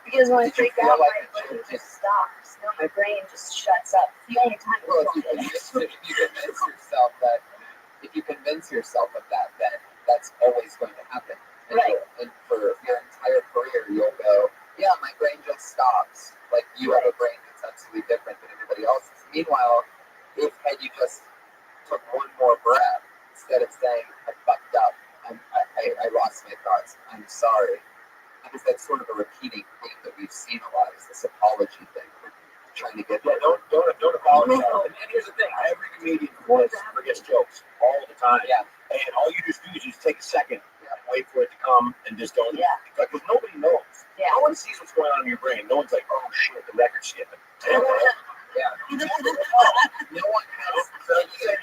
Because when I Did you freak feel out, like my it brain should just stops. No, my brain just shuts up. It's the only time Well, it's if you convince yourself of that, then that's always going to happen. And Right. And for your entire career, you'll go, yeah, my brain just stops. Like you have a brain that's absolutely different than everybody else's. Meanwhile, had you just took one more breath instead of saying, I fucked up, I lost my thoughts, I'm sorry. Because that's sort of a repeating theme that we've seen a lot, is this apology thing. We're trying to get Don't apologize. And here's the thing: every comedian forgets jokes all the time. Yeah. And all you just do is just take a second and wait for it to come, and just don't. Yeah. Because nobody knows. Yeah. No one sees what's going on in your brain. No one's like, oh shit, the record's skipping. Yeah. No one has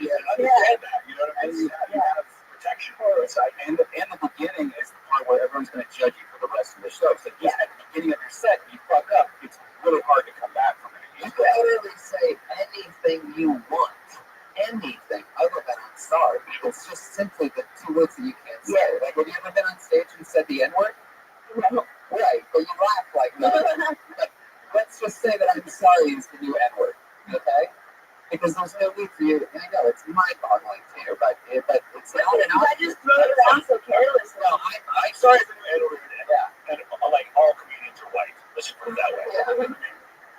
You understand that? You know what I mean? You have protection inside, and the beginning is the part where everyone's going to judge you for the rest of the show. So just at the beginning of your set, you fuck up. It's really hard to come back from it. You can literally say anything you want. Anything other than I'm sorry. It's just simply the two words that you can't say. Yeah. Like, have you ever been on stage and said the N-word? No. Right, but you laugh like that. But let's just say that I'm sorry is the new N-word, okay? Because there's no need for you. I know it's mind-boggling to you, but it's not enough. I just throw it around so carelessly. Well, I'm sorry for the N-word. And like all comedians are white. Let's just put it that way. Yeah.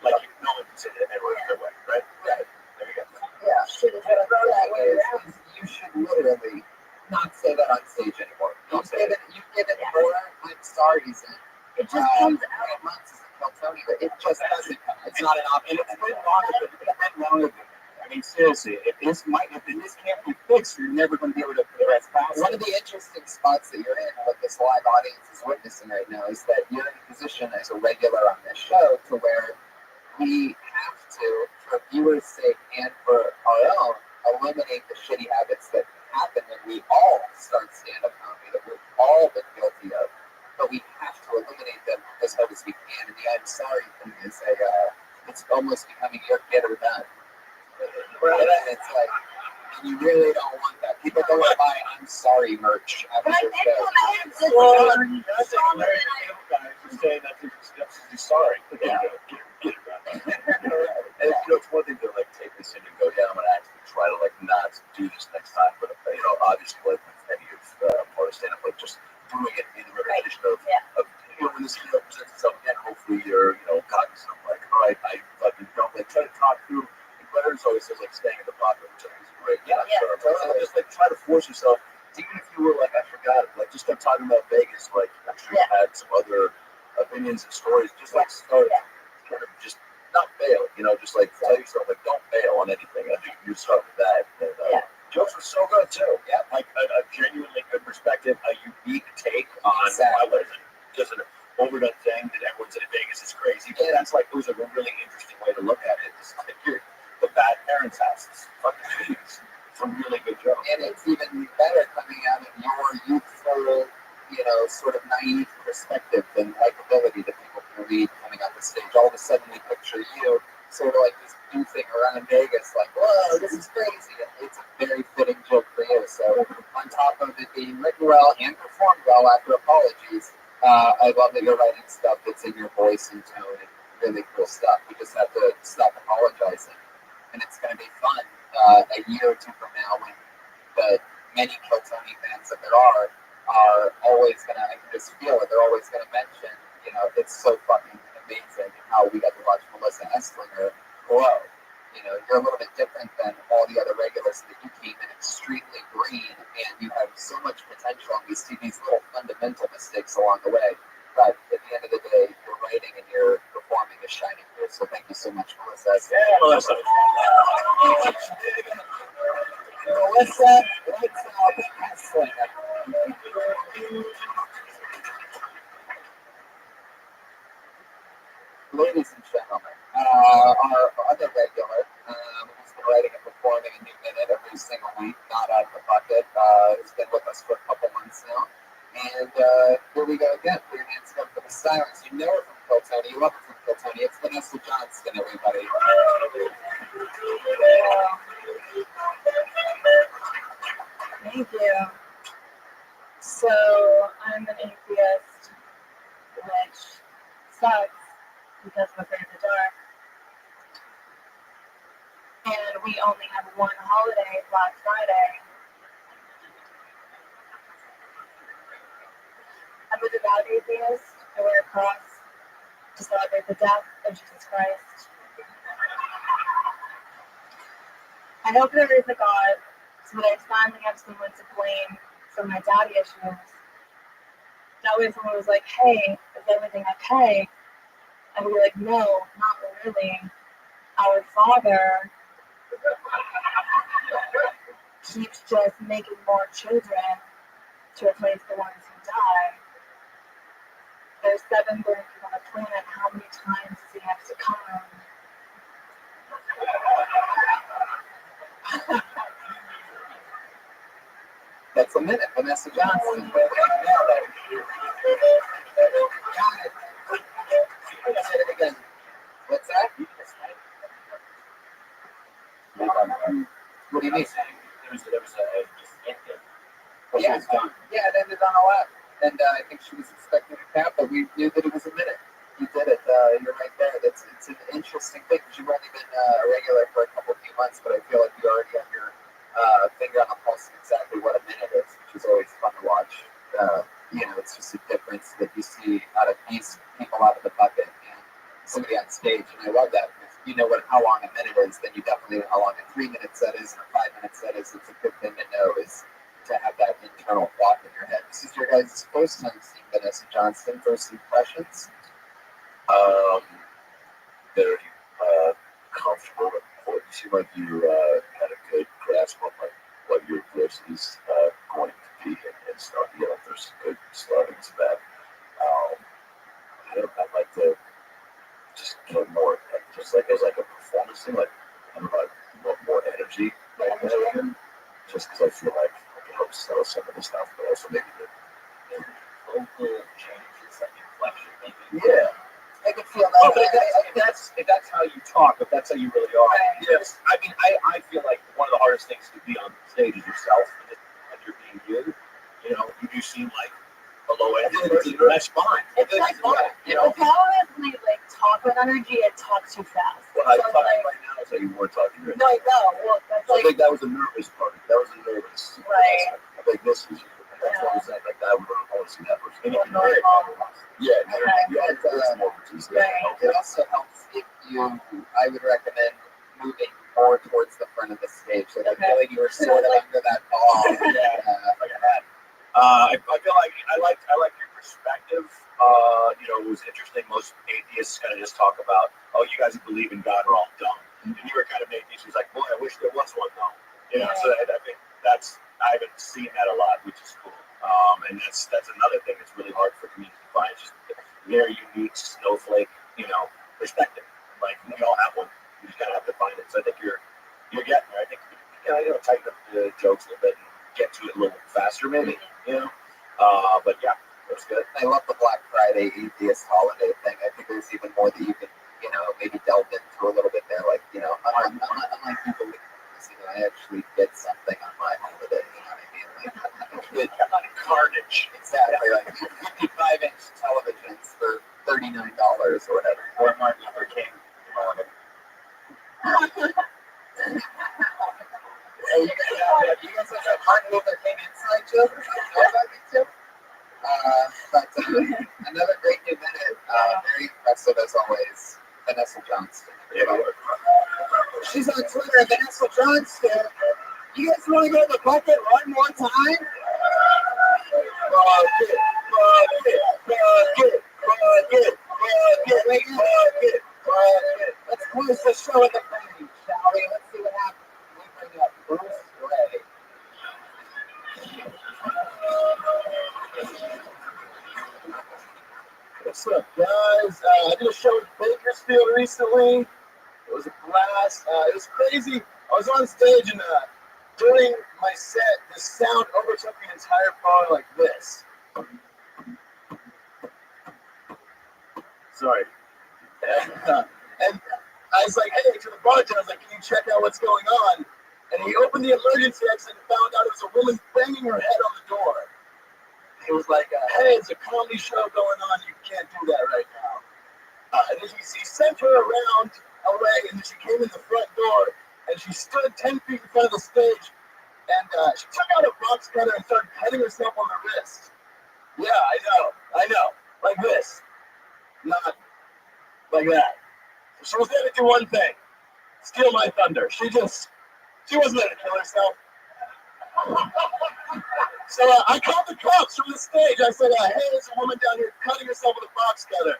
Like no one can say that N-word is white, right? Right. There you go. Yeah, shouldn't have thrown that way around. You should literally not say that on stage anymore. Don't say it. You give it more I'm sorry's in. It just comes out. 8 months as a Keltoni, but it just doesn't come. It's not an option. And it's been longer than I mean, seriously, if this can't be fixed, you're never going to be able to progress past. One of the interesting spots that you're in, what this live audience is witnessing right now, is that you're in a position as a regular on this show to where we have to, for viewers' sake and for our own, eliminate the shitty habits that happen when we all start stand-up comedy that we've all been guilty of. But we have to eliminate them as hard as we can. And the I'm sorry thing is it's almost becoming your get or done. Right? And it's like, and you really don't want that. People don't want to buy I'm sorry merch after But I your think show. when I had this That's stronger Larry than I. guys are saying that he's sorry. Yeah. Get it right. And it's one thing to like take this in and go, yeah, I'm gonna actually try to like not do this next time. But obviously, like with any of more stand-up, like just doing it in repetition of when this presents itself again. Hopefully, you're cognizant of like, all right, I fucking don't like try to talk through. Letters always says like staying in the pocket, which I think is great. Yeah. So just like try to force yourself, even if you were like, I forgot, like just start talking about Vegas, like I'm sure you had some other opinions and stories, just like start kind of just not fail, just like tell yourself like don't fail on anything. I think you start with that. And, jokes were so good too. Yeah, like a genuinely good perspective, a unique take on what is just an overdone thing that everyone said in Vegas is crazy. But that's like it was a really interesting way to look at it. It's like the bad parents' house. It's fucking genius. It's a really good joke. And it's even better coming out of your youthful, sort of naive perspective and likability that people can read coming off the stage. All of a sudden we picture you sort of like this goofing around Vegas, like, whoa, this is crazy. And it's a very fitting joke for you. So on top of it being written well and performed well after apologies, I love that you're writing stuff that's in your voice and tone and really cool stuff. You just have to stop apologizing. And it's going to be fun a year or two from now when the many Keltoni fans that there are always going to, I can just feel it, they're always going to mention, it's so fucking amazing how we got to watch Melissa Esslinger grow. you're a little bit different than all the other regulars that you came in extremely green, and you have so much potential, and we see these little fundamental mistakes along the way. But at the end of the day, your writing and your performing is shining through. So thank you so much, Melissa. Yeah, Melissa. Melissa, what's up? Ladies and gentlemen, our other regular, who's been writing and performing a new minute every single week, not out of the bucket, has been with us for a couple months now. And here we go again. Put your hands up for the silence. You know her from Kill Tony. You love her from Kill Tony. It's Vanessa Johnston, everybody. Thank you. So, I'm an atheist, which sucks because I'm afraid of the dark. And we only have one holiday, Black Friday. I'm a devout atheist. I wear a cross to celebrate the death of Jesus Christ. I hope there is a God, so that I finally have someone to blame for my daddy issues. That way, if someone was like, "Hey, is everything okay?" I would be like, "No, not really. Our Father keeps just making more children to replace the ones who die. There's 7 billion people on the planet. How many times does he have to come?" That's a minute, Vanessa Johnson. Got it. Say it again. What's that? What do you mean? Yeah, it's done. Yeah, it ended on a lap. And I think she was expecting a cap, but we knew that it was a minute. You did it. You're right there. It's an interesting thing because you've only been a regular for a few months, but I feel like you already have your finger on the pulse of exactly what a minute is, which is always fun to watch. It's just a difference that you see out of these people out of the bucket and somebody on stage, and I love that. If you know how long a minute is, then you definitely know how long a 3-minute set is and a 5-minute set is. It's a good thing to know is to have that internal thought in your head. This is your guys' first time seeing Vanessa Johnston. First impressions? Very comfortable and important. You seem like you had a good grasp on what your voice is going to be and stuff. There's some good stuff and some bad. I'd like to just get more, just like as like a performance thing, like more energy, just because I feel like it helps sell some of the stuff, but also maybe the vocal changes, like inflection, maybe. Yeah. I can feel that. If that's how you talk, if that's how you really are. Yes. I mean, I feel like one of the hardest things to be on stage is yourself. When you're being you, you do seem like a low energy person. That's fine. It's like fine. The problem is when I talk with energy, I talk too fast. What I talk right now is that you weren't talking right now. No, I know. Well, that's I think that was a nervous part. That was a nervous. Right. I think this is. That's what I'm saying. Like that, I want to see that person. Yeah, It also helps if I would recommend moving more towards the front of the stage. Like I feel like you were sort of under that ball. Like I had. I feel like I liked your perspective. It was interesting. Most atheists kind of just talk about, oh, you guys who believe in God are all dumb. And you were kind of an atheist who's like, boy, I wish there was one though. So I think I haven't seen that a lot, which is cool. And that's another thing that's really hard for communities to find. It's just very unique snowflake, perspective. Like we all have one. You just kind of have to find it. So I think you're getting there. I think tighten up the jokes a little bit and get to it a little faster, maybe. But yeah, that's good. I love the Black Friday atheist holiday thing. I think there's even more that you can, maybe delve into a little bit there. Like, unlike you believe this, I actually get something on my holiday. You know what I mean? Like, carnage. Exactly. Like 55-inch televisions for $39 or whatever. Or Martin Luther King. You guys have that Martin Luther King inside joke? But another great new minute. Very impressive as always. Vanessa Johnston. She's on Twitter at Vanessa Johnston. You guys want to go to the bucket one more time? Let's close the show with a bang, shall we? Let's see what happens. We bring up Bruce Ray. What's up, guys? I did a show in Bakersfield recently. It was a blast. It was crazy. I was on stage and during my set, the sound overtook the entire bar like this. Sorry. And I was like, hey, to the bartender, I was like, can you check out what's going on? And he opened the emergency exit and found out it was a woman banging her head on the door. He was like, hey, it's a comedy show going on. You can't do that right now. And then he sent her around away, and then she came in the front door, and she stood 10 feet in front of the stage, and she took out a box cutter and started cutting herself on the wrist. Yeah, I know. Like this. Not like that. She was there to do one thing. Steal my thunder. She wasn't there to kill herself. So I called the cops from the stage. I said, hey, there's a woman down here cutting herself with a box cutter.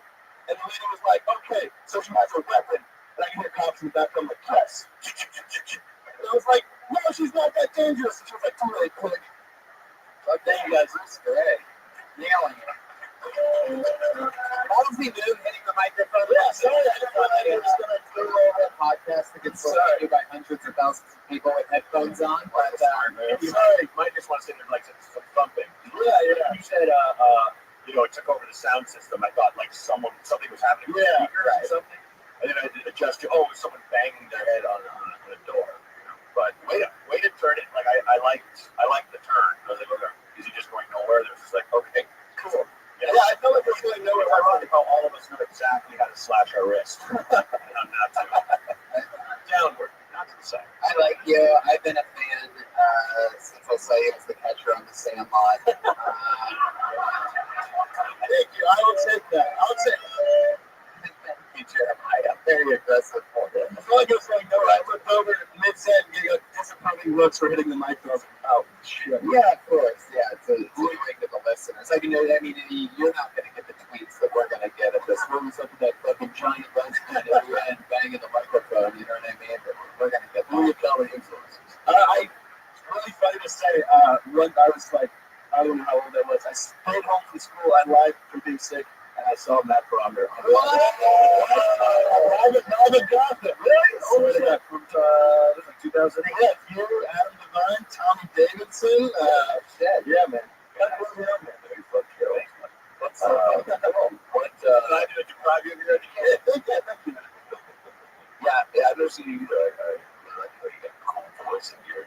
And the lady was like, okay, so she has a weapon. And I can hear cops in the background like, yes. And I was like, no, she's not that dangerous. And she was like, too really quick. So thank you guys. It was great. Nailing it. Ballsy move hitting the microphone. Yeah, sorry, I didn't know that. I was going to do a little podcast that gets listened to by hundreds of thousands of people with headphones on. But Sorry, you might just want to sit there like some thumping. Yeah. You said, it took over the sound system. I thought like something was happening with the speakers or something. And then I did adjust it. Oh, it was someone banging their head on a door. But way to turn it. Like I liked the turn. I was like, okay, is he just going nowhere? There's just like, okay, cool. Yeah, I feel like there's really nowhere. It's ironic how all of us know exactly how to slash our wrist. And I'm not downward, not to the side. I like you. I've been a fan since I saw you as the catcher on the Sandlot. Thank you. I will take that. Thank you, Jeremiah. Very aggressive. I feel like it was like, no, I looked over mid-set and you got disapproving looks for hitting the microphone. Oh, shit. Yeah, of course. Yeah, it's a way to the listeners. I mean, you're not going to get the tweets that we're going to get if this movie's up with that fucking giant lens at the end banging the microphone, you know what I mean? But we're going to get that. Who are your influences? It's really funny to say, when I was like, I don't know how old I was. I stayed home from school. I lied from being sick. And I saw Matt Bronger. Robert Gotham. Really? Oh, yeah. From 2008. Yeah, you, Adam Devine, Tommy Davidson. Yeah, man. What's I did deprive you of your education. Yeah, I've never seen you either. I like how you got a cool voice and you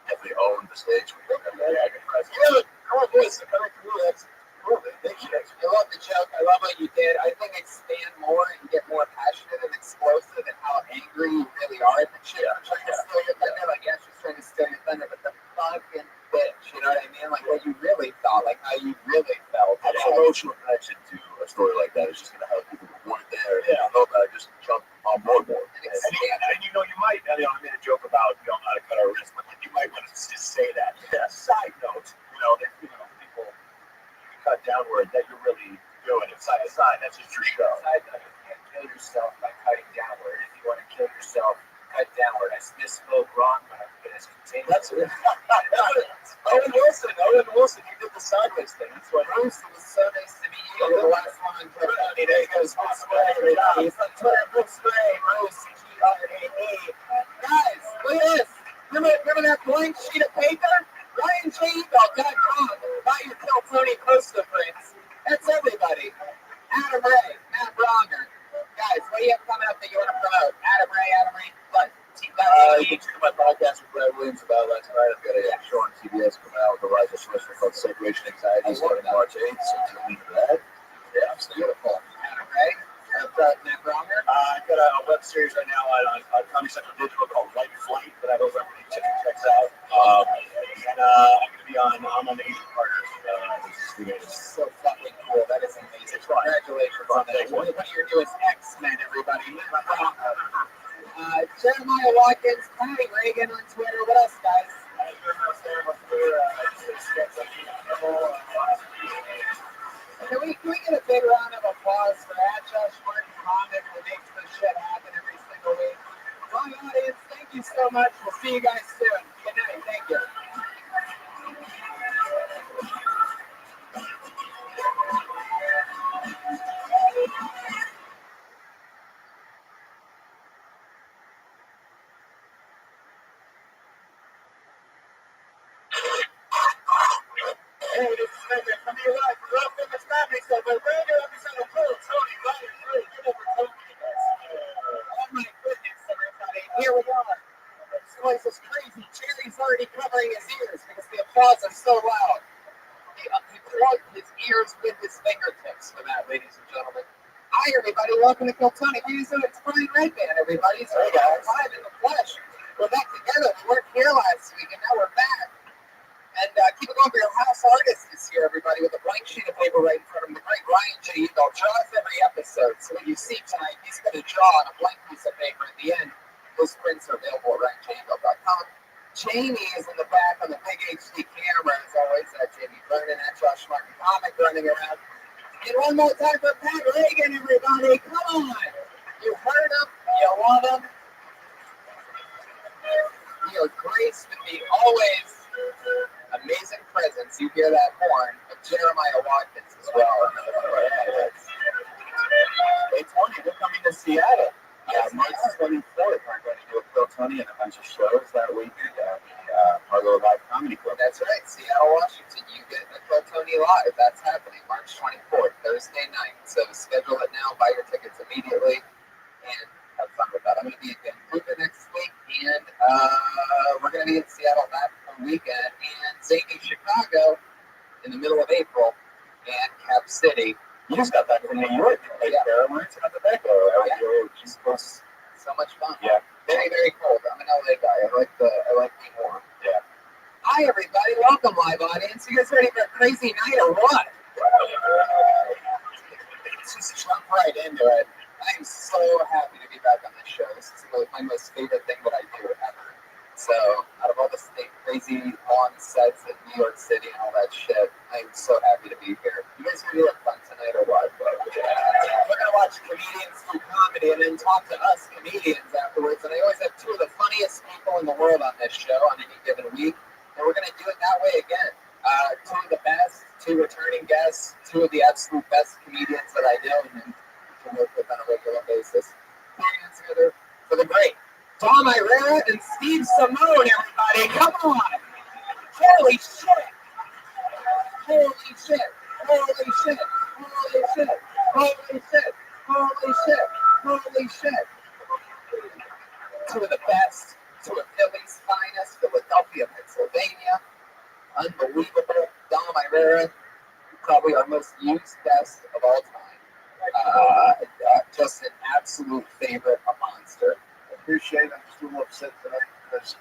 definitely own the stage. You have a cool voice. That's cool, man. Thank you. I love the joke. I love what you did. I think expand more and get more passionate and explosive and how angry you really are at the chick. I'm trying to steal your thunder. Like, yeah, she's trying to steal your thunder, but the fucking bitch, you know what I mean? Like, what you really thought, like how you really felt. An emotional connection to a story like that is just going to help people who weren't there. Yeah. Hope I just jump on board more. And you might, I made a joke about, how to cut our wrist, but you might want to just say that. Yeah. Side note, people cut downward that you're really doing it side to side. That's just your show. Side note, you can't kill yourself by cutting downward. If you want to kill yourself, cut downward. I misspoke wrong, but I'm going to continue. That's it. Owen Wilson, he did the sideways thing. That's what Bruce, it was so nice to meet you. The last one, there he goes. Bruce Ray. He's on Twitter, Bruce Ray, Bruce, G-R-A-A. Guys, look at this. Remember that blank sheet of paper? RyanJeebelt.com. Buy your Kill Tony poster prints. That's everybody. Adam Ray, Matt Bronger. Guys, what do you have coming up that you want to promote? Adam Ray, what? You can check my podcast with Brad Williams about last night. I've got a show on CBS coming out with Elijah Schwester called Separation Anxiety starting March 8th, so tune into that. Yeah, it's beautiful. Adam Ray, Matt Bronger. I've got a web series right now on Comedy Central Digital called White Flight that I hope everybody checks out. And I'm going to be I'm on the Asian Partners. It's so fucking cool. That is amazing. Congratulations on that. One of your newest X-Men, everybody. Jeremiah Watkins, Patty Reagan on Twitter. What else, guys? Can we get a big round of applause for Josh Martin Comic who makes this shit happen every single week? My audience, thank you so much. We'll see you guys soon. Good night. Thank you. Hey, this is Megan from your life. We love Famous Family, so we're ready to episode of Cool Tony, right? You never told me this. Oh my goodness, everybody. Here we are. This place is crazy. Jerry's already covering his ears because the applause is so loud. He plugged his ears with his fingertips for that, ladies and gentlemen. Hi, everybody. Welcome to Kill Tony. It's Brian Redband, everybody. So we got live in the flesh. We're back together. We weren't here last week, and now we're back. And keep it going for your house artist this year, everybody, with a blank sheet of paper right in front of him. The great Ryan J. Eagle draws every episode. So what you see tonight, he's going to draw on a blank piece of paper at the end. Those prints are available at ryanjeagle.com. Jamie is in the back on the big HD camera, as always. That's Jamie Vernon at Josh Martin Comic running around. And one more time for Pat Reagan, everybody. Come on. You heard him. You love him. You are graced with the always amazing presence. You hear that horn of Jeremiah Watkins as well. Hey, Tony, we're coming to Seattle. March 24th, we're going to do a Kill Tony and a bunch of shows that weekend at the Margo Live Comedy Club. That's right, Seattle, Washington. You get the Kill Tony Live. That's happening March 24th, Thursday night. So schedule it now, buy your tickets immediately, and have fun with that. I'm going to be in Vancouver next week, and we're going to be in Seattle that weekend, and Zany, Chicago in the middle of April, and Cap City. You just got back from New York. Caroline's out the back. East Coast. So much fun. Yeah. Very, very cold. I'm an LA guy. I like being warm. Yeah. Hi, everybody. Welcome, live audience. You guys ready for a crazy night or what? Let's just jump right into it. I am so happy to be back on this show. This is my most favorite thing that I do ever. So, out of all the crazy long sets in New York City and all that shit, I am so happy to be here. You guys gonna have fun tonight or what? We're gonna watch comedians do comedy and then talk to us comedians afterwards. And I always have two of the funniest people in the world on this show on any given week, and we're gonna do it that way again. Two of the best, two returning guests, two of the absolute best comedians that I know and to work with on a regular basis. Comedians together for the great Tom Irera and Steve Simone, everybody. Come on. Holy shit. Holy shit. Holy shit. Holy shit. Holy shit. Holy shit. Holy shit. Two of the best. Two of Philly's finest. Philadelphia, Pennsylvania. Unbelievable. Tom Irera, probably our most used guest of all time. Just an absolute favorite, a monster. Appreciate it. I'm just a little upset tonight because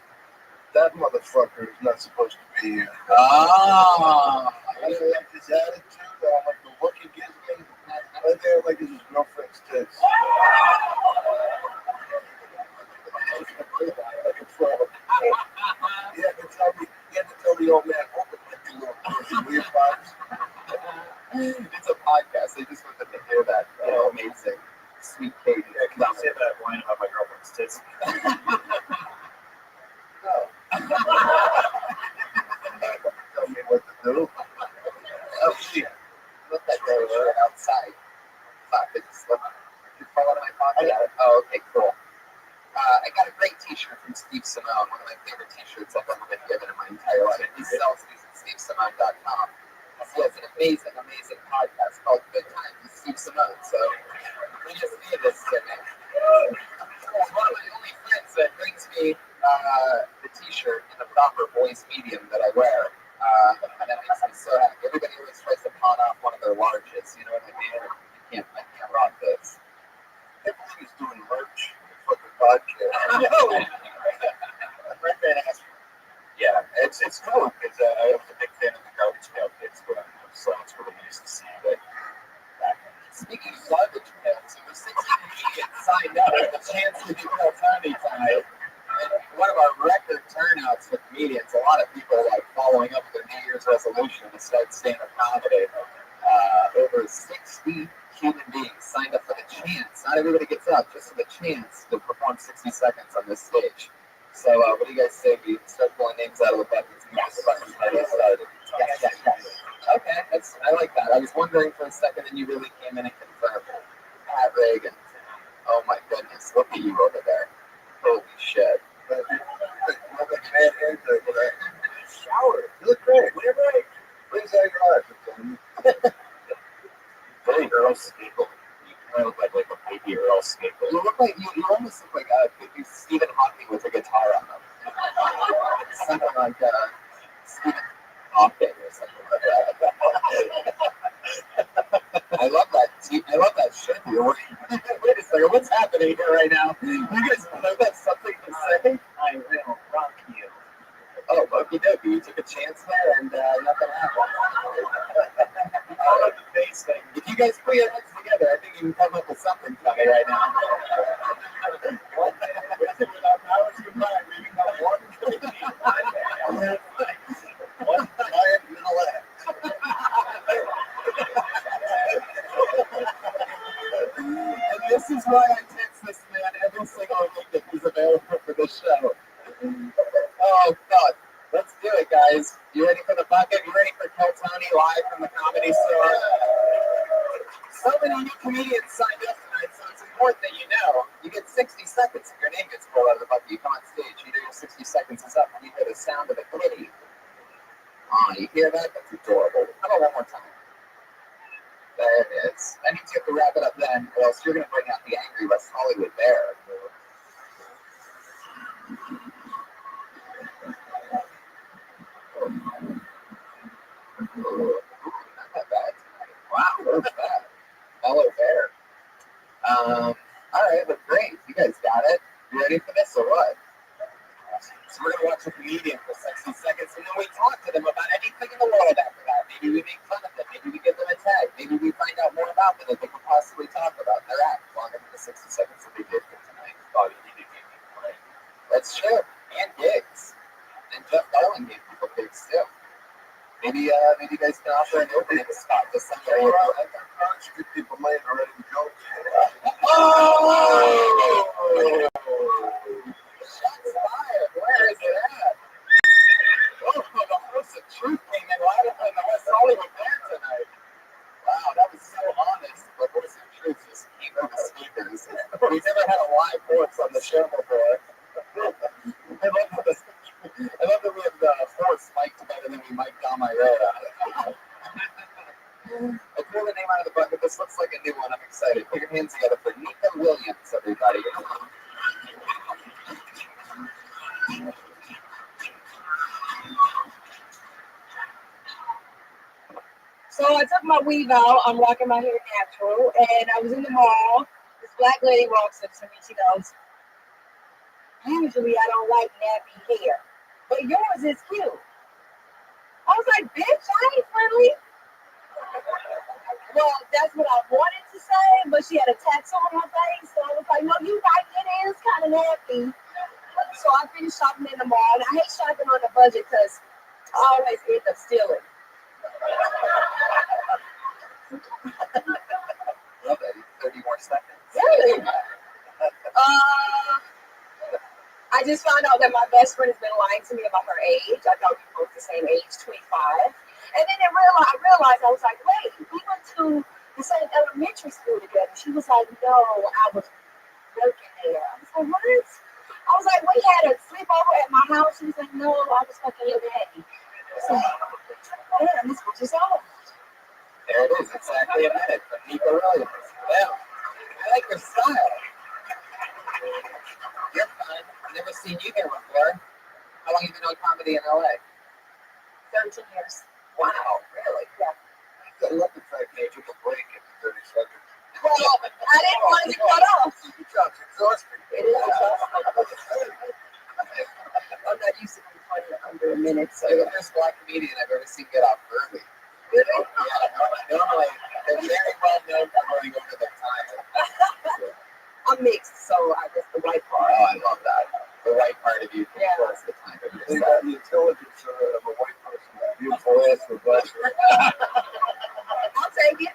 that motherfucker is not supposed to be here. Ah, I don't like his attitude. I don't like the look he gives me. Right there, like his girlfriend's tits. Like a frog. He had to tell the old man, open like a little pussy weird vibes. It's a podcast. They just want them to hear that. Amazing. Sweet Katie. Yeah, can you say that line about my girlfriend's tits? No. Tell me what to do. Oh, shit. Look that shirt outside. Fuck, it just slipped. Did it fall out of my pocket? I got it. Oh, okay, cool. I got a great t-shirt from Steve Simone, one of my favorite t-shirts I've ever been given in my entire life. He sells these at stevesimone.com. He has an amazing, amazing podcast called Good Times with Steve Simone. So we just need this to me. One of my only friends that brings me the t-shirt in the proper voice medium that I wear. And that makes me so happy. Everybody always tries to pawn off one of their larges. You know what I mean? I can't rock this. Everybody's doing merch for the podcast. No. Yeah, it's cool because I was a big fan of the Garbage Pail Kids, but so it's really nice to see that resolution to start stand-up comedy. Over 60 human beings signed up for the chance. Not everybody gets up, just for the chance to perform 60 seconds on this stage. So, what do you guys say? We start pulling names out of the buckets and get the bucket party started. Yes. Okay, I like that. I was wondering for a second, and you really came in and confirmed. Pat Reagan. Oh my goodness, look at you over there. Holy shit. Shower. You look great. What right? Brings out your eyes. Very Earl Scaple. You kind of look like a baby Earl Scaple. You look like you almost look like Stephen Hawking with a guitar on them. Something like Stephen Hawking or something like that. I love that. I love that shirt you're wearing. Wait a second, what's happening here right now? You guys know that's something to say? I will rock you. Oh, okie dokie. You took a chance there and nothing happened. I like the face thing. If you guys put your heads together, I think you can come up with something funny right now. Without powers combined, we can have one giant intellect. And this is why I text this man every single week if he's available for this show. Oh, God. Let's do it, guys. You ready for the bucket? You ready for Kel Tony live from the Comedy Store? So many new comedians signed up tonight, so it's important that you know. You get 60 seconds if your name gets pulled out of the bucket. You come on stage, you do your 60 seconds is up, and you hear the sound of a kitty. Oh, you hear that? That's adorable. How about one more time? There it is. I need you to wrap it up then, or else you're going to bring out the angry West Hollywood bear. Ooh, not bad tonight. Wow, where's that? Mellow bear. All right, but great. You guys got it. You ready for this or what? So we're gonna watch a comedian for 60 seconds, and then we talk to them about anything in the world after that. Maybe we make fun of them. Maybe we give them a tag. Maybe we find out more about them that they could possibly talk about their act longer than the 60 seconds that they did for tonight. Oh, you need to give me play. That's true. And gigs. And Jeff Darling gave people gigs too. Maybe you guys can offer an opening spot to somebody. Good people might already go. Oh! Shots fired. Where is it at? Oh, the host of Truth came in live from the West Hollywood Bear tonight. Wow, that was so honest. The voice of Truth just came from the speakers. We've never had a live voice on the show before. I love that we have the force mic'd better than we mic'd Don Mairota. I threw the name out of the bucket. This looks like a new one. I'm excited. Put your hands together for Nika Williams, everybody. So I took my weave out. I'm rocking my hair natural, and I was in the mall. This black lady walks up to me. She goes, "Usually I don't like nappy hair, but yours is cute." I was like, "Bitch, I ain't friendly." Well, that's what I wanted to say, but she had a tattoo on her face, so I was like, "No, you right. It is kind of nappy." So I finished shopping in the mall, and I hate shopping on a budget because I always end up stealing. Love it. 30 more seconds. Really? I just found out that my best friend has been lying to me about her age. I thought we were both the same age, 25. And then I realized, I was like, wait, we went to the same elementary school together. She was like, no, I was working there. I was like, what? I was like, we had a sleepover at my house. She was like, no, I was fucking your daddy. So, damn, this bitch is old. There it is, exactly a minute from Nika Williams. Well, I like your style. You're fun. I've never seen you here before. How long have you been doing comedy in LA? 13 years. Wow, really? Yeah. I love the fact that you took a break in 30 seconds. Well, I didn't want to get cut off. Your job's exhausting. It is exhausting. I'm not used to being funny under a minute, so. You're the first black comedian I've ever seen get off early. Really? Yeah, normally, they're very well known for going over their time. I'm mixed, so I guess the white part. Oh, I love that. The white part of you controls the time of your They set. got the intelligence of a white person. Boys for pleasure. I'll take it.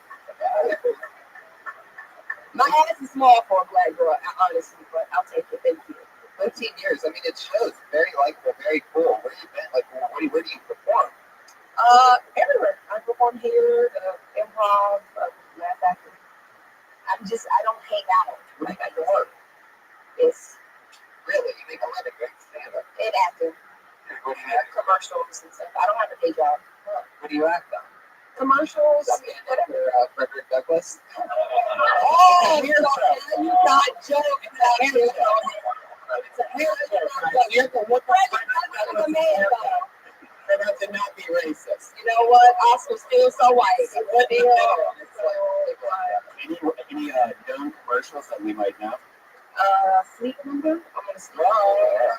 My ass is small for a black girl, honestly, but I'll take it. Thank you. 15 years. I mean, it shows. Very likable, very cool. Where you been? Like, where do you perform? Everywhere. I perform here, improv, Laugh Factory. I don't hang out. Like, I work. It's Really? You make a living doing stand-up? in acting, commercials and stuff. I don't have a day job. What do you act on? Commercials, Whatever. Frederick Douglass? Oh, you not joking. It's a hair show. You have to look like a man, though. And have to not be racist. You know what? Oscar's still so white. What the hell? Any known commercials that we might know? Sleep number? I'm gonna sleep. Oh,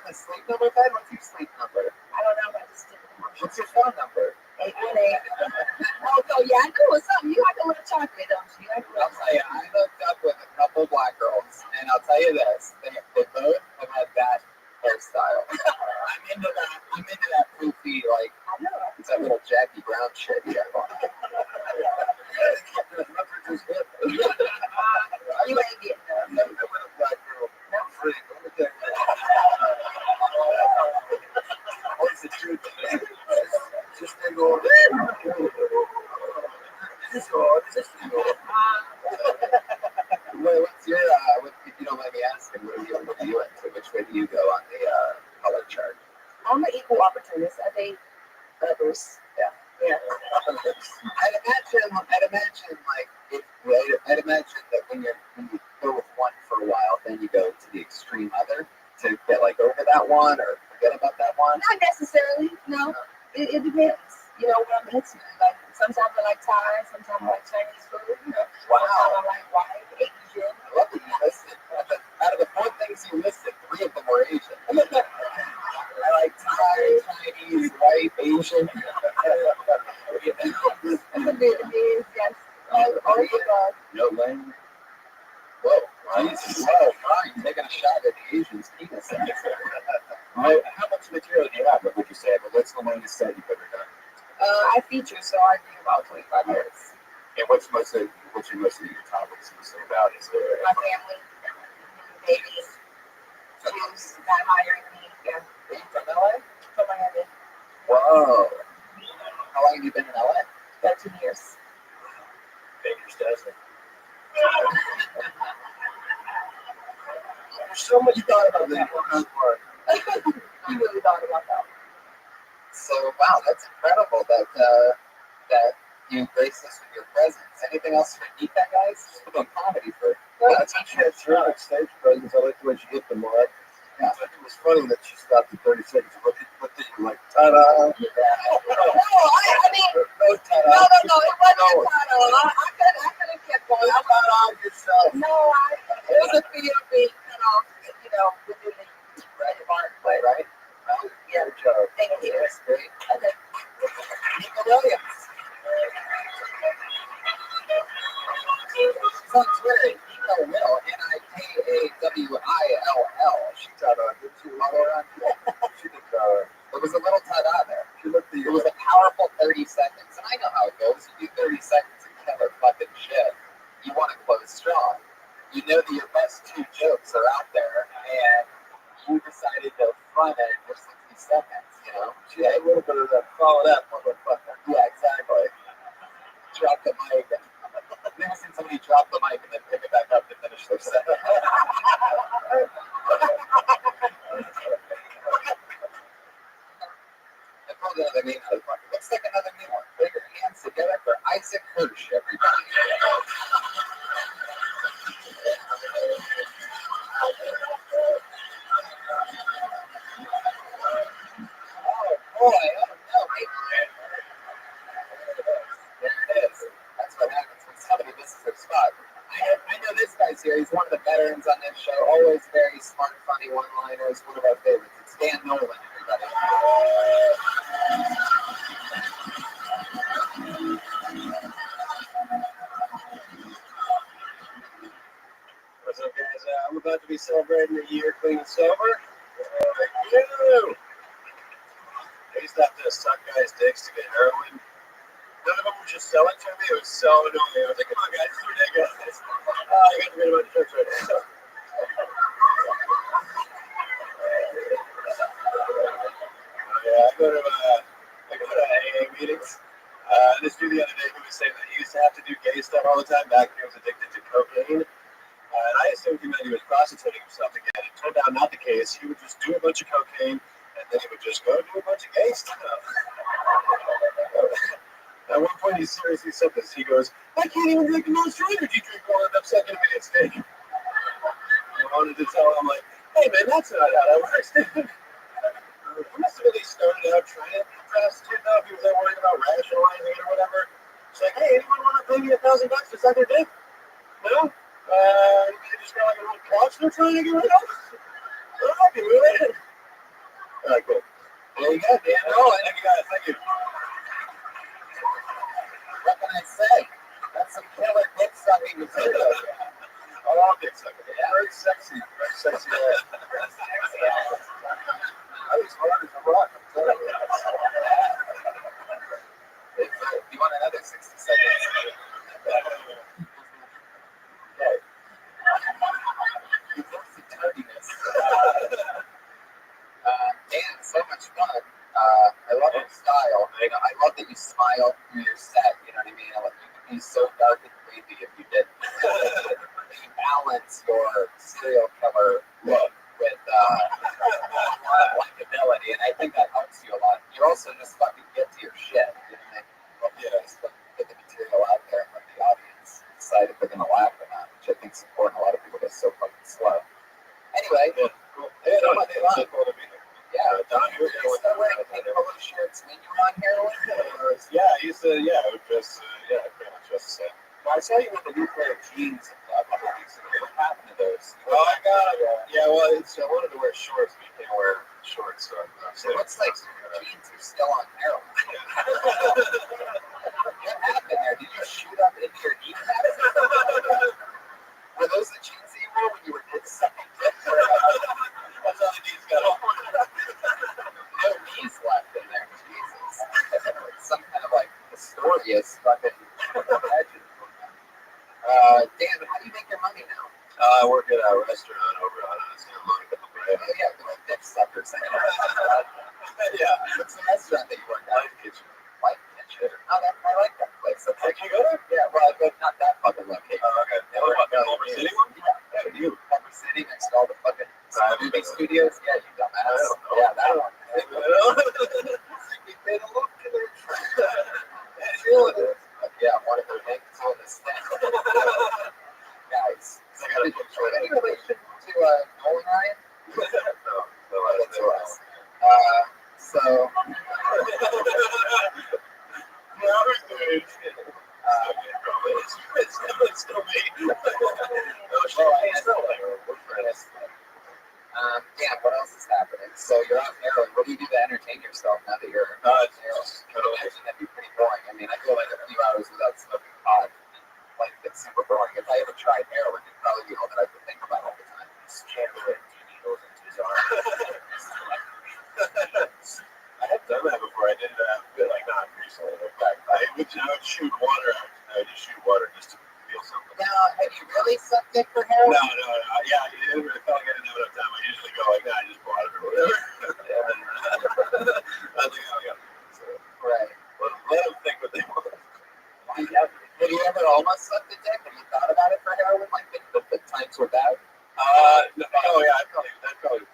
the sleep number then? What's your sleep number? I don't know, but I just did the commercial. What's your phone number? 818. Oh, so yeah, I knew it was something. You like a little chocolate, don't you? I'll tell you, I hooked up with a couple black girls, and I'll tell you this: they both have had that hairstyle. I'm into that poofy, like I know. it's that little Jackie Brown shit. Yeah. You ain't getting I'm never with a black girl. I'm free. What's the truth? Just go. What's your, if you don't mind me asking, what are you into? Which way do you go on the color chart? I'm an equal opportunist. I think others. Yeah. I'd imagine that when you go with one for a while, then you go to the extreme other to get like over that one or forget about that one. Not necessarily. No, it depends. You know what I'm into. Like sometimes I like Thai, sometimes I like Chinese food. You know, Wow. sometimes I like white, Asian. I love that you listed. Out of the 4 things you listed, 3 of them were Asian. I like Thai, Chinese, white, Asian. Vietnamese, yes. All of the No lane. Whoa, Jesus. Whoa, fine. Taking a shot at the Asian's penis. How much material do you have? What would you say? But what's the longest set you've ever done? I feature, so I do about 25 minutes. And what's your most of your topics about? Is it My family, babies, Jews, that hiring me. Yeah. Are you from LA? From Miami. Whoa. How long have you been in LA? 13 years. Baker's dozen. There's so much thought about that one. You really thought about that. So wow, that's incredible that you grace us with your presence. Anything else for Nika, guys? We've done comedy for. Yeah, that's actually a terrific stage presence. I like the way she hit the mark. Yeah. I think it was funny that she stopped at 30 seconds and looked at you like, ta-da. No, I mean, no, it wasn't a I could have kept going. I'm not on yourself. No, it was a feel being cut off, within the right mark, but Right? yeah, Good job. thank you. That's great. Okay. Nika Williams. She's on Twitter, Nika Will, Nikawil. She's out on did she follow her on She did, there was a little ta-da there. She looked It was a powerful 30 seconds. And I know how it goes. You do 30 seconds of killer fucking shit. You want to close strong. You know that your best 2 jokes are out there, and you decided to front end for 60 seconds, She had a little bit of that, follow that motherfucker. Yeah, exactly. Drop the mic. I've never seen somebody drop the mic and then pick it back up to finish their set. I pulled another name out of the bucket. Let's take another new one. Put your hands together for Isaac Hirsch, everybody. Oh boy, oh no, right? There it is. That's what happens when somebody misses their spot. I know this guy's here. He's one of the veterans on this show. Always very smart, funny one-liners. One of our favorites. It's Dan Nolan, everybody. What's up, guys? I'm about to be celebrating a year clean and sober. Thank you. I used to have to to suck guys' dicks to get heroin. None of them would just sell it to me. It was so annoying. I was like, come on, guys, this is ridiculous. I got to get about the church right now. Yeah, I go to AA meetings. This dude the other day, he was saying that he used to have to do gay stuff all the time back when he was addicted to cocaine. And I assumed he meant he was prostituting himself again. It turned out not the case. He would just do a bunch of cocaine, and then he would just go do a bunch of gay stuff. At one point, he seriously said this. He goes, I can't even drink a Monster Energy drink while I'm sucking a man's dick. I wanted to tell him, like, hey, man, that's not how that works. He must have really started out trying to be a prostitute, though, if he was that worried about rationalizing it or whatever. It's like, hey, anyone want to pay me $1,000 to suck their dick? No? You just got like a little couch they're trying to get rid of? Oh, I can do it. All right, cool. There you go, Dan. Oh, thank you guys. Thank you. What can I say? That's some killer dick sucking material. Oh, I'll dick sucking. Yeah. Very sexy. Very sexy. I was hard as a rock. I'm telling you. You want another 60 seconds? Okay. You love the tardiness. Dan, so much fun. I love your style. You know, I love that you smile through your set. You know what I mean? Like, you could be so dark and creepy if you did. You balance your serial killer look with likability, and I think that helps you a lot. You also just fucking get to your shit. You know what I mean? Yeah, just get the material out there and let the audience decide if they're going to laugh or not, which I think is important. A lot of people get so fucking slow. Anyway, yeah, cool. Hey, no, so cool to meet you. Yeah, Don, you were still wearing pink polo shirts when you were on heroin? Yeah, I used to, yeah, I would just, pretty much just say. Well, I saw you with a new pair of jeans a couple of weeks ago. What happened to those? Oh, I got them. Yeah, well, I wanted to wear shorts, but you can't wear shorts. So it looks like your jeans are still on heroin. What happened there? Did you shoot up into your knee pads? Were those the jeans that you wore when you were dick sucking? That's how the knees got off. No knees left in there. Jesus. Some kind of like mysterious fucking legend. Dan, how do you make your money now? I work at a restaurant over on Santa Monica. Right? Oh, yeah, the dick suckers. Yeah. What's the restaurant that you work at? Life Kitchen. Life Kitchen. Oh, I like that place. That's Can you go there? Yeah, well, I go not that fucking location. Oh, okay. What, the Culver City one? Yeah, you. Culver City next to all the fucking movie studios. Yeah, you dumbass. Yeah, that one. We paid a look to their yeah, one of their names on this thing. Guys, any relation to Nolan Ryan? No, That's us. So. It's still me. Yeah, what else is happening? So you're on heroin. What do you do to entertain yourself now that you're Just I imagine that'd be pretty boring. I mean, I feel like a few hours without smoking pot, like, it's super boring. If I ever tried heroin, it'd probably be all that I could think about all the time. Just jamming needles into his arm. I have done that before. I did that, but like not recently. In fact, I would shoot water. I would just shoot water just to feel something. Now, have you really sucked dick for heroin? No. Yeah, I felt like I didn't have enough time. I usually go like, nah, I just bought it or whatever. I was like, oh yeah. So, Right. let them think what they want. Have you ever almost sucked a dick? Have you thought about it for heroin? Like, the times were bad? No, yeah, I probably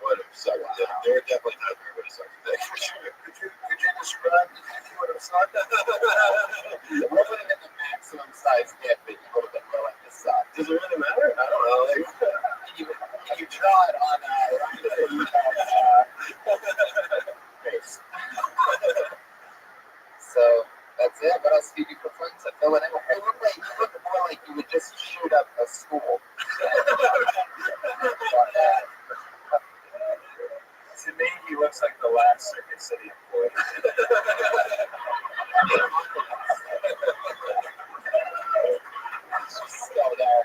would have sucked a dick. There were definitely times where I would have sucked a dick. Could you describe if you would have sucked? What would have been the maximum size dick that you would have been willing to suck? Does it really matter? I don't know. Like, Can you draw it on face? So that's it. What else do you do for fun to fill it in? You look more like you would just shoot up a school. To me, he looks like the last Circuit City employee. So there.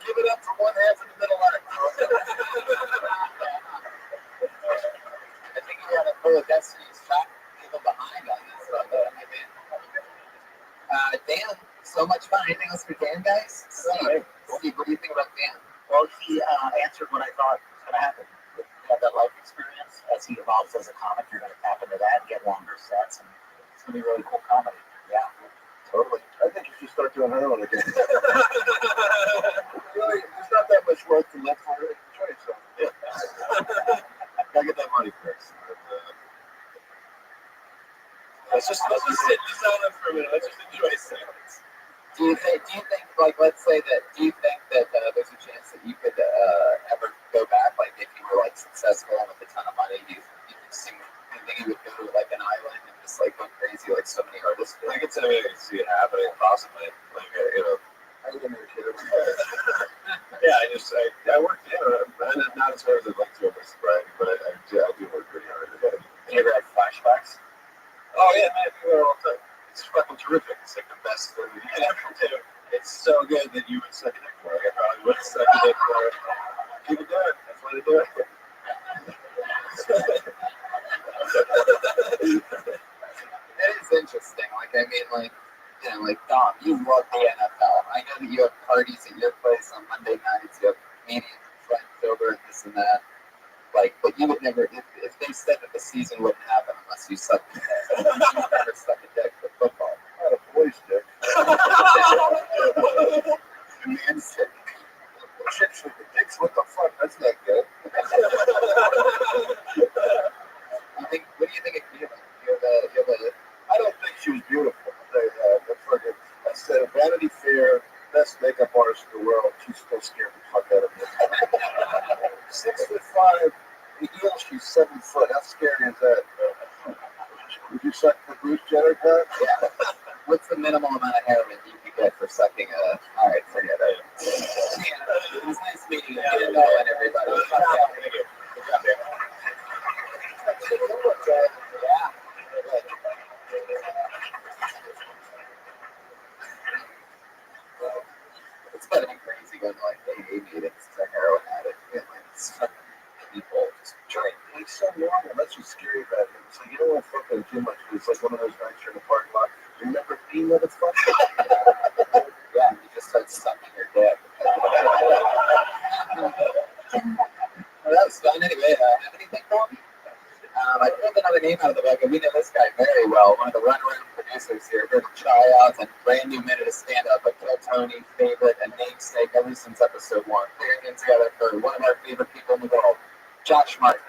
Give it up for one half of the middle arc. I think you got to pull a Destiny's Child. Give them Dan, so much fun. Anything else for Dan, guys? Steve, what do you think about Dan? Well, he answered what I thought was going to happen. You have that life experience. As he evolves as a comic, you're going to tap into that and get longer sets. And it's going to be really cool comedy. Yeah, totally. I think you should start doing heroin again. Really, there's not that much work to live for. Enjoy yourself. Yeah. Gotta get that money first. Let's just sit silent for a minute. Let's just enjoy silence. Do you think, like, let's say that, do you think that there's a chance that you could ever go back, like, if you were, like, successful and with a ton of money, you think you would go to, like, an island and just, like, go crazy like so many artists do? I can tell you, I can see it happening, possibly. Like, I was gonna kid him. yeah, I work, not as hard as I'd like to, I'm surprised, but I do work pretty hard. You ever had flashbacks? Oh, yeah, man, I do that all the time. It's fucking terrific. It's like the best thing you can ever do. It's so good that you would suck it in for it. I probably would suck it in for it. You can do it. That's why they do it. It is interesting. Like, I mean, like, you know, like, Dom, you love the NFL. I know that you have parties at your place on Monday nights. You have meetings with friends over and this and that. Like, but you would never, if they said that the season wouldn't happen unless you sucked a dick. You never suck a dick for football. Not a boy's dick. Man said, Chicks with the dicks, what the fuck? That's not good. what do you think of Cuba? You have a, I don't think she was beautiful. I said Vanity Fair, best makeup artist in the world. She's still scared the fuck out of me. 6'5", the heel, she's 7 foot. How scary is that? Would you suck the Bruce Jenner cut? yeah. What's the minimal amount of heroin you could get for sucking a? All right, forget it. Yeah, it was nice meeting you. Get to know everybody. Thank you. Good job, man. Yeah. It's gotta be crazy going to like AA meetings to heroin addict and like suck people just drink. He's so normal. That's what's scary about him. It's like, you don't want to fuck with him too much. It's like one of those nights you're in the parking lot. Remember me, motherfucker? Yeah, you just start sucking your dick. Well, that was fun. Anyway, have anything for me? I pulled another name out of the bag, and we know this guy very well. One of the runaround producers here. Heard him try out a brand new minute of stand-up, a Kill Tony favorite, a namesake ever since episode 1. Putting it together for one of our favorite people in the world, Josh Martin.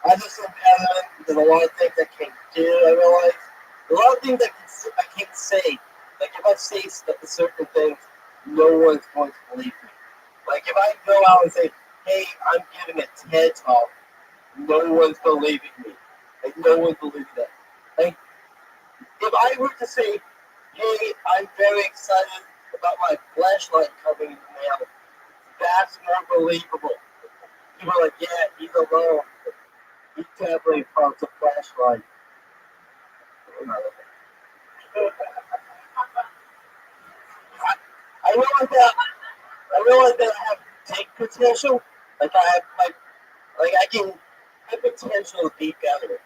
I just impediment. There's a lot of things I can't do. I realize a lot of things I can't say. Like if I say certain things, no one's going to believe me. Like if I go out and say, "Hey, I'm giving a TED talk," no one's believing me. Like no one's believing that. Like if I were to say, "Hey, I'm very excited about my flashlight coming in the mail," that's more believable. People are like, "Yeah, he's alone. He definitely found a flashlight." I realize that I have take potential. Like I have I potential to be better.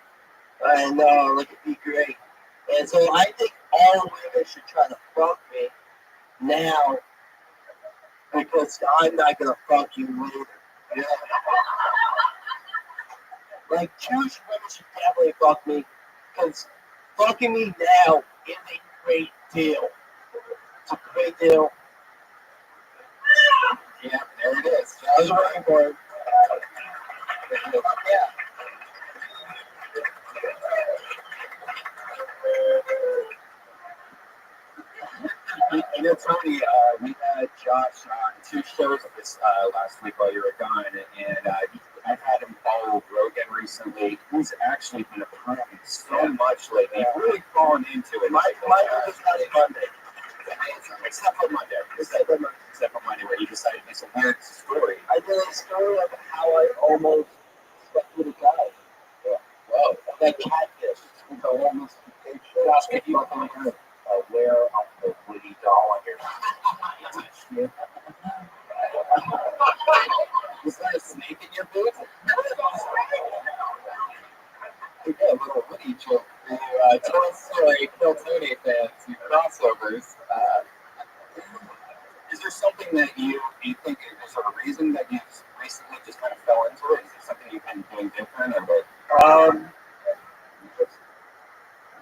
And like it'd be great. And so I think all women should try to fuck me now because I'm not gonna fuck you later. Yeah. Like Jewish women should definitely fuck me because fucking me now is a great deal. It's a great deal. Yeah, there it is. I was waiting for it. Yeah. You know, Tony, we had Josh on 2 shows of this last week while you were gone, and I've had him follow Rogan recently. He's actually been applying so much lately. He's really fallen into it. My was not Monday. Except for Monday, where he decided to do some weird story. I did a story of how I almost slept with a guy. Yeah. Whoa. That catfish. It's almost Josh, could you wear a Woody doll on your Was there a snake in your boot?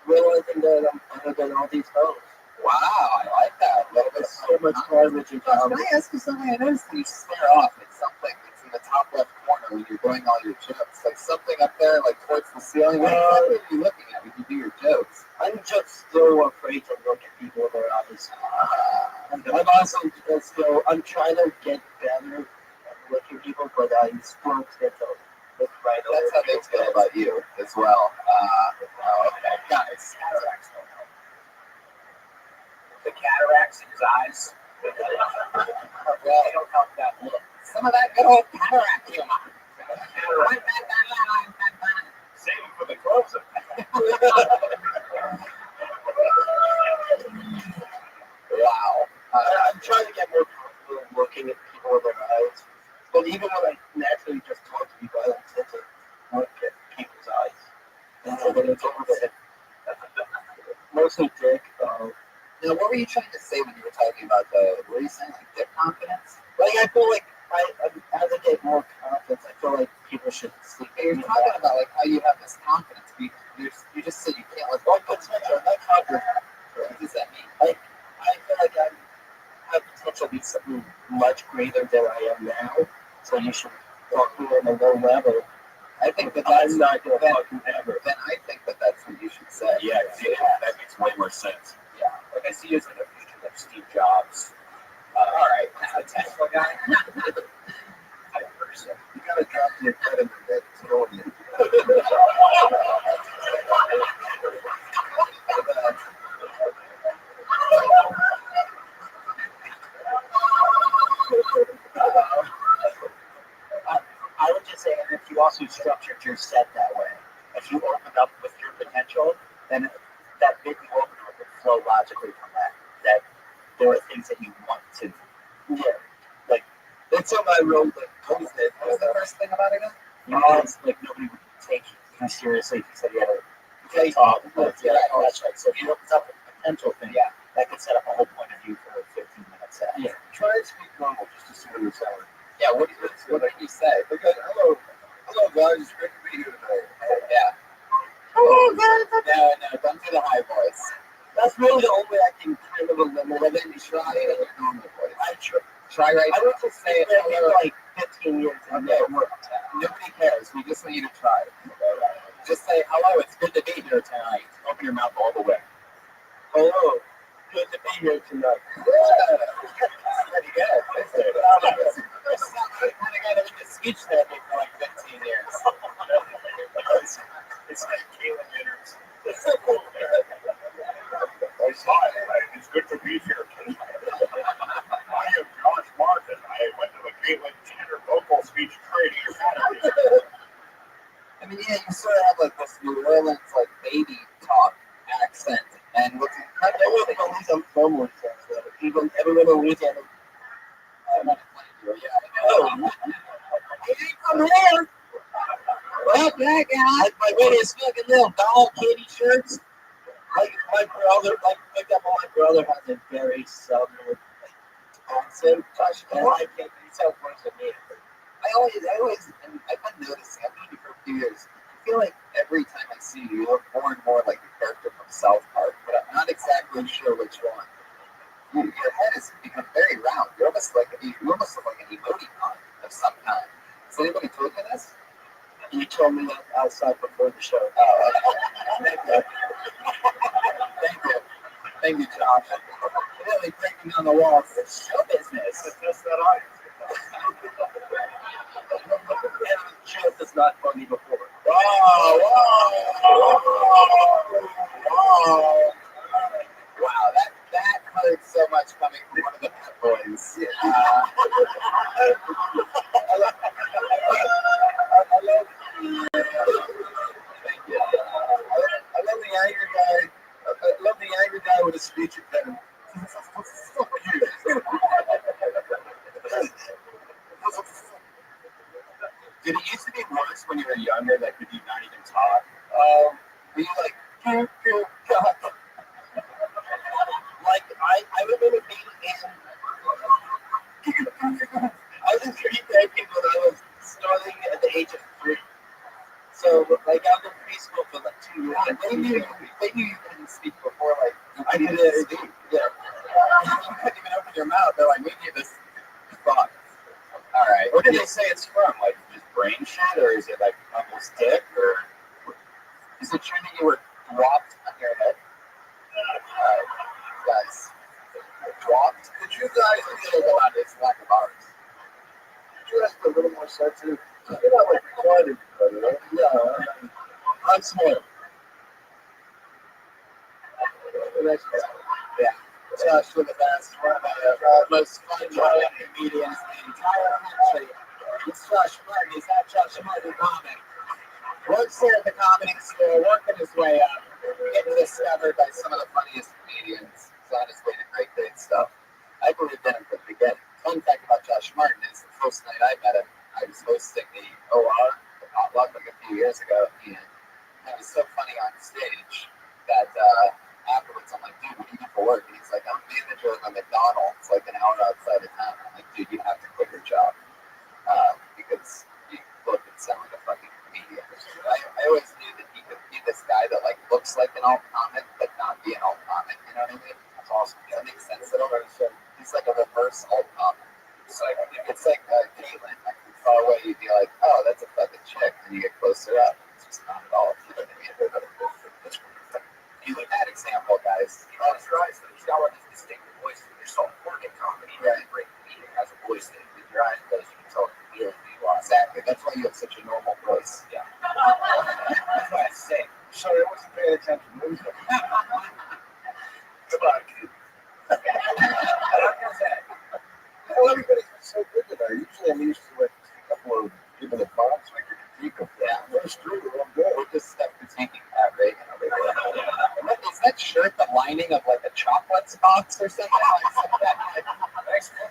Realizing that I'm better than all these hoes. Wow, I like that. A little bit So much garbage in Josh, comedy. can I ask you something? I noticed that you stare off at something that's in the top left corner when you're doing all your jokes. Like something up there, like towards the ceiling. What exactly are you looking at when you do your jokes? I'm just so afraid to look at people in their eyes. I'm also still, I'm trying to get better at looking people, but I still tend to look right over. That's how they feel about you as well. Okay, guys. The cataracts in his eyes. Well, don't talk about look. some of that good old cataract humor. Save him for the closer. Wow. I'm trying to get more comfortable in looking at people in their eyes. But even when I naturally just talk to people, I don't tend to look at people's eyes. So when it's over the head. Mostly dick. Now, what were you trying to say when you were talking about what were you saying, like dick confidence? Like, I feel like as I get more confidence, I feel like people should sleep. You're talking about like how you have this confidence. You just said you can't let go of potential. That confidence. What does that mean? I feel like I have potential to be something much greater than I am now. So you should talk to me on a low level. I think that that's I'm not going to fuck you ever. Then I think that that's what you should say. Yeah, that makes way more sense. Yeah. Like I see you as like a future like Steve Jobs. All right. A Tesla guy. Type person. You gotta drop your head in the bed. It's killing you. I would just say, and if you also structured your set that way, if you opened up with your potential, then that big opener would flow logically from that. That there are things that you want to do. Yeah. Like, That's something I wrote. Like, what was the first thing about it again? like nobody would take you seriously if you said you had a Okay. talk. Yeah, That's right. So if you open up a potential thing, Yeah. that could set up a whole point of view for 15 minutes. Yeah. Try to speak normal just to see what you're saying. Yeah. What did you say? Okay, hello guys, it's great to be here today. Yeah. Oh, God. No, don't do the high voice. That's really the only way I can kind of eliminate. Well, then you try it in your normal voice. I Try right I now. would just say it for like 15 years and Okay. never worked. Nobody cares. We just want you to try it. Just say, hello, it's good to be here tonight. Open your mouth all the way. Hello. Good to be here tonight. Pretty good. This is the kind of guy that went to speech therapy for like 15 years. It's like Caitlyn Jenner's. It's good to be here tonight. I am Josh Martin. I went to the Caitlyn Jenner vocal speech training academy. I mean, yeah, you sort of have like this New Orleans like baby talk accent, and what's incredible Everyone believes I'm from Louisiana. Even everyone in Louisiana. I'm not playing you. Yeah, I know. Hey, come here. Well, that guy. Like my his fucking little doll kitty shirts. Like my brother, like for example, my brother has a very southern accent. And I can't. He sounds worse than me. And I've been noticing, I've known you for a few years, I feel like every time I see you, you look more and more like the character from South Park, but I'm not exactly sure which one. Your head has become very round. You almost look like an emoticon of some kind. Has anybody told you this? You told me that outside before the show. Oh, okay. Thank you. Thank you, Josh. Really breaking down the walls. It's show business. It's just that I. And the show is not funny before. Whoa. Wow, that hurt so much coming from one of the Pet Boys. Thank you. I love the angry guy. I love the angry guy with a speech impediment. Did it used to be worse when you were younger? Like, could you not even talk? Were you like, Like I remember being I was in tree therapy when I was starting at the age of 3. So So, like, I was in preschool for like 2 years. They knew you couldn't speak before, like, I did it. Yeah. You couldn't even open your mouth. They're like, we need this thought. All right. Where did they say it's from? Like just brain shit, or is it like uncle's dick, or Is it true that you were dropped on your head? Guys, dropped? Could you guys feel about this lack of ours? Could you ask a little more sensitive? You're not like retarded, brother. Yeah. I'm smart. Yeah. Josh was the best, one of the most fun comedians in the entire country. It's Josh Martin. He's not Josh Martin comic. Works here at the comedy school, working his way up, getting discovered by some of the funniest comedians. He's on his way to great stuff. I believed in him from the beginning. Fun fact about Josh Martin is the first night I met him, I was hosting the OR, the potluck, like a few years ago, and it was so funny on stage that afterwards I'm like, dude, what do you do for work? And he's like, I'm manager of a McDonald's, like an hour outside of town. I'm like, dude, you have to quit your job because you look and sound like a fucking comedian. I always knew that he could be this guy that like looks like an alt comic, but not be an alt comic. You know what I mean? That's awesome. Does that make sense at all? He's like a reverse alt comic. It's like Caitlyn. Like from far away, you'd be like, oh, that's a fucking chick. And you get closer up. It's just not at all. You know what I mean? He's a bad example, guys. he always tries to? He's got one of these distinctive voices. There's so important in comedy. Right. Great comedian has a voice that with your eyes closed, you can tell it feels who you are. Exactly. That's why you have such a normal voice. Yeah. That's what I say. Sorry, I wasn't paying attention. Goodbye, kid. Well, everybody's been so good tonight. Usually I'm used to like a couple of people that bombs like a critique of that. That's true. I'm good. We're just stuck critiquing Pat Reagan over here. Is that shirt the lining of like a chocolates box or something? Thanks, man.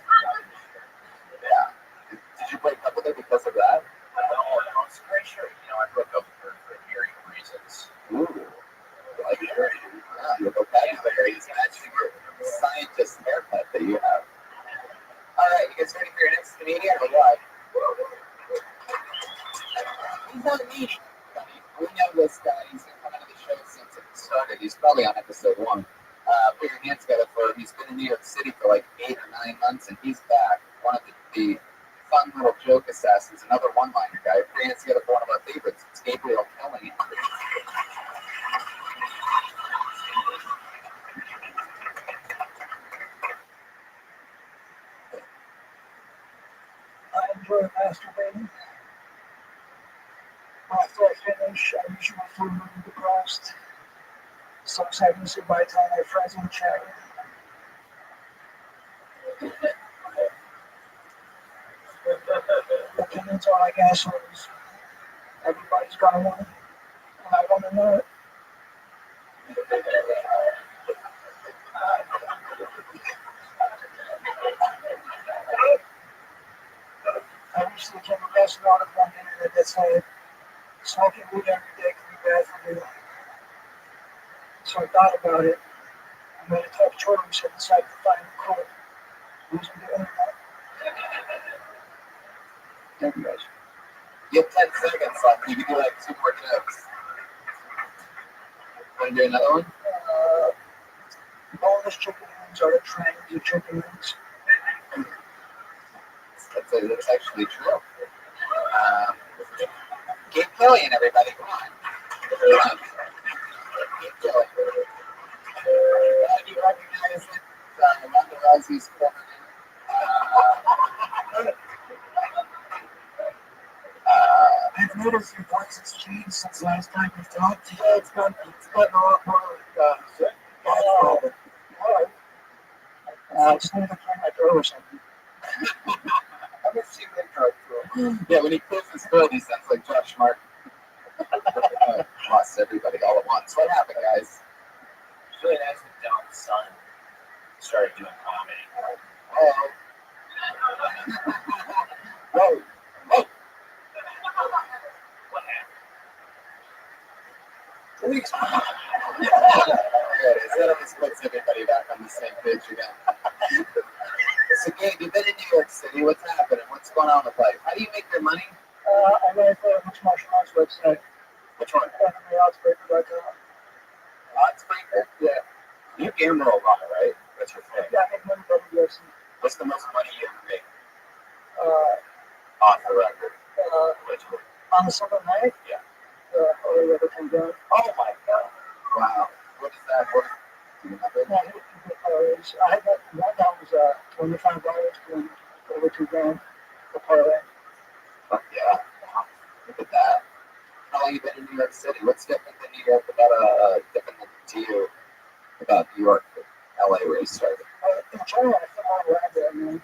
Yeah. Did you break up with her because of that? No, it's a great shirt. You know, I broke up with her for varying reasons. Ooh. Like your vocabulary is matching your scientist haircut that you have. All right, you guys ready for your next comedian or what? He's not meeting. We know this guy. He's been coming to the show since it started. He's probably on episode 1. Put your hands together for him. He's been in New York City for like 8 or 9 months, and he's back. One of the fun little joke assassins, another one-liner guy. Put your hands together for one of our favorites. It's Gabriel Kelly. I enjoy masturbating. After I finish, I usually feel really depressed. Sometimes I say bye to all my friends in the chat room. Opinions are like assholes. Everybody's got one, and I want to know it. I recently came across an article on the internet that said smoking weed every day can be bad for you. So I thought about it. I made a tough choice and decided to find the quote using the internet. Thank you guys. You have 10 seconds left. You can do like 2 more jokes. Want to do another one? Boneless chicken wings are the trend of chicken wings. That's actually true. Gabe Kelly and everybody, come on. Gabe Kelly. You recognize it? Ronda Rousey's corner. I've noticed your voice has changed since last time we talked. Yeah, it's gotten a lot more alright. I just need to clear my throat or something. I've never seen that drive-through. Yeah, when he clears his throat, he sounds like Josh Martin. Lost everybody all at once. What happened, guys? It's really nice that Don's son started doing comedy. Oh. Whoa. Whoa. What happened? Please. There it is. That always puts everybody back on the same page again. So, Gabe, you've been in New York City. What's happening? What's going on with life? How do you make your money? I ran for a mixed martial arts website. Which one? Oddsbreaker.com. Oddsbreaker? Yeah. You gamble a lot, right? That's your thing. Yeah, I make money from the UFC. What's the most money you ever made Uh, off the record? uh, on the Sunday night? Yeah. Or whatever comes out. Oh my god. Wow. What is that worth? Do you remember? I had that one that was $25 and over $2,000 for parlay. Fuck yeah. Look at that. How long have you been in New York City? What's different than New York about different to you about New York, LA where you started? In general, I feel more around there, man.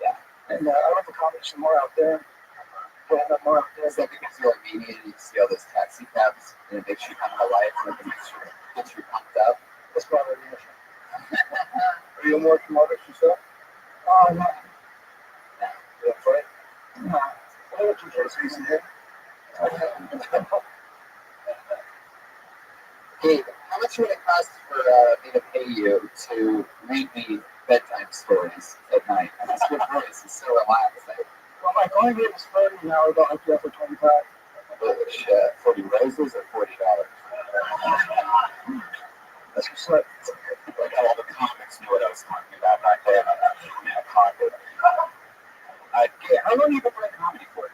Yeah. And I went to college some more out there. More out there. Is that because you're Armenian and you see all those taxi cabs and it makes you come to life and it gets you pumped up? That's probably the issue. Are you more promoted yourself? Oh, no. You don't play? No. I went to season here. Gabe, how much would it cost for me to pay you to read me bedtime stories at night? This good voice is so relaxing. Well, my going rate was 30 an hour, but I'd do it for 25. Holy shit. 40 roses or $40? That's what's up. Like all the comics knew what I was talking about back then. I caught it. How long have you been playing comedy for?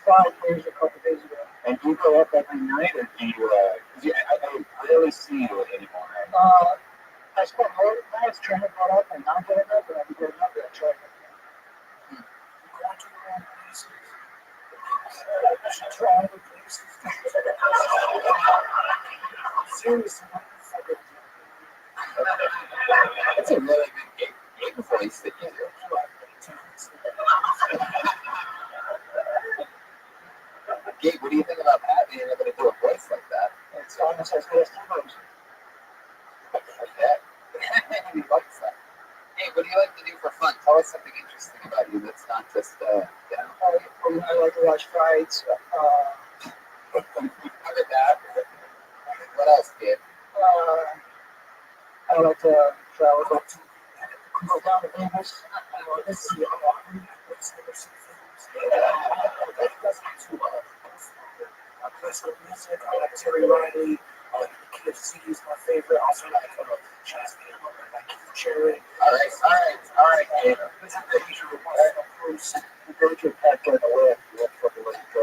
5 years, a couple days ago. And do you go up every night, or do you? I don't rarely see you anymore. I spent more nights trying to get up and not getting up, and I've been getting up and I try to get up. Going to the wrong places. I should try other places. Seriously. That's a really good game voice that you do. Gabe, what do you think about Pat being able to do a voice like that? It's almost as good as T-Bones. Okay. He likes that. Hey, what do you like to do for fun? Tell us something interesting about you that's not just, I like to watch fights. cover that. What else, Gabe? I like to travel. Go down to Vegas. Let's see. Classical music. I like Terry Riley. I like KFC is my favorite. Also like jazz band. I like Keith Cherry. All right, Gabe. This is the usual Bruce. The virtual pack on the left. You have to fucking let it go.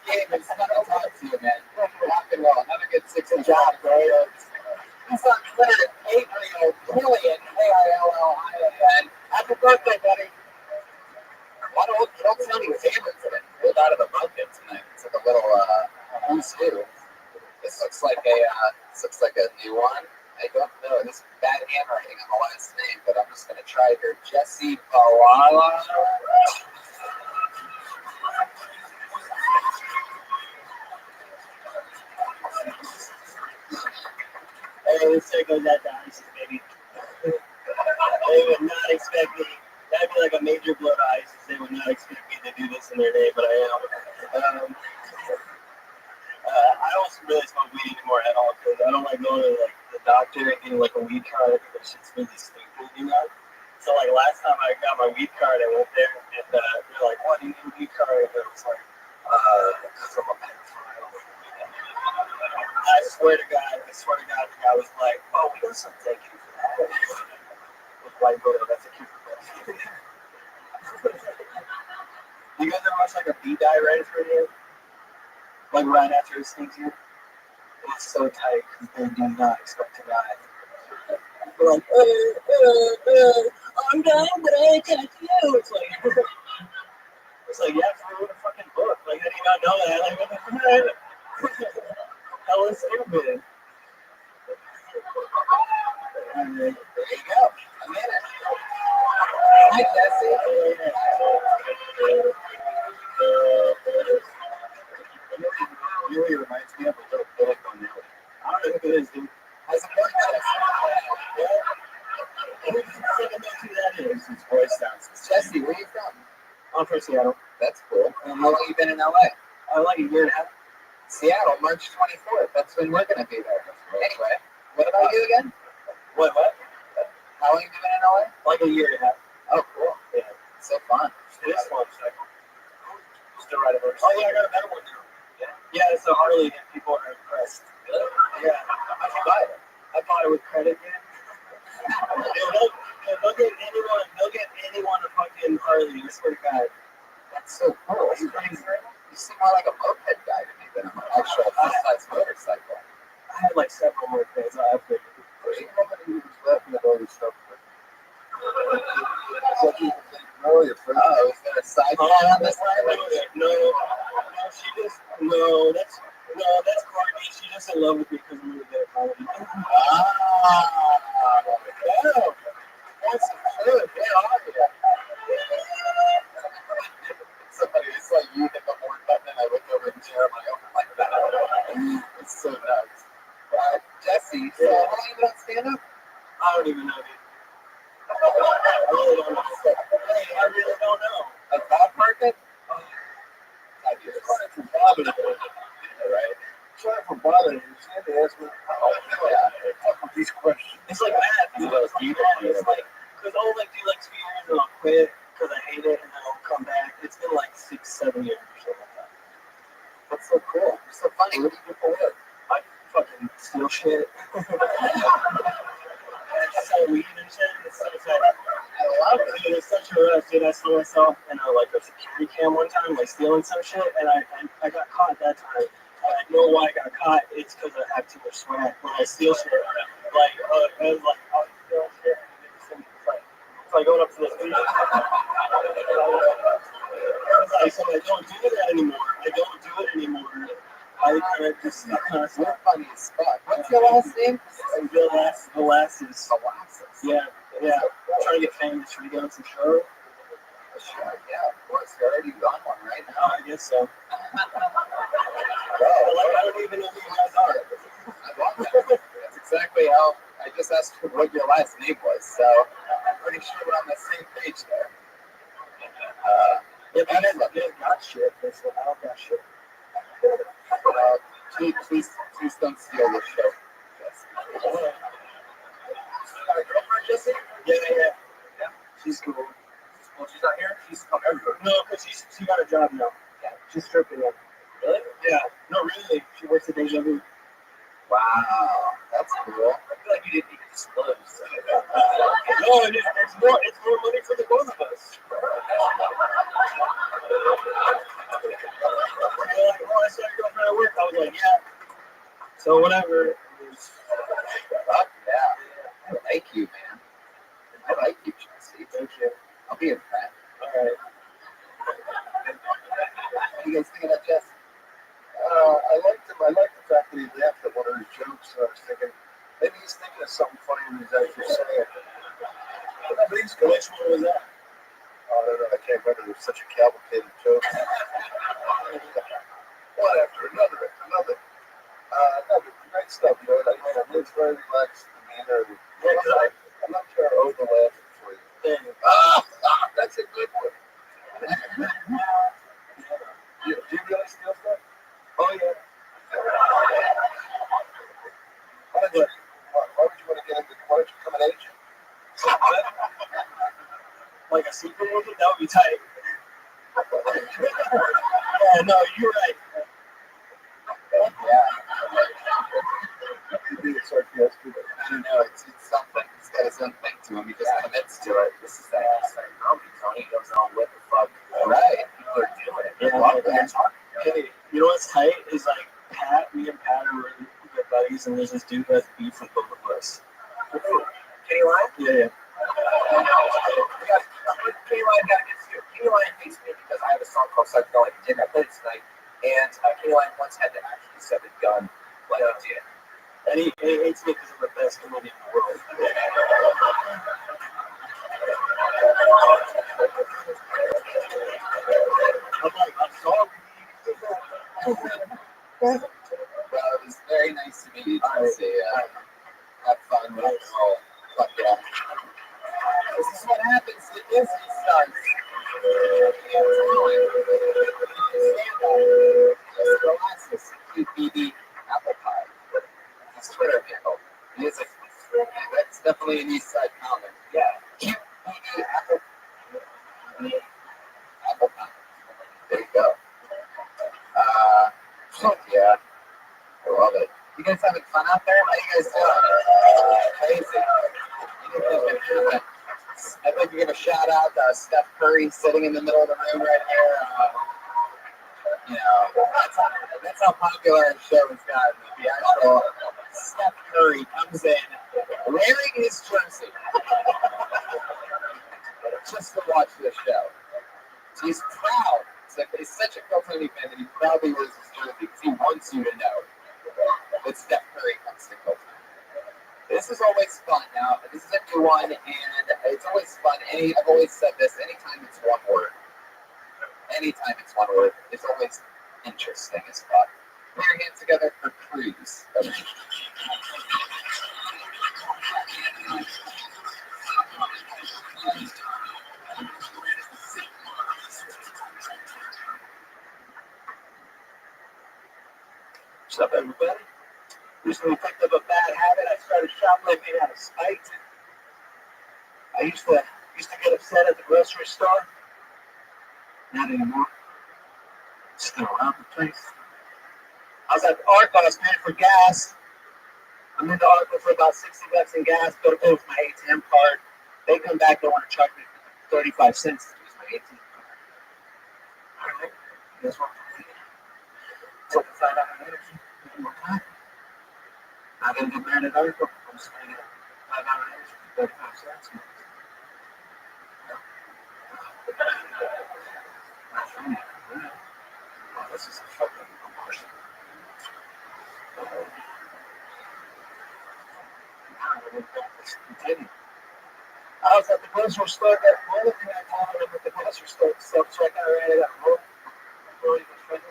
Gabe, it's fun to talk to you, man. Rock and roll. Have a good 6 job, bro. He's on Twitter at Gabriel Killian, K-I-L-L-I-A-N. Happy birthday, buddy. Don't tell me favorites that pulled out of the bucket tonight. It's like a little who's who. This looks like a new one. I don't know. This is bad handwriting on the last name, but I'm just gonna try here. Jesse Balala. Hey, this thing goes out to ISIS, baby. They would not expect me. That'd be like a major blow to ISIS. They would not expect me to do this in their day, but I am. I don't really smoke weed anymore at all because I don't like going to like the doctor and getting like a weed card. I think that shit's really stupid, you know? So like last time I got my weed card, I went there and they're like, "What do you need a weed card?" And it was like, from a pedophile. I swear to God, the guy was like, "Oh, we got some thank you for that." With white photo, that's a cute. You guys ever watch like a bee die right for you? Like right after it stings you? It's so tight because they do not expect to die. They're like, I'm dying, but I can't you. It's like, yeah, for a fucking book. Like, how do you not know that? Like, what the fuck? Hell is stupid. And then, there you go. I'm in it. Hi, Jesse. It really reminds me of a little book on there. I don't know who it is, dude. How's it going, Jesse? Who do you think that is? His voice sounds. Jesse, where are you from? I'm from Seattle. That's cool. And how long have you been in LA? Like a year and a half. Seattle, March 24th. That's when we're going to be there. Anyway, what about you again? What? How long have you been in LA? Like a year and a half. Oh, cool. Yeah. So fun. It is fun. Just the right versa. Oh yeah, I got a better one now. Yeah, it's a Harley and people are impressed. Really? Yeah. How'd you buy it? I bought it with credit, man. They'll get anyone a fucking Harley, I swear to God. That's so cool. You seem more like a moped guy to me than an actual full-size motorcycle. I had like several more things I upgraded. Somebody was laughing at all this stuff. What you were thinking earlier, Fred? Oh, is there a side on this line? That's Courtney. She's just in love with me because I'm really good at comedy. That's good. Where are you? Somebody, it's like you hit the horn button and I look over at Jeremiah. I'm like, that. It's so nuts. Jesse, so how long you been on stand-up? I don't even know, dude. I really don't know. Like Bob Market? I do. Sorry for bothering you. Right. Sorry for bothering you. Sandy asked me, these questions. It's like math. It's like, because I'll like do like 2 years and I'll quit because I hate it and then I'll come back. It's been like 6-7 years or something like that. That's so cool. You're so funny. What do you do for work? I fucking steal shit. Sell weed and shit. It's so sad. I love it. Dude, it's such a rush, dude. I stole myself in like a security cam one time, like stealing some shit, and I got caught that time. And I know why I got caught. It's because I have too much swag when I steal shit. Like, I was like, oh, you steal shit. It's like going up to this dude. So I don't do that anymore. I kind of just You're funny as fuck. What's your last name? Molasses. Molasses. Yeah. I'm trying to get famous. Should we go on some show? Sure, yeah, of course. You're already on one right now. I guess so. I don't even know who you guys are. I love that. That's exactly how I just asked what your last name was, so I'm pretty sure we're on the same page there. Yeah, but I got shit. I don't got shit. Please don't steal this show. Yes. You got a girlfriend, Jesse? Yeah. She's cool. Well, she's not here. She's come everywhere. No, because she got a job now. Yeah. She's stripping now. Really? Yeah. No, really. She works at Deja Vu. Wow, that's cool. I feel like you didn't even disclose. No, it's more money for the both of us. I saw your girlfriend at work. I was like, yeah. So whatever. Fuck yeah. I like you, man. I like you, Jesse. Thank you. I'll be a friend. All right. What do you guys think about Jesse? I liked him. I liked the fact that he laughed at one of his jokes. I was thinking, maybe he's thinking of something funny than he's actually saying. But he's good. Which one was that? I don't know. I can't remember. It was such a cavalcade of jokes. One after another. No, but great stuff. You know, it's very relaxed demeanor. I'm not sure I over laughing for you. That's a good one. Do you really steal stuff? Oh, yeah. Why would you want to get into? Why don't you become an agent? Like a secret agent? That would be tight. Yeah, no, you're right. Yeah. You're being sarcastic. I don't know. It's something. He's got his own thing to him. He just commits to it. This is that Tony knows all what the fuck. Right. People are doing it. Yeah, Love that. Hey, you know what's tight is like me and Pat are really good buddies, and there's this dude who has beef with both of us. Kenny Lyon? Yeah. Kenny Lyon got against you. Kenny Lyon hates me because I have a song called Psychedelic Dick. I played it tonight, and Kenny Lyon once had to actually set a gun like I did. And he hates me because I'm the best comedian in the world. I'm like, I'm sorry. Well, it was very nice to meet you, Jesse. Have fun with it all. Fuck yeah. This is what happens to Disney stars. Just relaxes. QPD Apple Pie. His Twitter handle. That's definitely an East Side comment. Yeah. QPD Apple Pie. There you go. You guys having fun out there? How you guys doing? Crazy. Anything's gonna happen. I'd like to give a shout out to Steph Curry sitting in the middle of the room right here. You know, that's how popular our show has gotten. The actual Steph Curry comes in wearing his jersey just to watch the show. So he's proud. He's such a Coltoni fan that he proudly wears his jersey because he wants you to know that Steph Curry comes to Coltoni. This is always fun. Now, this is a new one, and it's always fun. I've always said this, anytime it's one word, it's always interesting as fuck. Put your hands together for cruise. What's up, everybody? Recently picked up a bad habit. I started shoplifting out of spite. I used to get upset at the grocery store. Not anymore. Still around the place. I was at the ARC, I was paying for gas. I'm in the ARC for about $60 in gas. Go to pay with my ATM card. They come back, they want to charge me 35 cents to use my ATM card. All right. Guess what? So to find out my energy, one more time. I didn't get mad at ARC. I'm just going to get 5 hour energy for 35 cents. Oh, this is a fucking abortion. I was at the grocery store. The only thing I told them at the grocery store stuff, so I kind of ran it out. Really good friends.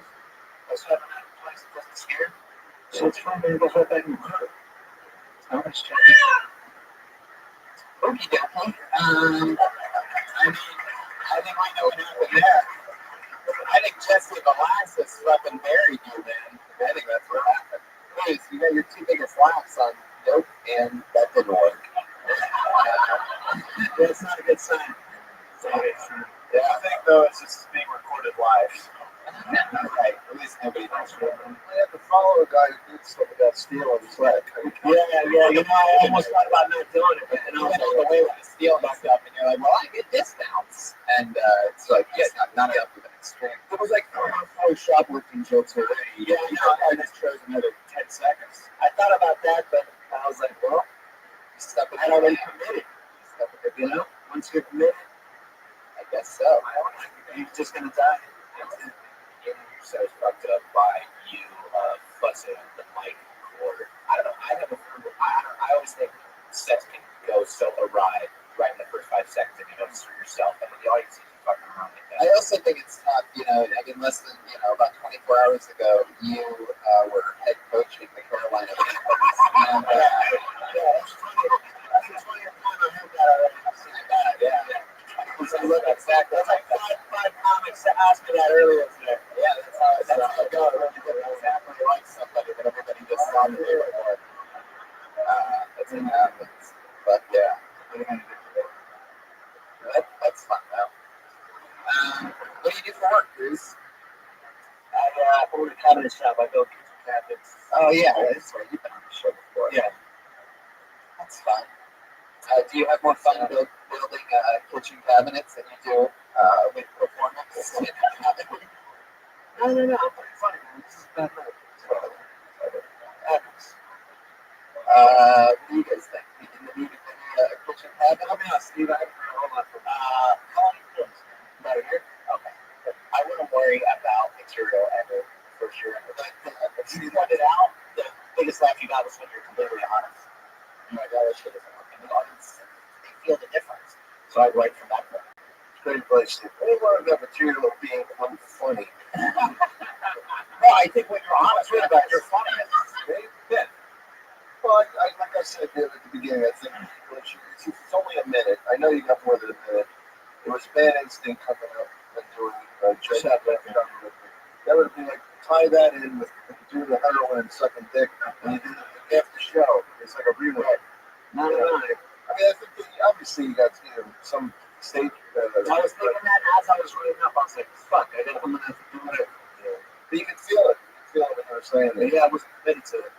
I was having that place that wasn't scared. So it's fun, man. It goes right back in the car. I was checking. Okie dokie. I think we know what happened there. I think Jesse Velasquez fucking married you, man. I think that's what happened. Please, you got your 2 biggest laughs on dope, and that didn't work. That's not a good sign. Yeah, I think though it's just being recorded live. Right. At least nobody knows. I have to follow a guy who did stuff about steel on his leg. Yeah. You know, I almost thought about not doing it, but And I was the way when the steel backed up, and you're like, well, I get discounts. And it's like, yeah, not enough of an extreme. It was like 4 shoplifting jokes already. yeah, you know, I just chose another 10 seconds. I thought about that, but I was like, well, Stuff with I'd already committed. Stuff with You know, once you're committed, I guess so. you're just gonna die. Getting yourself fucked up by you fussing on the mic cord. I don't know. I always think sex can go so awry right in the first 5 seconds if you don't screw yourself, and the audience is fucking around like that. I also think it's tough, less than, about 24 hours ago, you were head coaching the Carolina Panthers. And, That's the 20th time I heard that already. so look exactly like that. Five comics asked me that earlier today. Yeah, that's how it goes. You look exactly like somebody that everybody just saw the day before. That's what happens. But yeah, that's fun though. What do you do for work, Bruce? I own a cabinet shop. I build kitchen cabinets. Oh yeah, that's right. You've been on the show before. Yeah. That's fun. Do you have more fun building kitchen cabinets than you do with performance? No. I'm pretty funny, man. This is bad night. Happens. What do you guys think? You in the need of a kitchen cabinet? I'll be honest, Steve. Hold on for how long you doing? About a year? Okay. I wouldn't worry about material ever, for sure. But you pointed out the biggest laugh you got was when you're completely honest. You're like, oh, this shit isn't working. The audience, they feel the difference. So I write from that point. Great place. Any more of that material of being unfunny? No, I think when you're honest with about you're funny. Yeah. Well, like I said at the beginning, I think it's only a minute. I know you got more than a minute. It was bad instinct coming up and doing just that. That would be like tie that in with doing the heroin and sucking dick, and you do the after show. It's like a rewrite. No. I mean, I think obviously you got some stage. I was thinking that as I was reading up. I was like, fuck, I'm gonna have to do it. But you can feel it. You can feel it when you're saying it. Yeah, I was committed to it.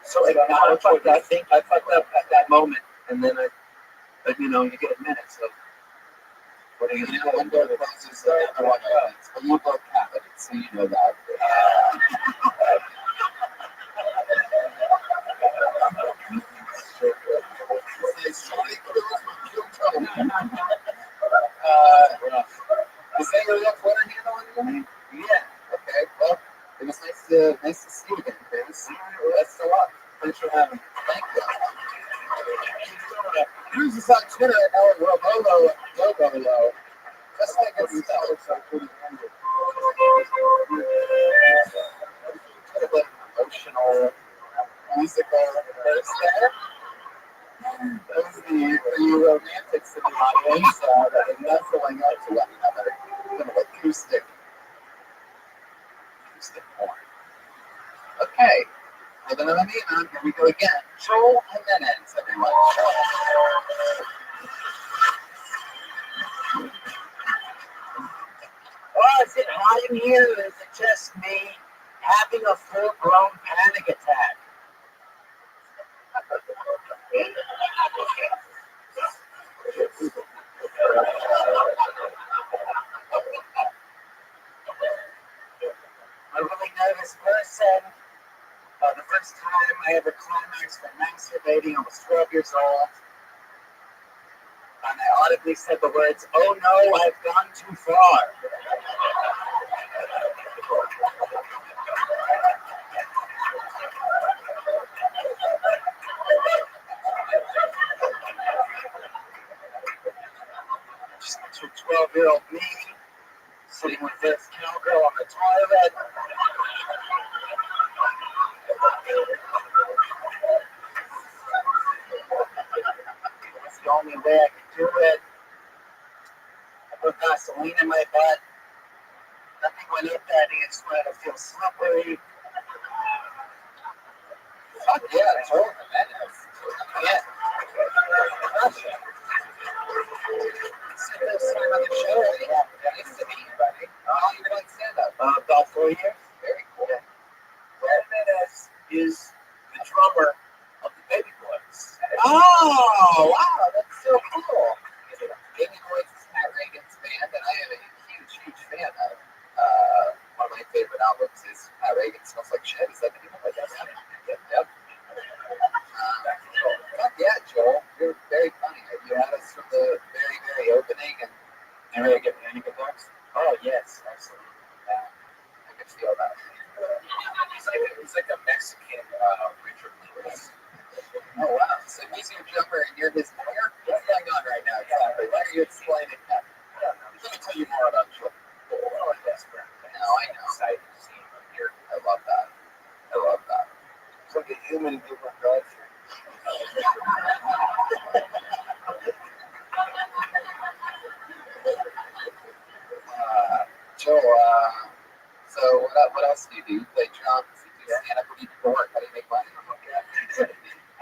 So like, I fucked up at that moment, and then you know, you get a minute. So what are you gonna do? One door closes, the other one opens. But you both have it, so you know that. Is that your Twitter handle anyway? Yeah. Okay. Well, it was nice to see you again, Chris. That's a lot. Thanks for having me. Thank you. Use us on Twitter at LRobolo. Just like it's spelled. Could have been emotional, musical verse there. Those are the romantics in the audience that are nuzzling up to one another. Kind of acoustic porn. Okay. With another name on, here we go again. Joel Jimenez, everyone. Oh, is it hot in here or is it just me having a full-blown panic attack? A really nervous person. The first time I ever climaxed for masturbating, I was 12 years old. And I audibly said the words, "Oh no, I've gone too far." Just to 12-year-old me, sitting with this cowgirl on the toilet. It's the only way I could do it. I put Vaseline in my butt. Nothing went up that and it started to feel slippery. Fuck yeah, Joel Jimenez. Yeah. Gotcha. First time on the show. Yeah. Nice to meet you, buddy. How long you been on stand-up? About 4 years. Very cool. Yeah. Jimenez is the drummer of the Baby Boys. Oh, wow, that's so cool. Baby Boys is Pat Reagan's band that I am a huge fan of. One of my favorite albums is Pat Reagan Smells Like Shit. Is that the name of it? Yep. Fuck yeah, Joel. You're very funny. You had us from the very opening and really get panic attacks. Oh, yes, absolutely. Yeah, I can feel that. He's like a Mexican Richard Lewis. Oh, wow. So he's your drummer and you're his lawyer? What's going on right now? Exactly. Why are you explaining that? Let me tell you more about Joel. Oh, yes, no, I know. Excited to see him up here. I love that. It's like a human different culture. Joel, so what else do you do? You play drums, you do stand-up, what do you do for work? How do you make money?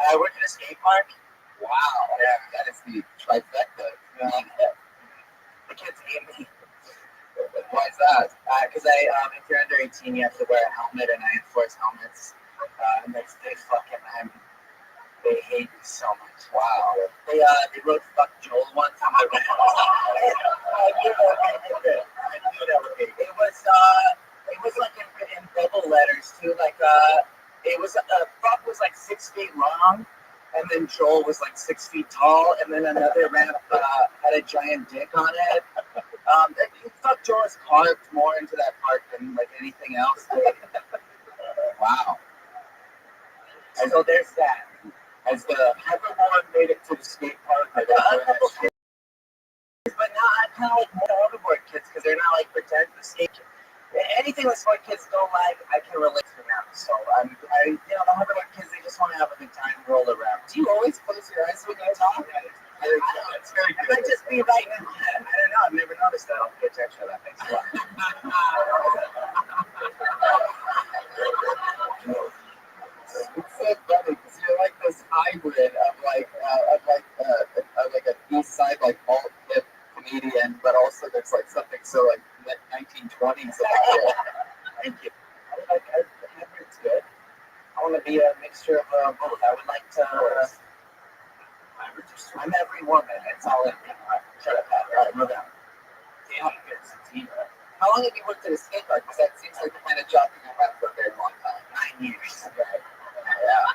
I work at a skate park. Wow, yeah, that is the trifecta. The kids hate me. Why is that? Because if you're under 18, you have to wear a helmet, and I enforce helmets. And they fucking, they hate me so much. Wow. They wrote "fuck Joel" one time. I knew that would be. It was like in double letters too. Like it was fuck was like 6 feet long, and then Joel was like 6 feet tall, and then another ramp had a giant dick on it. Fuck Joel is carved more into that part than like anything else. Wow. And so there's that. Has the hoverboard made it to the skate park? But now I kind of like more hoverboard kids because they're not like pretend to skate. Anything that sport kids don't like, I can relate to now. So the hoverboard kids, they just want to have a good time, roll around. Do you always close your eyes when you talk? It's very good. I might just be right in my head. I don't know. I've never noticed that. I'll pay attention to that. Thanks a lot. It's so funny because you're like this hybrid of like a east side like alt hip comedian, but also there's like something so like 1920s about it. Thank you. The hybrid's good. I want to be a mixture of both. I would like to. I'm every woman. It's all in me. Shut up, Pat. All right, move on. Damn, good sativa. How long have you worked at a skate park? Because that seems like the kind of job you're going to have for a very long time. 9 years. Okay. Yeah.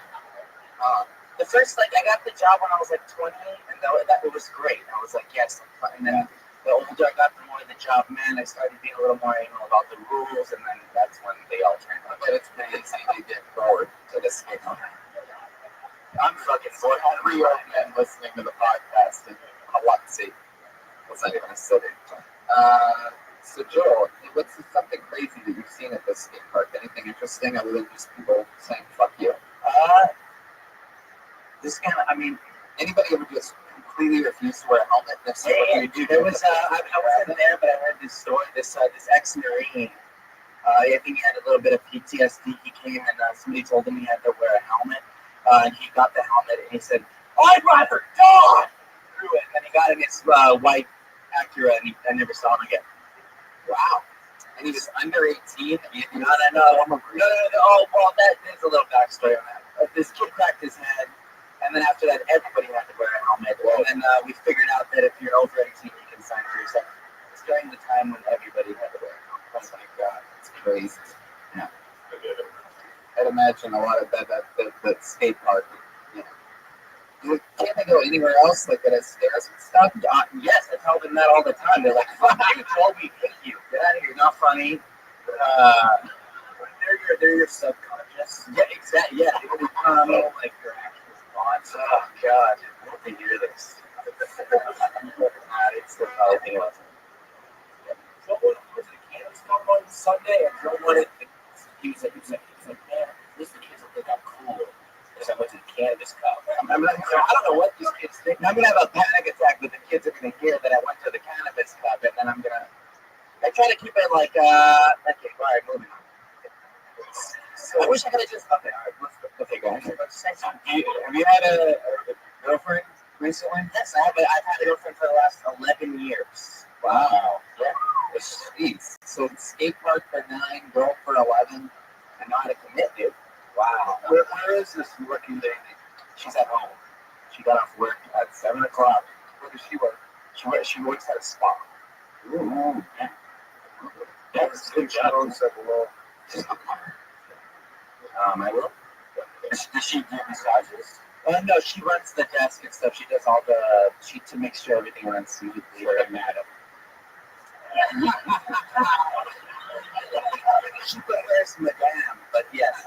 The first, like, I got the job when I was like 20, and it was great. I was like, yes, I'm fine. And then the older I got, the more the job meant. I started being a little more anal about the rules, and then that's when they all turned out. But it's pretty easy to get forward to the skate park. I'm fucking bored. I'm reopening listening to the podcast in Biloxi. What's not even a city. So Joel, what's something crazy that you've seen at this skate park? Anything interesting other than just people saying "fuck you"? This kind of, I mean, anybody ever just completely refused to wear a helmet? There was, I wasn't there, but I heard this story. This ex-Marine. I think he had a little bit of PTSD. He came and somebody told him he had to wear a helmet. And he got the helmet and he said, "I'd rather die!" Threw it, and then he got in his white Acura and I never saw him again. Wow. And he was under 18? No. Oh, well, there's a little backstory on that. This kid cracked his head, and then after that, everybody had to wear a helmet. And then we figured out that if you're over 18, you can sign for yourself. It's during the time when everybody had to wear a helmet. Oh my God, it's crazy. Yeah. I'd imagine a lot of that skate park, you know. Can't they go anywhere else, like at a stairs and stuff? Yes, I tell them that all the time. They're like, "Fuck you, told me, hate you. Get out of here, not funny." They're your subconscious. Yeah, exactly. Yeah, they become like your actual thoughts. Oh God, I hope they hear this. It's the probably thing about it. Someone was at a campus come on Sunday, and no one he was like, man, this the kids will think I'm cool because I went to the cannabis cup. I don't know what these kids think. I'm gonna have a panic attack, but the kids are gonna hear that I went to the cannabis cup, and then I try to keep it like, okay, all right, moving on. So I wish I could have just, okay, all right, let's go. Okay, guys. Have you had a girlfriend recently? Yes, I've had a girlfriend for the last 11 years. Wow. Yeah. Jeez. So skate park for 9, girl for 11. I know how to commit, dude. Wow. Where is this working lady? She's at home. She got off work at 7 o'clock. Where does she work? She works at a spa. Ooh. Yeah. That's a good job. I will. Does she do massages? No, she runs the desk and stuff. She does all to make sure everything runs smoothly. Madam. She prefers Madame, but yes.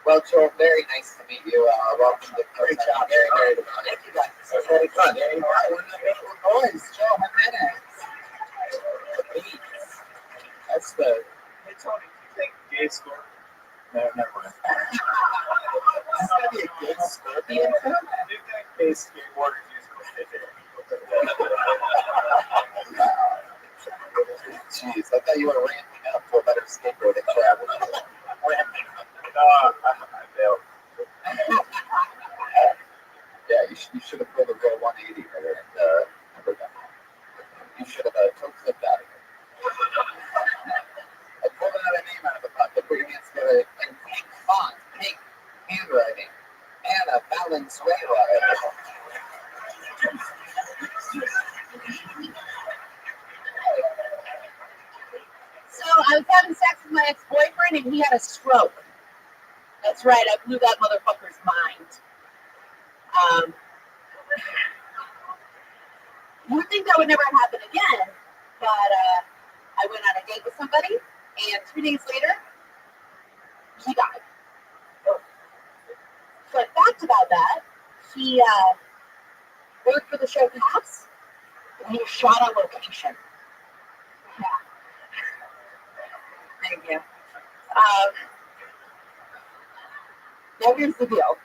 Well, Joel, very nice to meet you. Welcome to Great job. Very, very good. Thank you guys. This was very fun. One of the beautiful boys, Joel Jimenez. That's the. Hey, Tony, do you think gay score? No, never mind. This is going to be a gay scorpion film? I do think gay skateboarders use Jeez, I thought you were ramping up for a better skateboarding travel. Ramping up. I failed. Yeah, you should have pulled a real 180 there and never done that. You should have toe flipped out of it. I pulled another name out of the pocket, put your hands together in pink font, pink handwriting, Anna Valenzuela. So I was having sex with my ex-boyfriend and he had a stroke. That's right, I blew that motherfucker's mind. You would think that would never happen again, but I went on a date with somebody and 2 days later, he died. Fun fact about that, he worked for the show Cops and he was shot on location. Yeah. Thank you. Now here's the deal.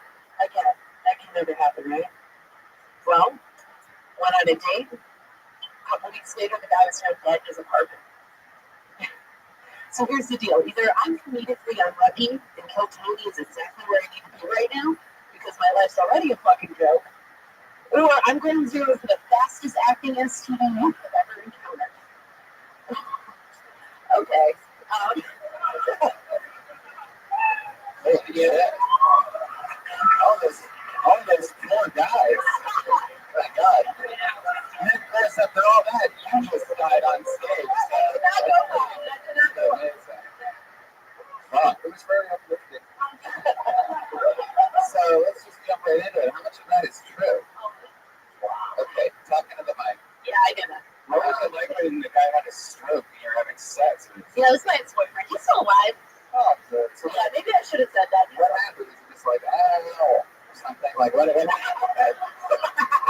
Again, that can never happen, right? Well, went on a date. A couple weeks later, the guy was found dead in his apartment. So here's the deal. Either I'm comedically unlucky and Kill Tony is exactly where I need to be right now because my life's already a fucking joke, or I'm going zero for the fastest acting STD you've ever encountered. Okay. Yeah. was very uplifting. So let's just jump right into it. How much of that is true? Okay, talking to the mic. Yeah, I did that. What was it like when the guy had a stroke and you're having sex? Yeah, this is my ex-boyfriend. He's still alive. Oh, good. So Yeah, maybe I should have said that. what happened? Was it just like, oh, or something? Like, what happened?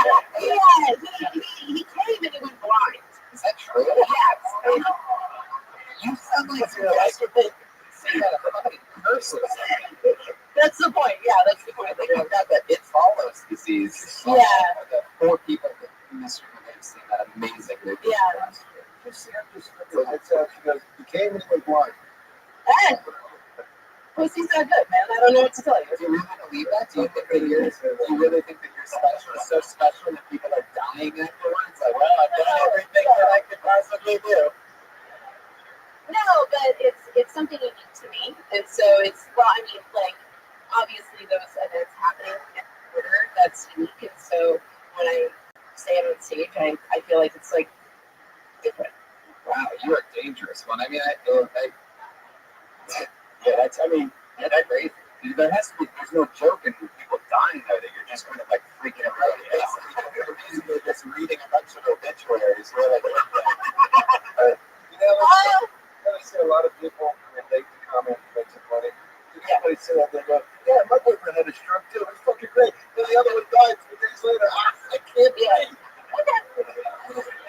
Yeah, he came and he went blind. Is that true? Yes. You sound like you're like you got a fucking curse or something. That's the point. Yeah, that's the point. I think I've got that It Follows disease. Yeah. The 4 people in this room have seen that amazing movie. Yeah. She goes, he came and he went blind. And pussy's not good, man. I don't know what to tell you. Do you really believe that? Do you think that you're special, so special that people are dying afterwards? Like, well, I've done everything that I could possibly do. No, but it's something unique to me, and so it's like obviously those events happening in order, that's unique, and so when I say it on stage, I feel like it's like different. Wow, you are dangerous one. I mean, that's crazy. There has to be, there's no joke in people dying though, that you're just kind of like freaking out. You're basically just reading a bunch of obituaries. I see a lot of people when they comment and make some money. Somebody said that they go, yeah, my boyfriend had a stroke too. It's fucking great. Then the other one died 3 days later. I can't believe.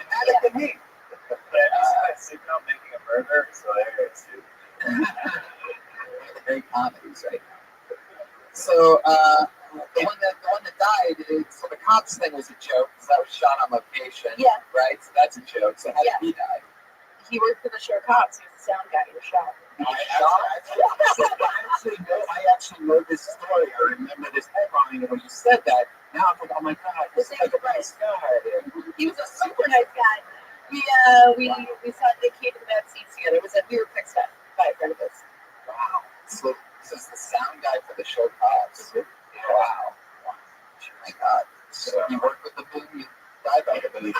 That is me. I see now making a burger, so there it is too. Great comedies, right? So the one that died, so the cops thing was a joke because that was shot on location. Yeah. Right. So that's a joke. So how did he die? He worked for the show Cops. He was a sound guy. He was shot. I actually know this story. I remember this headline, and when you said that, now I'm like, oh my god, this is like a nice guy. He was a super nice guy. We saw the kid in the back seats together. We were picked up by a friend of his. Wow. So this is the sound guy for the show Cops. Wow. Oh my god. So you work with the boom, you die by the boom.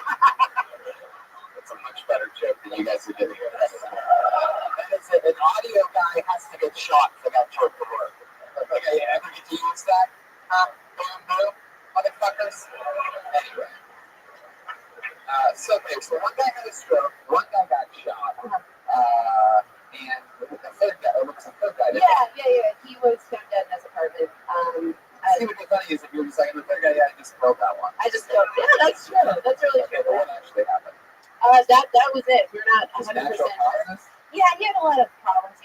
It's a much better joke than you guys are giving us. An audio guy has to get shot for that joke to work. Okay, you ever get to use that? Boom, boom, motherfuckers. Anyway. So one guy had a stroke, one guy got shot, and the third guy, or was the third guy? Yeah. He was found dead in his apartment. See what the funny is if you're just like, the third guy, I just broke that one. I just don't. Yeah, that's true. That's really true. What actually happened? That was it. We're not 100% sure. Yeah, he had a lot of problems.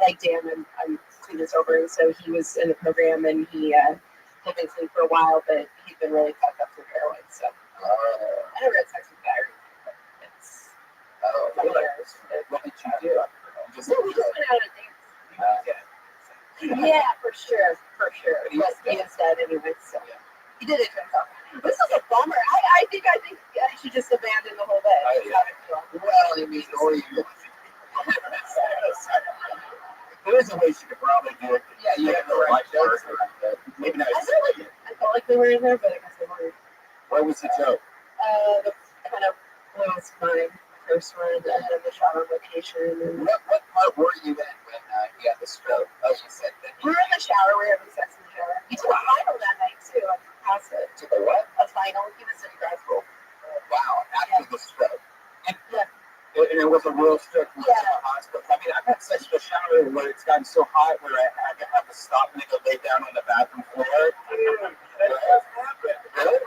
Like Dan, I'm clean and sober, and so he was in the program, and he had been clean for a while, but he'd been really fucked up through heroin. So I never had sex with Barry. What did you do? We just went out on dates. Yeah, for sure. He was dead anyway, so he did it to himself. This is a bummer. I think I should just abandon the whole bit. Well, I mean, or you. There is a way she could probably do it. Yeah, you have the right words. Maybe not. I felt like they were in there, but I guess they weren't. What was the joke? The kind of was my first one, and then the shot on location. And what part were you in when he had the stroke? Oh, you said that. We were in the shower. We were having sex in the shower. He took a final that night too. I passed it. Took a what? A final. He was in grad school. Wow, after the stroke. And it was a real stroke. In the hospital. I mean, I've had sex in the shower where it's gotten so hot where I had to have to stop and go lay down on the bathroom floor. That has happened. Really?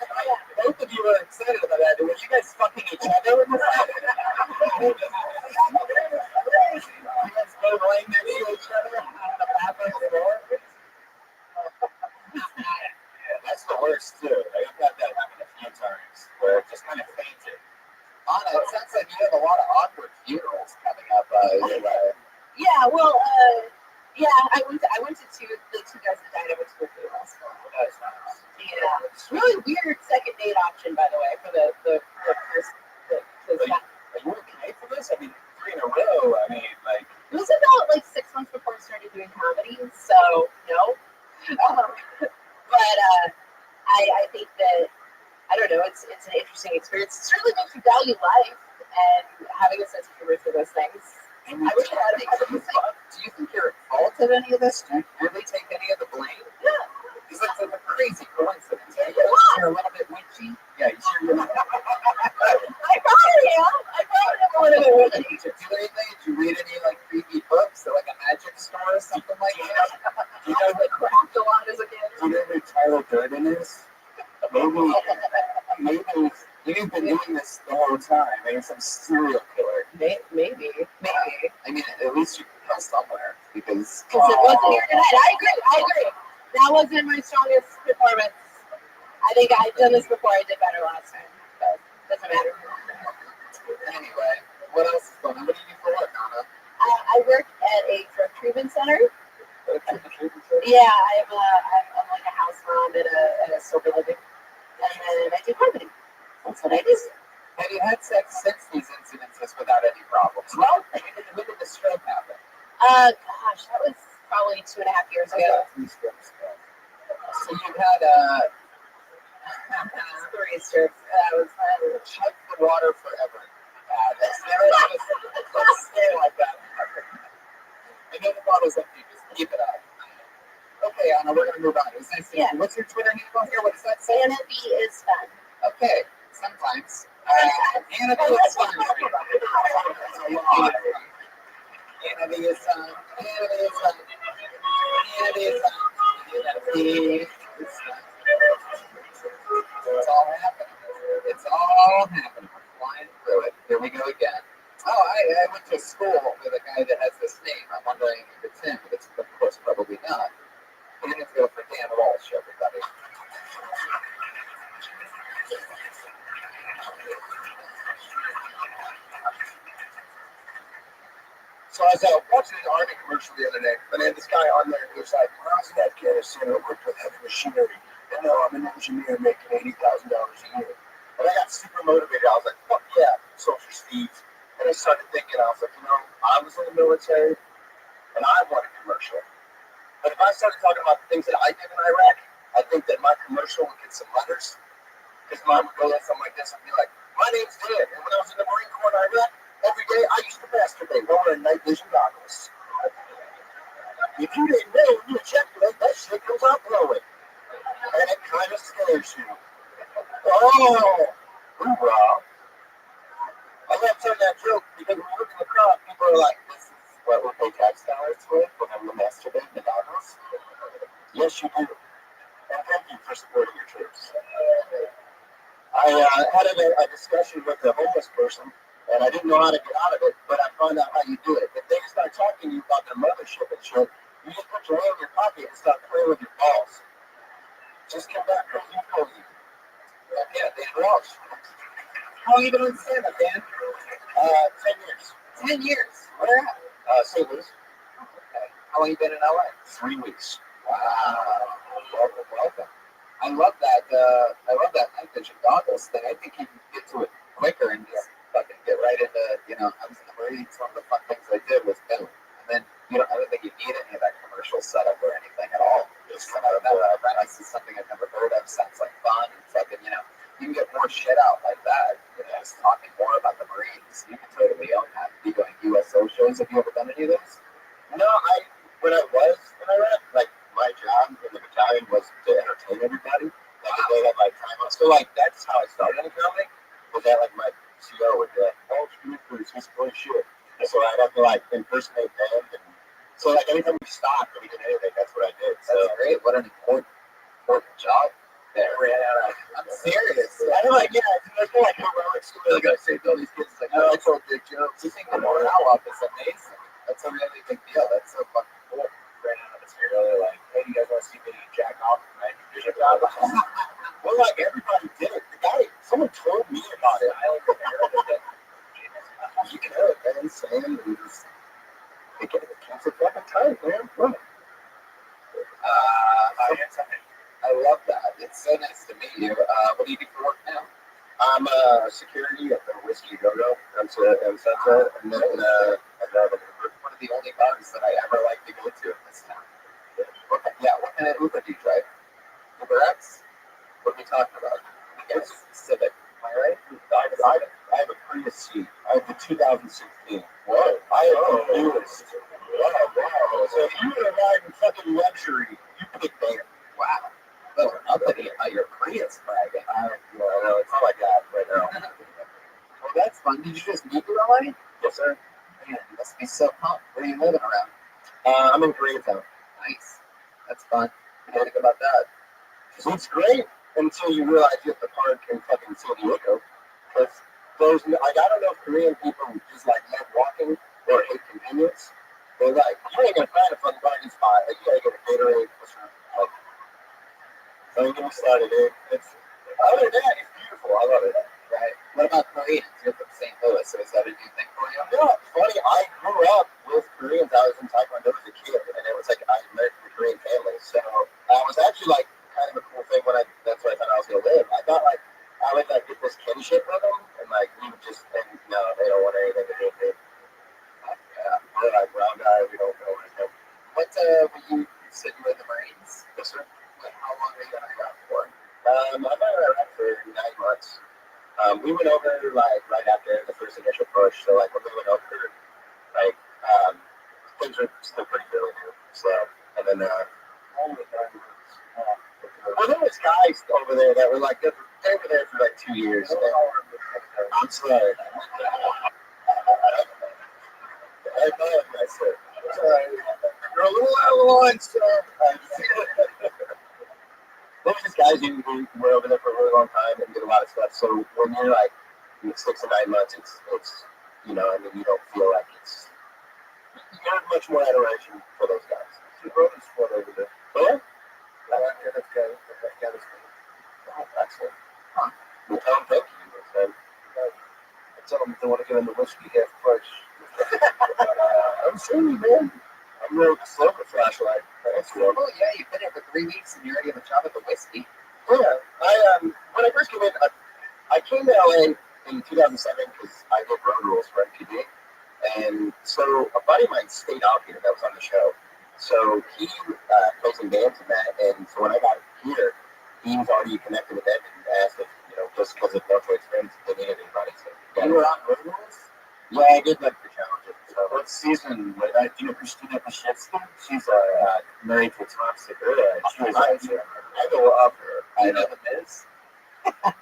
Both of you were excited about that. Were you guys fucking each other? You guys both laying next to each other on the bathroom floor? Yeah, that's the worst too. I've had that happen a few times where it just kind of fainted. Anna, it sounds like you have a lot of awkward funerals coming up. Yeah, well, I went to the two guys that died. I went to their funerals. Yeah, it's really weird second date option, by the way, for the person. Are you okay for this? I mean, 3 in a row. I mean, like. It was about 6 months before I started doing comedy, so no. But I think that. I don't know, it's an interesting experience. It certainly makes you value life and having a sense of humor for those things. And I wish I had a of any of this? Do you really take any of the blame? Yeah. Because that's a crazy coincidence. Right? You're a little bit witchy. Yeah, you sure you're not? I probably am. A little bit with it. Did you do anything? Did you read any like creepy books or like a magic store or something like that? You know, I cracked a lot as a kid. Do you know who Tyler Durden is? Maybe you've been doing this the whole time. Maybe some serial killer. Maybe. I mean, at least you can go somewhere because Because it wasn't here tonight. I agree. That wasn't my strongest performance. I think I'd done this before. I did better last time. But it doesn't matter. Anyway, what else is going on? What do you do for work, Anna? I work at a drug treatment center. Yeah, I'm like a house mom at a sober living. And then I do comedy. That's what I do. Have you had sex since these incidences without any problems? Well, when did the stroke happen? Gosh, that was probably 2.5 years ago. So you've had 3 strokes. That was fun. Check the water forever. That's never let's stay like that. I know the bottle's empty. Just keep it up. Okay, Anna, we're gonna move on. It was nice to meet you. What's your Twitter handle here? What does that say? Anna B is fun. Okay, sometimes. Anna B is fun. Anna B is fun. Anna B is fun. Anna B is fun. Anna B is fun. It's all happening. It's all happening. We're flying through it. Here we go again. Oh, I went to school with a guy that has this name. I'm wondering if it's him, but it's of course probably not. I'm going to go for Dan Walsh, everybody. So I was watching the Army commercial the other day, and they had this guy on there who was like, when I was in Afghanistan, I worked with heavy machinery, and now I'm an engineer making $80,000 a year. And I got super motivated. I was like, fuck yeah, Soldier Steve. And I started thinking, I was like, I was in the military, and I want a commercial. But if I started talking about the things that I did in Iraq, I think that my commercial would get some letters. Because mine would go like something like this and be like, my name's Dan, and when I was in the Marine Corps in Iraq, every day I used to masturbate while wearing night vision goggles. If you didn't know, when you ejaculate, that shit comes out blowing. And it kind of scares you. Oh, hoorah. I love telling that joke because when you look in the crowd, people are like, this is what we pay tax dollars with when I'm masturbating the goggles. Yes, you do. And thank you for supporting your troops. I had a discussion with a homeless person, and I didn't know how to get out of it, but I found out how you do it. If they start talking to you about their mothership and shit, you just put your hand in your pocket and start playing with your balls. Just come back, bro. You know you. Yeah, Dan Walsh. How long have you been on stand-up, Dan? 10 years. 10 years? Where at? St. Louis. Okay. How long have you been in LA? 3 weeks. Wow. Welcome. I love that night vision goggles thing. I think you can get to it quicker and just fucking get right into, I was in the Marines. One of the fun things I did was film. And then, I don't think you need any of that commercial setup or anything at all. Just come out of that. This is something I've never heard of. Sounds like fun. It's fucking, you can get more shit out like that. Just talking more about the Marines. You can totally own that. Be going USO shows. Have you ever done any of those? No, when I was in Iraq, like, my job in the battalion was to entertain everybody. Like, they had like time off. So, like, that's how I started in comedy. Was that, like, my CO would be like, oh, he's full of shit. And so I'd have to, like, impersonate them. And so, like, anytime we stopped or we did anything, that's what I did. So, that's great. What an important job there. I'm serious. I'm like, yeah, it's like heroics. Like, I saved all these kids. It's like, I told big jokes. You think the morale up is amazing. That's a really big deal. That's so fucking cool. Ran out of material. Like, hey, you guys want to see me jack off? Right? Well, like, everybody did it. The guy, someone told me about it. I like it. You can hear it, man. Saying it was, it keeps it fucking tight, man. What? I love that. It's so nice to meet you. What do you do for work now? I'm security at the Whiskey Go-Go. I'm Central, and then I drive a Uber. One of the only bars that I ever like to go to in this town. What kind of Uber do you drive? Uber X? What are we talking about? It's Civic. Am I right? I have a Prius C. I have the 2016. Whoa. I have the newest. Wow. So if you were to Man, you must be so pumped. Where are you living around? I'm in Koreatown. Nice. That's fun. What do you think about that? It's great until you realize you have to park in fucking San Diego. Because those, like, I don't know if Korean people just like love walking or hate convenience. They're like, you ain't gonna find a fucking parking spot. Like, you gotta get a Gatorade. Like, don't get me started, dude. It's, other than that, it's beautiful. I love it. Right. What about Koreans? You're from St. Louis, so is that a new thing for you? You know, it's funny. I grew up with Koreans. I was in Taekwondo as a kid, and it was like I met a Korean family. So I was actually like kind of a cool thing when that's where I thought I was gonna live. I thought like I would like get this kinship with them, and like we would just, and no, they don't want anything to do with it. Yeah, we're like brown guy. We don't know anything. What you said you were in the Marines? Yes, sir. How long were you in Iraq for? I've been in Iraq for 9 months. We went over like right after the first initial push. So like when we went over, like things were still pretty early new. So and then only 9 months. Well, there was guys over there that were like they were there for like 2 years. I'm sorry. You're a little out of line, sir. There's just guys who were over there for a really long time and did a lot of stuff. So when you're like 6 to 9 months, it's you know, I mean, you don't feel like it's you have much more adoration for those guys. Two brothers fought over there. Oh, yeah, that's good. That's it. Huh. Well, Tom, thank you. I tell them if they want to get in the whiskey half price. I'm serious, man. I'm real slow with flashlight. That's cool. Oh yeah, you've been here for 3 weeks and you already have a job at the whiskey. Yeah, I when I first came in, I came to LA in 2007 because I did road rules for MTV, and so a buddy of mine stayed out here that was on the show. So he plays in bands and that, and so when I got here, he was already connected with them and asked if just because of no choice friends, they needed anybody. So you were on road rules? Yeah, I did like the challenges. So what season? Do you know Christina Pashevsky? She's married to Tom Segura. She was I go up her. I know the Miz. Not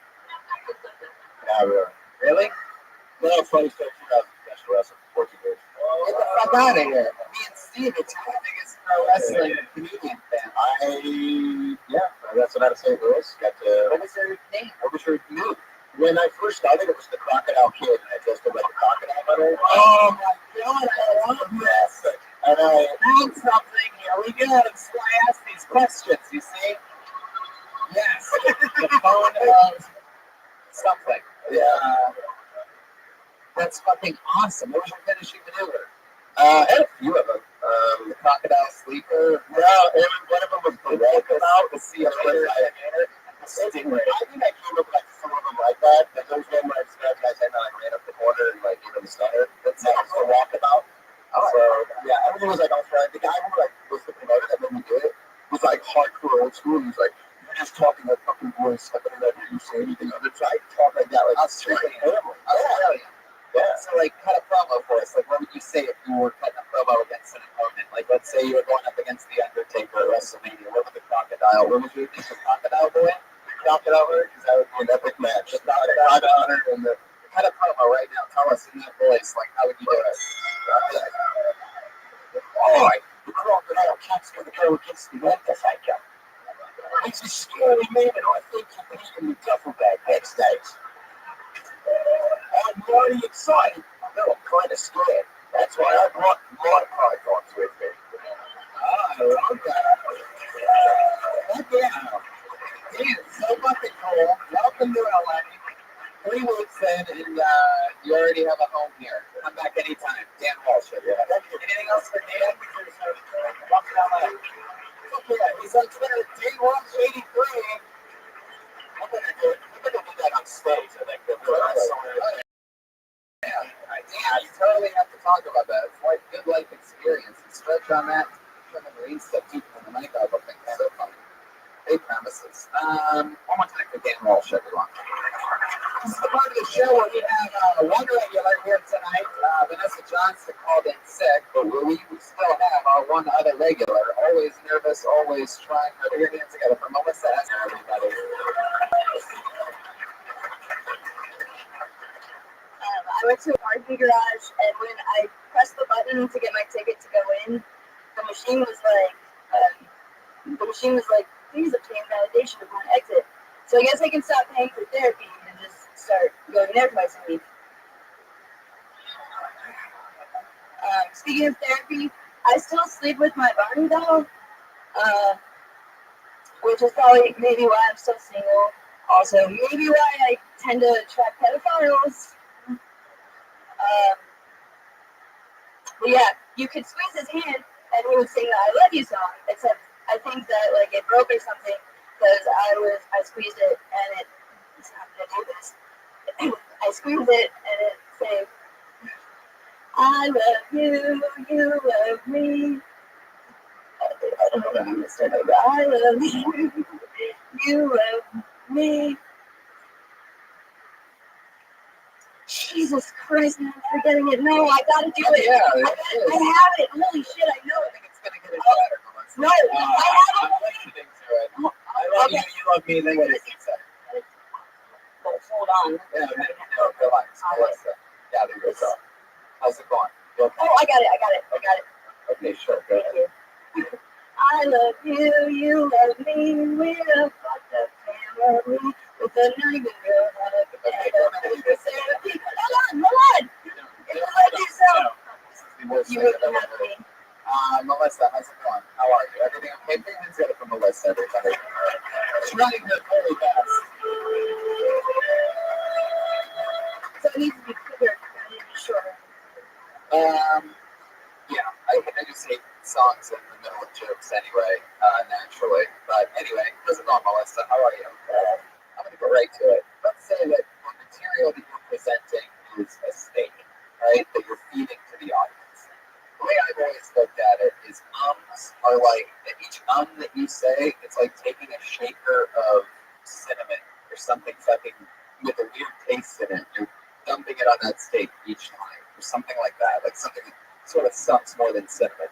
really. Really? No, funny story. She was professional wrestler for 14 years. Get the fuck out of here. Me and Steve are two of the biggest pro wrestling Canadian fans. That's what out of St. Louis. Got to. What was her name? What was her name? When I first started, it was the Crocodile Kid, and I just did like a crocodile butter. Oh my god, I love this. And I found something. Here we go. That's why I ask these questions, you see? Yes. The phone of something. Yeah. That's fucking awesome. What was your finishing maneuver? I had a few of them. The crocodile sleeper. Well, one of them was the walkabout. The sea later. Stingray. I think I came up with like 4 of them like that. And those one where I described guys and I ran up the corner and like gave them the stutter. That's the walkabout. So yeah, everything was like all right. The guy who like was the promoter that made me do it was like hardcore old school. He was like, "You're just talking like fucking voice. I don't hear you say anything other." So I talk like that, like Australian. Australian. Yeah. So like cut a promo for us. Like what would you say if you were cutting a promo against an opponent? Like let's say you were going up against the Undertaker at WrestleMania. What would the crocodile? What would you think the crocodile boy? Crocodile boy? Because that would be an epic match. The crocodile honor and the cut a promo right now. Tell us in that voice. Like how would you do it? Boy, the crocodile cat's gonna go against the Undertaker. He's a scary man, and I think he'll be in the duffel bag backstage. I'm really excited. No, I'm kind of scared. That's why I brought my pythons with me. I love that. Heck yeah. Dude, so fucking cool. Welcome to LA. 3 weeks in, and you already have a home here. Come back anytime. Dan Walsh. Yeah. Anything else for Dan? Welcome to LA. Yeah, he's on Twitter, DWalsh83. I'm gonna do that on stage. I think they'll do it. Yeah, you totally have to talk about that. It's like good life experience. And stretch on that from the Marine stuff too. From the night I think it's so funny. Big premises. One more time for Dan Walsh, everyone. This is the part of the show where we have one regular here tonight. Vanessa Johnson called in sick, but we still have our one other regular. Always nervous, always trying. Put your hands together for Melissa. Ask everybody. I went to an RV garage, and when I pressed the button to get my ticket to go in, the machine was like, please obtain validation upon exit. So I guess I can stop paying for therapy and just start going there twice a week. Speaking of therapy, I still sleep with my Barbie doll, which is probably maybe why I'm still single. Also, maybe why I tend to attract pedophiles. But yeah, you could squeeze his hand and he would sing the "I Love You" song. Except I think that like it broke or something because I squeezed it and it's not gonna do this. I squeezed it and it said, "I love you, you love me." I don't know what I'm missing, but I love you, you love me. Jesus Christ, man, I'm forgetting it. No, I gotta do it. Yeah, I have it. Holy shit, I know I it. think it's gonna get it better. No, I have I'm listening to it. I love you, you love me, then what is it say? it. Well, hold on. Yeah, no, go on. Melissa. Yeah, there you go. How's it going? You okay? Oh, I got it. Okay, sure, go ahead. I love you, you love me, we're a fucked up family with a nigga girl hug and a therapy. Hold on. It was like this, This is the worst you thing would I've ever have me. heard. Melissa, how's it going? How are you? Everything okay? Things good from Melissa, everybody. Trying her very best. So it needs to be bigger, I need to be shorter. Yeah, I just hate songs in the middle of jokes anyway, naturally. But anyway, how's it going, Melissa? How are you? I'm going to go right to it. Let's say that the material that you're presenting is a steak, right, that you're feeding to the audience. The way I've always looked at it is ums are like, each that you say, it's like taking a shaker of cinnamon or something fucking with a weird taste in it. You're dumping it on that steak each time or something like that, like something that sort of sucks more than cinnamon.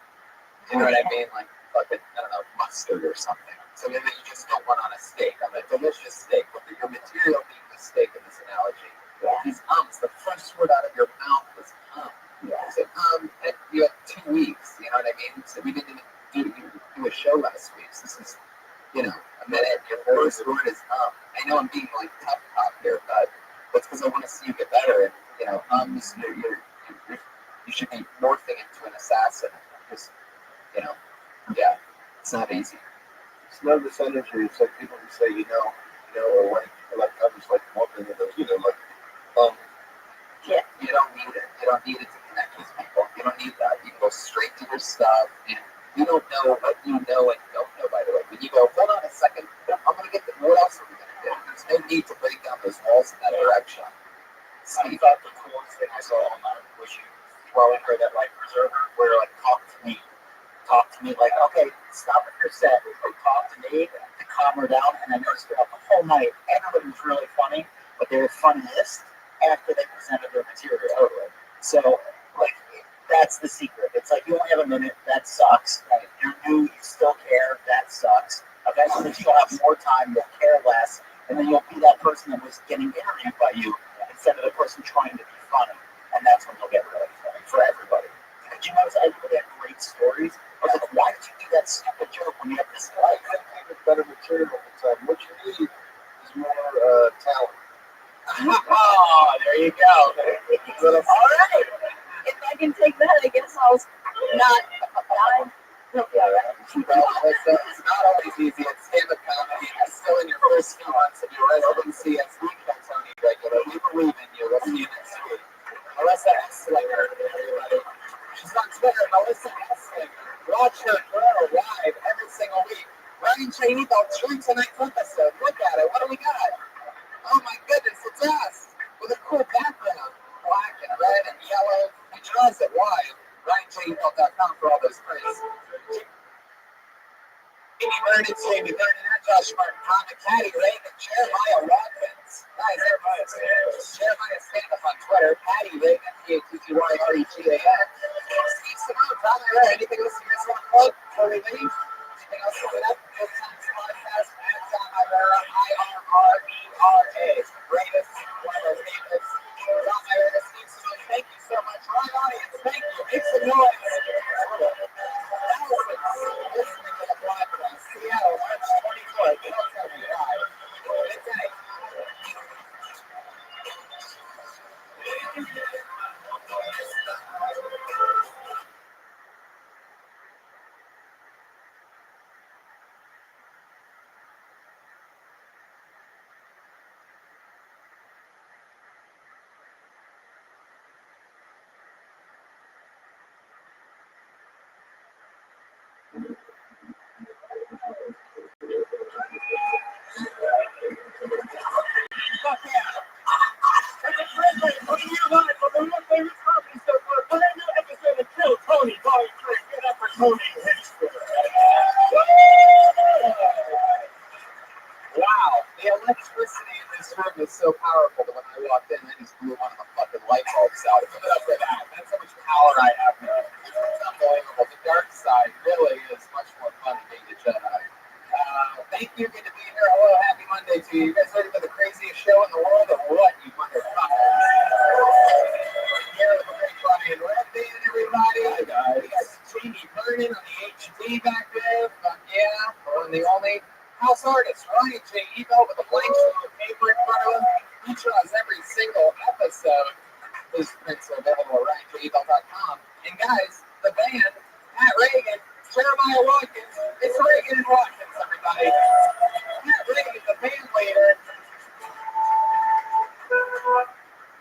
You know what I mean? Like fucking, I don't know, mustard or something. So maybe you just don't want on a steak, on a delicious steak, but your material being the steak in this analogy. Yeah. These the first word out of your mouth was Yeah. So and you had 2 weeks, you know what I mean? So we didn't even do a show last week. So this is, a minute. Your first word is I know I'm being like tough cop here, but that's because I want to see you get better. And you should be morphing into an assassin. Just, yeah, it's not easy. It's none of this energy. It's like people who say, or when like others like walking with those, Yeah, you don't need it. You don't need it to connect with people. You don't need that. You can go straight to your stuff, and you don't know what you know and don't know, by the way. When you go, hold on a second, I'm going to get what else are we going to do? There's no need to break down those walls in that direction. I thought the coolest thing I saw online was you throwing her that life preserver where like talk to me, like, okay, stop at your set, talk to me to calm her down. And I noticed throughout the whole night, everybody was really funny, but they were funniest after they presented their material. Totally. So, like, that's the secret. It's like you only have a minute, that sucks. Right? You're new, you still care, that sucks. Eventually you'll have more time, you'll care less, and then you'll be that person that was getting interviewed by you instead of the person trying to be funny. And that's when you'll get really funny for everybody. Did you notice everybody had great stories? I was like, why did you do that stupid joke when you have this life? I think it's better material. What you need is more talent. Oh, there you go. All right. If I can take that, I guess I'll not die. It'll be all right. Well, it's not always easy. It's stand-up comedy. You're still in your first few months of your residency as Weekend Tony regular. We believe in you. We'll see you next week. Melissa Esslinger, everybody. She's on Twitter, Melissa Esslinger. Watch her grow live every single week. Ryan Cheney about tonight's episode. Look at it. What do we got? Oh my goodness, it's us with a cool background, black and red and yellow. He draws it wide. RyanCheneyBelt.com for all those prints. Jamie Vernon, Josh Martin, Connor Caddy, Reagan, Jeremiah Watkins. Nice, Jeremiah stand-up on Twitter. Caddy Reagan, PATTYREGAN. Steve Simone, Connor Ray. Anything else you guys want to plug before we leave? Anything else coming up? Good Times Podcast, Tom Ira, IRRERA. Greatest, one of those famous. Tom Ira, Steve Simone, thank you so much. Live audience, thank you. Make some noise. Thousands listening to the podcast. Seattle, March 24th. They don't tell me why. Midnight. Fuck yeah. That's a great way. What do you want? For the most favorite comedy so far. Brand new episode of Kill Tony, Volume 3. Get up for Tony Hitchcock. Wow, the electricity in this room is so powerful that when I walked in, I just blew one of the fucking light bulbs out. Give it up for that. That's how much power I have now. It's unbelievable. The dark side really is much more fun than being a Jedi. Thank you. Good to be here. Hello, happy Monday to you. You guys ready for the craziest show in the world or what, you motherfuckers? Here with the great Brian Rabbi and everybody. Hi, guys. We got Jamie Vernon on the HD back there. Fuck yeah. One and the only house artist, Ryan J. Ebel, with a blank sheet of paper in front of him. He draws every single episode. His prints are available at RyanJEbel.com. And guys, the band, Pat Reagan, Jeremiah Watkins, it's Reagan and Watkins, everybody. Pat Reagan, the band leader.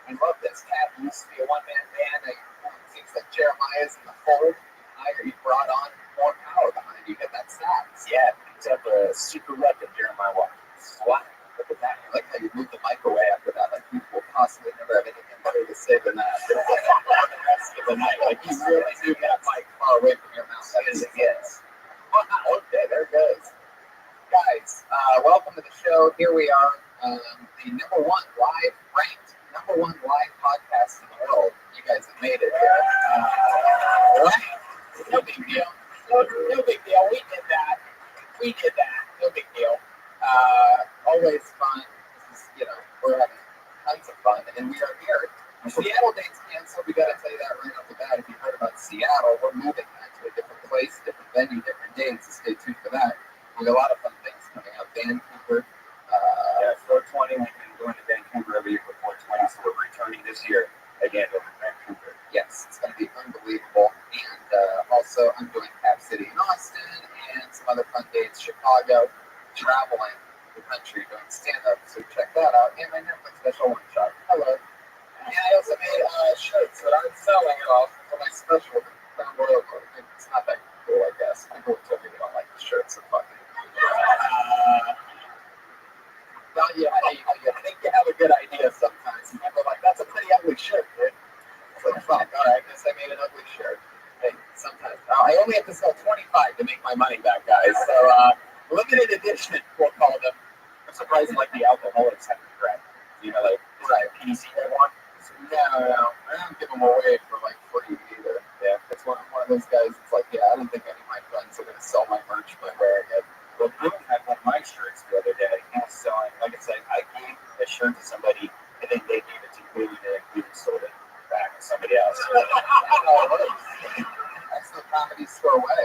I love this. Pat used to be a one-man band. It seems like Jeremiah's in the fold. You brought on more power behind you. Get that sax. Yeah, it's up a super weapon, Jeremiah Watkins. What? Look at that. I like how you moved the mic away after that. Like people will possibly never have anything better to say than that. The rest of the night. Like you really do that mic far away from your mouth. As it gets. Okay, there it goes. Guys, welcome to the show. Here we are. The number one live podcast in the world. You guys have made it here. Right? No big deal. No big deal. We did that. No big deal. Always fun. This is, we're having tons of fun, and we are here. Seattle dates canceled. We got to tell you that right off the bat. If you heard about Seattle, we're moving that to a different place, different venue, different dates. So stay tuned for that. We have a lot of fun things coming up. Vancouver. 420. We've been going to Vancouver every year for 420, so we're returning this year again to Vancouver. Yes, it's going to be unbelievable. And also, I'm doing Cap City in Austin and some other fun dates. Chicago, traveling the country, doing stand-up. So check that out. And my Netflix special one shot. Hello. And I also made shirts that aren't selling at all for my special Crown Royal. It's not that cool, I guess. People tell me they don't like the shirts. So fuck it. Well, yeah, you think you have a good idea sometimes. And people are like, that's a pretty ugly shirt, dude. It's like, fuck, all right, I guess I made an ugly shirt. Hey, sometimes. I only have to sell 25 to make my money back, guys. So, limited edition, we'll call them. I'm surprised, like, the alcoholics have to grab. Like, right, PC they want. No. I don't give them away for, like, free either. Yeah, it's one of those guys, it's like, yeah, I don't think any of my friends are going to sell my merch by wearing it. Well, Boone had one of my shirts the other day. He was selling, like I said, I gave a shirt to somebody, and then they gave it to Boone, and Boone sold it back to somebody else. That's the comedy store way.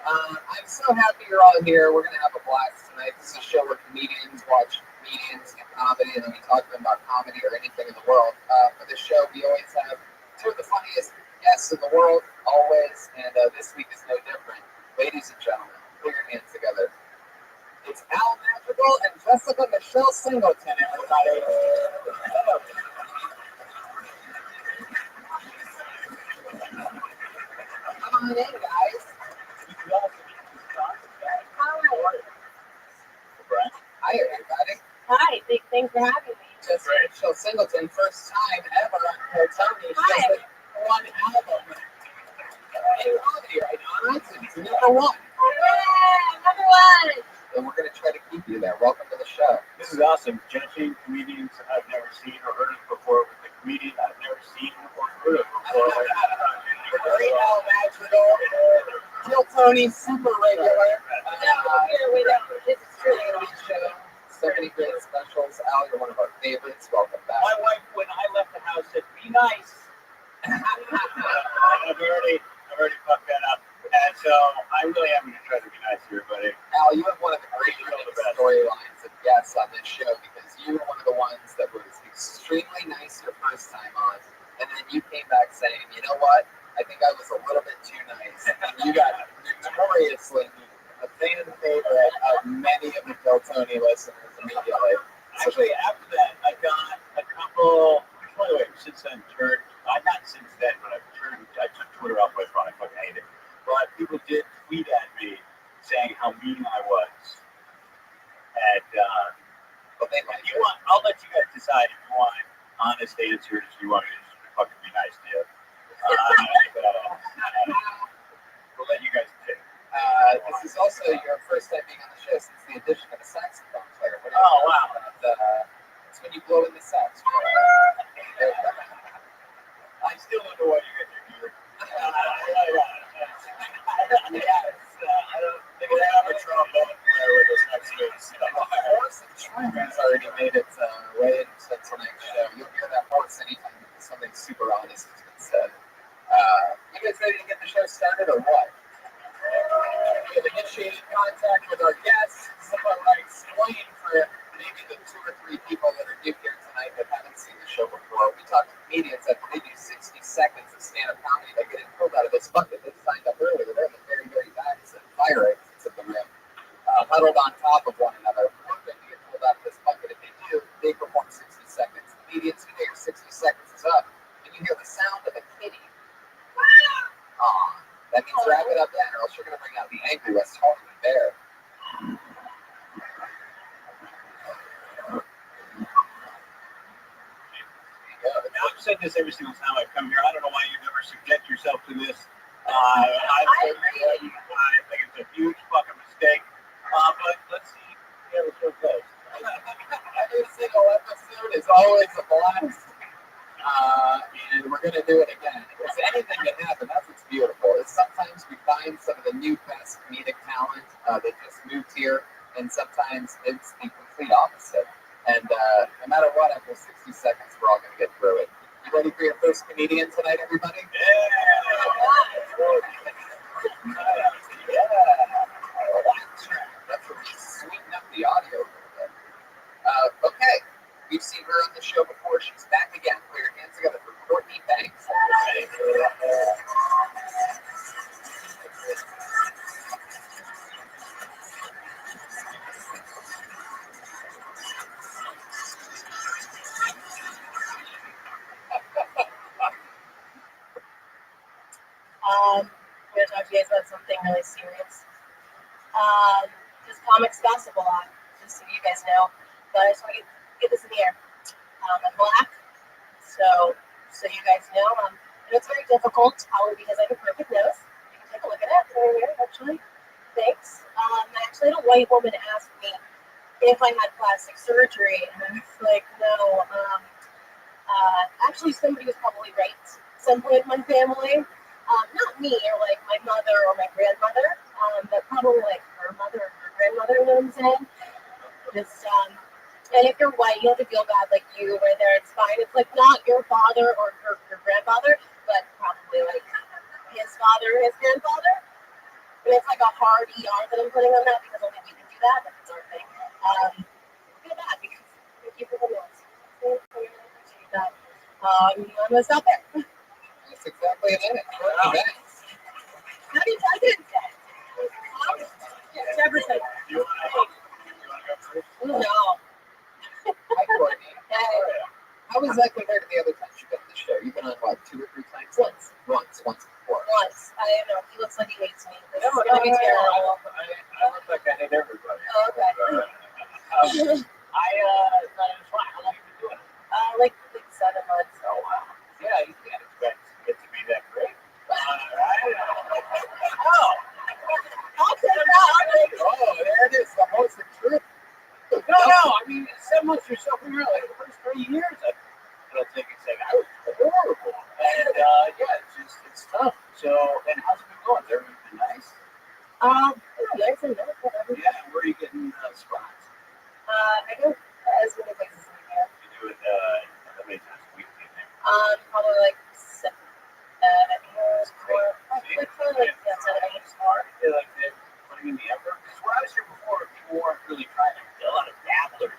I'm so happy you're all here. We're going to have a blast tonight. This is a show where comedians watch comedians and comedy, and then we talk to them about comedy or anything in the world. For this show, we always have two of the funniest guests in the world, always, and this week is no different. Ladies and gentlemen, put your hands together. It's Al Madrigal and Jessica Michelle Singleton, everybody. Come on in, guys. Hi, everybody. Hi, thanks for having me. Jessica Michelle Singleton, first time ever on her Tony. She has one album. In comedy right now, it's number one. Yeah, number one. And we're going to try to keep you there. Welcome to the show. This is awesome. Judging comedians I've never seen or heard of before with a comedian I've never seen or heard of before. Great Al Madrigal. Kill Tony, super regular. This is true. Show. So many great specials. Al, you're one of our favorites. Welcome back. My wife, when I left the house, said, "Be nice." I've already fucked that up. And so I really am going to try to be nice to everybody. Al, you have one of the great storylines of guests on this show because you were one of the ones that was extremely nice your first time on, and then you came back saying, you know what? I think I was a little bit too nice. And you got notoriously a fan favorite of many of the Phil Tony listeners immediately. Actually, after that, I got a couple. By the way, since then, not since then, but I took Twitter off my phone. I fucking hate it. But people did tweet at me saying how mean I was. And I'll let you guys decide if you want honest answers. If you want me to just fucking be nice to you. We'll let you guys pick. This is also your first time being on the show since the addition of a saxophone player. Oh, wow. It's when you blow in the sax. I still don't know why you got your gear. I don't think I have a trombone player with us next week. Horse and Truman's already made its way into tonight's show. You'll hear that horse anytime something super honest has been said. You guys ready to get the show started or what? We have initiated contact with our guests. Someone might explain for maybe the 2 or 3 people that are new here tonight that haven't seen the show before. We talk to comedians after they do 60 seconds of stand-up comedy. They get it pulled out of this bucket. They signed up earlier. They're in the very, very back of fire exits of the rim, huddled on top of one another, hoping to get pulled out of this bucket. If they do, they perform 60 seconds. Comedians who their 60 seconds is up, and you hear the sound of a kitty. That means wrap it up then, or else you're going to bring out the angry West Hollywood bear. Now I've said this every single time I've come here. I don't know why you never subject yourself to this. I think it's a huge fucking mistake. But let's see how the show goes. Every single episode is always a blast. And we're going to do it again. Because anything can happen. That's what's beautiful. Is sometimes we find some of the new best comedic talent that just moved here, and sometimes it's the complete opposite. And no matter what, after 60 seconds, we're all going to get through it. You ready for your first comedian tonight, everybody? Yeah. That's what we sweeten up the audio a little bit. Okay. We've seen her on the show before. She's back again. Put your hands together for Courtney Banks. I'm going to talk to you guys about something really serious. Just comics gossip a lot, just so you guys know. But I just want to get this in the air. I'm black, so you guys know. And it's very difficult, probably because I have a perfect nose. You can take a look at it right here, actually. Thanks. I actually had a white woman ask me if I had plastic surgery, and I was like, no. Actually, somebody was probably right. Some point in my family. Not me, or like my mother or my grandmother, but probably like her mother or her grandmother, you know what I'm saying? Just, and if you're white, you have to feel bad, like you right there, it's fine. It's like not your father or your grandfather, but probably like his father or his grandfather. And it's like a hard ER that I'm putting on that because only we can do that. That's our thing. Feel bad because thank you for the notes. I appreciate that. I'm gonna stop there. That's exactly it. Courtney Banks. How do you type it instead? Jefferson. You want to go first? No. Hi, Courtney. Hey. How was that compared to the other times you've been on the show? You've been on, what, 2 or 3 times? Once before. Once. I don't know. He looks like he hates me. This is going to be terrible. I look like I hate everybody. Oh, okay. I thought it was fine. How long have you been doing it? Like 7 months. Oh, wow. Yeah, you can't expect it to be that great. I'll take that. Oh, there it is. The horse of truth. No, I mean, 7 months or so, like the first 3 years, I don't think it's like, I was horrible. And, it's tough. So, and how's it been going? Has everything been nice? Nice and nice, whatever. Yeah, where are you getting spots? I go as many places as I can. You do it, how many times a week do you think? Probably like 7 They like that putting in the effort. Because when I was here before, people weren't really trying to get a lot of dabblers.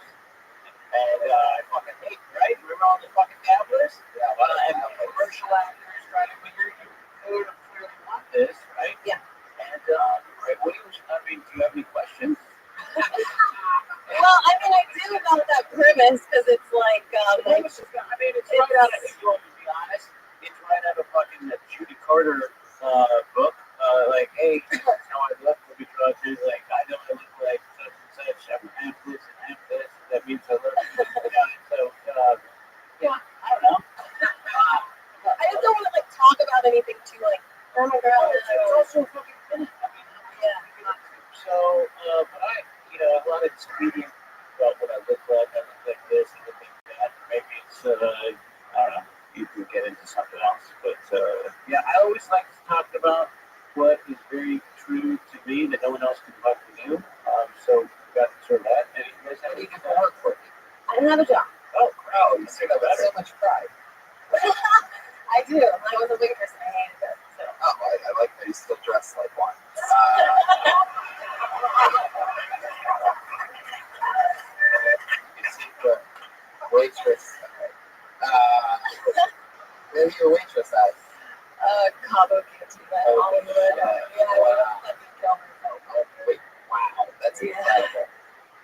And I fucking hate, right? Remember all the fucking dabblers? Yeah, well, and commercial actors trying to figure you clearly want this, right? Yeah. And right, what do you? I mean, do you have any questions? Well, I mean, I do about that premise because it's like, I mean, it's right out of, if you want to be honest, it's right out of fucking the Judy Carter book. Like, hey, you know, I left the because like, I know I look like such and such, I'm half this and half this, that means I look, so, yeah, I don't know. I just don't want to like talk about anything too like, oh my god, It's also fucking fun. I mean, yeah. so, but I, you know, a lot of this reading about what I look like, I look like this, I look like that. Maybe it's, I don't know, you can get into something else. But, yeah, I always like to talk about what is very true to me that no one else can fucking do. So, we got sort of that. And you guys have any different work for me? I don't have a job. Oh, you say that with so much pride. I do. I was a waitress and I hated it. So. Oh, I like that you still dress like one. You see the waitress. Maybe your waitress has. Cabo Cantina. Hollywood. Yeah, I would have fucking killed myself. Oh, wait, wow, that's incredible.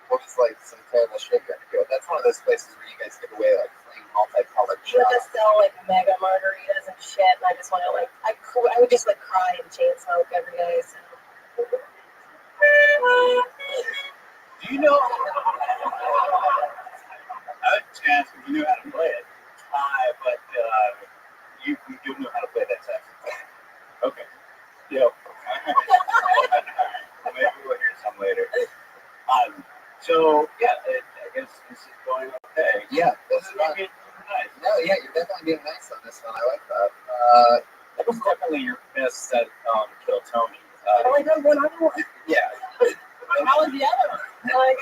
What was like some terrible shit you had to go? That's one of those places where you guys give away like free multicolored We would shots. just sell like mega margaritas and shit, and I just want to like, I would just like cry and chain smoke every day. So. Do you know? I was just asking if you knew how to play it. But you do know how to play that saxophone. Okay. Yo. Maybe we'll hear some later. So yeah, I guess this is going okay. Yeah, that's fun. Nice. No, yeah, you're definitely being nice on this one. I like that. That was definitely your best set Kill Tony. Oh my god, one other one. Yeah. How was the other one? Like,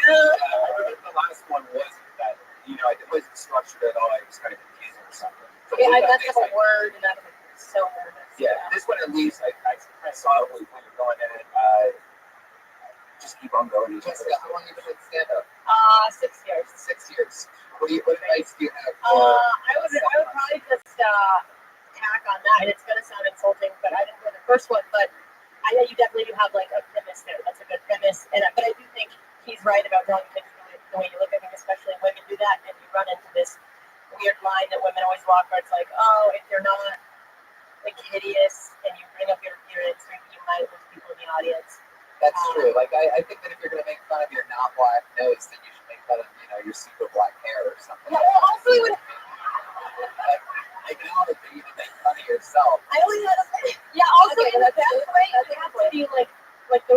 The last one wasn't that, you know, it wasn't structured at all. I was kind of confusing or something. So yeah, I messed up a word and I was like, so nervous. Yeah, this one at least, I saw it when you were going in and just keep on going. How long have you been stand up? 6 years. 6 years. What advice do you have? I would probably just tack on that. And it's gonna sound insulting, but I didn't hear the first one. But I know you definitely do have like a premise there. That's a good premise. And but I do think he's right about drawing attention to the way you look. I think especially women do that, and you run into this weird line that women always walk where it's like, oh, if you're not like hideous and you bring up your appearance, maybe you might lose people in the audience. That's true. Like I think that if you're gonna make fun of your non-black nose, then you should make fun of your super black hair or something. Yeah, well, also it would. Like now that you make fun of yourself. I only had a yeah. Also, in the best way, you have to be like a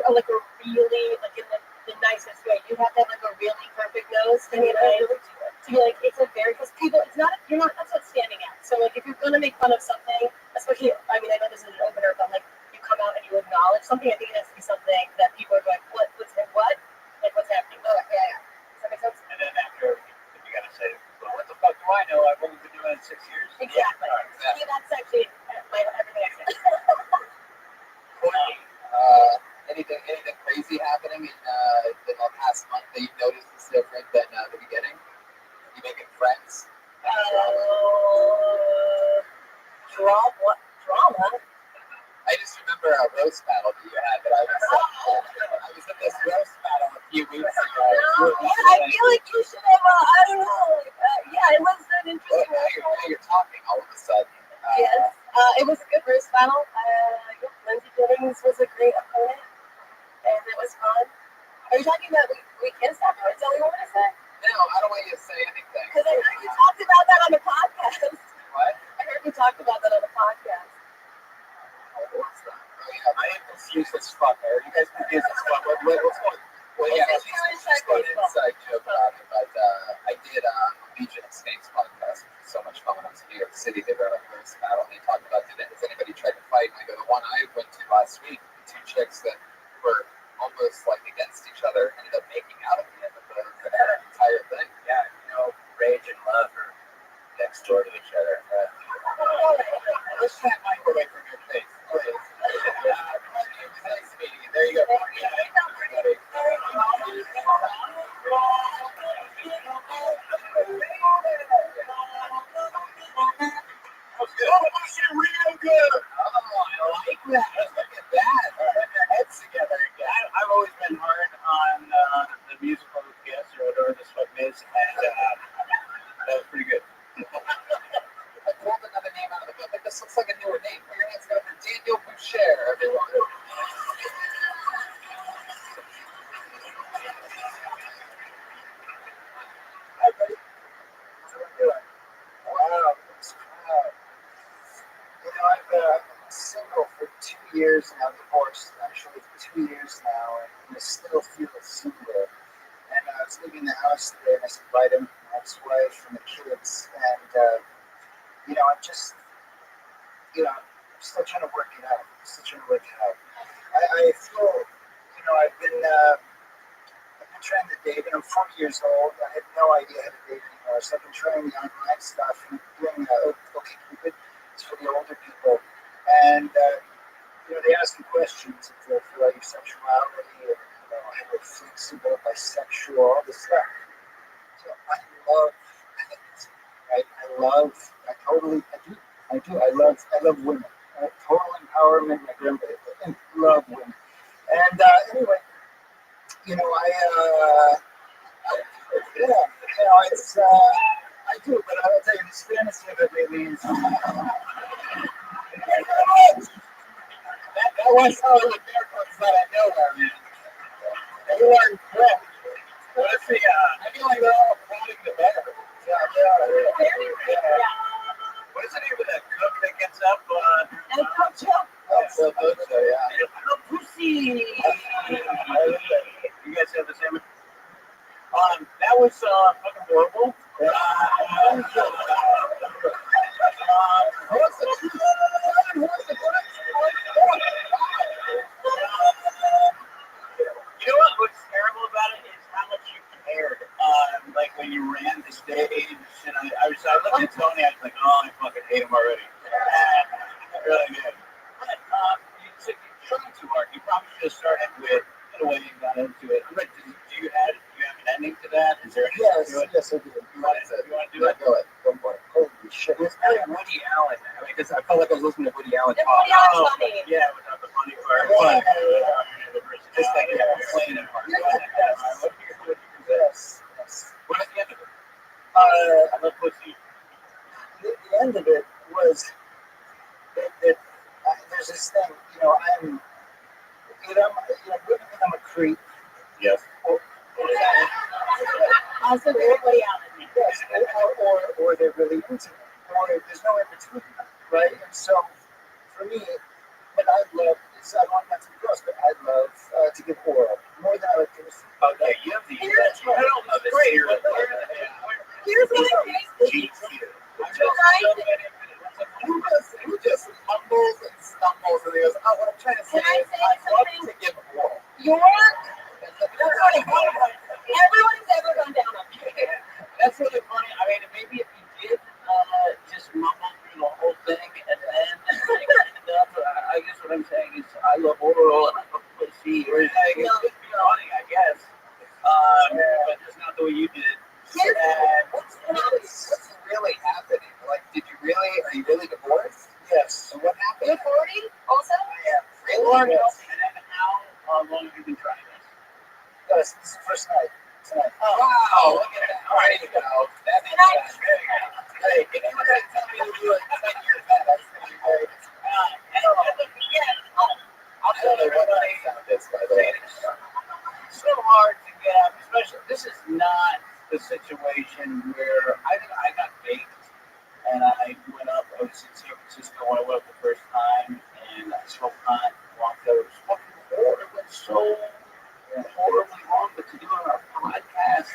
really like in the nicest way. You have to have like a really perfect nose, and you know, to be like it's a very because people it's not you're not that's not standing out. So like if you're gonna make fun of something, especially I mean I know this is an opener, but like you come out and you acknowledge something. I think it has to be something that people are going, what like what's happening? Oh yeah. Does that make sense? And then after you gotta say, well, what the fuck do I know? I've only been doing it 6 years. Exactly. Yeah. See, that's actually everything I said. Anything crazy happening in the past month that you've noticed is different than the beginning? You making friends? Drama. I just remember a roast battle that you had, but I was in this roast battle a few weeks ago. I feel like you should have. I don't know. Yeah, it was an interesting. Now you're talking all of a sudden. Yes, it was a good roast battle. Lindsay Giddings was a great opponent, and it was fun. Are you talking about we kissed after? Is that what you want me to say? No, I don't want you to say anything. Because I heard you talked about that on the podcast. What? I heard you talked about that on the podcast. What's that? Oh, yeah, I am confused as fuck. Are you guys confused as fuck? What's going on? Well, yeah, she's got an inside joke about it, but I did Legion of Saints podcast, which was so much fun when I was in New York City. They were like roast battle, and they talked about has anybody tried to fight? And I go, the one I went to last week, the two chicks that were almost like against each other ended up making out at the end of the entire thing. Yeah, rage and love are next door to each other. Push that mic away from your face, please. Nice meeting you. There you go. Real good. Oh, I like that. Look at that. Put your heads together again. I've always been hard on the musical guest or whatever this fucking is, and that was pretty good. I pulled another name out of the book. This looks like a newer name. Put your hands together for Daniel Boucher, everyone. Hi, buddy. How's everyone doing? Wow, this crowd. You know, I've been single for 2 years now, divorced actually for 2 years now, and I still feel single. And I was leaving the house today, and I said bye to my ex-wife and the kids, and you know, I'm just, you know, I'm still trying to work it out. I feel, you know, I've been trying to date, and I'm 40 years old. I had no idea how to date anymore, so I've been trying the online stuff and doing OkCupid. It's for the older people, and you know, they ask you questions for like your sexuality, and you know, how you're flexible, bisexual, all this stuff. So I love it. Right? I love women. Total empowerment, my grandmother, and love women. And anyway, you know, yeah, you know, it's, I do, but I'll tell you, this fantasy of it lately is, that was how the miracles that I know are, man. They weren't correct. Let's see, I feel like they're all applauding the better. Yeah. What is the name of that cook that gets up? El Cocho. El Pussy. You guys have the same? That was fucking horrible. You know what's terrible about it is how much you cared. Like when you ran the stage, and I looked at Tony, I was like, oh, I fucking hate him already. I really did. But you tried too hard. You probably should have started with the way you got into it. I'm like, do you have an ending to that? Is there any to it? Yes, I do. You want to do it? Go ahead. Go for it. Holy shit. It was very Woody Allen. I mean, because I felt like I was listening to Woody Allen talk. Woody Allen's funny. Yeah, without the funny part. Just like complaining part. Yes. What is the end of it? I love pussy. The end of it was that there's this thing, you know, I'm a creep. Yes. Also, very Woody Allen. Yes, or they're really into me, or there's no in between, right? And so, for me, what I love is, I want not to be gross, but I love to give oral more than I like to receive. Okay, you have the. I don't know this. Great. Here's what I think. Who just mumbles and stumbles and he goes, oh, what I'm trying to say is I love to give oral. Everyone's ever gone down on me. That's really funny. I mean, maybe if you did just mumble through the whole thing and then I guess what I'm saying is I love oral and I love pussy. Or it's funny, I guess. But that's not the way you did it. What's really happening? Like, are you really divorced? Yes. So what happened? You're 40 also? Yeah, really? Yes. And how long have you been trying this? Yes, this is the first night. Tonight. Oh, wow, look at that. All right, you go. That's it. Hey, if you were going to tell me to do it 10 years back, that's going to be great. I'll tell you what I found this, by the way. It's so hard to get up, especially, this is not the situation where I think I got baked and I went up. I was in San Francisco when I went up the first time and I smoked pot, walked out. It was fucking horrible. It went so horribly wrong, but to do it on our podcast,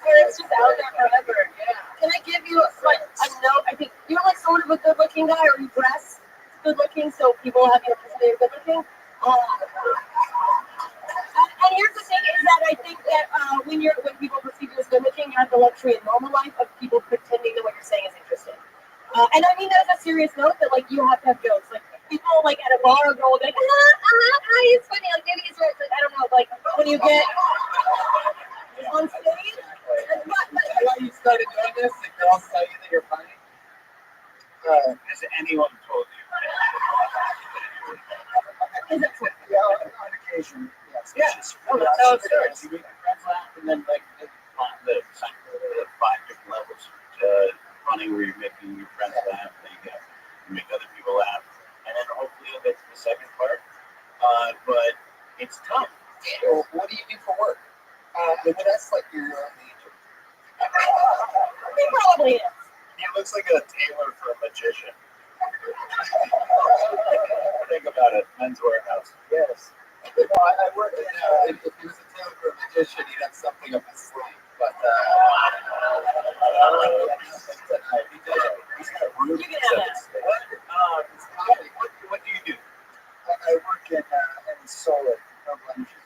It's just out there forever. Yeah. Can I give you like a note? I think you're like sort of a good-looking guy, or you dress good-looking, so people have you considered good-looking. And here's the thing: is that I think that when people perceive you as good-looking, you have the luxury in normal life of people pretending that what you're saying is interesting. And I mean that as a serious note that like you have to have jokes. Like people like at a bar go like, it's funny. Like maybe he's right. Like, I don't know. Like when you get on stage. Is that why you started doing this? The girls tell you that you're funny? Has anyone told you? Yeah, on occasion. Yes. Yes. No, that's how it starts. You make your friends laugh, and then like the 5 different levels funny where you're making your friends laugh, then you make other people laugh, and then hopefully you'll get to the second part. But it's tough. Well, what do you do for work? That's like your major. He probably is. He looks like a tailor for a magician. Think about it, Men's Warehouse. Yes. Well, I work in, if he was a tailor for a magician, he'd have something up his sleeve. But, he did it. He's got a room. You can have that. What do you do? I work in solar, renewable energy.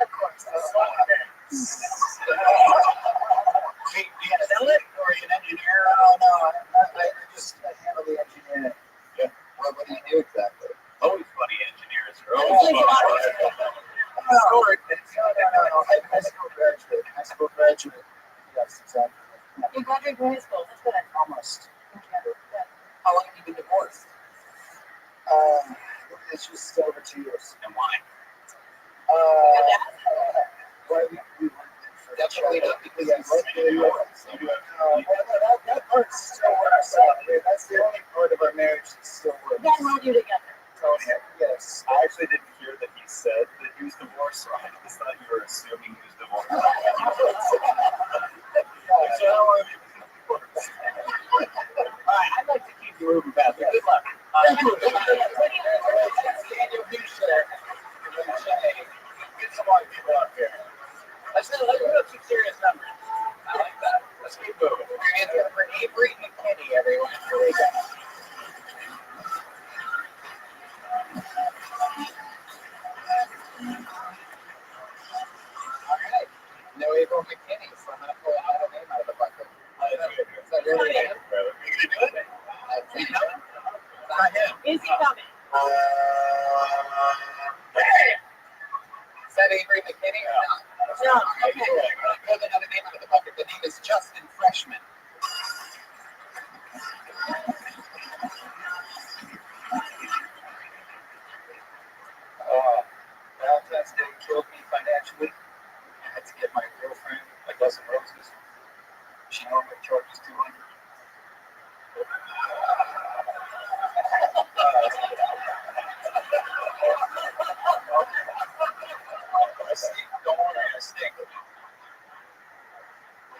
Of course. Do you sell it, or are you an engineer? No, I just handle the engineering. Yeah. Well, what do you do exactly? Always funny engineers. Are That's always like funny. No. High school graduate. Yes, exactly. You graduated from high school. That's good. Almost. How long have you been divorced? It's just over 2 years. And why? Well, we Definitely not because yes. That part still works out. That's the only part of our marriage that still works. That held you together. Oh, yeah. Yes. I actually didn't hear that he said that he was divorced, so I just thought you were assuming he was divorced. So how long have you been divorced? All right, I'd like to keep you moving fast. Good luck. Get some more people up here. Let's put up some serious numbers. I like that. Let's keep moving. Your answer for Avery McKinney, everyone. Here we go. All right. No April McKinney, so I'm going to pull another name out of the bucket. Is that really him? Are you going to do it? That's him. Not him. Is he coming? Is that Avery McKinney or not? No. Okay. Pull another name out of the bucket. The name is Justin Freshman. Valentine's Day killed me financially. I had to get my girlfriend a dozen roses. She normally charges $200. I stink. Don't worry, I stink. We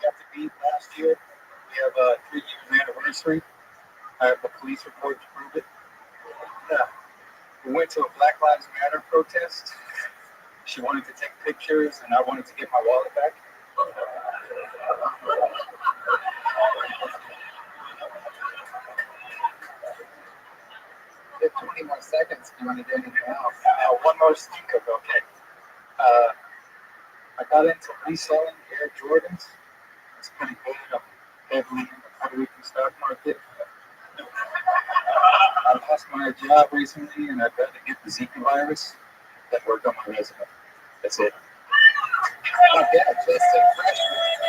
have to beat last year. We have a 3-year anniversary. I have a police report to prove it. Yeah. We went to a Black Lives Matter protest. She wanted to take pictures, and I wanted to get my wallet back. You have 20 more seconds if you want to do anything else. Now, one more stinker, okay. I got into reselling Air Jordans. It's pretty good. I'm heavily in the Puerto Rican stock market. I lost my job recently, and I've got to get the Zika virus. That worked on my resume. That's it. Oh, yeah, Justin Freshman.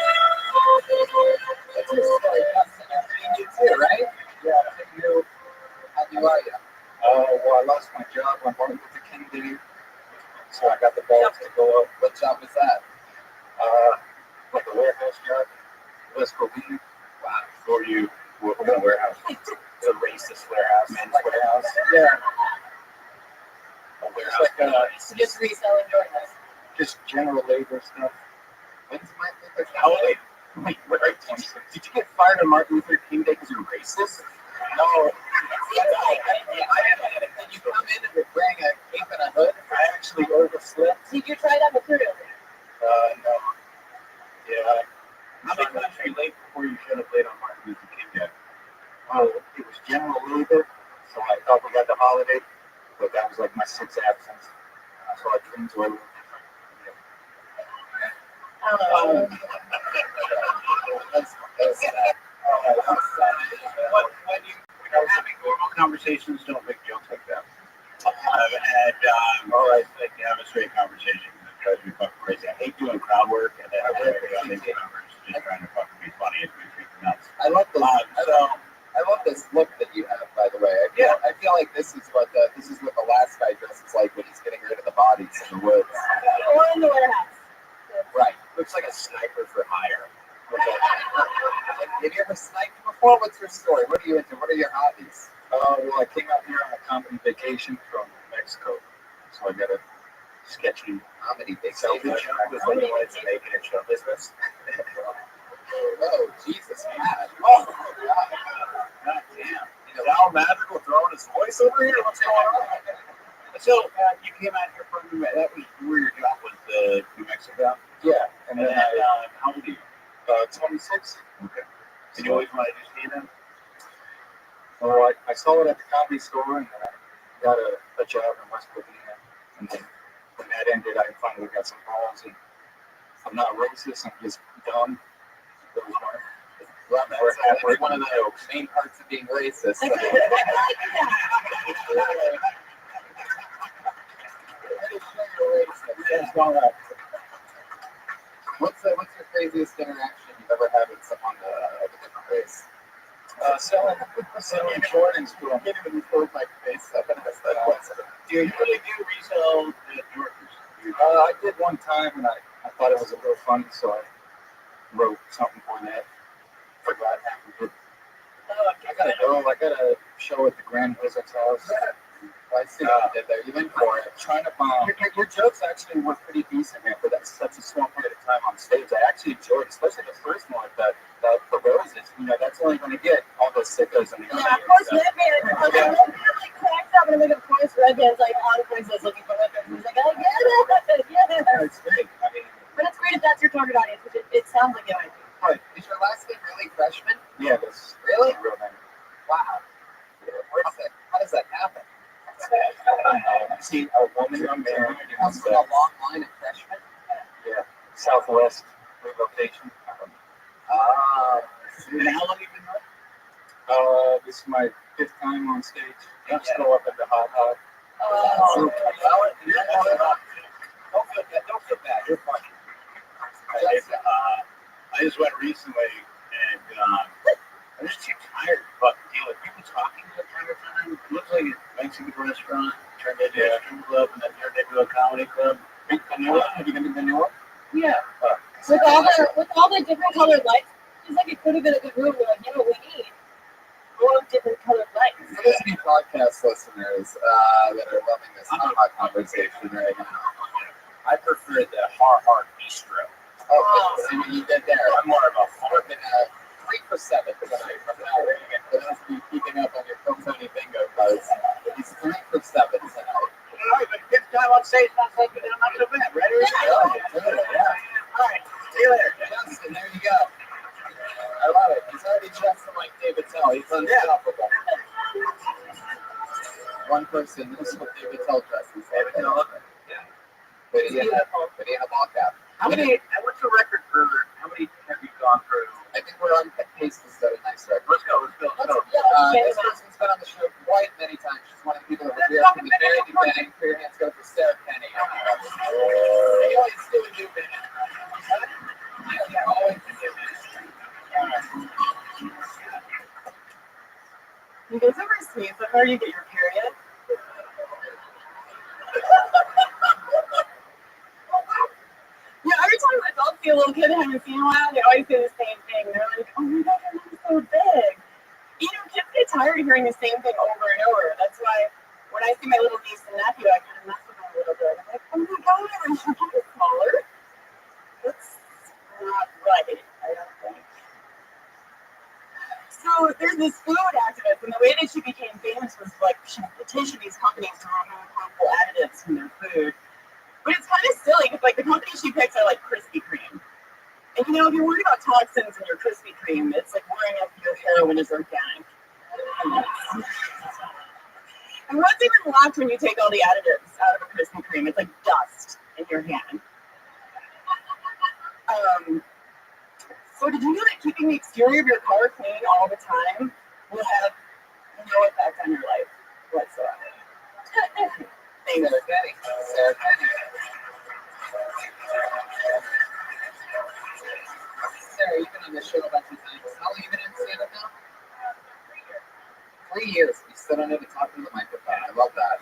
That's your story. Justin, you're pretty new too, right? Yeah, pretty new. How new are you? Well, I lost my job on Martin Luther King Day, so I got the balls to go up. What job was that? Like a warehouse job, West Covina. Wow. Or you work in a warehouse. It's a racist warehouse, men's warehouse. Yeah, A warehouse. it's like So just reselling Jordans. just general labor stuff. When's Martin Luther King? How old? Wait, did you get fired on Martin Luther King Day because you're racist? No, Did you come in and wearing a cape and a hood? I actually overslept. Did you try that material? No. Yeah, How many times were you late before you should have late on Martin Luther King Day? well, it was general labor, so I thought we got the holiday, but that was like my 6th absence. So I dreamed were a little different. That's sad. When you're having normal conversations, don't make jokes like that. And like to have a straight conversation. It drives me fucking crazy. I hate doing crowd work and then I really think numbers just trying to fucking be funny and be freaking nuts. I love this. I love this look that you have, by the way. I feel like this is what the last guy dresses like when he's getting rid of the bodies in the woods. Or in the warehouse. Right. Looks like a sniper for hire. Have you ever sniped before? What's your story? What are you into? What are your hobbies? Well, I came out here on a company vacation from Mexico, so I got a sketchy Comedy big selfie shot with what you wanted to make it in show business. Oh, Jesus, man. Oh, God damn. Al Madrigal throwing his voice over here? What's going on? So, you came out here from that was where your job was, New Mexico? Yeah. And then, how old are you? 26. Okay. Did you always want to do stand-up? So I saw it at the comedy store, and then I got a job in West Virginia. And then when that ended, I finally got some balls. And I'm not racist. I'm just dumb. That was one of the main parts of being racist. So. What's your craziest interaction you've ever had with someone of a different race? Selling Jordans to them. I can't even record my face up and Do you really do resell Jordans? I did one time, and I thought it was a little funny, so I wrote something for that. Forgot half of it. I gotta go. I got a show at the Grand Wizard's house. I see what you did there. You went for it. Trying to bomb. Your jokes actually were pretty decent, man, for such a small period of time on stage. I actually enjoyed, especially the first one, the roses. You know, that's only going to get all those sickos in the Yeah, of course, Redband. Like cracks up and I'm like, of course, Redband's like on Craigslist looking for hookers. He's like, I get it. Yeah. It's great. I mean, but it's great if that's your target audience, which it sounds like it might be. Right. Is your last name really Freshman? Yeah, that's really real name. Wow. How does that happen? See a woman on there comes from a long line of freshmen. Yeah, Southwest relocation. How long have you been running? This is my 5th time on stage. Let's go up at the hot dog. Don't feel bad. You're funny. I just went recently, and I'm just too tired of fucking dealing with people talking to time to time. It looks like a Mexican restaurant turned into a strip club, and then turned into a comedy club. Have you been to Manila? Yeah. With all the different colored lights, it's like it could have been a good room. We're like, we need more different colored lights. For those of you podcast listeners that are loving this hot conversation right now, I prefer the hard bistro. Oh, see what you did there. I'm more of a working 3 for 7 for tonight. For those of you keeping up on your Tony bingo cards, he's 3 for 7 tonight. All right, but 5th time on stage, not so bad. Ready? Yeah. All right, see you later. Justin, there you go. I love it. He's already dressing like David Tell. He's unstoppable. One person, this is what David Tell dresses. David Tell. Yeah. But he had a ball cap. What's the record for, how many have you gone through? I think we're on pace to set a nice record. Let's go. This person's been on the show quite many times. She's one of the people that were here from the very beginning. Put your hands together for Sarah Penny. They always do a new band. Yeah, always a new band. You guys ever sneeze before you get your period? Yeah, every time adults see a little kid having seen a while, they always say the same thing. They're like, oh my god, your mom's so big. Kids get tired of hearing the same thing over and over. That's why when I see my little niece and nephew, I kind of mess with them a little bit. I'm like, oh my god, I'm getting smaller. That's not right, I don't think. So there's this food activist, and the way that she became famous was like she petitioned these companies to remove harmful additives from their food. But it's kind of silly because like the companies she picks are like Krispy Kreme. And if you're worried about toxins in your Krispy Kreme, it's like worrying if your heroin is organic. And what's even left when you take all the additives out of a Krispy Kreme? It's like dust in your hand. So did you know that keeping the exterior of your car clean all the time will have no effect on your life whatsoever? Thanks. Sarah Kenny. Sarah Kenny. Sarah, you've been on this show a bunch of times. How long have you been in stand-up now? 3 years. You sit on it and talk to the microphone. I love that.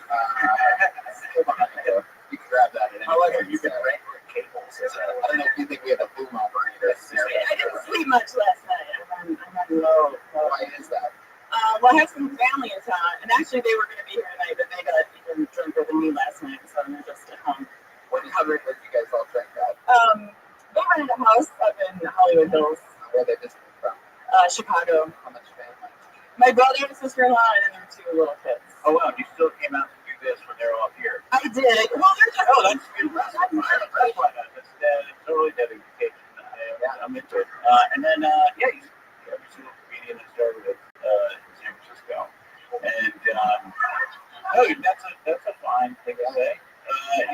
Still behind you. You can grab that at any point. You can wrangling cables. I don't know if you think we have a boom operator. I didn't sleep much last night. I'm low. Why is that? Well, I have some family in town, and actually they were going to be here tonight, but they got even drunker than me last night, so I'm just at home. What covered did you guys all drink at? They rented a house up in Hollywood Hills. Where are they visiting from? Chicago. How much family? My brother and sister-in-law, and then their 2 little kids. Oh wow, you still came out to do this when they're all here. I did. Well, they're just. Oh, that's impressive. That's why not. That's totally dedication. I'm into it. And then, yeah, every single comedian that started in San Francisco. And, no, that's a fine thing to say.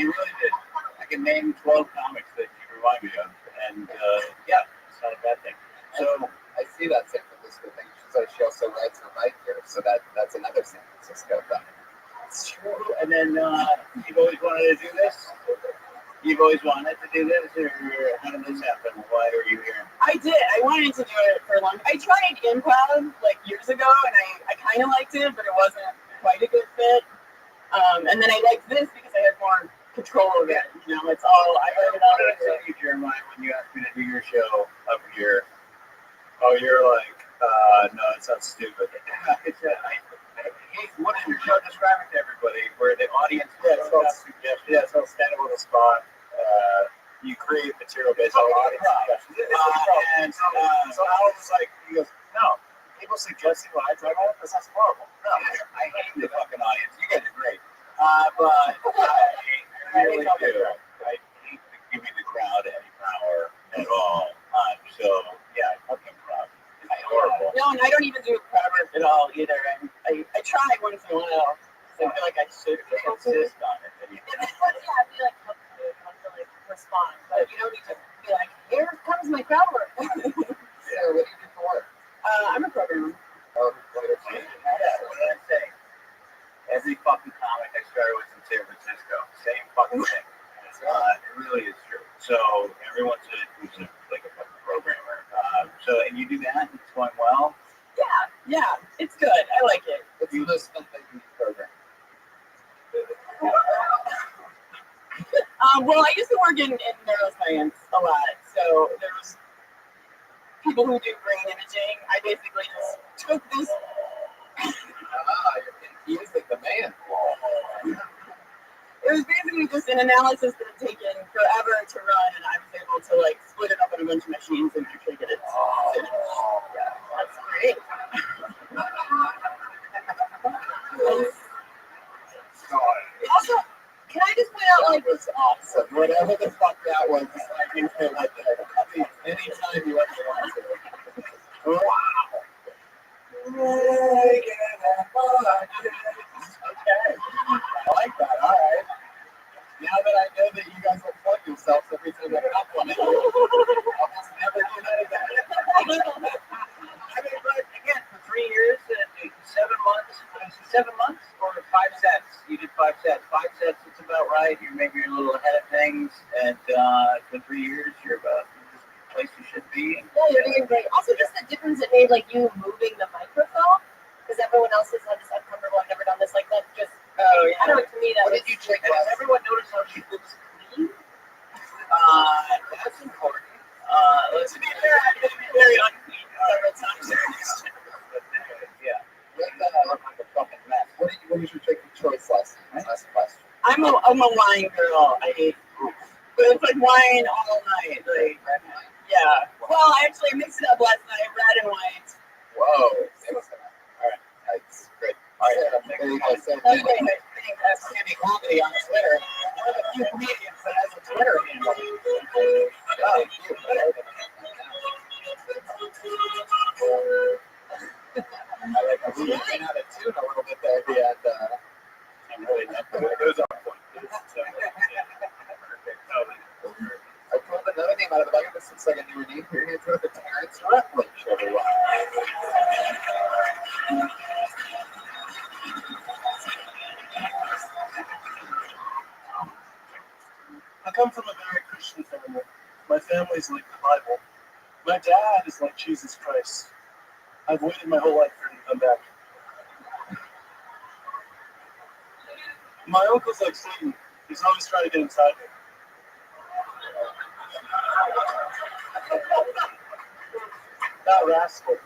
You really did. I can name 12 comics that you remind me of. And, yeah, it's not a bad thing. So, I see that San Francisco thing. She also rides her bike here, so that's another San Francisco thing. It's true. and then you've always wanted to do this? You've always wanted to do this, or how did this happen? Why are you here? I did. I wanted to do it for a long time. I tried improv like years ago, and I kind of liked it, but it wasn't quite a good fit. And then I liked this because I had more control of it. You know, it's all I heard it all. What did I say to you, Jeremiah, when you asked me to do your show up here? Oh, you're like, no, it sounds stupid. What is your show describing to everybody? Where the audience gets suggestions? Yeah, it's called Stand Up on the Spot. You create material based on audience suggestions. So I was like, he goes, no, people suggesting what I talk about, this sounds horrible. No, I hate the fucking audience. You guys are great. But I really do. I hate giving the crowd any power at all. So, yeah, fucking crowd. It's horrible. No, and I don't even do crowd work at all either. And I try once in a while. So I feel like I should Insist on it. I feel like have to like respond, but you don't need to be like, here comes my crowd work. Sarah, what do you do for work? I'm a programmer. Oh, what did Yeah, what did I say? Every fucking comic I started with in San Francisco. Same fucking thing. It really is true. So everyone's who's like a fucking programmer. So and you do that, it's going well. Yeah, it's good. I like it. What's the most fun thing you program? Well, I used to work in neuroscience a lot, so there's people who do brain imaging. I basically just took this. You're confusing the man. It was basically just an analysis that had taken forever to run, and I was able to like split it up in a bunch of machines and actually get it. Yeah, that's great. Also, can I just point out like this? Awesome. Whatever the fuck that was, I can feel like that. Anytime you ever want to. Wow. Okay. I like that. All right. Now that I know that you guys will plug yourselves every time I compliment you, I'll just never do that again. I mean, but again, for 3 years, 7 months, or 5 sets. You did 5 sets. 5 sets, it's about right. Maybe you're a little ahead of things, and for 3 years, you're about the place you should be. Yeah, you're doing great. Also, just the difference it made, like you moving the microphone, because everyone else has had this uncomfortable. I've never done this like that. Just I don't know. To me, that What did you check? Does everyone notice how she looks clean? That's important. Let's be fair, I've been very unclean several times. Yeah. Look like a fucking mess. What is your drinking choice last question? I'm a wine girl. I hate, but it's like wine all night. Like Red wine? yeah. Well, I actually mixed it up last night, red and white. Whoa. All right. That's great. All right. There you go. Sarah That's Kenny. great. That's Kenny Comedy on Twitter. One of the few comedians that has a Twitter handle. Oh, I like how we went out of tune a little bit there at the end. I'm really not. It was on point. I told another thing name out of the bucket. This looks like a newer name. Here, hands with the Terrence Rutledge, everyone. I come from a very Christian family. My family's like the Bible. My dad is like Jesus Christ. I've waited my whole life for him to come back. My uncle's like Satan. He's always trying to get inside me. That rascal.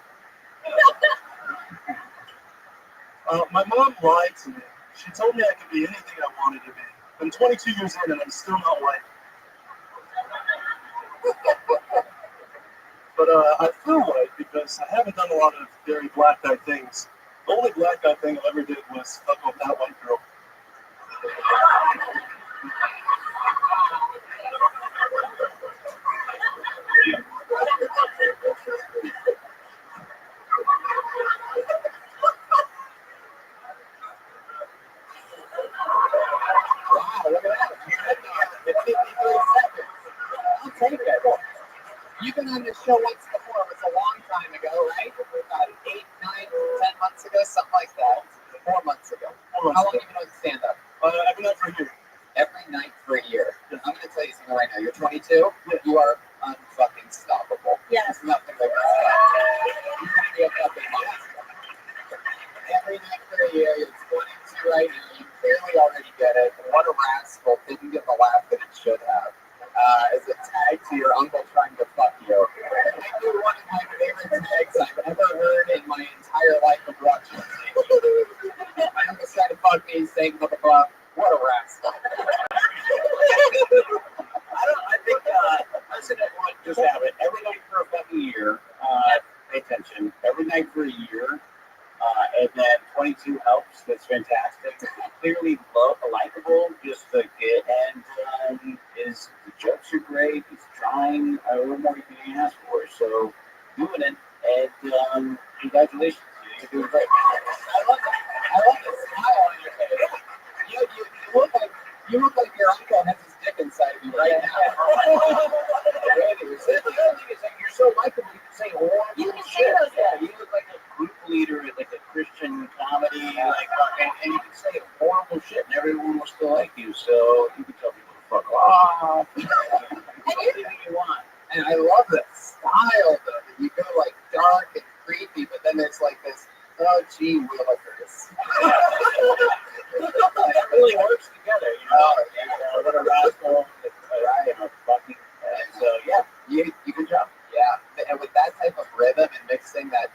My mom lied to me. She told me I could be anything I wanted to be. I'm 22 years in and I'm still not white. But I feel white because I haven't done a lot of very black guy things. The only black guy thing I ever did was fuck with that white girl. Wow, look at that. It's 53 seconds. I'll take it. You've been on this show once before. It was a long time ago, right? About 8, 9, 10 months ago, something like that. 4 months ago. How long have you been on stand-up? I've been up for a year. Every night for a year. I'm going to tell you something right now. You're 22. You are unfucking stoppable. Yes. There's nothing like that. You're going to be a fucking monster. Every night for a year. You're 22 right now. You clearly already get it. What a rascal. Didn't get the laugh that it should have. As a tag to your uncle trying to fuck you. I do one of my favorite tags I've ever heard in my entire life of Rothschild. My uncle's trying to fuck me, saying blah blah blah. What a rascal. I think I said everyone just have it every night for a fucking year. Pay attention. Every night for a year. And then 22 helps. That's fantastic. Clearly likable, just the kid, and the jokes are great. He's trying. What more you can ask for? So doing it, and congratulations, you're doing great. I love that. I love the smile on your face. You look like your uncle has his dick inside of you right now. The other thing is that you're so likable. You can say horrible You can say shit. those Yeah, you look like a group leader at like a Christian comedy, and you can say horrible shit, and everyone will still like you. So you can tell people to fuck off. Anything you want. And I love that style though. That you go like dark and creepy, but then there's like this, oh gee willikers. It really works together, you know. What a rascal! I am a fucking. So yeah, You good job. Yeah, and with that type of rhythm and mixing that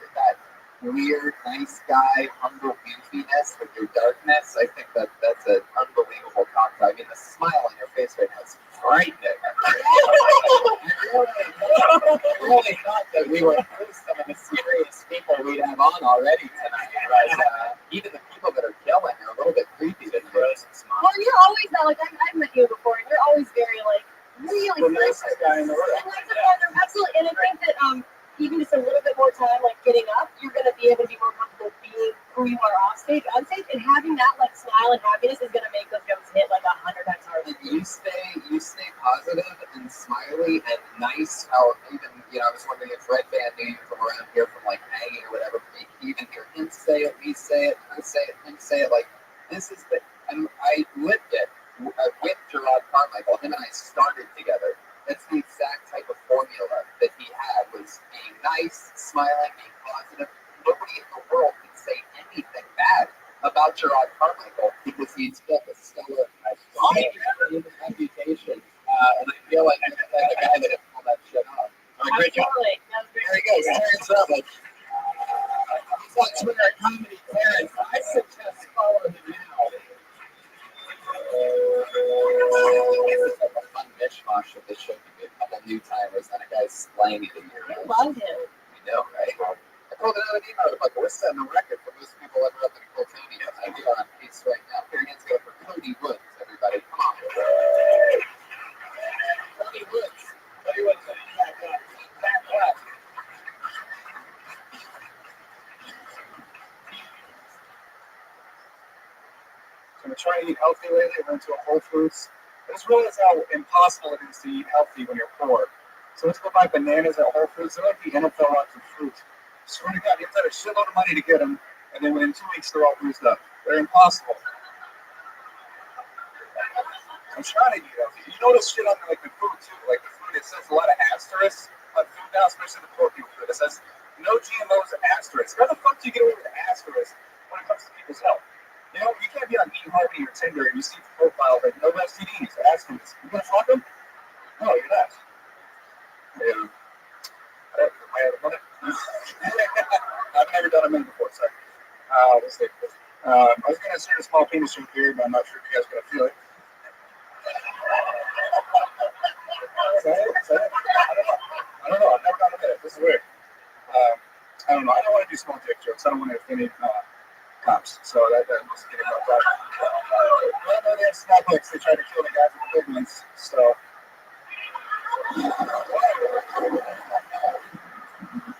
weird, nice guy, humble goofiness with your darkness, I think that's an unbelievable cocktail. I mean, the smile on your face right now is frightening. I really thought that we were through some of the serious people we'd have on already tonight, but even the people that are killing are a little bit creepy to throw some smile. Well, you're always that. Like I've met you before, and you're always very like really the nicest guy in the world. Absolutely, and I think that even just a little bit more time, like getting up, you're going to be able to be more comfortable being who you are off stage, on stage, and having that like smile and happiness is going to make those jokes hit like 100 times harder. And you stay positive and smiley and nice. How even I was wondering if Red Band knew you from around here from like hanging or whatever. Even hear him say it, we say it, I say it, him say it. Like this is the I lived it with Gerard Carmichael. Him and I started together. That's the exact type of formula that he had, was being nice, smiling, being positive. Nobody in the world could say anything bad about Gerard Carmichael because he's built a stellar reputation. And I feel like he's the type of guy that would pull that shit off. Great job. There he goes, Terrence Rutledge. He's on Twitter at Comedy Terrence. I suggest following him now. This is like a fun mishmash of this show. A couple new timers and a guy slangy to hear. I love him. You know, right? I called another email about we're setting a record for most people ever up in Coltonia. I do on a piece right now. Here hands go for Cody Woods, everybody. Come on. Cody Woods. Cody Woods. Back left. So I'm trying to eat healthy lately. I went to a Whole Foods. I just realized how impossible it is to eat healthy when you're poor. So let's go buy bananas at Whole Foods. They're like the NFL lots of fruit. Swear to God, you have to have a shitload of money to get them, and then within 2 weeks they're all bruised up. They're impossible. I'm trying to get them. You notice shit on like the food too. Like the food, it says a lot of asterisks on food now, especially the poor people food. It says no GMOs asterisks. How the fuck do you get away with asterisks when it comes to people's health? You know, you can't be on Eat Harmony or Tinder and you see the profile like no STDs, asterisks. You gonna fuck them? No, you're not. Yeah. I've never done a minute before, sorry. Let's take this. I was going to insert a small penis joke here, but I'm not sure if you guys are going to feel it. Is that it? I don't know. I've never done a minute. This is weird. I don't know. I don't want to do small dick jokes. I don't want to offend cops. So I'm just kidding about that. I know they have small dicks. They try to kill the guys with the big ones. So.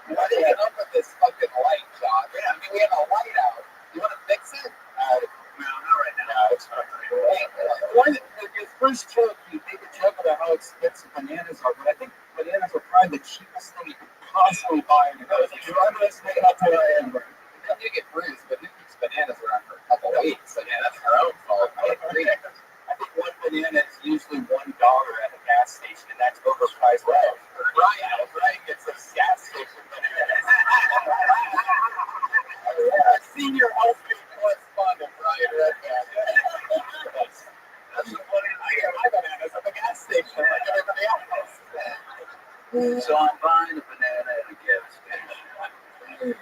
Why did you up with this fucking light, John? Yeah, I mean, we have a light out. You want to fix it? No, not right now. No, it's fine. Your first joke, you make a joke about how expensive bananas are, but I think bananas are probably the cheapest thing you could possibly buy in the house. Like, you're underestimating how poor I am, right? You get bruised, but who keeps bananas around for a couple weeks? So, yeah, that's their own fault. I think one banana is usually $1 at a gas station, and that's overpriced. Right, gets a gas station banana. Senior healthcare correspondent, Brian Redman. That's funny. I get my bananas at the gas station like everybody else. So I'm buying a banana at a gas station.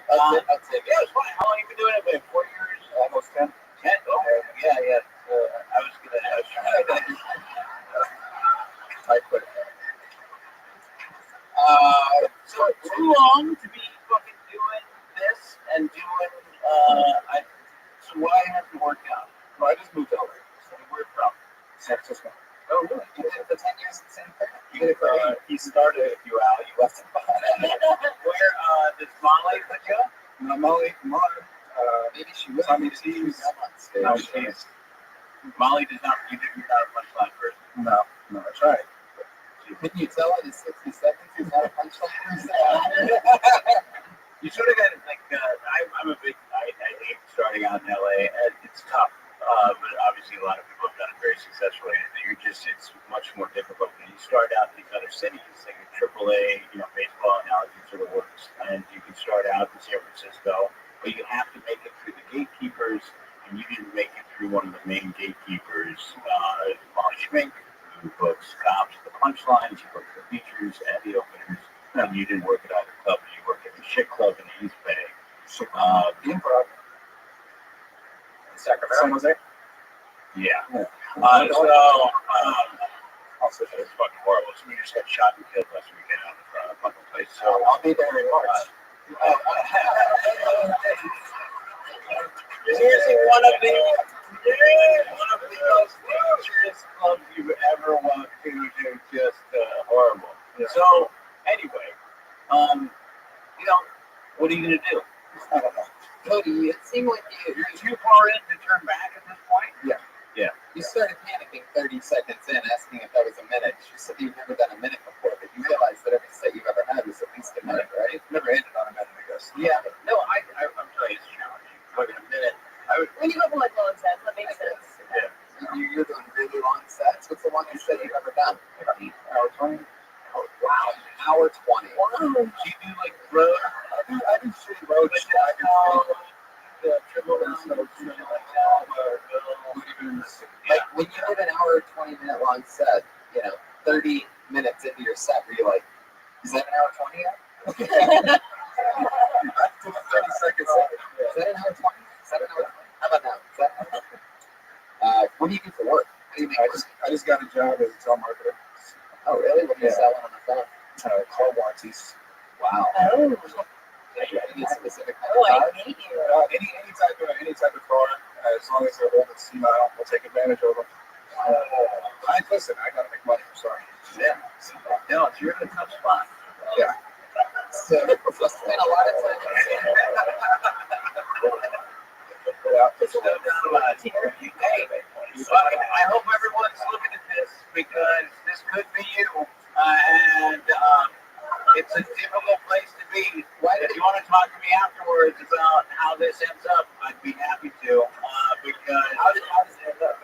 I'll take it. Yeah, it's funny. How long have you been doing it? Like 4 years? Almost 10. 10? Oh, yeah. I was going to ask you. I quit. So too long to be fucking doing this and doing, so why hasn't it worked out? No, I just moved over. So where from? San Francisco. Oh, really? You did it for 10 years at the same thing? You did it for 8. He started a few out. You left it behind. Where, does Molly put you up? No, Molly, Maybe she will. I mean, she's No, she's. Molly does not, you're not a punchline person. No, I tried. Can you tell in 60 seconds he's not a punchline? You sort of got like, I'm a big, I hate starting out in LA, and it's tough, but obviously a lot of people have done it very successfully, and it's much more difficult when you start out in these other cities, like AAA, baseball analogy sort of works, and you can start out in San Francisco, but you have to make it through the gatekeepers, and you didn't make it through one of the main gatekeepers, Paul Schmink, who books cops, the punchlines, you booked the features and the openers, and you didn't work at either club, you worked at the shit club in the East Bay. The Improv. Sacramento. San Jose. Yeah. Also, it's fucking horrible. Somebody just got shot and killed last weekend out in front of a fucking place. So I'll be there in March. seriously, one of the most dangerous clubs you've ever walked to. Just horrible. Yeah. So anyway, what are you gonna do? I don't know. Cody, it seemed like You're too far in to turn back at this point. you started panicking 30 seconds in, asking if that was a minute. You said you've never done a minute before, but you realized that every set you've ever had was at least a minute, right? Never ended on a minute, I guess. Yeah, but no, I'm telling you, it's challenging. Like in a minute, When you have like long sets, that makes sense. Yeah. You're doing really long sets. What's the longest set you've ever done? Hour 20. Oh, wow, an hour 20. Do you do like road? I do shitty road shit. I do the triple and stuff, like that. Like when you did an hour 20-minute long set, 30 minutes into your set, were you like, is that an hour 20 yet? I do 30 seconds. Is that an hour 20? Is that an hour 20? How about now? Is that an hour 20? What do you do for work? What do you make? I just got a job as a telemarketer. Oh, really? What do you sell on the phone? Car warranties. Wow. Oh, Any specific kind oh, of car? I hate you. Any type of car, as long as they're old and senile, we'll take advantage of them. Listen, I gotta make money. I'm sorry. Yeah. No, you're in a tough spot. Yeah. So, you spend a lot of time. I hope everyone's looking at this because this could be you. And a difficult place to be. If you want to talk to me afterwards about how this ends up, I'd be happy to. Because How does it end up?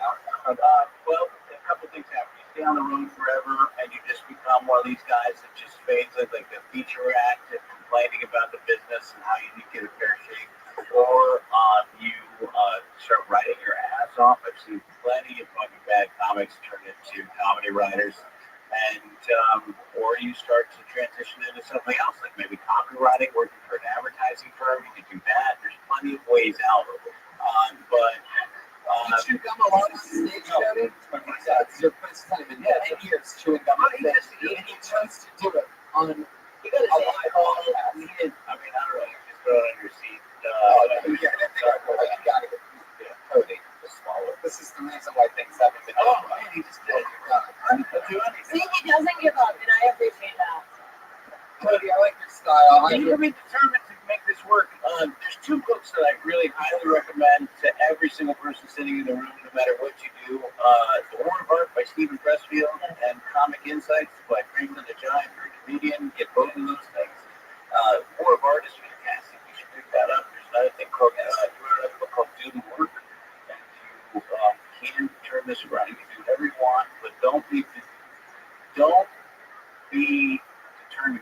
well, a couple things happen. You stay on the road forever, and you just become one of these guys that just fades like a feature act and complaining about the business and how you need to get a fair shake. Or you start writing your ass off. I've seen plenty of fucking bad comics turn into comedy writers. And or you start to transition into something else, like maybe copywriting, working for an advertising firm. You can do that. There's plenty of ways out. But you chew gum a lot on stage, Jody? Yeah, it's your first time in 10 years chewing gum on stage. And you chose to do it on a live podcast. I mean, I don't know. You just throw it on your seat. You gotta get Cody to swallow. This is the reason why things haven't been. Oh, man, he just did. Do anything. See, he doesn't give up, and I appreciate that. Cody, I like your style. And you're determined to make this work. There's two books that I really highly recommend to every single person sitting in the room, no matter what you do. The War of Art by Stephen Pressfield and Comic Insights by Franklin the Giant, great comedian. Get both of those things. War of Art is fantastic. You should pick that up. There's another thing called another book called Do the Work. And you can turn this around. You can do whatever you want, but don't be determined.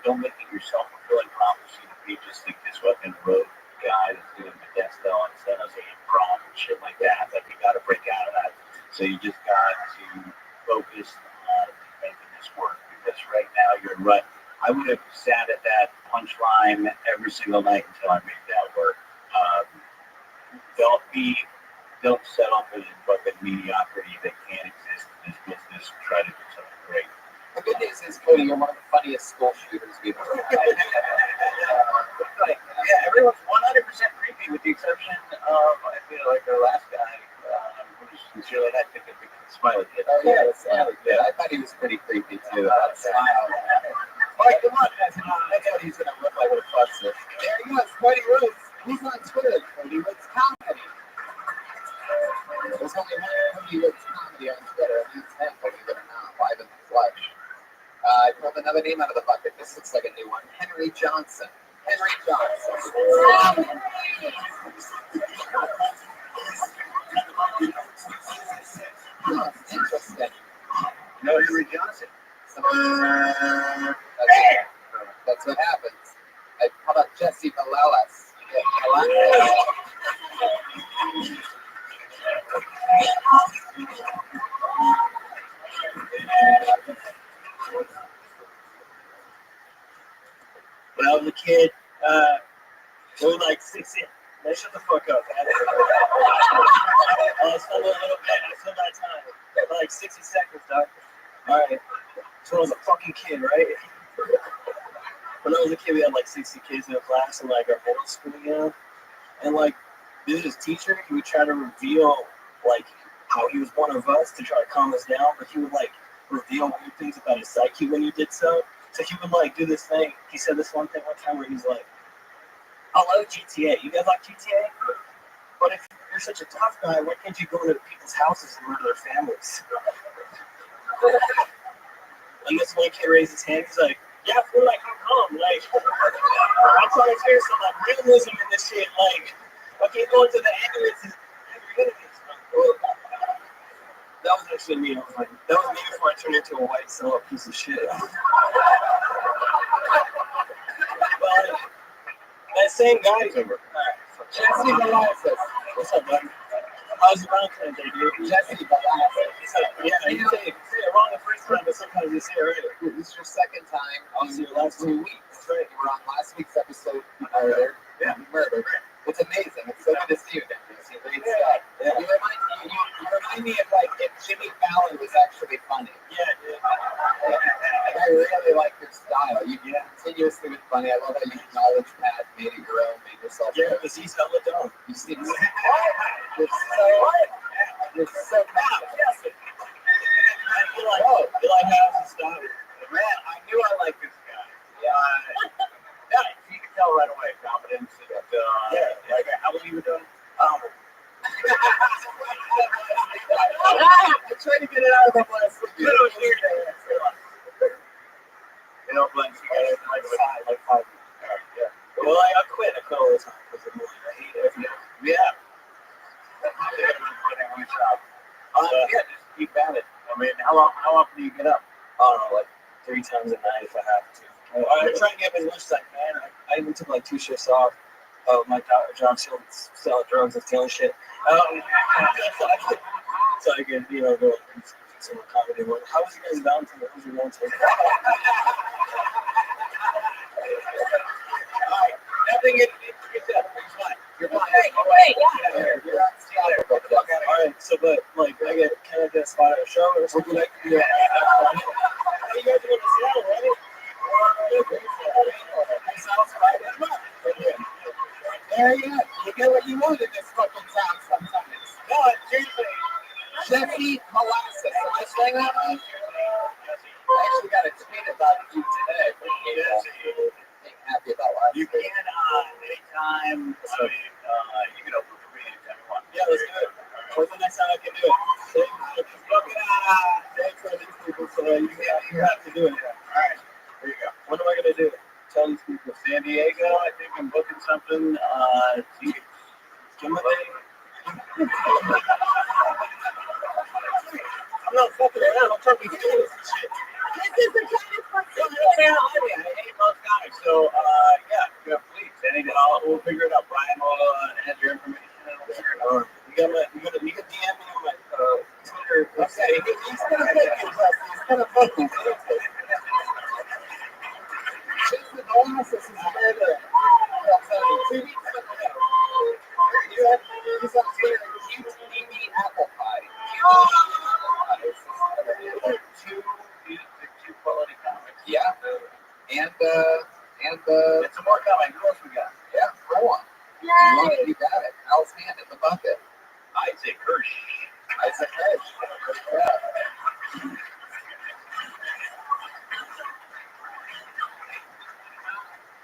Don't make it yourself a fulfilling prophecy to be just like this fucking road guy that's doing Modesto and San Jose improv and shit like that. Like, you got to break out of that. So you just got to focus on making this work, because right now you're right. I would have sat at that punchline every single night until I made that work. Don't settle for the fucking mediocrity that can't exist in this business. Try to do something great. The good news is, Cody, you're one of the funniest school shooters we've ever had. Yeah, everyone's 100% creepy, with the exception of, I feel like, our last guy, who's sincerely not thinking the smiley kid. Oh, yeah, the smiley kid. I thought he was pretty creepy, too. That smile. Mike, come on. That's what he's going to look like with a fuss. There he goes, Cody Rhodes. He's on Twitter, Cody Rhodes Comedy. There's only one Cody Rhodes Comedy on Twitter, and he's him, believe it or not, live in the flesh. I pulled another name out of the bucket. This looks like a new one. Henry Johnson. Henry Johnson. Oh, interesting. No, Henry Johnson. That's what happens. How about Jesse Valelas? When I was a kid, we were like 6 in. Man, shut the fuck up, man. I still a little bit. I still got time. Like 60 seconds, dog. Alright. So I was a fucking kid, right? When I was a kid, we had like 60 kids in a class in like our middle school, you know? And like, this teacher, he would try to reveal like how he was one of us to try to calm us down, but he would like reveal weird things about his psyche when he did so. So he would like do this thing. He said this one thing one time where he's like, I love GTA. You guys like GTA? But if you're such a tough guy, why can't you go into people's houses and murder their families? And this one kid raised his hand. He's like, yeah, I feel like I'm calm. Like, I'm trying to experience some like realism in this shit. Like, I can't go into the enemies. That was actually me. I was like, that was me before I turned into a white solo piece of shit. But that same guy's over. Jesse Valelas. What's up, buddy? How's your round today, dude? Jesse Valelas. Yeah, you say it wrong the first time, but sometimes you say it right. This is your second time on your last 2 weeks. That's right. You were on last week's episode, Murder. Yeah. Murder. It's amazing. It's so good to see you again. It's great stuff. Yeah. You remind me of like if Jimmy Fallon was actually funny. Yeah, dude. Like, I really like your style. You continuously been funny. I love how you acknowledge Pat, made it your own, made yourself. Yeah, because he's hella dumb. You see, you're so mad. Yes. You're like, oh, you like how it's started. Man, I knew I liked this guy. Yeah, you can tell right away. Confidence. And, like, how was you doing? I tried to get it out of the last week. You know, blend together like How often do you get up? I don't know, like 3 times a night if I have to. I try and get as much as I can. I even took like 2 shifts off. My job selling drugs and stealing shit. So I can, go do some comedy work. How was you guys' Valentine? How was your Valentine? Alright, nothing it's fine. You're fine. Great, You're Alright, so but like can I get a spot at a show or something like that? Yeah. You guys are going to Seattle, right? There you go. You get what you want in this fucking town sometimes. No, seriously. Jesse Molasses. Am I saying that right? I actually got a tweet about you today. Being happy about life. You can anytime. You can open for me anytime you want. Yeah, let's do it. When's the next time I can do it? Thanks for these people, so you have to do it. All right, there you go. When am I going to do it? Tell these people. San Diego, I think I'm booking something. I'm not fucking around. I'm talking to you. This is the kind of person. I hate most guys. So, yeah, please. We'll figure it out. Brian will have your information. And we'll figure it out. You can DM me on my Twitter. Okay, he's gonna pick you, Jesse. He's gonna pick you. Jesse Molasses is better. I'll tell you. 2 weeks in a row. He's on Twitter. QTV Apple Pie. Two quality comics. Yeah. And Get some more coming. Who else we got? yeah, throw one. Yay! You got it. Al's hand in the bucket. Isaac Hirsch. Isaac Hedge. Yeah.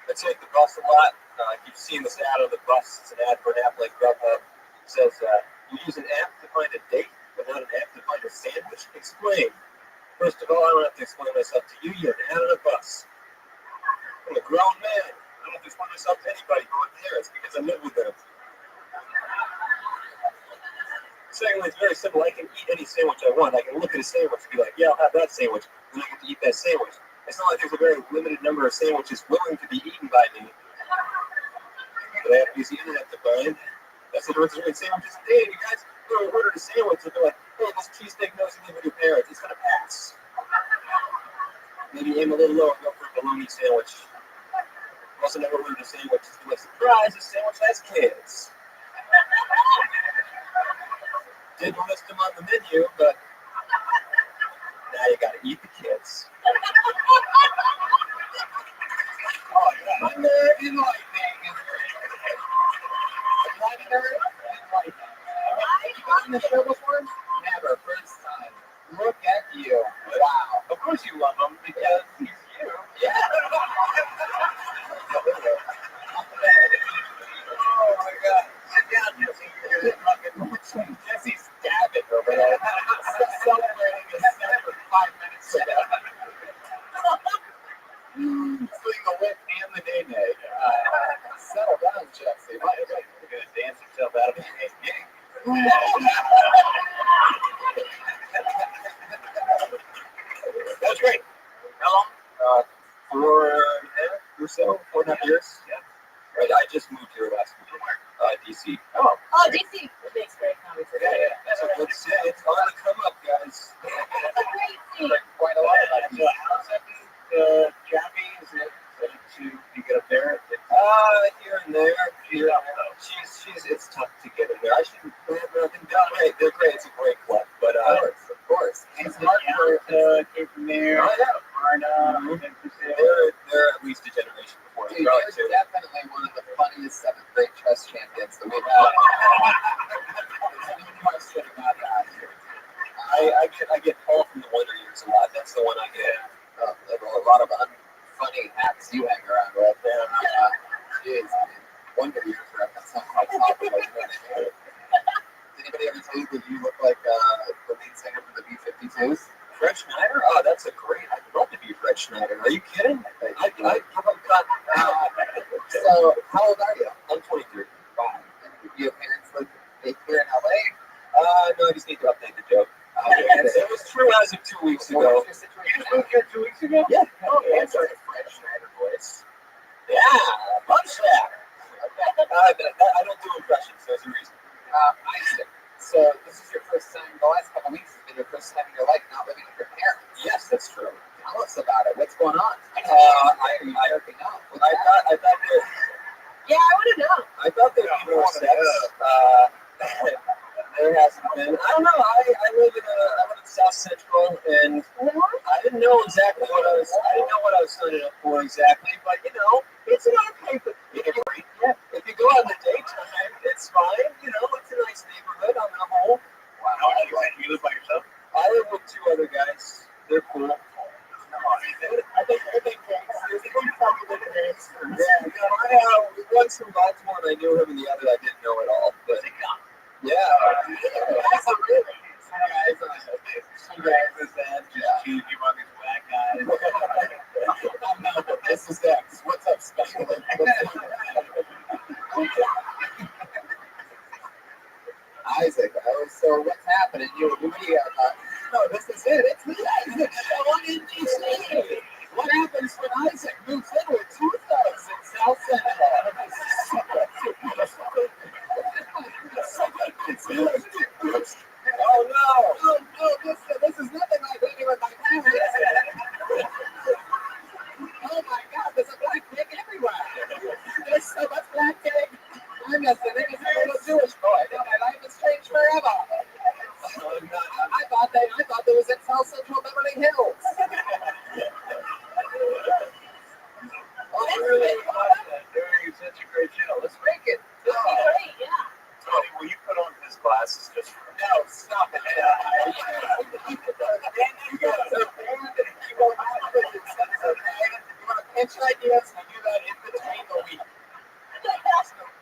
I take the bus a lot. I keep seeing this ad on the bus. It's an ad for an app like Grubhub. It says, you use an app to find a date, but not an app to find a sandwich? Explain. First of all, I don't have to explain myself to you. You're an ad on a bus. I'm a grown man. I don't have to explain myself to anybody but my parents because I live with them. Secondly, it's very simple. I can eat any sandwich I want. I can look at a sandwich and be like, yeah, I'll have that sandwich. And I get to eat that sandwich. It's not like there's a very limited number of sandwiches willing to be eaten by me. But I have to use the internet to find. That's the difference between sandwiches and dating. You guys ordered a sandwich and they're like, hey, this cheesesteak knows you live with your parents. It's going to pass. Maybe aim a little lower and go for a bologna sandwich. Also never ordered a sandwich. It's like, surprise, this sandwich has kids. Didn't list them on the menu, but now you gotta eat the kids. Oh, yeah. Thunder and lightning. Thunder and lightning. Have you been on the show before? Never. First time. Look at you. Wow. Of course you love him because he's you. Yeah. Oh my God. Sit down, Jesse. You're gonna fucking Jesse's dabbing over there. Celebrating his set for 5 minutes ago. Swing the whip and the day-day. Settle down, Jesse. You're gonna dance yourself out of the game. That's great. How long? 4.5 or so, 4.5 years. Yeah. Right, I just moved here last week. DC. Oh, DC makes great comics. yeah. So let's say it's on the come up, guys. That's a great scene. Quite a lot of that. So how's that Jackie? Is it to you get up there? Here and there. It's tough to get in there. I shouldn't have nothing done. Hey, they're great. It's a great club, but Of course. And It's the hard for came from there. Oh, yeah. They're at least a generation before us. Dude, Probably you're two. definitely one of the funniest 7th grade chess champions that we've had. There's no question about that. I get Paul from the Wonder Years a lot. That's the one I get. A lot of unfunny hacks you hang around with. Jeez, I mean, Wonder Years reference. That's quite topical. Did anybody ever tell you that you look like the lead singer from the B-52s? Fred Schneider? Oh, that's a great. I'd love to be Fred Schneider. Are you kidding? I give him cut. So, how old are you? I'm 23. Wow. And your parents live here in LA? No, I just need to update the joke. It was true as of 2 weeks ago. You just moved here 2 weeks ago? Yeah. Oh, yeah. Sorry, French Schneider voice. Yeah, lunch that. I don't do impressions. There's a reason. Isaac. So this is your first time. The last couple weeks has been your first time in your life not living with your parents. Yes, that's true. Tell us about it. What's going on? I thought Yeah, I want to know. I thought there'd be more steps. There hasn't been. I don't know. I live in South Central, and I didn't know exactly what I was signing up for exactly, but it's an okay. If you go out in the daytime, it's fine. It's a nice neighborhood on the whole. Wow. How are you live by yourself? I live with 2 other guys. They're cool. I think there's a good part of the parents. Yeah, one's from Baltimore, and I knew him, and the other I didn't know at all. But yeah, That's a really some guys is that just choose you on these black guys. This is X. What's up, special? Isaac, so what's happening? What do you got? No, this is it. It's the Isaac show in DC. What happens when Isaac moves in with 2 thugs in South Central? Oh no, this is nothing like living with my parents. Oh my God, there's a black pig everywhere. There's so much black pig. I'm just a little Jewish boy. Now my life has changed forever. I thought there was in South Central Beverly Hills. Oh, really? Doing such a great show. Let's make it. Great, yeah. Tony, will you put on his glasses just for no, stop it. You want to pitch ideas and do that in between the week.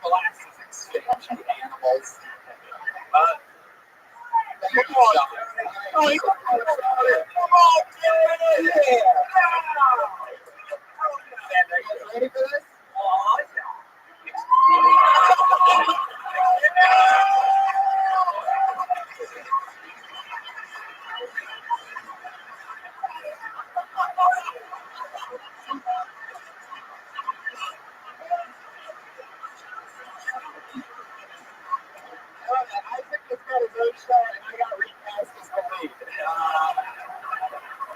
Glasses exchange, you animals. Come on. Oh, come on, dude. Yeah. And are you ready for this? Oh, yeah. Isaac just got his own show, and I got recast as the lead.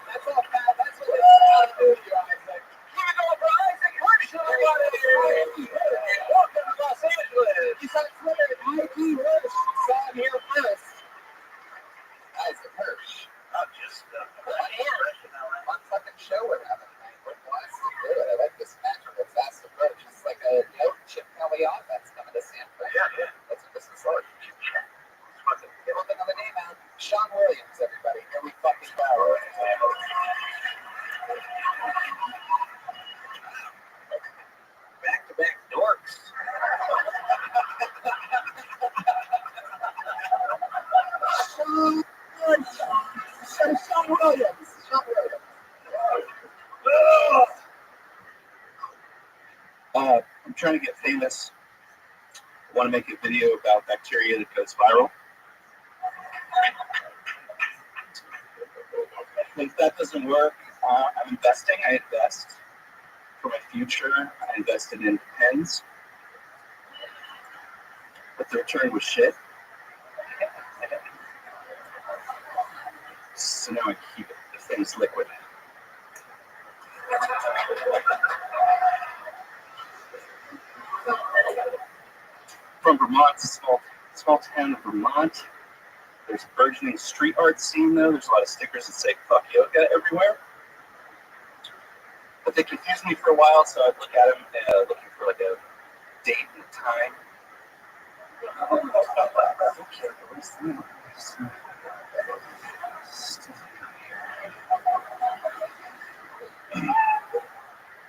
That's all bad. That's what this is about to you, Isaac. Give it over, Isaac Hirsch, everybody! Welcome to Los Angeles. He's on Twitter at IG Hirsch. Saw him here first. Isaac Hirsch. Not just one fucking show we're having tonight. We're blessed to do it. I like this magical fast approach. It's like a Chip Kelly offense coming to Sanford. Yeah. That's what this is like. Give him another name out. Sean Williams, everybody. Here we fucking go. Back-to-back dorks. Sean Williams. I'm trying to get famous. I want to make a video about bacteria that goes viral. If that doesn't work, I'm investing. I invest for my future. I invested in pens, but the return was shit. So now I keep it. The thing's liquid. From Vermont, small town of Vermont. There's a burgeoning street art scene, though. There's a lot of stickers that say "fuck yoga" everywhere. But they confused me for a while, so I'd look at them looking for like a date and time.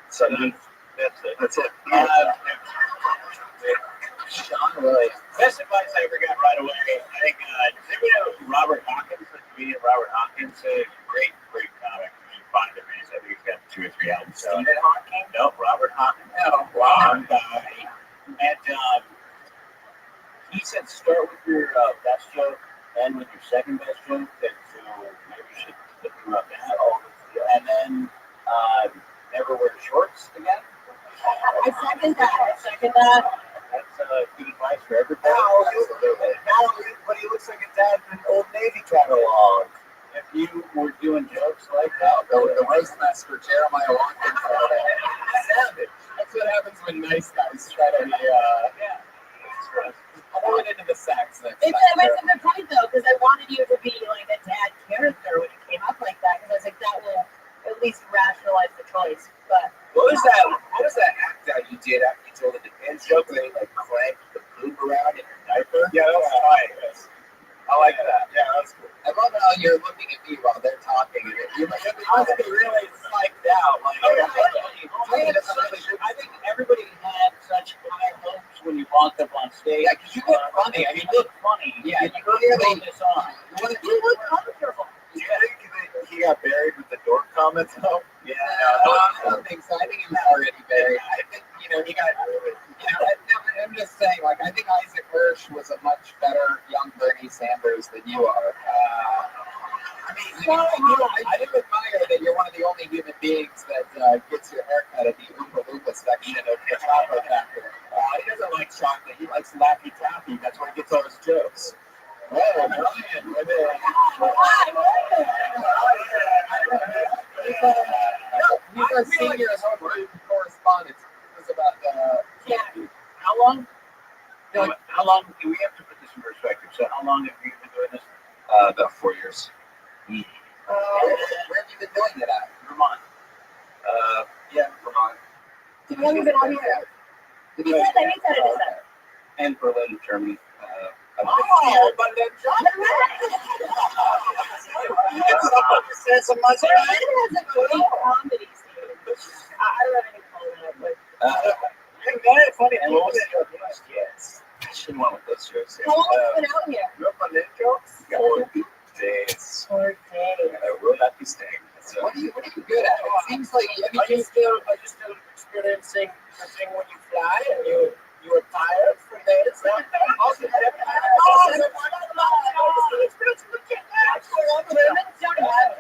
So that's it. Sean Williams. Best advice I ever got right away. I think, does anybody know Robert Hawkins, the comedian Robert Hawkins? A great comic. You find him. I think he's got 2 or 3 albums. Stephen Hawking? No, Robert Hawkins. No, wrong guy. And he said, start with your best joke, end with your second best joke that maybe you should look him up now. And then never wear shorts again. I second that. That's good advice for everybody. But he looks like a dad in an Old Navy catalog. If you were doing jokes like that, The roast master Jeremiah Watkins. Savage. That's what happens when nice guys try to be. I'm going into the sex next It's time. a good point though, because I wanted you to be like a dad character when you came up like that, because I was like, that will at least rationalize the choice. But What was that act that you did after you told the dance joke where you like clamped the poop around in your diaper? yeah, that was fine. I like that. Yeah, that's cool. I love how you're looking at me while they're talking. You must be really psyched out. Like, I think everybody had such high hopes when you walked up on stage. yeah, because you look funny. I mean, You look funny. yeah, you Put clearly. this on. you look comfortable. You think he got buried with the dork comments though? Yeah. I don't think so. I think he was already buried. I think, he got, I'm just saying, like, I think Isaac Hirsch was a much better young Bernie Sanders than you are. I do admire that you're one of the only human beings that gets your haircut at the Oompa Loompa section of the chocolate factory. He doesn't like chocolate. He likes Laffy Taffy. That's where he gets all his jokes. Oh, Brian, he's our senior correspondent. It was about How long? How long do we have to put this in perspective? So, how long have you been doing this? about 4 years. Where have you been doing it at? Vermont. Yeah, Vermont. Have you ever been on here? He said that. He said it is that. And Berlin, Germany. But then Berlin has a great comedy scene. I don't have any comment, but Funny. And what was your best? Yes. I should have went with those jokes. how long have you been out here? No Berlin jokes? Got 4 days. 4 days. I will not be staying. So, what are you good at? It seems like Are you still experiencing the thing when you fly and you were tired for days? Germans don't have jet lag?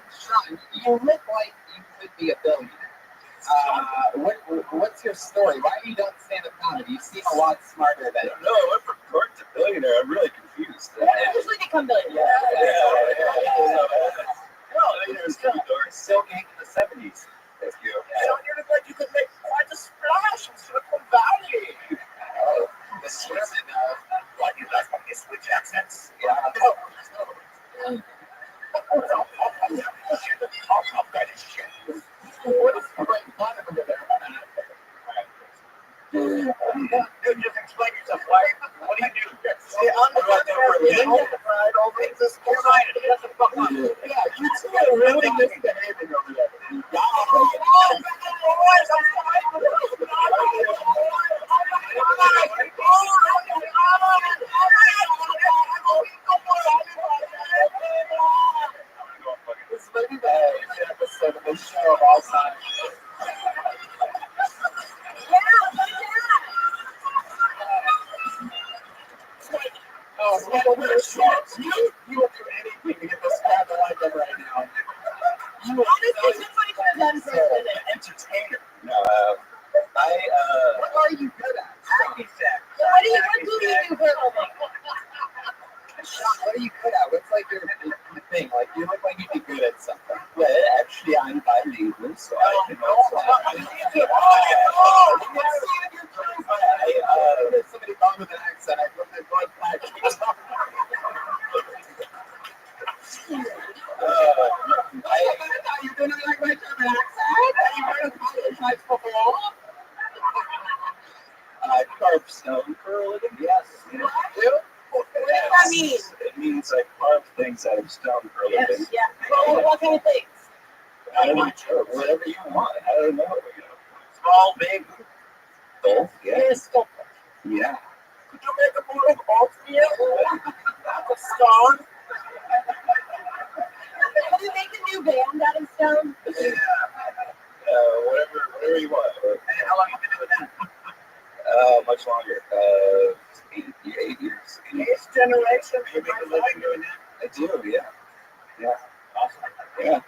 Sean, you look like you could be a billionaire. What's your story? Why you don't stand up comedy? You seem a lot smarter than. No, I went from dork to billionaire. I'm really confused. Usually become billionaires. Still gang in the 70s. Thank you. You look like you could make quite a splash in Silicon Valley. The Swiss and What you guys want to switch accents? yeah. What is the right bottom over there? Dude, just explain yourself. What do you do? See, I'm the one right over this side. Yeah, you two are really misbehaving over there. This may be the heaviest episode of this show of all time. Oh, you will do anything to get this guy to like him right now. You will Honestly, somebody could have done something. entertainer. What are you good at? What do you do for a living? Sean, what are you good at? What's like your thing? Like you look like you'd be good at something. Well, actually, I'm bilingual, so I can also. Somebody called with an accent. I put my blood back. You didn't like my German accent? You heard of college nights before? I carve stone for a living. Yes. What does that mean? It means I carve things out of stone for a living. Yeah. Well, what kind of things? I don't know, whatever you want. I don't know. Small, big, both. Yeah. You're a sculptor. Yeah. Could you make a more of oatmeal? That's a stone. Can you make a new band out of stone? Yeah. Whatever you want. And how long have you been doing that? Much longer. doing that? I do, yeah. Yeah. Awesome. Yeah.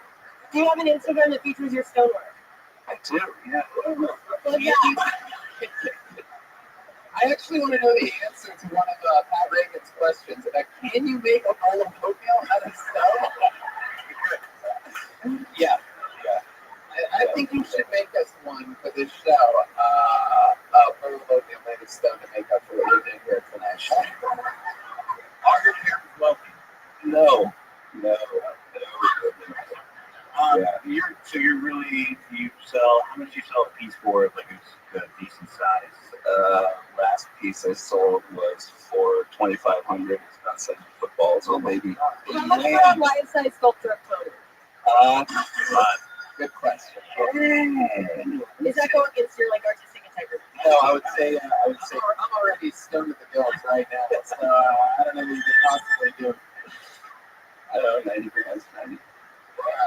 Do you have an Instagram that features your stonework? I do, yeah. Well, yeah. I actually want to know the answer to one of Pat Reagan's questions. Can you make a bowl of oatmeal out of stone? Yeah. I think you should make us one for this show. A bowl of oatmeal made of stone to make up for what we did here tonight. Are your parents wealthy? No. You're really, you sell, how much do you sell a piece for, like a decent size? Last piece I sold was for $2,500. It's about 7 footballs, or maybe. How much for a life-size sculpture of Cody? Good question. Is that going against your like artistic integrity? No, I would say I'm already stoned at the gills right now. So I don't know what you could possibly do. I don't know, 90 grams, 90.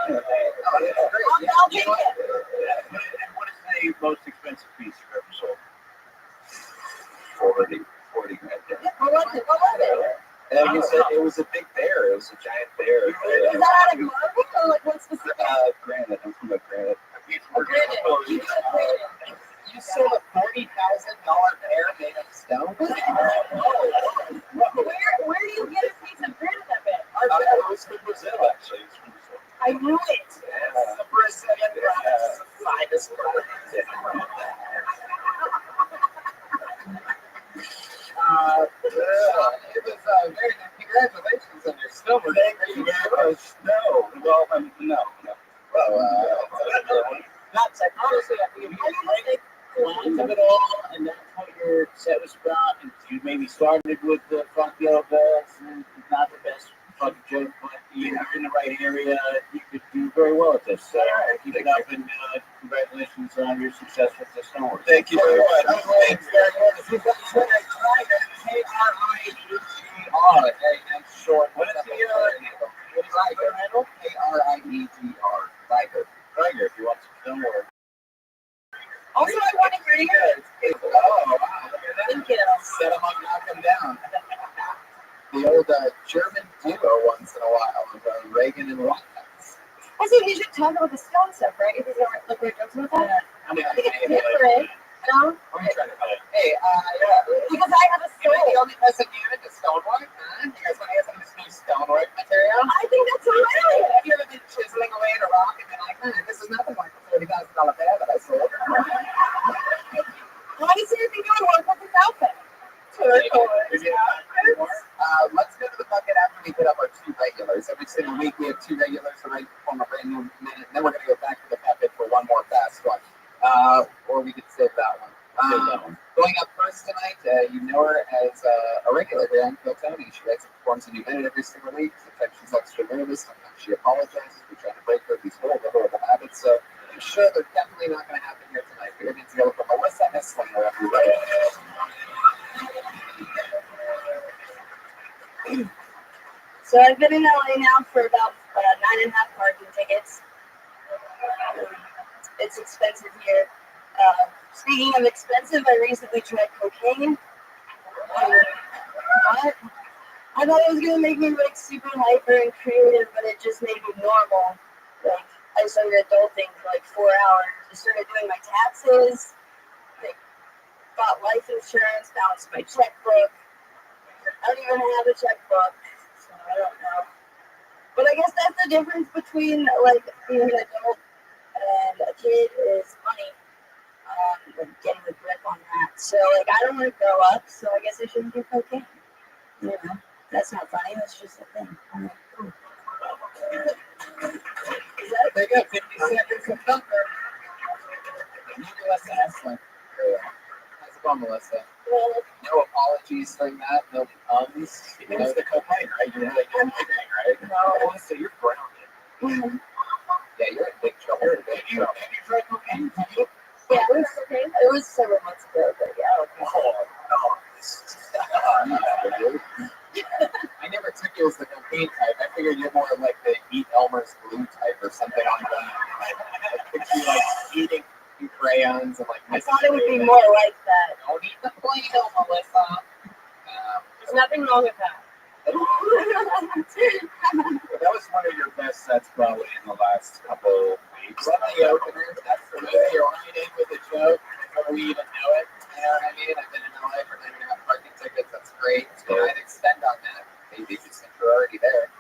I'll take it. And what is the most expensive piece you've ever sold? 40 grand. What was it? And it was a big bear. It was a giant bear. Is that out of marble or like what specific? Granite. I'm from a granite. Granite. You sold a $40,000 bear made of stone? Where do you get a piece of granite that big? It was from Brazil, actually. It's from Brazil. I knew it. The Brazilian finest product. It was very good. Congratulations on your snowboard. Thank you very much. No. Well, Not honestly, I think if you break lines of it all, and that's what your set was about, and you maybe started with the funk yoga, and not the best funk joke, but you're in the right area, you could do very well at this. So keep it up, and congratulations on your success with the snowboard. thank you very much. Thanks very much. You've got Twitter, K-R-I-G-R. Hey, that's short. What is the handle? K-R-I-E-G-R. Tiger. Tiger, if you want some snowboard. Also, I want to hear yours. Oh, wow. Thank you. Set them up, knock them down. The old German duo once in a while of Reagan and Rothschild. Also, you should talk about the stone stuff, right? If you don't like weird jokes about that. I mean, I think it's different. No? What are you trying to do? Hey, Because I have a you're the stone. only person here into stonework, huh? You guys want to hear some of this new stonework material? I think that's hilarious. Have you ever been chiseling away at a rock and been like, this is nothing like the $40,000 bear that I sold? Honestly, I think it would work with this outfit. Let's go to the bucket after we hit up our 2 regulars. Every single week we have 2 regulars for right on a brand new minute. And then we're going to go back to the bucket for one more fast one. Or we could save that one. Going up first tonight, you know her as a regular here on Kill Tony. She writes and performs a new minute every single week. Sometimes she's extra nervous. Sometimes she apologizes. We're trying to break her of these horrible habits. So I'm sure they're definitely not going to happen here tonight. We're going to go from Melissa Hesslinger, everybody. So I've been in LA now for about 9.5 parking tickets. It's expensive here. Speaking of expensive, I recently tried cocaine. What? I thought it was gonna make me like super hyper and creative, but it just made me normal. Like I started adulting for like 4 hours. I started doing my taxes. Like got life insurance. Balanced my checkbook. I don't even have a checkbook, so I don't know. But I guess that's the difference between like being an adult and a kid is money. Like getting the grip on that. So like I don't want to grow up, so I guess I shouldn't do cocaine. You know, that's not funny. That's just a thing. Cool. They got 50 seconds of thunder. Melissa Hesslinger. How's it going, Melissa? No apologies for that. No ums. You know the cocaine, right? You're really doing cocaine, right? No, Melissa, you're grounded. Yeah, you're in big trouble. Have you tried cocaine? Yeah, it was several months ago, but yeah. I never took you as the cocaine type. I figured you're more like the Eat Elmer's glue type or something on that. I picture you like eating crayons and like. I thought it would be more like that. Don't eat the Play-Doh, Melissa. There's nothing wrong with that. That was one of your best sets probably in the last couple weeks. One of the openers, that's the movie you're right in with a joke before we even know it. You know what I mean? I've been in LA for 9.5 parking tickets. That's great. So I'd extend on that. Maybe just since you're already there,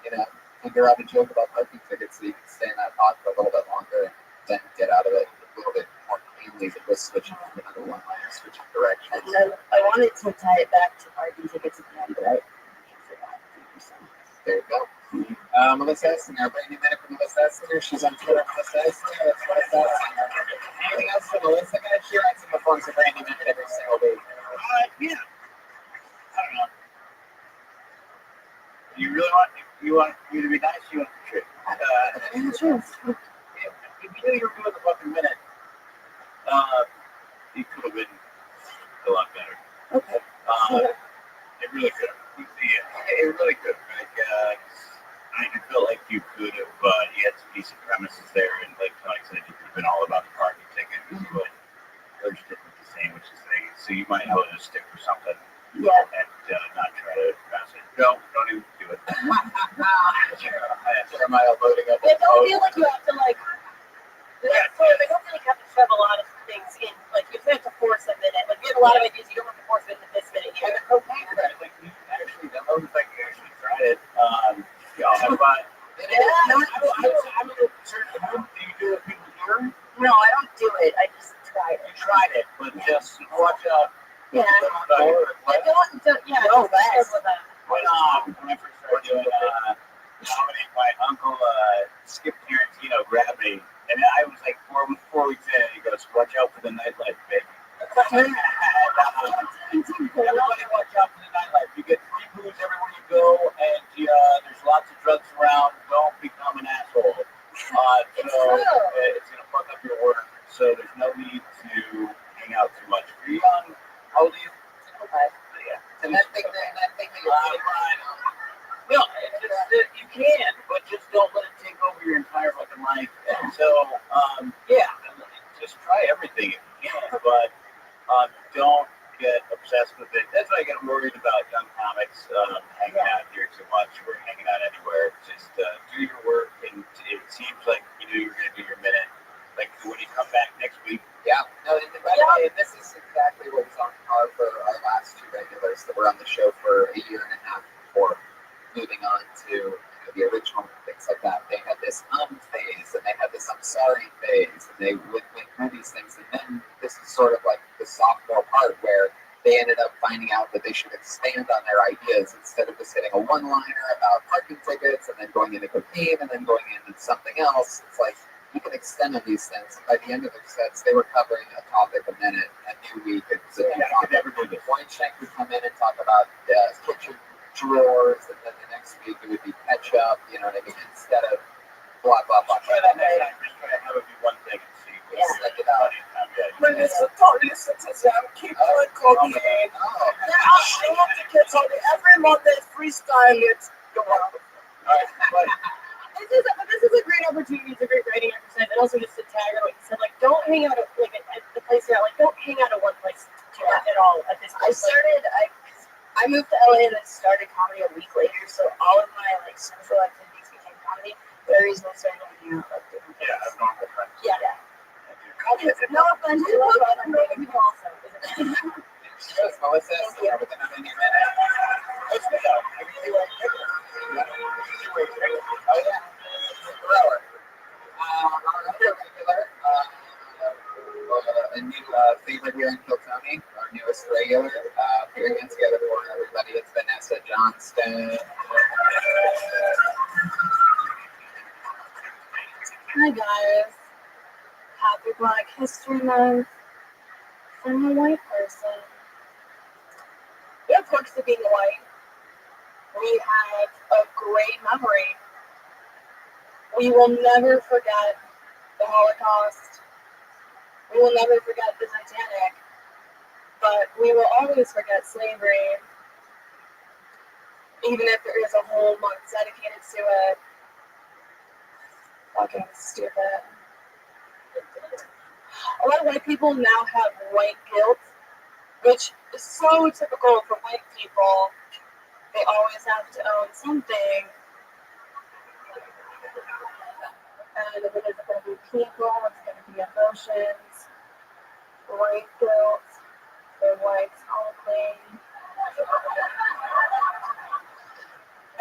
you know, figure out a joke about parking tickets so you can stay in that pod for a little bit longer and then get out of it a little bit more cleanly than just switching from another one liner, switching direction. And then I wanted to tie it back to parking tickets at the end, but I forgot. So. There you go. Melissa Essinger, brand new minute for Melissa Essinger. She's on Twitter, Melissa Essinger. That's Melissa Essinger. Anything else for Melissa, guys? She writes in the forms of brand new minute every single week. Yeah. I don't know. You really want me to be nice? You want to trick? Sure. If you knew you were doing the fucking minute, you could have been a lot better. Okay. It really could have. It really could have. I felt like you could have. You had some decent premises there, and like Tony said, you could have been all about the parking ticket, but urged it with the sandwiches thing. So you might have to just stick for something. Yeah. And not try to pass it. Don't even do it. Jeremiah loading up. I don't feel like you have to like. I don't feel like you have to shove a lot of things in. Like you have to force a minute. Like you have a lot of ideas. You don't have to force it into this minute. You have to Okay, right. Like you actually downloaded, like you actually tried it. I'm fine. I'm a little concerned. Do you do it people here? No, I don't do it. I just try it. You tried it, but just watch out. Yeah. I don't. Yeah. No, that's with that. When I first started doing comedy, my uncle Skip Tarantino grabbed me, and I was like 4 weeks in, and he goes, "Watch out for the nightlife, baby." Everybody watch out for the nightlife. You get free booze everywhere you go, and there's lots of drugs around. Don't become an asshole. It's gonna fuck up your work. So there's no need to hang out too much. If you're young, how old are you? Okay. Yeah. And that thing that you're No, you can, but just don't let it take over your entire fucking life. And so, just try everything if you can, but don't get obsessed with it. That's why I get worried about young comics hanging out here too much or hanging out anywhere. Just do your work, and it seems like you knew you were going to do your minute. Like when you come back next week. Yeah. No, and by the way, this is exactly what was on par for our last 2 regulars that were on the show for a year and a half before moving on to the original and things like that. They had this phase, and they had this I'm sorry phase, and they would make through these things. And then this is sort of like the sophomore part where they ended up finding out that they should expand on their ideas instead of just hitting a one-liner about parking tickets and then going into cocaine and then going into something else. It's like you can extend on these things. By the end of their sets, they were covering a topic a minute. A new week, it's Weinstein would come in and talk about kitchen drawers, and then the next week it would be ketchup. You know what I mean? Instead of blah blah blah. Try that next time. Just try to have it be one thing and see. Stick it out. Melissa Tony Citizen, keep on cooking. I want to get on every Monday freestyle it. This is a great opportunity. It's a great writing exercise, and also just to tag on what you said. Like, don't hang out at the place you're at. Like, don't hang out at one place at all at this point. I moved to LA and then started comedy a week later, so all of my like social activities became comedy. Very easily started hanging out like different places. Yeah, that's normal friends. Yeah. No offense, I love other people also. Melissa Essinger with another new minute. Let's go. Oh yeah. Thrower. Our other regular, a new favorite here in Kiltony, our newest regular, putting it together for everybody. It's Vanessa Johnston. Hi guys. Happy Black History Month. I'm a white person. We have perks to being white. We have a great memory. We will never forget the Holocaust. We will never forget the Titanic. But we will always forget slavery. Even if there is a whole month dedicated to it. Fucking stupid. A lot of white people now have white guilt, which is so typical for white people. they always have to own something. And if it isn't going to be people, it's going to be emotions, white guilt, the whites only.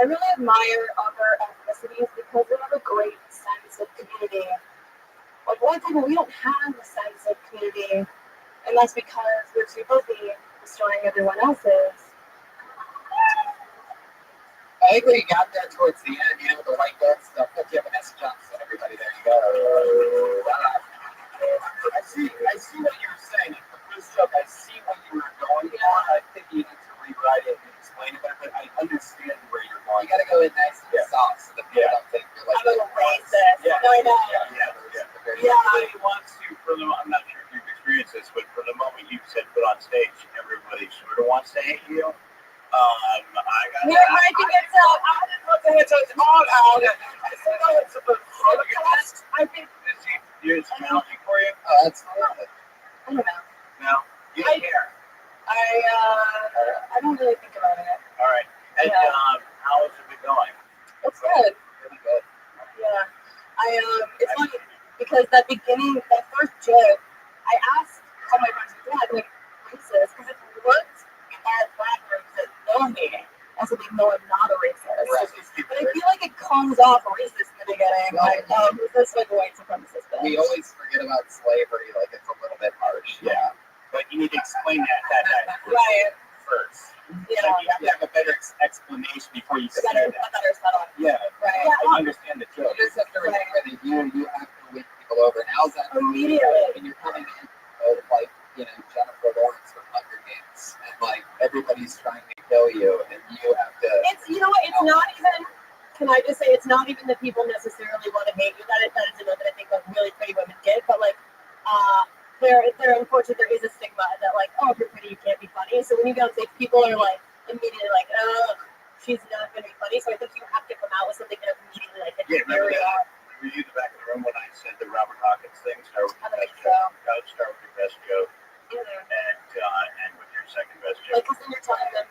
I really admire other ethnicities because they have a great sense of community. Like white people, we don't have a sense of community, and that's because we're too busy destroying everyone else's. I think when you got there towards the end, you know, with the white guilt stuff, look, you have a message on to everybody. There you go. I see what you're saying. The first stuff, I see what you were going for. I think you need to rewrite it and explain it better, but I understand where you're going. You got to go in nice and soft so the people don't think you're like I'm a racist. Yeah. No, I know. Everybody wants to, I'm not sure if you've experienced this, but from the moment you said put on stage, everybody sort of wants to hate you. I got Here, Mike, gets out. it's all out. It's a podcast. I think it's challenging for you. Oh, that's fine. I don't know. No, you don't care. I don't really think about it. All right. And how has it been going? It's good. Really good. Yeah. It's funny because that first joke, I asked all my friends, like, racist, because it looked as black racist, no hating. I said, no, I'm not a racist. But I feel like it comes off racist in the beginning. Like, is this like a white supremacist thing? We always forget about slavery, like it's a little bit harsh. Yeah. But you need to explain that Right. first. Yeah. Like you have to have a better explanation before you say that. A better setup. Yeah. Right. I understand the joke. You just have to remember that you have to win people over. And how's that? Immediately. When you're coming in, like, you know, Jennifer Lawrence from Hunger Games, and like everybody's trying to kill you, and you have to. It's, you know what? It's not even. Can I just say it's not even that people necessarily want to hate you. That is a note that I think like really pretty women get, but like, there unfortunately there is a stigma that like, oh, if you're pretty, you can't be funny. So when you go on stage, people are like immediately like, oh, she's not going to be funny. So I think you have to come out with something that immediately like. Remember that? Were you in the back of the room when I said the Robert Hawkins thing? Start with your best joke. Start with your best joke, and with your second best joke. Like, because then you're telling them.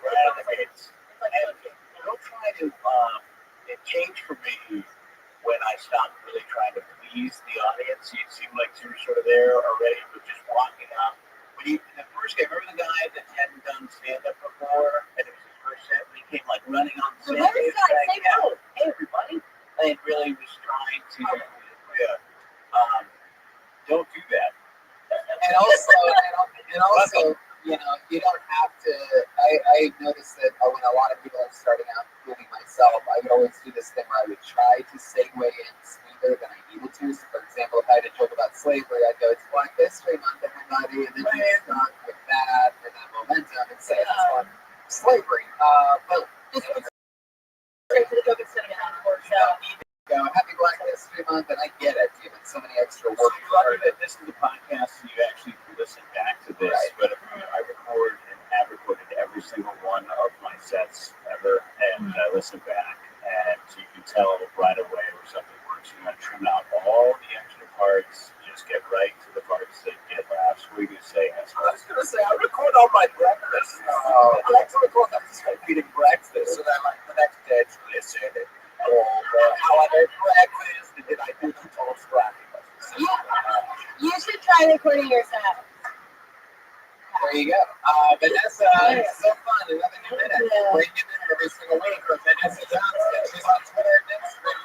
It's like don't try to. It changed for me when I stopped really trying to please the audience. It seemed like you were sort of there already, but just walking up. The first game, remember the guy that hadn't done stand-up before, and it was his first set, and he came like running on the stage. Hey everybody, and really was trying to, don't do that. And also, you know, you don't have to. I noticed that when a lot of people are starting out, including myself, I would always do this thing where I would try to segue in smoother than I needed to. So, for example, if I had a joke about slavery, I'd go, "It's Black History Month, everybody," and then you start with that and that momentum and say it's on slavery. But Just straight to the joke instead of an encore. you don't need to go Happy Black History Month, and I get it. Given so many extra So work you part of it. this is the podcast, so you actually listen back to this, but I record and have recorded every single one of my sets ever, and I listen back, and you can tell right away where something works. You want to trim out all the extra parts, just get right to the parts that get laughs. What are you going to say? I was going to say, I record all my breakfast. I like to record them eating breakfast, so that like the next day it's really acidic. How I made breakfast, and did I do the toast rack? You should try recording your set. There you go. Vanessa, it's so fun. Another new minute. Bring you in every single week with Vanessa Johnson. She's on Twitter and Instagram.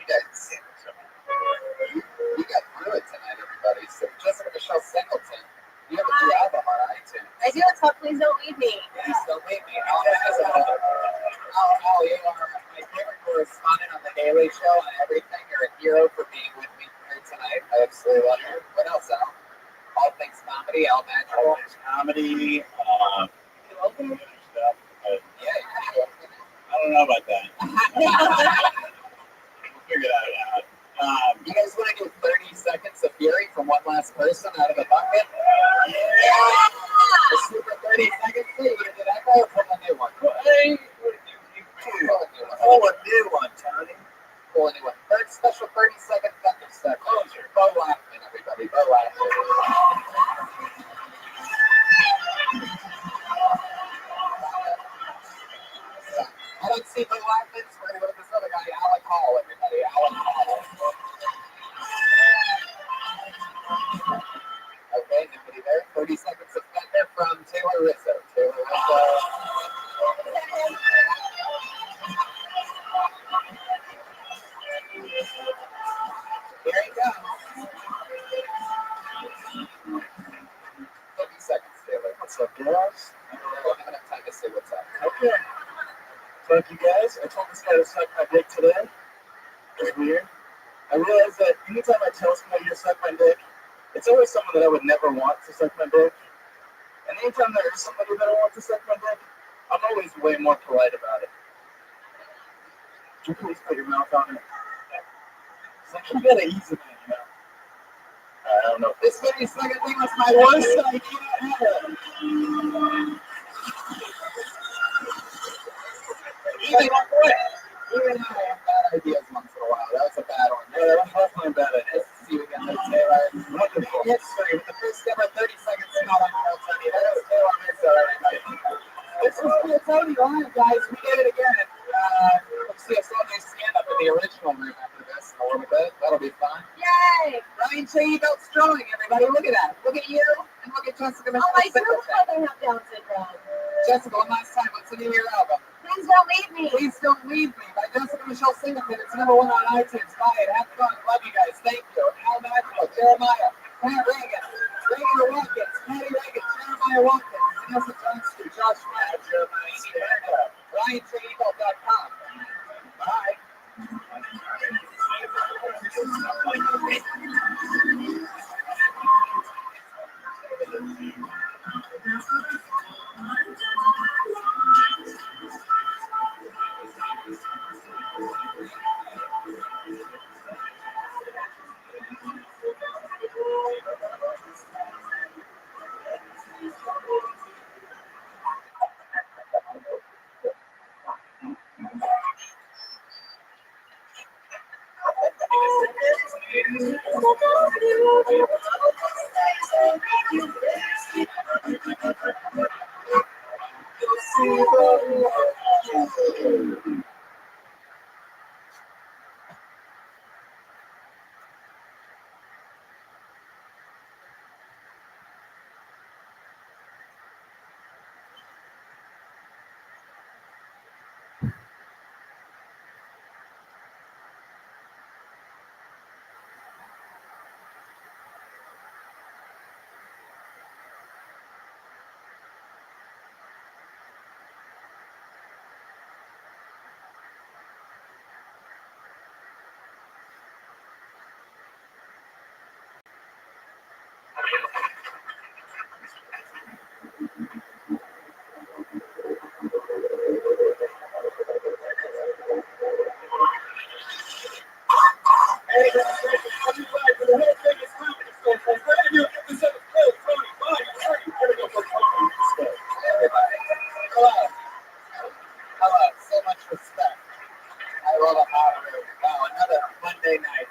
You guys, you got through it tonight, everybody. So Jessica Michelle Singleton, you have a new album on iTunes. I do. It's called Please Don't Leave Me. Please don't leave me. You are my favorite correspondent on The Daily Show and everything. You're a hero for being with me here tonight. I absolutely love you. What else, Al? All things comedy, Al Magical. All things comedy, stuff. I don't know about that. We'll figure that out. You guys want to do 30 seconds of fury from one last person out of the bucket? Yeah! The super 30 seconds. You gonna do that guy or pull a new one? Pull a new one, Tony. Pull a new one. Third special 30-second thunder step. Closer. Bo Lackman, everybody. Bo Lackman. Lethal Weapons. We're gonna go with this other guy, Alec Hall, everybody. Alec Hall. Okay, nobody there. 30 Seconds of Thunder from Taylor Rizzo. Taylor Rizzo. Here he goes. 30 seconds, Taylor. What's up, guys? I don't have enough time to say what's up. Okay. Thank you, guys. I told this guy to suck my dick today. It's weird. I realized that anytime I tell somebody to suck my dick, it's always someone that I would never want to suck my dick. And anytime there is somebody that I want to suck my dick, I'm always way more polite about it. Could you please put your mouth on it? It's like, you gotta ease it in, you know? I don't know. This 30-second thing was my worst idea ever. Even I have bad ideas once in a while. That was a bad one. Yeah, that was definitely a bad idea. See you again later, Taylor. Wonderful. History with the first ever 30 seconds not on Carl Tony. That was Taylor Rizzo, everybody. This was Carl Tony live, guys. We did it again. We'll see a Sunday stand-up in the original room after this in a little bit. That'll be fun. Yay! Ryan Shea-Belt's drawing, everybody. Look at that. Look at you, and look at Jessica Oh, Michelle I do Singleton. have Down syndrome. Jessica, one last time. What's the name of your album? Please don't leave me. Please Don't Leave Me by Jessica Michelle Singleton. It's #1 on iTunes. Buy it. Have fun. Love you guys. Thank you. Al Maxwell, Jeremiah, Pat Reagan, Reagan Watkins, Patty Reagan, Jeremiah Watkins, Vanessa Johnston, Josh Matt, RyanTreeBelt.com. Bye. Hello. So much respect. I love a hot room. Wow, another Monday night.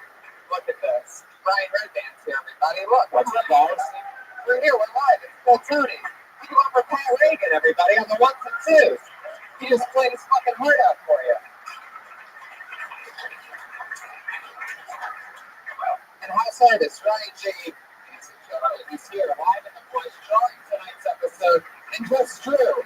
Look at this. Brian Redband's here, everybody. Look. What's up, guys? We're here. We're live. It's Phil Tony. We go for Pat Reagan, everybody, on the ones and twos. He just played his fucking heart out for you. And house artist Ryan J. He's here live in the flesh drawing tonight's episode. And just true.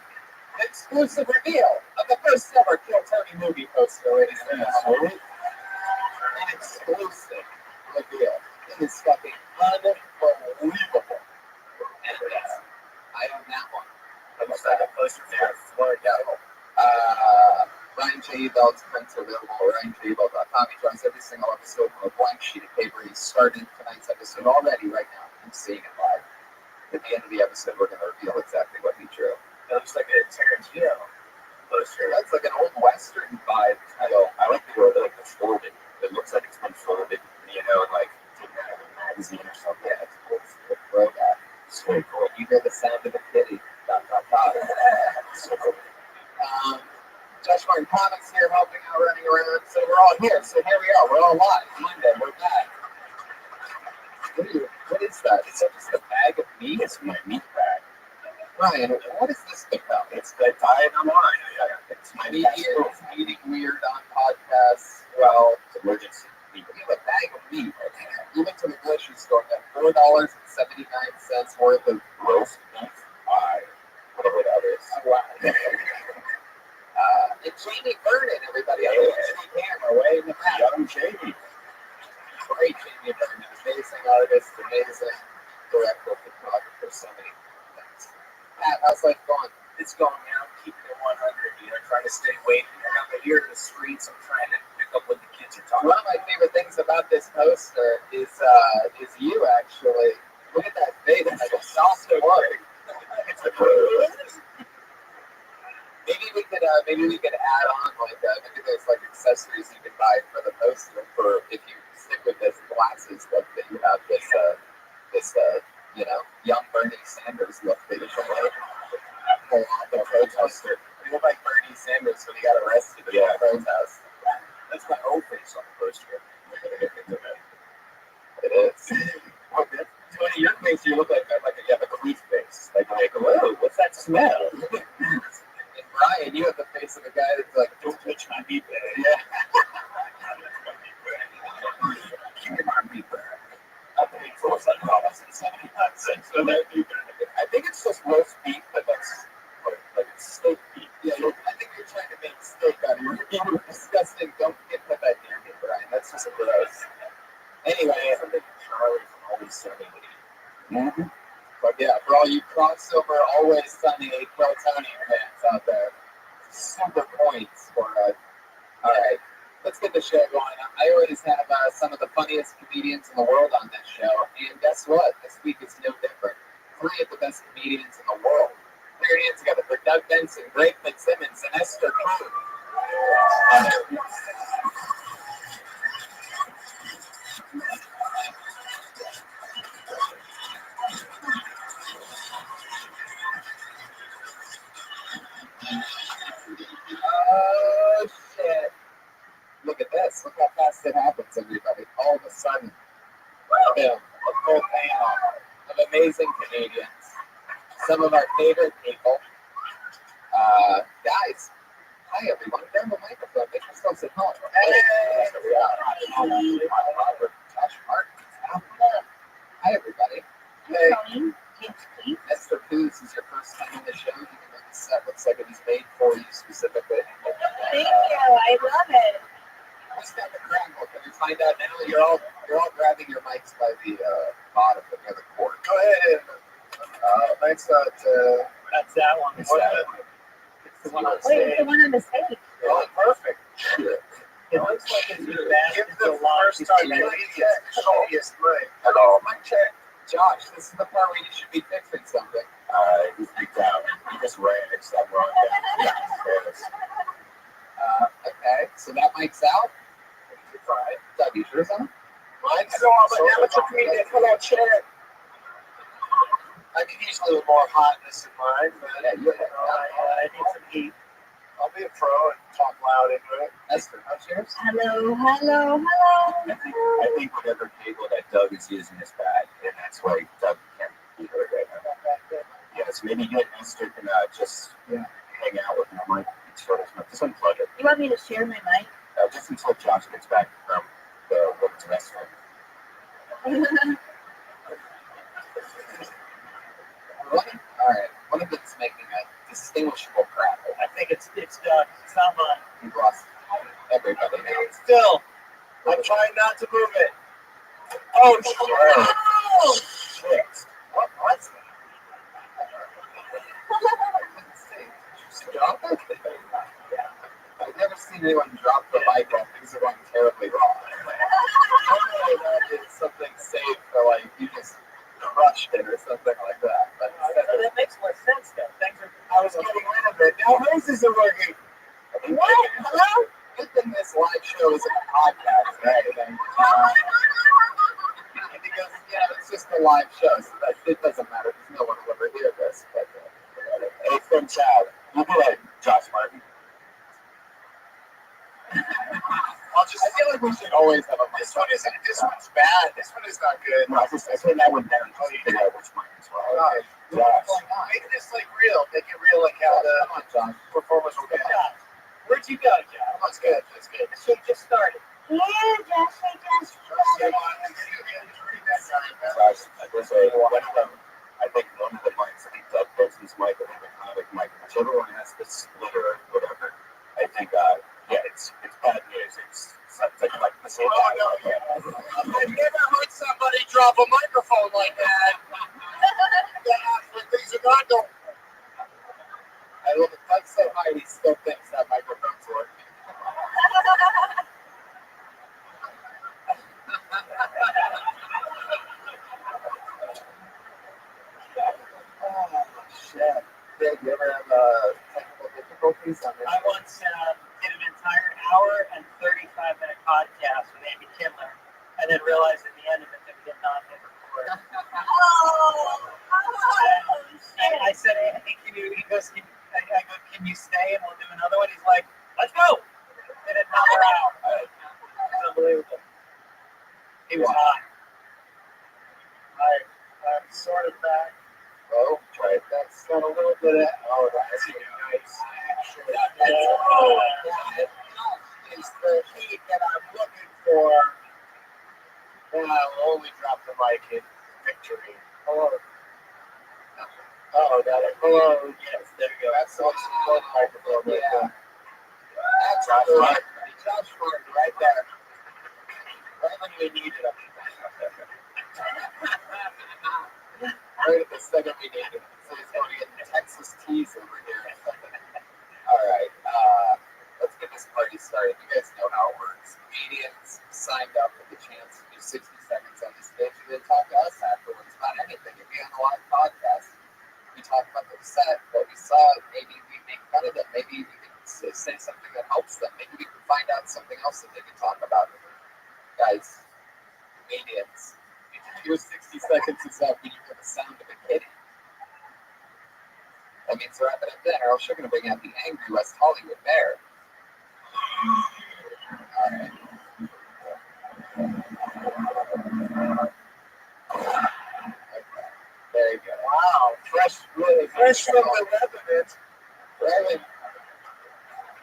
An exclusive reveal of the first ever Kill Tony movie poster, ladies and gentlemen. An exclusive reveal. It is fucking unbelievable. And I own that one. I just had a poster there. It's worked out. Ryan J. Belt's prints are available at RyanJBelt.com. He draws every single episode from a blank sheet of paper. He's started tonight's episode already right now. I'm seeing it live. At the end of the episode, we're going to reveal exactly what he drew. It looks like a Tarantino poster. That's like an old Western vibe. I like the word like it's folded. It looks like it's been folded, you know, like taken out of a magazine or something. Yeah, it's cool. It's a throwback. It's really cool. You hear the sound of a kitty. So cool. Josh Martin Comics here helping out, running around. So we're all here. So here we are. We're all live. Monday. We're back. What is that? Is that just a bag of meat? It's my meat bag. Ryan, what is this become? It's the diet I'm on. It's my meat eating Jamie Vernon, everybody. I'm going to see camera way in the back. Young Jamie. Great Jamie Vernon. Amazing artist, amazing director, photographer, so many things. Matt, how's life going? It's going, man. I'm keeping it 100. Trying to stay awake. I'm here in the streets. I'm trying to pick up what the kids are talking One of my favorite things about this poster is you actually. Look at that face. It's like a soft look. It's a good. Maybe we could add on maybe there's like accessories you can buy for the poster for if you stick with this glasses look that you have this young Bernie Sanders look that you can pull off the protester. You look like Bernie Sanders when he got arrested in the protest. That's my old face on the poster. It is. Okay. So in your face, you look like you have a queef face. Like, whoa, what's that smell? And Brian, you have the face of a guy that's like, don't touch my meat bag. Yeah. Keep my meat bag. I paid $4.79 for that meat bag. I think it's just roast beef, but that's like steak beef. Yeah, I think you're trying to make steak out of your meat. You're disgusting. Don't put that near me, Brian. That's just gross. Anyway, Something Charlie from Always Sunny would eat. Mm-hmm. But yeah, for all you crossover, Always Sunny, Plutonian fans out there, super points for us. All right, let's get the show going. I always have some of the funniest comedians in the world on this show, and guess what? This week is no different. 3 of the best comedians in the world. Put your hands together for Doug Benson, Greg Fitzsimmons, and Esther Cruz. Oh, shit. Look at this. Look how fast it happens, everybody. All of a sudden, boom, a full panel of amazing Canadians. Some of our favorite people. Guys, hi, everyone. Grab a microphone. Make yourselves at home. Hey. Josh Martin. Hi, everybody. Hey. Esther Cruz is your first time on the show. Even though the set looks like it was made for you specifically. Thank you. I love it. What's got the crowd? Can we find out now? You're all grabbing your mics by the bottom of the other cord. Go ahead and thanks That's that one. it's that one. It's the one on Wait, it's stage. the one on the stage. Oh, perfect. It looks like it's been Give bashed the into a lot. first time shittiest right. Hello, mic check. Josh, this is the part where you should be fixing something. He freaked out. He just ran and stuff wrong. Okay, so that mic's out. Right. Doug, you sure on? Mine's I know I'm an amateur comedian. Hello, Chad. I could use a little more hotness in mine, but Yeah, you I need some heat. I'll be a pro and talk loud into it. Esther, how's yours? Hello. I think whatever cable that Doug is using is bad, and that's why Doug can't be heard right now. Yeah, so maybe you and Esther can just hang out with my mic. Just unplug it. You want me to share my mic? Just until Josh gets back from the women's restaurant. All right. One of them's making a distinguishable crackle. I think it's done. It's not mine. We've lost everybody now. Still. I'm trying not to move it. Oh, sure. Shit. What was that? Drop it? I've never seen anyone drop the mic while things are going terribly wrong. Normally that is something safe for like you just crushed it or something like that. But That makes more sense though. Things are. I was getting rid of it. Now hers isn't working. What? Hello? Good thing this live show is a podcast, right? Because it's just a live show, so that it doesn't matter because no one will ever hear this. But Hey, from Chad. We'll be like Josh Martin. I feel like we should always have a mic. This one's bad. This one is not good. No, I put that one down. Oh, you figure out which one as well. Josh. Make this like real. Make it real like how the Come on, Josh. performance will be. Where'd you go, John? That's good. That's good. The show just started. Yeah, Josh. I think one of the mics, I think Doug Benson's mic, I think the comic mic, whichever one has the splitter or whatever, I think drop a microphone like that. Yeah, things are not going. I love it. That's so high, he still thinks that microphone's working. Oh, shit. Did you ever have technical difficulties on this? I once did an entire hour and 35-minute podcast with Andy Kindler, and then realized at the end of it that we had not hit record. And I said, hey, he goes, I go, can you stay and we'll do another one? He's like, let's go. Did it another hour. It was unbelievable. He was hot. I'm sort of back. Oh, right. That's got a little bit of. Oh, that's nice. Oh, that is the heat that I'm looking for. And I'll only drop the mic in victory. Hello. Oh, got it. Hello. Yes, there you go. That's the microphone. Yeah. That's right. Josh Gordon right there. Right when we needed him. Right at the second we needed it. So he's going to get the Texas teas over here. All right. Let's get this party started. You guys know how it works. Comedians signed up for the chance to do 60 seconds on the stage and then talk to us afterwards about anything. If you're on a live podcast, we talk about the set, what we saw. Maybe we make fun of them. Maybe we can say something that helps them. Maybe we can find out something else that they can talk about. Guys, comedians, your 60 seconds is up when you hear the sound of a kitty. That means wrap it up then, or else you're going to bring out the angry West Hollywood bear. All right. Okay. There you go. Wow. Really fresh from the Lebanon. Really?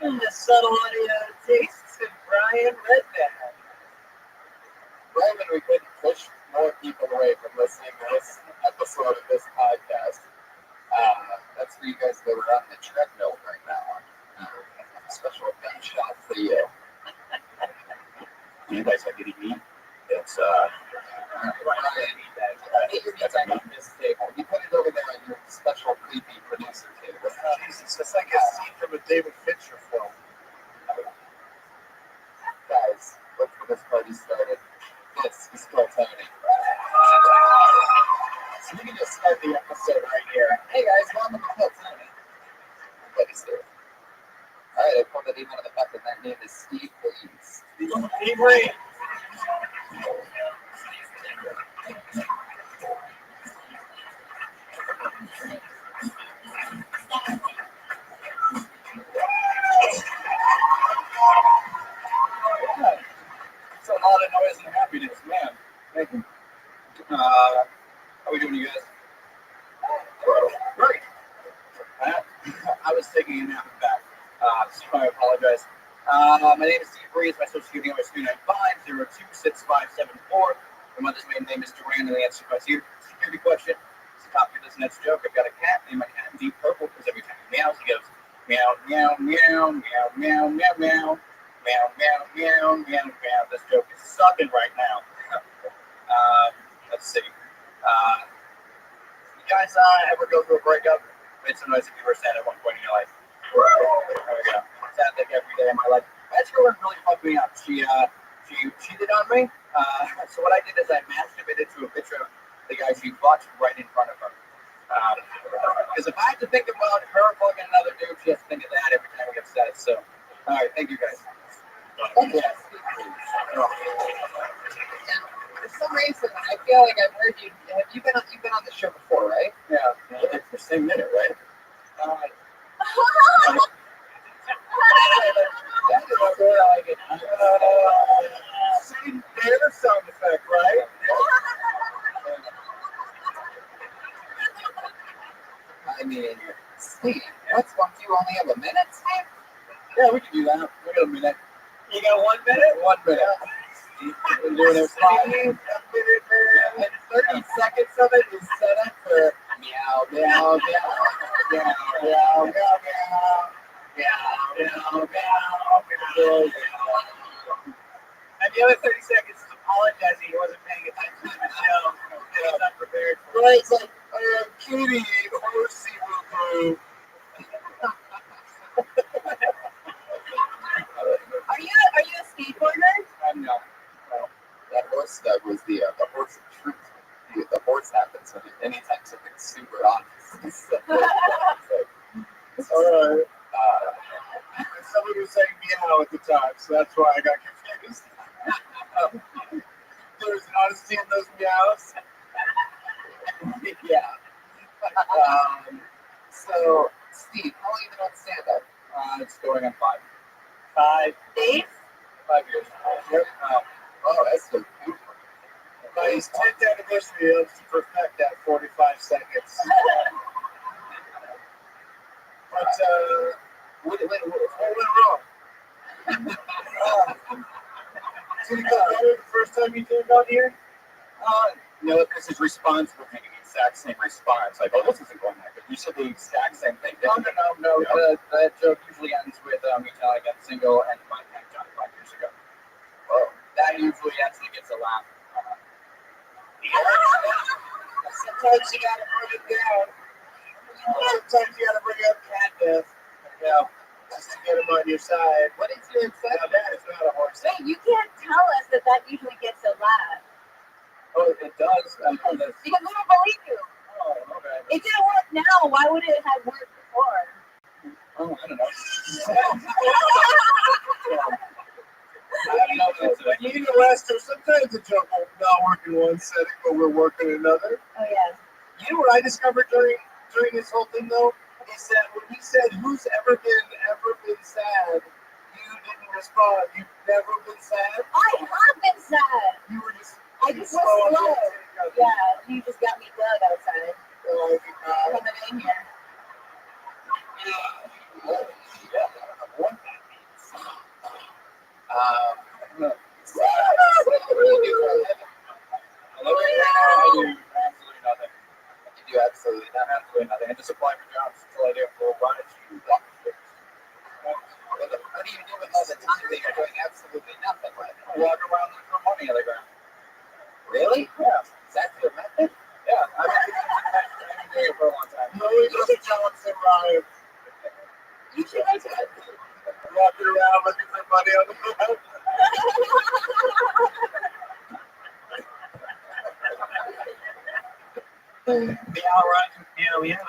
The subtle audio tastes of Brian Redman. Right when we couldn't push more people away from listening to this episode of this podcast. That's for you guys that were on the treadmill right now. Special gunshot for you. You guys are getting me? It's, Ryan, on this table. You put it over there on your special creepy producer table. Jesus, it's like a scene from a David Fincher film. Guys, let's get this party started. This is Kill Tony. So we can just start the episode right here. Hey guys, welcome to Kill Tony. Everybody's here. Alright, I pulled the name out of the bucket. That name is Steve Reeves. Steve Reeves. It's a lot of noise and happiness, man. Thank you. How are we doing, you guys? Great. I was taking a nap in back, so I apologize. My name is Steve Reeves. My social security number is 395-026574. My mother's maiden name is Duran, and the answer to my security question is a copy of this next joke. I've got a cat named my cat in deep purple because every time he meows, he goes meow, meow, meow, meow, meow, meow, meow, meow, meow, meow, meow, meow. This joke is sucking right now. Let's see. You guys ever go through a breakup? Made some noise if you were sad at one point in your life. There we go. Sad like every day of my life. That girl really fucked me up. She cheated on me. So what I did is I masturbated to a picture of the guy she fucked right in front of her. Because if I have to think about her fucking another dude, she has to think of that every time we get sad. So, all right, thank you guys. Yes. For some reason, I feel like I've heard you. You've been on the show before, right? Yeah, it's the same minute, right? Same bear sound effect, right? I mean, Steve, what's one? Do you only have a minute, Steve? Yeah, we can do that. We got a minute. You got 1 minute? 1 minute. We're doing it fine. And 30 seconds of it is set up for meow, meow, meow, meow, meow, meow, meow, meow, meow, meow. And the other 30 seconds is apologizing he wasn't paying attention. Yeah, not prepared. Right, it's like, kitty, horsey, woo. Are you a skateboarder? I'm not. That horse that was the horse of truth. The horse happens anytime something's super honest. All right. Somebody was saying meow at the time, so that's why I got confused. There was honesty in those meows. Yeah. So, Steve, how long have you been on stand-up? It's going on 5 Dave? years. Yep. Oh, that's so beautiful. By his 10th anniversary, he hopes to perfect that 45 seconds. But, what went wrong? Did it go better the first time you came down here? No, because his response was the exact same response. Like, oh, this isn't going that good. You said the exact same thing. No. The joke usually ends with me telling I'm single and my tank job 5 years ago. Well, that usually actually gets a laugh. Sometimes you gotta bring it down. Sometimes you gotta bring up cat death. Yeah, just to get him on your side. What is your Now excitement? that is not a horse. Wait, you can't tell us that usually gets a laugh. Oh, it does. Because we don't believe you. Oh, okay. It didn't work now. Why would it have worked before? Oh, I don't know. You know, Lester, sometimes a joke will not work in one setting, but we'll work in another. Oh yeah. You know what I discovered during this whole thing, though? Is that when he said, who's ever been sad, you didn't respond. You've never been sad? I have been sad. You were just... I just was slow. Yeah, you just got me dug outside. Coming in here. You do absolutely nothing. Absolutely nothing. I just apply for jobs until I do a full run. You walk the streets. What do you do with all the time that you're doing absolutely nothing with? I walk around looking for money on the ground. Really? Yeah. Is that your method? Yeah. I've been doing it for a long time. No, he doesn't tell us to rhyme. You should go to it. Walking around looking for money on the ground. Meow, right? Meow, meow.